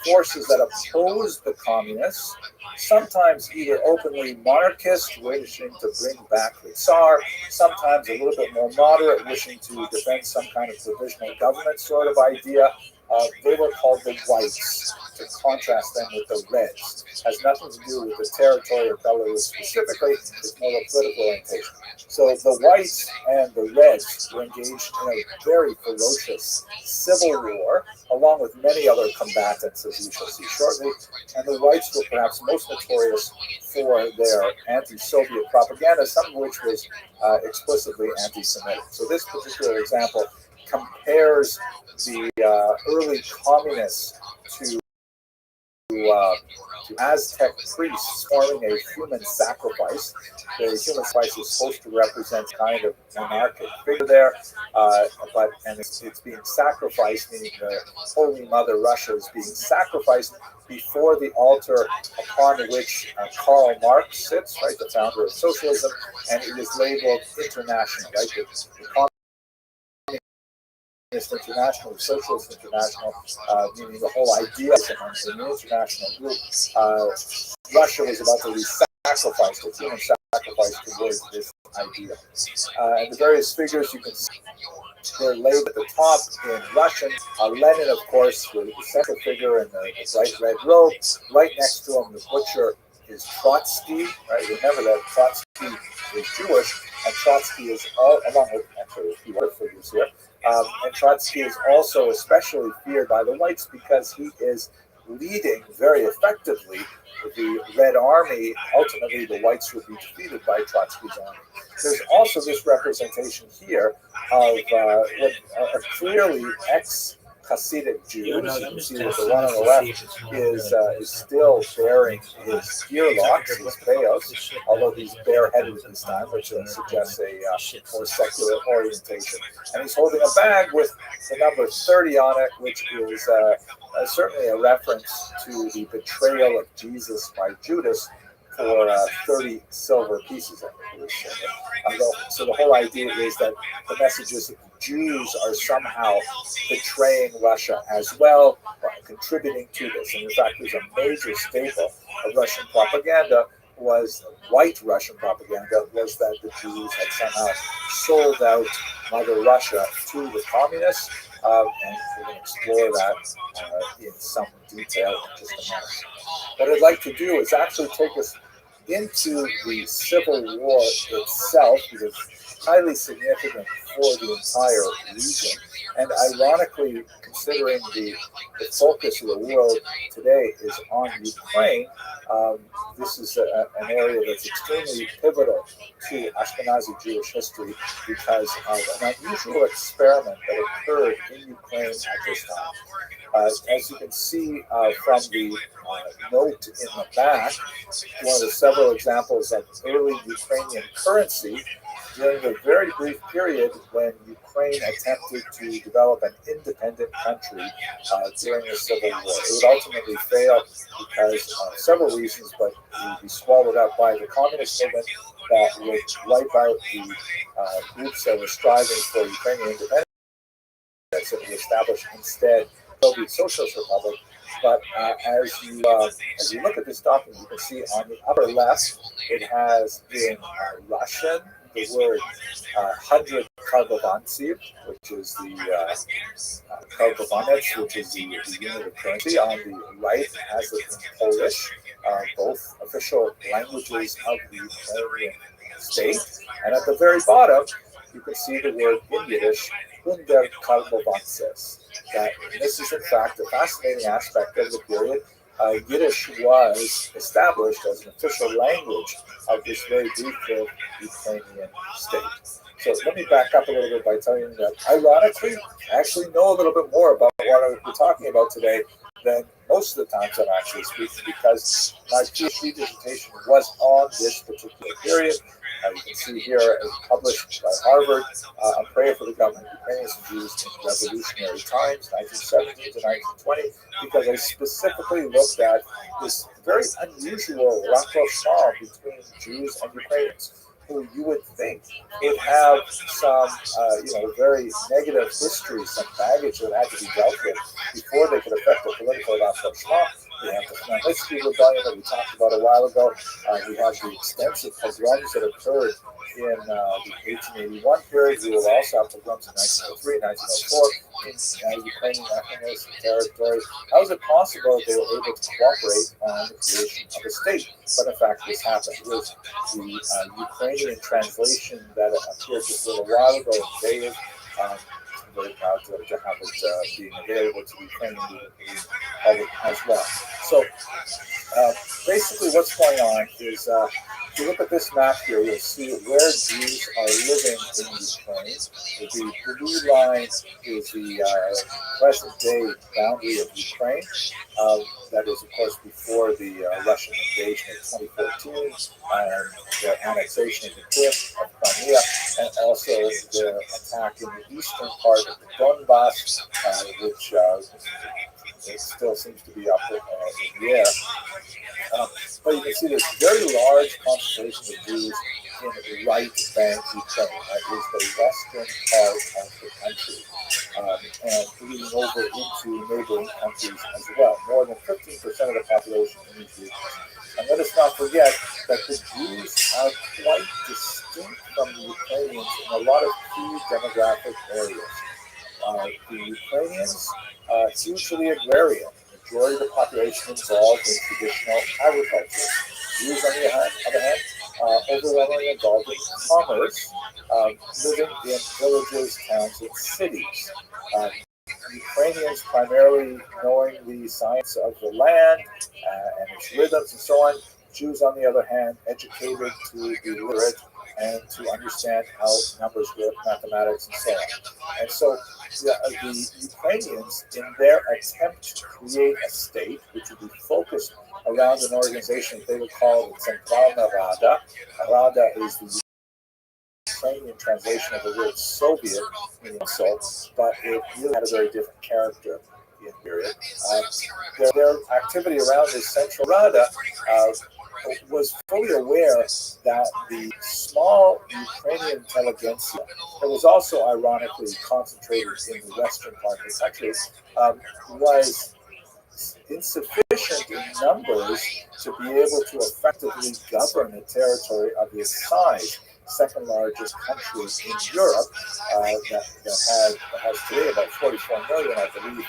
forces that opposed the communists, sometimes either openly monarchist, wishing to bring back the Tsar, sometimes a little bit more moderate, wishing to defend some kind of provisional government sort of idea, they were called the Whites, to contrast them with the Reds. It has nothing to do with the territory of Belarus specifically, it's more a political orientation. So the Whites and the Reds were engaged in a very ferocious civil war, along with many other combatants, as we shall see shortly. And the Whites were perhaps most notorious for their anti-Soviet propaganda, some of which was explicitly anti-Semitic. So this particular example compares the early communists to Aztec priests forming a human sacrifice. The human sacrifice is supposed to represent kind of monarchic figure there, and it's being sacrificed, meaning the Holy Mother Russia is being sacrificed before the altar upon which Karl Marx sits, right, the founder of socialism, and it is labeled international, right? The International, Socialist International, meaning the whole idea of the international group. Russia was about to be sacrificed, a human sacrifice towards this idea. And the various figures you can see, they're labeled at the top in Russian. Lenin, of course, the central figure in the bright red robe. Right next to him, the butcher is Trotsky, right? Remember that Trotsky is Jewish, and Trotsky is all, along with actually a few other figures here. And Trotsky is also especially feared by the whites because he is leading very effectively the Red Army. Ultimately, the whites would be defeated by Trotsky's army. There's also this representation here of what are clearly ex-Hasidic Jews. You can see that the one on the left is still bearing his earlocks, his payos, although he's bareheaded this time, which suggests a more secular orientation. And he's holding a bag with the number 30 on it, which is certainly a reference to the betrayal of Jesus by Judas for 30 silver pieces. So the whole idea is that the message is that the Jews are somehow betraying Russia as well, by contributing to this. And in fact, there's a major staple of Russian propaganda was white Russian propaganda was that the Jews had somehow sold out Mother Russia to the communists, and we're going to explore that in some detail in just a moment. What I'd like to do is actually take us into the Civil War itself, because it's highly significant for the entire region. And ironically, considering the focus of the world today is on Ukraine, this is an area that's extremely pivotal to Ashkenazi Jewish history because of an unusual experiment that occurred in Ukraine at this time. As you can see from the note in the back, one of the several examples of early Ukrainian currency during the very brief period when Ukraine attempted to develop an independent country during the Civil War. It would ultimately fail because of several reasons, but it would be swallowed up by the communist movement that would wipe out the groups that were striving for Ukrainian independence and be established instead the Socialist Republic. But as you look at this document, you can see on the upper left, it has in Russian the word 100 karbovantsiv, which is the karbovanets, which is the unit of currency. On the right, it has it in Polish, both official languages of the Ukrainian state. And at the very bottom, you can see the word in Yiddish, 100 karbovantsiv. This is in fact a fascinating aspect of the period. Yiddish was established as an official language of this very brief Ukrainian state. So let me back up a little bit by telling you that, ironically, I actually know a little bit more about what we're talking about today than most of the times I'm actually speaking, because my PhD dissertation was on this particular period. You can see here, it was published by Harvard, A Prayer for the Government of Ukrainians and Jews in Revolutionary Times, 1917 to 1920, because I specifically looked at this very unusual rapprochement between Jews and Ukrainians, who you would think would have some, very negative history, some baggage that had to be dealt with before they could affect the political rapprochement. We have the Khmelnytsky rebellion that we talked about a while ago. We have the extensive pogroms that occurred in the 1881 period. We will also have pogroms in 1903, 1904 in Ukrainian ethnic territory. How is it possible that they were able to cooperate on the creation of a state? But in fact, this happened. It was the Ukrainian translation that appeared just a little while ago in David. I'm very proud to have it being available to the Ukrainian public as well. So basically what's going on is if you look at this map here, you'll see where Jews are living in Ukraine. The blue line is the present-day boundary of Ukraine. That is, of course, before the Russian invasion of 2014 and the annexation of the Crimea, and also the attack in the eastern part of the Donbass, which it still seems to be up in the air. But you can see there's very large concentration of Jews in the right bank Ukraine. That is the western part of the country, and bleeding over into neighboring countries as well. More than 15% of the population in these regions. And let us not forget that the Jews are quite distinct from the Ukrainians in a lot of key demographic areas. The Ukrainians are hugely agrarian. The majority of the population involved in traditional agriculture. Jews, on the other hand, overwhelmingly involved in commerce, living in villages, towns, and cities. Ukrainians primarily knowing the science of the land and its rhythms and so on. Jews, on the other hand, educated to be literate and to understand how numbers work, mathematics, and so on. And so the Ukrainians, in their attempt to create a state which would be focused around an organization they would call the Centralna Rada. Rada is the Ukrainian translation of the word Soviet, meaning insult, but it really had a very different character in the period. Their activity around this Central Rada was fully aware that the small Ukrainian intelligentsia, that was also ironically concentrated in the western part of the country, was insufficient in numbers to be able to effectively govern a territory of this size. Second largest country in Europe that has today about 44 million, I believe.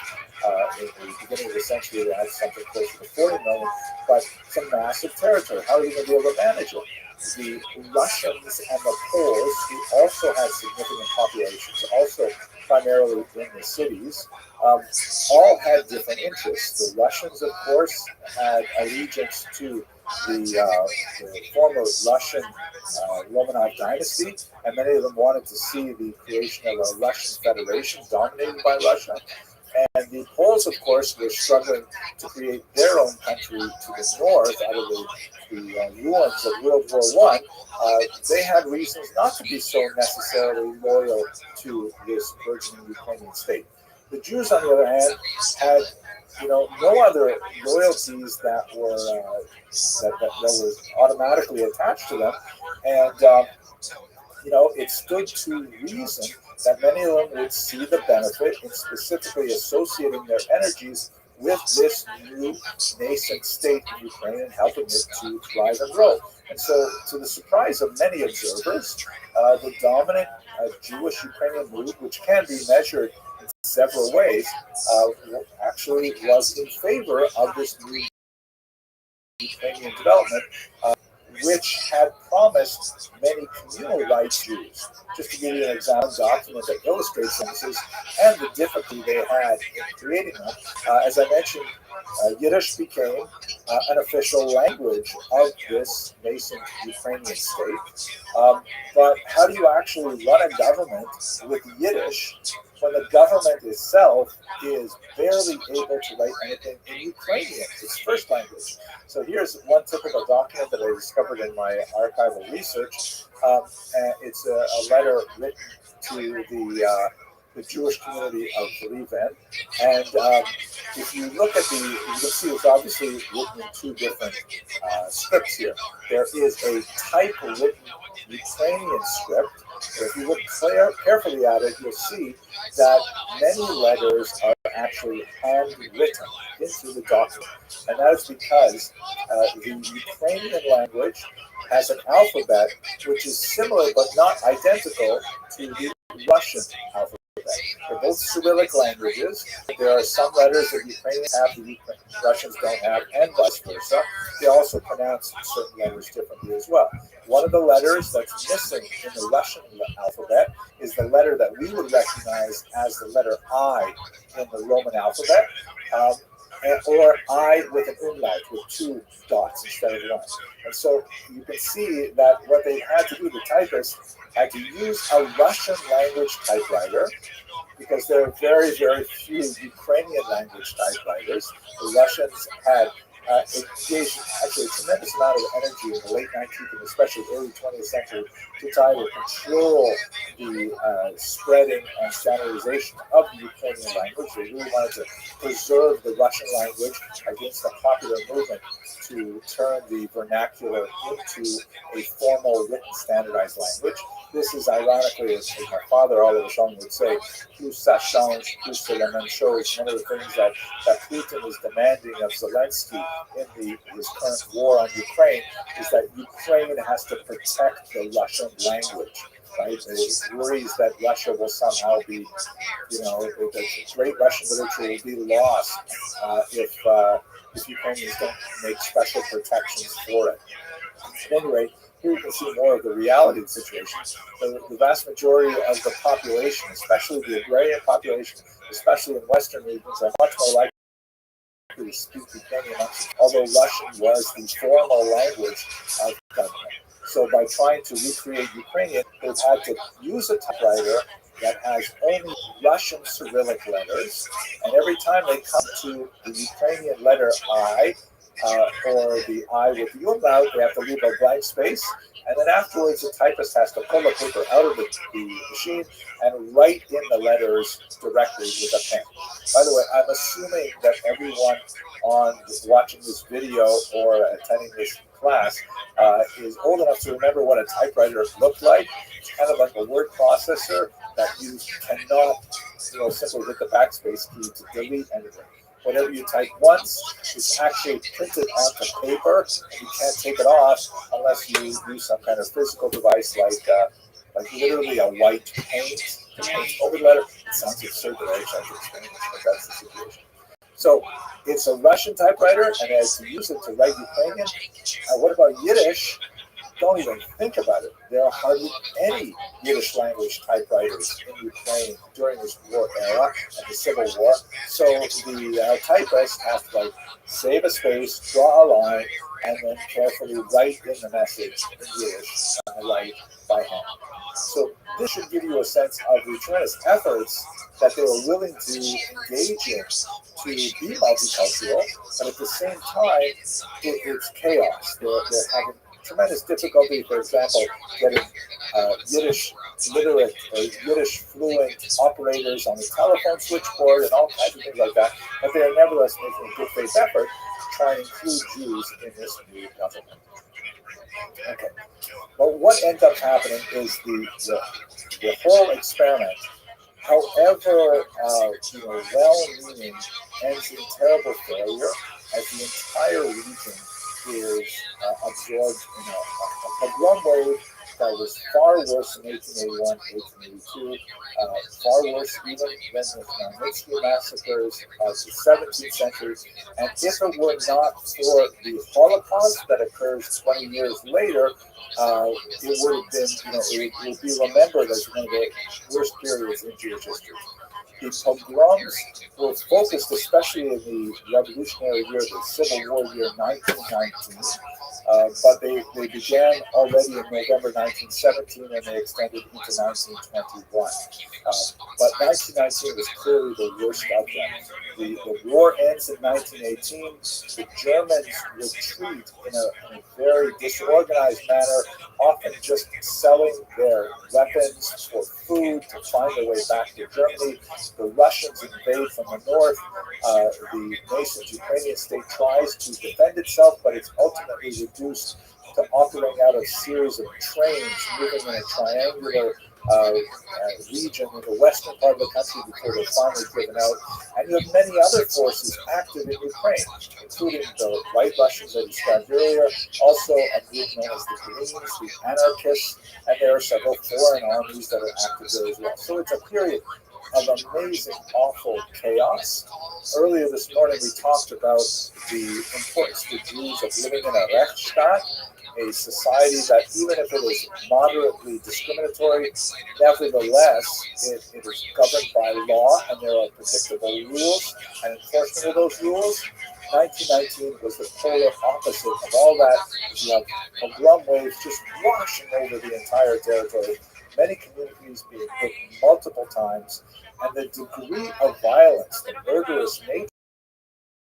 In the beginning of the century, it had something closer to 40 million, but it's a massive territory. How are you going to be able to manage it? The Russians and the Poles, who also had significant populations, also primarily in the cities, all had different interests. The Russians, of course, had allegiance to the former Russian Romanov dynasty, and many of them wanted to see the creation of a Russian federation dominated by Russia. And the Poles, of course, were struggling to create their own country to the north out of the ruins of World War I. They had reasons not to be so necessarily loyal to this burgeoning Ukrainian state. The Jews, on the other hand, had no other loyalties that were automatically attached to them, and it stood to reason that many of them would see the benefit in specifically associating their energies with this new nascent state of Ukraine and helping it to thrive and grow. And so, to the surprise of many observers, the dominant Jewish Ukrainian mood, which can be measured in several ways, actually was in favor of this new Ukrainian development, which had promised many communal rights Jews. Just to give you an example, document that illustrates this and the difficulty they had in creating them. As I mentioned, Yiddish became an official language of this nascent Ukrainian state. But how do you actually run a government with Yiddish when the government itself is barely able to write anything in Ukrainian, its first language? So here's one typical document that I discovered in my archival research. And it's a letter written to the Jewish community of Lviv. And if you look at you can see it's obviously written in two different scripts here. There is a type-written Ukrainian script. If you look carefully at it, you'll see that many letters are actually handwritten into the document. And that is because the Ukrainian language has an alphabet which is similar but not identical to the Russian alphabet. They're both Cyrillic languages. There are some letters that Ukrainians have that Russians don't have, and vice versa. They also pronounce certain letters differently as well. One of the letters that's missing in the Russian alphabet is the letter that we would recognize as the letter I in the Roman alphabet, or I with an umlaut, with two dots instead of one. And so you can see that what they had to do, the typists had to use a Russian language typewriter, because there are very, very few Ukrainian language typewriters. The Russians had engaged actually a tremendous amount of energy in the late 19th and especially early 20th century to try to control the spreading and standardization of the Ukrainian language. They really wanted to preserve the Russian language against the popular movement to turn the vernacular into a formal written standardized language. This is ironically, as my father all of a sudden would say, plus ça change, plus cela même chose. One of the things that Putin is demanding of Zelensky in his current war on Ukraine is that Ukraine has to protect the Russian language. Right? It worries that Russia will somehow be, the great Russian literature will be lost if Ukrainians don't make special protections for it. At any rate, Here you can see more of the reality of the situation. The vast majority of the population, especially the agrarian population, especially in Western regions, are much more likely to speak Ukrainian, although Russian was the formal language of the government. So by trying to recreate Ukrainian, they've had to use a typewriter that has only Russian Cyrillic letters, and every time they come to the Ukrainian letter I, or the I with the umlaut, they have to leave a blank space, and then afterwards the typist has to pull the paper out of the machine and write in the letters directly with a pen. By the way, I'm assuming that everyone on watching this video or attending this class is old enough to remember what a typewriter looked like. It's kind of like a word processor that you cannot, simply hit the backspace key to delete anything. Whatever you type once is actually printed onto paper, and you can't take it off unless you use some kind of physical device like literally a white paint to paint over the letter. It sounds absurd that I actually have to explain this, but that's the situation. So it's a Russian typewriter, and as you use it to write Ukrainian, what about Yiddish? Don't even think about it. There are hardly any Yiddish language typewriters in Ukraine during this war era and the Civil War. So the typist has to save a space, draw a line, and then carefully write in the message in Yiddish, by hand. So this should give you a sense of the tremendous efforts that they were willing to engage in to be multicultural, but at the same time, it's chaos. They're having tremendous difficulty, for example, getting Yiddish literate or Yiddish fluent operators on the telephone switchboard and all kinds of things like that. But they are nevertheless making a good faith effort to try and include Jews in this new government. Okay. Well, what ends up happening is the whole experiment, however well-meaning, ends in terrible failure as the entire region is absorbed in a pogrom wave that was far worse in 1881, 1882, far worse even than the Khmelnytsky massacres of the 17th century. And if it were not for the Holocaust that occurs 20 years later, it would have been, it would be remembered as one of the worst periods in Jewish history. The pogroms were focused especially in the revolutionary year, the Civil War year 1919, but they began already in November 1917 and they extended into 1921. But 1919 was clearly the worst of them. The war ends in 1918. The Germans retreat in a very disorganized manner, often just selling their weapons for food to find their way back to Germany. The Russians invade from the north. The nascent Ukrainian state tries to defend itself, but it's ultimately reduced to operating out a series of trains moving in a triangular region in the western part of the country before they're finally driven out. And you have many other forces active in Ukraine, including the White Russians I described earlier, also a group known as the Greens, the anarchists, and there are several foreign armies that are active there as well. So it's a period of amazing, awful chaos. Earlier this morning, we talked about the importance to Jews of living in a Rechtsstaat, a society that, even if it is moderately discriminatory, nevertheless, it is governed by law and there are predictable rules and enforcement of those rules. 1919 was the polar opposite of all that. You have pogrom waves just washing over the entire territory, many communities being hit multiple times, and the degree of violence, the murderous nature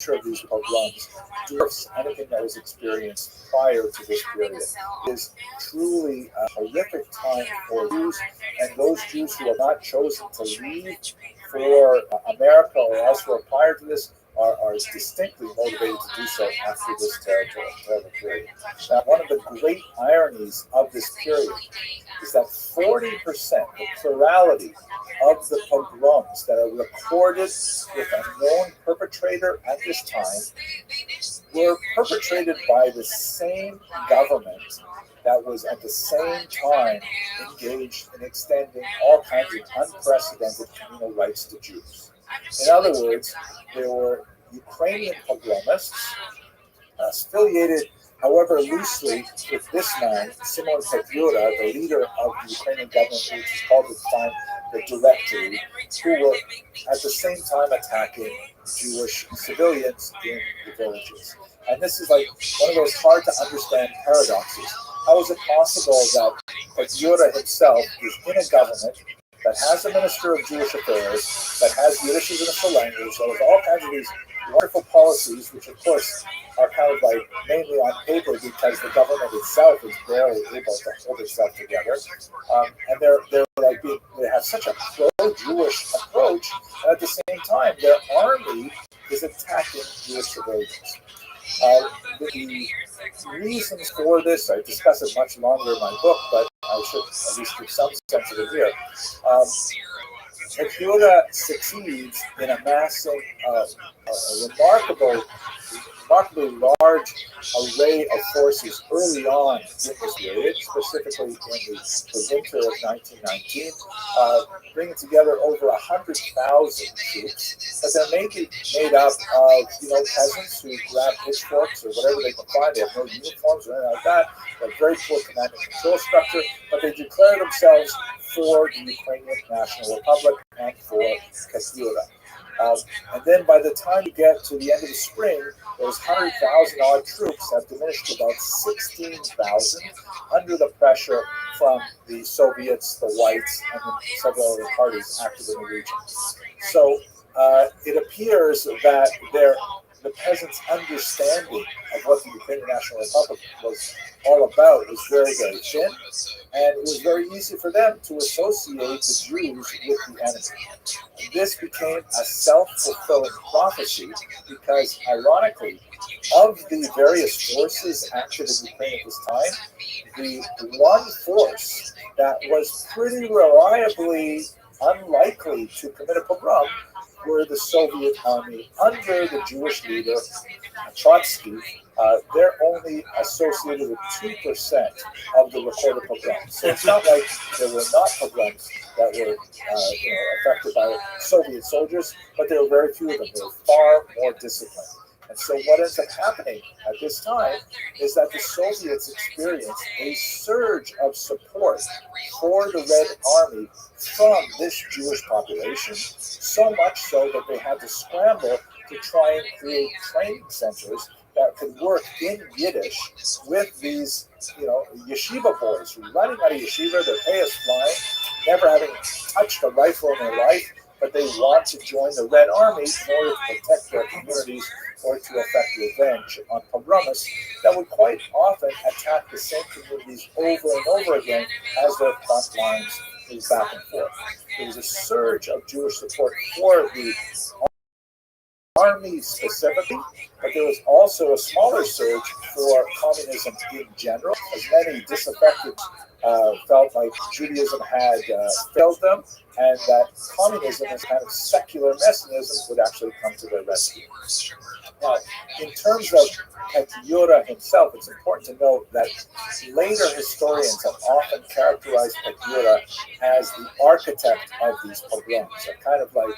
of these pogroms dwarfs anything that was experienced prior to this period. It is truly a horrific time for Jews, and those Jews who have not chosen to leave for America or elsewhere prior to this are distinctly motivated to do so after this terrible period. Now, one of the great ironies of this period is that 40%, the plurality of the pogroms that are recorded with a known perpetrator at this time were perpetrated by the same government that was at the same time engaged in extending all kinds of unprecedented communal rights to Jews. In other words, there were Ukrainian pogromists affiliated However, loosely, with this man, Simon Petlura, the leader of the Ukrainian government, which is called at the time the Directory, who were at the same time attacking Jewish civilians in the villages. And this is like one of those hard to understand paradoxes. How is it possible that Petlura himself is in a government that has a minister of Jewish affairs, that has Yiddish as an official language, that has all kinds of these wonderful policies, which of course are kind of like mainly on paper because the government itself is barely able to hold itself together, and they're like they have such a pro-Jewish approach, and at the same time their army is attacking Jewish civilians. The reasons for this, I discuss it much longer in my book, but I should at least give some sense of it here. Petlura succeeds in amassing a remarkably large array of forces early on in this period, specifically in the winter of 1919, bringing together over 100,000 troops. But they're mainly made up of peasants who grab pitchforks or whatever they can find. They have no uniforms or anything like that. They have very poor command and control structure, but they declare themselves for the Ukrainian National Republic and for Petlura. And then by the time you get to the end of the spring, those 100,000 odd troops have diminished to about 16,000 under the pressure from the Soviets, the Whites, and several other parties active in the region. So it appears that the peasants' understanding of what the Ukrainian National Republic was all about was very, very thin, and it was very easy for them to associate the Jews with the enemy. This became a self-fulfilling prophecy because, ironically, of the various forces active in Ukraine at this time, the one force that was pretty reliably unlikely to commit a pogrom were the Soviet army under the Jewish leader Trotsky. They're only associated with 2% of the recorded pogroms. So it's not like there were not pogroms that were affected by Soviet soldiers, but there were very few of them. They were far more disciplined. And so what ends up happening at this time is that the Soviets experienced a surge of support for the Red Army from this Jewish population, so much so that they had to scramble to try and create training centers that could work in Yiddish with these, yeshiva boys who running out of yeshiva, their pay is flying, never having touched a rifle in their life, but they want to join the Red Army in order to protect their communities or to effect revenge on pogromists that would quite often attack the same communities over and over again as their front lines moved back and forth. There was a surge of Jewish support for the army specifically, but there was also a smaller surge for communism in general, as many disaffected felt like Judaism had failed them, and that communism as kind of secular messianism would actually come to their rescue. Now, in terms of Petlura himself, it's important to note that later historians have often characterized Petlura as the architect of these pogroms, a kind of like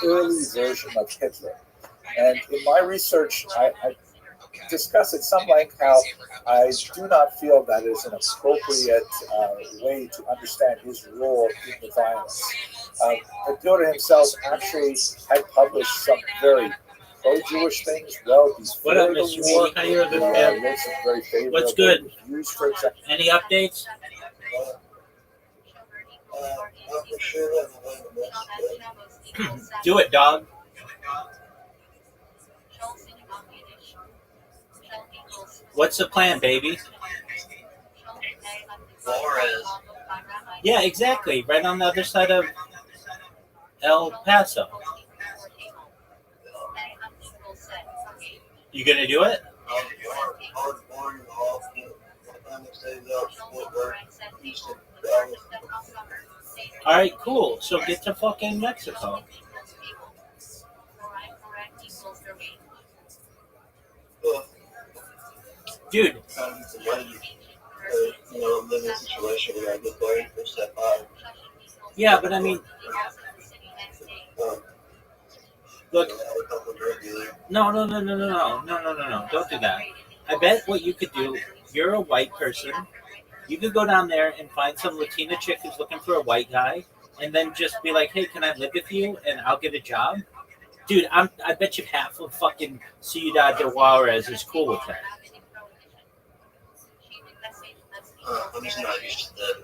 early version of Hitler. And in my research, I discuss at some length how I do not feel that is an appropriate way to understand his role in the violence. Petlura himself actually had published some very pro-Jewish things well before the war. How you doing, man? Wrote some very favorable What's good? reviews, for example. Any updates? Do it, dog. What's the plan, baby? Yeah, exactly. Right on the other side of El Paso. You gonna do it? All right, cool. So get to fucking Mexico. Dude. Yeah, but I mean, look. No. Don't do that. I bet what you could do, you're a white person. You could go down there and find some Latina chick who's looking for a white guy, and then just be like, "Hey, can I live with you? And I'll get a job." Dude, I bet you half of fucking Ciudad de Juarez is cool with that. I'm just not used to that.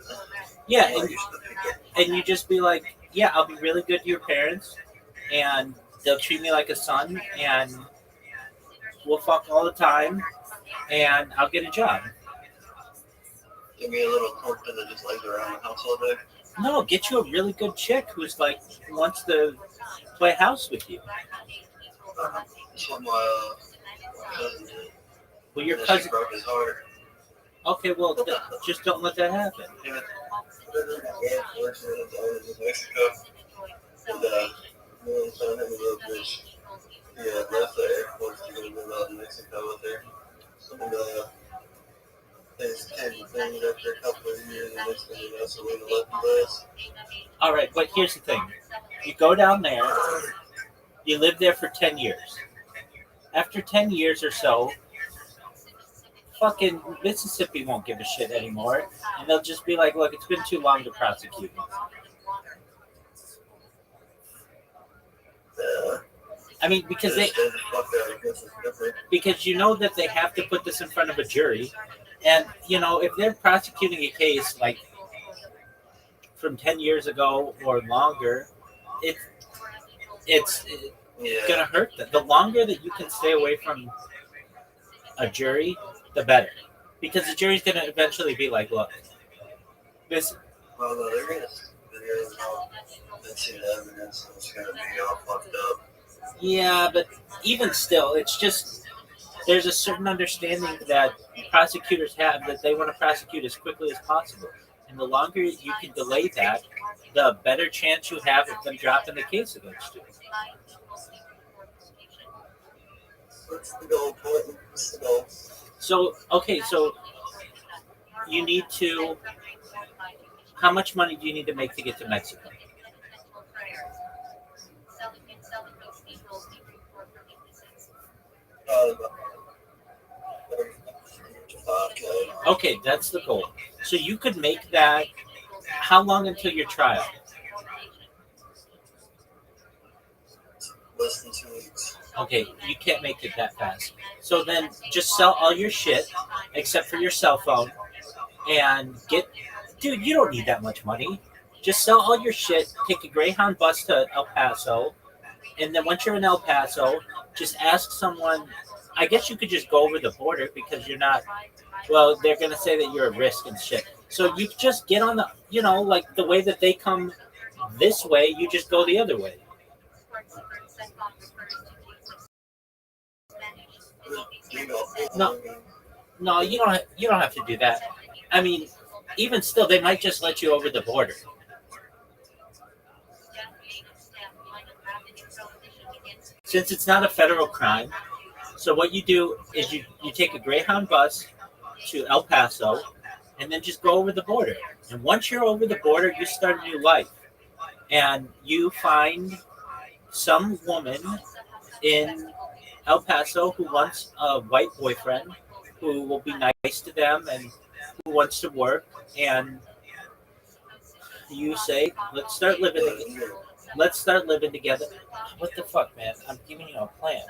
Yeah, I'm not and, used to people. and you just be like, "Yeah, I'll be really good to your parents, and they'll treat me like a son, and we'll fuck all the time, and I'll get a job." Give me a little corpse that just lays around the house all day. No, get you a really good chick who's like wants to play house with you. That's what my cousin did. Well, your And then cousin. she broke his heart. Okay, well, just don't let that happen. Yeah. Works in Mexico. And really found him a little bitch. He had left the airport to go move out in Mexico with her. And things came things after a couple of years, and next thing you know, Selena left the US. All right, but here's the thing: you go down there, you live there for 10 years. After 10 years or so, fucking Mississippi won't give a shit anymore, and they'll just be like, "Look, it's been too long to prosecute you." Yeah. I mean, because you know that they have to put this in front of a jury, and you know if they're prosecuting a case like from 10 years ago or longer, it's gonna hurt them. The longer that you can stay away from a jury, the better, because the jury's gonna eventually be like, "Look, this." Well, no, they're gonna videos all and see the evidence, and it's gonna be all fucked up. Yeah, but even still, it's just there's a certain understanding that prosecutors have that they want to prosecute as quickly as possible, and the longer you can delay that, the better chance you have of them dropping the case against you. What's the goal, Portland? What's the goal? So, okay, so you need to. How much money do you need to make to get to Mexico? Okay, that's the goal. So you could make that. How long until your trial? Less than 2 weeks. Okay, you can't make it that fast. So then just sell all your shit except for your cell phone and get. Dude, you don't need that much money. Just sell all your shit, take a Greyhound bus to El Paso, and then once you're in El Paso, just ask someone. I guess you could just go over the border because you're not. Well, they're gonna say that you're at risk and shit. So you just get on the, like the way that they come this way, you just go the other way. No, no, you don't. You don't have to do that. I mean, even still, they might just let you over the border. Since it's not a federal crime, so what you do is you take a Greyhound bus to El Paso, and then just go over the border. And once you're over the border, you start a new life, and you find some woman in El Paso who wants a white boyfriend who will be nice to them and who wants to work, and you say, "Let's start living together." Let's start living together. What the fuck, man? I'm giving you a plan.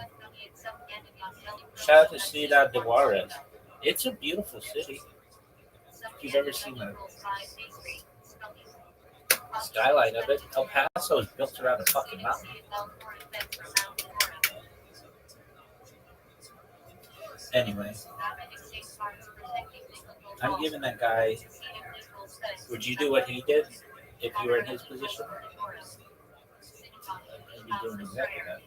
Shout out to Ciudad de Juarez. It's a beautiful city. If you've ever seen the skyline of it, El Paso is built around a fucking mountain. Anyway, I'm giving that guy. Would you do what he did if you were in his position? I'd be doing exactly that.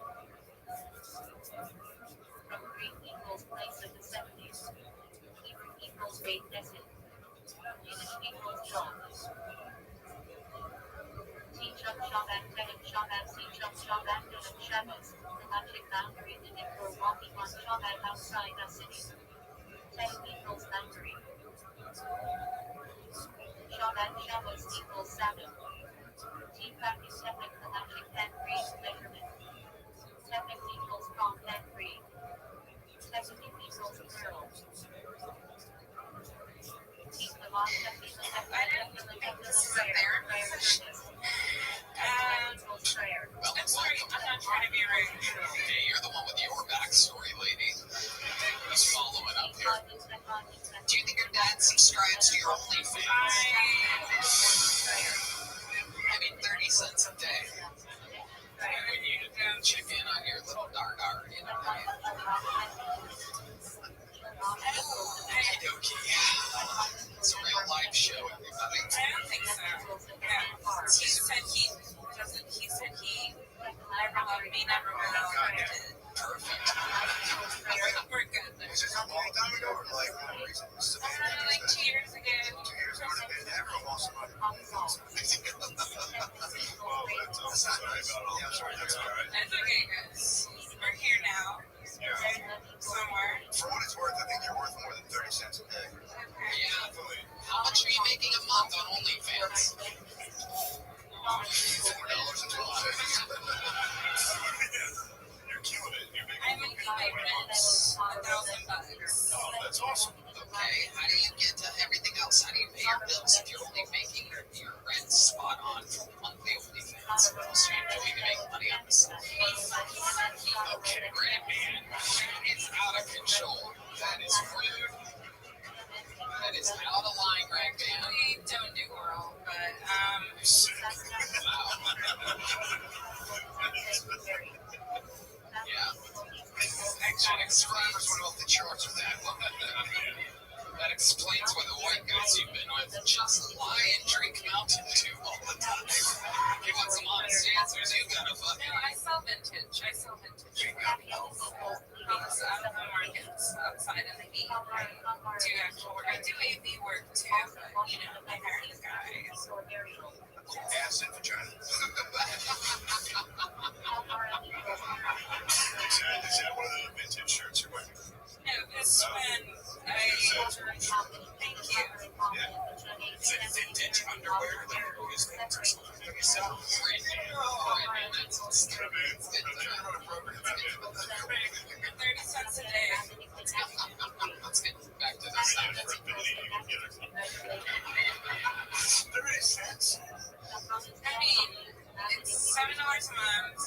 this is a therapy session. I'm sorry, I'm not trying to be rude. Hey, you're the one with your backstory, lady. Just following up here. Do you think your dad subscribes to your OnlyFans? I mean, 30 cents a day. When you check in on your little dar, you know. Okie dokie. It's a real live show, everybody. I don't think so. Yeah. He said he never loved me, never will. Perfect. We're good. Was this a long time ago or like recently? Like 2 years ago. 2 years ago, everyone wants to know. Well, that's sorry about all. Yeah, sorry, that's all right. It's okay, guys. We're here now. Yeah. Somewhere. For what it's worth, I think you're worth more than 30 cents a day. Okay. Yeah. How much are you making a month on OnlyFans? $4 a month. You're killing it. You're making I'm making my rent $1,000. Oh, that's awesome. Okay, how do you get to everything else? How do you pay your bills if you're only making your rent spot on for the monthly OnlyFans? What else are you doing to make money on the side? Okay, great, man. It's out of control. That is rude. That is out of line, right, man? We don't do oral, but Sick. Wow. Yeah. Actually, subscribers went off the charts with that one. That explains why the white guys you've been with just lie and drink Mountain Dew all the time. If you want some honest answers, you gotta fucking... no, I sell vintage. These out of the markets outside of the heat. Do actual work. I do AV work too, but I hire these guys. Ass and vagina. Is that one of the vintage shirts you're wearing? No, this one, thank you. Yeah. Is it vintage underwear? Like August things or something? You sell brand new. That's good. For 30 cents a day. Let's get back to this. I never believe you can get it. 30 cents? I mean, it's $7 a month,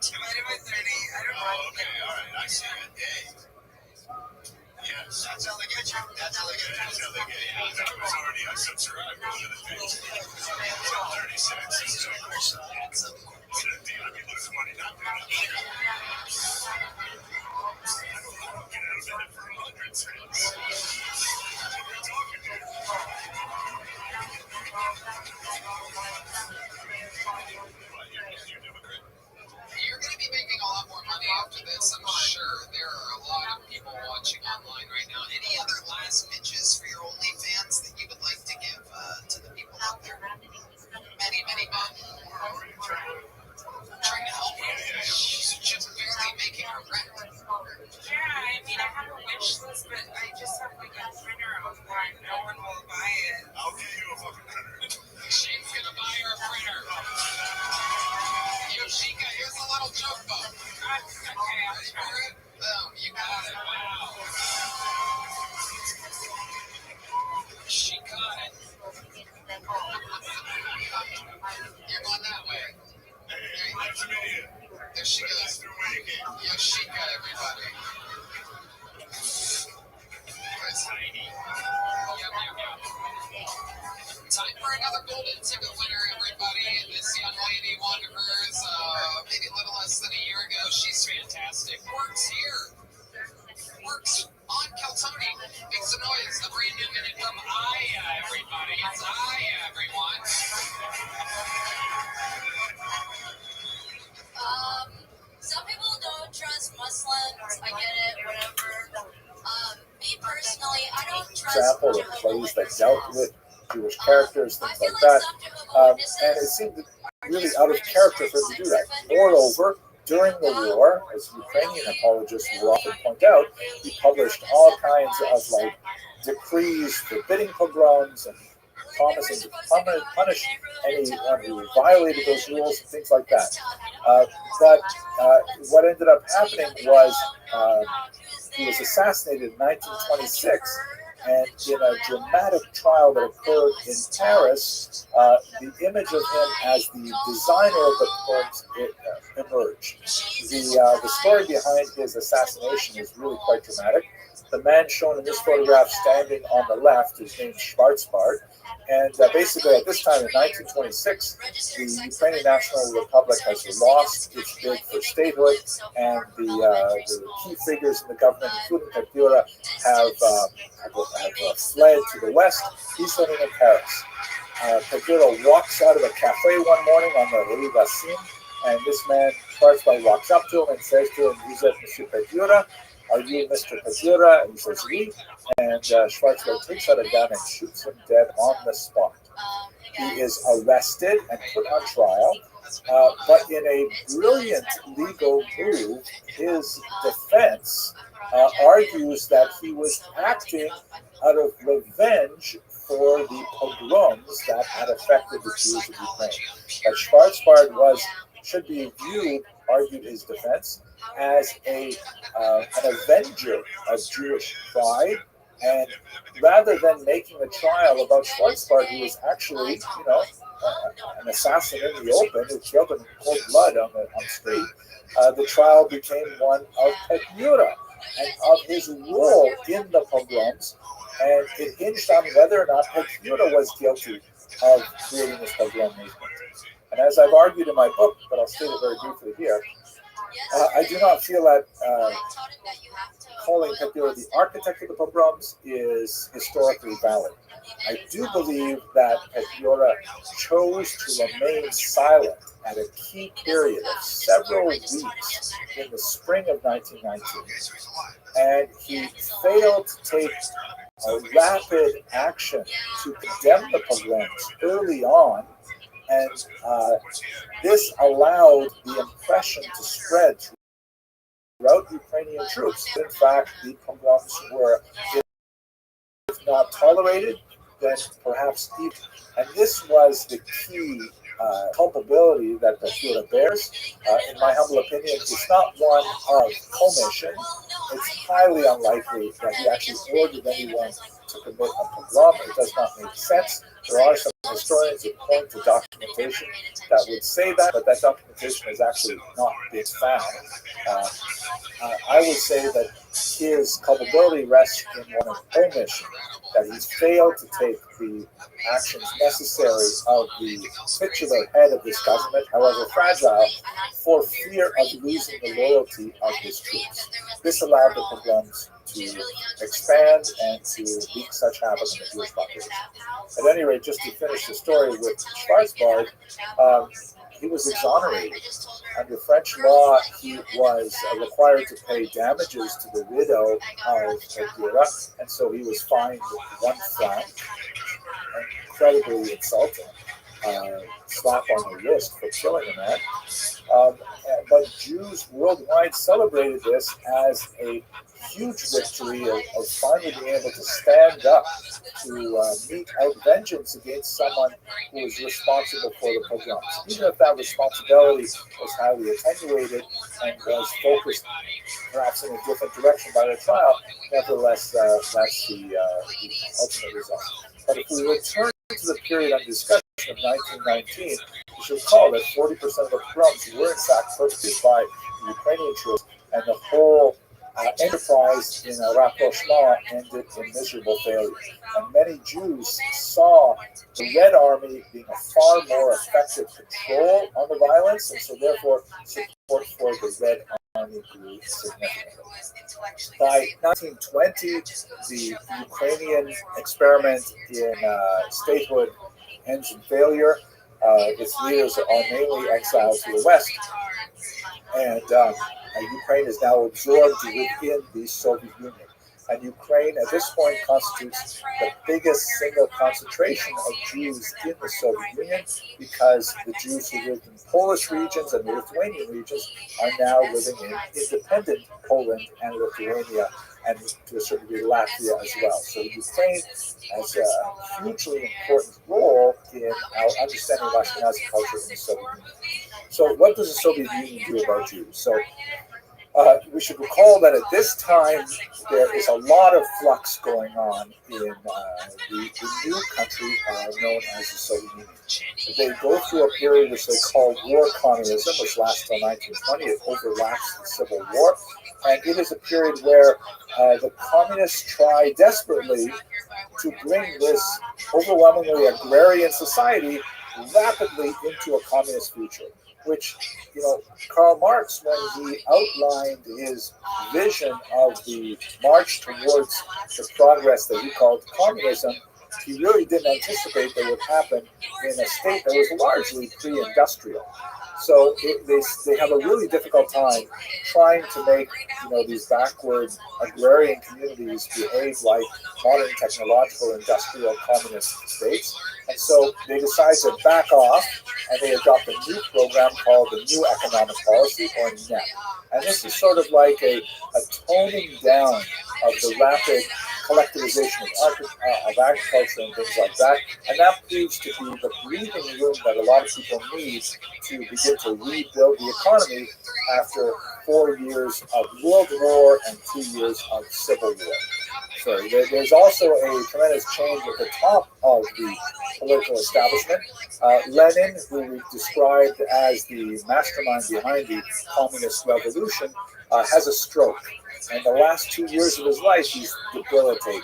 divided by 30. I don't know. Oh, okay, all right. I see it. Hey. Yes, that's how they get you. That's how they get you. That's how they get you. That was already, I subscribed to the things. 30 cents. This is of course. That's a deal. I'd be losing money not doing it. I don't get out of it for 100 cents. What are you talking to? You're Democrat. You're going to be making a lot more money after this, I'm sure. There are a lot of people watching online right now. Any other last pitches for your OnlyFans that you would like to give to the people out there? Many men. Trying to help you. She's just barely making her rent. Yeah, I mean, I have a wish list, but I just have like a printer online. No one will buy it. I'll give you a fucking printer. She's going to buy her a printer. Yoshika, here's a little joke book. Okay, Ready for it? Boom, you got it. Wow. She caught it. You're going that way. Hey, that's an idiot. There she goes. That's the way you came. Yoshika, everybody. Where's Heidi? Yep. Time for another golden ticket winner, everybody. This young lady won hers maybe a little less than a year ago. She's fantastic. Works here. Works on Keltoni. Make some noise. A brand new minute from Aya, everybody. It's Aya, everyone. Some people don't trust Muslims. I get it, whatever. Me personally, I don't trust Example of plays that dealt with Jewish characters, things like that. And it seemed really out of character for him to do that. Moreover, during the war, as Ukrainian apologists will often point out, he published all kinds of like decrees forbidding pogroms and promising to punish anyone who violated those rules and things like that. But what ended up happening was he was assassinated in 1926, And in a dramatic trial that occurred in Paris, the image of him as the designer of the poems emerged. The story behind his assassination is really quite dramatic. The man shown in this photograph standing on the left is named Schwarzbard. And basically, at this time in 1926, the Ukrainian National Republic has lost its bid for statehood, and the key figures in the government, including Petliura, have fled to the west. He's living in Paris. Petliura walks out of a cafe one morning on the Rue Racine, and this man, Schwarzbard, walks up to him and says to him, "Vous êtes Monsieur Petliura? Are you Mr. Petliura?" And he says, "Oui." And Schwarzbard takes out a gun and shoots him dead on the spot. He is arrested and put on trial, but in a brilliant legal move, his defense argues that he was acting out of revenge for the pogroms that had affected the Jews of Ukraine. That Schwarzbard should be viewed, argued his defense, as an avenger of Jewish pride. And rather than making a trial about Schwarzbard, who was actually, an assassin in the open who killed him in cold blood on the street, the trial became one of Petliura and of his role in the pogroms, and it hinged on whether or not Petliura was guilty of creating this pogrom movement. And as I've argued in my book, but I'll state it very briefly here, I do not feel that calling Petliura the architect of the pogroms is historically valid. I do believe that Petliura chose to remain silent at a key period of several weeks in the spring of 1919, and he failed to take a rapid action to condemn the pogroms early on, and this allowed the impression to spread throughout Ukrainian troops. In fact, the pogroms were, if not tolerated, then perhaps even. And this was the key culpability that Petliura bears. In my humble opinion, it's not one of commission. It's highly unlikely that he actually ordered anyone to commit a pogrom. It does not make sense. There are some historians that point to documentation that would say that, but that documentation has actually not been found. I would say that his culpability rests in one of omission, that he's failed to take the actions necessary of the titular head of this government, however fragile, for fear of losing the loyalty of his troops. This allowed the pogroms to expand and to wreak such havoc in the Jewish population. At any rate, just to finish the story with Schwarzbard, he was exonerated. Under French law, he was required to pay damages to the widow of Petliura, and so he was fined 1 franc, incredibly insulting, slap on the wrist for killing a man. But Jews worldwide celebrated this as a huge victory of finally being able to stand up to mete out vengeance against someone who was responsible for the pogroms. Even if that responsibility was highly attenuated and was focused perhaps in a different direction by the trial, nevertheless, that's the ultimate result. But if we return to the period under discussion of 1919, we should recall that 40% of the pogroms were in fact perpetrated by the Ukrainian troops, and the whole enterprise in a rapprochement ended in miserable failure. And many Jews saw the Red Army being a far more effective control on the violence, and so therefore support for the Red Army grew significantly. By 1920, the Ukrainian experiment in statehood ends in failure. Its leaders are mainly exiled to the West, and Ukraine is now absorbed within the Soviet Union. And Ukraine, at this point, constitutes the biggest single concentration of Jews in the Soviet Union, because the Jews who lived in Polish regions and the Lithuanian regions are now living in independent Poland and Lithuania, and to a certain degree Latvia as well. So Ukraine has a hugely important role in our understanding of Ashkenazi culture in the Soviet Union. So what does the Soviet Union do about Jews? So We should recall that at this time there is a lot of flux going on in the new country known as the Soviet Union. They go through a period which they call war communism, which lasts till 1920. It overlaps the Civil War, and it is a period where the communists try desperately to bring this overwhelmingly agrarian society rapidly into a communist future, which, Karl Marx, when he outlined his vision of the march towards the progress that he called communism, he really didn't anticipate that would happen in a state that was largely pre-industrial. So they have a really difficult time trying to make these backward agrarian communities behave like modern technological industrial communist states. And so they decide to back off, and they adopt a new program called the New Economic Policy, or NEP. And this is sort of like a toning down of the rapid collectivization of agriculture and things like that. And that proves to be the breathing room that a lot of people need to begin to rebuild the economy after 4 years of world war and 2 years of civil war. So there's also a tremendous change at the top of the political establishment. Lenin, who we described as the mastermind behind the communist revolution, has a stroke. And the last 2 years of his life, he's debilitated.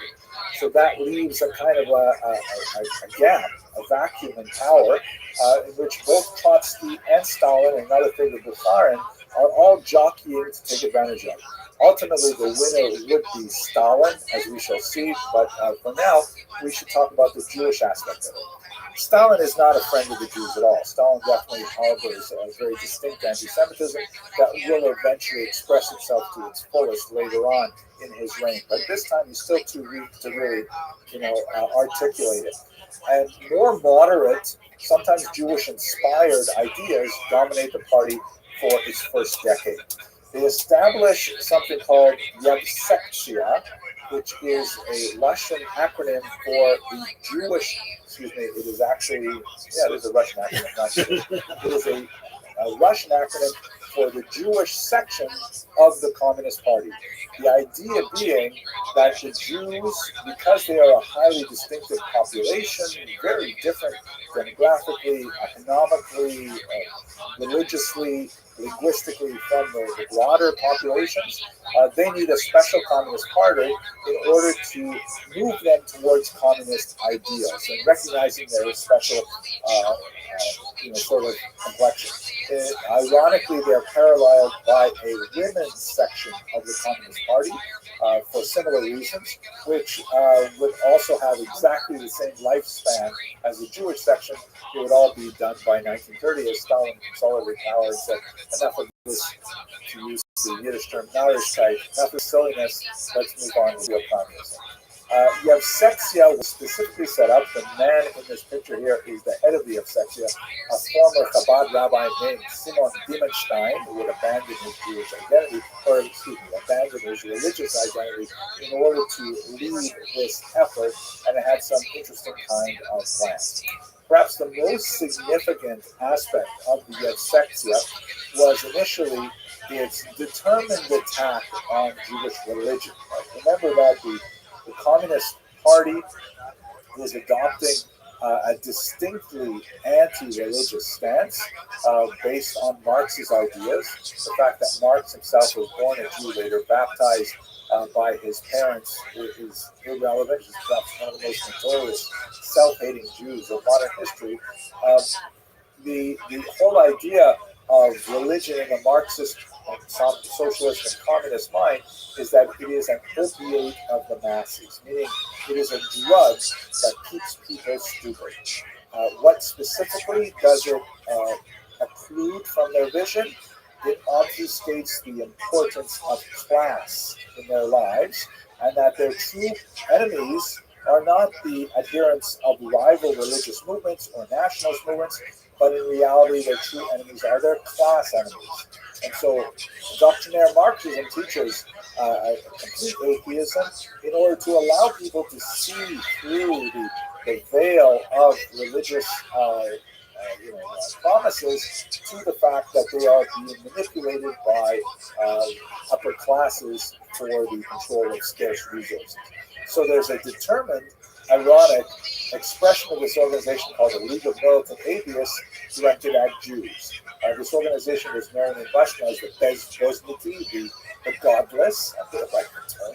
So that leaves a kind of a gap, a vacuum in power, in which both Trotsky and Stalin and another figure, Bukharin, are all jockeying to take advantage of. Ultimately, the winner would be Stalin, as we shall see, but for now, we should talk about the Jewish aspect of it. Stalin is not a friend of the Jews at all. Stalin definitely harbors a very distinct anti-Semitism that will eventually express itself to its fullest later on in his reign. But this time, he's still too weak to really, articulate it. And more moderate, sometimes Jewish-inspired ideas dominate the party for its first decade. They establish something called Yevsektia, which is a Russian acronym for the Jewish, it is actually, it is a Russian acronym, not Jewish. It is a Russian acronym for the Jewish section of the Communist Party. The idea being that the Jews, because they are a highly distinctive population, very different demographically, economically, religiously, linguistically from the broader populations, they need a special communist party in order to move them towards communist ideals and recognizing their special sort of complexion. Ironically, they're paralleled by a women's section of the Communist Party for similar reasons, which would also have exactly the same lifespan as the Jewish section. It would all be done by 1930 as Stalin consolidated power and said, enough of this, to use the Yiddish term, Narishkeit, enough of silliness, let's move on to real communism. Yevsektia was specifically set up. The man in this picture here is the head of the Yevsektia, a former Chabad rabbi named Simon Dimenstein, who would abandon his Jewish identity, abandon his religious identity in order to lead this effort, and it had some interesting kind of plans. Perhaps the most significant aspect of the Yevsektia was initially its determined attack on Jewish religion. Remember that the Communist Party is adopting a distinctly anti-religious stance based on Marx's ideas. The fact that Marx himself was born a Jew, later baptized by his parents, is irrelevant. He's perhaps one of the most notorious self-hating Jews of modern history. The whole idea of religion in a Marxist, socialist, and communist mind is that it is an opiate of the masses, meaning it is a drug that keeps people stupid. What specifically does it occlude from their vision? It obfuscates the importance of class in their lives, and that their true enemies are not the adherents of rival religious movements or nationalist movements, but in reality, their true enemies are their class enemies. And so, doctrinaire Marxism teaches a complete atheism in order to allow people to see through the veil of religious promises to the fact that they are being manipulated by upper classes for the control of scarce resources. So there's a determined, ironic expression of this organization called the League of Militant Atheists directed at Jews. This organization was known in Russian as the Bezniki, the godless, if I can term.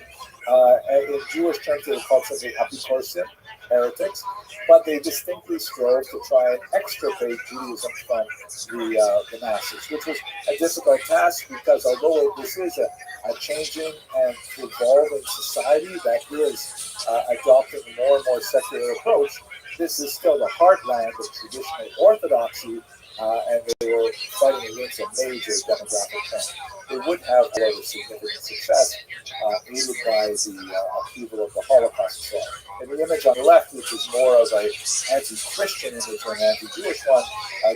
In Jewish terms, they were called simply apikorsim, heretics, but they distinctly strove to try and extirpate Judaism from the masses, which was a difficult task because although this is a changing and evolving society that is adopting a more and more secular approach, this is still the heartland of traditional orthodoxy, and they were fighting against a major demographic trend. They would have, however, significant success, aided by the upheaval of the Holocaust as well. In the image on the left, which is more of an anti-Christian image or an anti-Jewish one,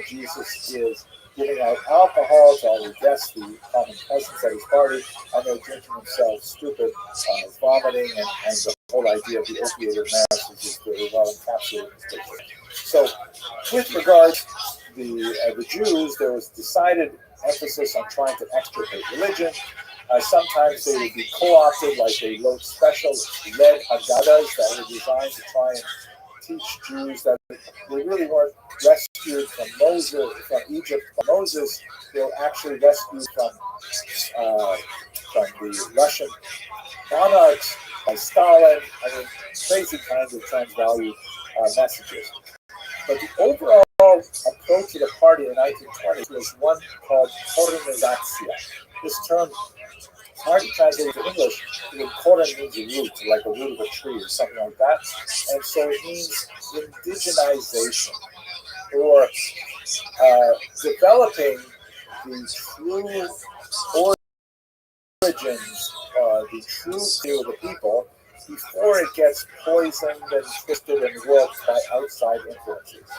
Jesus is giving out alcohol to all the guests, the common peasants at his party, and they're drinking themselves stupid, vomiting, and the whole idea of the opiated masses is very well encapsulated in this picture. So, with regards to the Jews, there was decided emphasis on trying to extirpate religion. Sometimes they would be co-opted, like they wrote special red Haggadahs that were designed to try and teach Jews that they really weren't rescued from Egypt by Moses. They were actually rescued from the Russian monarchs by Stalin. I mean, crazy kinds of trans-value messages. But the overall approach to the party in the 1920s was one called Korenizatsiya. This term, it's hard to translate to English. Koren means a root, like a root of a tree or something like that. And so it means indigenization, or developing the true origins, the true view of the people before it gets poisoned and twisted and warped by outside influences.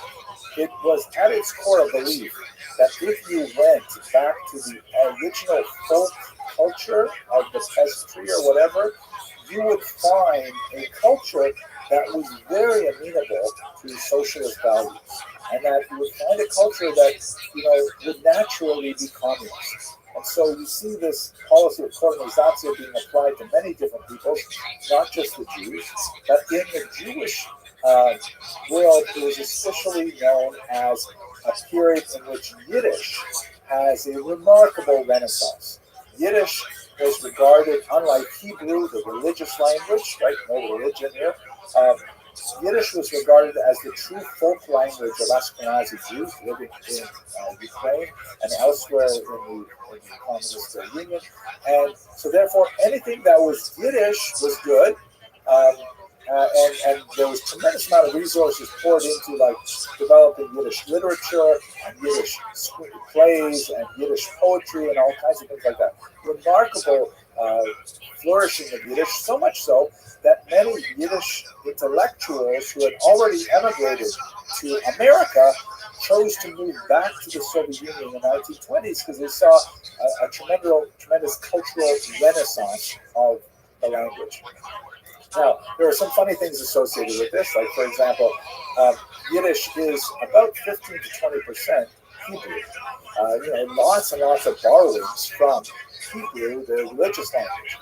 It was at its core a belief that if you went back to the original folk culture of the peasantry or whatever, you would find a culture that was very amenable to socialist values, and that you would find a culture that would naturally be communist. And so you see this policy of colonization being applied to many different peoples, not just the Jews, but in the Jewish world, it was especially known as a period in which Yiddish has a remarkable renaissance. Yiddish was regarded, unlike Hebrew, the religious language, right? No religion here. Yiddish was regarded as the true folk language of Ashkenazi Jews living in Ukraine and elsewhere in the communist union. And so therefore, anything that was Yiddish was good. And there was a tremendous amount of resources poured into like developing Yiddish literature and Yiddish plays and Yiddish poetry and all kinds of things like that. Remarkable flourishing of Yiddish, so much so that many Yiddish intellectuals who had already emigrated to America chose to move back to the Soviet Union in the 1920s because they saw a tremendous cultural renaissance of the language. Now, there are some funny things associated with this. Like, for example, Yiddish is about 15 to 20% Hebrew. Lots and lots of borrowings from Hebrew, the religious language.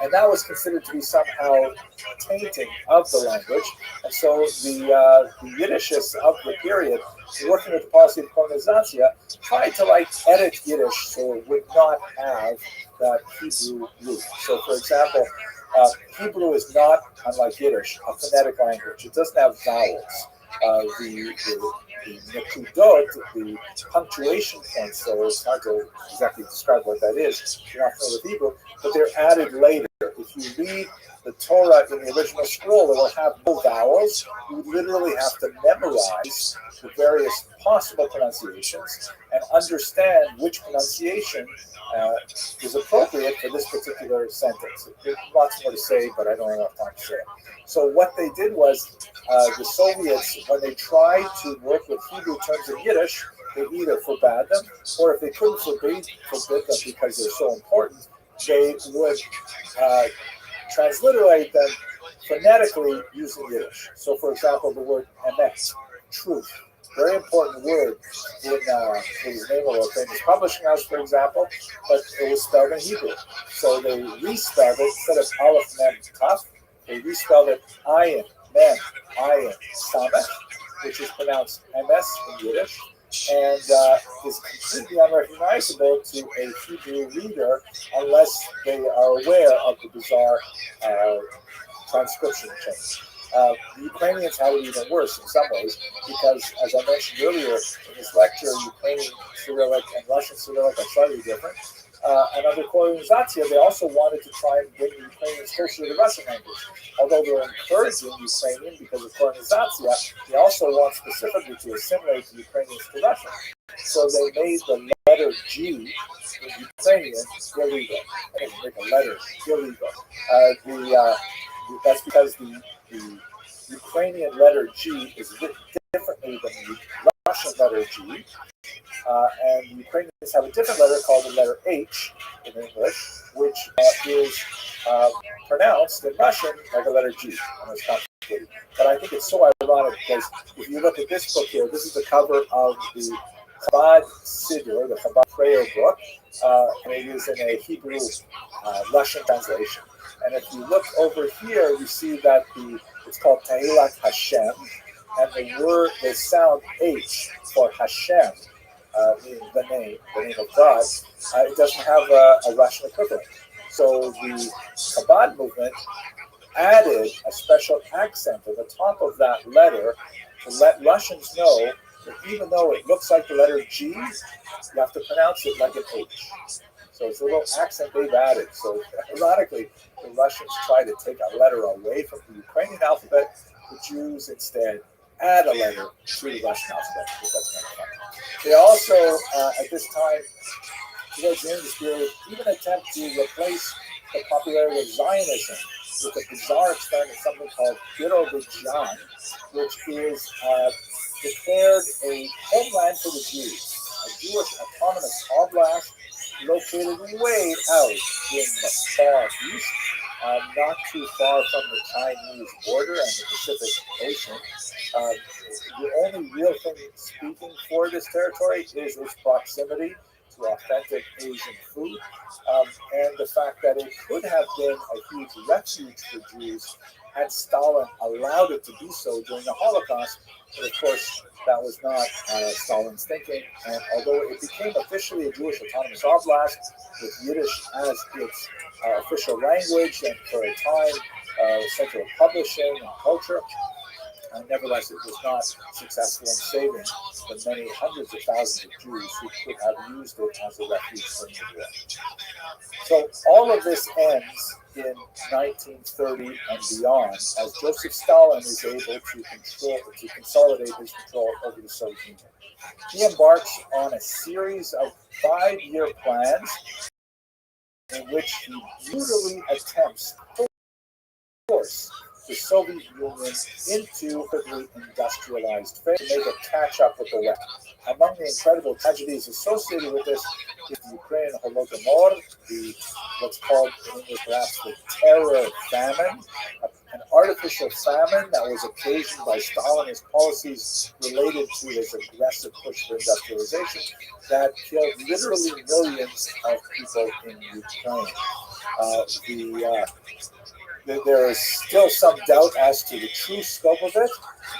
And that was considered to be somehow tainting of the language. And so the Yiddishists of the period, working with the policy of colonization, tried to edit Yiddish so it would not have that Hebrew root. So, for example, Hebrew is not, unlike Yiddish, a phonetic language. It doesn't have vowels. The nekudot, the punctuation points, so it's hard to exactly describe what that is if you're not familiar with Hebrew, but they're added later. If you read the Torah in the original scroll, it will have no vowels. You would literally have to memorize the various possible pronunciations and understand which pronunciation is appropriate for this particular sentence. There's lots more to say, but I don't have enough time to say it. So what they did was, the Soviets, when they tried to work with Hebrew terms in Yiddish, they either forbade them, or if they couldn't forbid them because they're so important, they would transliterate them phonetically using Yiddish. So, for example, the word emet, truth, very important word in his name of a famous publishing house, for example, but it was spelled in Hebrew. So they respelled it instead of Aleph Mem Taf. They respelled it Ayin Mem Ayin Samech, which is pronounced MS in Yiddish, and is completely unrecognizable to a Hebrew reader unless they are aware of the bizarre transcription change. The Ukrainians had it even worse in some ways because, as I mentioned earlier in this lecture, Ukrainian Cyrillic and Russian Cyrillic are slightly different. And under colonization, they also wanted to try and bring the Ukrainians closer to the Russian language. Although they were encouraging Ukrainian because of colonization, they also want specifically to assimilate the Ukrainians to Russian. So they made the letter G in Ukrainian illegal. They make a letter illegal. That's because the Ukrainian letter G is written differently than the Russian letter G. And the Ukrainians have a different letter called the letter H in English, which is pronounced in Russian like a letter G. And it's complicated. But I think it's so ironic because if you look at this book here, this is the cover of the Chabad Siddur, the Chabad prayer book, and it is in a Hebrew Russian translation. And if you look over here, you see that it's called Tehilat Hashem, and the sound H for Hashem, meaning the name of God, it doesn't have a Russian equivalent. So the Chabad movement added a special accent at the top of that letter to let Russians know that even though it looks like the letter G, you have to pronounce it like an H. So it's a little accent they've added. So ironically, the Russians try to take a letter away from the Ukrainian alphabet. The Jews instead add a letter to the Russian alphabet. That's kind of fun. They also, at this time, towards the end of this period, even attempt to replace the popularity of Zionism with a bizarre experiment, something called Birobidzhan, which is declared a homeland for the Jews, a Jewish autonomous oblast located way out in the far east, not too far from the Chinese border and the Pacific Ocean. The only real thing speaking for this territory is its proximity to authentic Asian food, and the fact that it could have been a huge refuge for Jews had Stalin allowed it to be so during the Holocaust. But of course, that was not Stalin's thinking, and although it became officially a Jewish autonomous oblast with Yiddish as its official language and for a time center of publishing and culture, nevertheless, it was not successful in saving the many hundreds of thousands of Jews who could have used it as a refuge during the war. So all of this ends in 1930 and beyond, as Joseph Stalin is able to consolidate his control over the Soviet Union. He embarks on a series of 5-year plans in which he brutally attempts to force the Soviet Union into quickly industrialized phase to make it catch up with the West. Among the incredible tragedies associated with this is the Ukrainian Holodomor, what's called in English perhaps the terror famine, an artificial famine that was occasioned by Stalinist policies related to his aggressive push for industrialization that killed literally millions of people in Ukraine. There is still some doubt as to the true scope of it,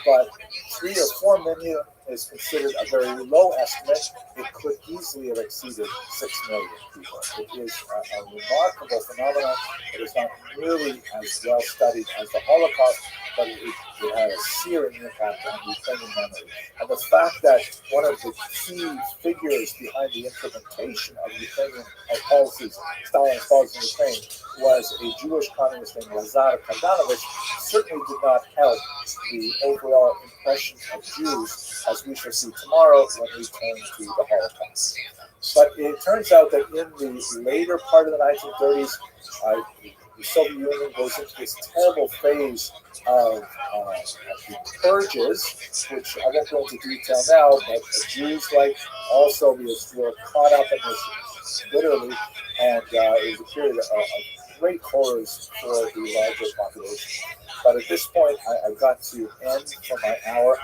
but 3 or 4 million is considered a very low estimate. It could easily have exceeded 6 million people. It is a remarkable phenomenon. It is not nearly as well studied as the Holocaust, but it had a searing impact on Ukrainian memory. And the fact that one of the key figures behind the implementation of Ukrainian policies, Stalin's policies in Ukraine, was a Jewish communist named Lazar Kaganovich, certainly did not help the overall impression of Jews, as we shall see tomorrow when we turn to the Holocaust. But it turns out that in the later part of the 1930s, the Soviet Union goes into this terrible phase of the purges, which I won't go into detail now, but the Jews, like all Soviets, were caught up in this literally, and it was a period of great horrors for the larger population. But at this point, I've got to end for my hour.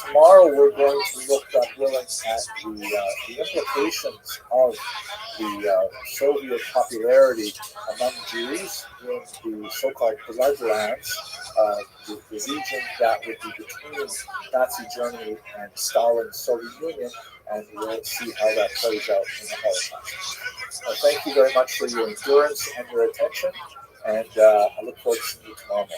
Tomorrow, we're going to look, God willing, at the implications of the Soviet popularity among Jews in the so-called Bloodlands, the region that would be between Nazi Germany and Stalin's Soviet Union, and we'll see how that plays out in the Holocaust. Thank you very much for your endurance and your attention, and I look forward to seeing you tomorrow morning.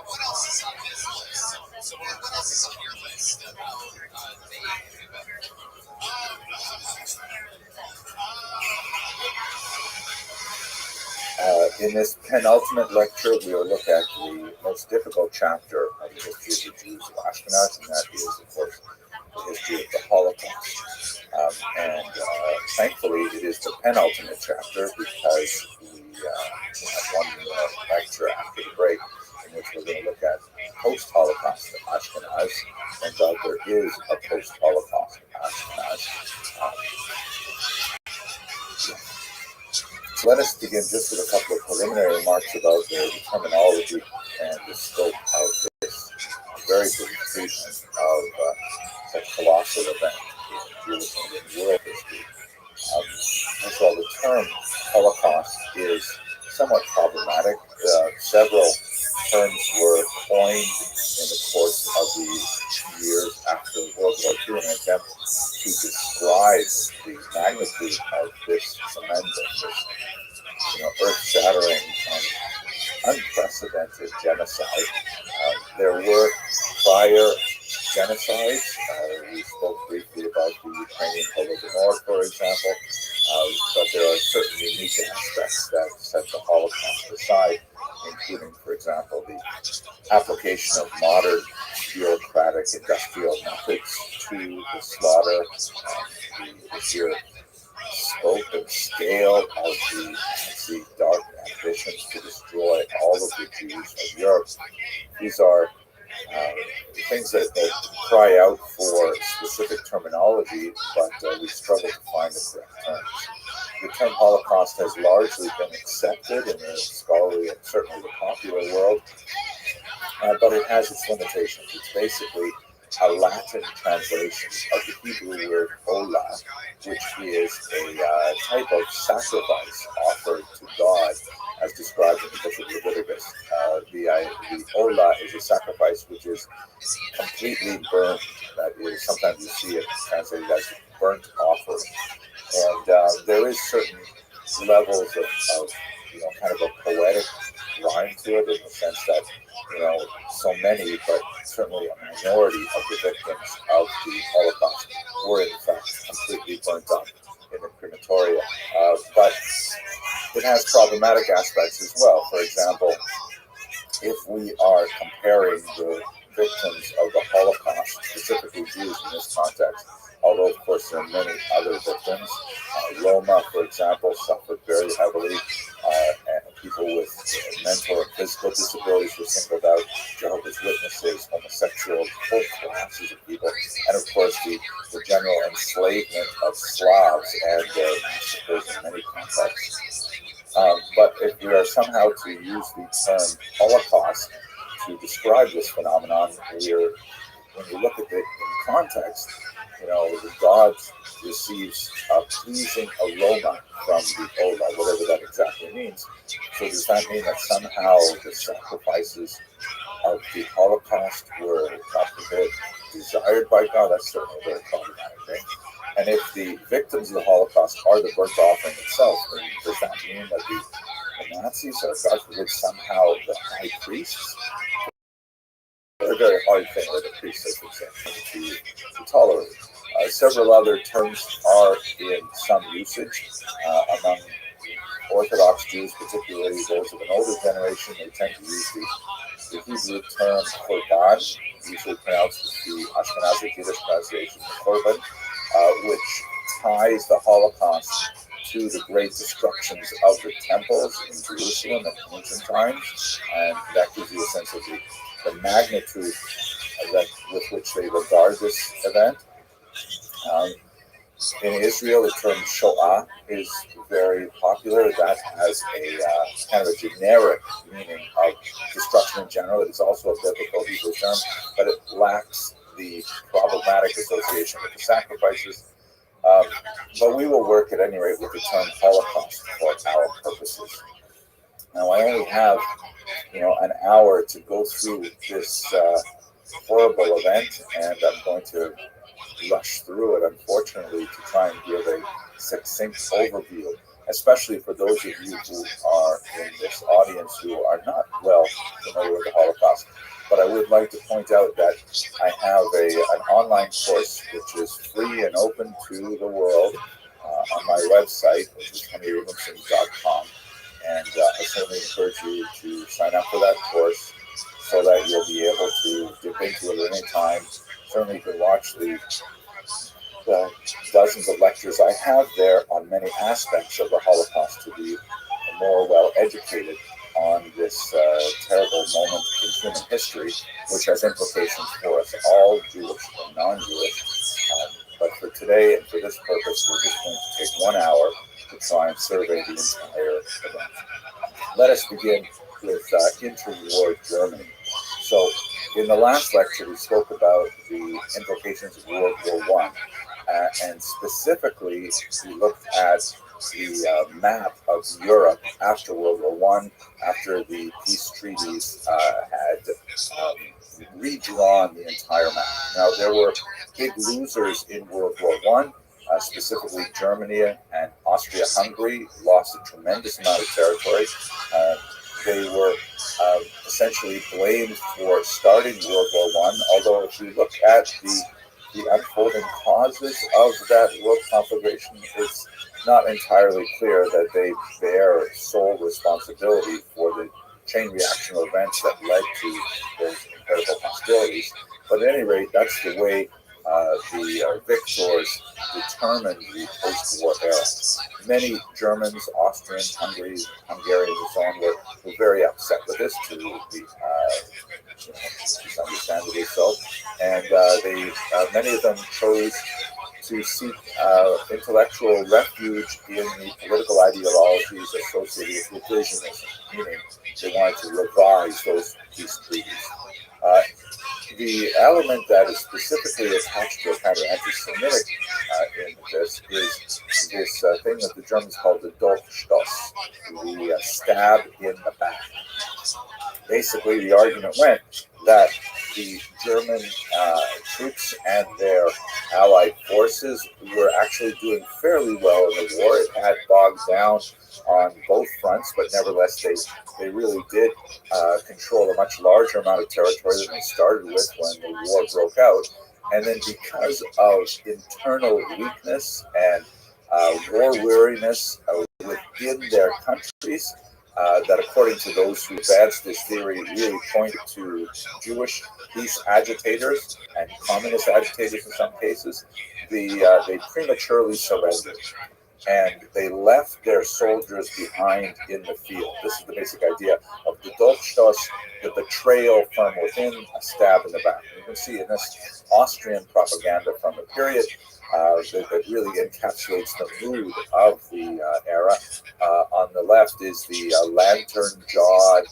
What else is on his list? So what else is on your list about the In this penultimate lecture, we will look at the most difficult chapter of the history of the Jews of Ashkenaz, and that is, of course, the history of the Holocaust. And thankfully, it is the penultimate chapter because we have one lecture after the break in which we're going to look at post-Holocaust Ashkenaz, and that there is a post-Holocaust Ashkenaz. So let us begin just with a couple of preliminary remarks about the terminology and the scope of this very big treatment of such colossal event in Jewish and world history. First of all, the term Holocaust is somewhat problematic. Several terms were coined in the course of the years after World War II in an attempt to describe the magnitude of this tremendous, earth-shattering and unprecedented genocide. There were prior genocides. We spoke briefly about the Ukrainian Holodomor, for example, but there are certain unique aspects that set the Holocaust aside, including, for example, the application of modern bureaucratic industrial methods to the slaughter, the sheer scope and scale of the Nazi dark ambitions to destroy all of the Jews of Europe. These are things that cry out for specific terminology, but we struggle to find the correct terms. The term Holocaust has largely been accepted in the scholarly and certainly the popular world, but it has its limitations. It's basically a Latin translation of the Hebrew word olah, which is a type of sacrifice offered to God, as described in the book of Leviticus. The olah is a sacrifice which is completely burnt. That is, sometimes you see it translated as burnt offering. And there is certain levels of kind of a poetic line to it, in the sense that, so many, but certainly a minority of the victims of the Holocaust were in fact completely burnt up in the crematoria. But it has problematic aspects as well. For example, if we are comparing the victims of the Holocaust, specifically Jews in this context, although of course there are many other victims. Roma, for example, suffered very heavily, and people with mental and physical disabilities were singled out, Jehovah's Witnesses, homosexuals, whole classes of people, and of course the general enslavement of Slavs and massacres in many contexts. But if we are somehow to use the term Holocaust to describe this phenomenon, when you look at it in context, God receives a pleasing aroma from the olah, whatever that exactly means. So does that mean that somehow the sacrifices of the Holocaust were, God forbid, desired by God? That's certainly a very problematic thing. And if the victims of the Holocaust are the burnt offering itself, then does that mean that the Nazis are, God forbid, somehow the high priests? A very hard thing that a priest has to tolerate. Several other terms are in some usage among Orthodox Jews, particularly those of an older generation. They tend to use the Hebrew term korban, usually pronounced as the Ashkenazic Yiddish pronunciation korban, which ties the Holocaust to the great destructions of the temples in Jerusalem in ancient times, and that gives you a sense of the magnitude with which they regard this event. Um, in Israel, the term Shoah is very popular. That has a kind of a generic meaning of destruction in general. It is also a biblical Hebrew term, but it lacks the problematic association with the sacrifices. But we will work at any rate with the term Holocaust for our purposes. Now, I only have, an hour to go through this horrible event, and I'm going to rush through it, unfortunately, to try and give a succinct overview, especially for those of you who are in this audience who are not well familiar with the Holocaust. But I would like to point out that I have an online course which is free and open to the world on my website, which is henrywilliamson.com. And I certainly encourage you to sign up for that course so that you'll be able to dip into it at any time. Certainly you can watch the dozens of lectures I have there on many aspects of the Holocaust to be more well educated on this terrible moment in human history, which has implications for us all, Jewish and non-Jewish. But for today and for this purpose, we're just going to take 1 hour to try and survey the entire event. Let us begin with interwar Germany. So, in the last lecture, we spoke about the implications of World War I, and specifically, we looked at the map of Europe after World War I, after the peace treaties had redrawn the entire map. Now, there were big losers in World War I. Specifically, Germany and Austria-Hungary lost a tremendous amount of territory. They were essentially blamed for starting World War I, although if you look at the unfolding causes of that world conflagration, it's not entirely clear that they bear sole responsibility for the chain reaction of events that led to those incredible hostilities. But at any rate, that's the way the victors determined the post-war era. Many Germans, Austrians, Hungarians, and so on were very upset with this, to understandably so, and many of them chose to seek intellectual refuge in the political ideologies associated with revisionism, meaning they wanted to revise those peace treaties. The element that is specifically attached to a kind of anti-Semitic in this is this thing that the Germans called the Dolchstoß, the stab in the back. Basically, the argument went that the German troops and their allied forces were actually doing fairly well in the war. It had bogged down on both fronts, but nevertheless, they really did control a much larger amount of territory than they started with when the war broke out. And then because of internal weakness and war weariness within their countries, that according to those who advanced this theory really pointed to Jewish peace agitators and communist agitators in some cases, they prematurely surrendered. And they left their soldiers behind in the field. This is the basic idea of the Dolchstoß, the betrayal from within, a stab in the back. You can see in this Austrian propaganda from the period that really encapsulates the mood of the era. On the left is the lantern-jawed,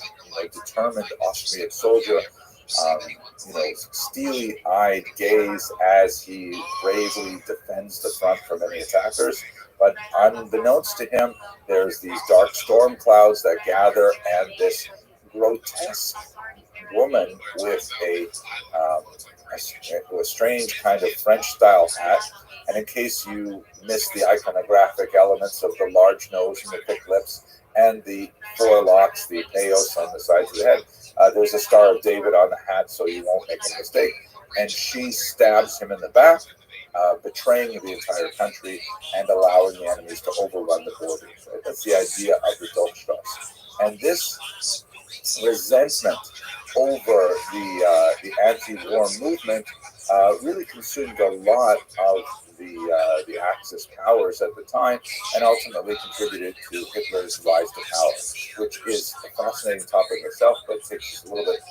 determined Austrian soldier, steely-eyed gaze as he bravely defends the front from any attackers. But unbeknownst to him, there's these dark storm clouds that gather, and this grotesque woman with a strange kind of French-style hat. And in case you missed the iconographic elements of the large nose and the thick lips and the forelocks, the peos on the sides of the head, there's a Star of David on the hat, so you won't make a mistake. And she stabs him in the back, betraying the entire country and allowing the enemies to overrun the borders. Right? That's the idea of the Dolchstoß. And this resentment over the anti-war movement really consumed a lot of the Axis powers at the time, and ultimately contributed to Hitler's rise to power, which is a fascinating topic itself, but it takes us a little bit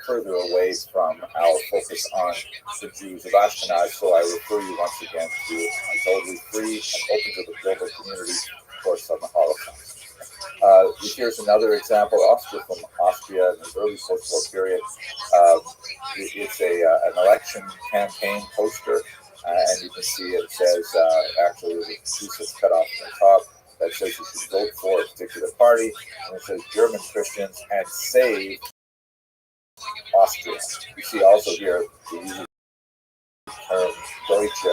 further away from our focus on the Jews of Ashkenaz. So I refer you once again to a totally free and open to the global community course on the Holocaust. Here's another example, from Austria in the early post-war period. It's an election campaign poster, and you can see it says, actually, there's a piece that's cut off from the top that says you should vote for a particular party, and it says German Christians and save Austria. You see also here the use of the term Deutsche,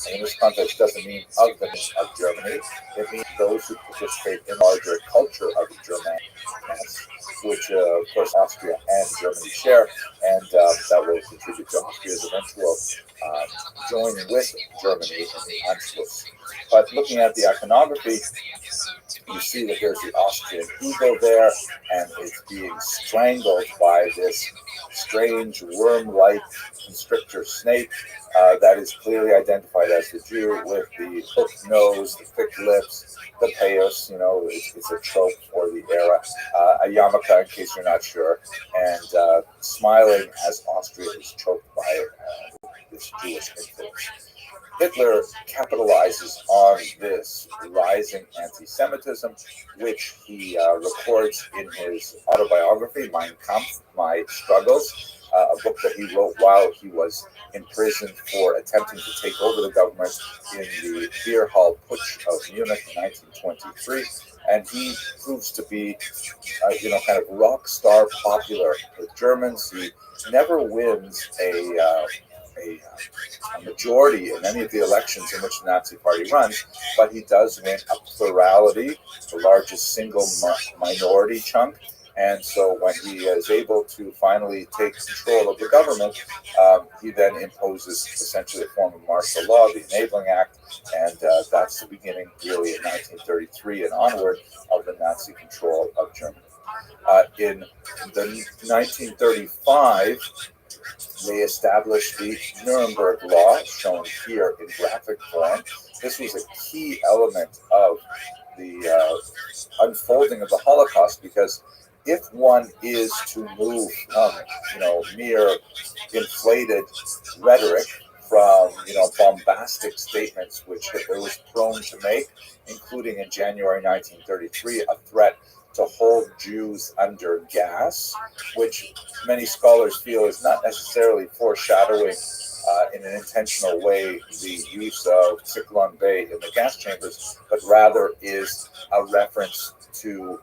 and in this context doesn't mean of the nation of Germany. It means those who participate in the larger culture of Germany, which of course Austria and Germany share, and that will contribute to Austria's eventual joining with Germany in the Anschluss. But looking at the iconography, you see that there's the Austrian eagle there, and it's being strangled by this strange worm-like constrictor snake that is clearly identified as the Jew, with the hooked nose, the thick lips, the payos, it's a trope for the era, a yarmulke in case you're not sure, and smiling as Austria is choked by this Jewish influence. Hitler capitalizes on this rising anti-Semitism, which he records in his autobiography, Mein Kampf, My Struggles, a book that he wrote while he was imprisoned for attempting to take over the government in the beer hall putsch of Munich in 1923. And he proves to be, kind of rock star popular with Germans. He never wins a majority in any of the elections in which the Nazi Party runs, but he does win a plurality, the largest single minority chunk. And so when he is able to finally take control of the government, he then imposes essentially a form of martial law, the Enabling Act, and that's the beginning, really, in 1933 and onward, of the Nazi control of Germany. In the 1935, they established the Nuremberg Law, shown here in graphic form. This was a key element of the unfolding of the Holocaust, because if one is to move from, mere inflated rhetoric from, bombastic statements which Hitler was prone to make, including in January 1933, a threat to hold Jews under gas, which many scholars feel is not necessarily foreshadowing in an intentional way the use of Zyklon B in the gas chambers, but rather is a reference to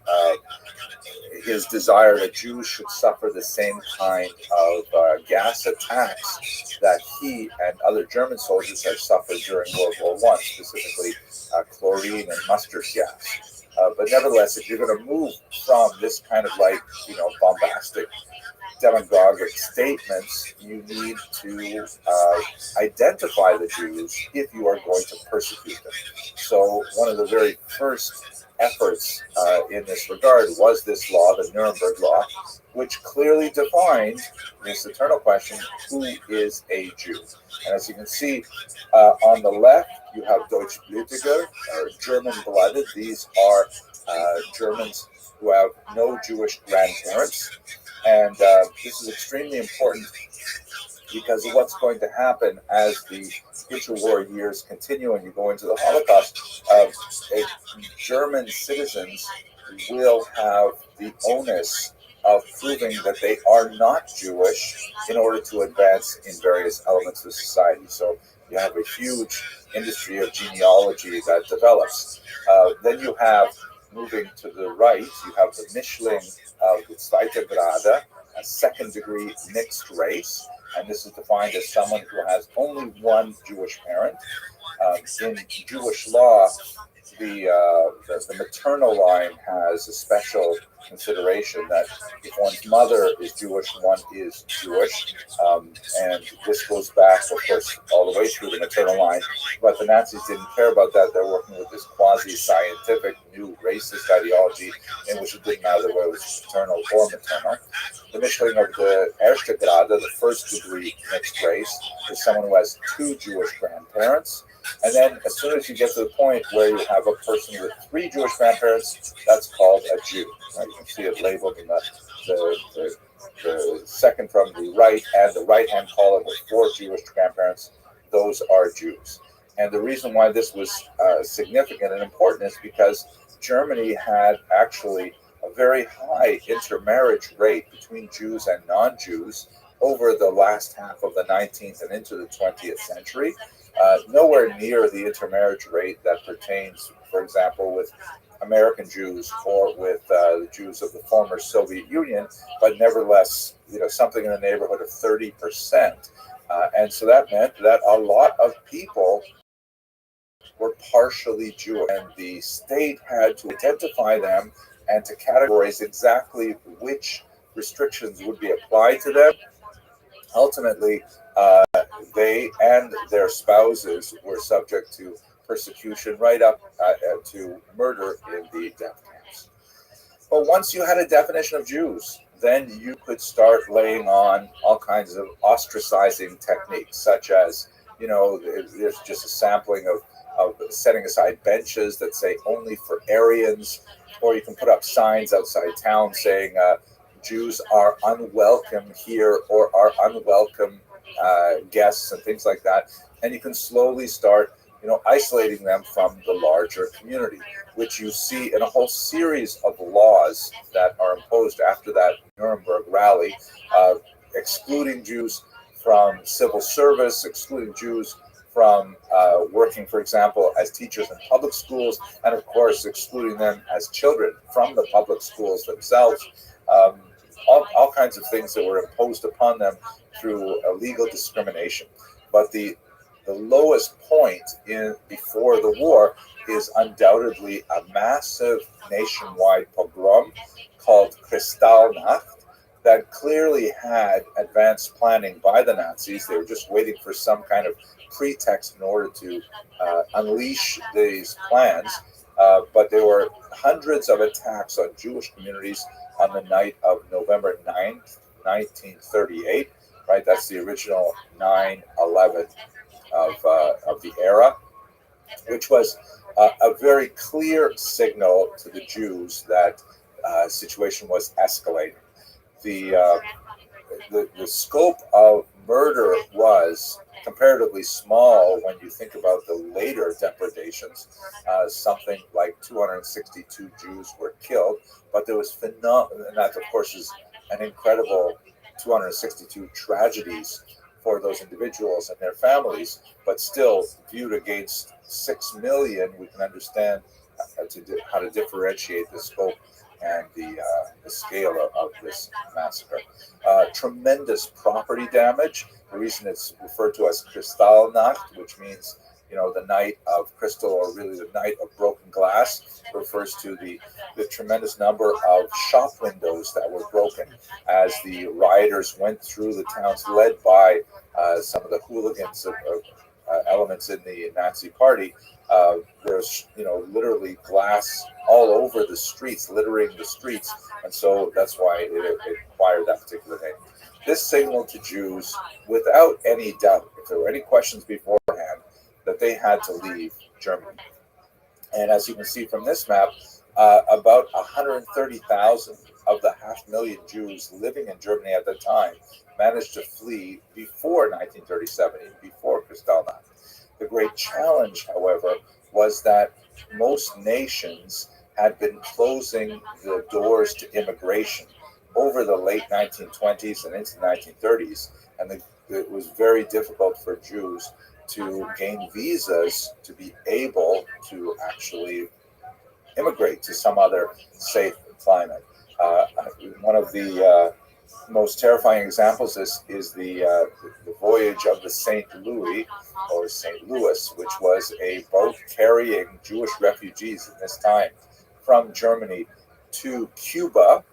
his desire that Jews should suffer the same kind of gas attacks that he and other German soldiers had suffered during World War I, specifically chlorine and mustard gas. But nevertheless, if you're going to move from this kind of bombastic demagogic statements, you need to identify the Jews if you are going to persecute them. So one of the very first efforts in this regard was this law, the Nuremberg Law, which clearly defined this eternal question, who is a Jew? And as you can see on the left, you have Deutschblütige, or German-blooded. These are Germans who have no Jewish grandparents. And this is extremely important because of what's going to happen as the interwar years continue and you go into the Holocaust. German citizens will have the onus of proving that they are not Jewish in order to advance in various elements of society. So you have a huge industry of genealogy that develops. Then you have, moving to the right, you have the Mischling of the Zweite Grade, a second-degree mixed race, and this is defined as someone who has only one Jewish parent. In Jewish law, the maternal line has a special consideration that if one's mother is Jewish, one is Jewish, and this goes back, of course, all the way through the maternal line. But the Nazis didn't care about that. They're working with this quasi-scientific new racist ideology in which it didn't matter whether it was paternal or maternal. The Mischling of the Erste Grade, the first-degree mixed race, is someone who has two Jewish grandparents. And then as soon as you get to the point where you have a person with three Jewish grandparents, that's called a Jew. Right? You can see it labeled in the the second from the right and the right-hand column with 4 Jewish grandparents, those are Jews. And the reason why this was significant and important is because Germany had actually a very high intermarriage rate between Jews and non-Jews over the last half of the 19th and into the 20th century. Nowhere near the intermarriage rate that pertains, for example, with American Jews or with the Jews of the former Soviet Union, but nevertheless, something in the neighborhood of 30%. And so that meant that a lot of people were partially Jewish, and the state had to identify them and to categorize exactly which restrictions would be applied to them. Ultimately, they and their spouses were subject to persecution right up to murder in the death camps. But once you had a definition of Jews, then you could start laying on all kinds of ostracizing techniques, such as, there's just a sampling of setting aside benches that say only for Aryans, or you can put up signs outside town saying Jews are unwelcome here or are unwelcome guests and things like that. And you can slowly start, isolating them from the larger community, which you see in a whole series of laws that are imposed after that Nuremberg rally, excluding Jews from civil service, excluding Jews from working, for example, as teachers in public schools, and of course, excluding them as children from the public schools themselves. All kinds of things that were imposed upon them through legal discrimination. But the lowest point before the war is undoubtedly a massive nationwide pogrom called Kristallnacht that clearly had advanced planning by the Nazis. They were just waiting for some kind of pretext in order to unleash these plans. But there were hundreds of attacks on Jewish communities on the night of November 9th, 1938. Right, that's the original 9/11 of the era, which was a very clear signal to the Jews that situation was escalating. The scope of murder was comparatively small when you think about the later depredations. Something like 262 Jews were killed, but there was phenomenal, and that of course is an incredible 262 tragedies for those individuals and their families, but still viewed against 6 million, we can understand how to differentiate the scope and the scale of this massacre. Tremendous property damage. The reason it's referred to as Kristallnacht, which means the night of crystal, or really the night of broken glass, refers to the tremendous number of shop windows that were broken as the rioters went through the towns, led by some of the hooligans of elements in the Nazi party. There's literally glass all over the streets, littering the streets, and so that's why it acquired that particular name. This signaled to Jews, without any doubt, if there were any questions beforehand, that they had to leave Germany. And as you can see from this map, about 130,000 of the 500,000 Jews living in Germany at the time managed to flee before 1937, before Kristallnacht. The great challenge, however, was that most nations had been closing the doors to immigration over the late 1920s and into the 1930s, and it was very difficult for Jews to gain visas to be able to actually immigrate to some other safe climate. One of the most terrifying examples is the voyage of the St. Louis, or St. Louis, which was a boat carrying Jewish refugees in this time from Germany to Cuba.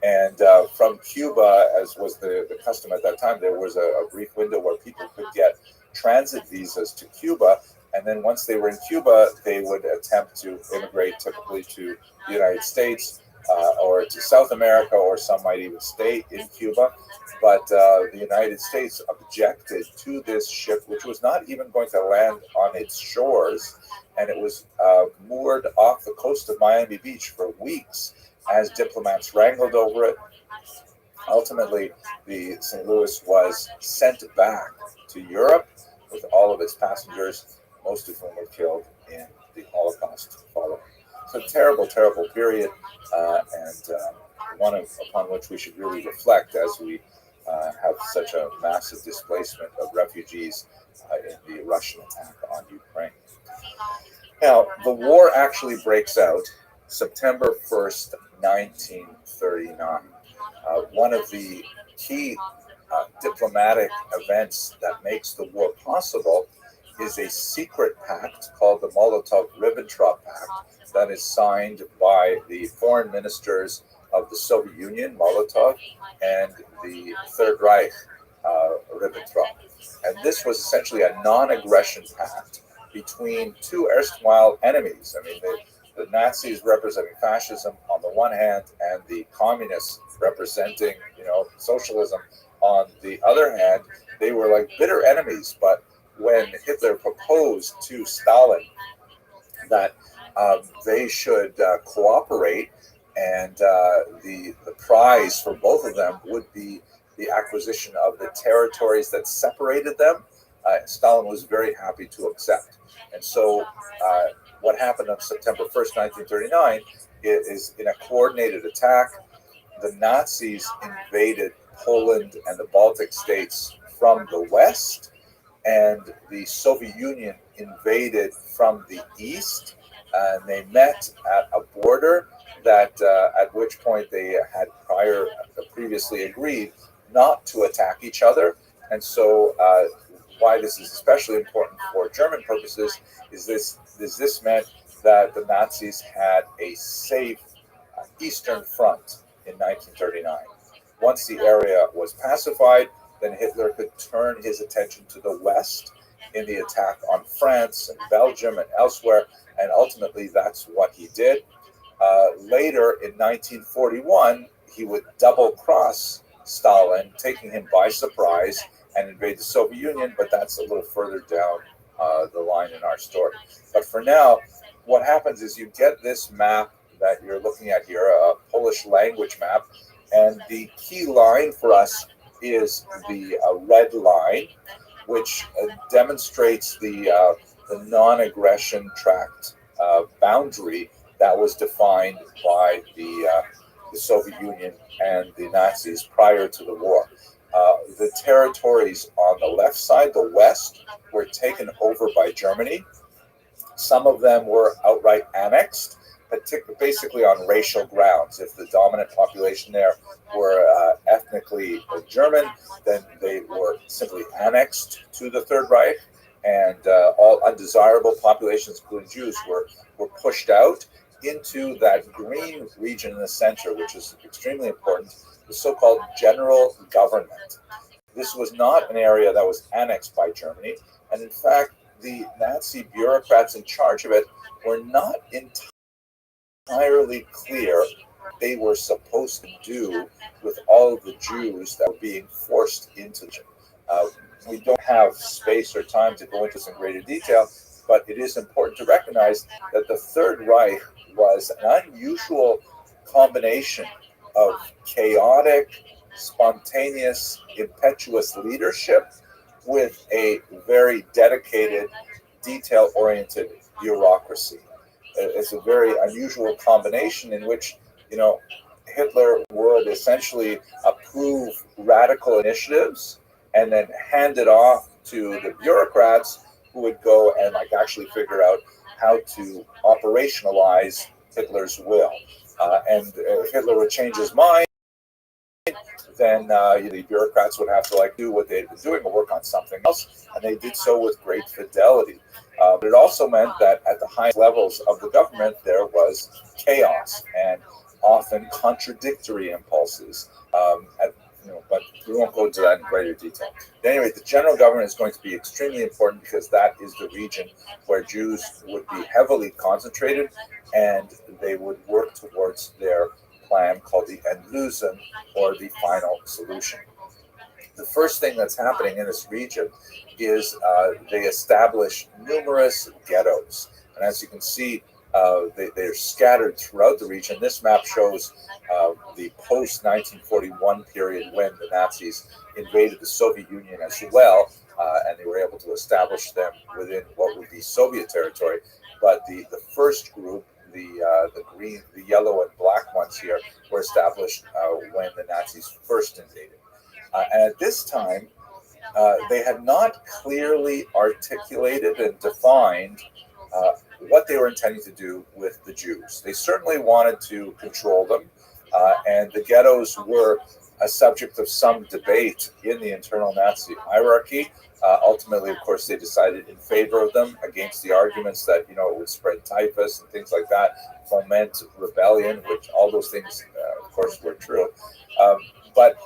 And from Cuba, as was the custom at that time, there was a brief window where people could get transit visas to Cuba. And then once they were in Cuba, they would attempt to immigrate typically to the United States or to South America, or some might even stay in Cuba. But the United States objected to this ship, which was not even going to land on its shores. And it was moored off the coast of Miami Beach for weeks as diplomats wrangled over it. Ultimately, the St. Louis was sent back to Europe with all of its passengers, most of whom were killed in the Holocaust following. So terrible, terrible period, and one upon which we should really reflect as we have such a massive displacement of refugees in the Russian attack on Ukraine. Now, the war actually breaks out September 1st, 1939. One of the key diplomatic events that makes the war possible is a secret pact called the Molotov-Ribbentrop Pact that is signed by the foreign ministers of the Soviet Union, Molotov, and the Third Reich, Ribbentrop. And this was essentially a non-aggression pact between two erstwhile enemies. I mean, the Nazis representing fascism on the one hand, and the communists representing, socialism on the other hand. They were like bitter enemies. But when Hitler proposed to Stalin that they should cooperate, and the prize for both of them would be the acquisition of the territories that separated them, Stalin was very happy to accept. And so what happened on September 1st, 1939 is in a coordinated attack, the Nazis invaded Poland and the Baltic states from the west, and the Soviet Union invaded from the east. And they met at a border that, at which point they had previously agreed not to attack each other. And so, why this is especially important for German purposes is this meant that the Nazis had a safe eastern front in 1939. Once the area was pacified, then Hitler could turn his attention to the west in the attack on France and Belgium and elsewhere, and ultimately that's what he did. Later in 1941, he would double-cross Stalin, taking him by surprise, and invade the Soviet Union, but that's a little further down the line in our story. But for now, what happens is you get this map that you're looking at here, a Polish language map, and the key line for us is the red line, which demonstrates the non-aggression tract boundary that was defined by the Soviet Union and the Nazis prior to the war. The territories on the left side, the west, were taken over by Germany. Some of them were outright annexed, basically on racial grounds. If the dominant population there were ethnically German, then they were simply annexed to the Third Reich, and all undesirable populations, including Jews, were pushed out into that green region in the center, which is extremely important, the so-called general government. This was not an area that was annexed by Germany, and in fact, the Nazi bureaucrats in charge of it were not entirely clear what they were supposed to do with all of the Jews that were being forced into it. We don't have space or time to go into this in greater detail, but it is important to recognize that the Third Reich was an unusual combination of chaotic, spontaneous, impetuous leadership with a very dedicated, detail-oriented bureaucracy. It's a very unusual combination in which, Hitler would essentially approve radical initiatives and then hand it off to the bureaucrats who would go and actually figure out how to operationalize Hitler's will. And if Hitler would change his mind, then the bureaucrats would have to do what they'd been doing or work on something else, and they did so with great fidelity. But it also meant that at the highest levels of the government, there was chaos and often contradictory impulses. But we won't go into that in greater detail. But anyway, the general government is going to be extremely important because that is the region where Jews would be heavily concentrated, and they would work towards their plan called the Endlösung, or the final solution. The first thing that's happening in this region is they establish numerous ghettos. And as you can see, They're scattered throughout the region. This map shows the post-1941 period when the Nazis invaded the Soviet Union as well, and they were able to establish them within what would be Soviet territory. But the first group, the green, the yellow, and black ones here, were established when the Nazis first invaded. And at this time, they had not clearly articulated and defined what they were intending to do with the Jews. They certainly wanted to control them, and the ghettos were a subject of some debate in the internal Nazi hierarchy. Ultimately, of course, they decided in favor of them against the arguments that, you know, it would spread typhus and things like that, foment rebellion, which all those things, of course, were true. But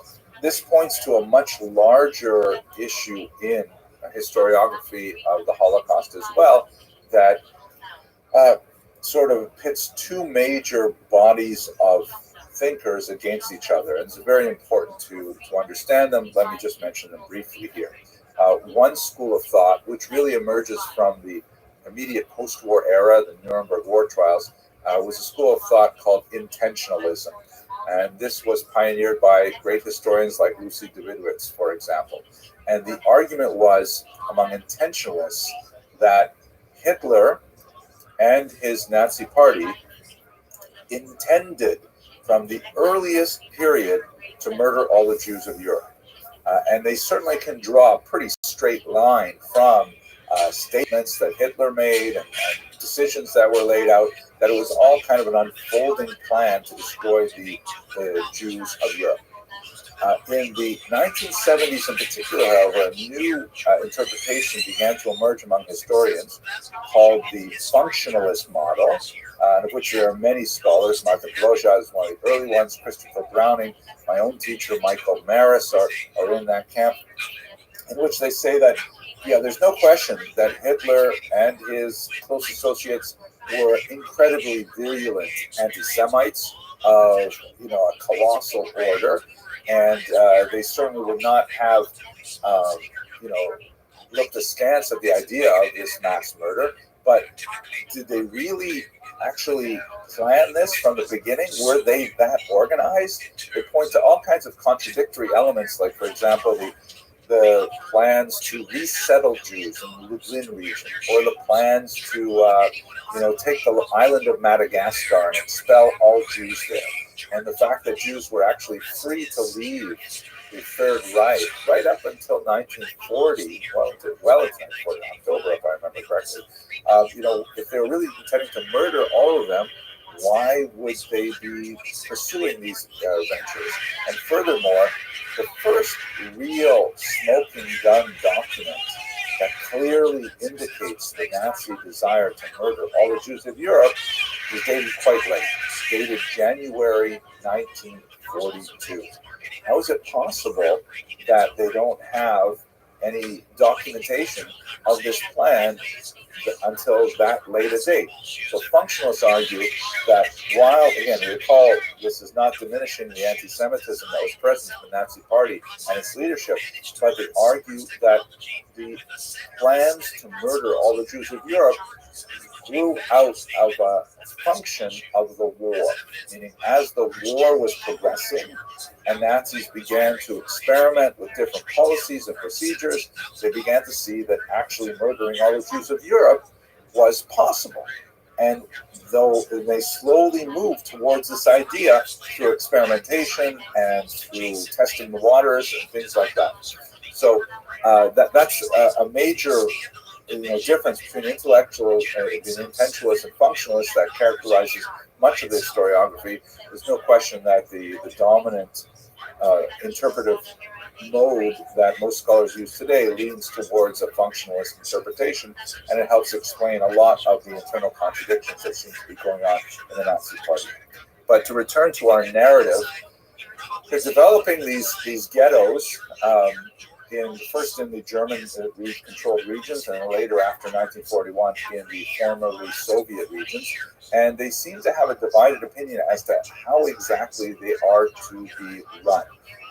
this points to a much larger issue in historiography of the Holocaust as well, that sort of pits two major bodies of thinkers against each other. And it's very important to understand them. Let me just mention them briefly here. One school of thought, which really emerges from the immediate post-war era, the Nuremberg war trials, was a school of thought called intentionalism. And this was pioneered by great historians like Lucy Davidowitz, for example. And the argument was among intentionalists that Hitler and his Nazi party intended from the earliest period to murder all the Jews of Europe. And they certainly can draw a pretty straight line from statements that Hitler made and decisions that were laid out, that it was all kind of an unfolding plan to destroy the Jews of Europe. In the 1970s in particular, however, a new interpretation began to emerge among historians called the functionalist model, of which there are many scholars. Martha Bloja is one of the early ones, Christopher Browning, my own teacher, Michael Maris, are in that camp, in which they say that, yeah, there's no question that Hitler and his close associates were incredibly virulent anti-Semites of, you know, a colossal order. And they certainly would not have, you know, looked askance at the idea of this mass murder. But did they really actually plan this from the beginning? Were they that organized? They point to all kinds of contradictory elements, like, for example, the plans to resettle Jews in the Lublin region, or the plans to, you know, take the island of Madagascar and expel all Jews there. And the fact that Jews were actually free to leave the Third Reich right up until 1940, well into 1940, October, if I remember correctly. You know, if they were really intending to murder all of them, why would they be pursuing these ventures? And furthermore, the first real smoking gun document that clearly indicates the Nazi desire to murder all the Jews of Europe is dated quite late. It's dated January 1942. How is it possible that they don't have any documentation of this plan until that later date? So functionalists argue that while, again, recall, this is not diminishing the anti-Semitism that was present in the Nazi Party and its leadership, but they argue that the plans to murder all the Jews of Europe grew out of a function of the war, meaning as the war was progressing and Nazis began to experiment with different policies and procedures, they began to see that actually murdering all the Jews of Europe was possible. And though they slowly moved towards this idea through experimentation and through testing the waters and things like that. So that's a major, you know, difference between intellectuals, the intentionalists and functionalists that characterizes much of the historiography. There's no question that the dominant interpretive mode that most scholars use today leans towards a functionalist interpretation, and it helps explain a lot of the internal contradictions that seem to be going on in the Nazi Party. But to return to our narrative, they're developing these ghettos, first in the German-controlled regions, and later after 1941 in the formerly Soviet regions. And they seem to have a divided opinion as to how exactly they are to be run.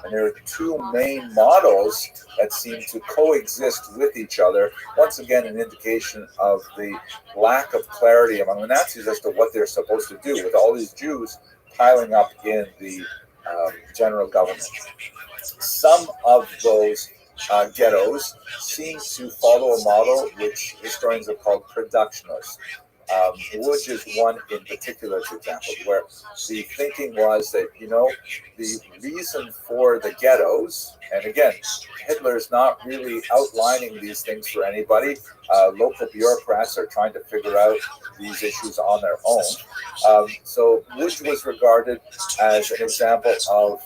And there are two main models that seem to coexist with each other. Once again, an indication of the lack of clarity among the Nazis as to what they're supposed to do with all these Jews piling up in the general government. Some of those ghettos seem to follow a model which historians have called productionist. Łódź is one in particular example where the thinking was that, the reason for the ghettos, and again, Hitler is not really outlining these things for anybody. Local bureaucrats are trying to figure out these issues on their own. So Łódź was regarded as an example of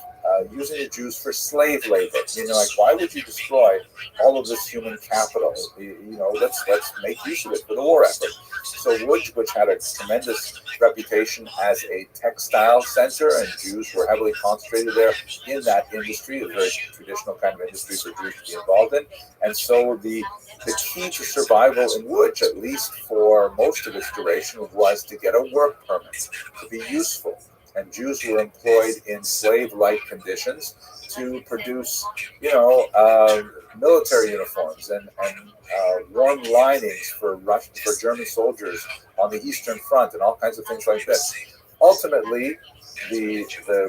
using the Jews for slave labor. Like, why would you destroy all of this human capital? Let's make use of it for the war effort. So Łódź, which had a tremendous reputation as a textile center, and Jews were heavily concentrated there in that industry, a very traditional kind of industry for Jews to be involved in. And so the key to survival in Łódź, at least for most of its duration, was to get a work permit, to be useful. And Jews were employed in slave-like conditions to produce, military uniforms and warm linings for German soldiers on the Eastern Front and all kinds of things like this. Ultimately, the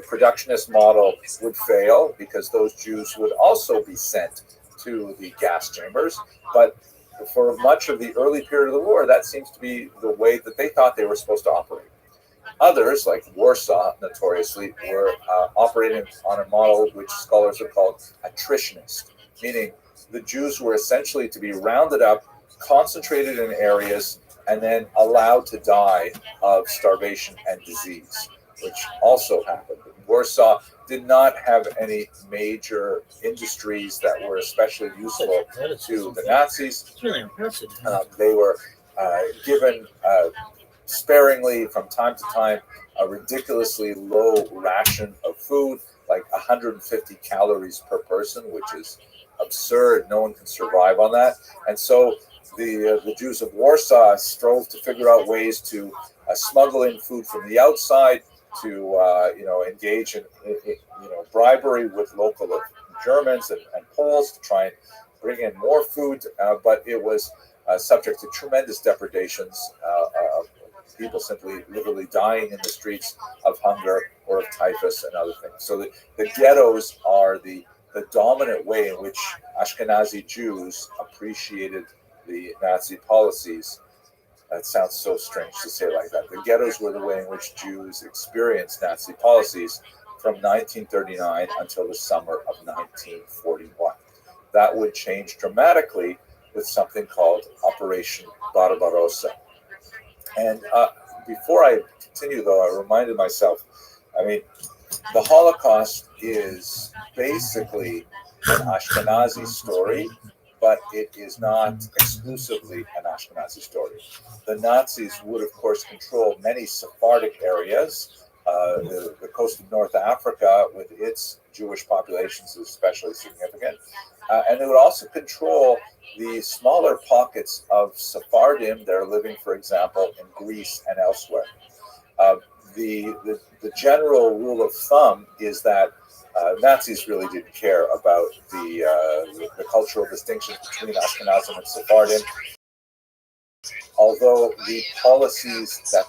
productionist model would fail because those Jews would also be sent to the gas chambers. But for much of the early period of the war, that seems to be the way that they thought they were supposed to operate. Others, like Warsaw, notoriously, were operating on a model which scholars have called attritionist, meaning the Jews were essentially to be rounded up, concentrated in areas, and then allowed to die of starvation and disease, which also happened. Warsaw did not have any major industries that were especially useful to the Nazis. It's really impressive. They were given sparingly from time to time a ridiculously low ration of food, like 150 calories per person, which is absurd. No one can survive on that. And so the Jews of Warsaw strove to figure out ways to smuggle in food from the outside, to engage in bribery with local Germans and Poles to try and bring in more food, but it was subject to tremendous depredations. People simply literally dying in the streets of hunger or of typhus and other things. So the ghettos are the dominant way in which Ashkenazi Jews appreciated the Nazi policies. That sounds so strange to say like that. The ghettos were the way in which Jews experienced Nazi policies from 1939 until the summer of 1941. That would change dramatically with something called Operation Barbarossa. And before I continue, though, I reminded myself, the Holocaust is basically an Ashkenazi story, but it is not exclusively an Ashkenazi story. The Nazis would, of course, control many Sephardic areas. The coast of North Africa, with its Jewish populations, is especially significant. And they would also control the smaller pockets of Sephardim that are living, for example, in Greece and elsewhere. The general rule of thumb is that Nazis really didn't care about the cultural distinctions between Ashkenazim and Sephardim, although the policies that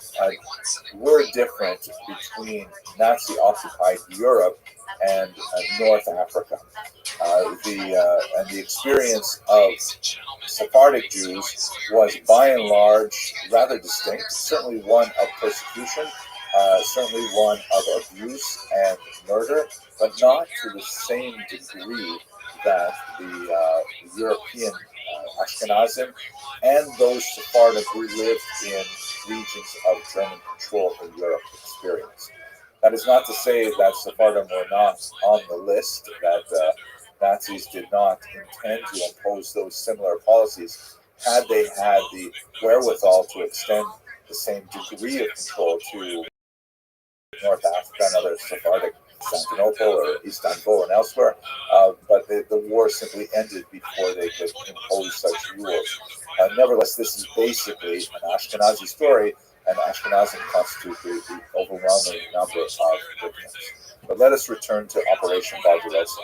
were different between Nazi-occupied Europe and North Africa. And the experience of Sephardic Jews was by and large rather distinct, certainly one of persecution, certainly one of abuse and murder, but not to the same degree that the European Ashkenazim and those Sephardim who lived in regions of German control in Europe experienced. That is not to say that Sephardim were not on the list, that Nazis did not intend to impose those similar policies had they had the wherewithal to extend the same degree of control to North Africa and other Sephardic, Constantinople or Istanbul and elsewhere, but the war simply ended before they could impose such rules. Nevertheless, this is basically an Ashkenazi story, and Ashkenazim constitute the overwhelming number of victims. But let us return to Operation Barbarossa.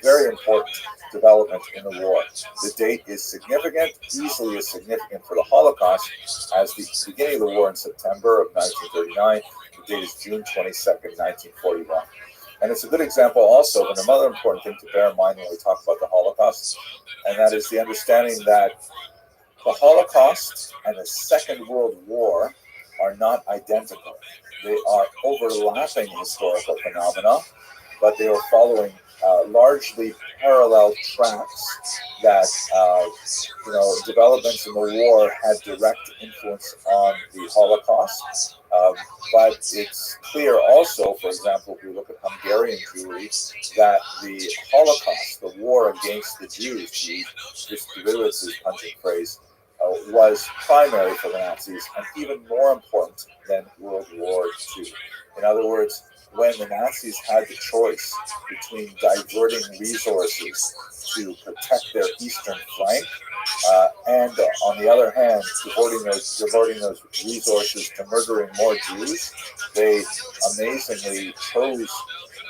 Very important development in the war. The date is significant, easily as significant for the Holocaust as the beginning of the war in September of 1939. The date is June 22nd, 1941. And it's a good example also of another important thing to bear in mind when we talk about the Holocaust, and that is the understanding that the Holocaust and the Second World War are not identical. They are overlapping historical phenomena, but they are following largely parallel tracks that, developments in the war had direct influence on the Holocaust. But it's clear also, for example, if we look at Hungarian Jewry, that the Holocaust, the war against the Jews, to use Vistivitz's pungent phrase, was primary for the Nazis and even more important than World War II. In other words, when the Nazis had the choice between diverting resources to protect their eastern flank and, on the other hand, diverting those resources to murdering more Jews, they amazingly chose,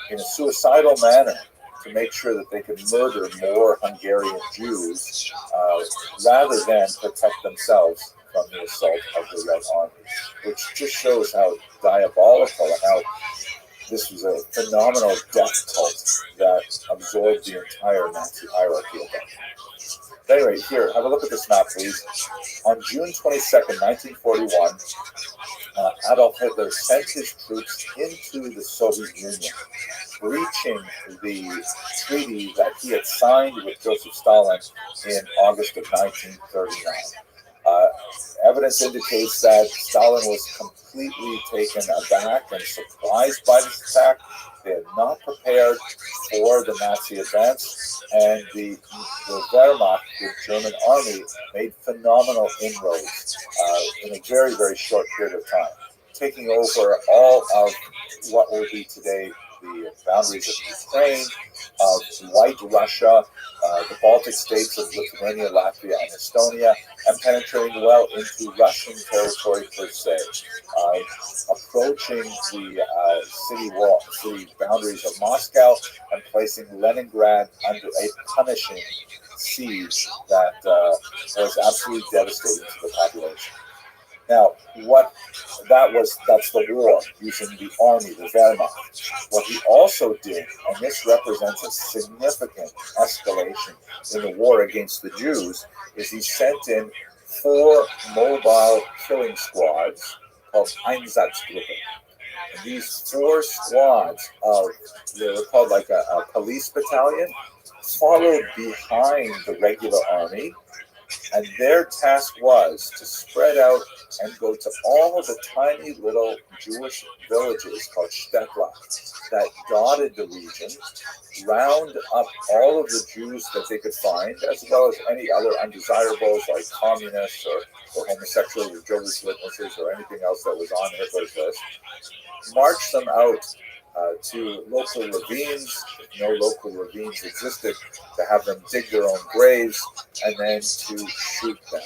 in a suicidal manner, to make sure that they could murder more Hungarian Jews rather than protect themselves from the assault of the Red Army, which just shows how diabolical and how this was a phenomenal death cult that absorbed the entire Nazi hierarchy of them. Anyway, here, have a look at this map, please. On June 22nd, 1941, Adolf Hitler sent his troops into the Soviet Union, breaching the treaty that he had signed with Joseph Stalin in August of 1939. Evidence indicates that Stalin was completely taken aback and surprised by this attack. They had not prepared for the Nazi advance, and the Wehrmacht, the German army, made phenomenal inroads in a very, very short period of time, taking over all of what will be today the boundaries of Ukraine, of White Russia, the Baltic states of Lithuania, Latvia, and Estonia, and penetrating well into Russian territory per se, approaching the city boundaries of Moscow and placing Leningrad under a punishing siege that was absolutely devastating to the population. Now, that's the war, using the army, the Wehrmacht. What he also did, and this represents a significant escalation in the war against the Jews, is he sent in 4 mobile killing squads called Einsatzgruppen. And these 4 squads they were called like a police battalion, followed behind the regular army, and their task was to spread out and go to all of the tiny little Jewish villages called shtetla that dotted the region, round up all of the Jews that they could find, as well as any other undesirables like communists or homosexuals or Jehovah's Witnesses or anything else that was on Hitler's list, march them out to local ravines, if no local ravines existed, to have them dig their own graves, and then to shoot them.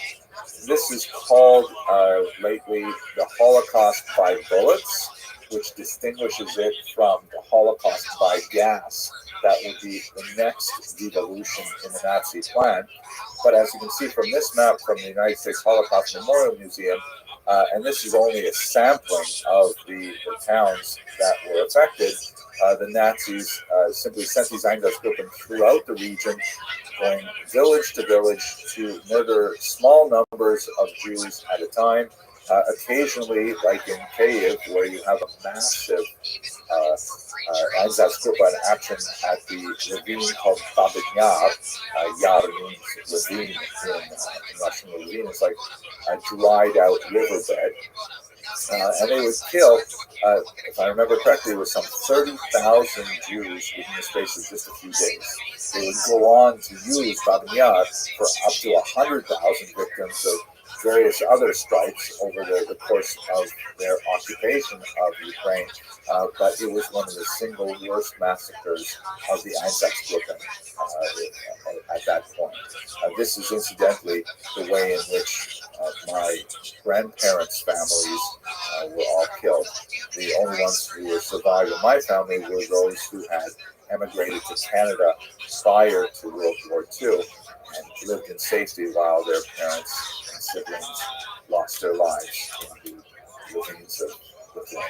This is called lately the Holocaust by bullets, which distinguishes it from the Holocaust by gas. That would be the next devolution in the Nazi plan. But as you can see from this map from the United States Holocaust Memorial Museum, and this is only a sampling of the towns that were affected, the Nazis simply sent these Einsatzgruppen throughout the region, going village to village to murder small numbers of Jews at a time. Occasionally, like in Kyiv, where you have a massive Einsatzgruppe action at the ravine called Babin Yar. Yar means ravine in Russian. Ravine is like a dried out riverbed. And they would kill, if I remember correctly, it was some 30,000 Jews within the space of just a few days. They would go on to use Babin Yar for up to 100,000 victims of various other strikes over the course of their occupation of Ukraine, but it was one of the single worst massacres of the Einsatzgruppen at that point. This is incidentally the way in which my grandparents' families were all killed. The only ones who were survived in my family were those who had emigrated to Canada prior to World War II and lived in safety while their parents and siblings lost their lives in the ravines of Lithuania.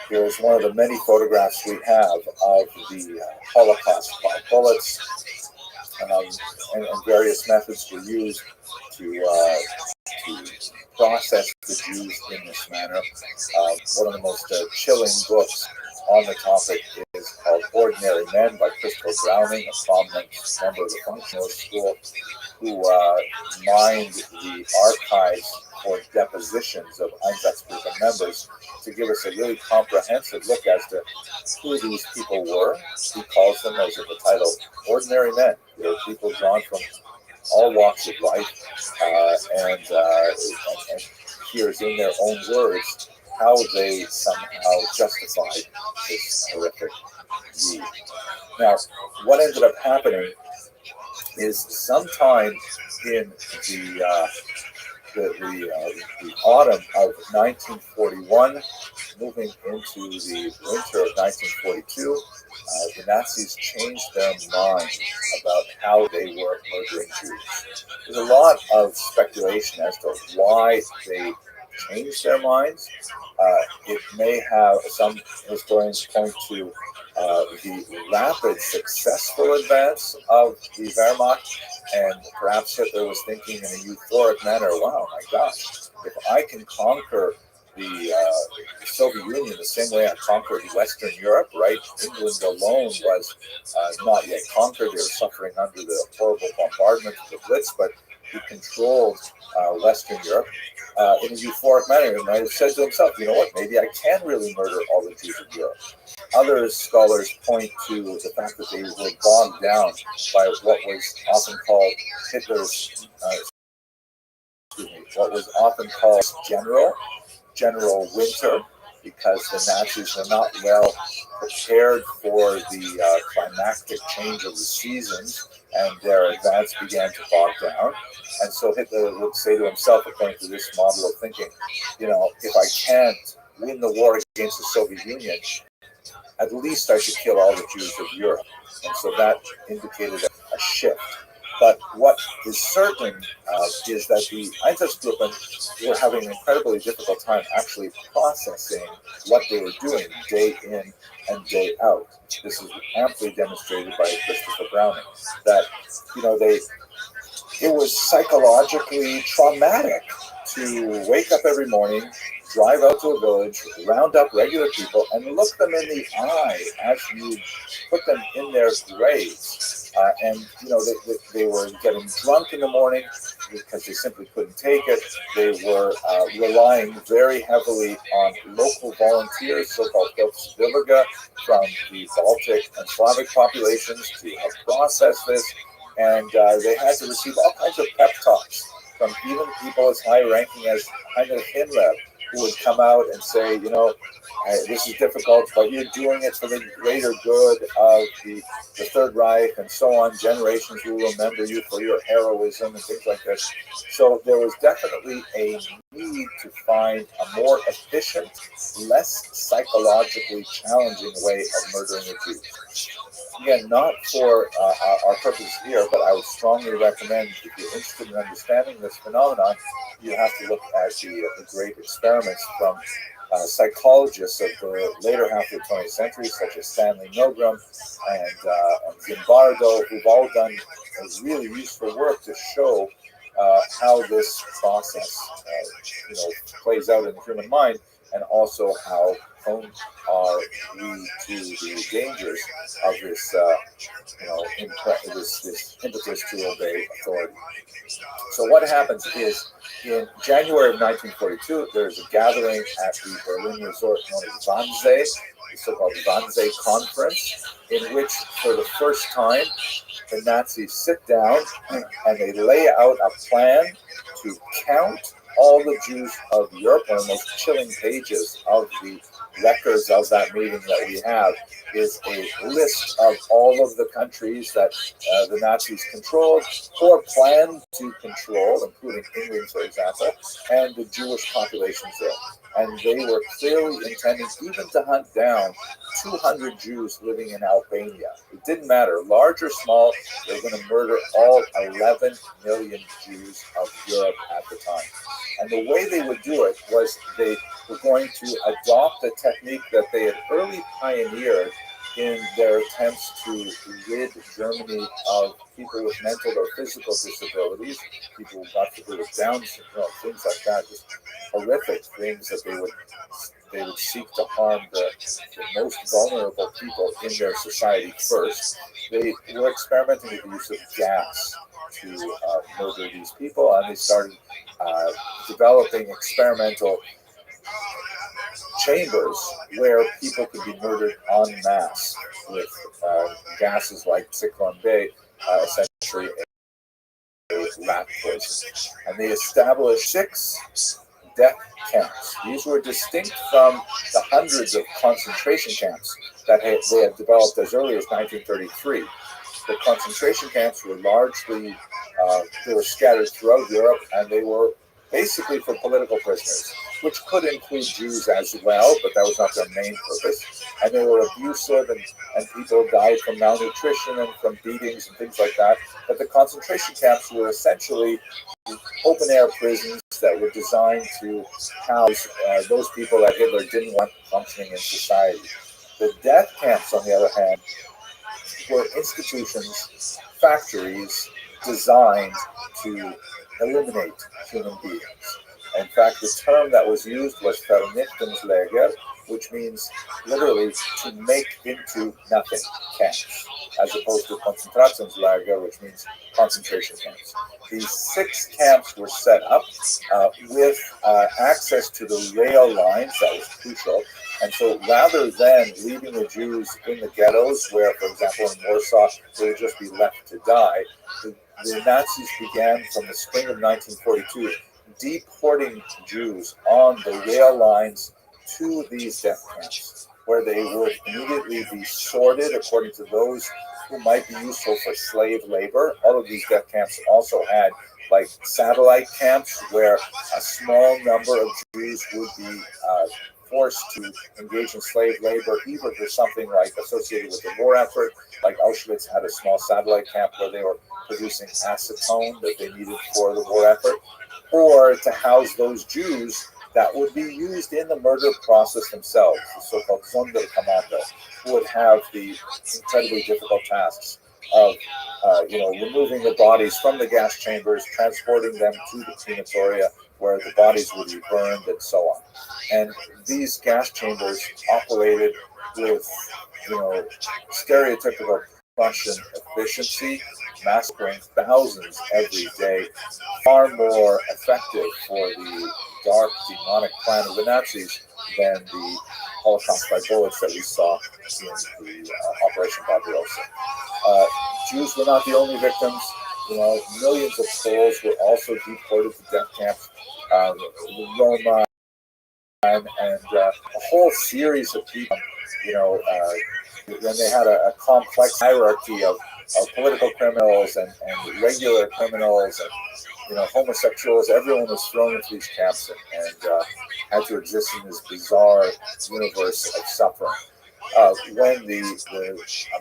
Here is one of the many photographs we have of the Holocaust by bullets, and various methods were used to process the Jews in this manner. One of the most chilling books on the topic is called Ordinary Men by Christopher Browning, a prominent member of the functionalist school, who mined the archives for depositions of Einsatzgruppen members to give us a really comprehensive look as to who these people were. He calls them, as in the title, ordinary men. They're people drawn from all walks of life, and here's in their own words how they somehow justified this horrific deed. Now, what ended up happening is sometime in the autumn of 1941, moving into the winter of 1942, the Nazis changed their mind about how they were murdering Jews. There's a lot of speculation as to why they changed their minds. It may have, some historians point to the rapid, successful advance of the Wehrmacht, and perhaps Hitler was thinking in a euphoric manner, wow, my gosh, if I can conquer the Soviet Union the same way I conquered Western Europe, right? England alone was not yet conquered. They were suffering under the horrible bombardment of the Blitz, but he controlled Western Europe in a euphoric manner. He might have said to himself, you know what, maybe I can really murder all the Jews of Europe. Other scholars point to the fact that they were bogged down by what was often called Hitler's, what was often called General Winter, because the Nazis were not well prepared for the climactic change of the seasons, and their advance began to bog down. And so Hitler would say to himself, according to this model of thinking, you know, if I can't win the war against the Soviet Union, at least I should kill all the Jews of Europe. And so that indicated a shift. But what is certain is that the Einsatzgruppen were having an incredibly difficult time actually processing what they were doing day in and day out. This is amply demonstrated by Christopher Browning, that, you know, it was psychologically traumatic to wake up every morning, drive out to a village, round up regular people, and look them in the eye as you put them in their graves. And, you know, they were getting drunk in the morning because they simply couldn't take it. They were relying very heavily on local volunteers, so-called Hilfswillige, from the Baltic and Slavic populations to process this. And they had to receive all kinds of pep talks from even people as high-ranking as Heinrich Himmler, who would come out and say, you know, this is difficult, but you're doing it for the greater good of the Third Reich and so on. Generations will remember you for your heroism and things like this. So there was definitely a need to find a more efficient, less psychologically challenging way of murdering the Jews. Again, not for our purpose here, but I would strongly recommend, if you're interested in understanding this phenomenon, you have to look at the great experiments from psychologists of the later half of the 20th century, such as Stanley Milgram and Zimbardo, who've all done really useful work to show how this process plays out in the human mind, and also how prone are we to the dangers of this, this impetus to obey authority. So what happens is, in January of 1942, there's a gathering at the Berlin resort known as Wannsee, the so-called Wannsee Conference, in which, for the first time, the Nazis sit down and they lay out a plan to count all the Jews of Europe. One of the most chilling pages of the records of that meeting that we have is a list of all of the countries that the Nazis controlled or planned to control, including England, for example, and the Jewish populations there. And they were clearly intending even to hunt down 200 Jews living in Albania. It didn't matter, large or small, they were going to murder all 11 million Jews of Europe at the time. And the way they would do it was they were going to adopt a technique that they had early pioneered in their attempts to rid Germany of people with mental or physical disabilities, people who got with Down syndrome, things like that, just horrific things that they would seek to harm the most vulnerable people in their society first. They were experimenting with the use of gas to murder these people, and they started developing experimental chambers where people could be murdered en masse with gases like Zyklon B, essentially a rat poison. And they established 6 death camps. These were distinct from the hundreds of concentration camps that they had developed as early as 1933. The concentration camps were largely, they were scattered throughout Europe, and they were basically for political prisoners, which could include Jews as well, but that was not their main purpose. And they were abusive, and people died from malnutrition and from beatings and things like that. But the concentration camps were essentially open-air prisons that were designed to house those people that Hitler didn't want functioning in society. The death camps, on the other hand, were institutions, factories designed to eliminate human beings. In fact, the term that was used was Vernichtungslager, which means literally to make into nothing camps, as opposed to Konzentrationslager, which means concentration camps. These 6 camps were set up with access to the rail lines. That was crucial. And so rather than leaving the Jews in the ghettos, where, for example, in Warsaw, they would just be left to die, the Nazis began from the spring of 1942 deporting Jews on the rail lines to these death camps, where they would immediately be sorted according to those who might be useful for slave labor. All of these death camps also had like satellite camps where a small number of Jews would be forced to engage in slave labor, either for something like associated with the war effort, like Auschwitz had a small satellite camp where they were producing acetone that they needed for the war effort, or to house those Jews that would be used in the murder process themselves, the so-called Sonderkommando, who would have the incredibly difficult tasks of removing the bodies from the gas chambers, transporting them to the crematoria where the bodies would be burned, and so on. And these gas chambers operated with, stereotypical Prussian efficiency, massacring thousands every day, far more effective for the dark, demonic plan of the Nazis than the Holocaust by bullets that we saw in the Operation Barbarossa. Jews were not the only victims. Millions of Poles were also deported to death camps. Roma and a whole series of people, then they had a complex hierarchy of political criminals and regular criminals and homosexuals. Everyone was thrown into these camps and had to exist in this bizarre universe of suffering. When the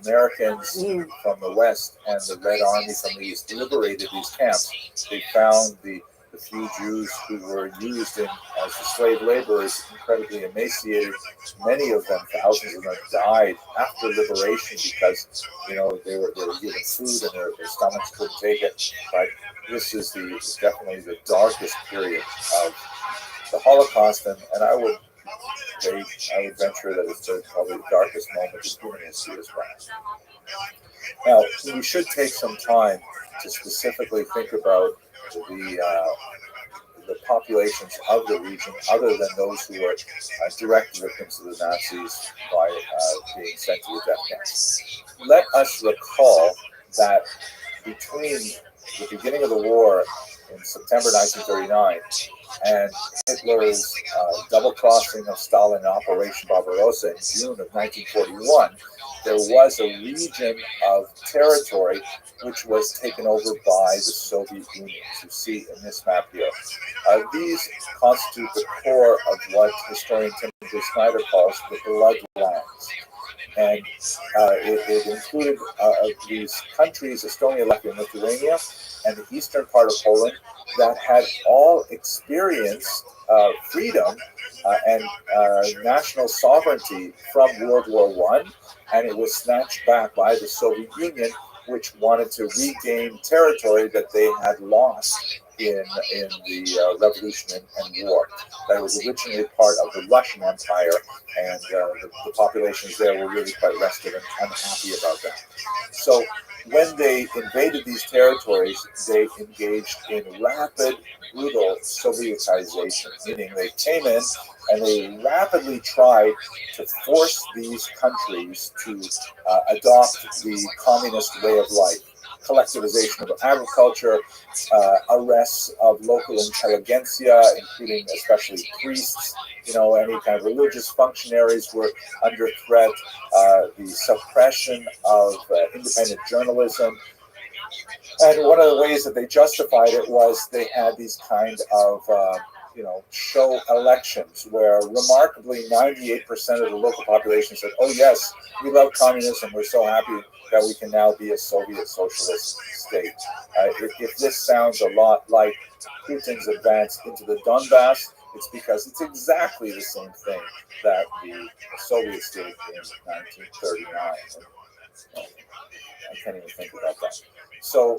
Americans from the West and the Red Army from the East liberated these camps, they found the few Jews who were used as the slave laborers incredibly emaciated. Many of them, thousands of them, died after liberation because they were given food and their stomachs couldn't take it. But this is definitely the darkest period of the Holocaust, and I would venture that it's probably the darkest moment in human history as well. Now, we should take some time to specifically think about the populations of the region, other than those who were direct victims of the Nazis by being sent to the death camps. Let us recall that between the beginning of the war in September 1939, and Hitler's double crossing of Stalin in Operation Barbarossa in June of 1941, there was a region of territory which was taken over by the Soviet Union, as you see in this map here. These constitute the core of what historian Timothy Snyder calls the bloodlands. And it included these countries, Estonia, Latvia, and Lithuania, and the eastern part of Poland, that had all experienced freedom and national sovereignty from World War I, and it was snatched back by the Soviet Union, which wanted to regain territory that they had lost in the revolution and war. That was originally part of the Russian Empire, and the populations there were really quite restive and unhappy about that. So when they invaded these territories, they engaged in rapid, brutal Sovietization, meaning they came in and they rapidly tried to force these countries to adopt the communist way of life. Collectivization of agriculture, arrests of local intelligentsia, including especially priests, any kind of religious functionaries were under threat, the suppression of independent journalism. And one of the ways that they justified it was they had these kind of show elections where remarkably 98% of the local population said, oh yes, we love communism, we're so happy that we can now be a Soviet socialist state. If this sounds a lot like Putin's advance into the Donbass, it's because it's exactly the same thing that the Soviets did in 1939. I can't even think about that. So,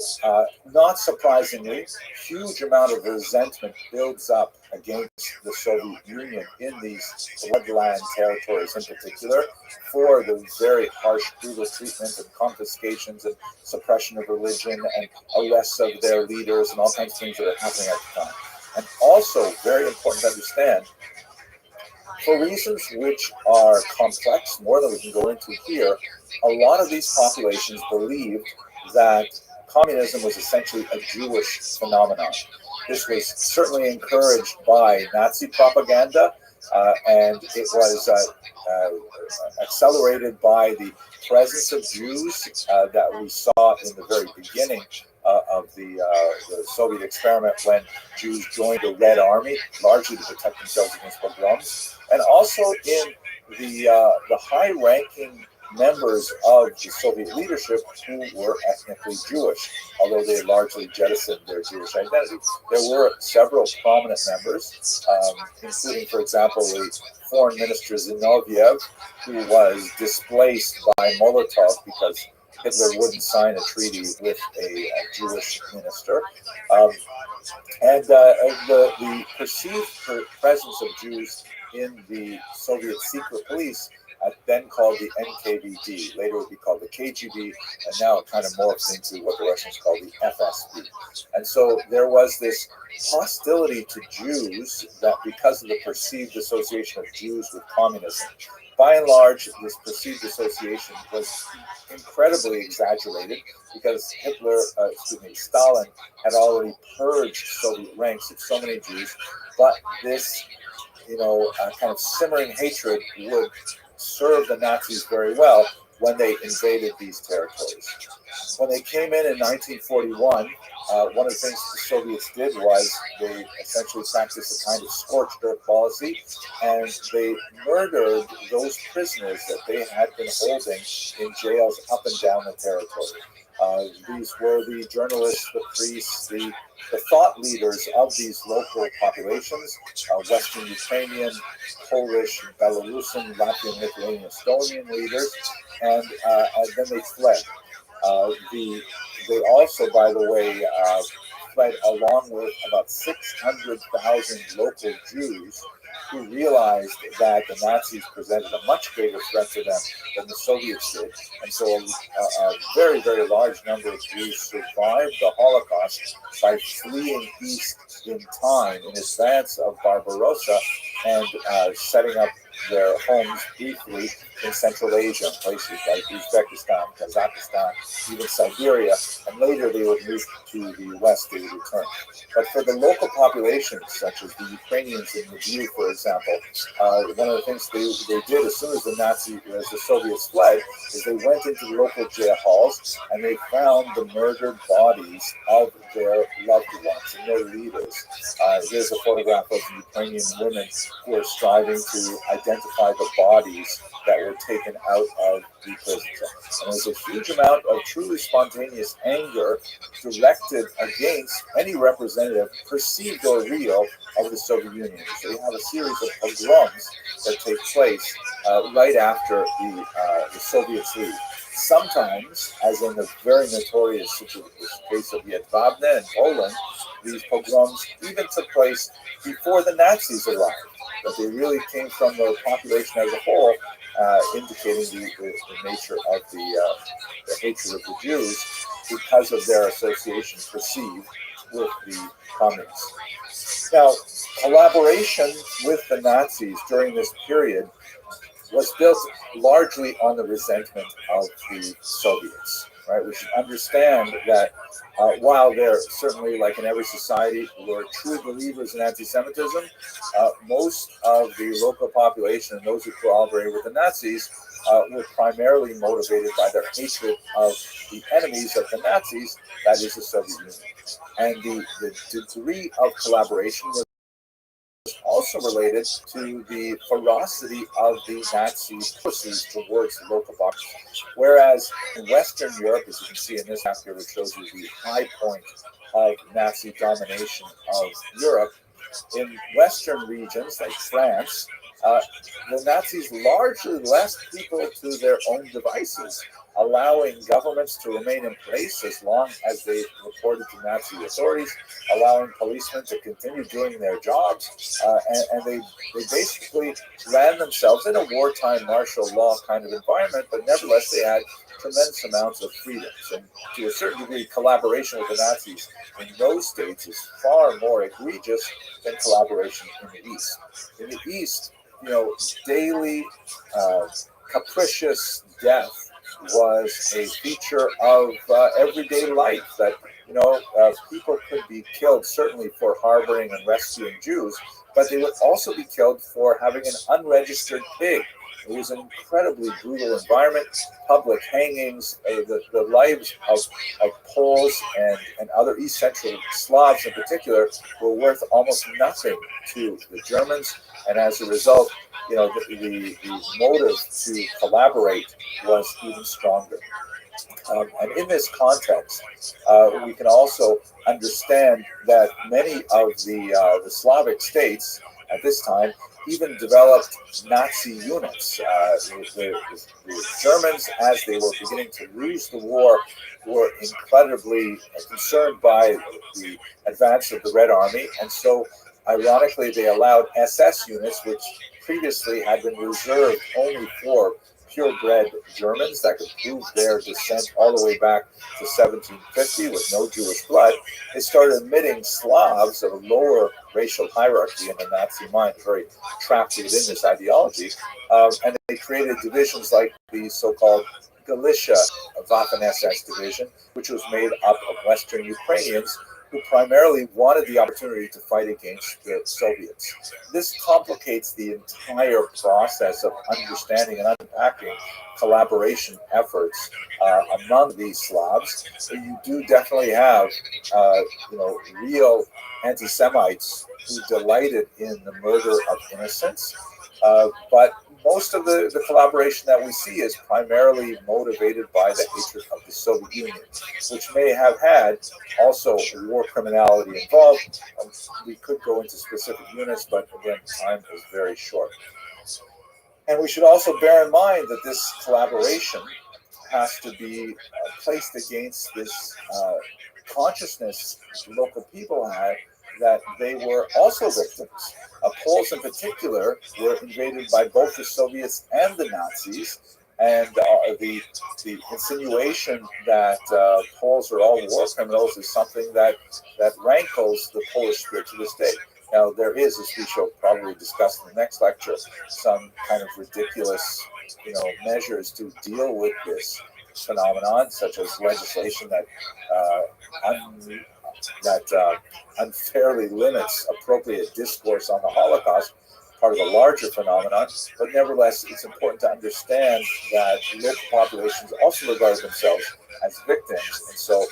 not surprisingly, huge amount of resentment builds up against the Soviet Union in these bloodland territories in particular for the very harsh, brutal treatment and confiscations and suppression of religion and arrests of their leaders and all kinds of things that are happening at the time. And also, very important to understand, for reasons which are complex, more than we can go into here, a lot of these populations believed that communism was essentially a Jewish phenomenon. This was certainly encouraged by Nazi propaganda, and it was accelerated by the presence of Jews that we saw in the very beginning of the Soviet experiment when Jews joined the Red Army, largely to protect themselves against pogroms, and also in the high-ranking members of the Soviet leadership who were ethnically Jewish, although they largely jettisoned their Jewish identity. There were several prominent members, including, for example, the foreign minister Zinoviev, who was displaced by Molotov because Hitler wouldn't sign a treaty with a Jewish minister. And the perceived presence of Jews in the Soviet secret police, then called the NKVD, later would be called the KGB, and now it kind of morphs into what the Russians call the FSB. And so there was this hostility to Jews that because of the perceived association of Jews with communism. By and large, this perceived association was incredibly exaggerated because Stalin had already purged Soviet ranks of so many Jews, but this kind of simmering hatred would serve the Nazis very well when they invaded these territories. When they came in 1941, one of the things the Soviets did was they essentially practiced a kind of scorched earth policy, and they murdered those prisoners that they had been holding in jails up and down the territory. These were the journalists, the priests, the thought leaders of these local populations, Western Ukrainian, Polish, Belarusian, Latvian, Lithuanian, Estonian leaders, and then they fled. They also, by the way, fled along with about 600,000 local Jews who realized that the Nazis presented a much greater threat to them than the Soviets did. And so a very, very large number of Jews survived the Holocaust by fleeing east in time in advance of Barbarossa and setting up their homes briefly in Central Asia, places like Uzbekistan, Kazakhstan, even Siberia, and later they would move to the west, they would return. But for the local populations, such as the Ukrainians in Lviv, for example, one of the things they did as soon as the Soviets fled, is they went into the local jail halls and they found the murdered bodies of their loved ones and their leaders. Here's a photograph of the Ukrainian women who are striving to identify the bodies that were taken out of the prisons. And there's a huge amount of truly spontaneous anger directed against any representative, perceived or real, of the Soviet Union. So you have a series of pogroms that take place right after the Soviets leave. Sometimes, as in the very notorious case of Jedwabne in Poland, these pogroms even took place before the Nazis arrived. But they really came from the population as a whole, indicating the nature of the hatred of the Jews because of their association perceived with the communists. Now, collaboration with the Nazis during this period was built largely on the resentment of the Soviets. Right? We should understand that while there certainly, like in every society, were true believers in anti-Semitism, most of the local population and those who collaborated with the Nazis were primarily motivated by their hatred of the enemies of the Nazis, that is the Soviet Union. And the degree of collaboration was also related to the ferocity of the Nazi policies towards the local population. Whereas in Western Europe, as you can see in this map here, which shows you the high point of Nazi domination of Europe, in Western regions like France, the Nazis largely left people to their own devices, allowing governments to remain in place as long as they reported to Nazi authorities, allowing policemen to continue doing their jobs, and they basically ran themselves in a wartime martial law kind of environment, but nevertheless they had tremendous amounts of freedoms. And to a certain degree, collaboration with the Nazis in those states is far more egregious than collaboration in the East. In the East, daily capricious death was a feature of everyday life. That people could be killed certainly for harboring and rescuing Jews, but they would also be killed for having an unregistered pig. It was an incredibly brutal environment. Public hangings, the lives of Poles and other East Central Slavs in particular were worth almost nothing to the Germans, and as a result, the motive to collaborate was even stronger. And in this context, we can also understand that many of the Slavic states at this time even developed Nazi units. The Germans, as they were beginning to lose the war, were incredibly concerned by the advance of the Red Army, and so ironically they allowed SS units, which previously had been reserved only for purebred Germans that could prove their descent all the way back to 1750 with no Jewish blood. They started admitting Slavs of a lower racial hierarchy in the Nazi mind, very trapped within this ideology, and they created divisions like the so-called Galicia Waffen-SS division, which was made up of Western Ukrainians who primarily wanted the opportunity to fight against the Soviets. This complicates the entire process of understanding and unpacking collaboration efforts among these Slavs. So you do definitely have, real anti-Semites who delighted in the murder of innocents, but most of the collaboration that we see is primarily motivated by the hatred of the Soviet Union, which may have had also war criminality involved. We could go into specific units, but again, time is very short. And we should also bear in mind that this collaboration has to be placed against this consciousness local people had that they were also victims. Poles in particular were invaded by both the Soviets and the Nazis, and the insinuation that Poles are all war criminals is something that rankles the Polish spirit to this day. Now, there is, as we shall probably discuss in the next lecture, some kind of ridiculous, measures to deal with this phenomenon, such as legislation that unfairly limits appropriate discourse on the Holocaust, part of a larger phenomenon. But nevertheless, it's important to understand that local populations also regard themselves as victims, and so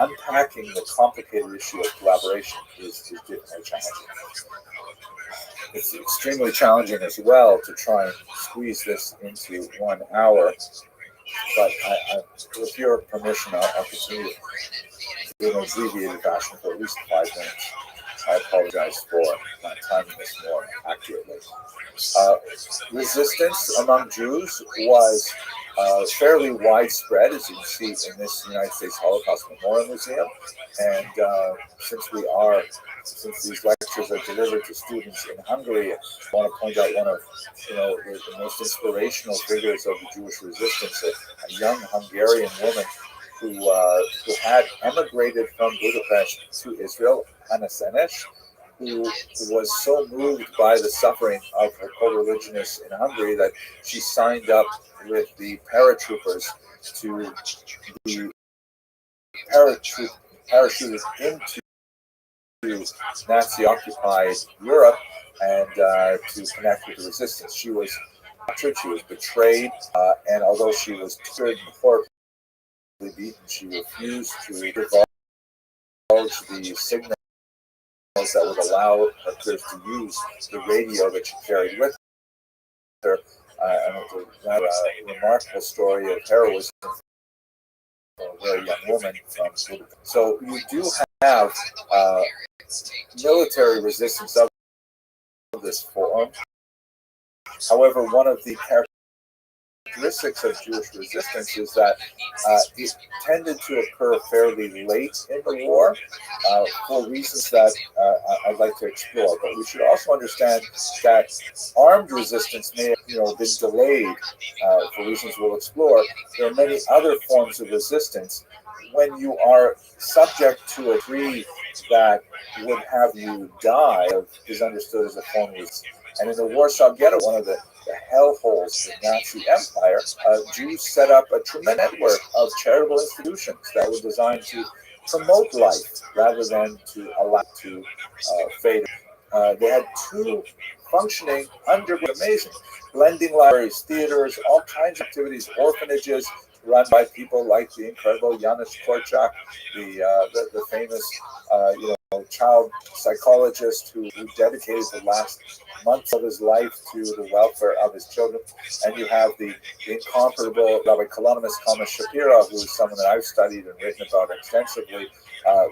unpacking the complicated issue of collaboration is definitely challenging. It's extremely challenging as well to try and squeeze this into 1 hour. But with your permission, I'll continue in an abbreviated fashion for at least 5 minutes. I apologize for not timing this more accurately. Resistance among Jews was fairly widespread, as you can see in this United States Holocaust Memorial Museum. And since these lectures are delivered to students in Hungary, I want to point out one of the most inspirational figures of the Jewish resistance, a young Hungarian woman who had emigrated from Budapest to Israel, Hannah Senes, who was so moved by the suffering of her co-religionists in Hungary that she signed up with the paratroopers to be parachuted into Nazi-occupied Europe and to connect with the resistance. She was captured, she was betrayed, and although she was tortured and horribly beaten, she refused to divulge the signals that would allow her peers to use the radio that she carried with her. And that remarkable story of heroism for a very young woman from Budapest. So you do have military resistance of this form. However, one of the characteristics of Jewish resistance is that it tended to occur fairly late in the war for reasons that I'd like to explore. But we should also understand that armed resistance may have been delayed for reasons we'll explore. There are many other forms of resistance. When you are subject to a decree that would have you die is understood as a form of resistance. And in the Warsaw Ghetto, one of the hellholes of the Nazi Empire, Jews set up a tremendous network of charitable institutions that were designed to promote life rather than to allow it to fade. They had 2 functioning underground, amazing, blending libraries, theaters, all kinds of activities, orphanages run by people like the incredible Janusz Korczak, the famous child psychologist who dedicated the last months of his life to the welfare of his children. And you have the incomparable Rabbi Columnist Thomas Shapiro, who is someone that I've studied and written about extensively,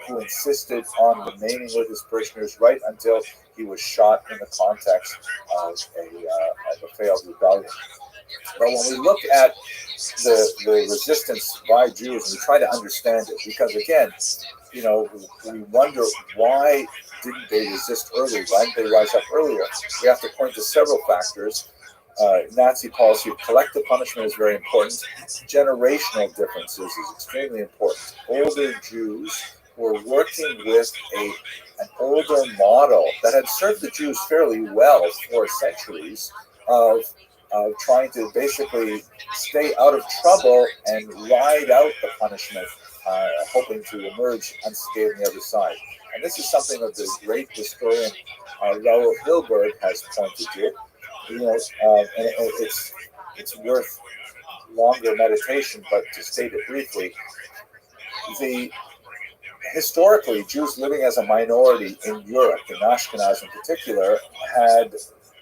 who insisted on remaining with his parishioners right until he was shot in the context of a failed rebellion. But when we look at the resistance by Jews, and we try to understand it, because again, we wonder why didn't they resist earlier? Why didn't they rise up earlier? We have to point to several factors. Nazi policy of collective punishment is very important. Generational differences is extremely important. Older Jews were working with an older model that had served the Jews fairly well for centuries of trying to basically stay out of trouble and ride out the punishment, hoping to emerge unscathed on the other side. And this is something that the great historian Raoul Hilberg has pointed to. And it's worth longer meditation, but to state it briefly, historically, Jews living as a minority in Europe, in Ashkenaz in particular, had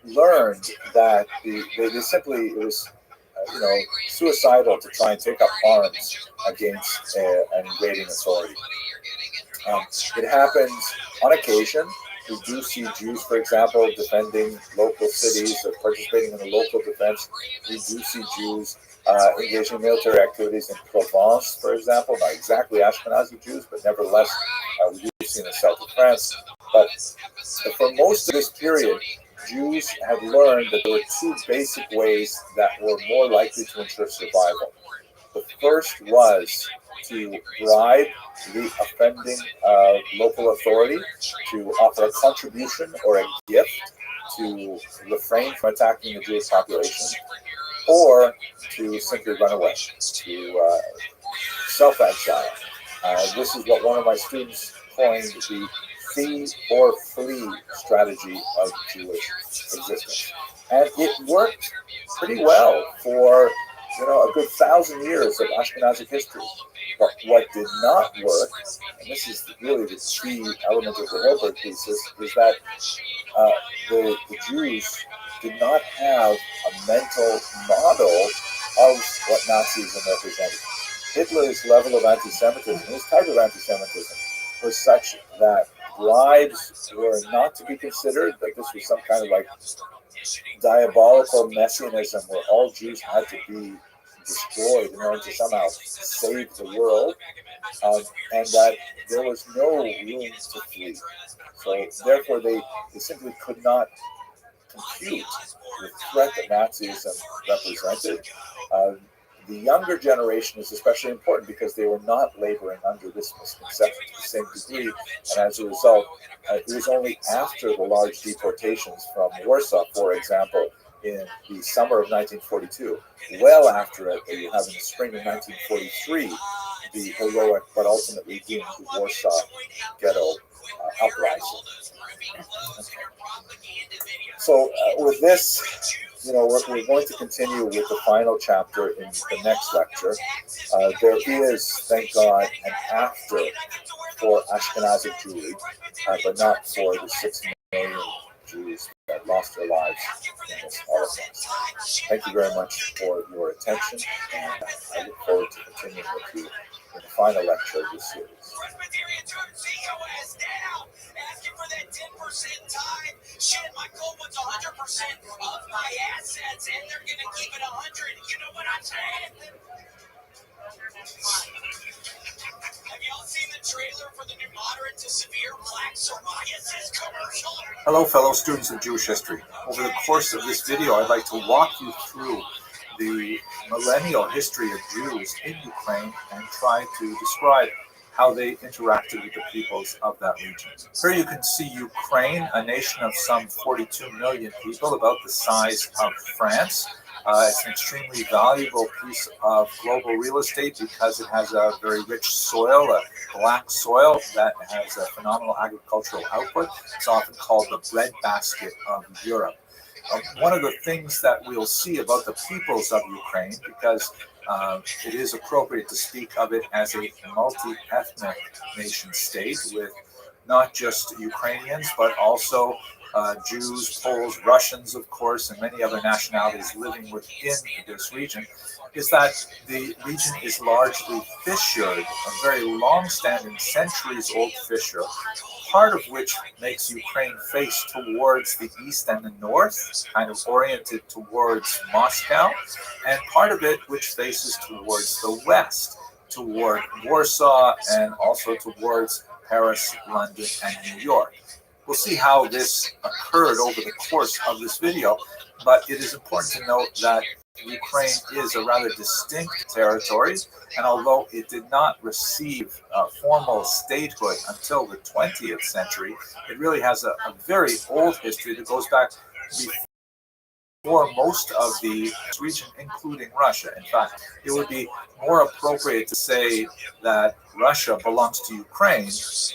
learned that they simply, it was suicidal to try and take up arms against an invading authority. It happens on occasion. We do see Jews, for example, defending local cities or participating in the local defense. We do see Jews engaging in military activities in Provence, for example, not exactly Ashkenazi Jews, but nevertheless, we do see in the south of France. But for most of this period, Jews had learned that there were 2 basic ways that were more likely to ensure survival. The first was to bribe the offending local authority to offer a contribution or a gift to refrain from attacking the Jewish population, or to simply run away, to self-exile. This is what one of my students coined the fee or flee strategy of Jewish existence. And it worked pretty well for a good 1,000 years of Ashkenazic history. But what did not work, and this is really the key element of the Hilberg thesis, is that the Jews did not have a mental model of what Nazism represented. Hitler's level of anti-Semitism, his type of anti-Semitism, was such that bribes were not to be considered, that this was some kind of like diabolical messianism where all Jews had to be destroyed in order to somehow save the world, and that there was no room to flee. So therefore they simply could not compute the threat that Nazism represented. The younger generation is especially important because they were not laboring under this misconception to the same degree, and as a result, it was only after the large deportations from Warsaw, for example, in the summer of 1942, well after it, that you have in the spring of 1943, the heroic but ultimately doomed Warsaw Ghetto uprising. So with this, we're going to continue with the final chapter in the next lecture. There is, thank God, an after for Ashkenazic Jewry, but not for the 6 million Jews that lost their lives in this Holocaust. Thank you very much for your attention, and I look forward to continuing with you in the final lecture of this series. Asking for that 10% tithe. Shit, my goal was 100% of my assets, and they're gonna keep it 100. You know what I'm saying? Have y'all seen the trailer for the new moderate to severe plaque psoriasis commercial? Hello, fellow students of Jewish history. Over the course of this video, I'd like to walk you through the millennial history of Jews in Ukraine and try to describe how they interacted with the peoples of that region. Here you can see Ukraine, a nation of some 42 million people, about the size of France. It's an extremely valuable piece of global real estate because it has a very rich soil, a black soil that has a phenomenal agricultural output. It's often called the breadbasket of Europe. One of the things that we'll see about the peoples of Ukraine, because it is appropriate to speak of it as a multi-ethnic nation state with not just Ukrainians, but also Jews, Poles, Russians, of course, and many other nationalities living within this region, is that the region is largely fissured, a very long-standing, centuries-old fissure, part of which makes Ukraine face towards the east and the north, kind of oriented towards Moscow, and part of it which faces towards the west, toward Warsaw, and also towards Paris, London, and New York. We'll see how this occurred over the course of this video, but it is important to note that Ukraine is a rather distinct territory, and although it did not receive formal statehood until the 20th century, it really has a very old history that goes back before most of the region, including Russia. In fact, it would be more appropriate to say that Russia belongs to Ukraine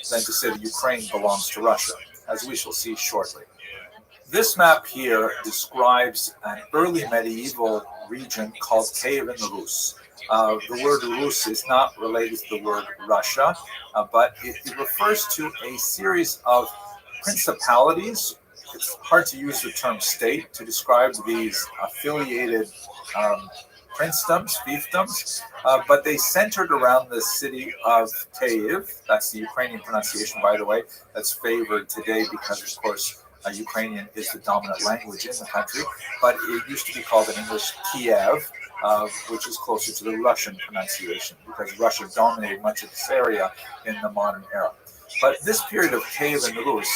than to say that Ukraine belongs to Russia, as we shall see shortly. This map here describes an early medieval region called Kievan Rus. The word Rus is not related to the word Russia, but it refers to a series of principalities. It's hard to use the term state to describe these affiliated princedoms, fiefdoms, but they centered around the city of Kyiv. That's the Ukrainian pronunciation, by the way, that's favored today because, of course, Ukrainian is the dominant language in the country, but it used to be called in English Kiev, which is closer to the Russian pronunciation because Russia dominated much of this area in the modern era. But this period of Kievan Rus,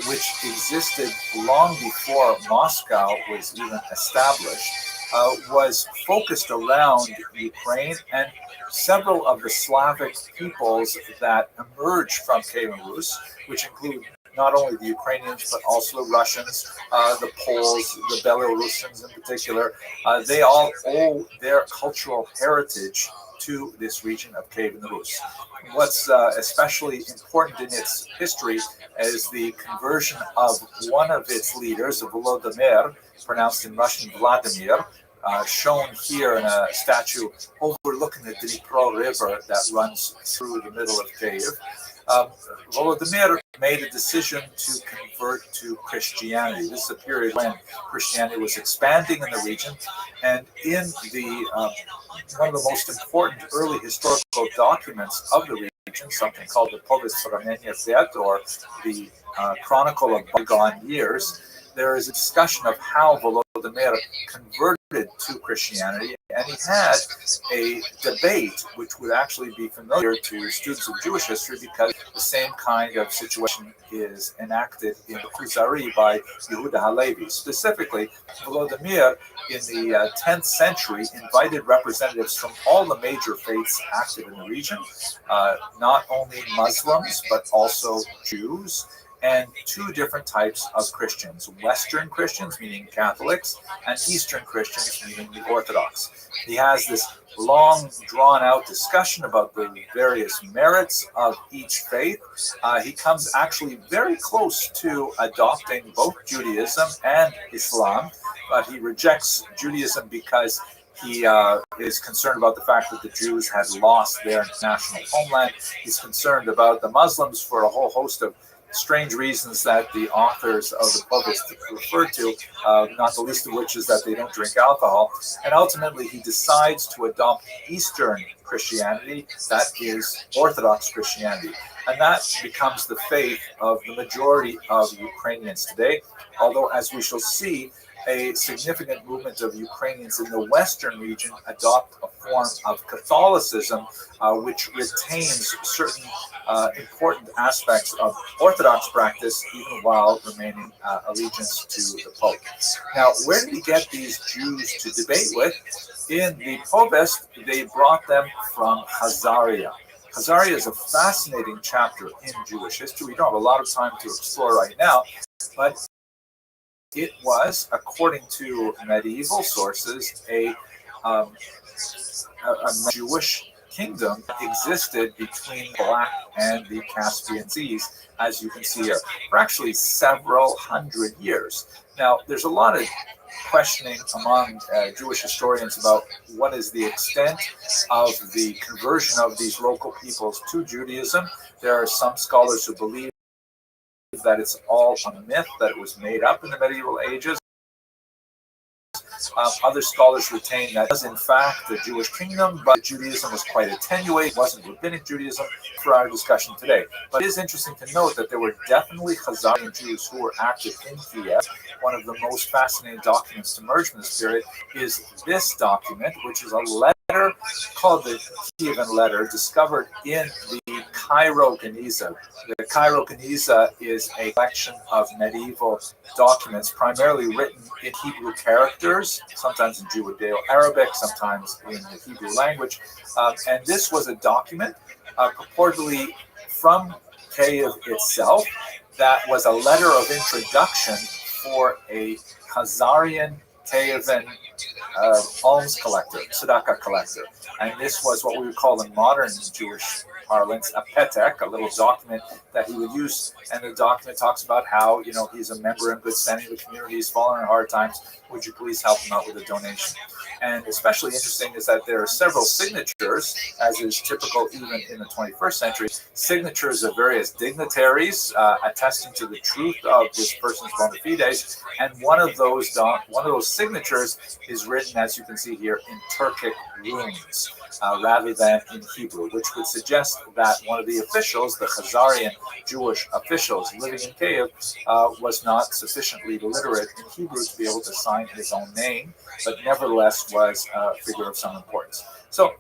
which existed long before Moscow was even established, was focused around Ukraine and several of the Slavic peoples that emerged from Kievan Rus, which include not only the Ukrainians, but also the Russians, the Poles, the Belarusians in particular. They all owe their cultural heritage to this region of Kievan Rus. What's especially important in its history is the conversion of one of its leaders, Volodymyr, pronounced in Russian Vladimir, shown here in a statue overlooking the Dnipro River that runs through the middle of Kiev. Volodymyr made a decision to convert to Christianity. This is a period when Christianity was expanding in the region, and in the one of the most important early historical documents of the region, something called the Povest Sramenia Fiat, or the Chronicle of Bygone Years, there is a discussion of how Volodymyr converted to Christianity, and he had a debate which would actually be familiar to students of Jewish history, because the same kind of situation is enacted in the Kuzari by Yehuda Halevi. Specifically, Volodymyr in the 10th century invited representatives from all the major faiths active in the region, not only Muslims, but also Jews, and two different types of Christians: Western Christians, meaning Catholics, and Eastern Christians, meaning the Orthodox. He has this long, drawn-out discussion about the various merits of each faith. He comes actually very close to adopting both Judaism and Islam, but he rejects Judaism because he is concerned about the fact that the Jews had lost their national homeland. He's concerned about the Muslims for a whole host of strange reasons that the authors of the Povest refer to, not the least of which is that they don't drink alcohol. And ultimately, he decides to adopt Eastern Christianity, that is Orthodox Christianity. And that becomes the faith of the majority of Ukrainians today, although, as we shall see, a significant movement of Ukrainians in the Western region adopt a form of Catholicism, which retains certain important aspects of Orthodox practice, even while remaining allegiance to the Pope. Now, where did he get these Jews to debate with? In the Povest, they brought them from Khazaria. Khazaria is a fascinating chapter in Jewish history. We don't have a lot of time to explore right now, but it was, according to medieval sources, a Jewish kingdom that existed between the Black and the Caspian Seas, as you can see here, for actually several hundred years. Now, there's a lot of questioning among Jewish historians about what is the extent of the conversion of these local peoples to Judaism. There are some scholars who believe that it's all a myth, that it was made up in the medieval ages. Other scholars retain that it was in fact the Jewish kingdom, but Judaism was quite attenuated, it wasn't rabbinic Judaism, for our discussion today. But it is interesting to note that there were definitely Khazarian Jews who were active in Kiev. One of the most fascinating documents to emerge from this period is this document, which is a letter called the Kievan Letter, discovered in the Cairo Geniza. The Cairo Geniza is a collection of medieval documents, primarily written in Hebrew characters, sometimes in Judeo-Arabic, sometimes in the Hebrew language. And this was a document purportedly from Kiev itself that was a letter of introduction for a Khazarian Kievan alms collector, tzedakah collector. And this was what we would call in modern Jewish parlance a petek, a little document that he would use. And the document talks about how, he's a member in good standing of the community, he's fallen in hard times. Would you please help him out with a donation? And especially interesting is that there are several signatures, as is typical even in the 21st century, signatures of various dignitaries attesting to the truth of this person's bona fides. And one of those signatures is written, as you can see here, in Turkic runes rather than in Hebrew, which would suggest that one of the officials, the Khazarian Jewish officials living in Kiev, was not sufficiently literate in Hebrew to be able to sign his own name, but nevertheless was a figure of some importance. So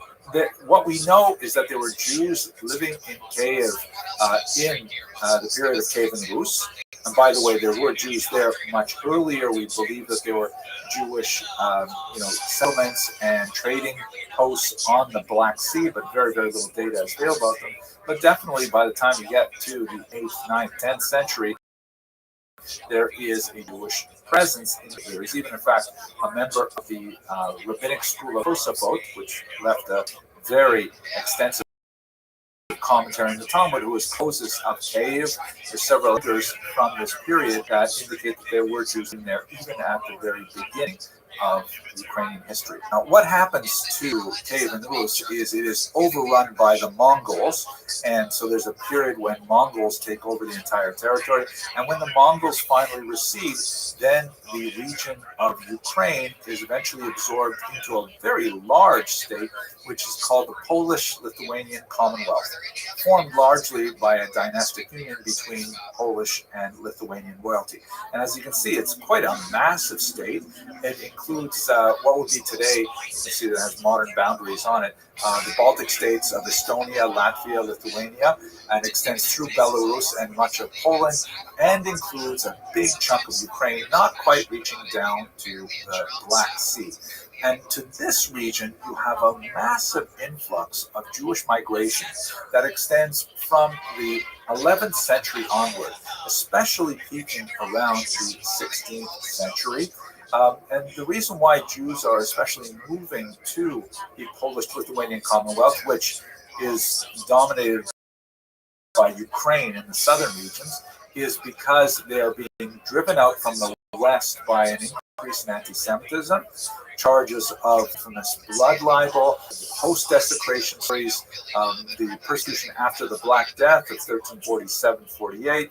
what we know is that there were Jews living in Kiev in the period of Kievan Rus. And by the way, there were Jews there much earlier. We believe that there were Jewish, settlements and trading posts on the Black Sea, but very, very little data is available about them. But definitely by the time you get to the 8th, 9th, 10th century, there is a Jewish presence. There is even, in fact, a member of the rabbinic school of Tosafot, which left a very extensive commentary in the Talmud, who was closest of Cave. There's several others from this period that indicate that there were Jews in there even at the very beginning of Ukrainian history. Now, what happens to Cave and Rus is it is overrun by the Mongols, and so there's a period when Mongols take over the entire territory, and when the Mongols finally recede, then the region of Ukraine is eventually absorbed into a very large state, which is called the Polish-Lithuanian Commonwealth, formed largely by a dynastic union between Polish and Lithuanian royalty. And as you can see, it's quite a massive state. It includes what would be today, you see that has modern boundaries on it, the Baltic states of Estonia, Latvia, Lithuania, and extends through Belarus and much of Poland, and includes a big chunk of Ukraine, not quite reaching down to the Black Sea. And to this region, you have a massive influx of Jewish migration that extends from the 11th century onward, especially peaking around the 16th century. And the reason why Jews are especially moving to the Polish-Lithuanian Commonwealth, which is dominated by Ukraine in the southern regions, is because they are being driven out from the west by an increase in anti-Semitism, charges of infamous blood libel, host desecration stories, the persecution after the Black Death of 1347-48.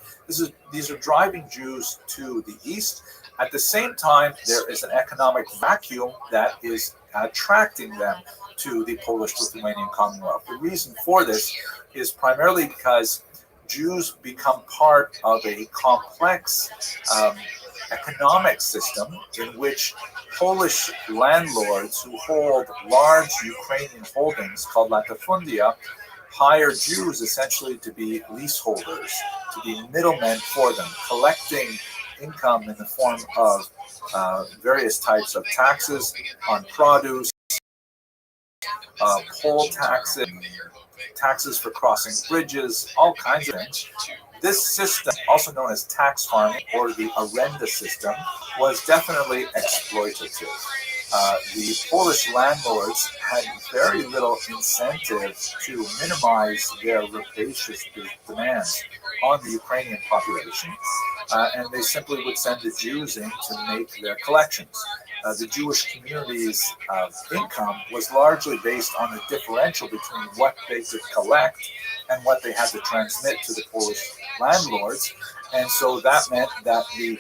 These are driving Jews to the east. At the same time, there is an economic vacuum that is attracting them to the Polish-Lithuanian Commonwealth. The reason for this is primarily because Jews become part of a complex economic system in which Polish landlords who hold large Ukrainian holdings called latifundia hire Jews essentially to be leaseholders, to be middlemen for them, collecting income in the form of various types of taxes on produce, poll taxes, taxes for crossing bridges, all kinds of things. This system, also known as tax farming or the arenda system, was definitely exploitative. The Polish landlords had very little incentive to minimize their rapacious demands on the Ukrainian population, and they simply would send the Jews in to make their collections. The Jewish community's income was largely based on the differential between what they could collect and what they had to transmit to the Polish landlords. And so that meant that the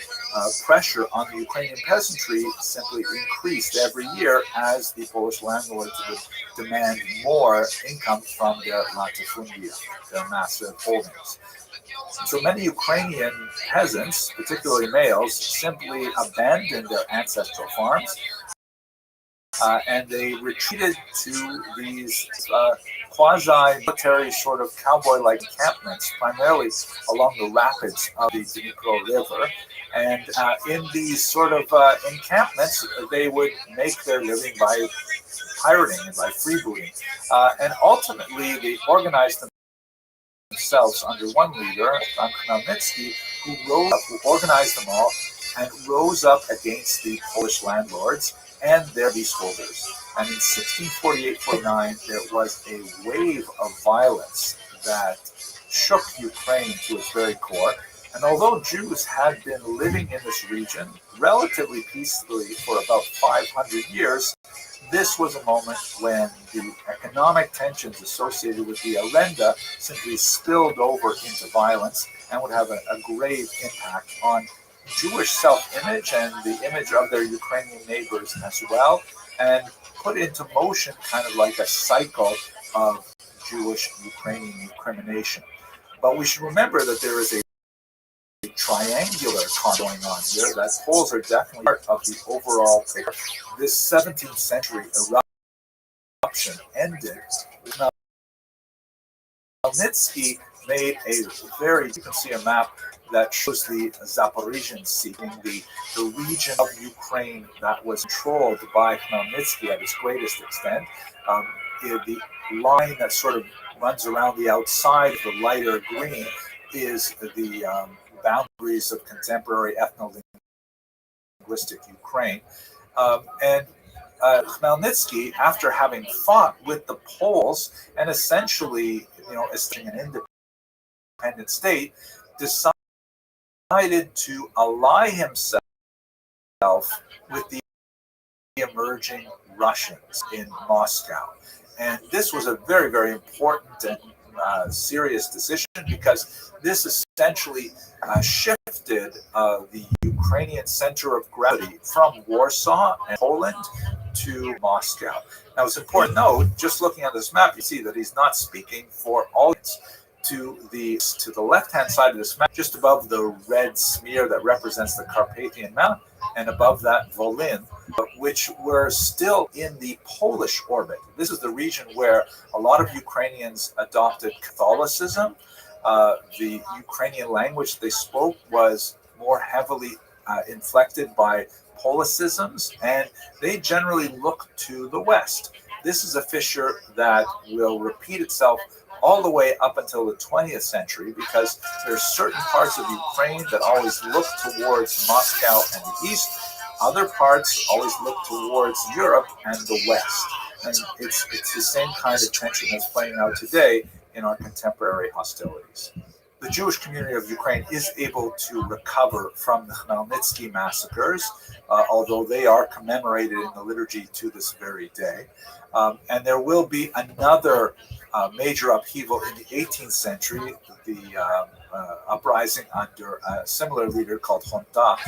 pressure on the Ukrainian peasantry simply increased every year as the Polish landlords would demand more income from their latifundia, their massive holdings. So many Ukrainian peasants, particularly males, simply abandoned their ancestral farms and they retreated to these quasi-military sort of cowboy-like encampments, primarily along the rapids of the Dnipro River. And in these sort of encampments, they would make their living by pirating and by freebooting. And ultimately, they organized themselves under one leader, Khmelnytsky, who organized them all and rose up against the Polish landlords and their leaseholders. And in 1648-49, there was a wave of violence that shook Ukraine to its very core. And although Jews had been living in this region relatively peacefully for about 500 years, this was a moment when the economic tensions associated with the arenda simply spilled over into violence and would have a grave impact on Jewish self-image and the image of their Ukrainian neighbors as well, and put into motion kind of like a cycle of Jewish-Ukrainian recrimination. But we should remember that there is a triangular going on here, that Poles are definitely part of the overall picture. This 17th century eruption ended. Khmelnytsky made a very, you can see a map that shows the Zaporizhian Sea, the region of Ukraine that was controlled by Khmelnytsky at its greatest extent. The line that sort of runs around the outside of the lighter green is the boundaries of contemporary ethno-linguistic Ukraine. And Khmelnytsky, after having fought with the Poles and essentially, establishing an independent state, decided to ally himself with the emerging Russians in Moscow. And this was a very, very important and serious decision, because this essentially shifted the Ukrainian center of gravity from Warsaw and Poland to Moscow. Now, it's important to note, just looking at this map, you see that he's not speaking for all. To the left-hand side of this map, just above the red smear that represents the Carpathian Mountain, and above that Volyn, which were still in the Polish orbit. This is the region where a lot of Ukrainians adopted Catholicism. The Ukrainian language they spoke was more heavily inflected by Policisms, and they generally looked to the West. This is a fissure that will repeat itself all the way up until the 20th century, because there's certain parts of Ukraine that always look towards Moscow and the East. Other parts always look towards Europe and the West. And it's the same kind of tension that's playing out today in our contemporary hostilities. The Jewish community of Ukraine is able to recover from the Khmelnytsky massacres, although they are commemorated in the liturgy to this very day. And there will be another major upheaval in the 18th century, the uprising under a similar leader called Honta.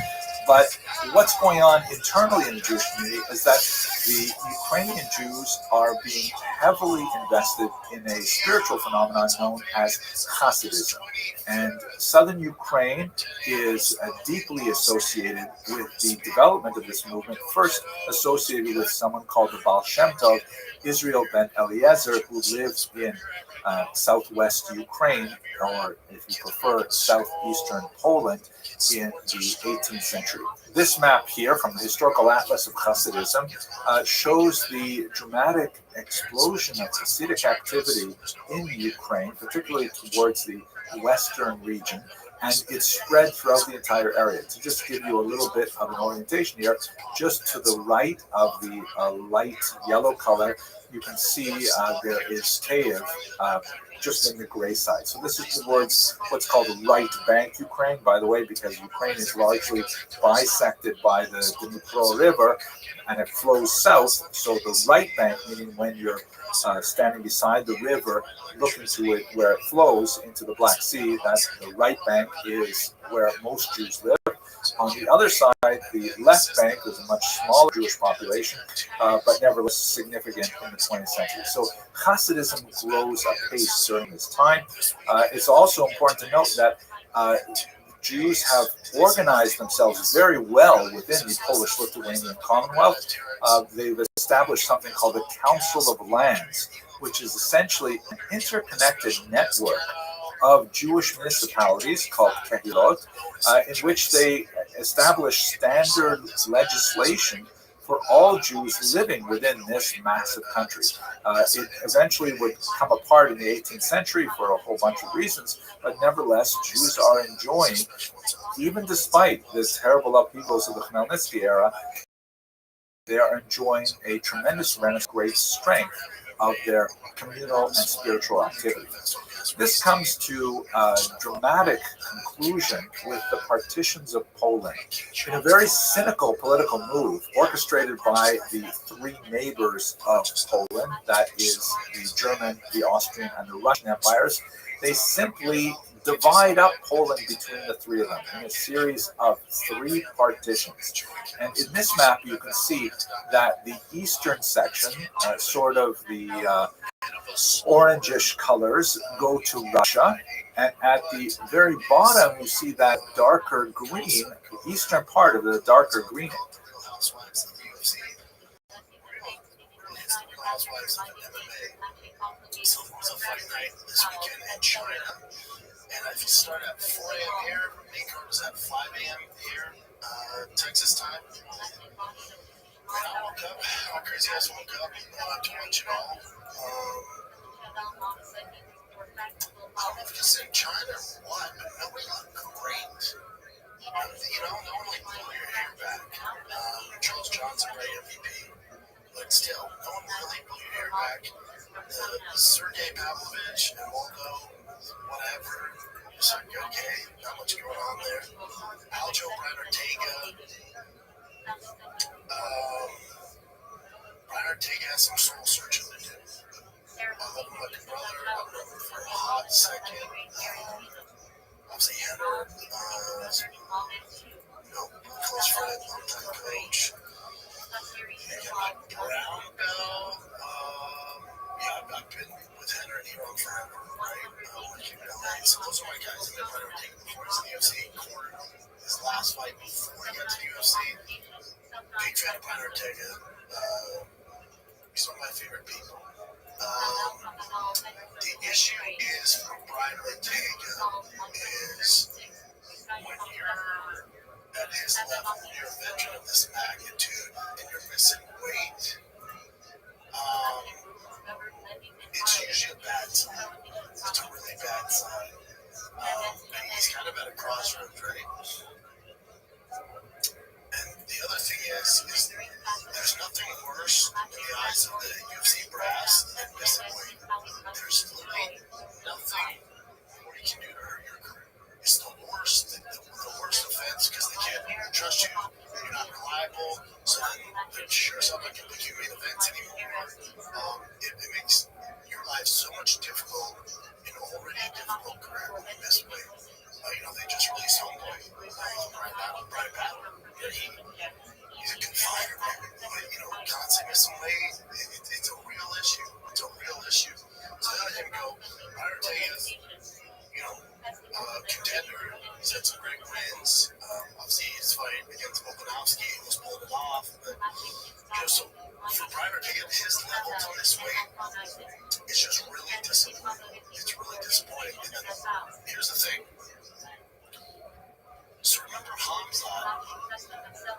But what's going on internally in the Jewish community is that the Ukrainian Jews are being heavily invested in a spiritual phenomenon known as Hasidism. And southern Ukraine is deeply associated with the development of this movement, first associated with someone called the Baal Shem Tov, Israel ben Eliezer, who lives in southwest Ukraine, or if you prefer, southeastern Poland, in the 18th century. This map here from the Historical Atlas of Hasidism shows the dramatic explosion of Hasidic activity in Ukraine, particularly towards the western region, and it's spread throughout the entire area. To just give you a little bit of an orientation here, just to the right of the light yellow color, you can see there is Kiev, just in the gray side. So this is towards what's called the right bank Ukraine, by the way, because Ukraine is largely bisected by the Dnipro River, and it flows south. So the right bank, meaning when you're standing beside the river, looking to it where it flows into the Black Sea, that's the right bank, is where most Jews live. On the other side, the left bank, is a much smaller Jewish population, but nevertheless significant in the 20th century. So Hasidism grows apace during this time. It's also important to note that Jews have organized themselves very well within the Polish-Lithuanian Commonwealth. They've established something called the Council of Lands, which is essentially an interconnected network of Jewish municipalities called kehilot, in which they establish standard legislation for all Jews living within this massive country. It eventually would come apart in the 18th century for a whole bunch of reasons, but nevertheless, Jews are enjoying, even despite the terrible upheavals of the Khmelnytsky era, they are enjoying a tremendous renaissance, great strength of their communal and spiritual activity. This comes to a dramatic conclusion with the partitions of Poland. In a very cynical political move orchestrated by the three neighbors of Poland, that is the German, the Austrian, and the Russian empires, they simply divide up Poland between the three of them in a series of three partitions. And in this map, you can see that the eastern section, sort of the orangish colors, go to Russia. And at the very bottom, you see that darker green, the eastern part of the darker green. Some was a fight night this weekend in China. And if you start at 4 a.m. here, main card was at 5 a.m. here, Texas time. And I woke up, how crazy ass woke up, to watch it all. I don't know if it's in China or what, but nobody looked great. You know, no one like blew your hair back. Charles Johnson, right, MVP. But still, no one really blew your hair back. Sergey Pavlovich and Waldo, whatever. It's like, okay, not much going on there. Aljo Brian Ortega. Brian Ortega has some soul searching to do. I love him like a brother. I've known him for a hot second. Obviously, Henry, close friend, long-time coach. You got my brown belt. I've been with Henry and Hero forever, right? So those are my guys. And then Brian Ortega before he's in the UFC, quartered his last fight before he got to the UFC. Big fan of Brian Ortega. He's one of my favorite people. The issue is for Brian Ortega is when you're at his level, you're a veteran of this magnitude, and you're missing weight. It's usually a bad sign. It's a really bad sign. And he's kind of at a crossroads, right? And the other thing is there's nothing worse in the eyes of the UFC brass than missing weight. There's literally nothing more you can do to hurt your career. It's the worst offense because they can't trust you. You're not reliable, so then they're sure as hell not going to put you in events anymore. It makes your life so much difficult in already a difficult career when you miss weight. They just released Homeboy, Brian Battle. He's a good fighter, but constantly missing weight. It's a real issue. It's a real issue. So let him go. Brian Ortega's, contender. He's had some great wins. Obviously, his fight against Volkanovski was pulled it off. But, so for Brian Ortega at his level to miss weight, it's just really disappointing. It's really disappointing. And then here's the thing. So remember Hamzat,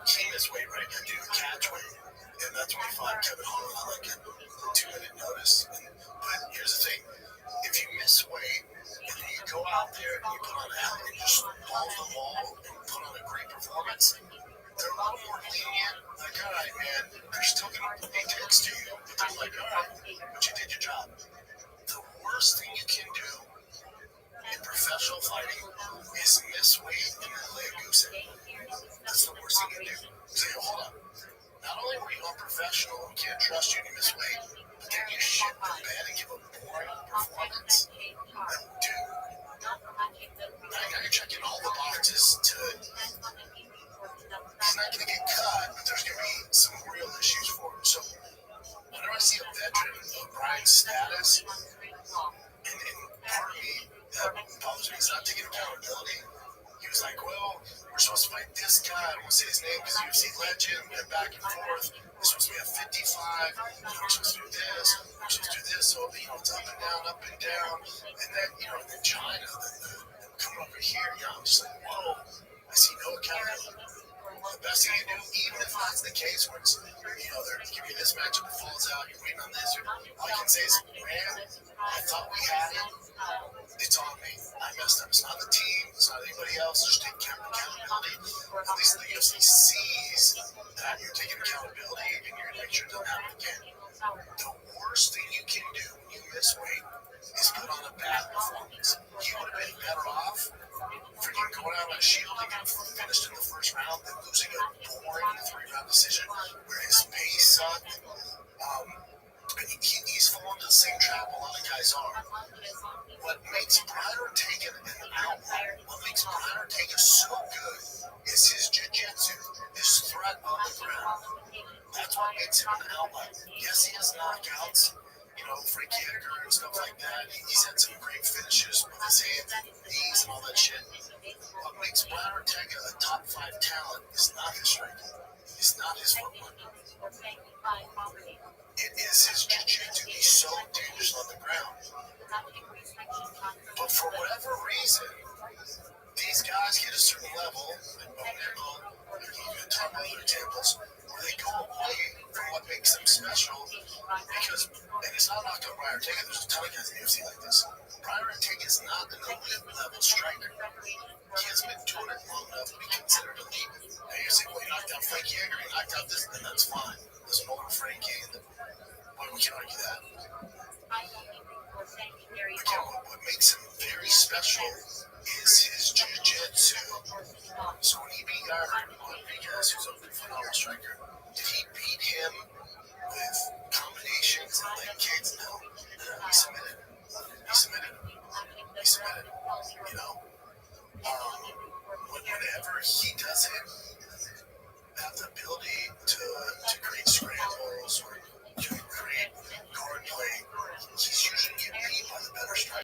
he missed weight, right? He did a catch weight. And that's when he fought Kevin Holland on like a 2-minute notice. But here's the thing. If you miss weight, and then you go out there and you put on a helmet and just balls the wall and put on a great performance, they're a little more lenient. Like, all right, man, they're still going to pay dicks to you. But they're like, all right, but you did your job. The worst thing you can do in professional fighting is miss weight and then lay a goose egg. That's the worst thing you can do. Say, hold on. Not only were you unprofessional and can't trust you and you miss weight, but then you shit the bed and give a boring performance. And dude, now you're checking all the boxes to. He's not going to get cut, but there's going to be some real issues for him. So whenever I see a veteran of Brian's status, and part of me that bothers me is not taking accountability. He was like, well, we're supposed to fight this guy. I don't want to say his name because UFC legend. We went back and forth. We're supposed to be at 55. We're supposed to do this. We're supposed to do this. So, it's up and down, up and down. And then, and then China, then coming over here, I'm just like, whoa. I see no accountability. The best thing you do, even if that's the case where it's, they're giving you this matchup that falls out, you're waiting on this, all you can say is, man, I thought we had it. It's on me. I messed up. It's not the team. It's not anybody else. Just take accountability. At least the UFC sees that you're taking accountability and you're going to make sure it doesn't happen again. The worst thing you can do when you miss weight is put on a bad performance. You would have been better off freaking going out on a shield and getting finished in the first round than losing a boring 3-round decision where his pace sucked. And he's fallen into the same trap a lot of guys are. What makes Brian Ortega an outlier, what makes Brian Ortega so good is his jiu-jitsu, his threat on the ground. That's what makes him an outlier. Yes, he has knockouts, Frankie Edgar and stuff like that. He's had some great finishes with his hands and knees and all that shit. What makes Brian Ortega a top 5 talent is not his striking. It's not his footwork. It is his jiu-jitsu. He's so dangerous on the ground. But for whatever reason, guys get a certain level, and I'll give you a ton of other examples, where they go away from what makes them special, because, and it's not knocked on Brian Ortega, there's a ton of guys in the UFC like this. Brian Ortega is not an elite level striker. He has been doing it long enough to be considered elite. Now you say, well, he knocked out Frank Yeager, he knocked out this, and that's fine. There's an older Frankie, and we can argue that. Again, what makes him very special is his jiu-jitsu. So when he beat Rodriguez, who's a phenomenal striker, did he beat him with combinations and leg kicks? No. He submitted. You know, whenever he does it, the ability